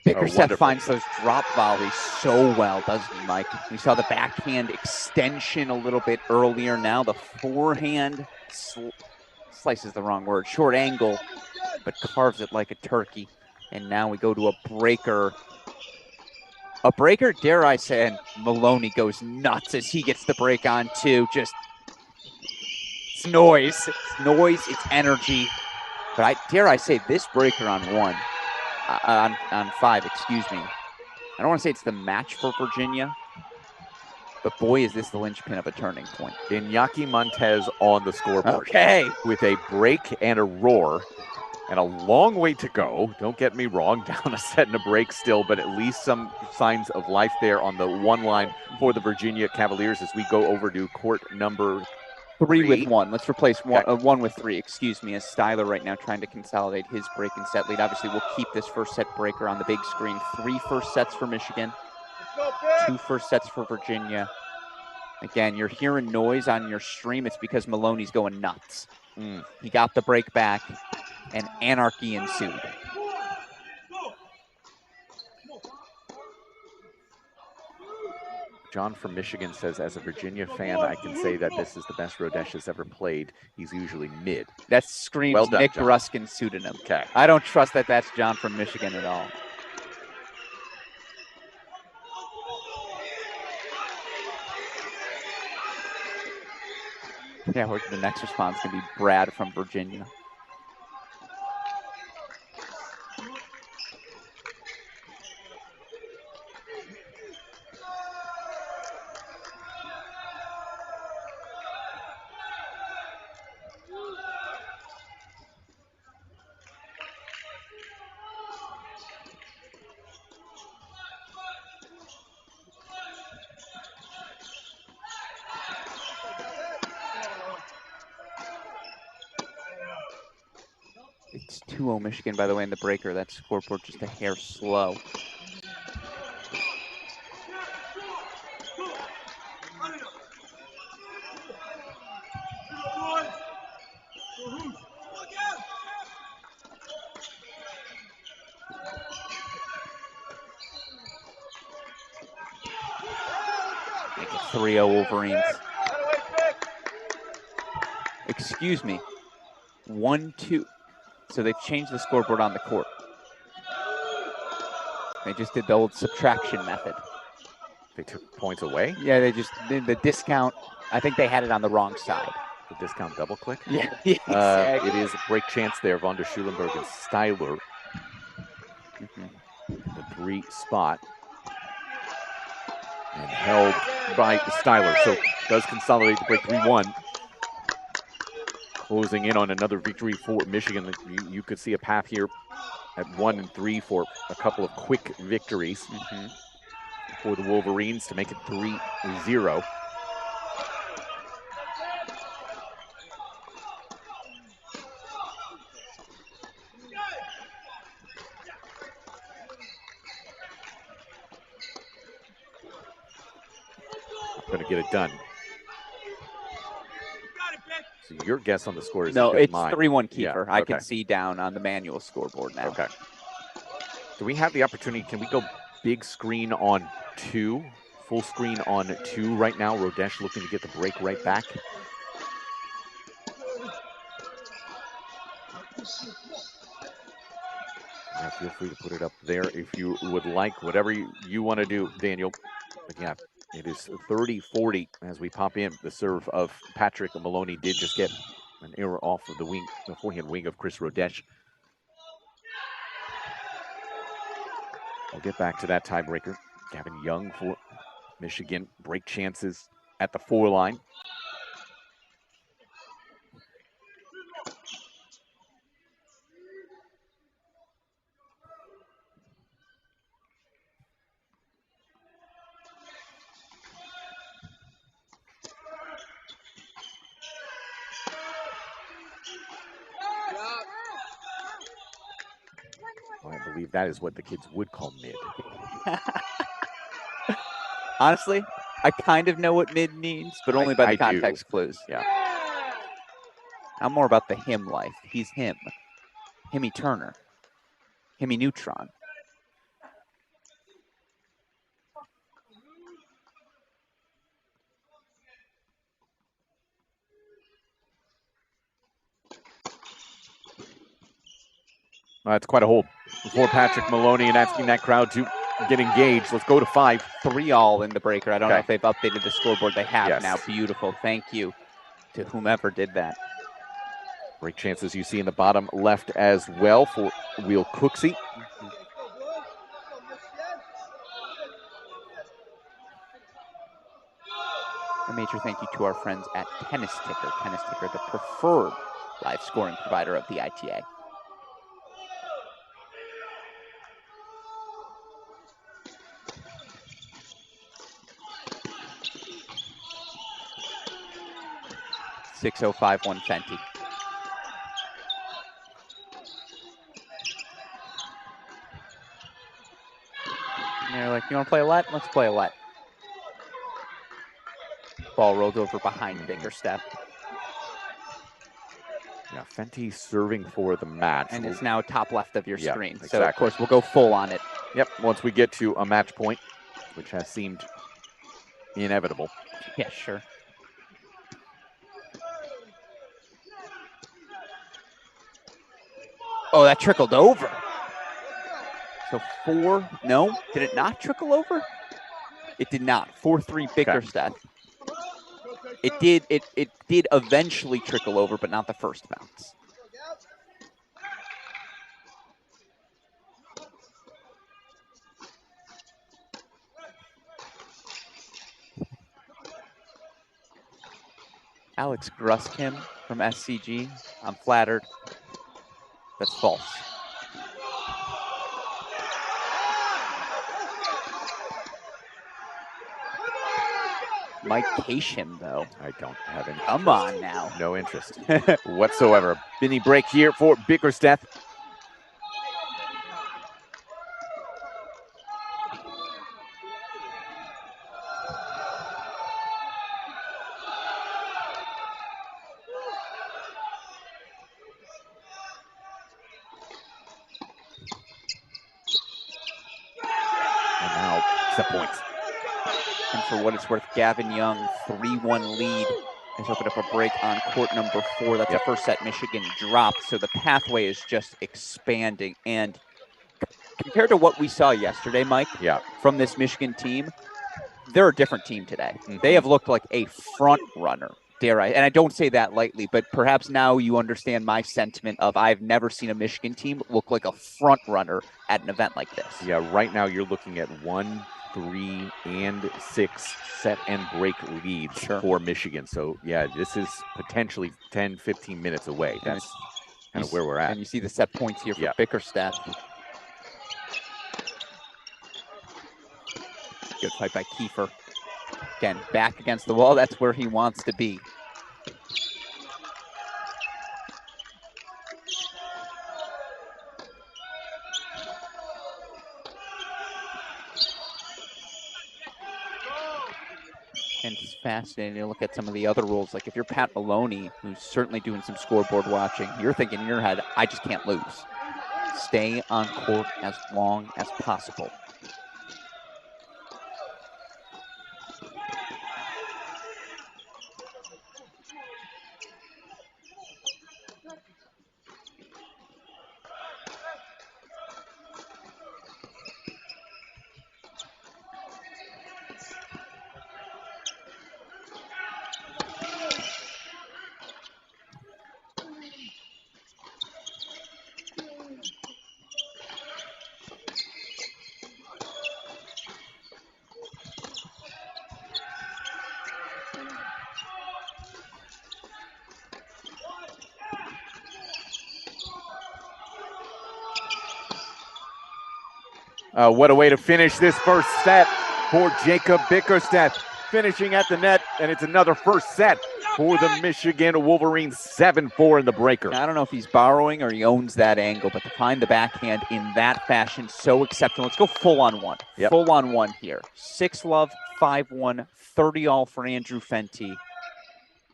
Bickerstaff finds those drop volleys so well, doesn't he, Mike? We saw the backhand extension a little bit earlier. Now the forehand slices the wrong word, short angle, but carves it like a turkey. And now we go to a breaker. A breaker, dare I say, and Maloney goes nuts as he gets the break on too. Just, it's noise. It's noise, it's energy. But dare I say, this breaker on 5, excuse me. I don't want to say it's the match for Virginia, but boy, is this the linchpin of a turning point. Iñaki Montez on the scoreboard. Okay. With a break and a roar and a long way to go. Don't get me wrong, down a set and a break still, but at least some signs of life there on the 1 line for the Virginia Cavaliers as we go over to court number 3 with 1. Let's replace 1 with 3. Excuse me, as Styler right now trying to consolidate his break and set lead. Obviously, we'll keep this first set breaker on the big screen. 3 first sets for Michigan, 2 first sets for Virginia. Again, you're hearing noise on your stream. It's because Maloney's going nuts. He got the break back, and anarchy ensued. John from Michigan says, as a Virginia fan, I can say that this is the best Rodesh has ever played. He's usually mid. That screams well done, Nick John. Ruskin pseudonym. Okay. I don't trust that that's John from Michigan at all. Yeah, the next response is going to be Brad from Virginia. It's 2-0 Michigan, by the way, in the breaker. That scoreboard just a hair slow. Make it 3-0 Wolverines. Excuse me. 1-2. So they've changed the scoreboard on the court. They just did the old subtraction method. They took points away? Yeah, they just did the discount. I think they had it on the wrong side. The discount double click? Yeah, exactly. It is a break chance there. Von der Schulenberg and Styler. The 3 spot. And held by Styler. So does consolidate the break 3-1. Closing in on another victory for Michigan. You could see a path here at 1 and 3 for a couple of quick victories for the Wolverines to make it 3-0. Going to get it done. So your guess on the score is no, it's mine. 3-1 Kiefer. Yeah, I can see down on the manual scoreboard now. Okay. Do we have the opportunity? Can we go big screen on 2? Full screen on 2 right now. Rodesh looking to get the break right back. Yeah, feel free to put it up there if you would like. Whatever you want to do, Daniel. Again, it is 30-40 as we pop in. The serve of Patrick Maloney did just get an error off of the wing, the forehand wing of Chris Rodesh. We'll get back to that tiebreaker. Gavin Young for Michigan. Break chances at the 4 line. Well, I believe that is what the kids would call mid. Honestly, I kind of know what mid means, but only by the context clues. Yeah. I'm more about the him life. He's him. Himmy Turner. Himmy Neutron. That's quite a hold for Patrick Maloney and asking that crowd to get engaged. Let's go to 5. 3-all in the breaker. I don't know if they've updated the scoreboard. They have now. Beautiful. Thank you to whomever did that. Break chances you see in the bottom left as well for Will Cooksey. A major thank you to our friends at Tennis Ticker. Tennis Ticker, the preferred live scoring provider of the ITA. .6051 Fenty. And they're like, you want to play a let? Let's play a let. Ball rolled over behind Bickerstep. Yeah, Fenty serving for the match. And it's now top left of your screen. Exactly. So, of course, we'll go full on it. Yep, once we get to a match point, which has seemed inevitable. Yeah, sure. Oh, that trickled over. So 4, no, did it not trickle over? It did not. 4-3 Bickersteth. It did eventually trickle over, but not the first bounce. Alex Gruskin from SCG. I'm flattered. That's false. Mike Cation, though. I don't have any. Come on now. No interest whatsoever. Mini break here for Bickerstaff. And now set points. And for what it's worth, Gavin Young, 3-1 lead, has opened up a break on court number 4. That's the first set Michigan dropped, so the pathway is just expanding. And compared to what we saw yesterday, Mike, from this Michigan team, they're a different team today. They have looked like a front runner, dare I, and I don't say that lightly, but perhaps now you understand my sentiment of I've never seen a Michigan team look like a front runner at an event like this. Yeah, right now you're looking at 1, 3, and 6 set and break leads for Michigan. So, yeah, this is potentially 10, 15 minutes away. That's kind of where we're at. And you see the set points here for Bickerstaff. Good fight by Kiefer. Again, back against the wall. That's where he wants to be. And it's fascinating to look at some of the other rules. Like if you're Pat Maloney, who's certainly doing some scoreboard watching, you're thinking in your head, I just can't lose. Stay on court as long as possible. What a way to finish this first set for Jacob Bickerstaff. Finishing at the net, and it's another first set for the Michigan Wolverines, 7-4 in the breaker. I don't know if he's borrowing or he owns that angle, but to find the backhand in that fashion, so exceptional. Let's go full on one. Full on one here. 6-love, 5-1, 30-all for Andrew Fenty.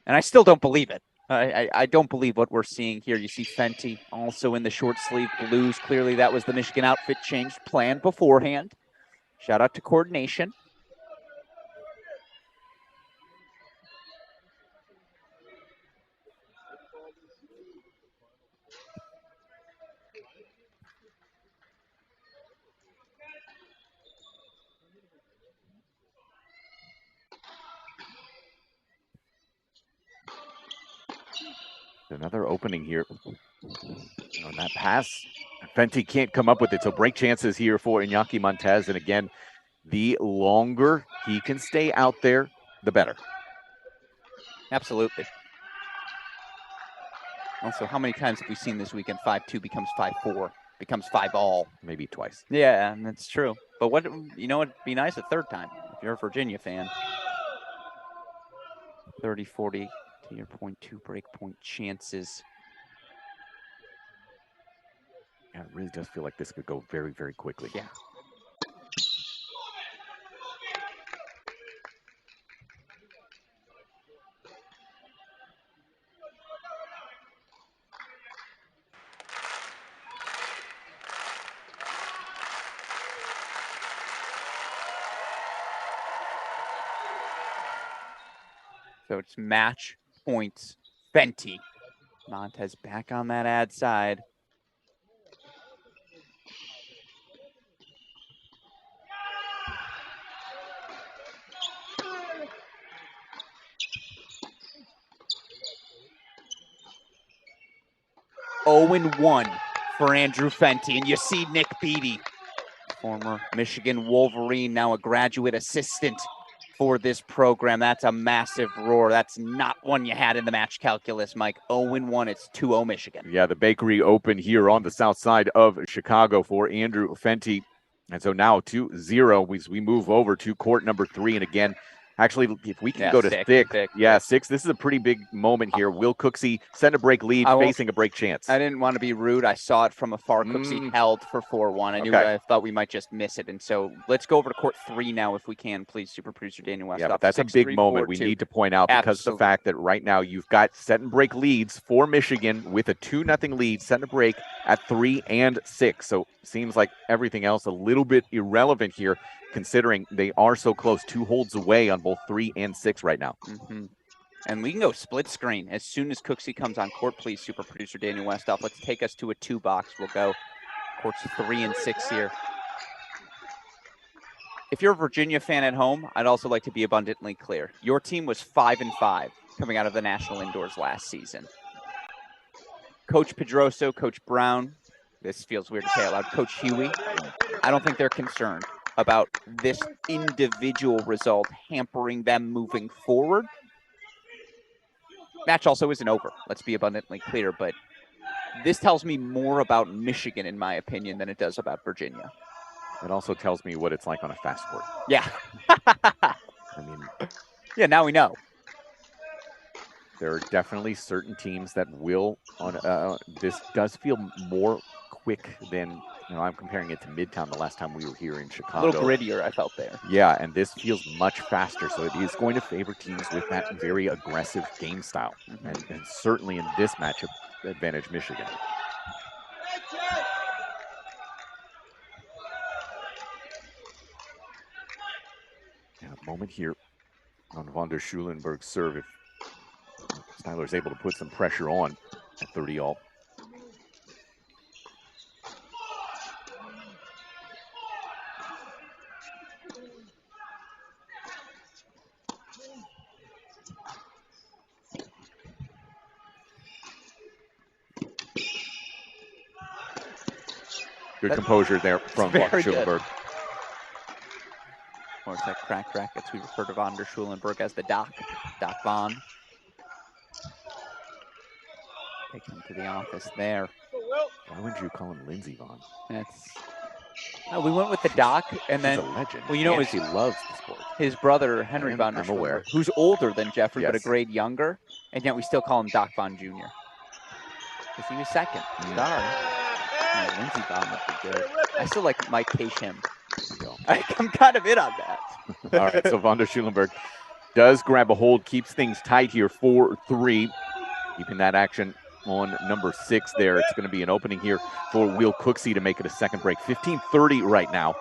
And I still don't believe it. I don't believe what we're seeing here. You see Fenty also in the short sleeve blues. Clearly that was the Michigan outfit change planned beforehand. Shout out to coordination. Another opening here on that pass. Fenty can't come up with it, so break chances here for Iñaki Montez. And again, the longer he can stay out there, the better. Absolutely. Also, how many times have we seen this weekend 5-2 becomes 5-4, becomes 5-all? Maybe twice. Yeah, that's true. But what, you know, it'd be nice a third time if you're a Virginia fan. 30-40 to your .2 break point chances. Yeah, it really does feel like this could go very, very quickly. Yeah. So it's match points, Fenty. Montez back on that ad side. 0-1 for Andrew Fenty. And you see Nick Beattie, former Michigan Wolverine, now a graduate assistant for this program. That's a massive roar. That's not one you had in the match calculus, Mike. 0-1, it's 2-0 Michigan. Yeah, the Bakery Open here on the south side of Chicago for Andrew Fenty. And so now 2-0, we move over to court number 3. And again, actually, if we can go to six. This is a pretty big moment here. Will Cooksey send a break lead, facing a break chance? I didn't want to be rude. I saw it from afar. Cooksey held for 4-1. I thought we might just miss it. And so let's go over to court 3 now if we can, please, super producer Daniel West. Yeah, but that's a big moment we need to point out because of the fact that right now you've got set and break leads for Michigan with a 2-0 lead, set and break at 3 and 6. So seems like everything else a little bit irrelevant here, considering they are so close, 2 holds away on both 3 and 6 right now. And we can go split screen as soon as Cooksey comes on court, please, super producer Daniel Westoff. Let's take us to a 2-box. We'll go courts 3 and 6 here. If you're a Virginia fan at home, I'd also like to be abundantly clear. Your team was 5-5 coming out of the National Indoors last season. Coach Pedroso, Coach Brown, this feels weird to say out loud, Coach Huey, I don't think they're concerned about this individual result hampering them moving forward. Match also isn't over, let's be abundantly clear, but this tells me more about Michigan, in my opinion, than it does about Virginia. It also tells me what it's like on a fast court. Yeah. I mean, yeah, now we know. There are definitely certain teams that will, this does feel more quick than, I'm comparing it to Midtown the last time we were here in Chicago. A little grittier, I felt there. Yeah, and this feels much faster, so it is going to favor teams with that very aggressive game style. And certainly in this matchup, advantage Michigan. Yeah, a moment here on von der Schulenberg's serve. If Styler is able to put some pressure on at 30-all. Good composure there from von der Schulenberg. Or it's that cracked rackets. We refer to von der Schulenberg as the Doc Von. Take him to the office there. Why wouldn't you call him Lindsey Vaughn? No, we went with the Doc, and then he's a legend. Well, you know, he loves the sport. His brother Henry von der Schulenberg, who's older than Jeffrey, but a grade younger, and yet we still call him Doc Von Jr. Because he was second. Sorry. Lindsey Vaughn would be good. I still like Mike Kashim. I'm kind of in on that. All right, so von der Schulenberg does grab a hold, keeps things tight here, 4-3. Keeping that action on number 6 there. It's going to be an opening here for Will Cooksey to make it a second break. 15:30 right now.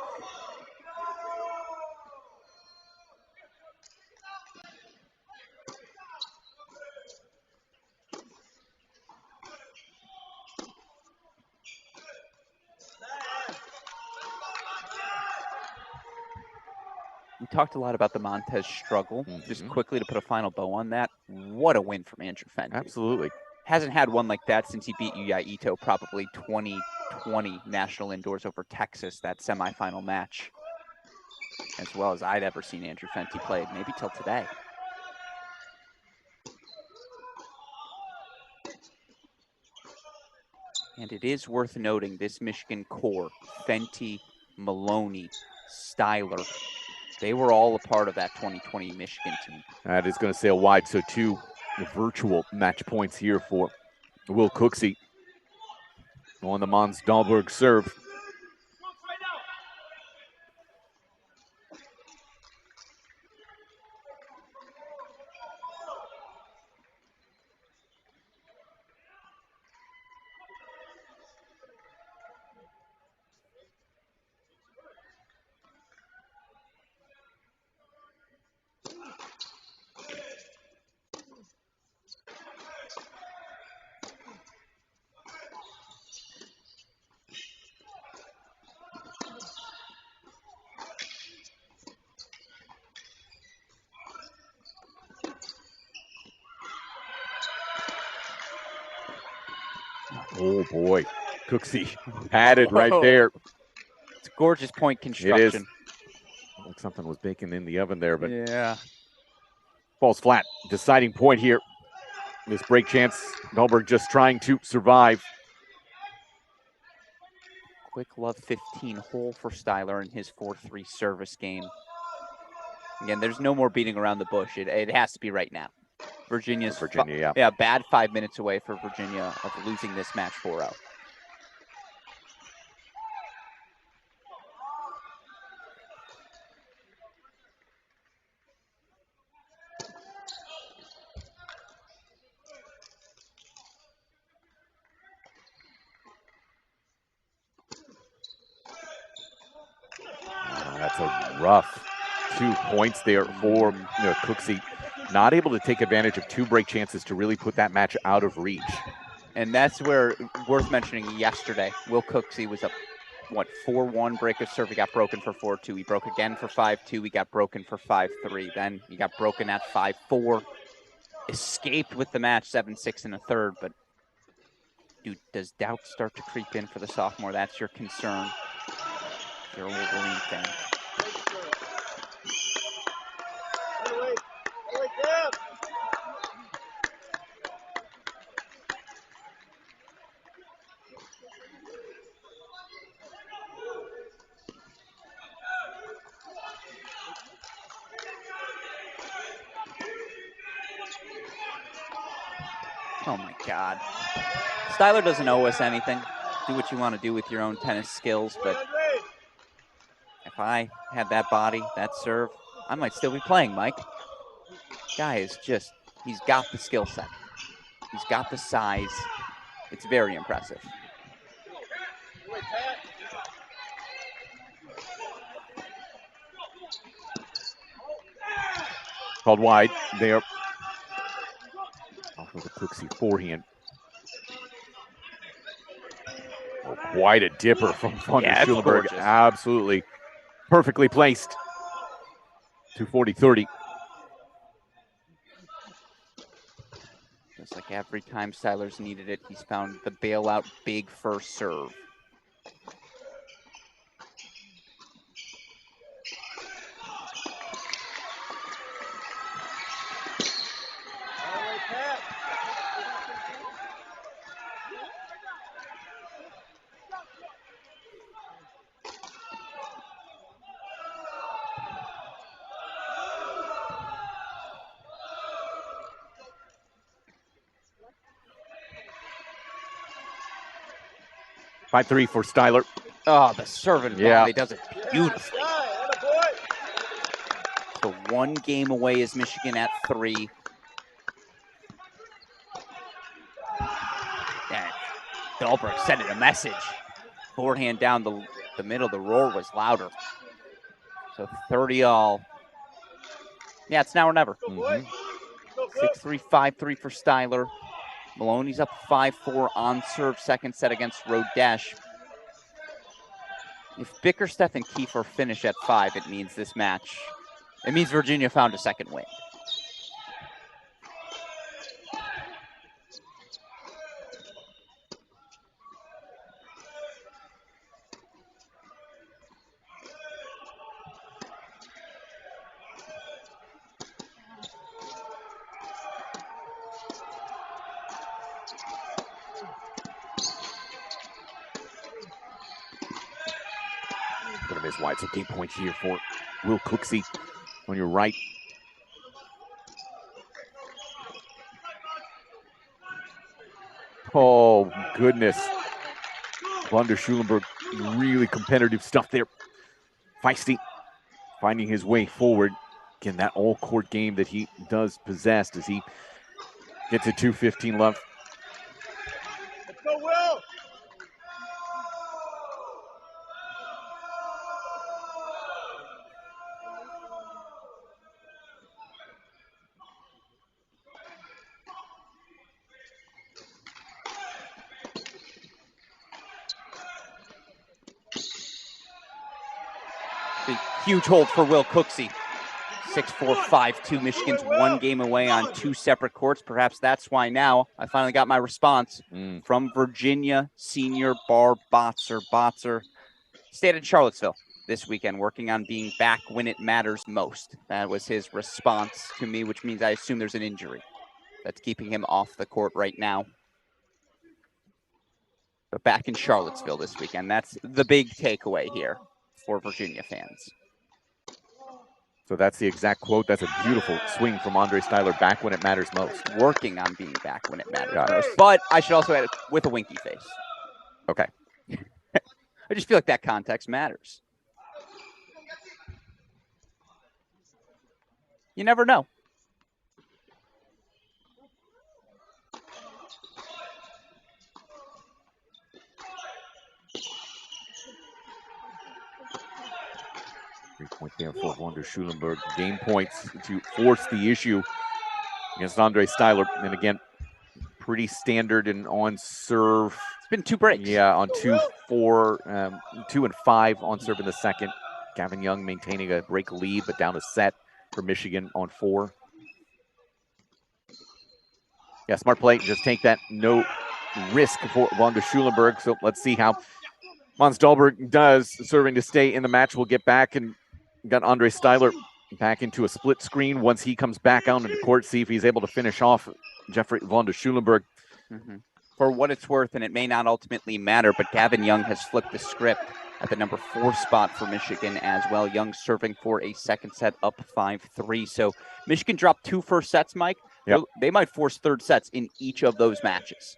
We talked a lot about the Montez struggle. Just quickly to put a final bow on that, what a win from Andrew Fenty. Absolutely. Hasn't had one like that since he beat Yuya Ito, probably 2020 National Indoors over Texas, that semifinal match. As well as I'd ever seen Andrew Fenty play, maybe till today. And it is worth noting this Michigan core, Fenty, Maloney, Styler, they were all a part of that 2020 Michigan team. That is going to sail wide, so 2 virtual match points here for Will Cooksey on the Mons Dahlberg serve. Oh boy, Cooksey had it right there. It's gorgeous point construction. It is. Like something was baking in the oven there, but yeah, falls flat. Deciding point here. This break chance, Melberg just trying to survive. Quick love 15 hole for Styler in his 4-3 service game. Again, there's no more beating around the bush. It has to be right now. Virginia, yeah, bad 5 minutes away for Virginia of losing this match 4-0. That's a rough 2 points there for Cooksey. Not able to take advantage of 2 break chances to really put that match out of reach. And that's where, worth mentioning yesterday, Will Cooksey was up, 4-1 break of serve. He got broken for 4-2. He broke again for 5-2. He got broken for 5-3. Then he got broken at 5-4. Escaped with the match 7-6 in the third. But, dude, does doubt start to creep in for the sophomore? That's your concern. If you're a Wolverine fan. Oh my God. Styler doesn't owe us anything. Do what you want to do with your own tennis skills, but if I had that body, that serve, I might still be playing, Mike. Guy is just, he's got the skill set. He's got the size. It's very impressive. Called wide there. Off of the Cooksey forehand. Oh, quite a dipper from Van der Schulenberg. Absolutely perfectly placed. 240-30. Just like every time Styler's needed it, he's found the bailout big first serve. By 3 for Styler. Oh, the servant volley does it beautifully. So 1 game away is Michigan at 3. And Dahlberg sending a message. Forehand down the middle, the roar was louder. So 30-all. Yeah, it's now or never. 6-3, 5-3 for Styler. Maloney's up 5-4 on serve, second set against Rodesh. If Bickerstaff and Kiefer finish at 5, it means this match, it means Virginia found a second win. Gonna miss wide, so game point here for Will Cooksey on your right. Oh, goodness. Van der Schulenberg, really competitive stuff there. Feisty, finding his way forward. Again, that all-court game that he does possess as he gets a 2:15 left. Let's go, Will! Huge hold for Will Cooksey. 6-4, 5-2. Michigan's one game away on two separate courts. Perhaps that's why now I finally got my response from Virginia senior Bar Botzer. Botzer stayed in Charlottesville this weekend, working on being back when it matters most. That was his response to me, which means I assume there's an injury that's keeping him off the court right now. But back in Charlottesville this weekend. That's the big takeaway here for Virginia fans. So that's the exact quote. That's a beautiful swing from Andre Styler, back when it matters most. Working on being back when it matters most. But I should also add it with a winky face. Okay. I just feel like that context matters. You never know. Three-point there for Wander Schulenberg. Game points to force the issue against Andre Styler. And again, pretty standard and on serve. It's been 2 breaks. Yeah, on 2-4, 2 and 5 on serve in the second. Gavin Young maintaining a break lead, but down a set for Michigan on 4. Yeah, smart play. Just take that no risk for Wander Schulenberg. So let's see how Mons Dahlberg does, serving to stay in the match. We'll get back and got Andre Styler back into a split screen once he comes back out into court, see if he's able to finish off Jeffrey Wander Schulenberg. For what it's worth, and it may not ultimately matter, but Gavin Young has flipped the script at the number 4 spot for Michigan as well. Young serving for a second set up 5-3. So Michigan dropped 2 first sets, Mike. Yep. They might force third sets in each of those matches.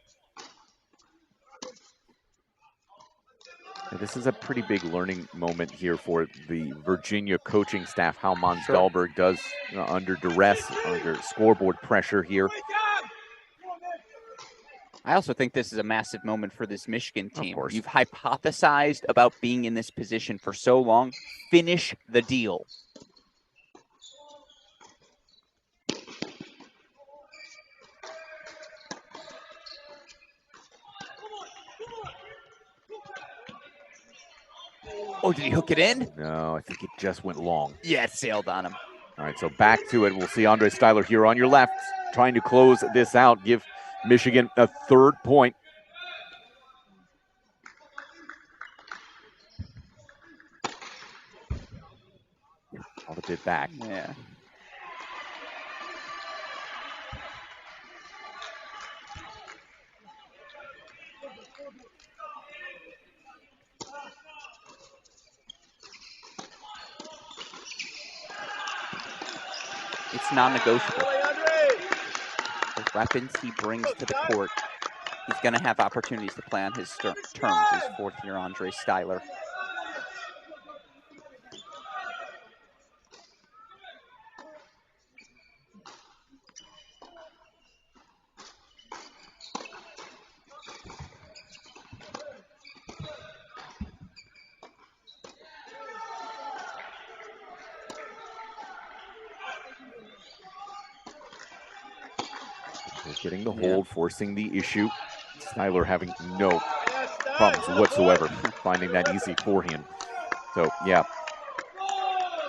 This is a pretty big learning moment here for the Virginia coaching staff, how Mons Dahlberg does under duress, under scoreboard pressure here. I also think this is a massive moment for this Michigan team. You've hypothesized about being in this position for so long. Finish the deal. Oh, did he hook it in? No, I think it just went long. Yeah, it sailed on him. All right, so back to it. We'll see Andre Styler here on your left, trying to close this out, give Michigan a 3rd point. All the bit back. Yeah. It's non-negotiable. The weapons he brings to the court, he's going to have opportunities to play on his terms as 4th-year Andre Styler. Getting the hold, forcing the issue. Styler having no problems whatsoever finding that easy forehand. So, yeah.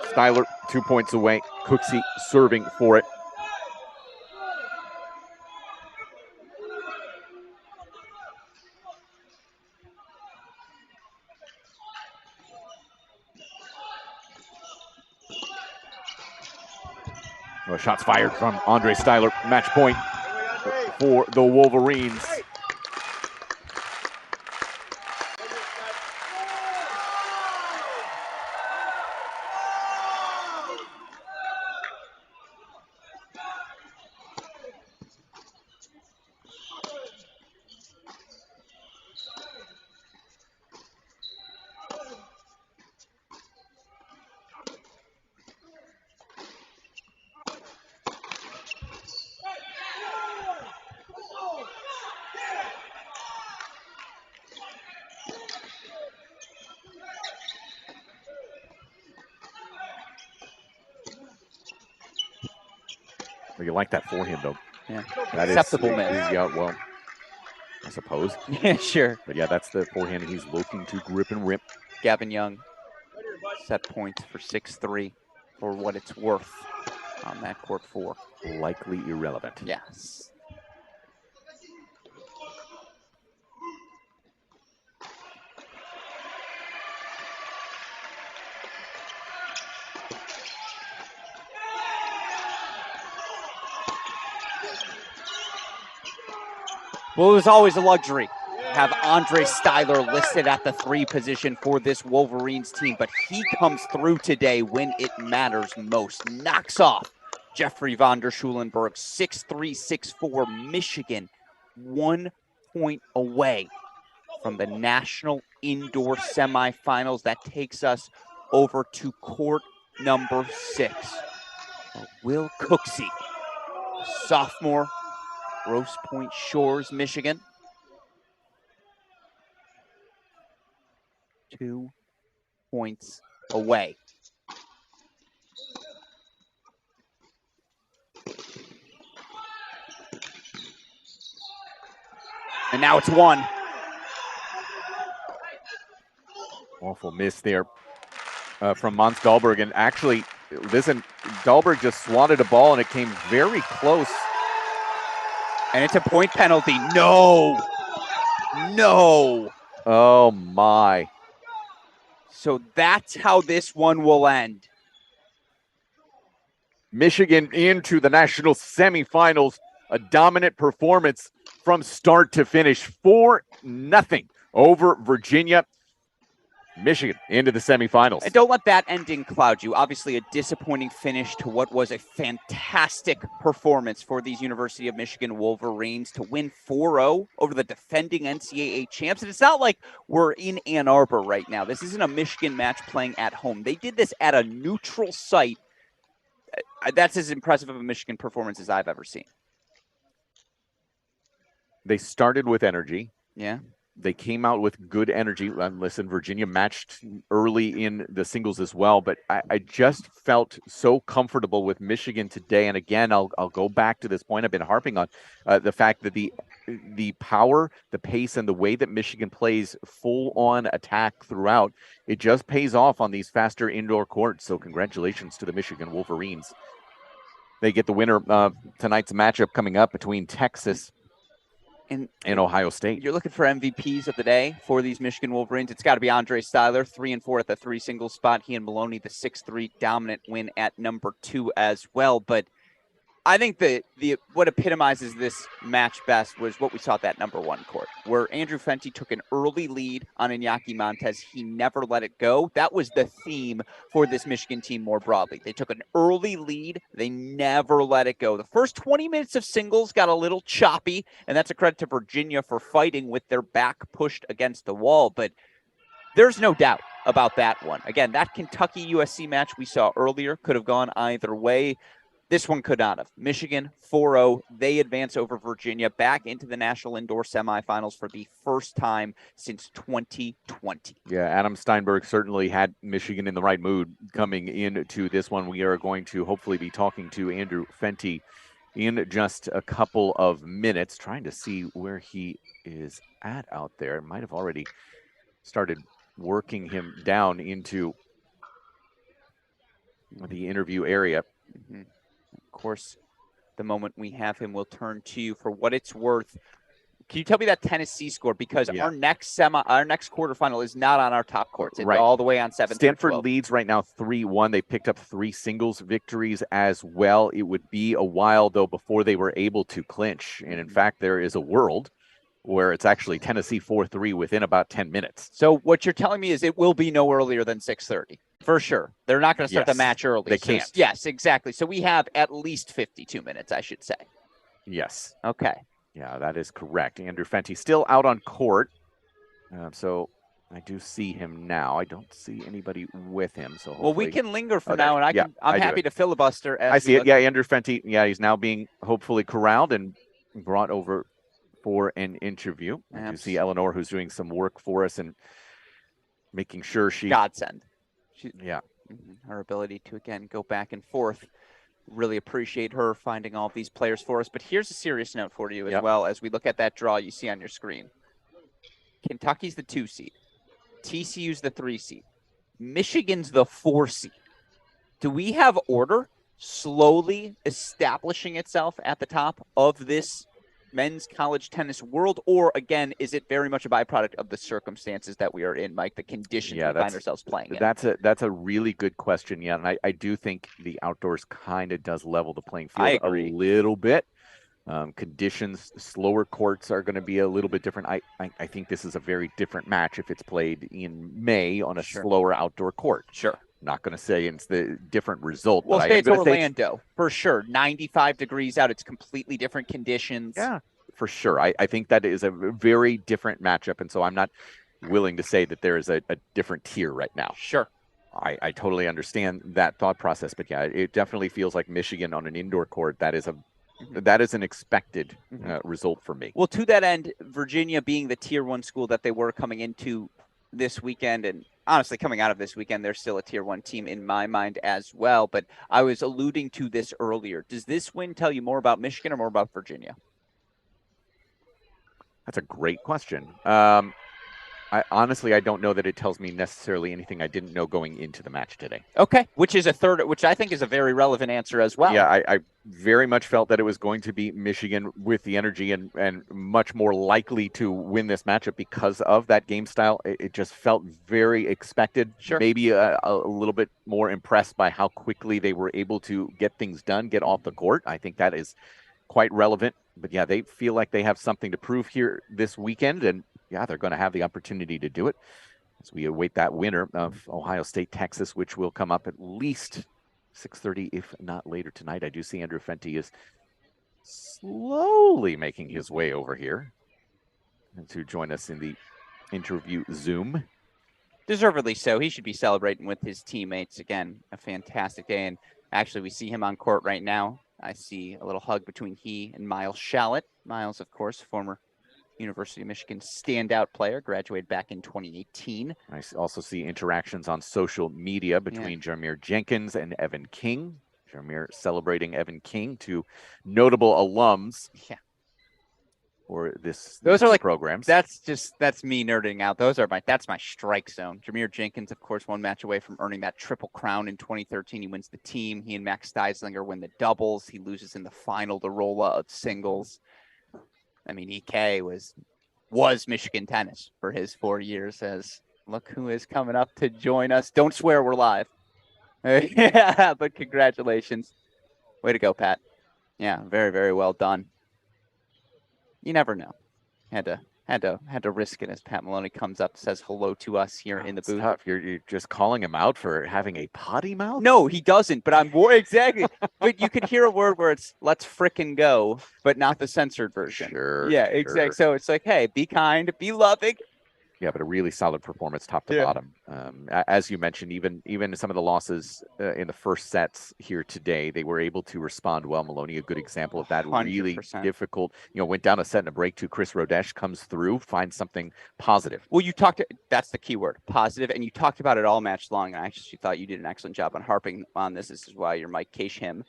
Styler 2 points away. Cooksey serving for it. Well, shots fired from Andre Styler. Match point for the Wolverines. Well, you like that forehand, though. Yeah. That Acceptable is, miss. yeah, well, I suppose. Yeah, sure. But yeah, that's the forehand he's looking to grip and rip. Gavin Young set points for 6-3 for what it's worth. on that court 4. Likely irrelevant. Yes. Well, it was always a luxury to have Andre Styler listed at the 3 position for this Wolverines team, but he comes through today when it matters most. Knocks off Jeffrey von der Schulenberg, 6'3", 6'4", Michigan, 1 point away from the national indoor semifinals. That takes us over to court number 6. Will Cooksey, sophomore, Grosse Pointe Shores, Michigan. 2 points away. And now it's 1. Awful miss there from Mons Dahlberg. And actually, listen, Dahlberg just swatted a ball and it came very close. And it's a point penalty. No. No. Oh, my. So that's how this one will end. Michigan into the national semifinals. A dominant performance from start to finish. 4-0 over Virginia. Michigan into the semifinals. And don't let that ending cloud you. Obviously, a disappointing finish to what was a fantastic performance for these University of Michigan Wolverines to win 4-0 over the defending NCAA champs. And it's not like we're in Ann Arbor right now. This isn't a Michigan match playing at home. They did this at a neutral site. That's as impressive of a Michigan performance as I've ever seen. They started with energy. Yeah. They came out with good energy. Listen, Virginia matched early in the singles as well, but I just felt so comfortable with Michigan today. And again, I'll go back to this point I've been harping on, the fact that the power, the pace, and the way that Michigan plays full-on attack throughout, it just pays off on these faster indoor courts. So congratulations to the Michigan Wolverines. They get the winner of tonight's matchup coming up between Texas and Ohio State. You're looking for MVPs of the day for these Michigan Wolverines. It's got to be Andre Styler, 3 and 4 at the 3 singles spot. He and Maloney, the 6-3 dominant win at number 2 as well. But I think the what epitomizes this match best was what we saw at that number 1 court, where Andrew Fenty took an early lead on Iñaki Montes. He never let it go. That was the theme for this Michigan team more broadly. They took an early lead. They never let it go. The first 20 minutes of singles got a little choppy, and that's a credit to Virginia for fighting with their back pushed against the wall. But there's no doubt about that one. Again, that Kentucky-USC match we saw earlier could have gone either way. This one could not have. Michigan 4-0. They advance over Virginia back into the national indoor semifinals for the first time since 2020. Yeah, Adam Steinberg certainly had Michigan in the right mood coming into this one. We are going to hopefully be talking to Andrew Fenty in just a couple of minutes, trying to see where he is at out there. Might have already started working him down into the interview area. Mm-hmm. Of course, the moment we have him, we'll turn to you. For what it's worth, can you tell me that Tennessee score? Because our next quarterfinal is not on our top courts. It's all the way on 7. Stanford leads right now 3-1. They picked up 3 singles victories as well. It would be a while, though, before they were able to clinch. And in fact, there is a world where it's actually Tennessee 4-3 within about 10 minutes. So what you're telling me is it will be no earlier than 6:30. For sure. They're not going to start the match early. They can't. Yes, exactly. So we have at least 52 minutes, I should say. Yes. Okay. Yeah, that is correct. Andrew Fenty still out on court. So I do see him now. I don't see anybody with him. So well, we can linger for now, and I'm happy to filibuster. I see it. Yeah, Andrew Fenty. Yeah, he's now being hopefully corralled and brought over for an interview. You see Eleanor, who's doing some work for us and making sure she... Godsend. Yeah. Her ability to, again, go back and forth. Really appreciate her finding all of these players for us. But here's a serious note for you as well as we look at that draw you see on your screen. Kentucky's the 2 seed. TCU's the 3 seed. Michigan's the 4 seed. Do we have order? slowly establishing itself at the top of this men's college tennis world, or again, is it very much a byproduct of the circumstances that we are in, Mike, the conditions we find ourselves playing in? That's a really good question, and I do think the outdoors kind of does level the playing field a little bit. Conditions, slower courts are going to be a little bit different. I think this is a very different match if it's played in May on a slower outdoor court. Sure. Not going to say it's the different result. Well, but say it's Orlando, for sure. 95 degrees out. It's completely different conditions. Yeah, for sure. I think that is a very different matchup, and so I'm not willing to say that there is a different tier right now. Sure. I totally understand that thought process, but yeah, it definitely feels like Michigan on an indoor court. That is an expected result for me. Well, to that end, Virginia being the tier 1 school that they were coming into this weekend, and honestly coming out of this weekend, they're still a tier 1 team in my mind as well. But I was alluding to this earlier. Does this win tell you more about Michigan or more about Virginia? That's a great question. I don't know that it tells me necessarily anything I didn't know going into the match today. Okay, which I think is a very relevant answer as well. Yeah, I very much felt that it was going to be Michigan with the energy and much more likely to win this matchup because of that game style. It just felt very expected. Sure. Maybe a little bit more impressed by how quickly they were able to get things done, get off the court. I think that is quite relevant. But yeah, they feel like they have something to prove here this weekend, and yeah, they're going to have the opportunity to do it as we await that winner of Ohio State, Texas, which will come up at least 6:30, if not later tonight. I do see Andrew Fenty is slowly making his way over here to join us in the interview Zoom. Deservedly so. He should be celebrating with his teammates. Again, a fantastic day. And actually, we see him on court right now. I see a little hug between he and Miles Shallett. Miles, of course, former University of Michigan standout player, graduated back in 2018. I also see interactions on social media between Jameer Jenkins and Evan King. Jameer celebrating Evan King, two notable alums. Yeah. For these programs. That's me nerding out. That's my strike zone. Jameer Jenkins, of course, one match away from earning that triple crown in 2013. He wins the team. He and Max Steislinger win the doubles. He loses in the final to Rolla of singles. I mean, EK was Michigan tennis for his 4 years. As look who is coming up to join us. Don't swear we're live. Yeah, but congratulations. Way to go, Pat. Yeah, very, very well done. You never know. Had to risk it as Pat Maloney comes up, says hello to us here in the booth. Tough. You're just calling him out for having a potty mouth? No, he doesn't, but I'm more exactly. But you could hear a word where it's "let's frickin' go," but not the censored version. Sure. Yeah, exactly. Sure. So it's like, hey, be kind, be loving. Yeah, but a really solid performance top to bottom. As you mentioned, even some of the losses in the first sets here today, they were able to respond well. Maloney, a good example of that. 100%. Really difficult. Went down a set and a break to Chris Rodesh, comes through, finds something positive. Well, that's the key word, positive, and you talked about it all match long. And I actually thought you did an excellent job on harping on this. This is why you're Mike Case him.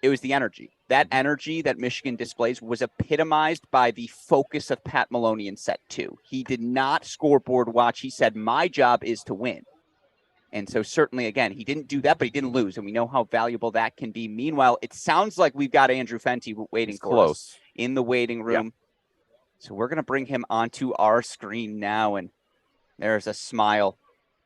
It was the energy. That energy that Michigan displays was epitomized by the focus of Pat Maloney in set 2. He did not scoreboard watch. He said, my job is to win. And so certainly, again, he didn't do that, but he didn't lose. And we know how valuable that can be. Meanwhile, it sounds like we've got Andrew Fenty waiting for us in the waiting room. Yep. So we're going to bring him onto our screen now. And there's a smile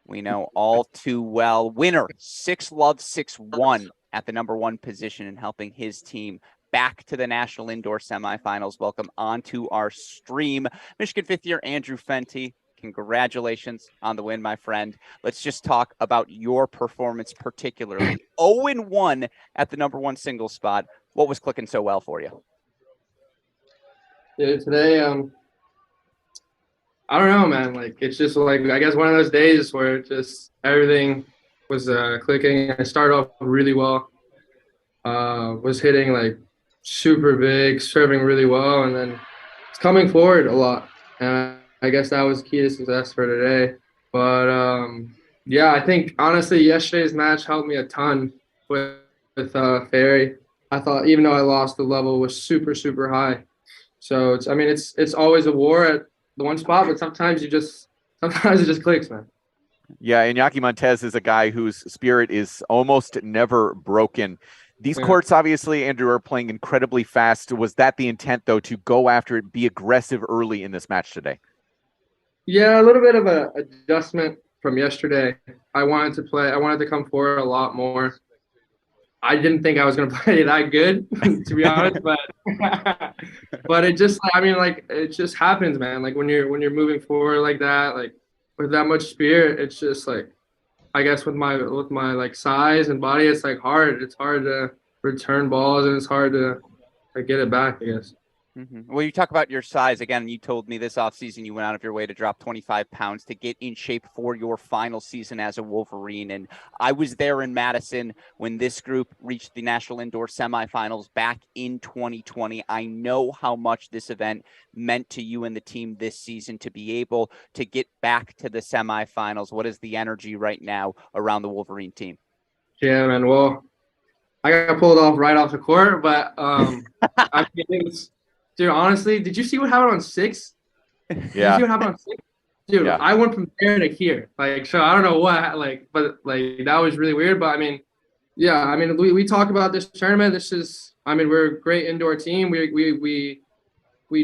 we know all too well. Winner, 6-love, 6-1. At the number 1 position and helping his team back to the National Indoor Semifinals. Welcome onto our stream, Michigan 5th year Andrew Fenty. Congratulations on the win, my friend. Let's just talk about your performance particularly. 0-1 at the number 1 single spot. What was clicking so well for you? Yeah, today, I don't know, man. Like, it's just like, I guess one of those days where just everything was clicking. I started off really well, was hitting like super big, serving really well, and then it's coming forward a lot. And I guess that was key to success for today. But yeah, I think honestly yesterday's match helped me a ton with Ferry. I thought even though I lost, the level was super, super high. So it's always a war at the one spot, but sometimes it just clicks, man. Yeah, Iñaki Montez is a guy whose spirit is almost never broken. These courts, obviously, Andrew, are playing incredibly fast. Was that the intent, though, to go after it, be aggressive early in this match today? Yeah, a little bit of a adjustment from yesterday. I wanted to come forward a lot more. I didn't think I was going to play that good, to be honest, but it just, I mean, like, it just happens, man. Like when you're moving forward like that, like with that much spirit, it's just like, I guess with my like size and body, it's like hard. It's hard to return balls and it's hard to get it back, I guess. Well, you talk about your size again. You told me this offseason you went out of your way to drop 25 pounds to get in shape for your final season as a Wolverine. And I was there in Madison when this group reached the National Indoor Semifinals back in 2020. I know how much this event meant to you and the team this season to be able to get back to the semifinals. What is the energy right now around the Wolverine team? Yeah, man. Well, I got pulled off right off the court, but I mean, dude, honestly, did you see what happened on 6? Yeah. Did you see what happened on 6? Dude, yeah. I went from there to here. Like, so I don't know what, like, but like that was really weird. But I mean, yeah, I mean, we talk about this tournament. This is, I mean, we're a great indoor team. We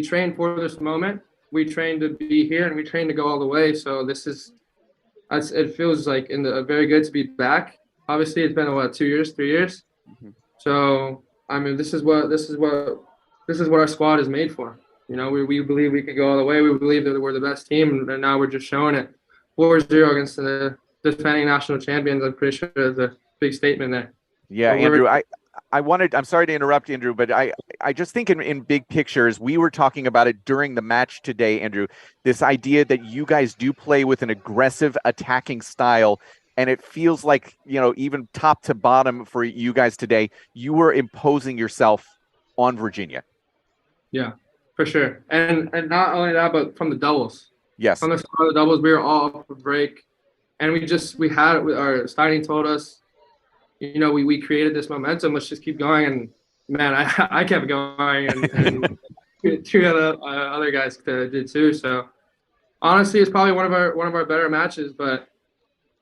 train for this moment. We train to be here, and we train to go all the way. So this is, it feels like very good to be back. Obviously, it's been what, 2 years, 3 years. So I mean, this is what our squad is made for. You know, we believe we can go all the way. We believe that we're the best team, and now we're just showing it. 4-0 against the defending national champions. I'm pretty sure is a big statement there. Yeah, Andrew, I'm sorry to interrupt, Andrew, but I just think in big pictures, we were talking about it during the match today, Andrew, this idea that you guys do play with an aggressive attacking style. And it feels like, you know, even top to bottom for you guys today, you were imposing yourself on Virginia. Yeah, for sure. And not only that, but from the doubles. Yes. From the start of the doubles, we were all up for break. And our Steiny told us, you know, we created this momentum. Let's just keep going. And man, I kept going, and 2 other guys did too. So honestly, it's probably one of our better matches, but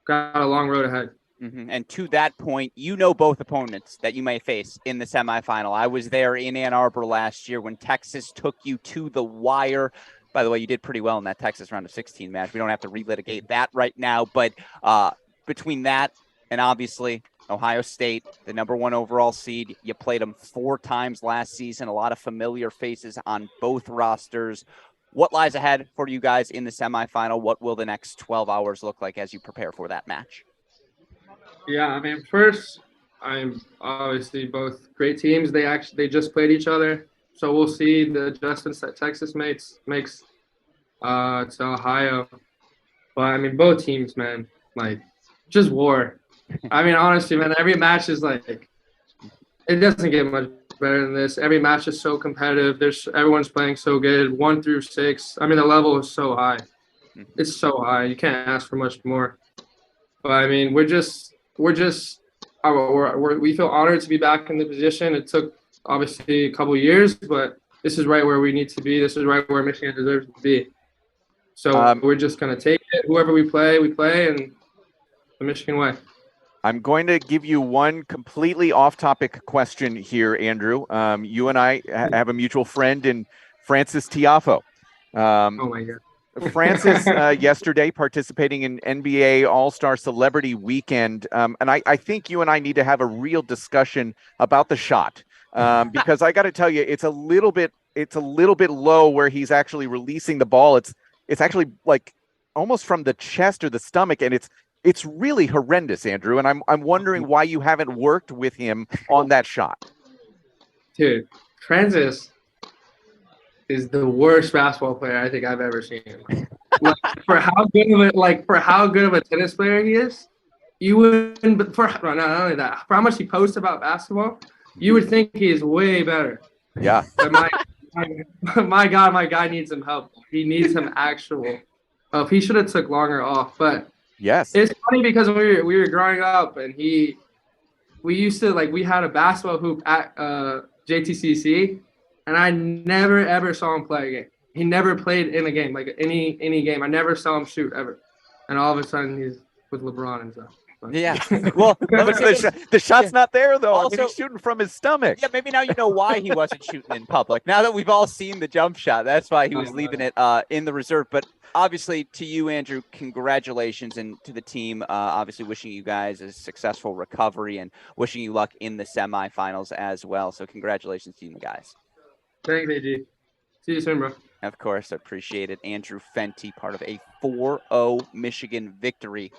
got a long road ahead. And to that point, you know both opponents that you may face in the semifinal. I was there in Ann Arbor last year when Texas took you to the wire. By the way, you did pretty well in that Texas round of 16 match. We don't have to relitigate that right now. But between that and obviously Ohio State, the #1 overall seed, you played them 4 times last season. A lot of familiar faces on both rosters. What lies ahead for you guys in the semifinal? What will the next 12 hours look like as you prepare for that match? Yeah, I mean, first, I'm obviously both great teams. They just played each other, so we'll see the adjustments that Texas makes to Ohio. But I mean, both teams, man, like just war. I mean, honestly, man, every match is like, it doesn't get much better than this. Every match is so competitive. Everyone's playing so good, 1 through 6. I mean, the level is so high. It's so high. You can't ask for much more. But I mean, we feel honored to be back in the position. It took obviously a couple years, but this is right where we need to be. This is right where Michigan deserves to be. So we're just gonna take it. Whoever we play, and the Michigan way. I'm going to give you one completely off-topic question here, Andrew. You and I have a mutual friend in Francis Tiafo. Oh my God. Francis yesterday participating in NBA All-Star Celebrity Weekend. And I think you and I need to have a real discussion about the shot. Because I got to tell you, it's a little bit low where he's actually releasing the ball. It's actually like almost from the chest or the stomach, and it's really horrendous, Andrew. And I'm wondering why you haven't worked with him on that shot. Dude, Francis is the worst basketball player I think I've ever seen. Like, for how good of a tennis player he is, you wouldn't. But not only that, for how much he posts about basketball, you would think he is way better. Yeah. But my God, my guy needs some help. He needs some actual help. He should have took longer off. But yes, it's funny because when we were growing up, and we used to we had a basketball hoop at JTCC. And I never, ever saw him play a game. He never played in a game, like any game. I never saw him shoot ever. And all of a sudden, with LeBron and stuff. But. Yeah. Well, the shot's not there though. Also, he's shooting from his stomach. Yeah, maybe now you know why he wasn't shooting in public. Now that we've all seen the jump shot, that's why he was leaving it in the reserve. But obviously, to you, Andrew, congratulations, and to the team, obviously wishing you guys a successful recovery and wishing you luck in the semifinals as well. So congratulations to you guys. Thanks, AG. See you soon, bro. Of course, appreciate it. Andrew Fenty, part of a 4-0 Michigan victory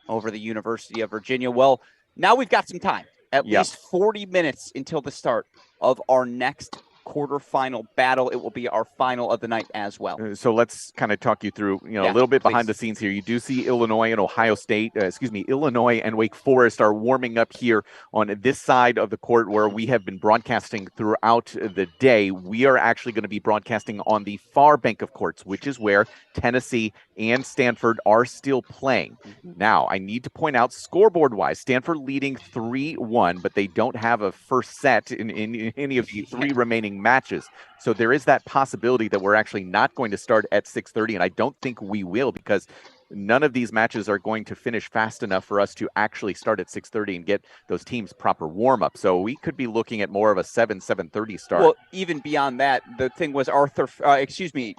over the University of Virginia. Well, now we've got some time, at least 40 minutes until the start of our next quarterfinal battle. It will be our final of the night as well. So let's kind of talk you through, a little bit behind the scenes here. You do see Illinois and Ohio State, Illinois and Wake Forest are warming up here on this side of the court where we have been broadcasting throughout the day. We are actually going to be broadcasting on the far bank of courts, which is where Tennessee and Stanford are still playing. Now, I need to point out, scoreboard-wise, Stanford leading 3-1, but they don't have a first set in any of the three remaining matches. So there is that possibility that we're actually not going to start at 6:30, and I don't think we will, because none of these matches are going to finish fast enough for us to actually start at 6:30 and get those teams proper warm-up. So we could be looking at more of a 7:30 start. Well, even beyond that, the thing was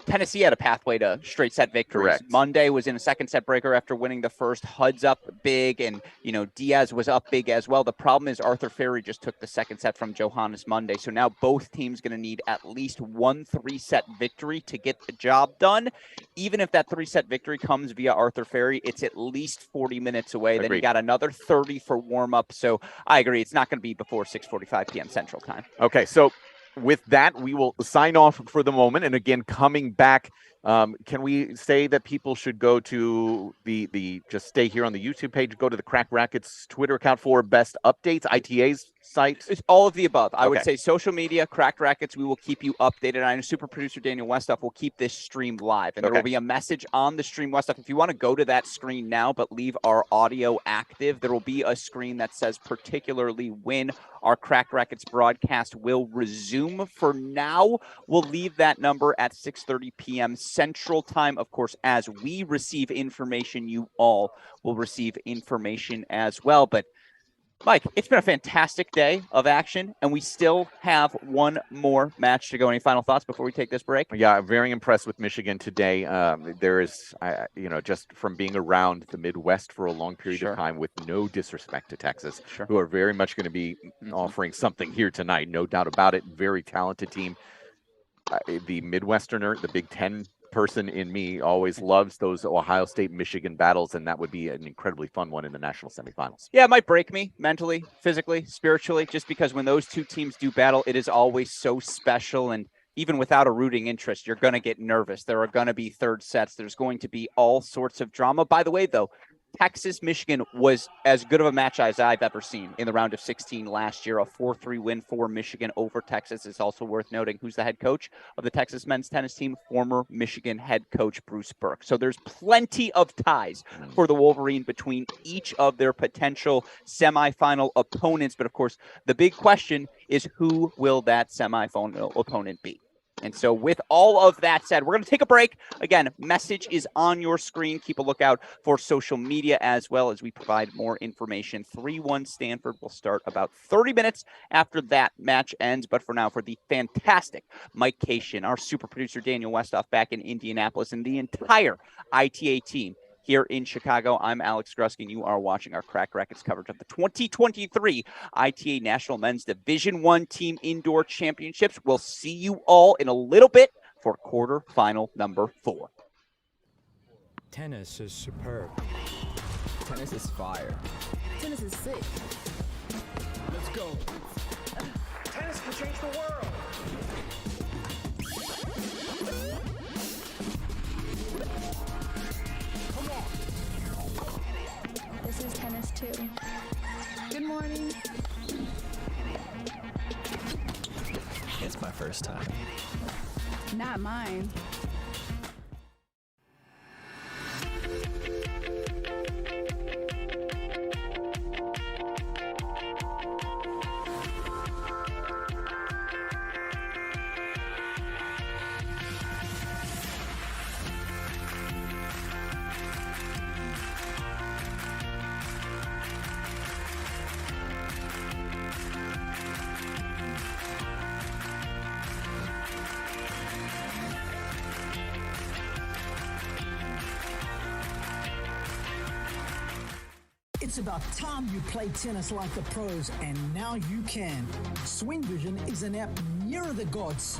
Tennessee had a pathway to straight set victories. Correct. Monday was in a second set breaker after winning the first. Hud's up big, and Diaz was up big as well. The problem is Arthur Ferry just took the second set from Johannes Monday. So now both teams going to need at least one 3-set victory to get the job done. Even if that 3-set victory comes via Arthur Ferry, it's at least 40 minutes away. Agreed. Then you got another 30 for warm-up. So I agree. It's not going to be before 6:45 p.m. Central Time. Okay, so with that, we will sign off for the moment. And again, coming back, can we say that people should go to just stay here on the YouTube page, go to the Crack Racquets Twitter account for best updates, ITA's site? It's all of the above. I would say social media, Crack Racquets, we will keep you updated. I know super producer Daniel Westoff will keep this streamed live, and there will be a message on the stream, Westoff. If you want to go to that screen now, but leave our audio active, there will be a screen that says particularly when our Crack Racquets broadcast will resume. For now, we'll leave that number at 6:30 p.m. Central Time. Of course, as we receive information, you all will receive information as well. But Mike, it's been a fantastic day of action, and we still have one more match to go. Any final thoughts before we take this break? Yeah, very impressed with Michigan today. There is, just from being around the Midwest for a long period of time, with no disrespect to Texas, who are very much going to be offering something here tonight, no doubt about it. Very talented team. The Midwesterner, the Big Ten person in me always loves those Ohio State-Michigan battles, and that would be an incredibly fun one in the national semifinals. Yeah, it might break me mentally, physically, spiritually, just because when those two teams do battle, it is always so special. And even without a rooting interest, you're going to get nervous. There are going to be third sets. There's going to be all sorts of drama. By the way, though, Texas-Michigan was as good of a match as I've ever seen in the round of 16 last year. A 4-3 win for Michigan over Texas. Is also worth noting who's the head coach of the Texas men's tennis team, former Michigan head coach Bruce Burke. So there's plenty of ties for the Wolverine between each of their potential semifinal opponents. But of course, the big question is, who will that semifinal opponent be? And so with all of that said, we're going to take a break. Again, message is on your screen. Keep a lookout for social media as well as we provide more information. 3-1 Stanford will start about 30 minutes after that match ends. But for now, for the fantastic Mike Cation, our super producer Daniel Westoff back in Indianapolis, and the entire ITA team here in Chicago, I'm Alex Gruskin. You are watching our Crack Racquets coverage of the 2023 ITA National Men's Division I Team Indoor Championships. We'll see you all in a little bit for quarterfinal number 4. Tennis is superb. Tennis is fire. Tennis is sick. Let's go. Tennis can change the world. This is tennis too. Good morning. It's my first time. Not mine. It's about time you play tennis like the pros, and now you can. Swing Vision is an app nearer the gods.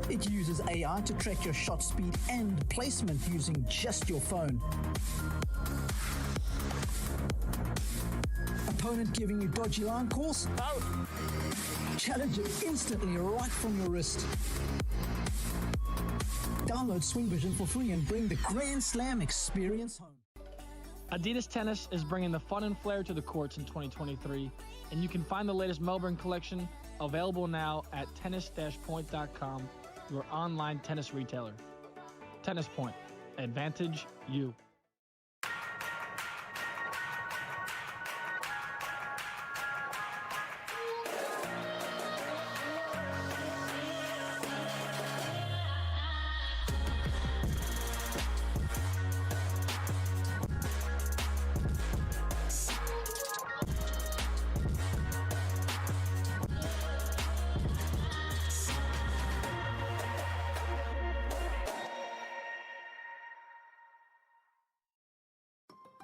It uses AI to track your shot speed and placement using just your phone. Opponent giving you dodgy line calls? Out! Challenge it instantly right from your wrist. Download Swing Vision for free and bring the Grand Slam experience home. Adidas Tennis is bringing the fun and flair to the courts in 2023, and you can find the latest Melbourne collection available now at tennis-point.com, your online tennis retailer. Tennis Point. Advantage you.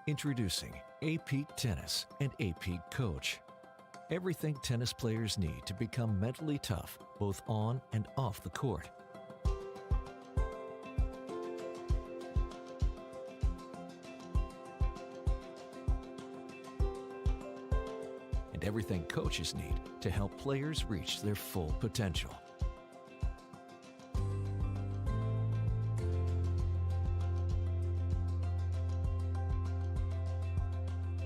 Introducing A-Peak Tennis and A-Peak Coach. Everything tennis players need to become mentally tough, both on and off the court. And everything coaches need to help players reach their full potential.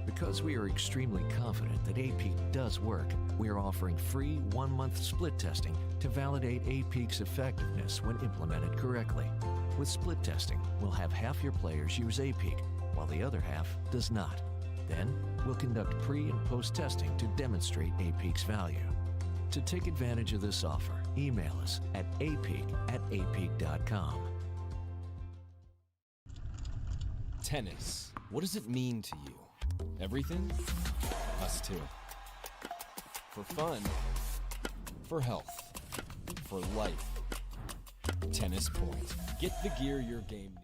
Because we are extremely confident that A-Peak does work, we are offering free 1-month split testing to validate A-Peak's effectiveness when implemented correctly. With split testing, we'll have half your players use A-Peak, while the other half does not. Then, we'll conduct pre- and post-testing to demonstrate A-Peak's value. To take advantage of this offer, email us at apeak@apeak.com. Tennis. What does it mean to you? Everything? Us too. For fun, for health, for life. Tennis Point. Get the gear your game needs.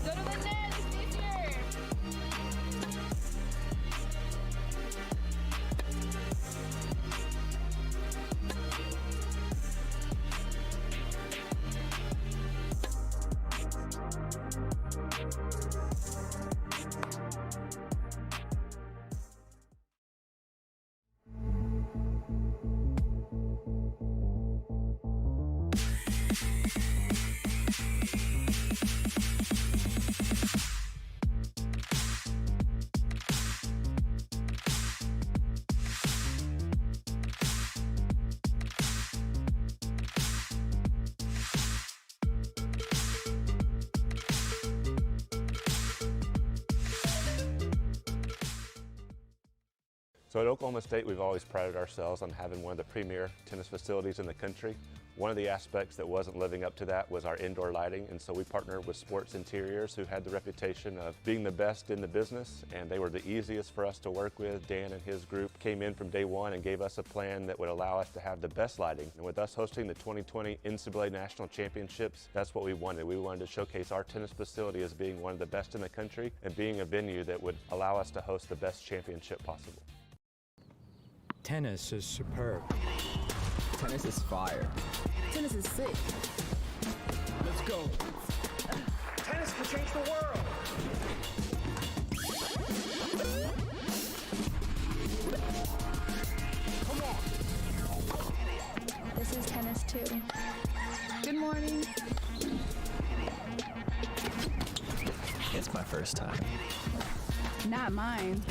Go to the net, it's easier. So at Oklahoma State, we've always prided ourselves on having one of the premier tennis facilities in the country. One of the aspects that wasn't living up to that was our indoor lighting, and so we partnered with Schwartz Interiors, who had the reputation of being the best in the business, and they were the easiest for us to work with. Dan and his group came in from day one and gave us a plan that would allow us to have the best lighting. And with us hosting the 2020 NCAA National Championships, that's what we wanted. We wanted to showcase our tennis facility as being one of the best in the country and being a venue that would allow us to host the best championship possible. Tennis is superb. Tennis is fire. Tennis is sick. Let's go. Tennis can change the world. Come on. This is tennis too. Good morning. It's my first time. Not mine.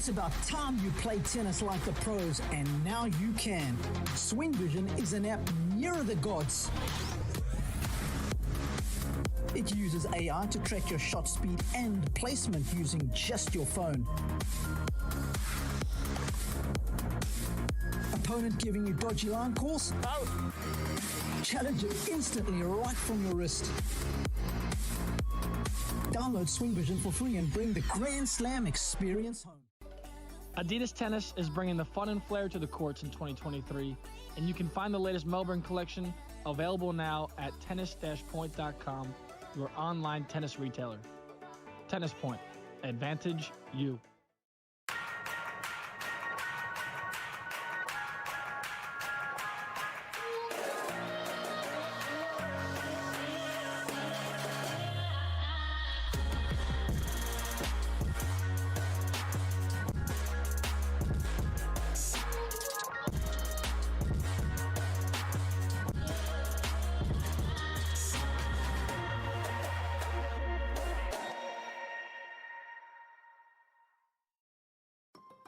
It's about time you play tennis like the pros, and now you can. Swing Vision is an app nearer the gods. It uses AI to track your shot speed and placement using just your phone. Opponent giving you dodgy line calls? Out! Challenge it instantly right from your wrist. Download Swing Vision for free and bring the Grand Slam experience home. Adidas Tennis is bringing the fun and flair to the courts in 2023, and you can find the latest Melbourne collection available now at tennis-point.com, your online tennis retailer. Tennis Point. Advantage you.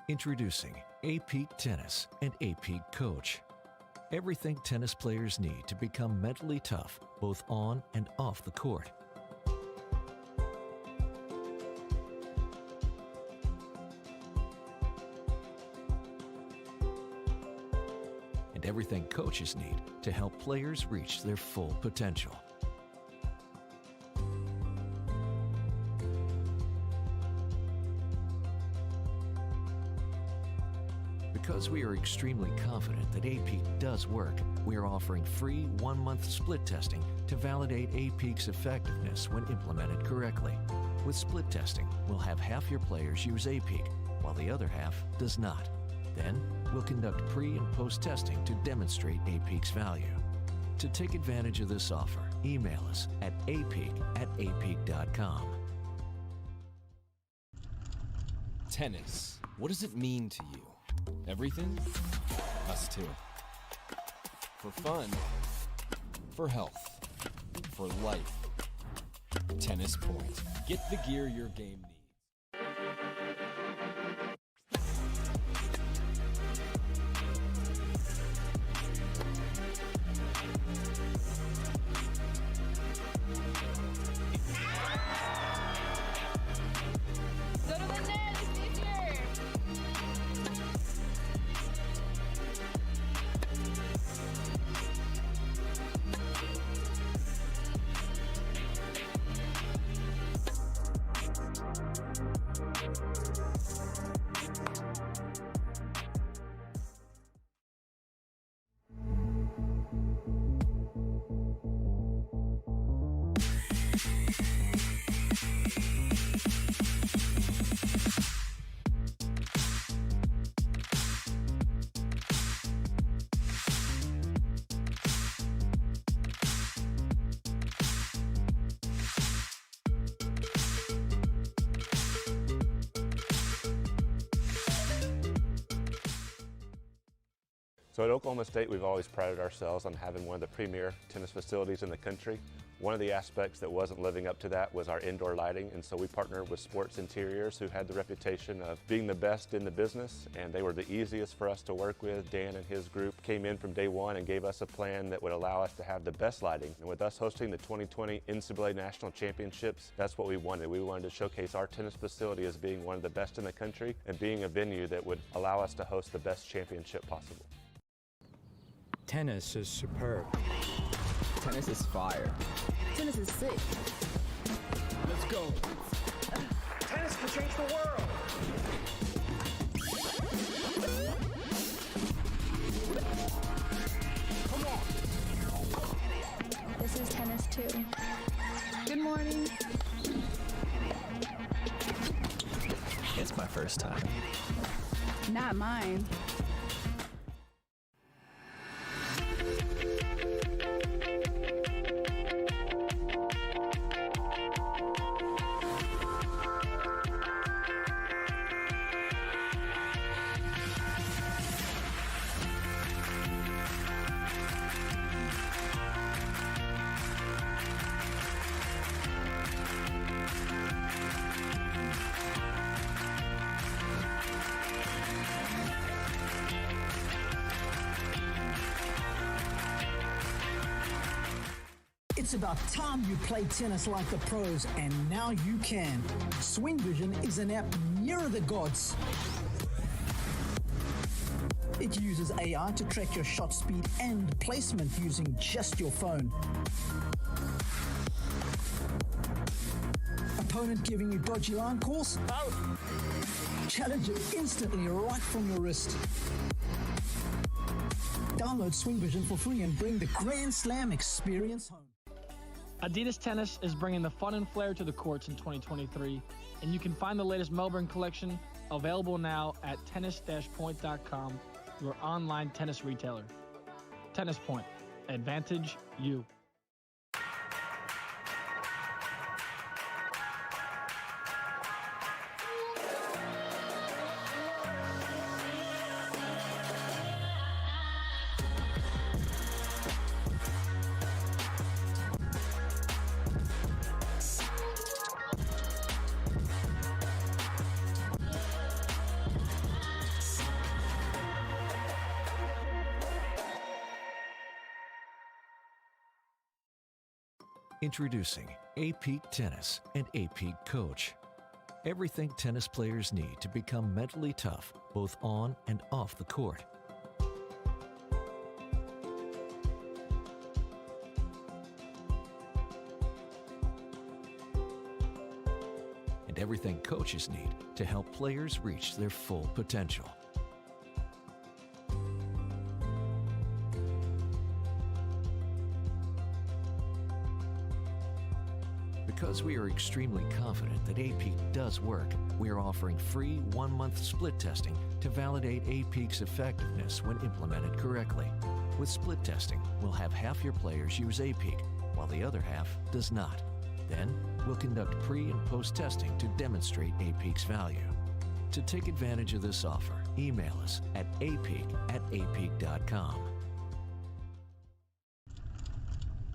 Introducing A-Peak Tennis and A-Peak Coach. Everything tennis players need to become mentally tough, both on and off the court. And everything coaches need to help players reach their full potential. Because we are extremely confident that A-Peak does work, we are offering free 1-month split testing to validate A-Peak's effectiveness when implemented correctly. With split testing, we'll have half your players use A-Peak, while the other half does not. Then, we'll conduct pre- and post-testing to demonstrate A-Peak's value. To take advantage of this offer, email us at apeak@apeak.com. Tennis. What does it mean to you? Everything? Us too. For fun, for health, for life. Tennis Point. Get the gear your game needs. Go to the net, it's easier. So at Oklahoma State, we've always prided ourselves on having one of the premier tennis facilities in the country. One of the aspects that wasn't living up to that was our indoor lighting, and so we partnered with Schwartz Interiors, who had the reputation of being the best in the business, and they were the easiest for us to work with. Dan and his group came in from day one and gave us a plan that would allow us to have the best lighting. And with us hosting the 2020 NCAA National Championships, that's what we wanted. We wanted to showcase our tennis facility as being one of the best in the country and being a venue that would allow us to host the best championship possible. Tennis is superb. Tennis is fire. Tennis is sick. Let's go. Tennis can change the world. Come on. This is tennis too. Good morning. It's my first time. Not mine. It's about time you play tennis like the pros, and now you can. Swing Vision is an app nearer the gods. It uses AI to track your shot speed and placement using just your phone. Opponent giving you dodgy line calls? Out! Challenge it instantly right from your wrist. Download Swing Vision for free and bring the Grand Slam experience home. Adidas Tennis is bringing the fun and flair to the courts in 2023, and you can find the latest Melbourne collection available now at tennis-point.com, your online tennis retailer. Tennis Point. Advantage you. Introducing A-Peak Tennis and A-Peak Coach. Everything tennis players need to become mentally tough, both on and off the court. And everything coaches need to help players reach their full potential. Because we are extremely confident that A-Peak does work, we are offering free 1-month split testing to validate A-Peak's effectiveness when implemented correctly. With split testing, we'll have half your players use A-Peak, while the other half does not. Then, we'll conduct pre- and post-testing to demonstrate A-Peak's value. To take advantage of this offer, email us at apeak@apeak.com.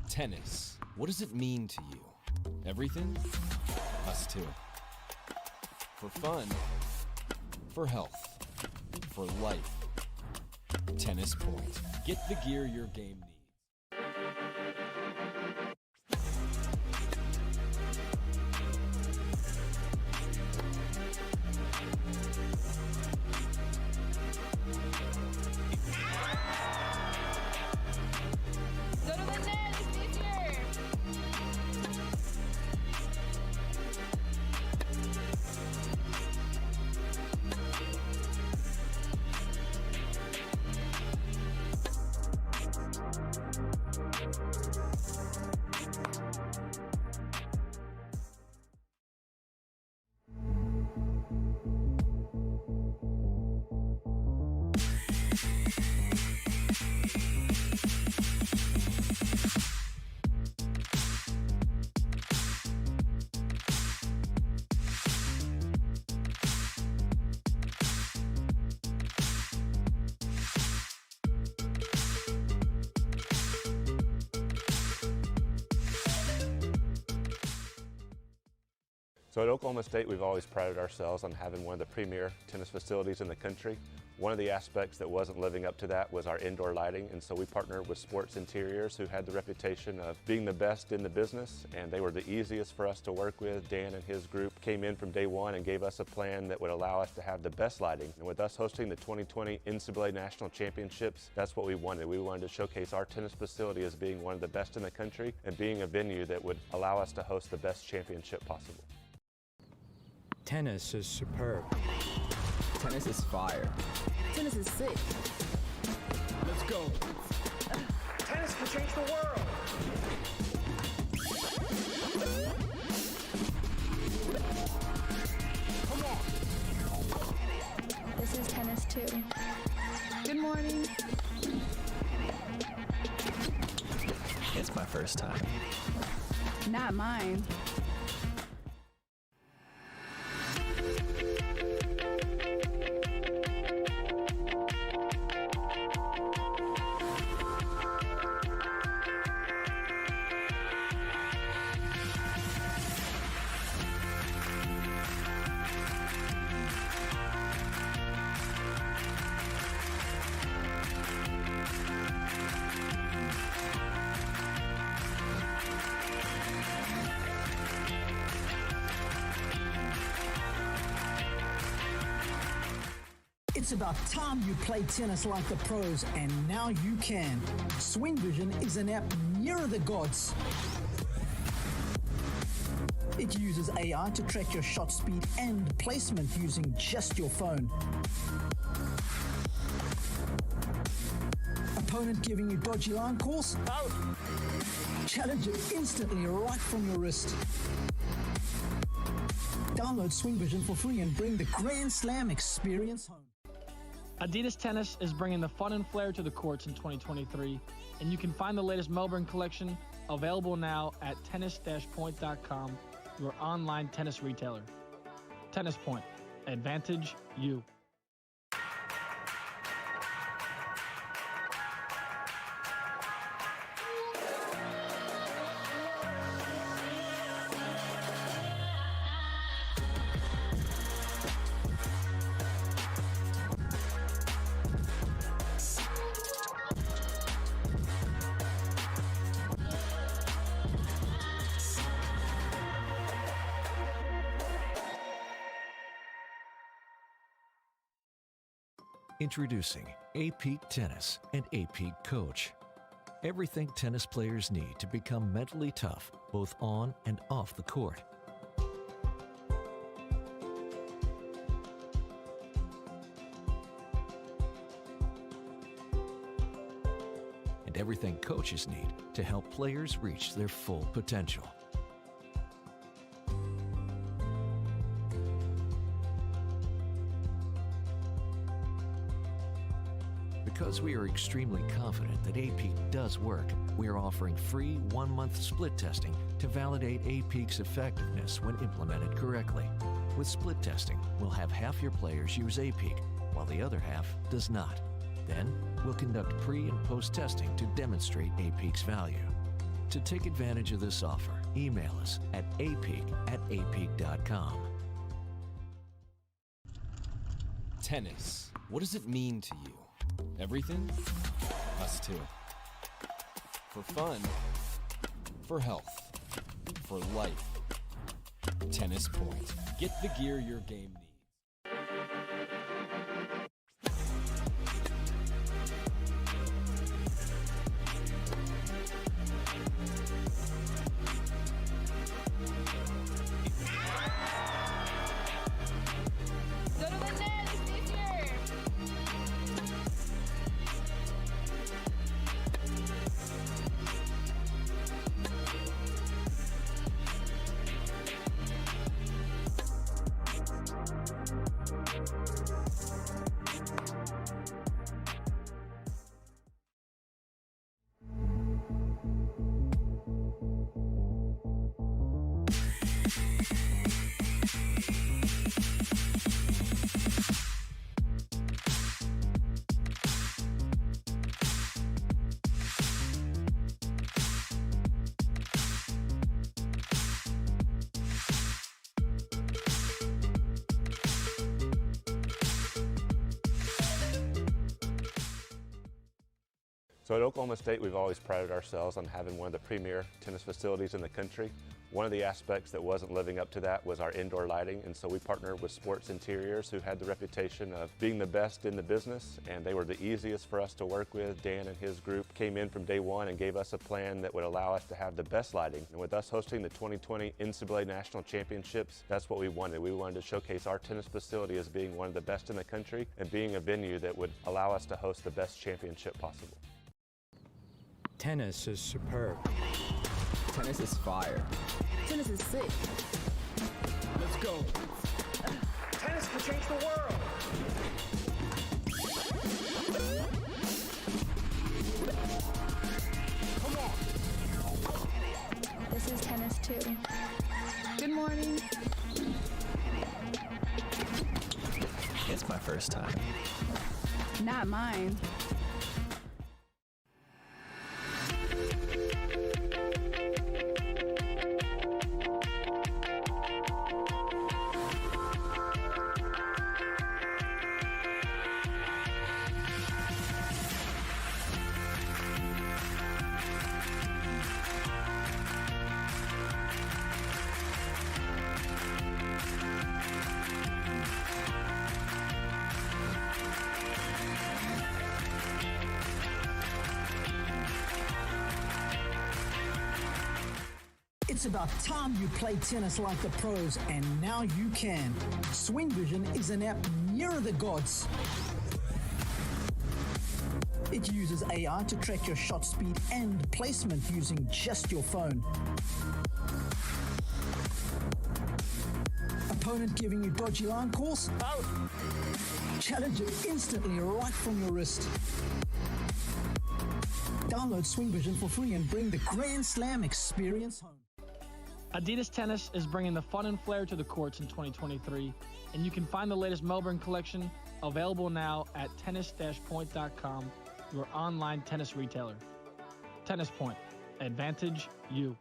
Tennis. What does it mean to you? Everything? Us too. For fun. For health. For life. Tennis Point. Get the gear your game needs. Go to the net, it's easier. So at Oklahoma State, we've always prided ourselves on having one of the premier tennis facilities in the country. One of the aspects that wasn't living up to that was our indoor lighting, and so we partnered with Schwartz Interiors, who had the reputation of being the best in the business, and they were the easiest for us to work with. Dan and his group came in from day one and gave us a plan that would allow us to have the best lighting. And with us hosting the 2020 NCAA National Championships, that's what we wanted. We wanted to showcase our tennis facility as being one of the best in the country and being a venue that would allow us to host the best championship possible. Tennis is superb. Tennis is fire. Tennis is sick. Let's go. Tennis can change the world. Come on. This is tennis too. Good morning. It's my first time. Not mine. It's about time you play tennis like the pros, and now you can. Swing Vision is an app nearer the gods. It uses AI to track your shot speed and placement using just your phone. Opponent giving you dodgy line calls? Out! Challenge it instantly right from your wrist. Download Swing Vision for free and bring the Grand Slam experience home. Adidas Tennis is bringing the fun and flair to the courts in 2023, and you can find the latest Melbourne collection available now at tennis-point.com, your online tennis retailer. Tennis Point. Advantage you. Introducing A-Peak Tennis and A-Peak Coach. Everything tennis players need to become mentally tough, both on and off the court. And everything coaches need to help players reach their full potential. Because we are extremely confident that A-Peak does work, we are offering free 1-month split testing to validate A-Peak's effectiveness when implemented correctly. With split testing, we'll have half your players use A-Peak, while the other half does not. Then, we'll conduct pre- and post-testing to demonstrate A-Peak's value. To take advantage of this offer, email us at apeak@apeak.com. Tennis. What does it mean to you? Everything? Us too. For fun, for health, for life. Tennis Point. Get the gear your game needs. Go to the net, it's easier. So at Oklahoma State, we've always prided ourselves on having one of the premier tennis facilities in the country. One of the aspects that wasn't living up to that was our indoor lighting, and so we partnered with Schwartz Interiors, who had the reputation of being the best in the business, and they were the easiest for us to work with. Dan and his group came in from day one and gave us a plan that would allow us to have the best lighting. And with us hosting the 2020 NCAA National Championships, that's what we wanted. We wanted to showcase our tennis facility as being one of the best in the country and being a venue that would allow us to host the best championship possible. Tennis is superb. Tennis is fire. Tennis is sick. Let's go. Tennis can change the world. Come on. This is tennis too. Good morning. It's my first time. Not mine. It's about time you play tennis like the pros, and now you can. Swing Vision is an app nearer the gods. It uses AI to track your shot speed and placement using just your phone. Opponent giving you dodgy line calls? Out! Challenge it instantly right from your wrist. Download Swing Vision for free and bring the Grand Slam experience home. Adidas Tennis is bringing the fun and flair to the courts in 2023, and you can find the latest Melbourne collection available now at tennis-point.com, your online tennis retailer. Tennis Point. Advantage you.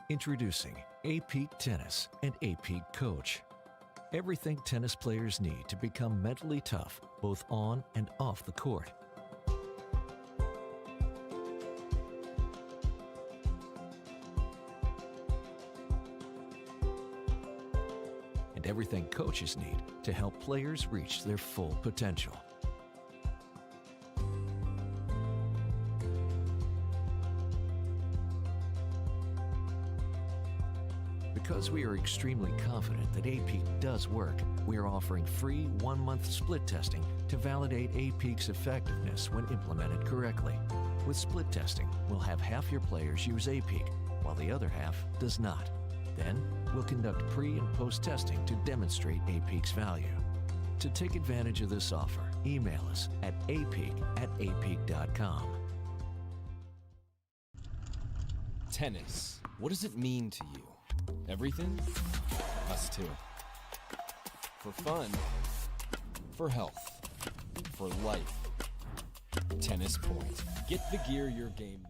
Introducing A-Peak Tennis and A-Peak Coach. Everything tennis players need to become mentally tough, both on and off the court. And everything coaches need to help players reach their full potential. Because we are extremely confident that A-Peak does work, we are offering free 1-month split testing to validate A-Peak's effectiveness when implemented correctly. With split testing, we'll have half your players use A-Peak, while the other half does not. Then, we'll conduct pre- and post-testing to demonstrate A-Peak's value. To take advantage of this offer, email us at apeak@apeak.com. Tennis. What does it mean to you? Everything? Us too. For fun, for health, for life. Tennis Point. Get the gear your game needs.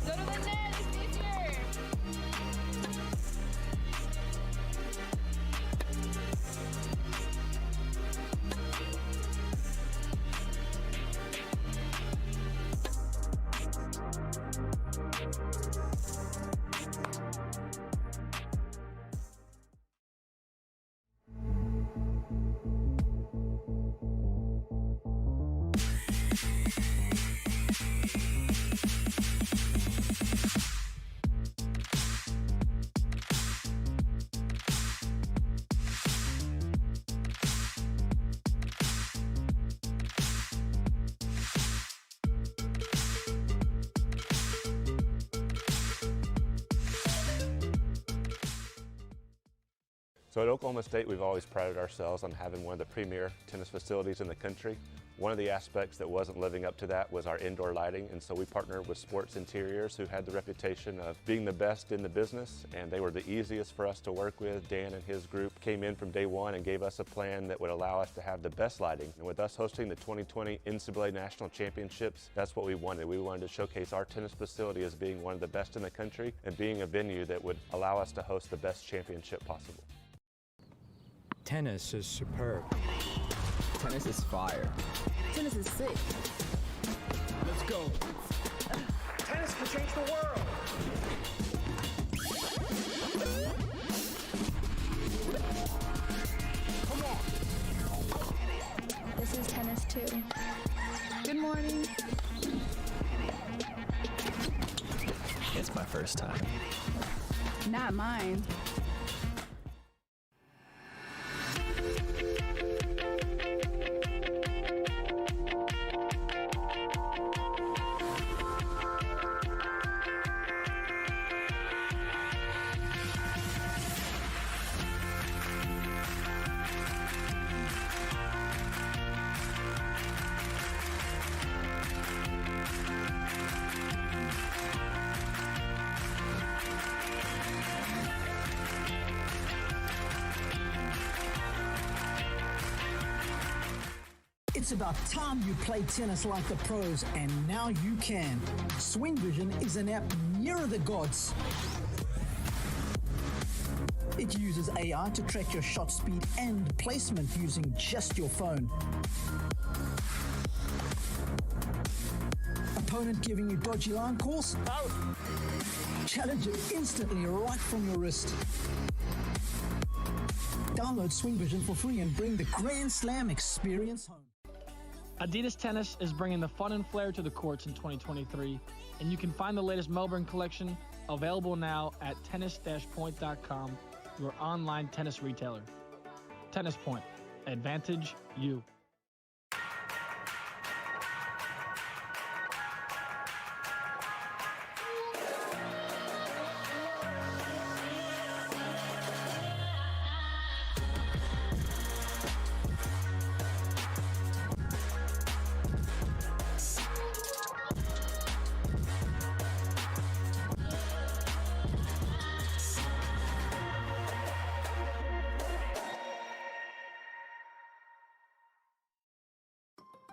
Go to the net, it's easier. So at Oklahoma State, we've always prided ourselves on having one of the premier tennis facilities in the country. One of the aspects that wasn't living up to that was our indoor lighting, and so we partnered with Schwartz Interiors, who had the reputation of being the best in the business, and they were the easiest for us to work with. Dan and his group came in from day one and gave us a plan that would allow us to have the best lighting. And with us hosting the 2020 NCAA National Championships, that's what we wanted. We wanted to showcase our tennis facility as being one of the best in the country and being a venue that would allow us to host the best championship possible. Tennis is superb. Tennis is fire. Tennis is sick. Let's go. Tennis can change the world. Come on. This is tennis too. Good morning. It's my first time. Not mine. It's about time you play tennis like the pros, and now you can. Swing Vision is an app nearer the gods. It uses AI to track your shot speed and placement using just your phone. Opponent giving you dodgy line calls? Out! Challenge it instantly right from your wrist. Download Swing Vision for free and bring the Grand Slam experience home. Adidas Tennis is bringing the fun and flair to the courts in 2023, and you can find the latest Melbourne collection available now at tennis-point.com, your online tennis retailer. Tennis Point. Advantage you.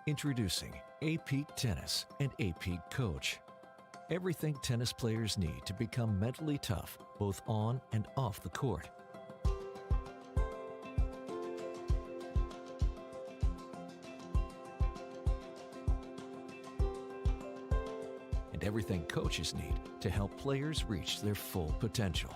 Introducing A-Peak Tennis and A-Peak Coach. Everything tennis players need to become mentally tough, both on and off the court. And everything coaches need to help players reach their full potential.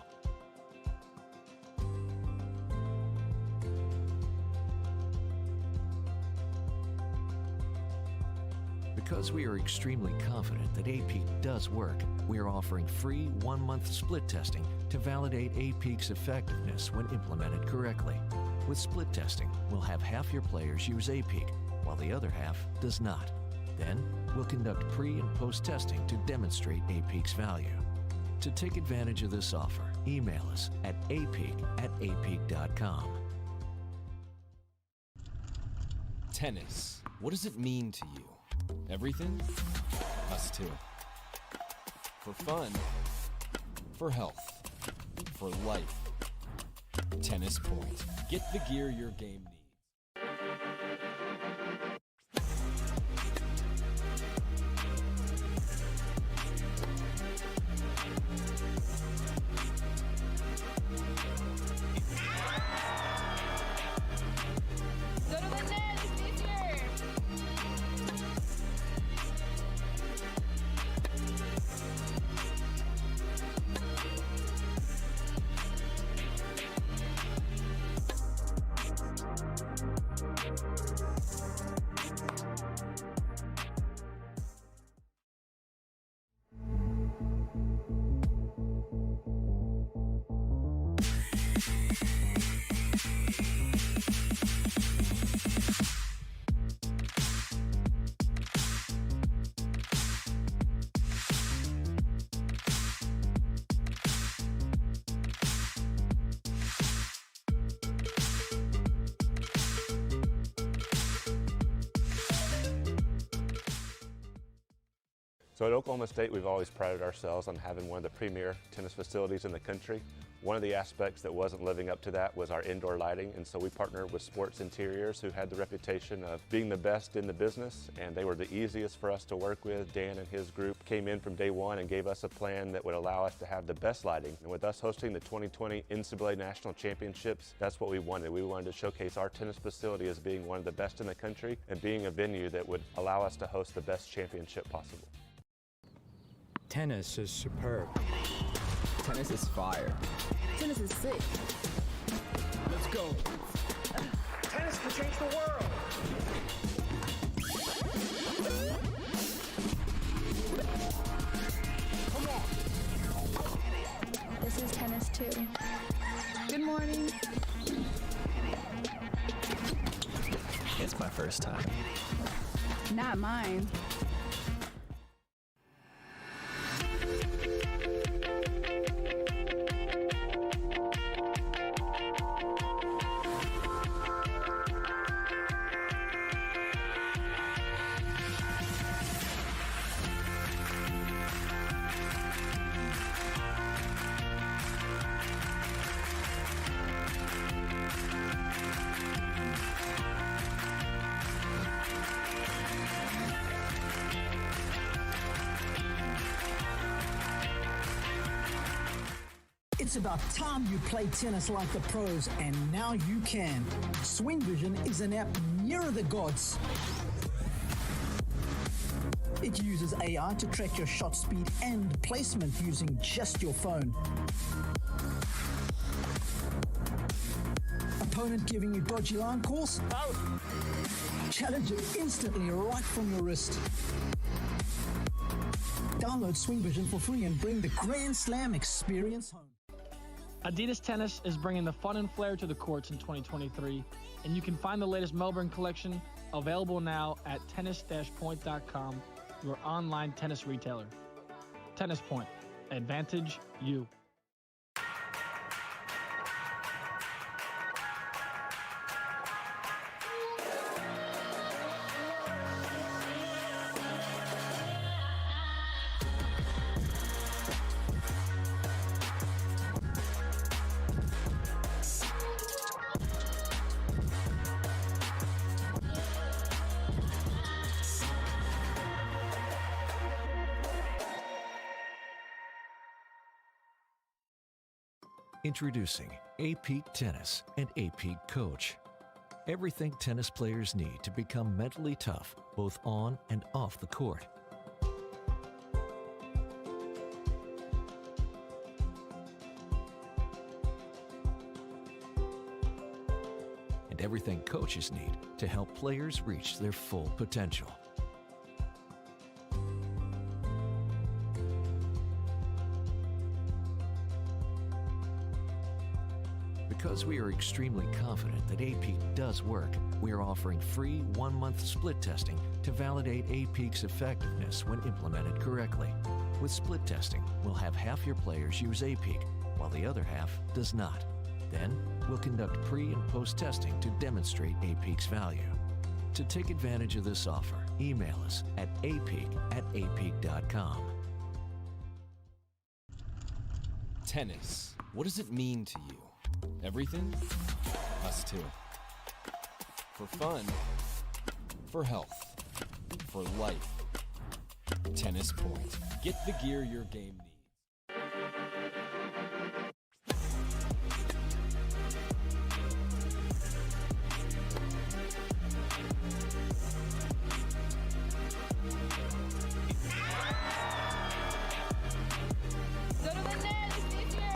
Because we are extremely confident that A-Peak does work, we are offering free 1-month split testing to validate A-Peak's effectiveness when implemented correctly. With split testing, we'll have half your players use A-Peak, while the other half does not. Then, we'll conduct pre- and post-testing to demonstrate A-Peak's value. To take advantage of this offer, email us at apeak@apeak.com. Tennis. What does it mean to you? Everything? Us too. For fun. For health. For life. Tennis Point. Get the gear your game needs. Go to the net, it's easier. So at Oklahoma State, we've always prided ourselves on having one of the premier tennis facilities in the country. One of the aspects that wasn't living up to that was our indoor lighting, and so we partnered with Schwartz Interiors, who had the reputation of being the best in the business, and they were the easiest for us to work with. Dan and his group came in from day one and gave us a plan that would allow us to have the best lighting. And with us hosting the 2020 NCAA National Championships, that's what we wanted. We wanted to showcase our tennis facility as being one of the best in the country and being a venue that would allow us to host the best championship possible. Tennis is superb. Tennis is fire. Tennis is sick. Let's go. Tennis can change the world. Come on. This is tennis too. Good morning. It's my first time. Not mine. It's about time you play tennis like the pros, and now you can. Swing Vision is an app nearer the gods. It uses AI to track your shot speed and placement using just your phone. Opponent giving you dodgy line calls? Out! Challenge it instantly right from your wrist. Download Swing Vision for free and bring the Grand Slam experience home. Adidas Tennis is bringing the fun and flair to the courts in 2023, and you can find the latest Melbourne collection available now at tennis-point.com, your online tennis retailer. Tennis Point. Advantage you. Introducing A-Peak Tennis and A-Peak Coach. Everything tennis players need to become mentally tough, both on and off the court. And everything coaches need to help players reach their full potential. Because we are extremely confident that A-Peak does work, we are offering free 1-month split testing to validate A-Peak's effectiveness when implemented correctly. With split testing, we'll have half your players use A-Peak, while the other half does not. Then, we'll conduct pre- and post-testing to demonstrate A-Peak's value. To take advantage of this offer, email us at apeak@apeak.com. Tennis. What does it mean to you? Everything? Us too. For fun, for health, for life. Tennis Point. Get the gear your game needs. Go to the net, it's easier.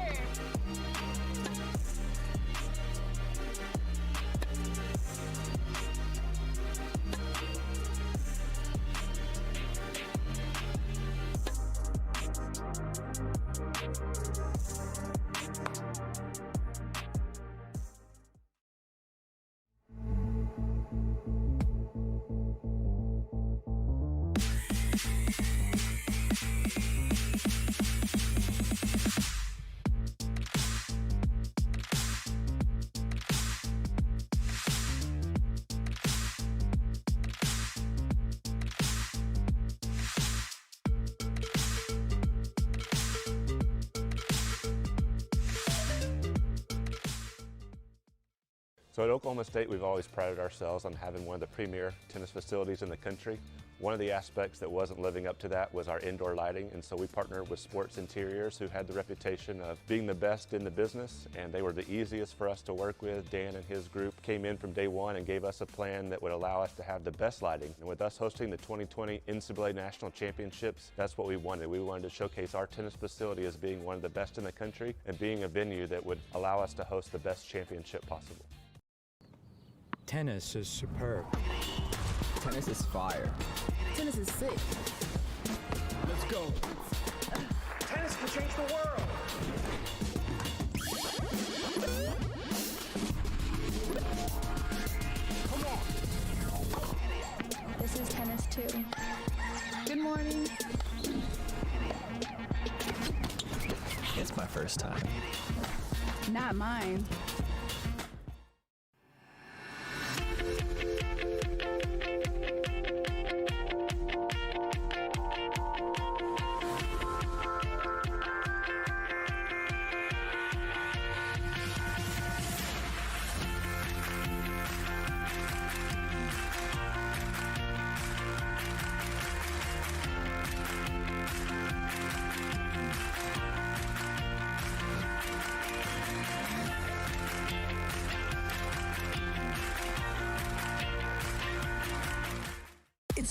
So at Oklahoma State, we've always prided ourselves on having one of the premier tennis facilities in the country. One of the aspects that wasn't living up to that was our indoor lighting, and so we partnered with Schwartz Interiors, who had the reputation of being the best in the business, and they were the easiest for us to work with. Dan and his group came in from day one and gave us a plan that would allow us to have the best lighting. And with us hosting the 2020 NCAA National Championships, that's what we wanted. We wanted to showcase our tennis facility as being one of the best in the country and being a venue that would allow us to host the best championship possible. Tennis is superb. Tennis is fire. Tennis is sick. Let's go. Tennis can change the world. Come on. This is tennis too. Good morning. It's my first time. Not mine.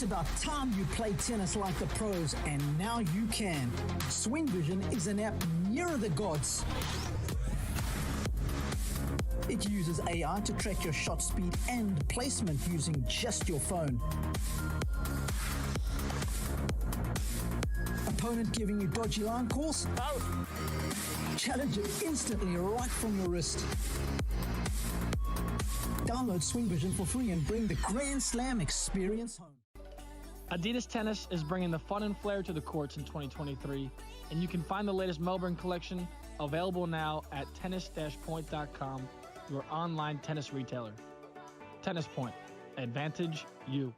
It's about time you play tennis like the pros, and now you can. Swing Vision is an app nearer the gods. It uses AI to track your shot speed and placement using just your phone. Opponent giving you dodgy line calls? Out! Challenge it instantly right from your wrist. Download Swing Vision for free and bring the Grand Slam experience home. Adidas Tennis is bringing the fun and flair to the courts in 2023, and you can find the latest Melbourne collection available now at tennis-point.com, your online tennis retailer. Tennis Point. Advantage you.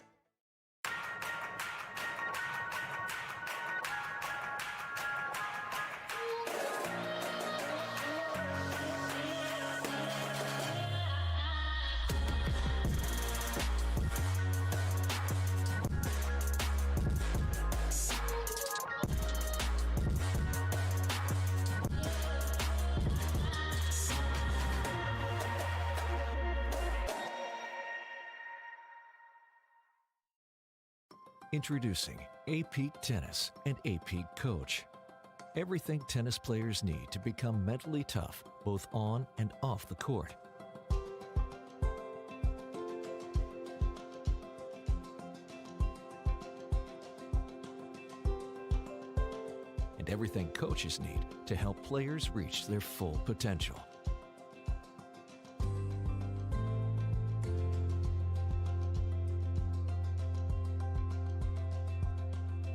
Introducing A-Peak Tennis and A-Peak Coach. Everything tennis players need to become mentally tough, both on and off the court. And everything coaches need to help players reach their full potential.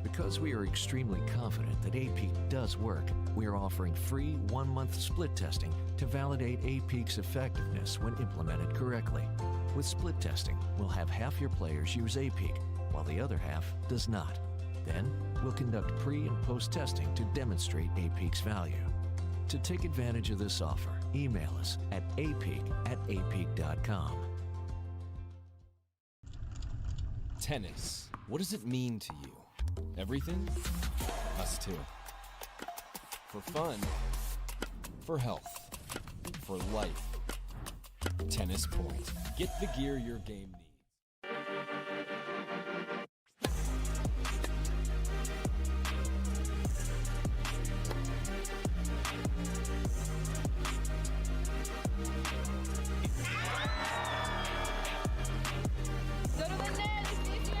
Because we are extremely confident that A-Peak does work, we are offering free 1-month split testing to validate A-Peak's effectiveness when implemented correctly. With split testing, we'll have half your players use A-Peak, while the other half does not. Then, we'll conduct pre- and post-testing to demonstrate A-Peak's value. To take advantage of this offer, email us at apeak@apeak.com. Tennis. What does it mean to you? Everything? Us too. For fun, for health, for life. Tennis Point. Get the gear your game needs. Go to the net, it's easier.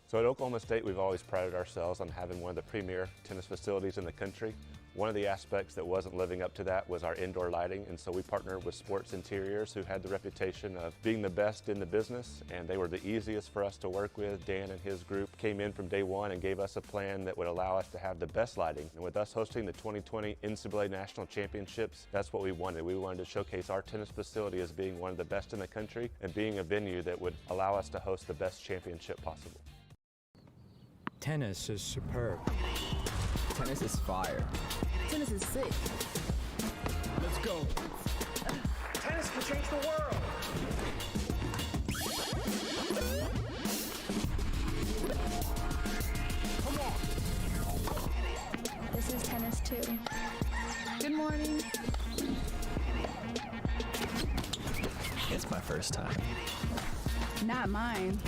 So at Oklahoma State, we've always prided ourselves on having one of the premier tennis facilities in the country. One of the aspects that wasn't living up to that was our indoor lighting, and so we partnered with Schwartz Interiors, who had the reputation of being the best in the business, and they were the easiest for us to work with. Dan and his group came in from day one and gave us a plan that would allow us to have the best lighting. And with us hosting the 2020 NCAA National Championships, that's what we wanted. We wanted to showcase our tennis facility as being one of the best in the country and being a venue that would allow us to host the best championship possible. Tennis is superb. Tennis is fire. Tennis is sick. Let's go. Tennis can change the world. Come on. This is tennis too. Good morning. It's my first time. Not mine.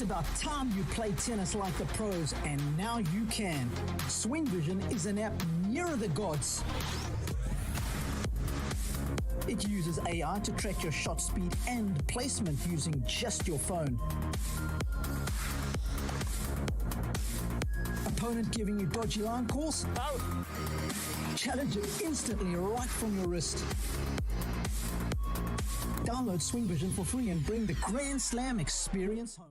It's about time you play tennis like the pros, and now you can. Swing Vision is an app nearer the gods. It uses AI to track your shot speed and placement using just your phone. Opponent giving you dodgy line calls? Out! Challenge it instantly right from your wrist. Download Swing Vision for free and bring the Grand Slam experience home.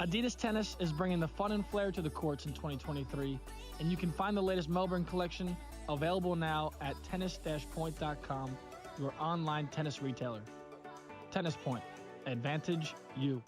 Adidas Tennis is bringing the fun and flair to the courts in 2023, and you can find the latest Melbourne collection available now at tennis-point.com, your online tennis retailer. Tennis Point. Advantage you.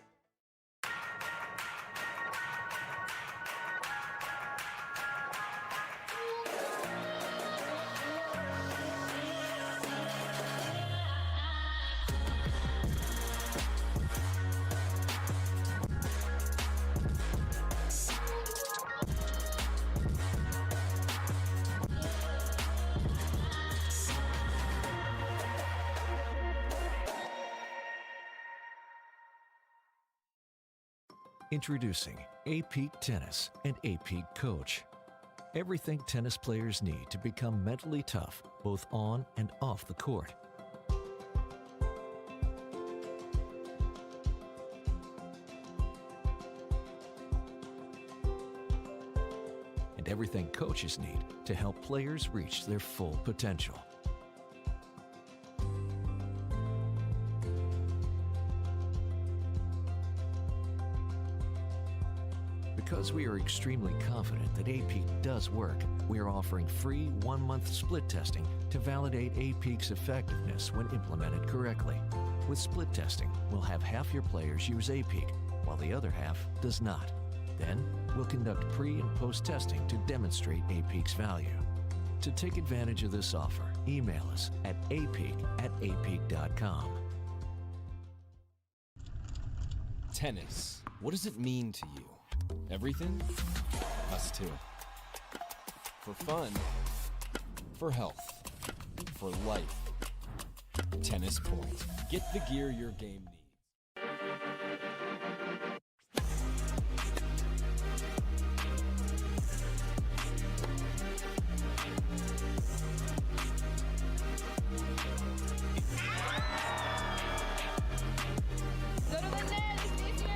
Introducing A-Peak Tennis and A-Peak Coach. Everything tennis players need to become mentally tough, both on and off the court. And everything coaches need to help players reach their full potential. Because we are extremely confident that A-Peak does work, we are offering free 1-month split testing to validate A-Peak's effectiveness when implemented correctly. With split testing, we'll have half your players use A-Peak, while the other half does not. Then, we'll conduct pre- and post-testing to demonstrate A-Peak's value. To take advantage of this offer, email us at apeak@apeak.com. Tennis. What does it mean to you? Everything? Us too. For fun. For health. For life. Tennis Point. Get the gear your game needs. Go to the net, it's easier.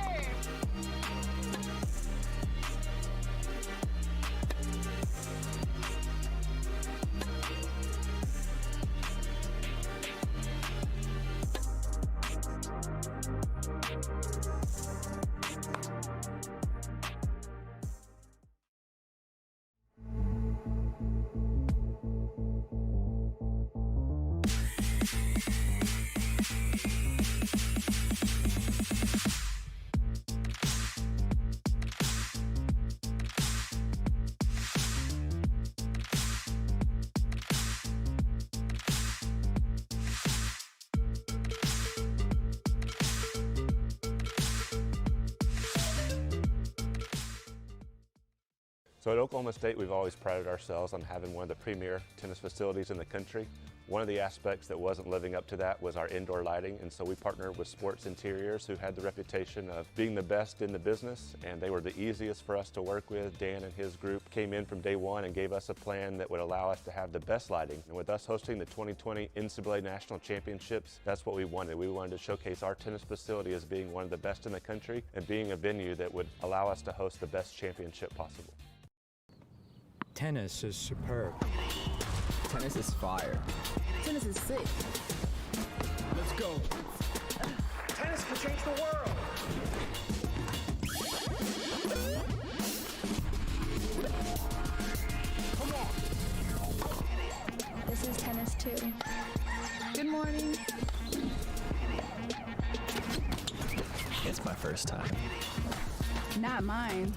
So at Oklahoma State, we've always prided ourselves on having one of the premier tennis facilities in the country. One of the aspects that wasn't living up to that was our indoor lighting, and so we partnered with Schwartz Interiors, who had the reputation of being the best in the business, and they were the easiest for us to work with. Dan and his group came in from day one and gave us a plan that would allow us to have the best lighting. And with us hosting the 2020 NCAA National Championships, that's what we wanted. We wanted to showcase our tennis facility as being one of the best in the country and being a venue that would allow us to host the best championship possible. Tennis is superb. Tennis is fire. Tennis is sick. Let's go. Tennis can change the world. Come on. This is tennis too. Good morning. It's my first time. Not mine.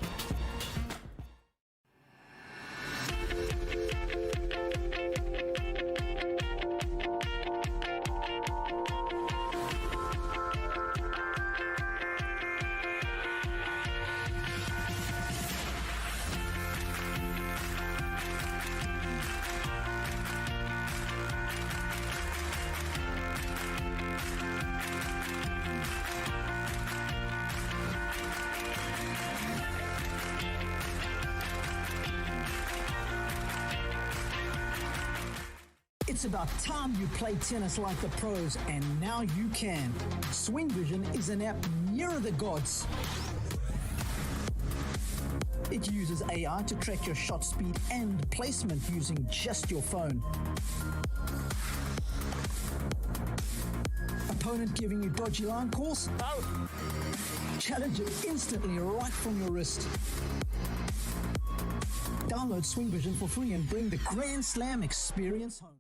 It's about time you play tennis like the pros, and now you can. Swing Vision is an app nearer the gods. It uses AI to track your shot speed and placement using just your phone. Opponent giving you dodgy line calls? Out! Challenge it instantly right from your wrist. Download Swing Vision for free and bring the Grand Slam experience home.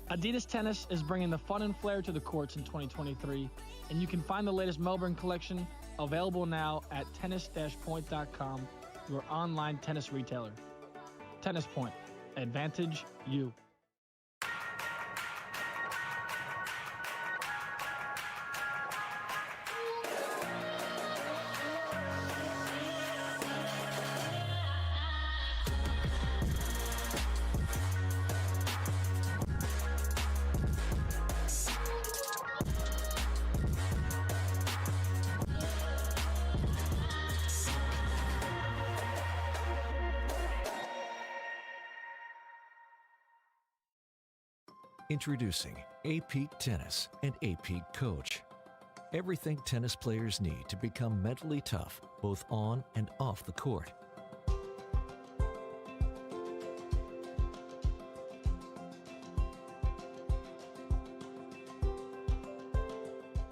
Adidas Tennis is bringing the fun and flair to the courts in 2023, and you can find the latest Melbourne collection available now at tennis-point.com, your online tennis retailer. Tennis Point. Advantage you. Introducing A-Peak Tennis and A-Peak Coach. Everything tennis players need to become mentally tough, both on and off the court.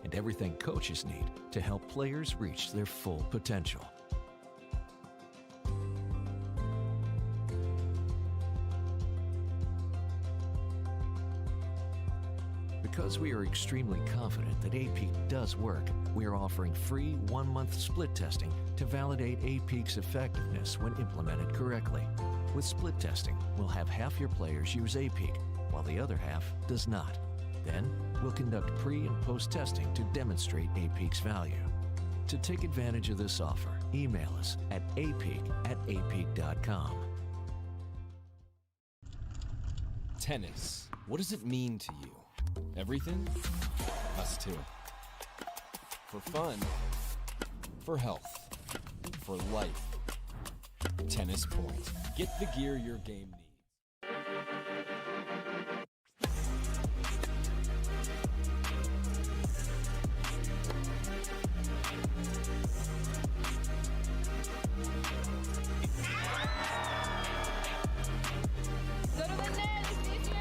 And everything coaches need to help players reach their full potential. Because we are extremely confident that A-Peak does work, we are offering free 1-month split testing to validate A-Peak's effectiveness when implemented correctly. With split testing, we'll have half your players use A-Peak, while the other half does not. Then, we'll conduct pre- and post-testing to demonstrate A-Peak's value. To take advantage of this offer, email us at apeak@apeak.com. Tennis. What does it mean to you? Everything? Us too. For fun, for health, for life. Tennis Point. Get the gear your game needs. Go to the net, teacher!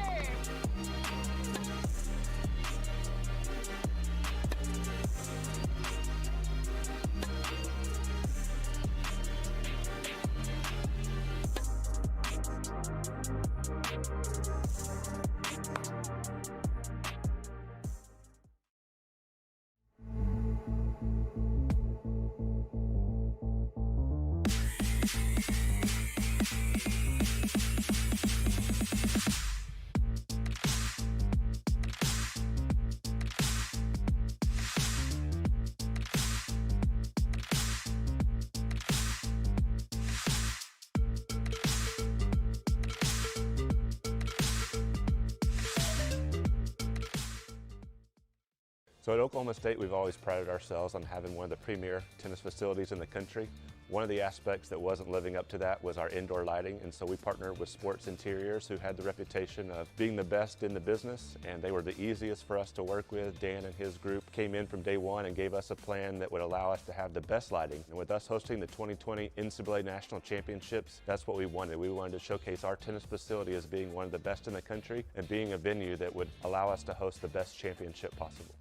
So at Oklahoma State, we've always prided ourselves on having one of the premier tennis facilities in the country. One of the aspects that wasn't living up to that was our indoor lighting, and so we partnered with Schwartz Interiors, who had the reputation of being the best in the business, and they were the easiest for us to work with. Dan and his group came in from day one and gave us a plan that would allow us to have the best lighting. And with us hosting the 2020 NCAA National Championships, that's what we wanted. We wanted to showcase our tennis facility as being one of the best in the country and being a venue that would allow us to host the best championship possible.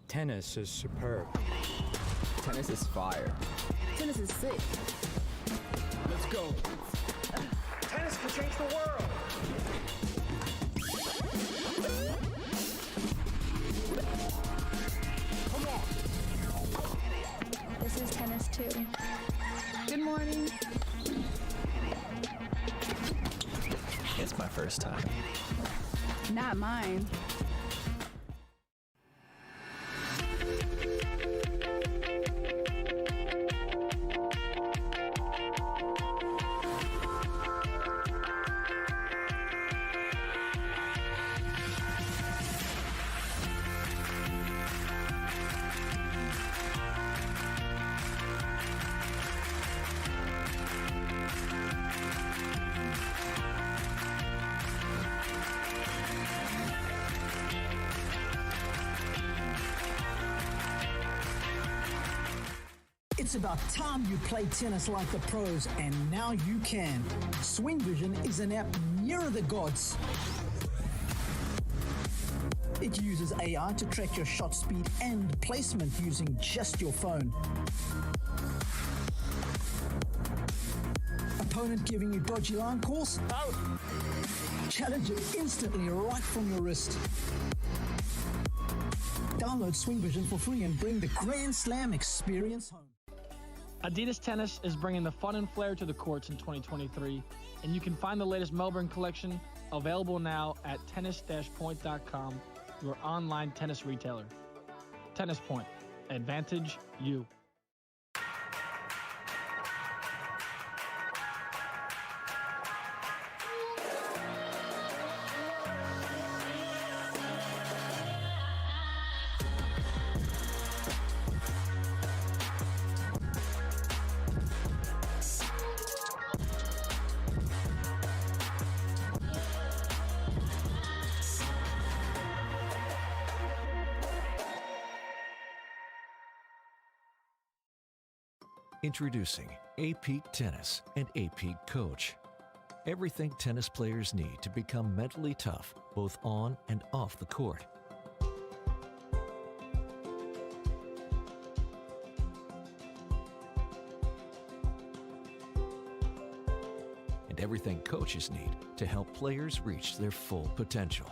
Tennis is superb. Tennis is fire. Tennis is sick. Let's go. Tennis can change the world. Come on. This is tennis too. Good morning. It's my first time. Not mine. It's about time you play tennis like the pros, and now you can. Swing Vision is an app nearer the gods. It uses AI to track your shot speed and placement using just your phone. Opponent giving you dodgy line calls? Out! Challenge it instantly right from your wrist. Download Swing Vision for free and bring the Grand Slam experience home. Adidas Tennis is bringing the fun and flair to the courts in 2023, and you can find the latest Melbourne collection available now at tennis-point.com, your online tennis retailer. Tennis Point. Advantage you. Introducing A-Peak Tennis and A-Peak Coach. Everything tennis players need to become mentally tough, both on and off the court. And everything coaches need to help players reach their full potential.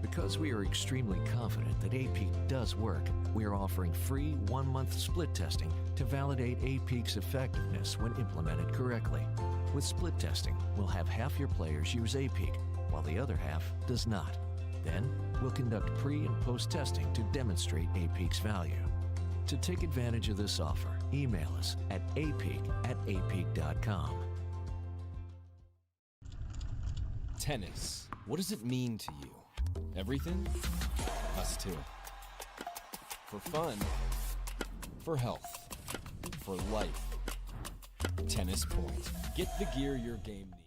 Because we are extremely confident that A-Peak does work, we are offering free 1-month split testing to validate A-Peak's effectiveness when implemented correctly. With split testing, we'll have half your players use A-Peak, while the other half does not. Then, we'll conduct pre- and post-testing to demonstrate A-Peak's value. To take advantage of this offer, email us at apeak@apeak.com. Tennis. What does it mean to you? Everything? Us too. For fun, for health, for life. Tennis Point. Get the gear your game needs.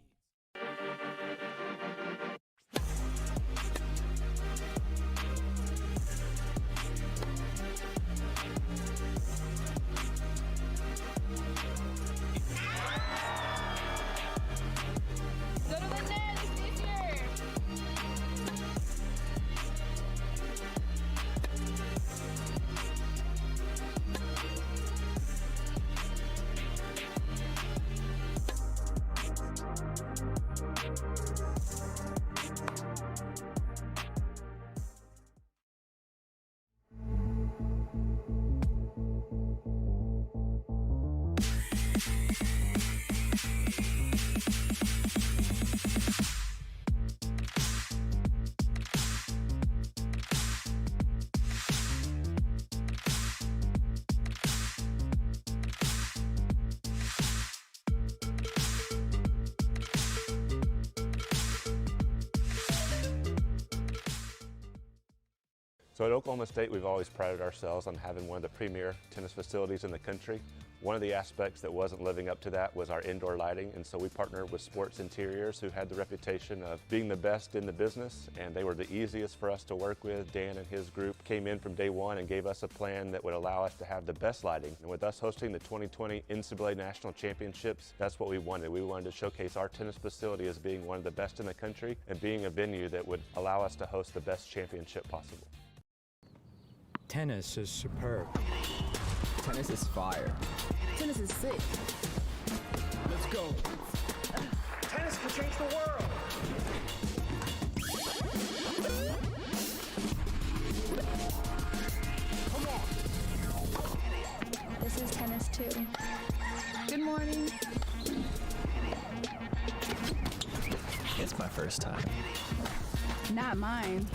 Go to the net, it's easier. So at Oklahoma State, we've always prided ourselves on having one of the premier tennis facilities in the country. One of the aspects that wasn't living up to that was our indoor lighting, and so we partnered with Schwartz Interiors, who had the reputation of being the best in the business, and they were the easiest for us to work with. Dan and his group came in from day one and gave us a plan that would allow us to have the best lighting. And with us hosting the 2020 NCAA National Championships, that's what we wanted. We wanted to showcase our tennis facility as being one of the best in the country and being a venue that would allow us to host the best championship possible. Tennis is superb. Tennis is fire. Tennis is sick. Let's go. Tennis can change the world. Come on. This is tennis too. Good morning. It's my first time. Not mine.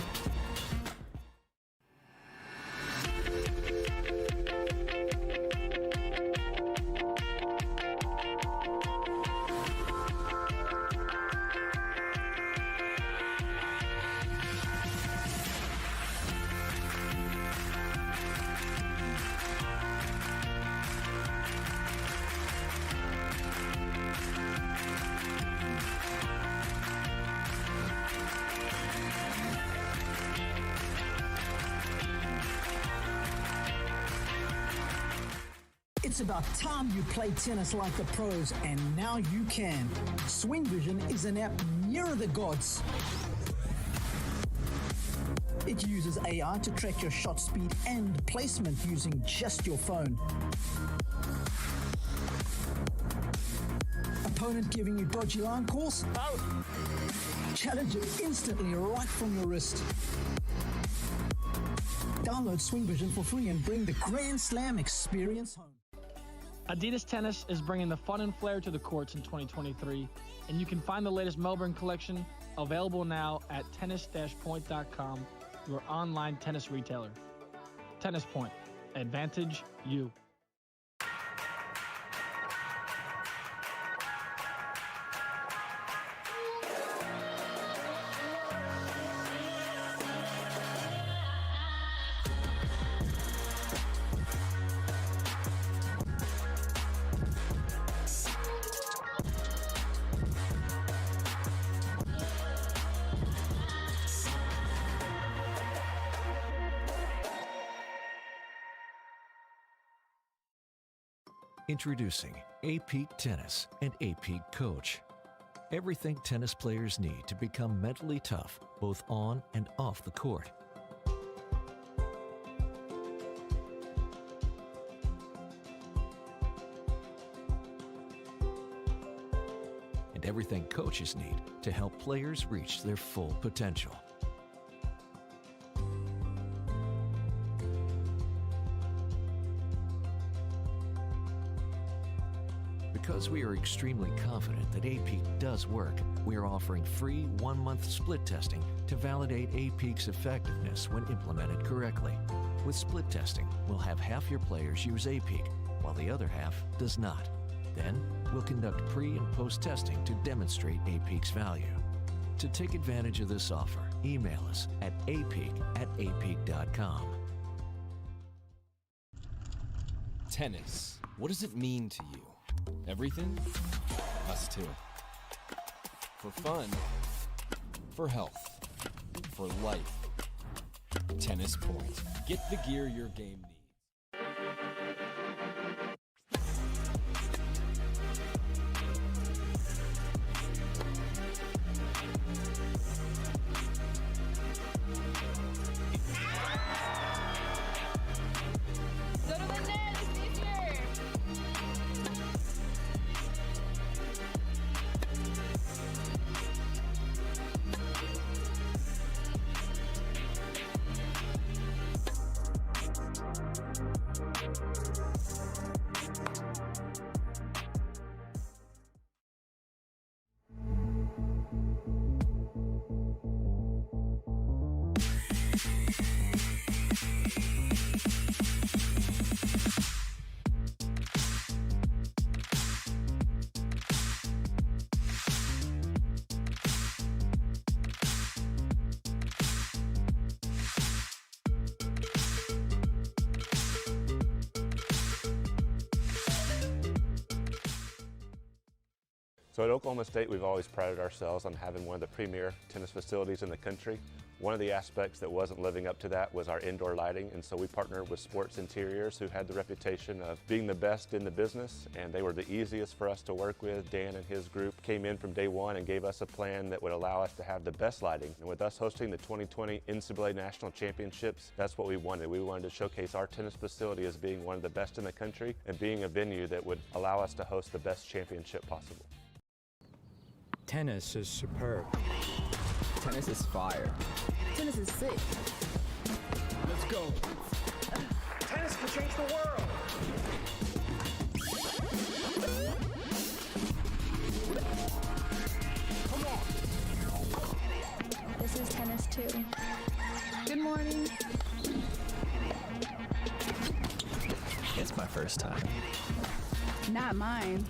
It's about time you play tennis like the pros, and now you can. Swing Vision is an app nearer the gods. It uses AI to track your shot speed and placement using just your phone. Opponent giving you dodgy line calls? Out! Challenge it instantly right from your wrist. Download Swing Vision for free and bring the Grand Slam experience home. Adidas Tennis is bringing the fun and flair to the courts in 2023, and you can find the latest Melbourne collection available now at tennis-point.com, your online tennis retailer. Tennis Point. Advantage you. Introducing A-Peak Tennis and A-Peak Coach. Everything tennis players need to become mentally tough, both on and off the court. And everything coaches need to help players reach their full potential. Because we are extremely confident that A-Peak does work, we are offering free 1-month split testing to validate A-Peak's effectiveness when implemented correctly. With split testing, we'll have half your players use A-Peak, while the other half does not. Then, we'll conduct pre- and post-testing to demonstrate A-Peak's value. To take advantage of this offer, email us at apeak@apeak.com. Tennis. What does it mean to you? Everything? Us too. For fun. For health. For life. Tennis Point. Get the gear your game needs. Go to the net, it's easier. So at Oklahoma State, we've always prided ourselves on having one of the premier tennis facilities in the country. One of the aspects that wasn't living up to that was our indoor lighting, and so we partnered with Schwartz Interiors, who had the reputation of being the best in the business, and they were the easiest for us to work with. Dan and his group came in from day one and gave us a plan that would allow us to have the best lighting. And with us hosting the 2020 NCAA National Championships, that's what we wanted. We wanted to showcase our tennis facility as being one of the best in the country and being a venue that would allow us to host the best championship possible. Tennis is superb. Tennis is fire. Tennis is sick. Let's go. Tennis can change the world. Come on. This is tennis too. Good morning. It's my first time. Not mine.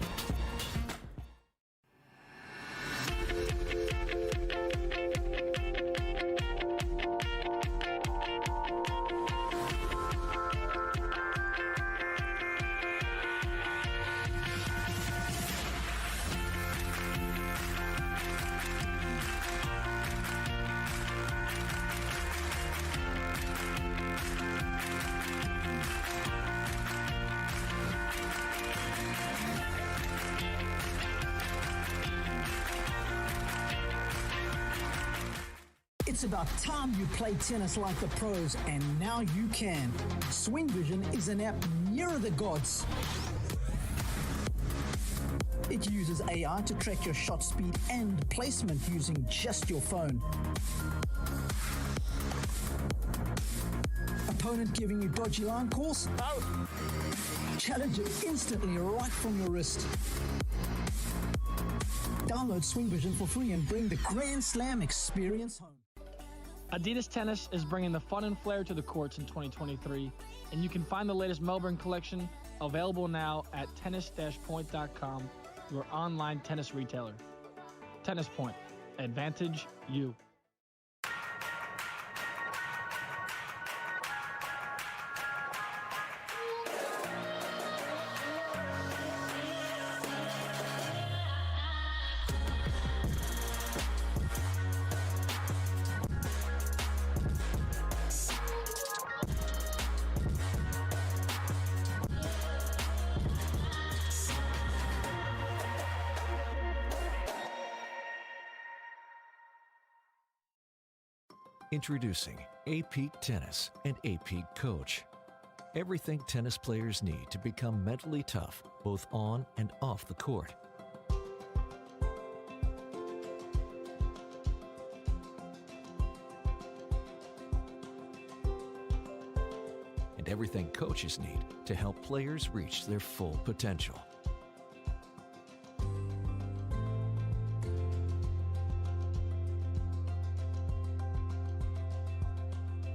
It's about time you play tennis like the pros, and now you can. Swing Vision is an app nearer the gods. It uses AI to track your shot speed and placement using just your phone. Opponent giving you dodgy line calls? Out. Challenge it instantly right from your wrist. Download Swing Vision for free and bring the Grand Slam experience home. Adidas Tennis is bringing the fun and flair to the courts in 2023, and you can find the latest Melbourne collection available now at tennis-point.com, your online tennis retailer. Tennis Point. Advantage you. Introducing A-Peak Tennis and A-Peak Coach. Everything tennis players need to become mentally tough, both on and off the court. And everything coaches need to help players reach their full potential.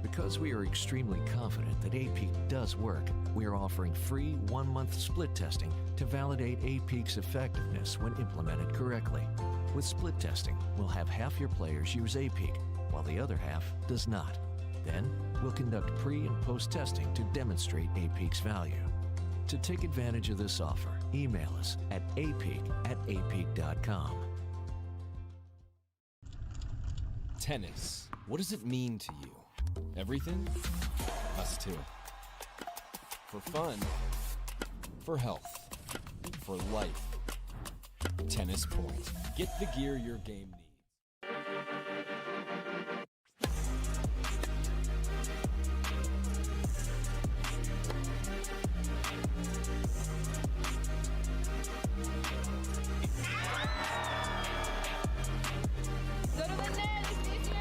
Because we are extremely confident that A-Peak does work, we are offering free 1-month split testing to validate A-Peak's effectiveness when implemented correctly. With split testing, we'll have half your players use A-Peak, while the other half does not. Then, we'll conduct pre- and post-testing to demonstrate A-Peak's value. To take advantage of this offer, email us at apeak@apeak.com. Tennis. What does it mean to you? Everything? Us too. For fun, for health, for life. Tennis Point. Get the gear your game needs. Go to the net, it's easier.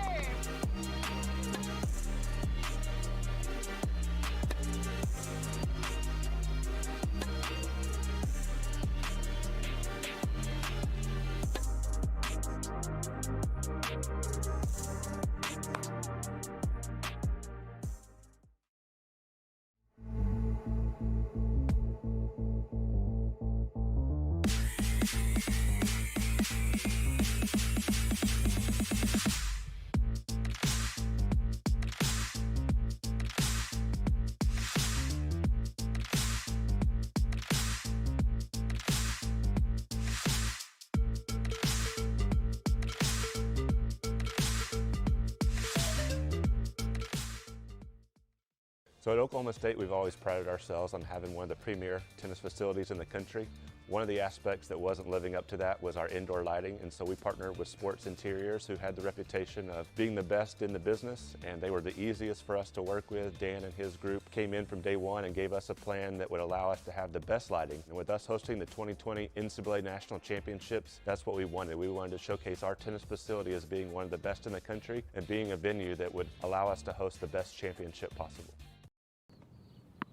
So at Oklahoma State, we've always prided ourselves on having one of the premier tennis facilities in the country. One of the aspects that wasn't living up to that was our indoor lighting, and so we partnered with Schwartz Interiors, who had the reputation of being the best in the business, and they were the easiest for us to work with. Dan and his group came in from day one and gave us a plan that would allow us to have the best lighting. And with us hosting the 2020 NCAA National Championships, that's what we wanted. We wanted to showcase our tennis facility as being one of the best in the country and being a venue that would allow us to host the best championship possible.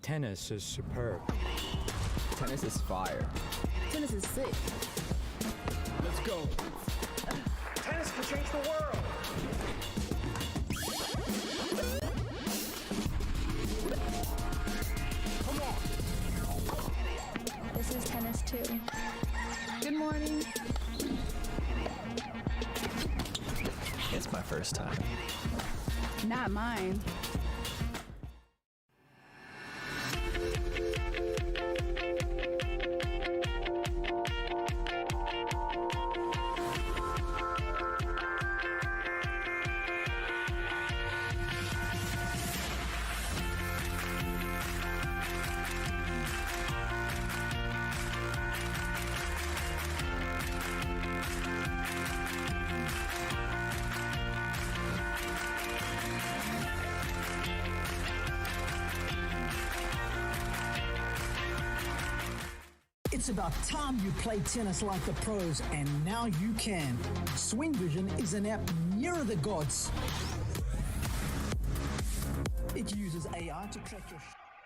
Tennis is superb. Tennis is fire. Tennis is sick. Let's go. Tennis can change the world. Come on. This is tennis too. Good morning. It's my first time. Not mine. about time you play tennis like the pros, and now you can. Swing Vision is an app nearer the gods. It uses AI to track your...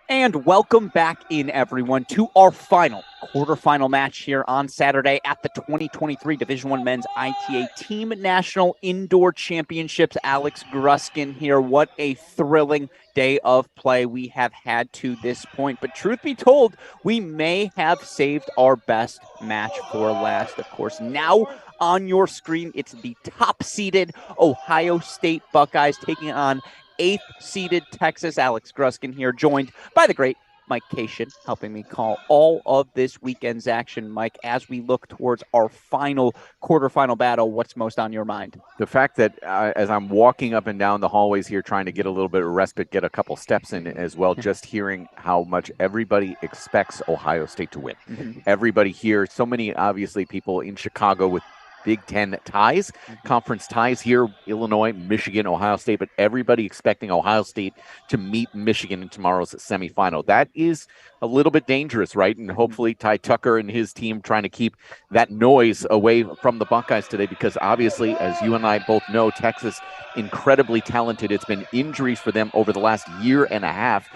And welcome back in, everyone, to our final quarterfinal match here on Saturday at the 2023 Division I Men's ITA Team National Indoor Championships. Alex Gruskin here. What a thrilling day of play we have had to this point. But truth be told, we may have saved our best match for last. Of course, now on your screen, it's the top-seeded Ohio State Buckeyes taking on 8th-seeded Texas. Alex Gruskin here, joined by the great Mike Cation, helping me call all of this weekend's action. Mike, as we look towards our final quarterfinal battle, what's most on your mind? The fact that as I'm walking up and down the hallways here, trying to get a little bit of respite, get a couple steps in as well, just hearing how much everybody expects Ohio State to win. Mm-hmm. Everybody here, so many, obviously, people in Chicago with Big Ten ties, conference ties here, Illinois, Michigan, Ohio State, but everybody expecting Ohio State to meet Michigan in tomorrow's semifinal. That is a little bit dangerous, right? And hopefully Ty Tucker and his team trying to keep that noise away from the Buckeyes today, because obviously, as you and I both know, Texas, incredibly talented. It's been injuries for them over the last year and a half.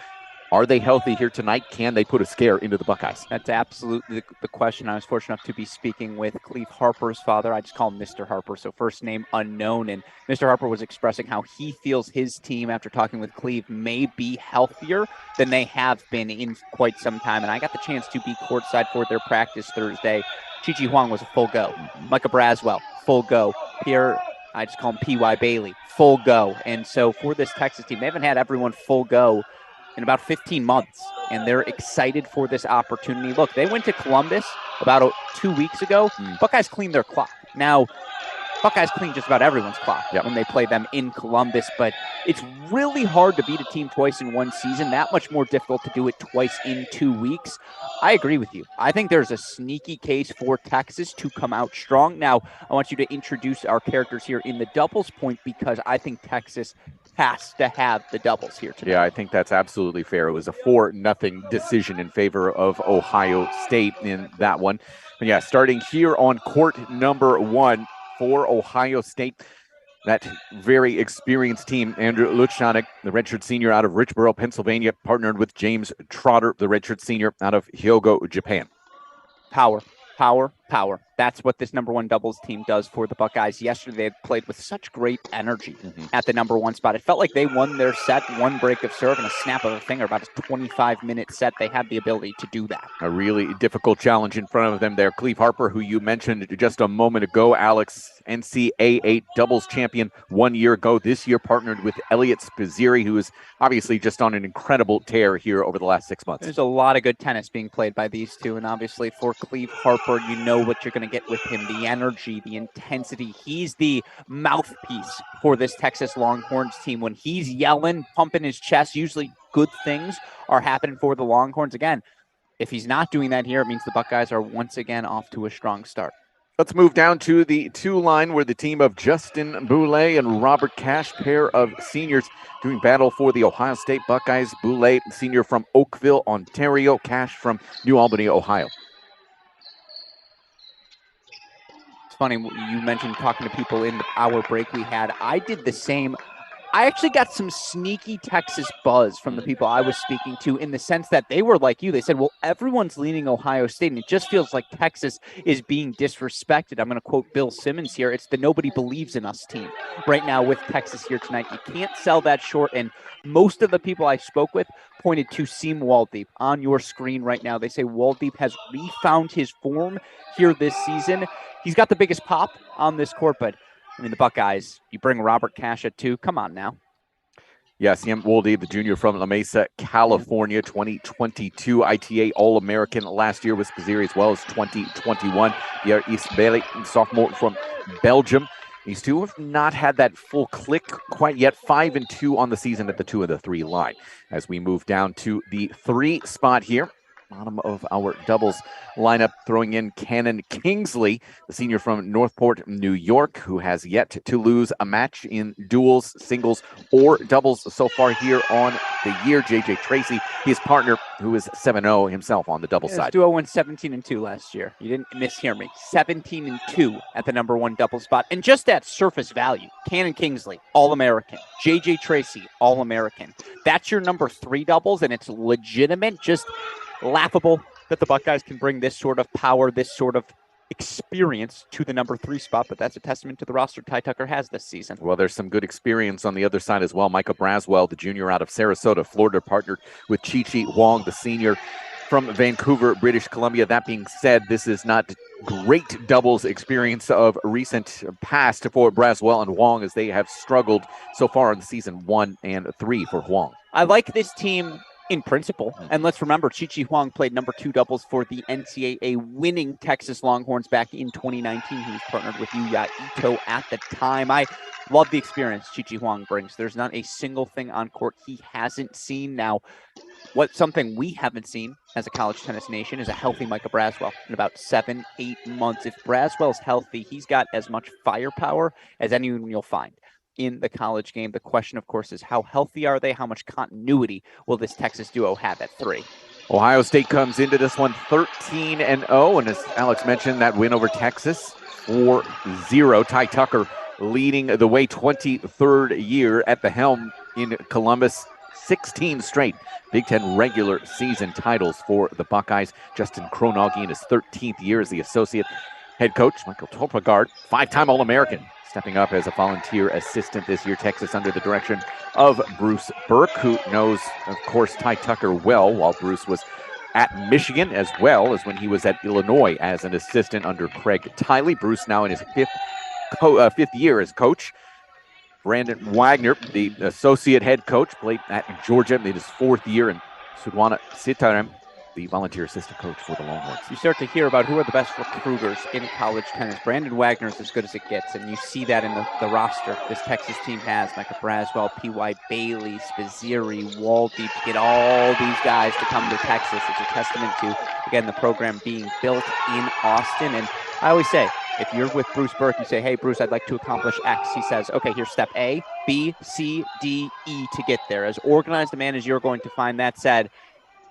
Are they healthy here tonight? Can they put a scare into the Buckeyes? That's absolutely the question. I was fortunate enough to be speaking with Cleve Harper's father. I just call him Mr. Harper, so first name unknown. And Mr. Harper was expressing how he feels his team, after talking with Cleve, may be healthier than they have been in quite some time. And I got the chance to be courtside for their practice Thursday. Chi-Chi Huang was a full go. Micah Braswell, full go. Pierre, I just call him P.Y. Bailey, full go. And so for this Texas team, they haven't had everyone full go in about 15 months, and they're excited for this opportunity. Look, they went to Columbus about 2 weeks ago. Buckeyes cleaned their clock. Now, Buckeyes clean just about everyone's clock when they play them in Columbus, but it's really hard to beat a team twice in one season. That much more difficult to do it twice in 2 weeks. I agree with you. I think there's a sneaky case for Texas to come out strong. Now, I want you to introduce our characters here in the doubles point, because I think Texas has to have the doubles here today. Yeah, I think that's absolutely fair. It was a 4-0 decision in favor of Ohio State in that one. But yeah, starting here on court number 1 for Ohio State, that very experienced team. Andrew Luchanek, the redshirt senior out of Richboro, Pennsylvania, partnered with James Trotter, the redshirt senior out of Hyogo, Japan. Power, power, power. That's what this number 1 doubles team does for the Buckeyes. Yesterday, they played with such great energy at the number 1 spot. It felt like they won their set, 1 break of serve and a snap of a finger, about a 25-minute set. They had the ability to do that. A really difficult challenge in front of them there. Cleve Harper, who you mentioned just a moment ago, Alex, NCAA doubles champion 1 year ago. This year partnered with Elliot Spizzirri, who is obviously just on an incredible tear here over the last 6 months. There's a lot of good tennis being played by these two, and obviously for Cleve Harper, you know what you're going to get with him, the energy, the intensity. He's the mouthpiece for this Texas Longhorns team. When he's yelling, pumping his chest, usually good things are happening for the Longhorns. Again, if he's not doing that here, it means the Buckeyes are once again off to a strong start. Let's move down to the 2 line, where the team of Justin Boulay and Robert Cash, pair of seniors, doing battle for the Ohio State Buckeyes. Boulay, senior from Oakville, Ontario. Cash from New Albany, Ohio. Funny, you mentioned talking to people in the hour break we had. I did the same. I actually got some sneaky Texas buzz from the people I was speaking to, in the sense that they were like you. They said, well, everyone's leaning Ohio State, and it just feels like Texas is being disrespected. I'm going to quote Bill Simmons here. It's the nobody believes in us team right now with Texas here tonight. You can't sell that short, and most of the people I spoke with pointed to Seam Waldeep on your screen right now. They say Waldeep has refound his form here this season. He's got the biggest pop on this court, but I mean, the Buckeyes, you bring Robert Cash at 2. Come on now. Yes, Seam Waldeep, the junior from La Mesa, California, 2022 ITA All-American last year with Spizzirri, as well as 2021. Pierre Isbeli, sophomore from Belgium. These two have not had that full click quite yet. 5-2 on the season at the 2 of the 3 line. As we move down to the 3 spot here, bottom of our doubles lineup, throwing in Cannon Kingsley, the senior from Northport, New York, who has yet to lose a match in duels, singles, or doubles so far here on the year. JJ Tracy, his partner, who is 7-0 himself on the doubles side. Duo went 17-2 last year. You didn't mishear me. 17-2 at the number 1 double spot. And just at surface value, Cannon Kingsley, All-American. JJ Tracy, All-American. That's your number 3 doubles, and it's legitimate, just laughable that the Buckeyes can bring this sort of power, this sort of experience to the number 3 spot, but that's a testament to the roster Ty Tucker has this season. Well, there's some good experience on the other side as well. Micah Braswell, the junior out of Sarasota, Florida, partnered with Chi-Chi Huang, the senior from Vancouver, British Columbia. That being said, this is not great doubles experience of recent past for Braswell and Huang, as they have struggled so far in the season 1 and 3 for Huang. I like this team in principle. And let's remember, Chi-Chi Huang played number 2 doubles for the NCAA winning Texas Longhorns back in 2019. He was partnered with Yuya Ito at the time. I love the experience Chi-Chi Huang brings. There's not a single thing on court he hasn't seen. Now, something we haven't seen as a college tennis nation is a healthy Micah Braswell in about 7-8 months. If Braswell's healthy, he's got as much firepower as anyone you'll find in the college game. The question, of course, is how healthy are they? How much continuity will this Texas duo have at 3? Ohio State comes into this one 13-0, and as Alex mentioned, that win over Texas 4-0. Ty Tucker leading the way, 23rd year at the helm in Columbus. 16 straight Big Ten regular season titles for the Buckeyes. Justin Kronauge in his 13th year as the associate head coach. Michael Topagard, 5-time All-American, stepping up as a volunteer assistant this year. Texas under the direction of Bruce Burke, who knows, of course, Ty Tucker well, while Bruce was at Michigan, as well as when he was at Illinois as an assistant under Craig Tiley. Bruce now in his fifth year as coach. Brandon Wagner, the associate head coach, played at Georgia in his 4th year, and Sudwana Sitaram, the volunteer assistant coach for the Longhorns. You start to hear about who are the best recruiters in college tennis. Brandon Wagner is as good as it gets, and you see that in the roster this Texas team has. Micah Braswell, P.Y. Bailey, Spazzeri, Waldy, to get all these guys to come to Texas. It's a testament to, again, the program being built in Austin. And I always say, if you're with Bruce Burke, you say, hey, Bruce, I'd like to accomplish X. He says, okay, here's step A, B, C, D, E to get there. As organized a man as you're going to find. That said,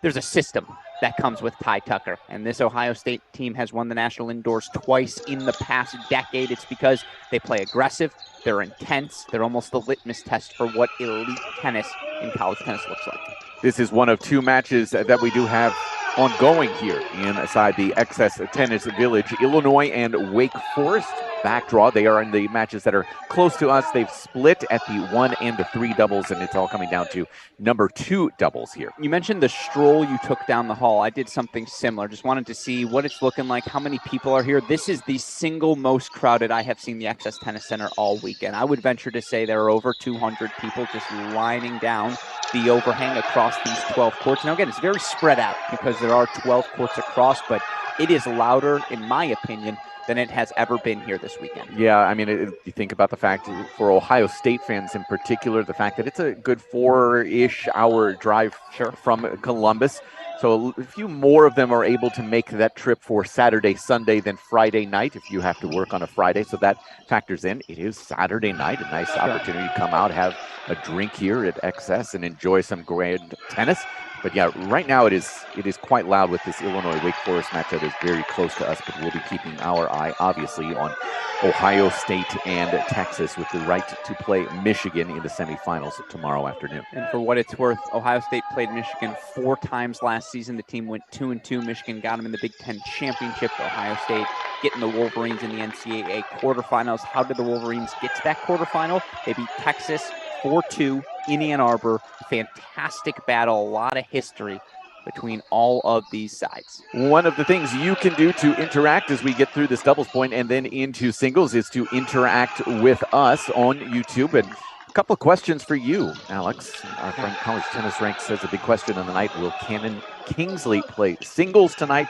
there's a system that comes with Ty Tucker. And this Ohio State team has won the national indoors twice in the past decade. It's because they play aggressive, they're intense, they're almost the litmus test for what elite tennis in college tennis looks like. This is one of 2 matches that we do have ongoing here inside the XS Tennis Village. Illinois and Wake Forest back draw. They are in the matches that are close to us. They've split at the 1 and the 3 doubles, and it's all coming down to number 2 doubles here. You mentioned the stroll you took down the hall. I did something similar. Just wanted to see what it's looking like, how many people are here. This is the single most crowded I have seen the XS Tennis Center all weekend. I would venture to say there are over 200 people just lining down the overhang across these 12 courts. Now, again, it's very spread out because there are 12 courts across, but it is louder, in my opinion, than it has ever been here this weekend. Yeah, I mean, you think about the fact, for Ohio State fans in particular, the fact that it's a good 4-ish hour drive from Columbus. So a few more of them are able to make that trip for Saturday, Sunday than Friday night if you have to work on a Friday. So that factors in. It is Saturday night, a nice opportunity to come out, have a drink here at XS and enjoy some grand tennis. But yeah, right now it is quite loud with this Illinois-Wake Forest match that is very close to us, but we'll be keeping our eye, obviously, on Ohio State and Texas with the right to play Michigan in the semifinals tomorrow afternoon. And for what it's worth, Ohio State played Michigan 4 times last season. The team went 2-2. Michigan got them in the Big Ten championship. Ohio State getting the Wolverines in the NCAA quarterfinals. How did the Wolverines get to that quarterfinal? They beat Texas 4-2 in Ann Arbor. Fantastic battle, a lot of history between all of these sides. One of the things you can do to interact as we get through this doubles point and then into singles is to interact with us on YouTube. And a couple of questions for you, Alex. Our friend College Tennis Ranks says a big question on the night: will Cannon Kingsley play singles tonight?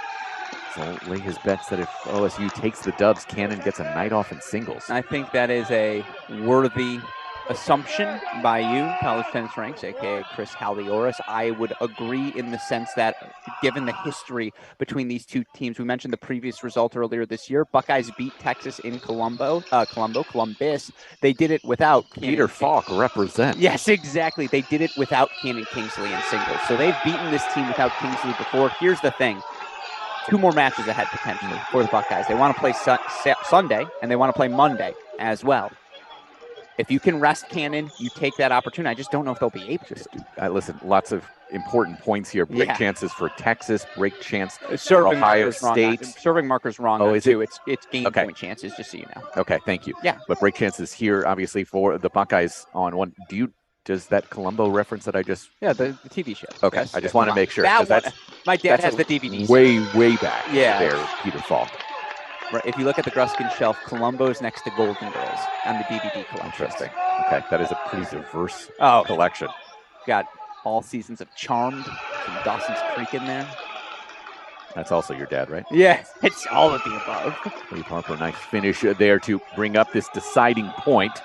So lay his bets that if OSU takes the dubs, Cannon gets a night off in singles. I think that is a worthy assumption by you, College Tennis Ranks, aka Chris Halioris. I would agree in the sense that given the history between these two teams. We mentioned the previous result earlier this year. Buckeyes beat Texas in Columbus. They did it without Peter Falk represent. Yes, exactly. They did it without Cannon Kingsley in singles. So they've beaten this team without Kingsley before. Here's the thing. 2 more matches ahead potentially for the Buckeyes. They want to play Sunday, and they want to play Monday as well. If you can rest Cannon, you take that opportunity. I just don't know if they'll be able to. Listen, lots of important points here. Break chances for Texas, break chance for Serving Ohio State. Serving marker's wrong is too. it? It's game point chances, just so you know. Okay, thank you. Yeah. But break chances here, obviously, for the Buckeyes on one. Does that Colombo reference that I just... Yeah, the TV show. Okay, yes. I just want to make sure. My dad has the DVD. Way back there, Peter Falk. Right, if you look at the Gruskin shelf, Columbo's next to Golden Girls on the DVD collection. Interesting. Okay, that is a pretty diverse collection. Got all seasons of Charmed, some Dawson's Creek in there. That's also your dad, right? Yeah, it's all of the above. Cleve Harper, nice finish there to bring up this deciding point.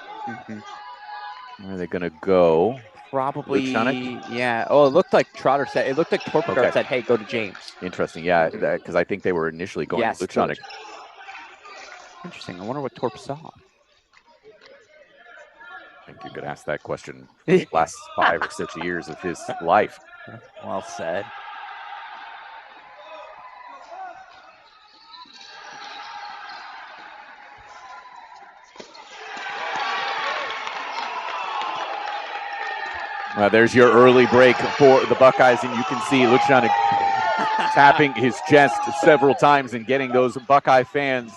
Where are they going to go? Probably, Lucianic? Yeah. Oh, it looked like Trotter said. It looked like Torpegard said, "Hey, go to James." Interesting, yeah, because I think they were initially going to Lucianic. Interesting. I wonder what Torp saw. I think you could ask that question for the last 5 or 6 years of his life. Well said. There's your early break for the Buckeyes, and you can see Lucianic tapping his chest several times and getting those Buckeye fans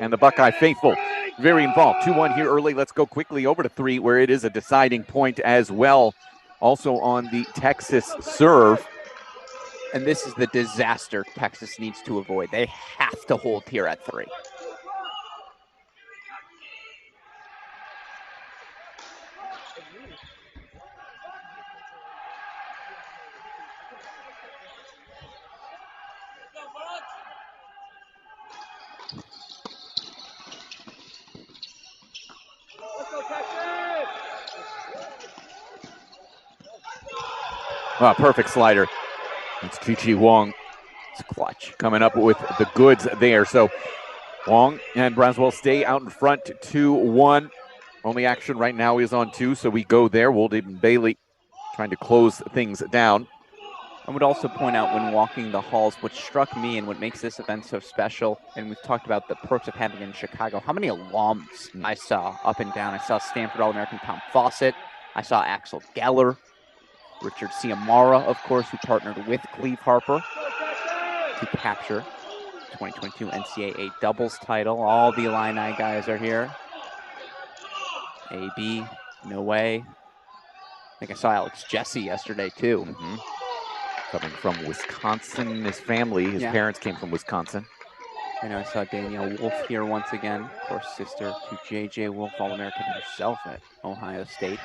and the Buckeye faithful very involved. 2-1 here early. Let's go quickly over to 3, where it is a deciding point as well. Also on the Texas serve. And this is the disaster Texas needs to avoid. They have to hold here at 3. Perfect slider. It's Chi-Chi Wong. It's clutch. Coming up with the goods there. So Wong and Braswell stay out in front 2-1. Only action right now is on 2, so we go there. Wold and Bailey trying to close things down. I would also point out when walking the halls, what struck me and what makes this event so special, and we've talked about the perks of having it in Chicago, how many alums I saw up and down. I saw Stanford All-American Tom Fawcett. I saw Axel Geller. Richard Ciamara, of course, who partnered with Cleve Harper to capture 2022 NCAA doubles title. All the Illini guys are here. AB, no way. I think I saw Alex Jesse yesterday, too. Coming from Wisconsin, his family, his parents came from Wisconsin. I know I saw Danielle Wolf here once again. Of course, sister to J.J. Wolf, All-American herself at Ohio State.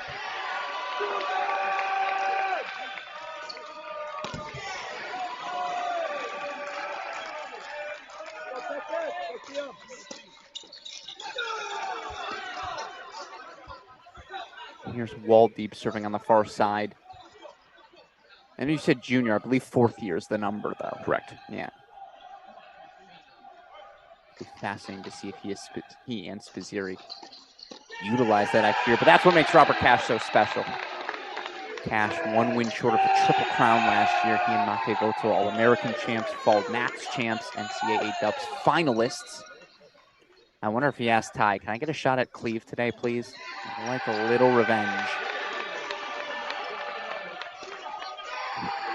Here's Waldeep serving on the far side. And you said junior. I believe 4th year is the number, though. Correct. Yeah. It'll be fascinating to see if he and Spizzeri utilize that next year. But that's what makes Robert Cash so special. Cash, 1 win short of the Triple Crown last year. He and Mate Voto, All-American champs, Fall Nats champs, NCAA Dubs finalists. I wonder if he asked Ty, can I get a shot at Cleve today, please? I'd like a little revenge.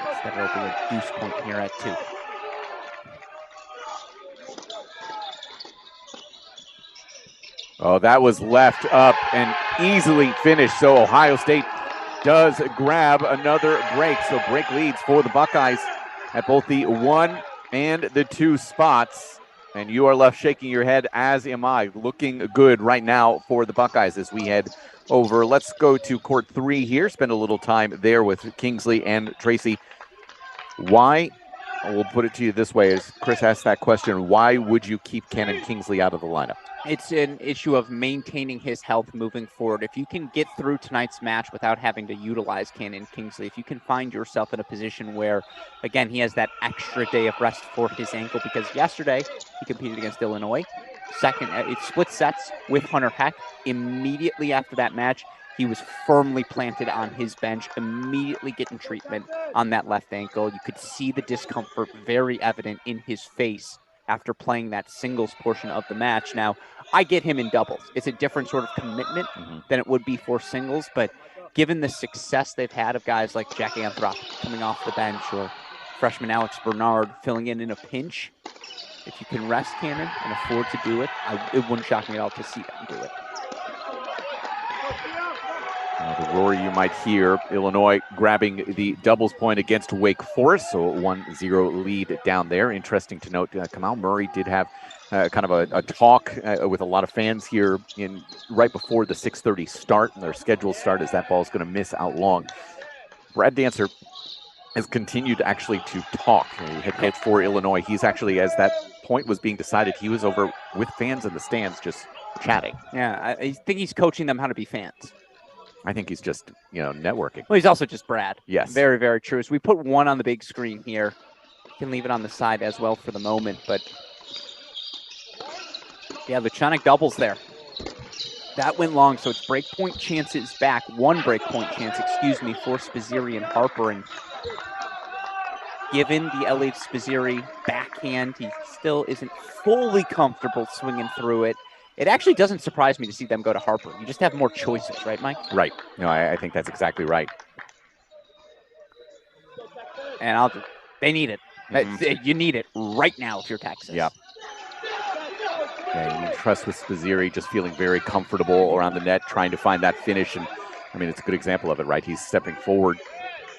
Instead, it'll be a deuce point here at 2. Oh, that was left up and easily finished. So Ohio State does grab another break. So break leads for the Buckeyes at both the 1 and the 2 spots. And you are left shaking your head, as am I. Looking good right now for the Buckeyes as we head over. Let's go to court 3 here. Spend a little time there with Kingsley and Tracy. Why we'll put it to you this way: as Chris asked that question, why would you keep Cannon Kingsley out of the lineup? It's an issue of maintaining his health moving forward. If you can get through tonight's match without having to utilize Cannon Kingsley, if you can find yourself in a position where, again, he has that extra day of rest for his ankle, because yesterday he competed against Illinois. It split sets with Hunter Heck. Immediately after that match, he was firmly planted on his bench, immediately getting treatment on that left ankle. You could see the discomfort very evident in his face after playing that singles portion of the match. Now, I get him in doubles. It's a different sort of commitment than it would be for singles, but given the success they've had of guys like Jack Anthrop coming off the bench or freshman Alex Bernard filling in a pinch, if you can rest Cannon and afford to do it, it wouldn't shock me at all to see them do it. The roar you might hear, Illinois grabbing the doubles point against Wake Forest, so 1-0 lead down there. Interesting to note, Kamal Murray did have kind of a talk with a lot of fans here right before the 6:30 start, and their scheduled start, as that ball is going to miss out long. Brad Dancer has continued actually to talk. Head coach for Illinois. He's actually, as that point was being decided, he was over with fans in the stands just chatting. Yeah, I think he's coaching them how to be fans. I think he's just, networking. Well, he's also just Brad. Yes. Very, very true. So we put one on the big screen here. You can leave it on the side as well for the moment, but yeah, Lucianic doubles there. That went long, so it's breakpoint chances back. One breakpoint chance, for Spazzeri and Harper. And given the Elliot Spazzeri backhand, he still isn't fully comfortable swinging through it. It actually doesn't surprise me to see them go to Harper. You just have more choices, right, Mike? Right. No, I think that's exactly right. And they need it. You need it right now if you're Texas. Yeah. Yeah, you trust with Spazzeri just feeling very comfortable around the net, trying to find that finish. And, it's a good example of it, right? He's stepping forward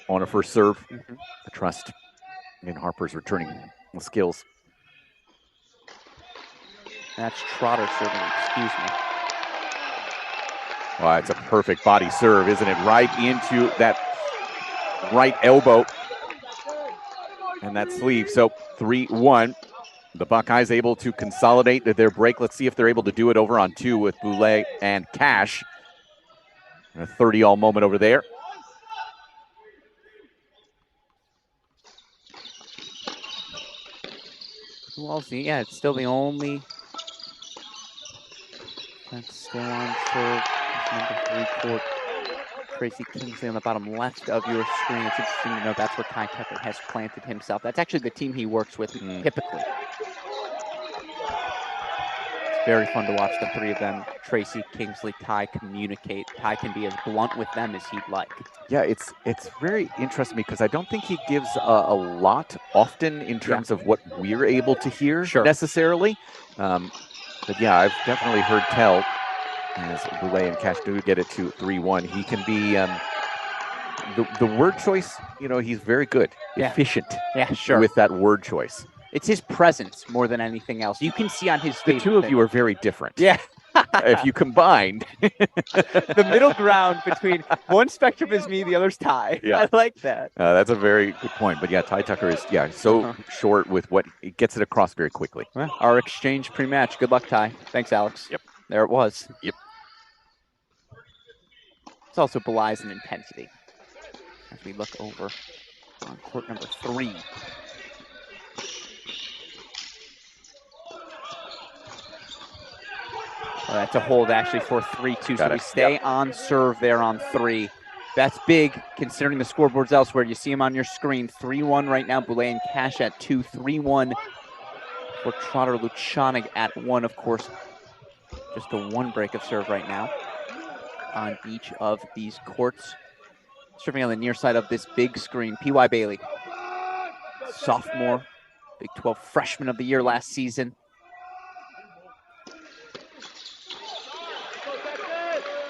on a first serve. The trust in Harper's returning skills. That's Trotter serving, Well, it's a perfect body serve, isn't it? Right into that right elbow and that sleeve. So 3-1. The Buckeyes able to consolidate their break. Let's see if they're able to do it over on 2 with Boulay and Cash. And a 30-all moment over there. Who else? Yeah, it's still the only. That's still on serve. Number 3 court. Tracy Kingsley on the bottom left of your screen. It's interesting to know that's where Ty Tucker has planted himself. That's actually the team he works with typically. It's very fun to watch the three of them, Tracy, Kingsley, Ty, communicate. Ty can be as blunt with them as he'd like. Yeah, it's very interesting because I don't think he gives a lot often in terms of what we're able to hear necessarily. But yeah, I've definitely heard tell as Boulay and Cash do get it to 3-1. He can be the word choice. He's very good, efficient. Yeah, sure. With that word choice, it's his presence more than anything else. You can see on his face. The two of you are very different. Yeah. If you combined the middle ground between one spectrum is me, the other's Ty. Yeah. I like that. That's a very good point. But yeah, Ty Tucker is so short with what it gets it across very quickly. Well, our exchange pre-match. Good luck, Ty. Thanks, Alex. Yep. There it was. Yep. It's also belies an intensity as we look over on court number 3. Well, that's a hold actually for 3-2. So we stay on serve there on 3. That's big considering the scoreboards elsewhere. You see them on your screen. 3-1 right now. Boulay and Cash at 2. 3-1 for Trotter Lucianic at 1. Of course, just a 1 break of serve right now on each of these courts. Serving on the near side of this big screen, P.Y. Bailey. Sophomore, Big 12 freshman of the year last season.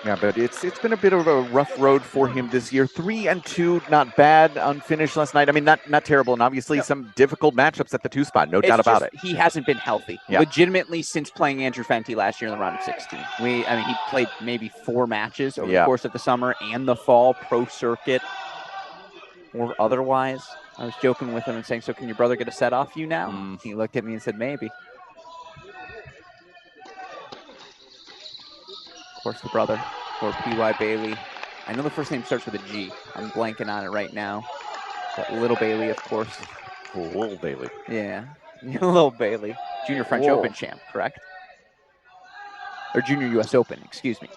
Yeah, but it's been a bit of a rough road for him this year. 3-2, not bad. Unfinished last night. Not terrible, and obviously some difficult matchups at the 2 spot. No doubt about it. He hasn't been healthy, legitimately, since playing Andrew Fenty last year in the round of 16. He played maybe 4 matches over the course of the summer and the fall pro circuit. or otherwise. I was joking with him and saying, so can your brother get a set off you now? He looked at me and said, maybe. Of course, the brother, or P.Y. Bailey. I know the first name starts with a G. I'm blanking on it right now. But Little Bailey, of course. Little Bailey. Yeah, Little Bailey. Junior French Open champ, correct? Or Junior U.S. Open, excuse me.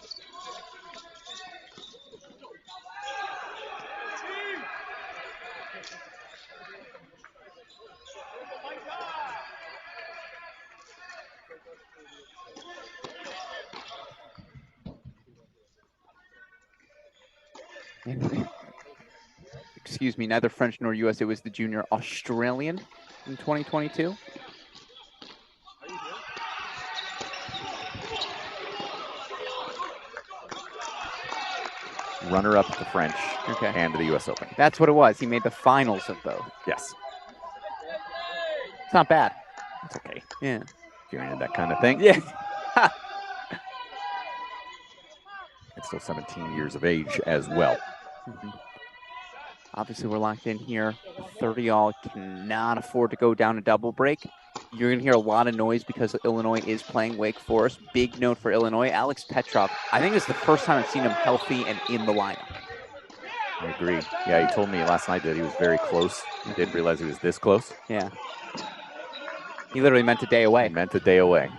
Excuse me, neither French nor U.S. It was the Junior Australian in 2022. Runner-up at the French and to the U.S. Open. That's what it was. He made the finals of both. Yes. It's not bad. It's okay. Yeah. If you're into that kind of thing. Yeah. It's still 17 years of age as well. Obviously, we're locked in here. 30-all cannot afford to go down a double break. You're going to hear a lot of noise because Illinois is playing Wake Forest. Big note for Illinois. Alex Petrov, I think it's the first time I've seen him healthy and in the lineup. I agree. Yeah, he told me last night that he was very close. He didn't realize he was this close. Yeah. He literally meant a day away. He meant a day away.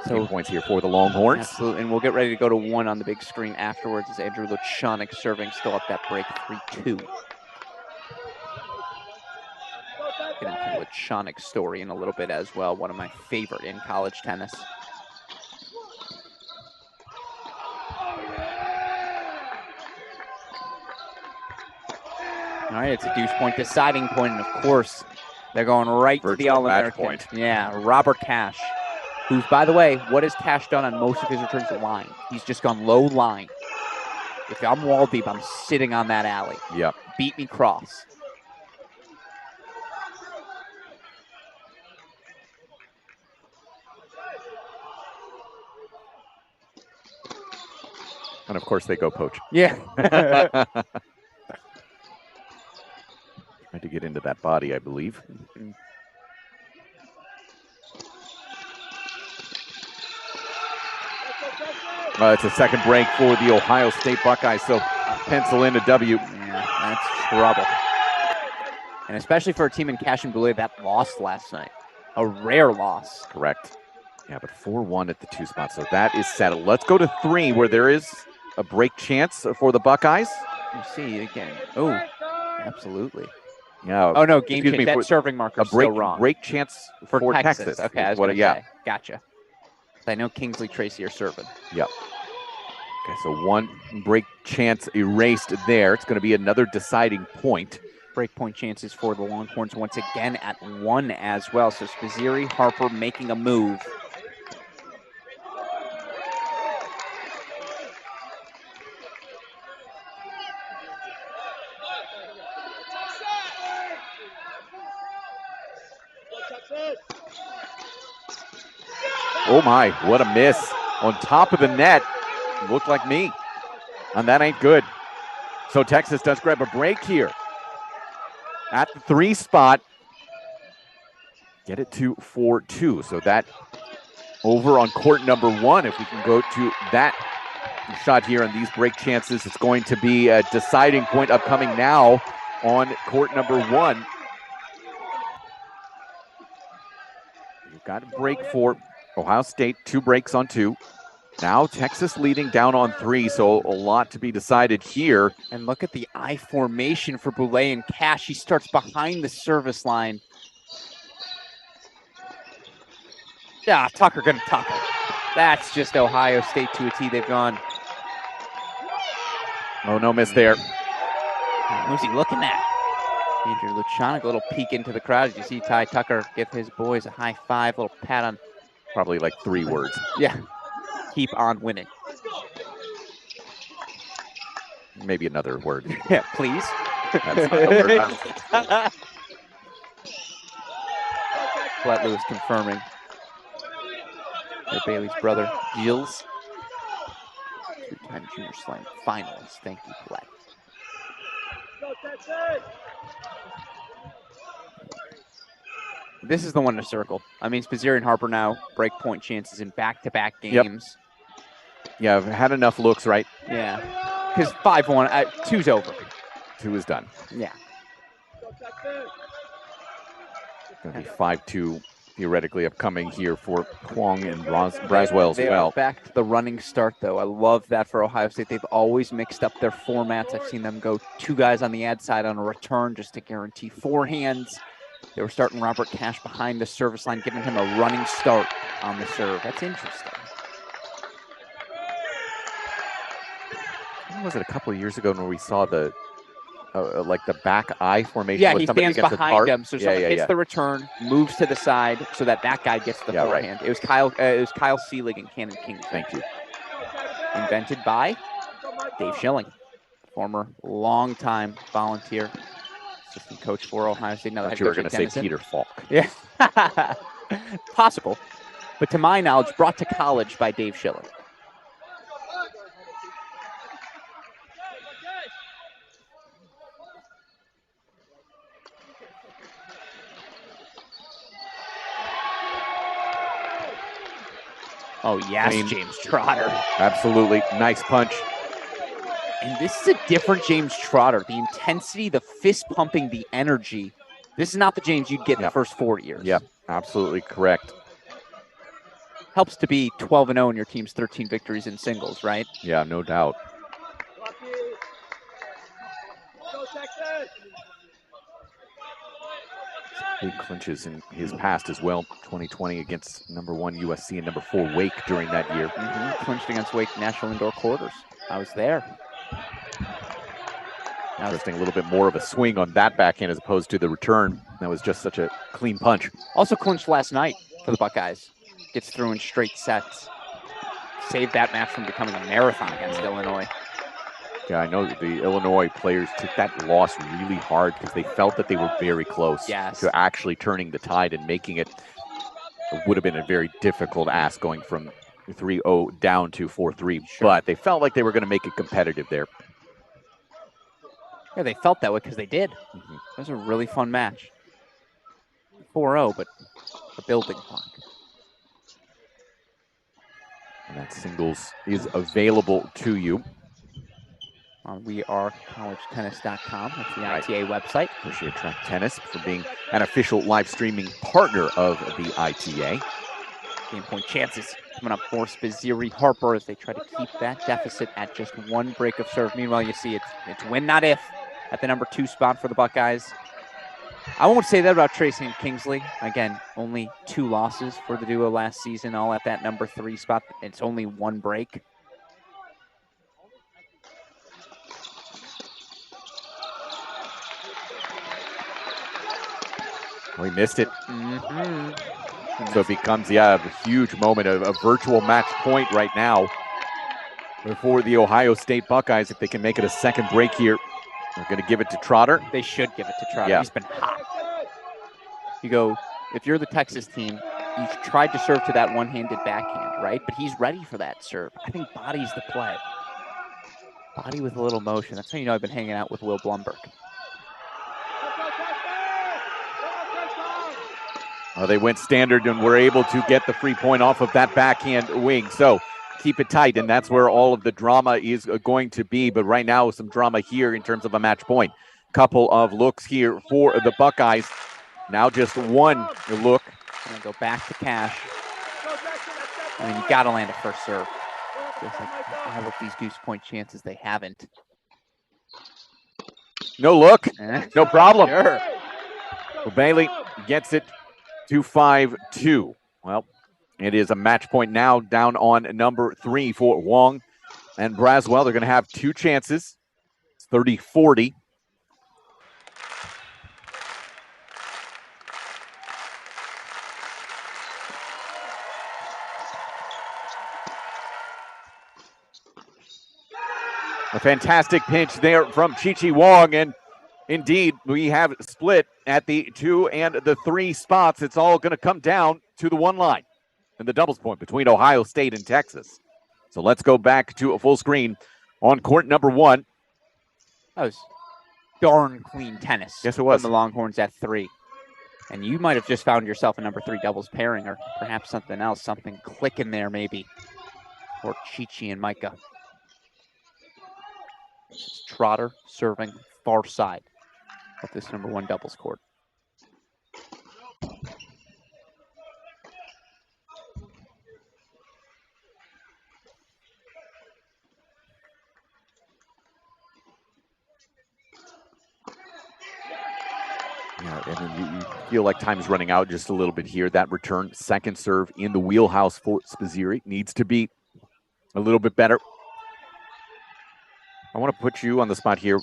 So points here for the Longhorns. Absolutely, and we'll get ready to go to one on the big screen afterwards as Andrew Luchanik serving still at that break 3-2. Get into Luchanik's story in a little bit as well. One of my favorite in college tennis. All right, it's a deuce point, deciding point, and of course, they're going right to the All-American. Match point. Yeah, Robert Cash, who's, by the way, what has Cash done on most of his returns to line? He's just gone low line. If I'm wall deep, I'm sitting on that alley. Yep. Beat me cross. And of course, they go poach. Yeah. Tried to get into that body, I believe. It's a second break for the Ohio State Buckeyes, so pencil in a W. Yeah, that's trouble. And especially for a team in Cash and Boulay that lost last night. A rare loss. Correct. Yeah, but 4-1 at the two spots, so that is settled. Let's go to 3, where there is a break chance for the Buckeyes. You see again. Oh, absolutely. Yeah. Oh, no, game change. That serving marker is still wrong. Break chance for Texas. Okay, I was going to say. Gotcha. I know Kingsley Tracy are serving. Yep. Okay, so one break chance erased there. It's going to be another deciding point. Break point chances for the Longhorns once again at 1 as well. So Spizzirri, Harper making a move. Oh my, what a miss. On top of the net. Looked like me. And that ain't good. So Texas does grab a break here. At the 3 spot. Get it to 4-2. So that over on court number 1. If we can go to that shot here on these break chances, it's going to be a deciding point upcoming now on court number 1. You've got a break for Ohio State, 2 breaks on 2. Now Texas leading down on 3, so a lot to be decided here. And look at the I formation for Boulay and Cash. He starts behind the service line. Yeah, Tucker gonna Tucker. That's just Ohio State to a T. They've gone. Oh, no miss there. Who's he looking at? Andrew Luchanik, a little peek into the crowd. As you see Ty Tucker give his boys a high five, a little pat on. Probably like 3 words. Yeah. Keep on winning. Maybe another word. Yeah, please. That's not the word. Colette Lewis confirming. Bailey's brother, Gilles. 3-time Junior Slam finalist. Thank you, Colette. This is the one to circle. I mean, Spazier and Harper now break point chances in back-to-back games. Yeah, I've had enough looks, right? Yeah. Because 5-1, 2's over. 2 is done. Yeah. Going to be 5-2 theoretically upcoming here for Kwong and Braswell as They well. are back to the running start, though. I love that for Ohio State. They've always mixed up their formats. I've seen them go 2 guys on the ad side on a return just to guarantee forehands. They were starting Robert Cash behind the service line, giving him a running start on the serve. That's interesting. When was it a couple of years ago when we saw the like the back eye formation? Yeah, with he somebody stands gets behind him, so yeah, someone hits yeah. the return, moves to the side, so that guy gets the forehand. Right. It was Kyle Seelig and Cannon King. Thank you. Invented by Dave Schilling, former longtime volunteer assistant coach for Ohio State. Now, I thought you were going to say Peter Falk. Yeah, possible, but to my knowledge, brought to college by Dave Schilling. Oh, yes, Paine. James Trotter. Absolutely. Nice punch. And this is a different James Trotter. The intensity, the fist pumping, the energy. This is not the James you'd get in the first 4 years. Yep, absolutely correct. Helps to be 12-0 in your team's 13 victories in singles, right? Yeah, no doubt. Big clinches in his past as well. 2020 against number 1 USC and number 4 Wake during that year. Clinched against Wake National Indoor Quarters. I was there. Interesting, a little bit more of a swing on that backhand as opposed to the return. That was just such a clean punch. Also clinched last night for the Buckeyes. Gets through in straight sets. Saved that match from becoming a marathon against Illinois. Yeah, I know the Illinois players took that loss really hard because they felt that they were very close to actually turning the tide and making it. It would have been a very difficult ask going from 3-0 down to 4-3, but they felt like they were going to make it competitive there. Yeah, they felt that way because they did. It was a really fun match. 4-0, but a building block. And that singles is available to you. WeAreCollegeTennis.com. That's the ITA website. Appreciate Track Tennis for being an official live streaming partner of the ITA. Game point chances coming up for Spazieri Harper as they try to keep that deficit at just 1 break of serve. Meanwhile, you see it's win, not if, at the number 2 spot for the Buckeyes. I won't say that about Tracy and Kingsley. Again, only 2 losses for the duo last season, all at that number 3 spot. It's only 1 break. We missed it. So it becomes, a huge moment, a virtual match point right now for the Ohio State Buckeyes. If they can make it a second break here, they're going to give it to Trotter. They should give it to Trotter. Yeah. He's been hot. You go, if you're the Texas team, you've tried to serve to that one-handed backhand, right? But he's ready for that serve. I think body's the play. Body with a little motion. That's how you know I've been hanging out with Will Blumberg. They went standard and were able to get the free point off of that backhand wing. So keep it tight, and that's where all of the drama is going to be. But right now, some drama here in terms of a match point. Couple of looks here for the Buckeyes. Now just 1 look. Gonna go back to Cash. I mean, you got to land a first serve. Just like I look these deuce point chances, they haven't. No look. No problem. Sure. Well, Bailey gets it to 5-2. Well, it is a match point now down on number 3 for Wong and Braswell. They're going to have 2 chances. It's 30-40. A fantastic pinch there from Chi-Chi Wong, and indeed, we have split at the 2 and the 3 spots. It's all going to come down to the 1 line and the doubles point between Ohio State and Texas. So let's go back to a full screen on court number 1. That was darn clean tennis. Yes, it was. From the Longhorns at 3. And you might have just found yourself a number 3 doubles pairing, or perhaps something else, something clicking there maybe. For Chi-Chi and Micah. Trotter serving far side of this number 1 doubles court. Yeah, and then you feel like time is running out just a little bit here. That return, second serve in the wheelhouse for Spazziri needs to be a little bit better. I want to put you on the spot here.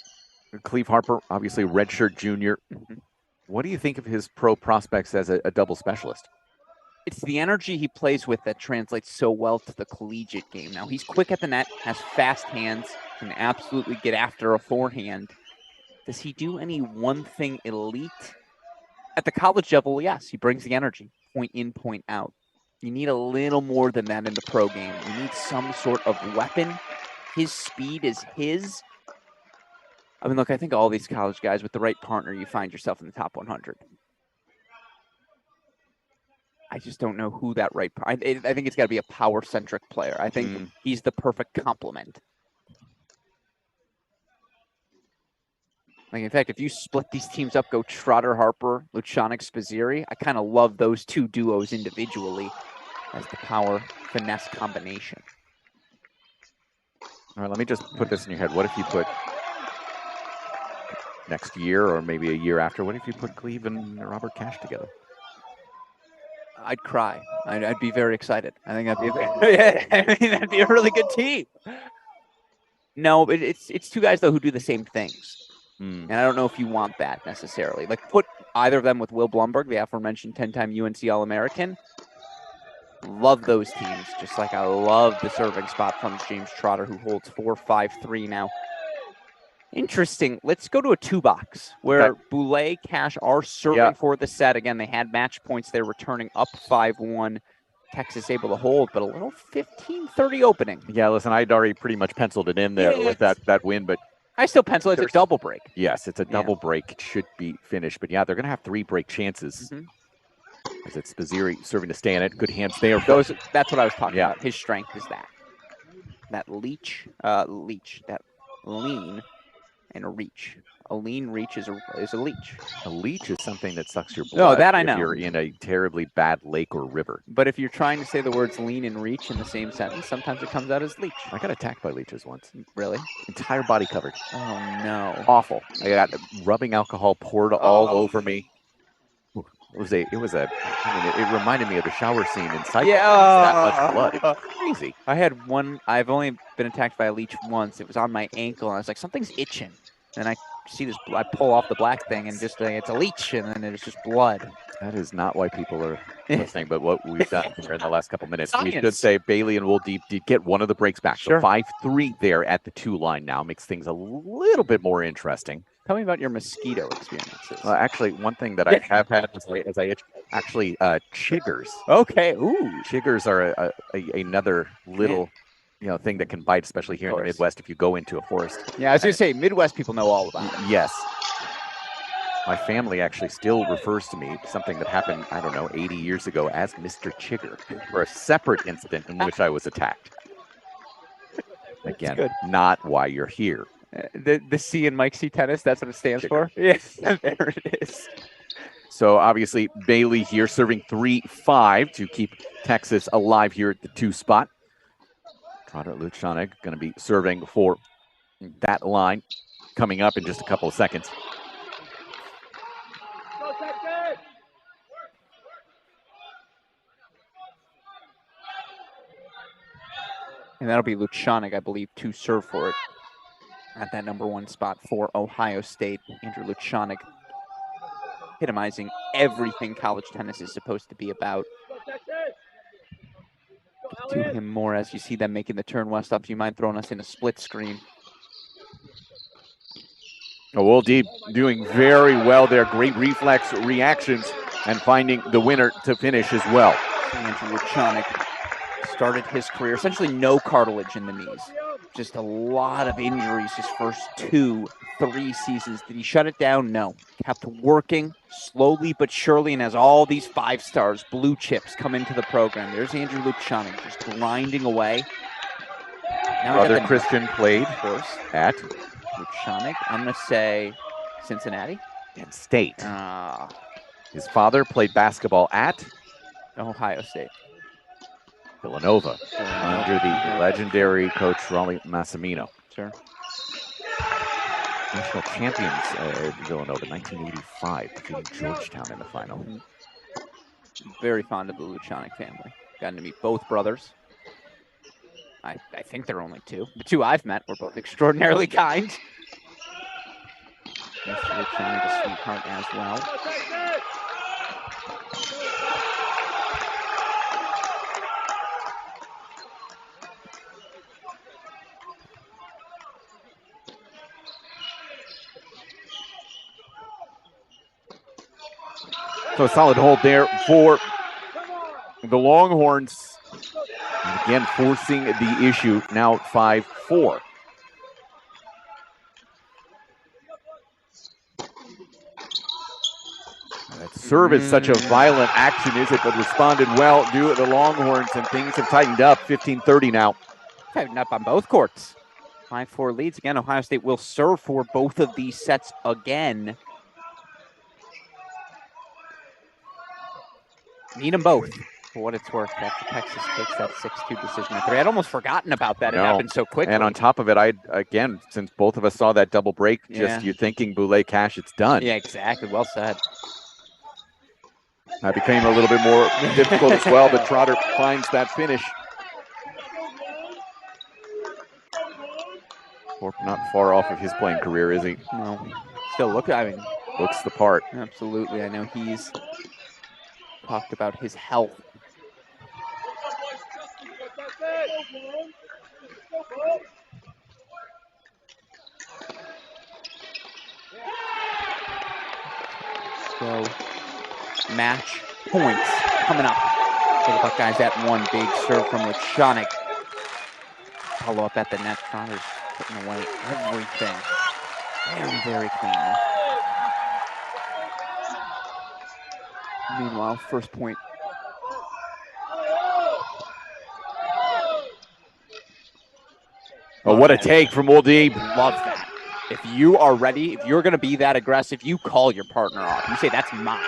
Cleve Harper, obviously a redshirt junior. What do you think of his pro prospects as a double specialist? It's the energy he plays with that translates so well to the collegiate game. Now, he's quick at the net, has fast hands, can absolutely get after a forehand. Does he do any one thing elite? At the college level, yes, he brings the energy, point in, point out. You need a little more than that in the pro game. You need some sort of weapon. His speed is his. I mean, look, I think all these college guys, with the right partner, you find yourself in the top 100. I just don't know who that right. I think it's got to be a power-centric player. I think he's the perfect complement. Like, in fact, if you split these teams up, go Trotter, Harper, Lucianic, Spazziri, I kind of love those 2 duos individually as the power finesse combination. All right, let me just put this in your head. What if you put next year or maybe a year after, what if you put Cleve and Robert Cash together? I'd cry. I'd be very excited. I think that'd be a really good team. No, but it's 2 guys, though, who do the same things. And I don't know if you want that necessarily. Like, put either of them with Will Blumberg, the aforementioned 10-time UNC All-American. Love those teams, just like I love the serving spot from James Trotter, who holds 4-5-3 now. Interesting. Let's go to a 2-box where Boulay, Cash are serving for the set. Again, they had match points. They're returning up 5-1. Texas able to hold, but a little 15-30 opening. Yeah, listen, I'd already pretty much penciled it in there with that win, but I still pencil it as a double break. Yes, it's a double break. It should be finished. But yeah, they're going to have 3 break chances. As it's Spazziri serving to stay in it. Good hands there. That's what I was talking about. His strength is that. That that lean and a reach. A lean reach is a leech. A leech is something that sucks your blood. No, that I know. If you're in a terribly bad lake or river. But if you're trying to say the words lean and reach in the same sentence, sometimes it comes out as leech. I got attacked by leeches once. Really? Entire body covered. Oh, no. Awful. I got rubbing alcohol poured all over me. It reminded me of the shower scene in Cycle. Yeah. That much blood. It was crazy. I've only been attacked by a leech once. It was on my ankle, and I was like, something's itching. And I see this, I pull off the black thing, and just it's a leech, and then there's just blood. That is not why people are listening, but what we've done here in the last couple minutes. Science. We should say Bailey and Wooldeep did get one of the breaks back. Sure. So 5-3 there at the 2 line now makes things a little bit more interesting. Tell me about your mosquito experiences. Actually, one thing that I have had as I itch, chiggers. Okay. Ooh. Chiggers are another little thing that can bite, especially here in the Midwest if you go into a forest. Yeah, I was going to say, Midwest people know all about it. Yes. My family actually still refers to me, something that happened, 80 years ago, as Mr. Chigger, for a separate incident in which I was attacked. Again, not why you're here. The C in Mike C tennis, that's what it stands for? Yes, there it is. So obviously Bailey here serving 3-5 to keep Texas alive here at the 2 spot. Trotter Lucianic going to be serving for that line coming up in just a couple of seconds. And that'll be Lucianic, I believe, to serve for it at that number 1 spot for Ohio State. Andrew Lucianic epitomizing everything college tennis is supposed to be about. To him more as you see them making the turn west up. Do you mind throwing us in a split screen? Wooldeep doing very well there. Great reflex reactions and finding the winner to finish as well. Andrew Lucianic started his career essentially no cartilage in the knees. just a lot of injuries his first 2-3 seasons. Did he shut it down? No. Kept working slowly but surely, and as all these 5 stars, blue chips, come into the program. There's Andrew Luciani just grinding away. Now Brother Christian played, of course, at Luciani. I'm going to say Cincinnati. Penn State. His father played basketball at Ohio State. Villanova, under the legendary coach Raleigh Massimino. Sure. National champions at Villanova, 1985, defeating Georgetown in the final. Very fond of the Luciani family. Gotten to meet both brothers. I think there are only 2. The 2 I've met were both extraordinarily kind. Mr. Luciani, the sweetheart as well. So a solid hold there for the Longhorns. And again, forcing the issue, now 5-4. That serve is such a violent action, is it? But responded well due to the Longhorns, and things have tightened up. 15-30 now. Tightened up on both courts. 5-4 leads. Again, Ohio State will serve for both of these sets again. Need them both, for what it's worth, after Texas takes that 6-2 decision at 3. I'd almost forgotten about that. It happened so quickly. And on top of it, again, since both of us saw that double break, just you're thinking Boulay Cash, it's done. Yeah, exactly. Well said. That became a little bit more difficult as well, but Trotter finds that finish. Or not far off of his playing career, is he? No. Still looks the part. Absolutely. I know he's talked about his health. So, match points coming up for the Buckeyes at 1. Big serve from Luciani. Follow up at the net. Trotter's putting away everything. Very, very clean. Meanwhile, first point. Oh, what a take from Woldie. Love that. If you are ready, if you're going to be that aggressive, you call your partner off. You say, that's mine.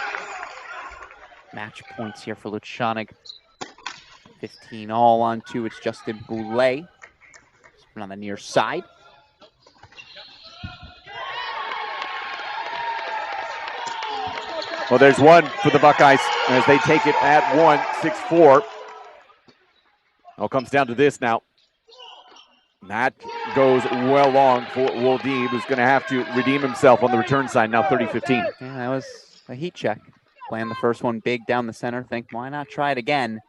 Match points here for Luciani. 15 all on 2. It's Justin Boulay. On the near side. Well, there's one for the Buckeyes as they take it at 1, 6-4. All comes down to this now. That goes well long for Woldie, who's going to have to redeem himself on the return side, now 30-15. Yeah, that was a heat check. Playing the first one big down the center. Think, why not try it again?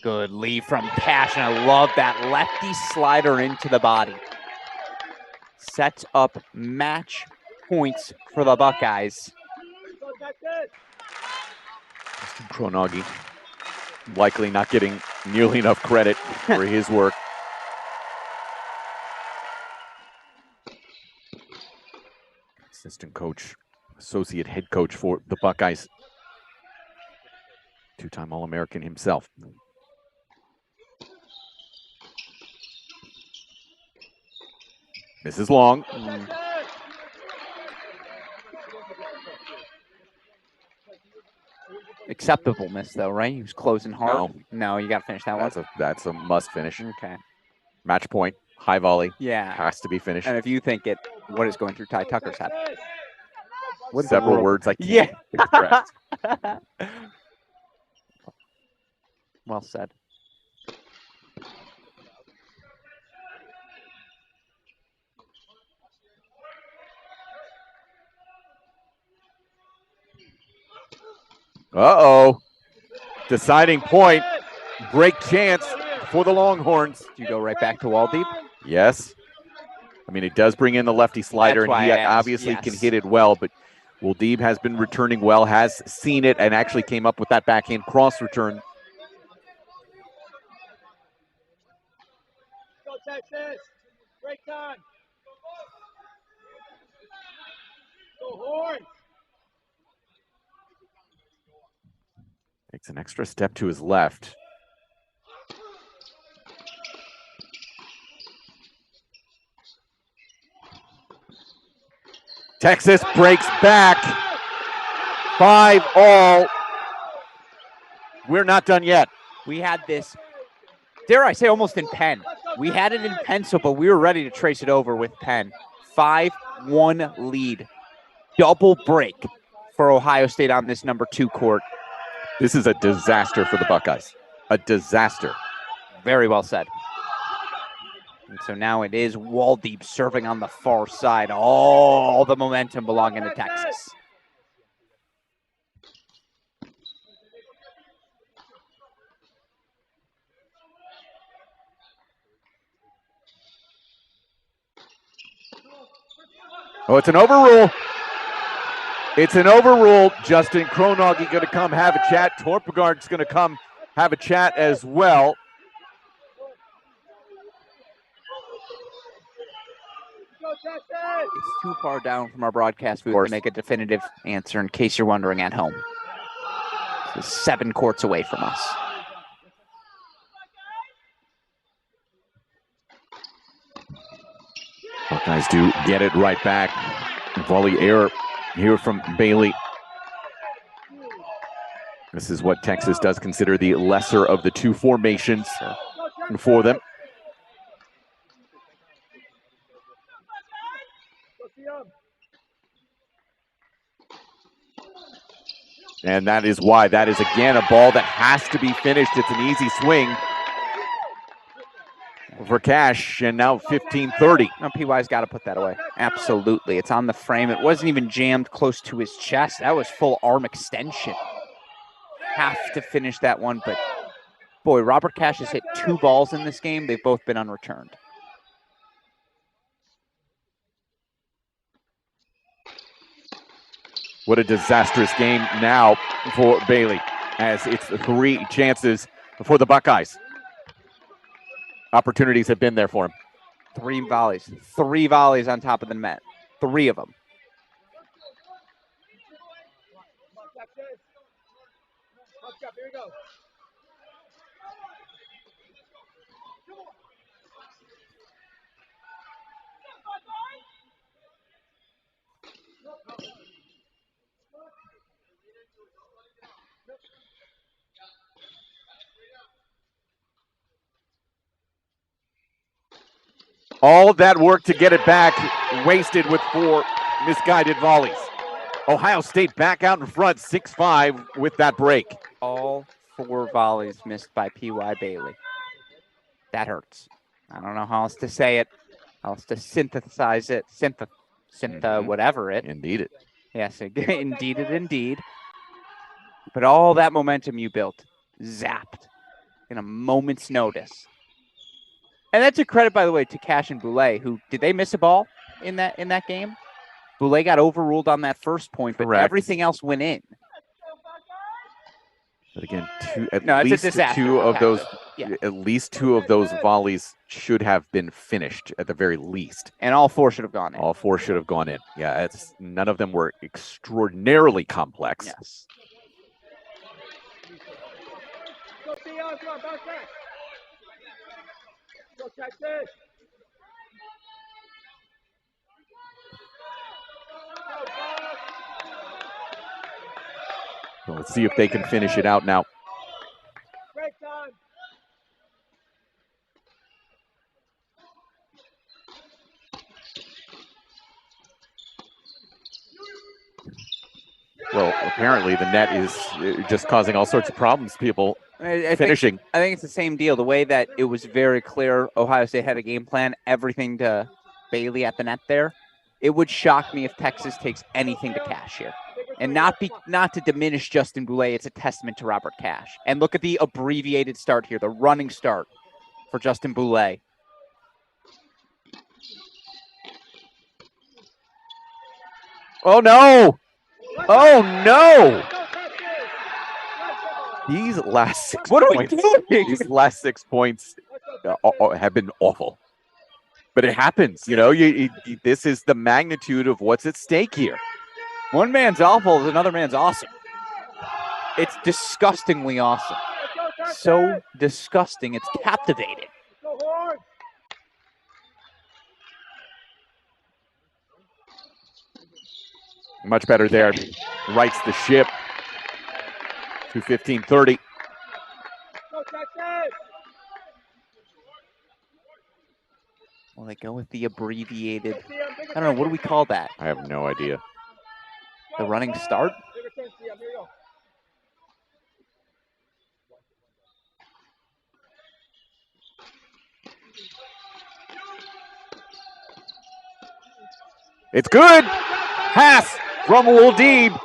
Good lead from Cash, and I love that lefty slider into the body. Sets up match points for the Buckeyes. Kronagi likely not getting nearly enough credit for his work. Assistant coach, associate head coach for the Buckeyes. 2-time All-American himself. This is long. Acceptable miss, though, right? He was closing hard. No, you got to finish that one. That's a must finish. Okay. Match point, high volley. Yeah. Has to be finished. And if you think it, what is going through Ty Tucker's head? Several words I can't express. Well said. Uh-oh. Deciding point. Break chance for the Longhorns. Do you go right back to Waldeep? Yes. I mean, it does bring in the lefty slider, That's and he why I asked, obviously can yes. hit it well, but Woldib has been returning well, has seen it, and actually came up with that backhand cross return. Go Texas! Break time! Go Horns! Takes an extra step to his left. Texas breaks back. 5-all. We're not done yet. We had this, dare I say, almost in pen. We had it in pencil, but we were ready to trace it over with pen. 5-1 lead. Double break for Ohio State on this number 2 court. This is a disaster for the Buckeyes. A disaster. Very well said. And so now it is Woldib serving on the far side. All the momentum belonging to Texas. Oh, it's an overrule. It's an overrule. Justin Kronogge going to come have a chat. Torpegard's going to come have a chat as well. It's too far down from our broadcast booth to make a definitive answer in case you're wondering at home. This is 7 courts away from us. Buckeyes do get it right back. Volley error here from Bailey. This is what Texas does consider the lesser of the 2 formations for them. And that is why that is, again, a ball that has to be finished. It's an easy swing for Cash, and now 15-30. No, PY's got to put that away. Absolutely. It's on the frame. It wasn't even jammed close to his chest. That was full arm extension. Have to finish that one, but boy, Robert Cash has hit 2 balls in this game. They've both been unreturned. What a disastrous game now for Bailey, as it's 3 chances for the Buckeyes. Opportunities have been there for him. 3 volleys. 3 volleys on top of the net. 3 of them. Here we go. All of that work to get it back, wasted with 4 misguided volleys. Ohio State back out in front, 6-5 with that break. All 4 volleys missed by P.Y. Bailey. That hurts. I don't know how else to say it, how else to synthesize it, whatever it. Indeed it. Yes, indeed it, indeed. But all that momentum you built, zapped in a moment's notice. And that's a credit, by the way, to Cash and Boulay, who, did they miss a ball in that game? Boulay got overruled on that first point, but everything else went in. But again, at least two of those volleys should have been finished at the very least. And all 4 should have gone in. All 4 should have gone in. Yeah, none of them were extraordinarily complex. Yes. Go Dion, come on, bounce back. Go Texas. So let's see if they can finish it out now. Break time. Well, apparently the net is just causing all sorts of problems, people finishing. I think it's the same deal. The way that it was very clear Ohio State had a game plan, everything to Bailey at the net there. It would shock me if Texas takes anything to Cash here. And not to diminish Justin Boulay, it's a testament to Robert Cash. And look at the abbreviated start here, the running start for Justin Boulay. Oh, no. Oh, no. These last 6 What are we points, doing? these last 6 points have been awful. But it happens, you know. This is the magnitude of what's at stake here. One man's awful, another man's awesome. It's disgustingly awesome. So disgusting, it's captivating. Much better there. Rights the ship. 2:15:30. Well, they go with the abbreviated, I don't know, what do we call that? I have no idea. The running start? It's good. Pass from Woldib.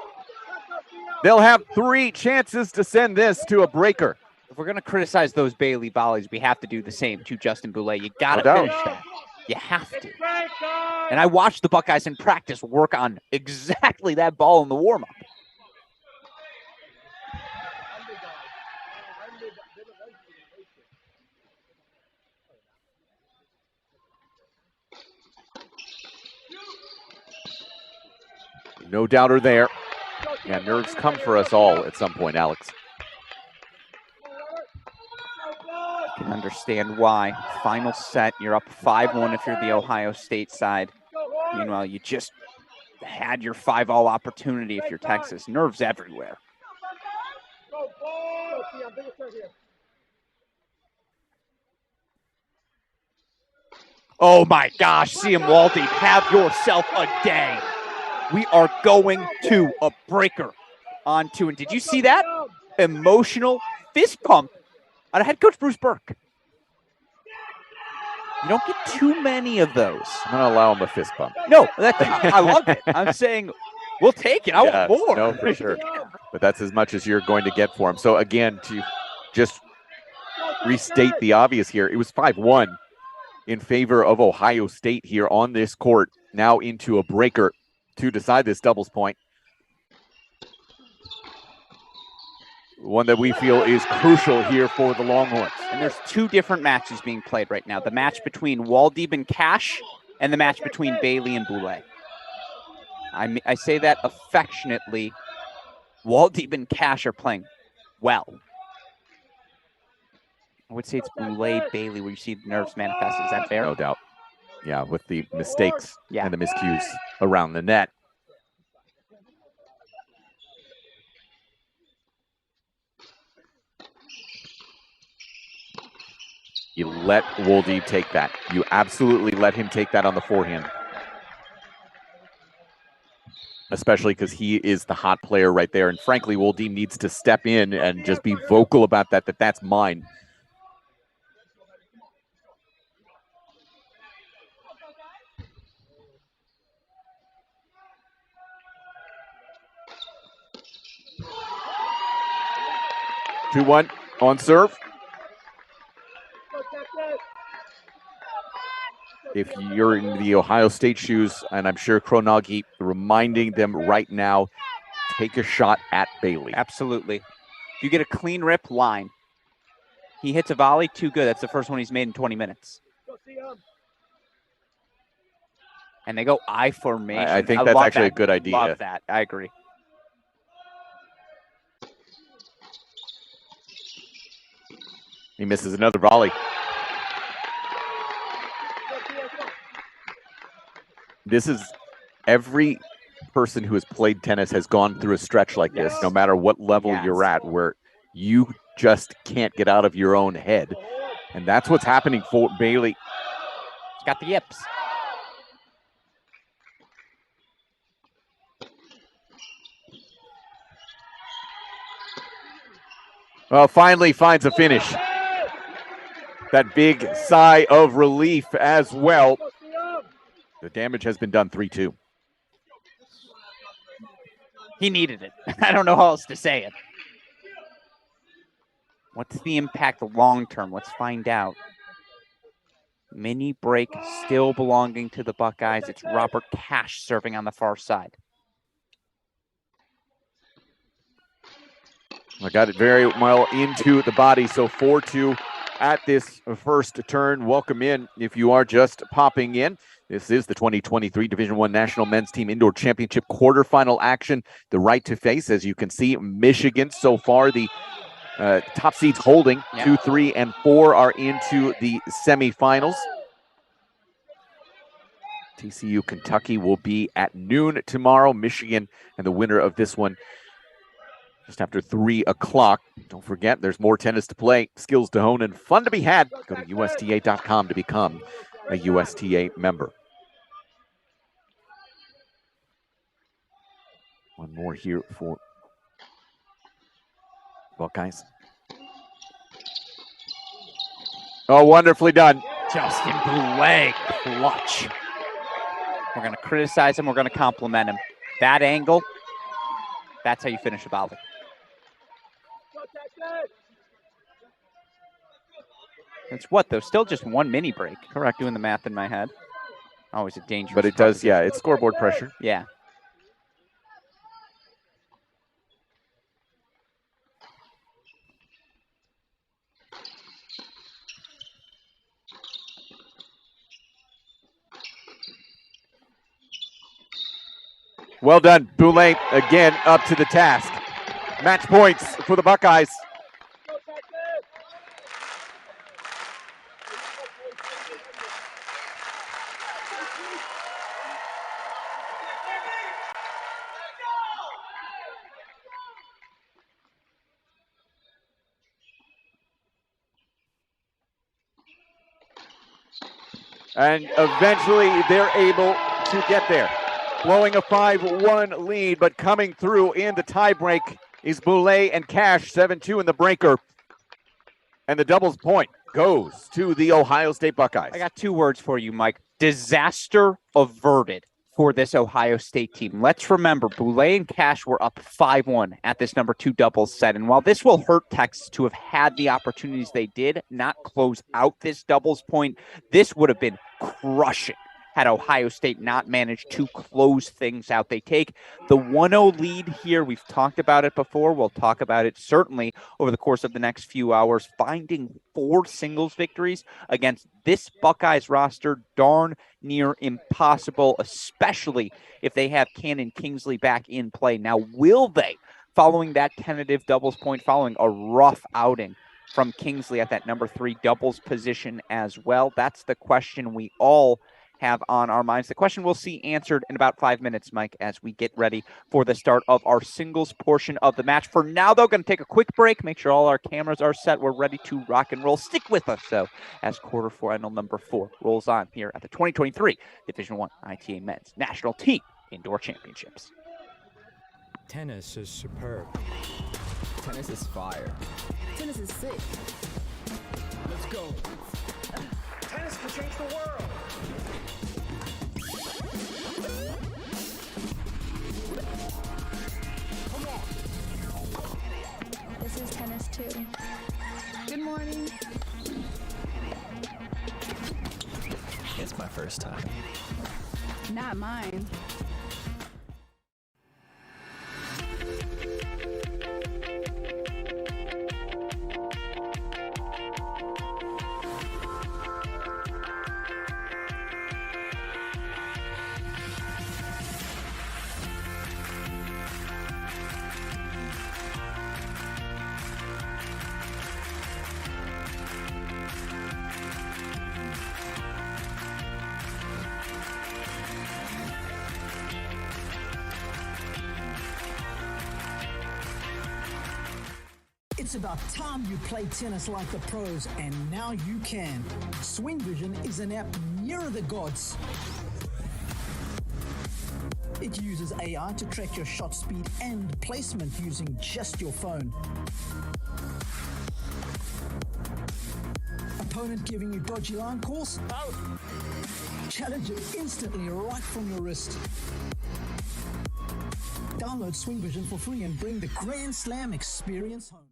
They'll have 3 chances to send this to a breaker. If we're going to criticize those Bailey volleys, we have to do the same to Justin Boulay. You got to finish that. You have to. And I watched the Buckeyes in practice work on exactly that ball in the warm-up. No doubter there. Yeah, nerves come for us all at some point, Alex. I can understand why. Final set, you're up 5-1 if you're the Ohio State side. Meanwhile, you just had your 5-all opportunity if you're Texas. Nerves everywhere. Oh my gosh, CM Waldy, have yourself a day. We are going to a breaker on 2. And did you see that? Emotional fist pump out of head coach Bruce Burke. You don't get too many of those. I'm going to allow him a fist bump. No, I love it. I'm saying we'll take it. I want more. No, for sure. But that's as much as you're going to get for him. So again, to just restate the obvious here, it was 5-1 in favor of Ohio State here on this court. Now into a breaker to decide this doubles point. One that we feel is crucial here for the Longhorns. And there's 2 different matches being played right now. The match between Waldib and Cash and the match between Bailey and Boulay. I say that affectionately. Waldib and Cash are playing well. I would say it's Boulay, Bailey, where you see the nerves manifest. Is that fair? No doubt. Yeah, with the mistakes and the miscues around the net. You let Woldib take that. You absolutely let him take that on the forehand. Especially because he is the hot player right there. And frankly, Woldib needs to step in and just be vocal about that's mine. Two 2-1 on serve. If you're in the Ohio State shoes, and I'm sure Kronagi reminding them right now, take a shot at Bailey. Absolutely. If you get a clean rip line, he hits a volley, too good. That's the first one he's made in 20 minutes. And they go I formation. I think that's actually a good idea. Love that. I agree. He misses another volley. This is every person who has played tennis has gone through a stretch like this, no matter what level you're at, where you just can't get out of your own head. And that's what's happening for Bailey. He's got the yips. Well, finally finds a finish. That big sigh of relief as well. The damage has been done 3-2. He needed it. I don't know how else to say it. What's the impact long term? Let's find out. Mini break still belonging to the Buckeyes. It's Robert Cash serving on the far side. I got it very well into the body, so 4-2 at this first turn. Welcome in if you are just popping in. This is the 2023 Division I National Men's Team Indoor Championship quarterfinal action. The right to face, as you can see, Michigan so far, the top seeds holding 2, 3, and 4 are into the semifinals. TCU Kentucky will be at noon tomorrow. Michigan and the winner of this one just after 3 o'clock. Don't forget, there's more tennis to play, skills to hone, and fun to be had. Go to USTA.com to become a USTA member. One more here for Buckeyes. Oh, wonderfully done. Justin Boulay, clutch. We're going to criticize him. We're going to compliment him. That angle, that's how you finish a volley. It's what, though? Still just one mini break. Correct. Doing the math in my head. Always a dangerous. But it does, yeah, it's scoreboard pressure. Yeah. Well done. Boulay again up to the task. Match points for the Buckeyes. And eventually they're able to get there. Blowing a 5-1 lead, but coming through in the tiebreak is Boulay and Cash, 7-2 in the breaker. And the doubles point goes to the Ohio State Buckeyes. I got 2 words for you, Mike. Disaster averted for this Ohio State team. Let's remember, Boulay and Cash were up 5-1 at this number 2 doubles set. And while this will hurt Texas to have had the opportunities they did not close out this doubles point, this would have been crushing had Ohio State not managed to close things out. They take the 1-0 lead here. We've talked about it before. We'll talk about it certainly over the course of the next few hours. Finding 4 singles victories against this Buckeyes roster, darn near impossible, especially if they have Cannon Kingsley back in play. Now, will they, following that tentative doubles point, following a rough outing from Kingsley at that number 3 doubles position as well? That's the question we all have on our minds. The question we'll see answered in about 5 minutes, Mike, as we get ready for the start of our singles portion of the match. For now, though, going to take a quick break, make sure all our cameras are set. We're ready to rock and roll. Stick with us, though, as quarterfinal number 4 rolls on here at the 2023 Division I ITA Men's National Team Indoor Championships. Tennis is superb. Tennis is fire. Tennis is sick. Let's go. Tennis can change the world. This is tennis too. Good morning. It's my first time. Not mine. It's about time you play tennis like the pros, and now you can. Swing Vision is an app nearer the gods. It uses AI to track your shot speed and placement using just your phone. Opponent giving you dodgy line calls? Out! Challenge it instantly right from your wrist. Download Swing Vision for free and bring the Grand Slam experience home.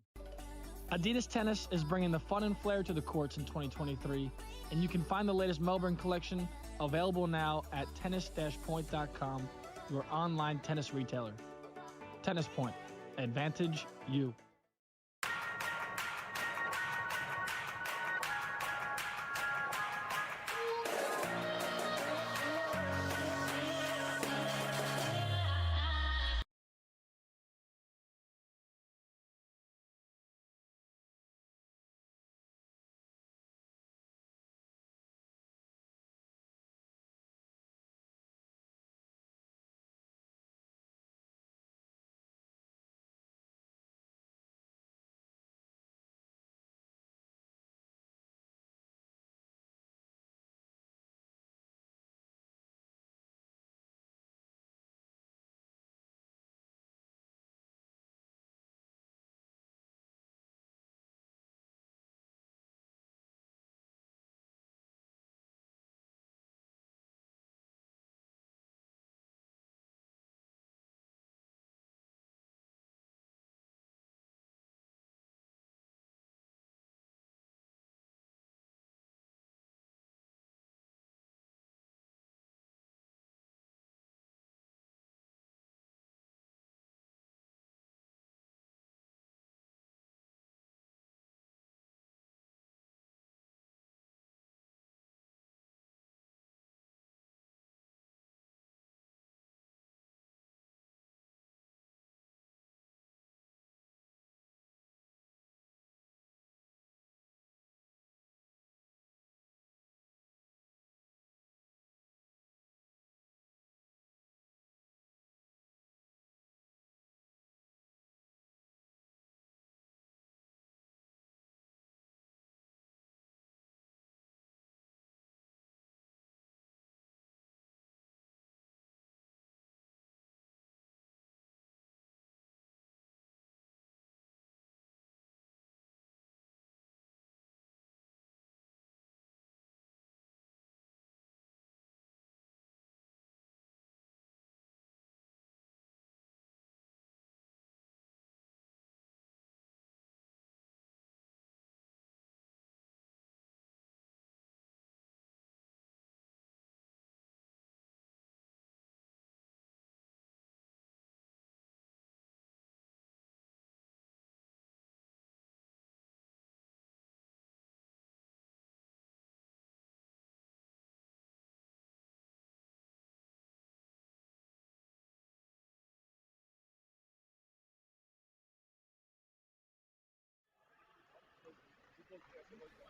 Adidas Tennis is bringing the fun and flair to the courts in 2023, and you can find the latest Melbourne collection available now at tennis-point.com, your online tennis retailer. Tennis Point. Advantage you.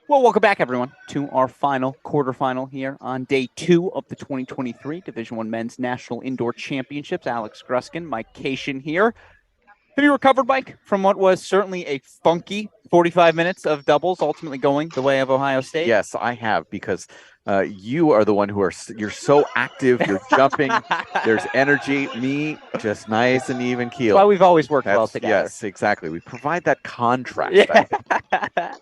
Well, welcome back, everyone, to our final quarterfinal here on day 2 of the 2023 Division I Men's National Indoor Championships. Alex Gruskin, Mike Cation here. Have you recovered, Mike, from what was certainly a funky 45 minutes of doubles, ultimately going the way of Ohio State? Yes, I have, because you are the one you're so active, you're jumping, there's energy. Me, just nice and even keel. Well, we've always worked well together. Yes, exactly. We provide that contrast. Yeah.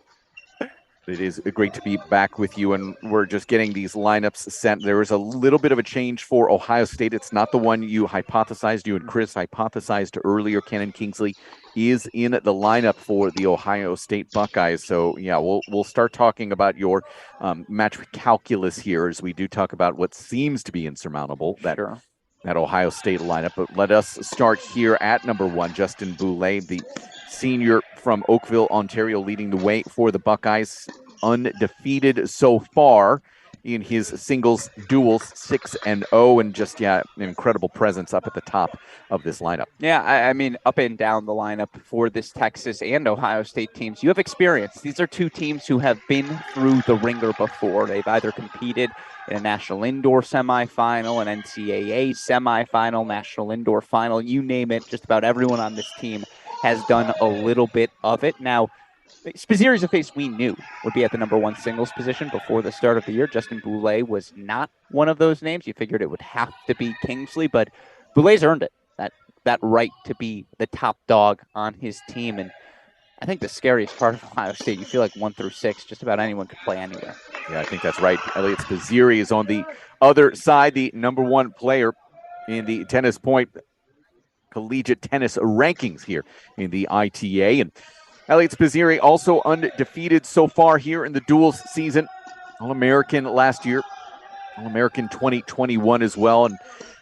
It is great to be back with you, and we're just getting these lineups sent. There was a little bit of a change for Ohio State. It's not the one you hypothesized, you and Chris hypothesized earlier. Cannon Kingsley is in the lineup for the Ohio State Buckeyes. So, yeah, we'll start talking about your match calculus here as we do talk about what seems to be insurmountable, that Ohio State lineup. But let us start here at number 1, Justin Boulay, the senior from Oakville, Ontario, leading the way for the Buckeyes, undefeated so far in his singles duels, 6-0, and just, an incredible presence up at the top of this lineup. Yeah, I mean, up and down the lineup for this Texas and Ohio State teams, you have experience. These are two teams who have been through the ringer before. They've either competed in a national indoor semifinal, an NCAA semifinal, national indoor final, you name it. Just about everyone on this team has done a little bit of it. Now, Spizzirri is a face we knew would be at the number 1 singles position before the start of the year. Justin Boulay was not one of those names. You figured it would have to be Kingsley, but Boulay's earned it, that right to be the top dog on his team. And I think the scariest part of Ohio State, you feel like 1 through 6, just about anyone could play anywhere. Yeah, I think that's right. Elliot Spizzirri is on the other side, the number 1 player in the Tennis Point collegiate tennis rankings here in the ITA. And Elliot Spizzirri also undefeated so far here in the duels season. All-American last year, All-American 2021 as well. And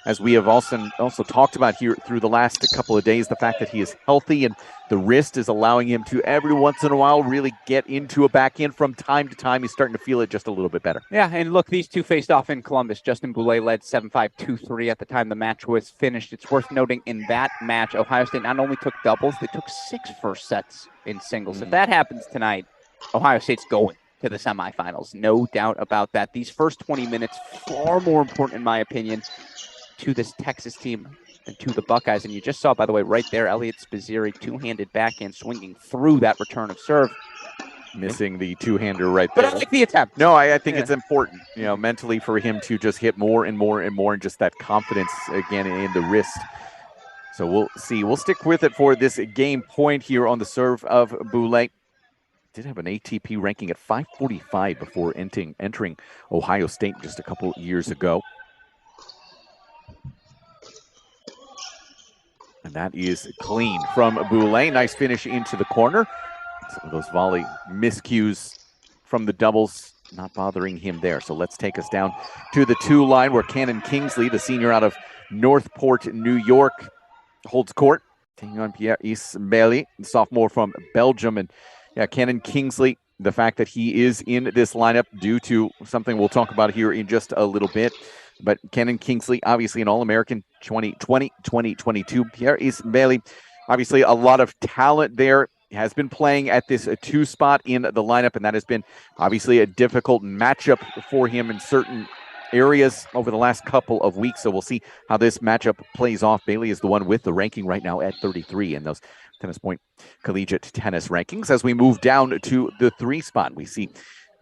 as we have also talked about here through the last couple of days, the fact that he is healthy and the wrist is allowing him to every once in a while really get into a backhand from time to time. He's starting to feel it just a little bit better. Yeah, and look, these two faced off in Columbus. Justin Boulay led 7-5, 2-3 at the time the match was finished. It's worth noting in that match, Ohio State not only took doubles, they took 6 first sets in singles. If that happens tonight, Ohio State's going to the semifinals. No doubt about that. These first 20 minutes, far more important, in my opinion, to this Texas team and to the Buckeyes. And you just saw, by the way, right there, Elliot Spizzirri, two-handed backhand swinging through that return of serve. Missing the two-hander right there. But I like the attempt. No, I think it's important, mentally for him to just hit more and more and more, and just that confidence again in the wrist. So we'll see. We'll stick with it for this game point here on the serve of Boulay. Did have an ATP ranking at 545 before entering Ohio State just a couple years ago. And that is clean from Boulay. Nice finish into the corner. Some of those volley miscues from the doubles not bothering him there. So let's take us down to the 2 line where Cannon Kingsley, the senior out of Northport, New York, holds court. Taking on Pierre Isbeli, the sophomore from Belgium. And Cannon Kingsley, the fact that he is in this lineup due to something we'll talk about here in just a little bit. But Cannon Kingsley, obviously an All-American 2020, 2022. Pierre Isbeli, obviously a lot of talent there. Has been playing at this 2 spot in the lineup, and that has been obviously a difficult matchup for him in certain areas over the last couple of weeks. So we'll see how this matchup plays off. Bailey is the one with the ranking right now at 33 in those Tennis Point collegiate tennis rankings. As we move down to the 3 spot, we see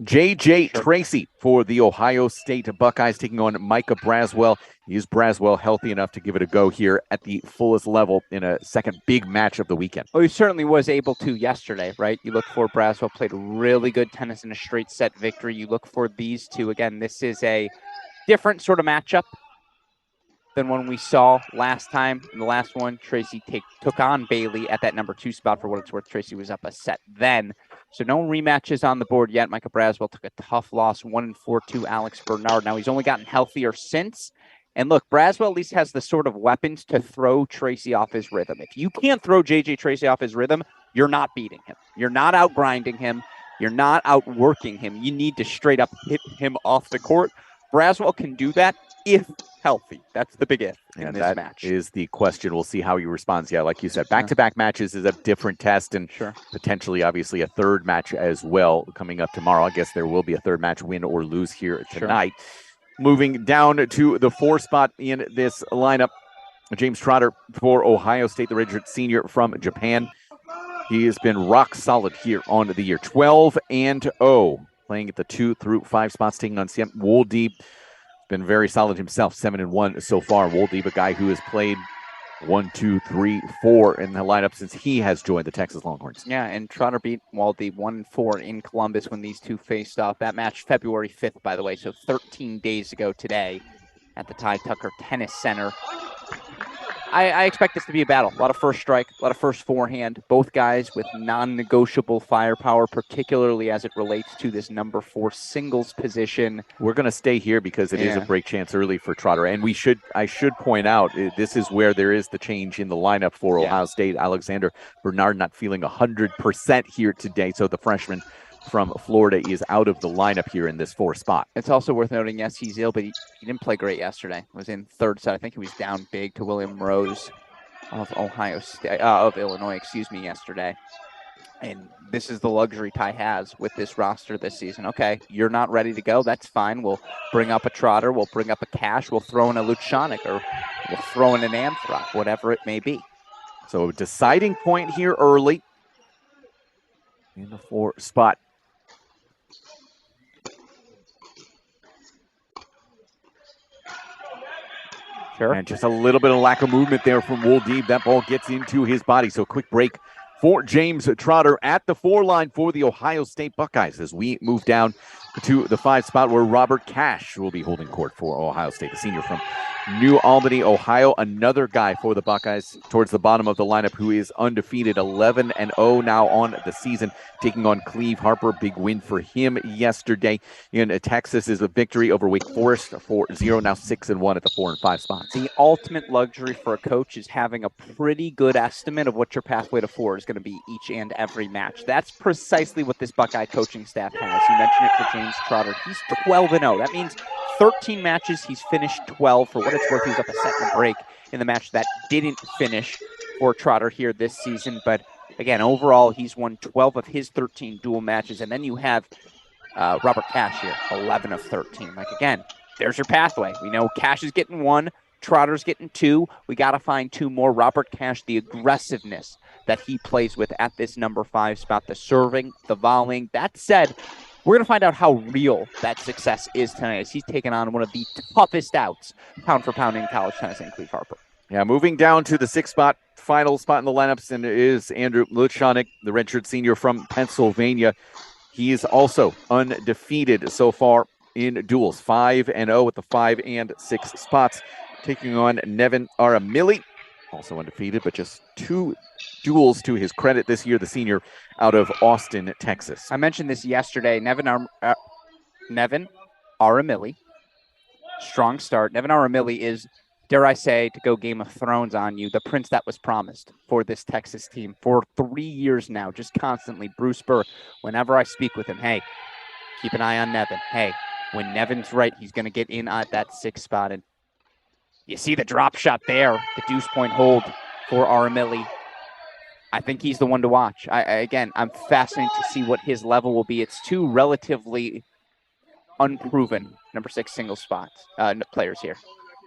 J.J. Tracy for the Ohio State Buckeyes taking on Micah Braswell. Is Braswell healthy enough to give it a go here at the fullest level in a second big match of the weekend? Well, he certainly was able to yesterday, right? You look for Braswell, played really good tennis in a straight set victory. You look for these two. Again, this is a different sort of matchup than one we saw last time. In the last one, Tracy took on Bailey at that number 2 spot. For what it's worth, Tracy was up a set then. So no rematches on the board yet. Micah Braswell took a tough loss, 1-4 to Alex Bernard. Now he's only gotten healthier since. And look, Braswell at least has the sort of weapons to throw Tracy off his rhythm. If you can't throw J.J. Tracy off his rhythm, you're not beating him. You're not out-grinding him. You're not outworking him. You need to straight up hit him off the court. Braswell can do that if healthy. That's the big if in this that match. Is the question. We'll see how he responds. Yeah, like you said, back-to-back matches is a different test, and potentially, obviously, a third match as well coming up tomorrow. I guess there will be a third match, win or lose here tonight. Moving down to the 4 spot in this lineup, James Trotter for Ohio State, the redshirt senior from Japan. He has been rock solid here on the year, 12-0, playing at the 2 through 5 spots, taking on Sam Woldeeb. Been very solid himself, 7-1 so far. Woldeeb, a guy who has played 1, 2, 3, 4 in the lineup since he has joined the Texas Longhorns. Yeah, and Trotter beat Woldeeb 1-4 in Columbus when these two faced off. That match February 5th, by the way, so 13 days ago today at the Ty Tucker Tennis Center. I expect this to be a battle. A lot of first strike, a lot of first forehand. Both guys with non-negotiable firepower, particularly as it relates to this number 4 singles position. We're going to stay here because it is a break chance early for Trotter. And I should point out, this is where there is the change in the lineup for Ohio State. Alexander Bernard not feeling 100% here today. So the freshman from Florida is out of the lineup here in this 4 spot. It's also worth noting, yes, he's ill, but he didn't play great yesterday. Was in third set. I think he was down big to William Rose of Illinois, yesterday. And this is the luxury Ty has with this roster this season. Okay, you're not ready to go. That's fine. We'll bring up a Trotter. We'll bring up a Cash. We'll throw in a Luchanik, or we'll throw in an Anthrop, whatever it may be. So a deciding point here early in the 4 spot. And just a little bit of lack of movement there from Woldeeb. That ball gets into his body. So quick break for James Trotter at the 4 line for the Ohio State Buckeyes as we move down to the 5 spot where Robert Cash will be holding court for Ohio State, the senior from New Albany, Ohio. Another guy for the Buckeyes towards the bottom of the lineup who is undefeated, 11-0 now on the season, taking on Cleve Harper. Big win for him yesterday in Texas is a victory over Wake Forest, 4-0, now 6-1 at the 4 and 5 spots. The ultimate luxury for a coach is having a pretty good estimate of what your pathway to 4 is going to be each and every match. That's precisely what this Buckeye coaching staff has. You mentioned it for James Trotter. He's 12-0. That means 13 matches, he's finished 12. For what it's worth, he was up a set and a break in the match that didn't finish for Trotter here this season. But again, overall, he's won 12 of his 13 dual matches. And then you have Robert Cash here, 11 of 13. Like, again, there's your pathway. We know Cash is getting 1, Trotter's getting 2. We got to find 2 more. Robert Cash, the aggressiveness that he plays with at this number 5 spot, the serving, the volleying. That said, we're going to find out how real that success is tonight as he's taken on one of the toughest outs pound for pound in college tennis in Cleve Harper. Yeah, moving down to the 6 spot, final spot in the lineups, and it is Andrew Luchanik, the redshirt senior from Pennsylvania. He is also undefeated so far in duels, 5-0 at the 5 and 6 spots, taking on Nevin Aramili, also undefeated, but just 2 duels to his credit this year, the senior out of Austin, Texas. I mentioned this yesterday. Nevin Aramili, strong start. Nevin Aramili is, dare I say, to go Game of Thrones on you, the prince that was promised for this Texas team for 3 years now, just constantly. Bruce Burr, whenever I speak with him, hey, keep an eye on Nevin. Hey, when Nevin's right, he's going to get in at that 6 spot. And you see the drop shot there, the deuce point hold for Aramili. I think he's the one to watch. I'm fascinated to see what his level will be. It's 2 relatively unproven number 6 singles spots players here.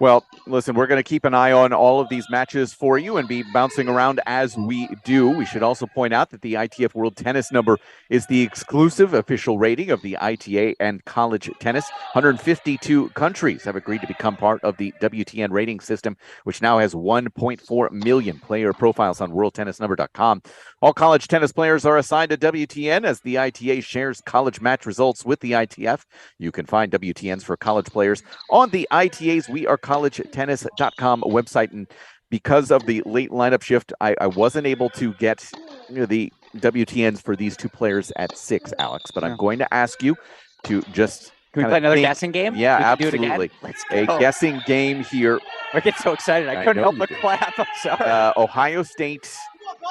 Well, listen, we're going to keep an eye on all of these matches for you and be bouncing around as we do. We should also point out that the ITF World Tennis number is the exclusive official rating of the ITA and college tennis. 152 countries have agreed to become part of the WTN rating system, which now has 1.4 million player profiles on worldtennisnumber.com. All college tennis players are assigned to WTN as the ITA shares college match results with the ITF. You can find WTNs for college players on the ITA's wearecollegetennis.com website. And because of the late lineup shift, I wasn't able to get the WTNs for these 2 players at 6, Alex. But I'm going to ask you to just... Can we play another guessing game? Yeah, absolutely. Do it again? Let's go. A guessing game here. I get so excited. I couldn't help but clap. I'm sorry. Ohio State.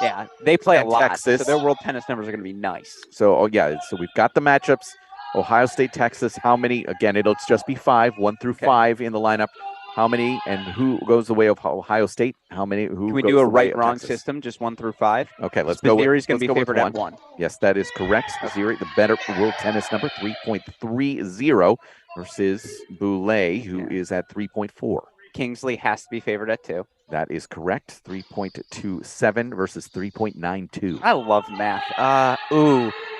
Yeah, they play a lot. Texas. So their world tennis numbers are going to be nice. So, so we've got the matchups Ohio State, Texas. How many? Again, it'll just be 5, 1 through 5 in the lineup. How many and who goes the way of Ohio State? How many? Who Can we goes do a the way of right-wrong Texas? system, just 1 through 5? Okay, let's go. Spazeri's going to be let's go with favored at 1. Yes, that is correct. Spazeri, the better world tennis number, 3.30 versus Boulay, who is at 3.4. Kingsley has to be favored at 2. That is correct. 3.27 versus 3.92. I love math.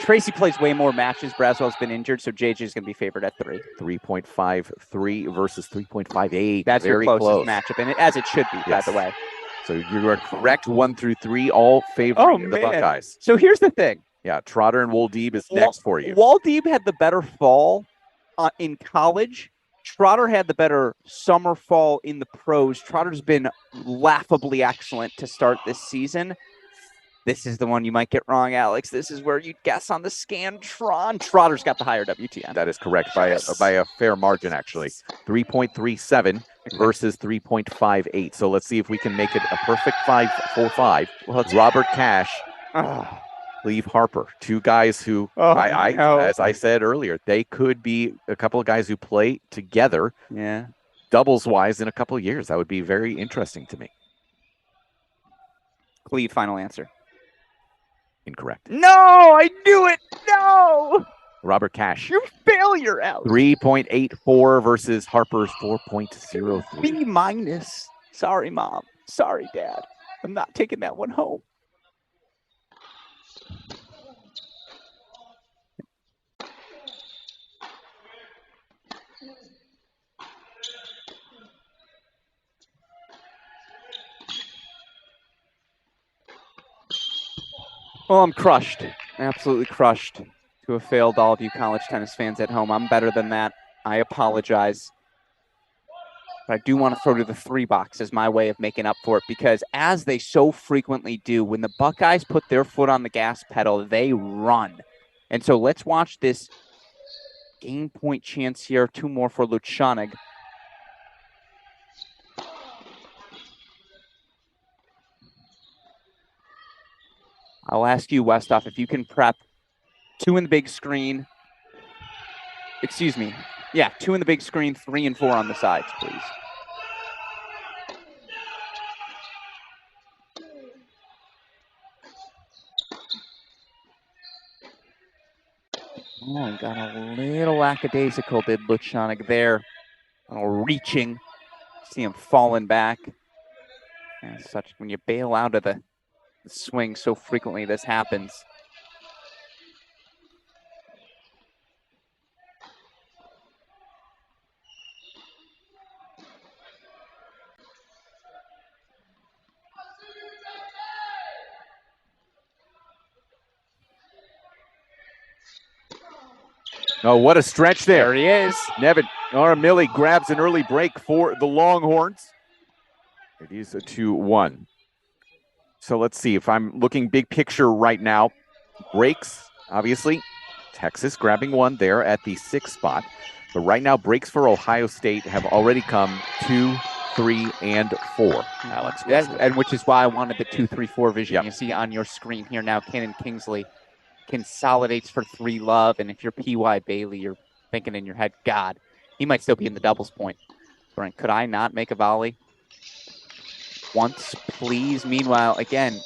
Tracy plays way more matches. Braswell's been injured, so JJ's going to be favored at 3. 3.53 versus 3.58. That's very your closest close matchup, and as it should be, Yes. by the way. So you are correct. 1 through 3, all favoring the Buckeyes. So here's the thing. Yeah, Trotter and Woldeb is next for you. Woldeb had the better fall in college. Trotter had the better summer fall in the pros. Trotter's been laughably excellent to start this season. This is the one you might get wrong, Alex. This is where you'd guess on the Scantron. Trotter's got the higher WTN. That is correct by a fair margin, actually. 3.37 versus 3.58. So let's see if we can make it a perfect 5-4-5. Well, Robert Cash, Cleve Harper, two guys who, as I said earlier, they could be a couple of guys who play together, doubles-wise, in a couple of years. That would be very interesting to me. Cleve, final answer. Incorrect. No, I knew it. No. Robert Cash. You failure, Alex. 3.84 versus Harper's 4.03. B minus. Sorry, Mom. Sorry, Dad. I'm not taking that one home. Well, I'm crushed. Absolutely crushed to have failed all of you college tennis fans at home. I'm better than that. I apologize. But I do want to throw to the 3 box as my way of making up for it, because as they so frequently do, when the Buckeyes put their foot on the gas pedal, they run. And so let's watch this game point chance here. 2 more for Luchanig. I'll ask you, Westhoff, if you can prep 2 in the big screen. Excuse me. Yeah, 2 in the big screen, 3 and 4 on the sides, please. Oh, got a little lackadaisical, did Luchanig there. A little reaching. See him falling back. And such, when you bail out of the swing so frequently, this happens. Oh, what a stretch there. There he is. Nevin Millie grabs an early break for the Longhorns. It is a 2-1. So let's see if I'm looking big picture right now. Breaks, obviously. Texas grabbing one there at the 6th spot. But right now, breaks for Ohio State have already come 2, 3, and 4. Alex. And which is why I wanted the 2, 3, 4 vision. You see on your screen here now, Cannon Kingsley consolidates for 3 love. And if you're P.Y. Bailey, you're thinking in your head, God, he might still be in the doubles point. Brian, could I not make a volley? Once, please. Meanwhile, again,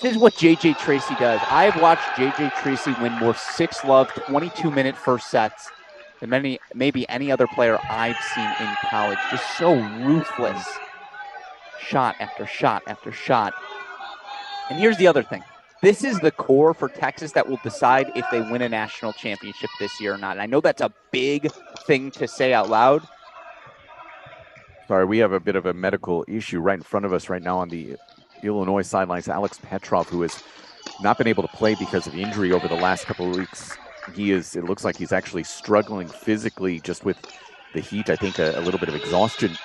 this is what J.J. Tracy does. I've watched J.J. Tracy win more 6-love, 22-minute first sets than maybe any other player I've seen in college. Just so ruthless. Shot after shot after shot. And here's the other thing. This is the core for Texas that will decide if they win a national championship this year or not. And I know that's a big thing to say out loud. Sorry, we have a bit of a medical issue right in front of us right now on the Illinois sidelines. Alex Petrov, who has not been able to play because of injury over the last couple of weeks. It looks like he's actually struggling physically just with the heat. I think a little bit of exhaustion,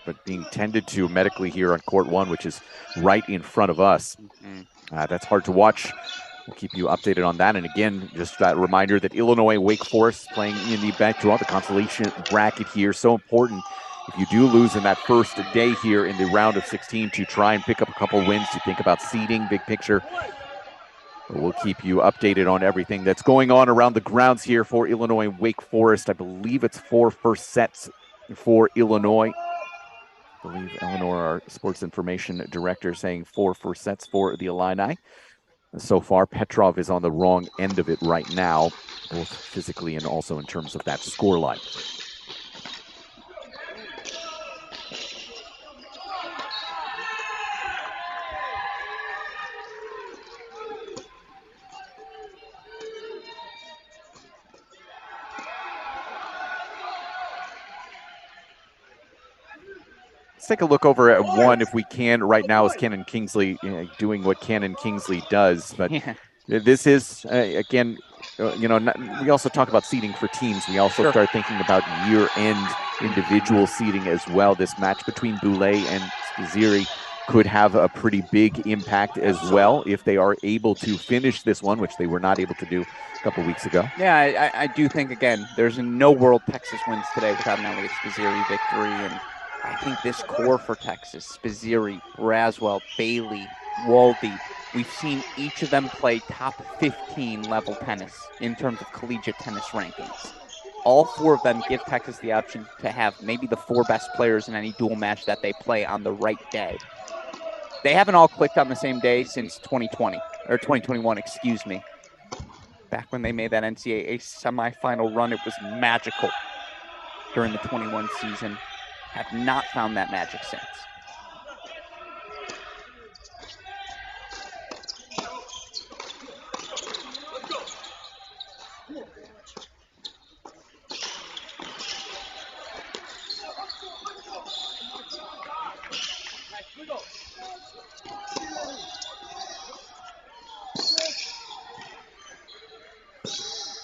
but being tended to medically here on court 1, which is right in front of us. That's hard to watch. We'll keep you updated on that. And again, just that reminder that Illinois Wake Forest playing in the back draw, the consolation bracket here. So important if you do lose in that first day here in the round of 16 to try and pick up a couple wins, to think about seeding, big picture. We'll keep you updated on everything that's going on around the grounds here for Illinois and Wake Forest. I believe it's 4 first sets for Illinois. I believe Eleanor, our sports information director, saying 4 first sets for the Illini. So far, Petrov is on the wrong end of it right now, both physically and also in terms of that scoreline. Let's take a look over at one if we can right now as Cannon Kingsley doing what Cannon Kingsley does. But this is, again, we also talk about seeding for teams. We also start thinking about year-end individual seeding as well. This match between Boulay and Spaziri could have a pretty big impact as well if they are able to finish this one, which they were not able to do a couple weeks ago. Yeah, I do think, again, there's no world Texas wins today without an Elliott Spaziri victory. And I think this core for Texas, Spaziri, Braswell, Bailey, Waldy, we've seen each of them play top 15 level tennis in terms of collegiate tennis rankings. All 4 of them give Texas the option to have maybe the 4 best players in any dual match that they play on the right day. They haven't all clicked on the same day since 2020, or 2021, excuse me. Back when they made that NCAA semifinal run, it was magical during the 21 season. Have not found that magic since.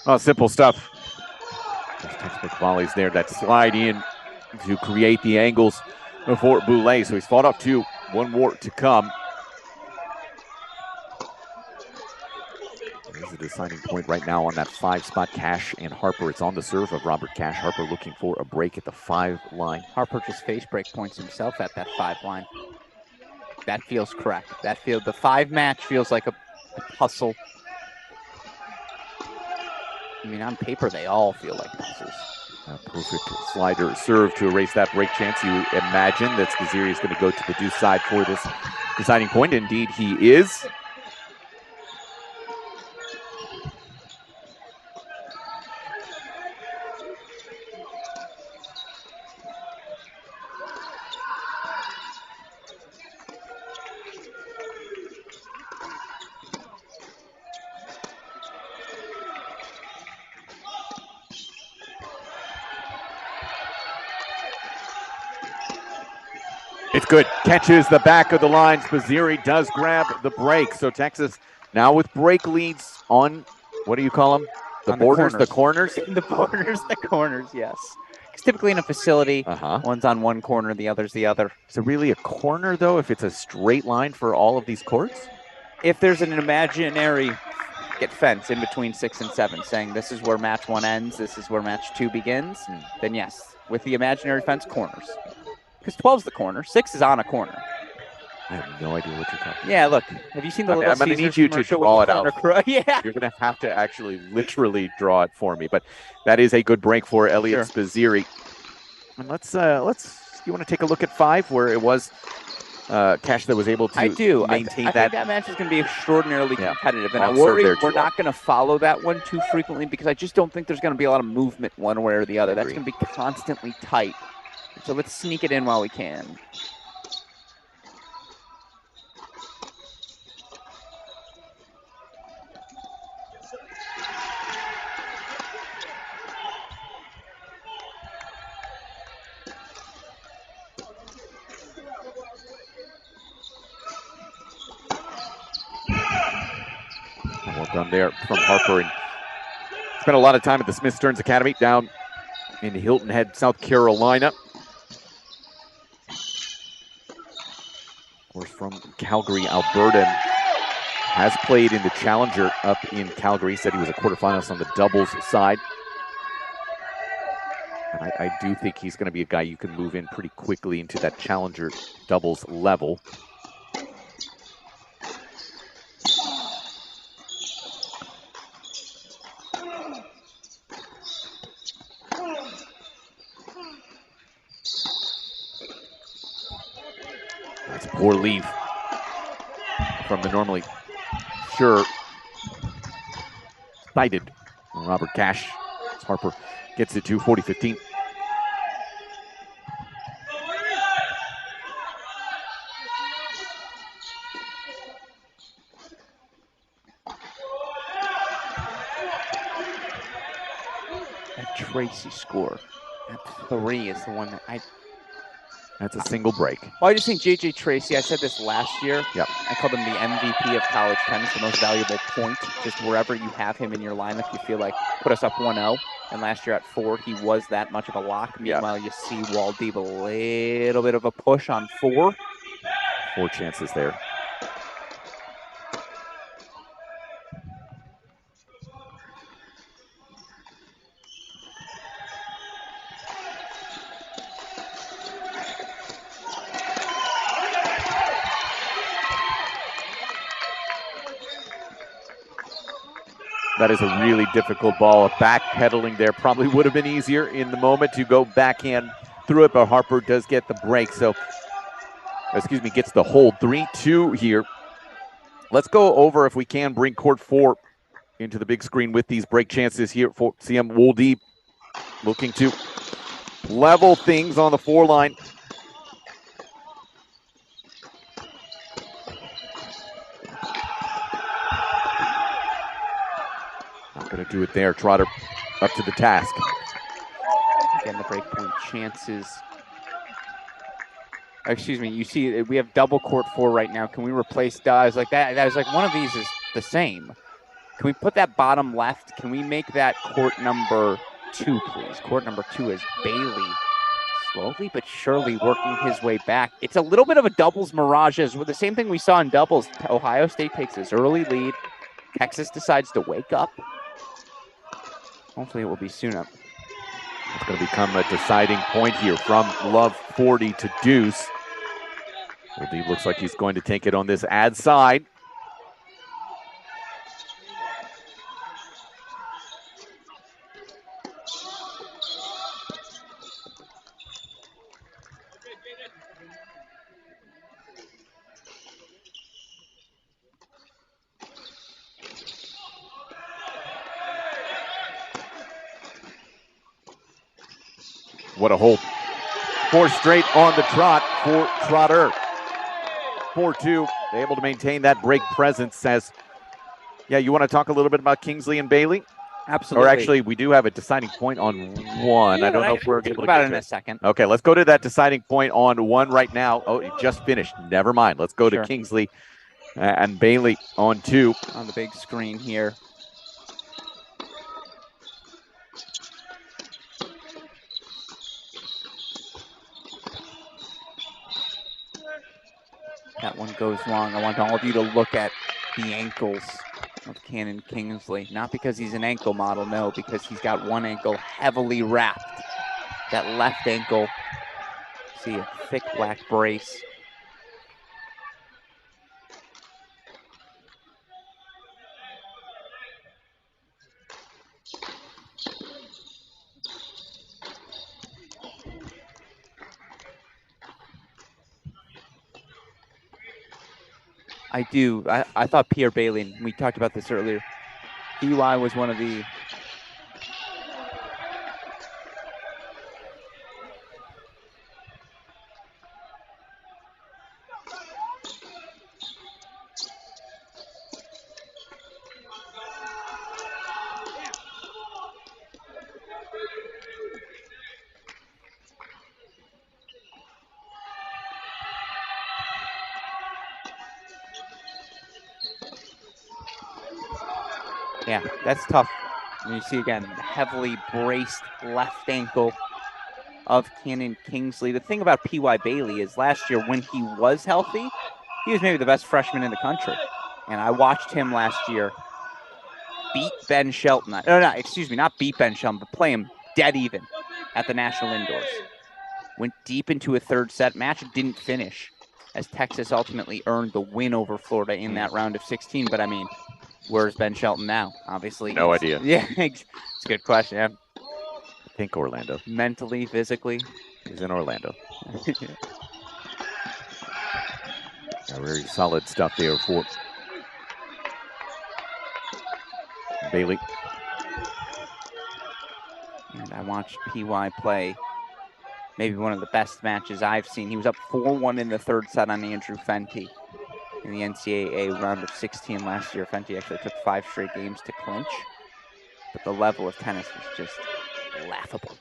Oh, simple stuff. Just textbook volleys there that slide in to create the angles for Boulay. So he's fought up 2. 1 more to come. There's a deciding point right now on that 5-spot. Cash and Harper. It's on the serve of Robert Cash. Harper looking for a break at the 5 line. Harper just face break points himself at that 5 line. That feels correct. The 5 match feels like a hustle. I mean, on paper, they all feel like puzzles. A perfect slider serve to erase that break chance. You imagine that Spaziri is going to go to the deuce side for this deciding point. Indeed, he is. It's good. Catches the back of the line. Spaziri does grab the break. So Texas now with break leads on, what do you call them? The borders, the corners? The borders, the corners, yes. Because typically in a facility, one's on one corner, the other's the other. Is it really a corner, though, if it's a straight line for all of these courts? If there's an imaginary fence in between 6 and 7, saying this is where match 1 ends, this is where match 2 begins, then yes, with the imaginary fence, corners. Because 12's the corner, 6 is on a corner. I have no idea what you're talking about. Yeah, look, have you seen the Little I'm going to need you to draw it out. Yeah. You're going to have to actually literally draw it for me. But that is a good break for Elliott Spaziri. And let's you want to take a look at 5 where it was Cash that was able to maintain I think that match is going to be extraordinarily competitive. And I worry we're not going to follow that one too frequently because I just don't think there's going to be a lot of movement one way or the other. That's going to be constantly tight. So let's sneak it in while we can. Well done there from Harper. And spent a lot of time at the Smith Stearns Academy down in Hilton Head, South Carolina. Of course, from Calgary, Alberta. Has played in the Challenger up in Calgary. Said he was a quarterfinalist on the doubles side. And I do think he's going to be a guy you can move in pretty quickly into that Challenger doubles level. It's poor leave from the normally sure sighted Robert Cash. As Harper gets it to 40-15. That Tracy score at 3 is the one that That's a single break. Well, I just think J.J. Tracy, I said this last year. Yep. I called him the MVP of college tennis, the most valuable point. Just wherever you have him in your lineup, you feel like put us up 1-0. And last year at 4, he was that much of a lock. Meanwhile, you see Waldeeb a little bit of a push on 4. 4 chances there. That is a really difficult ball. Backpedaling there probably would have been easier in the moment to go backhand through it, but Harper does get the break. So, gets the hold. 3-2 here. Let's go over, if we can, bring court 4 into the big screen with these break chances here for CM Waldeeb. Looking to level things on the 4 line. Not going to do it there. Trotter up to the task. Again, the breakpoint chances. Excuse me, you see we have double court 4 right now. Can we replace dives like that? That was like one of these is the same. Can we put that bottom left? Can we make that court number 2, please? Court number 2 is Bailey. Slowly but surely working his way back. It's a little bit of a doubles mirage as well. The same thing we saw in doubles. Ohio State takes this early lead. Texas decides to wake up. Hopefully it will be soon up. It's going to become a deciding point here from Love 40 to Deuce. Waldeeb looks like he's going to take it on this ad side. What a hold. 4 straight on the trot for Trotter. 4-2, able to maintain that break presence. You want to talk a little bit about Kingsley and Bailey? Absolutely. Or actually, we do have a deciding point on 1. I don't know if we're able to about get it in to a second. Okay, let's go to that deciding point on 1 right now. Oh, it just finished. Never mind. Let's go to Kingsley and Bailey on 2. On the big screen here. That one goes long. I want all of you to look at the ankles of Cannon Kingsley. Not because he's an ankle model, no, because he's got one ankle heavily wrapped. That left ankle, see a thick black brace. I do. I thought Pierre Bailey, we talked about this earlier, PY was one of the Yeah, that's tough. And you see again, heavily braced left ankle of Cannon Kingsley. The thing about P.Y. Bailey is last year when he was healthy, he was maybe the best freshman in the country. And I watched him last year beat Ben Shelton. Not beat Ben Shelton, but play him dead even at the National Indoors. Went deep into a third set match, didn't finish, as Texas ultimately earned the win over Florida in that round of 16. But I mean, where's Ben Shelton now? Obviously. No idea. Yeah, it's a good question. Yeah. I think Orlando. Mentally, physically. He's in Orlando. Yeah, very solid stuff there for Bailey. And I watched PY play maybe one of the best matches I've seen. He was up 4-1 in the third set on Andrew Fenty in the NCAA round of 16 last year. Fenty actually took 5 straight games to clinch, but the level of tennis was just laughable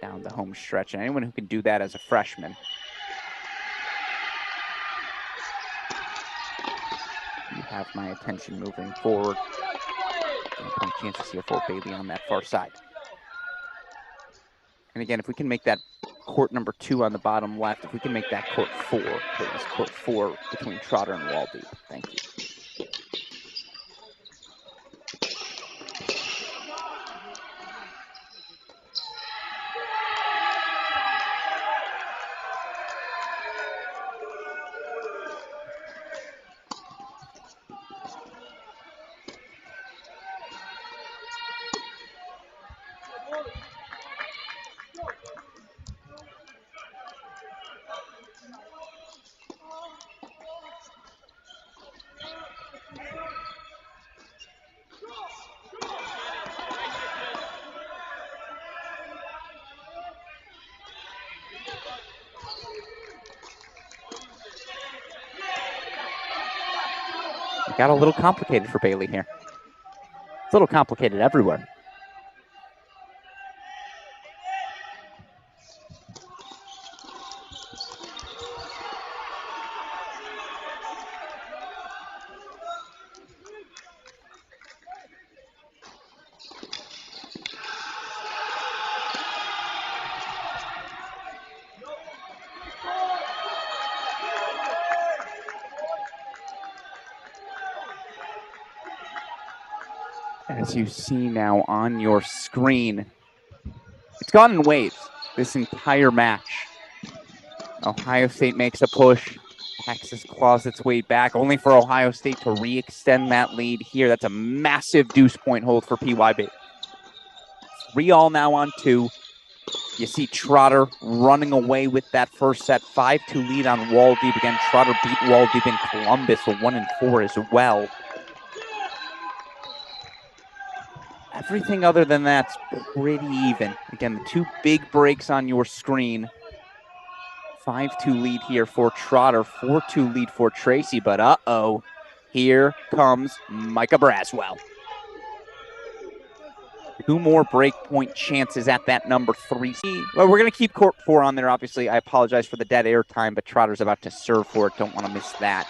down the home stretch. And anyone who can do that as a freshman, you have my attention moving forward. Game chances here for Bailey on that far side. And again, if we can make that court number 2 on the bottom left, if we can make that court 4, please, court 4 between Trotter and Waldeep. Thank you. Got a little complicated for Bailey here. It's a little complicated everywhere. As you see now on your screen, it's gone in waves this entire match. Ohio State makes a push. Texas claws its way back, only for Ohio State to re-extend that lead here. That's a massive deuce point hold for PYB. 3-all now on 2. You see Trotter running away with that first set. 5-2 lead on Waldeep. Again, Trotter beat Waldeep in Columbus for 1-4 as well. Everything other than that's pretty even. Again, the 2 big breaks on your screen. 5-2 lead here for Trotter, 4-2 lead for Tracy, but uh-oh, here comes Micah Braswell. 2 more break point chances at that number 3. Well, we're going to keep court 4 on there, obviously. I apologize for the dead air time, but Trotter's about to serve for it. Don't want to miss that.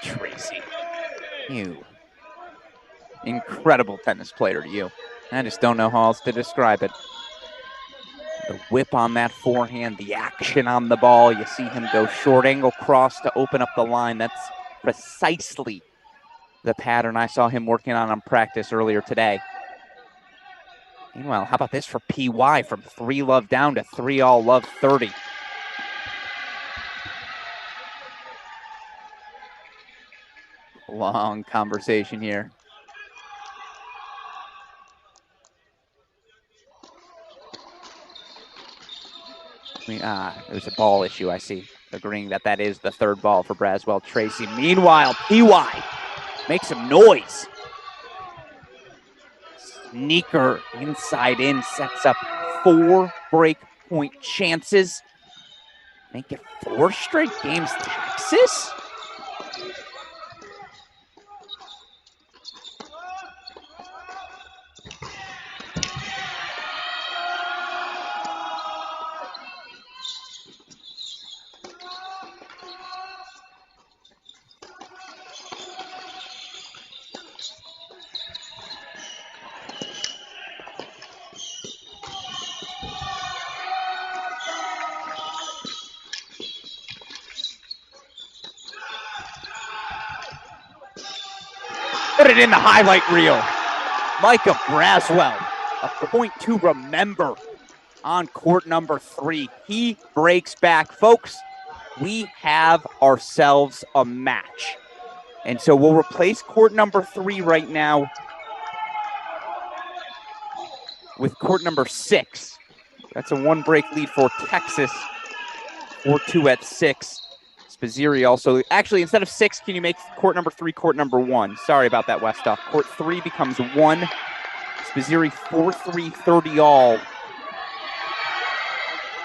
Tracy, you incredible tennis player, you. I just don't know how else to describe it. The whip on that forehand, the action on the ball. You see him go short angle cross to open up the line. That's precisely the pattern I saw him working on practice earlier today. Meanwhile, how about this for PY from 3-love down to 3-all love 30. Long conversation here. There's a ball issue, I see. Agreeing that that is the 3rd ball for Braswell Tracy. Meanwhile, PY makes some noise. Sneaker inside in sets up 4 break point chances. Make it 4 straight games, Texas? Put it in the highlight reel. Micah Braswell, a point to remember on court number 3. He breaks back. Folks, we have ourselves a match. And so we'll replace court number 3 right now with court number 6. That's a 1-break lead for Texas. 4-2 at 6. Spazzeri also, actually, instead of 6, can you make court number 3 court number 1? Sorry about that, Westhoff. Court 3 becomes 1. Spazzeri 4-3, 30 all.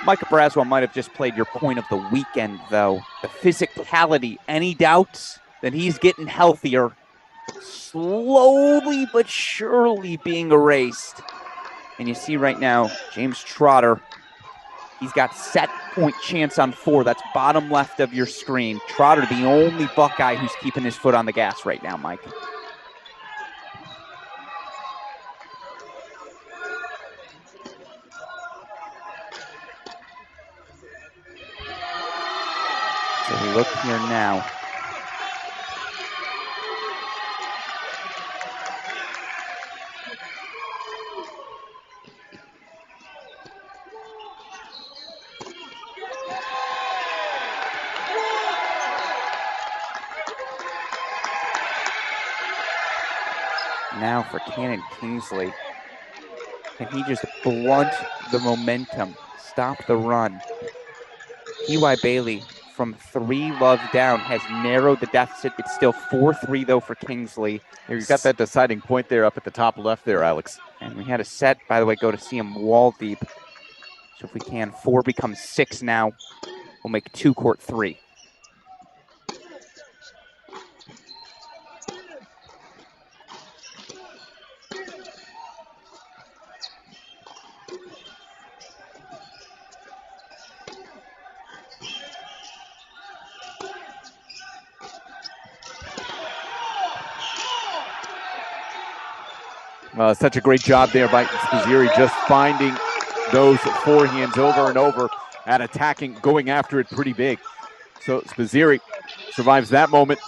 Micah Braswell might have just played your point of the weekend, though. The physicality. Any doubts that he's getting healthier? Slowly but surely being erased. And you see right now, James Trotter, he's got set point chance on 4. That's bottom left of your screen. Trotter, the only Buckeye who's keeping his foot on the gas right now, Mike. So we look here now. Now for Cannon Kingsley. Can he just blunt the momentum, stop the run? P.Y. Bailey from 3 love down has narrowed the deficit. It's still 4-3 though for Kingsley. You've got that deciding point there up at the top left there, Alex. And we had a set, by the way, go to see him wall deep. So if we can, 4 becomes 6 now. We'll make 2 court 3. Such a great job there by Spazzeri, just finding those forehands over and over and attacking, going after it pretty big. So Spazzeri survives that moment.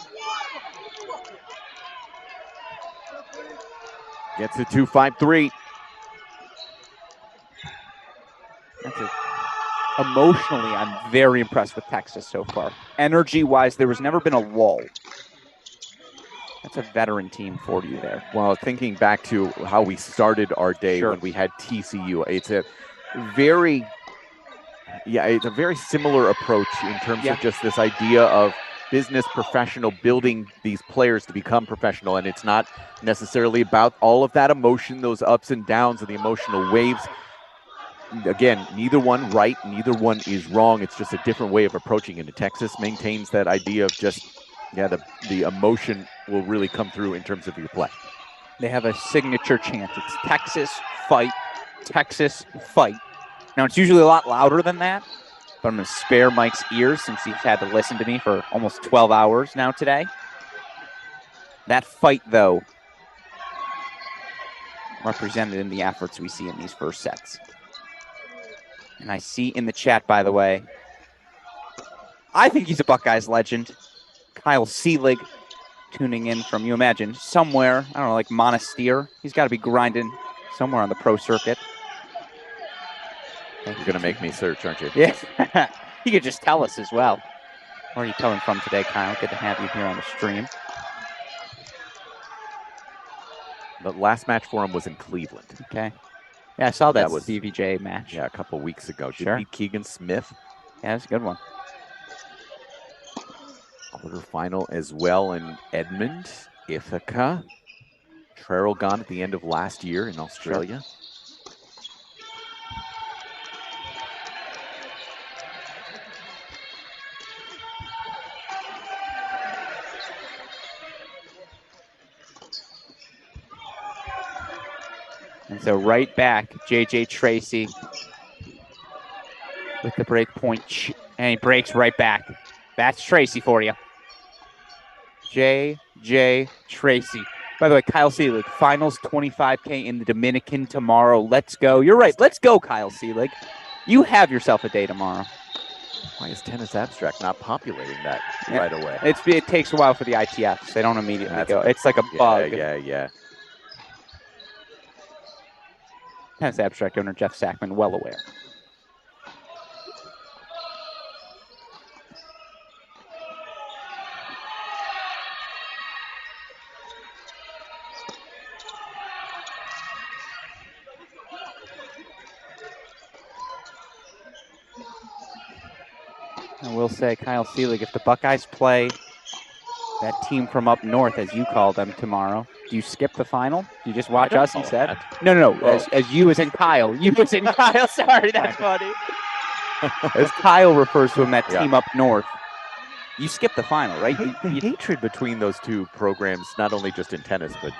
Gets it 2-5-3. Emotionally, I'm very impressed with Texas so far. Energy-wise, there has never been a lull. That's a veteran team for you there. Well, thinking back to how we started our day when we had TCU, it's a very similar approach in terms of just this idea of business professional, building these players to become professional. And it's not necessarily about all of that emotion, those ups and downs and the emotional waves. Again, neither one right, neither one is wrong. It's just a different way of approaching it. And Texas maintains that idea of just, the emotion will really come through in terms of your play. They have a signature chant. It's Texas, fight, Texas, fight. Now, it's usually a lot louder than that, but I'm going to spare Mike's ears since he's had to listen to me for almost 12 hours now today. That fight, though, represented in the efforts we see in these first sets. And I see in the chat, by the way, I think he's a Buckeyes legend. Kyle Seelig tuning in from, you imagine, somewhere, I don't know, like Monastir. He's got to be grinding somewhere on the pro circuit. You're going to make me search, aren't you? Yeah. You could just tell us as well. Where are you coming from today, Kyle? Good to have you here on the stream. The last match for him was in Cleveland. Okay. Yeah, I saw that was CVJ match. Yeah, a couple weeks ago. Sure. Beat Keegan Smith. Yeah, that's a good one. Quarterfinal as well in Edmond, Ithaca. Trerell gone at the end of last year in Australia. Sure. And so right back, J.J. Tracy with the break point, and he breaks right back. That's Tracy for you. J.J. Tracy. By the way, Kyle Seelig, finals 25K in the Dominican tomorrow. Let's go. You're right. Let's go, Kyle Seelig. You have yourself a day tomorrow. Why is Tennis Abstract not populating that right away? It takes a while for the ITFs. They don't immediately go. It's like a bug. Yeah. Tennis Abstract owner Jeff Sackman, well aware. I will say, Kyle Seelig, if the Buckeyes play that team from up north, as you call them, tomorrow, do you skip the final? Do you just watch us instead? No. As you as in Kyle. You as in Kyle. Sorry, that's funny. As Kyle refers to him, that team up north. You skip the final, right? The hatred between those two programs, not only just in tennis, but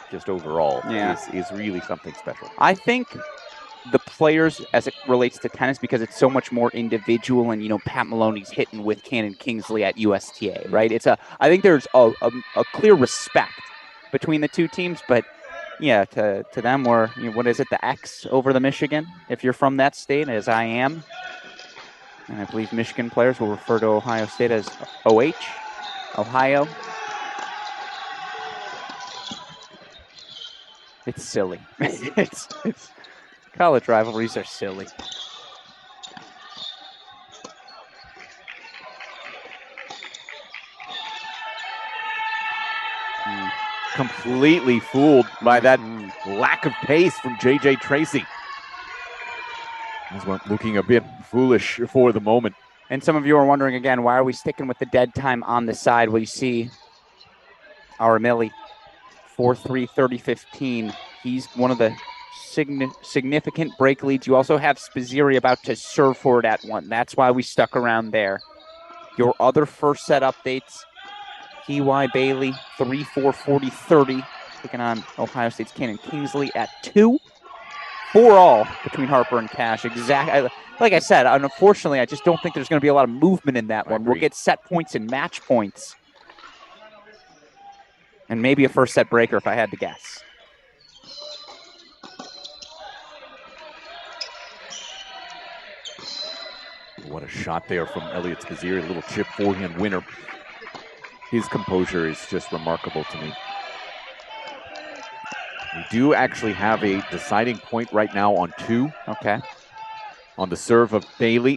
just overall, is really something special. I think the players, as it relates to tennis, because it's so much more individual, and Pat Maloney's hitting with Cannon Kingsley at USTA, right? I think there's a clear respect between the two teams, but yeah, to them, we're what is it, the X over the Michigan? If you're from that state, as I am. And I believe Michigan players will refer to Ohio State as OH, Ohio. It's silly. it's college rivalries are silly. Completely fooled by that lack of pace from J.J. Tracy. This one looking a bit foolish for the moment. And some of you are wondering again, why are we sticking with the dead time on the side? Well, you see our Millie, 4-3, 30-15. He's one of the significant break leads. You also have Spazzeri about to serve forward at 1. That's why we stuck around there. Your other first set updates, T.Y. Bailey, 3-4, 40-30, taking on Ohio State's Cannon Kingsley at 2. 4-all between Harper and Cash. Exactly. Like I said, unfortunately, I just don't think there's going to be a lot of movement in that one. We'll get set points and match points. And maybe a first set breaker if I had to guess. What a shot there from Elliot Spazzeri, a little chip forehand winner. His composure is just remarkable to me. We do actually have a deciding point right now on 2. Okay. On the serve of Bailey.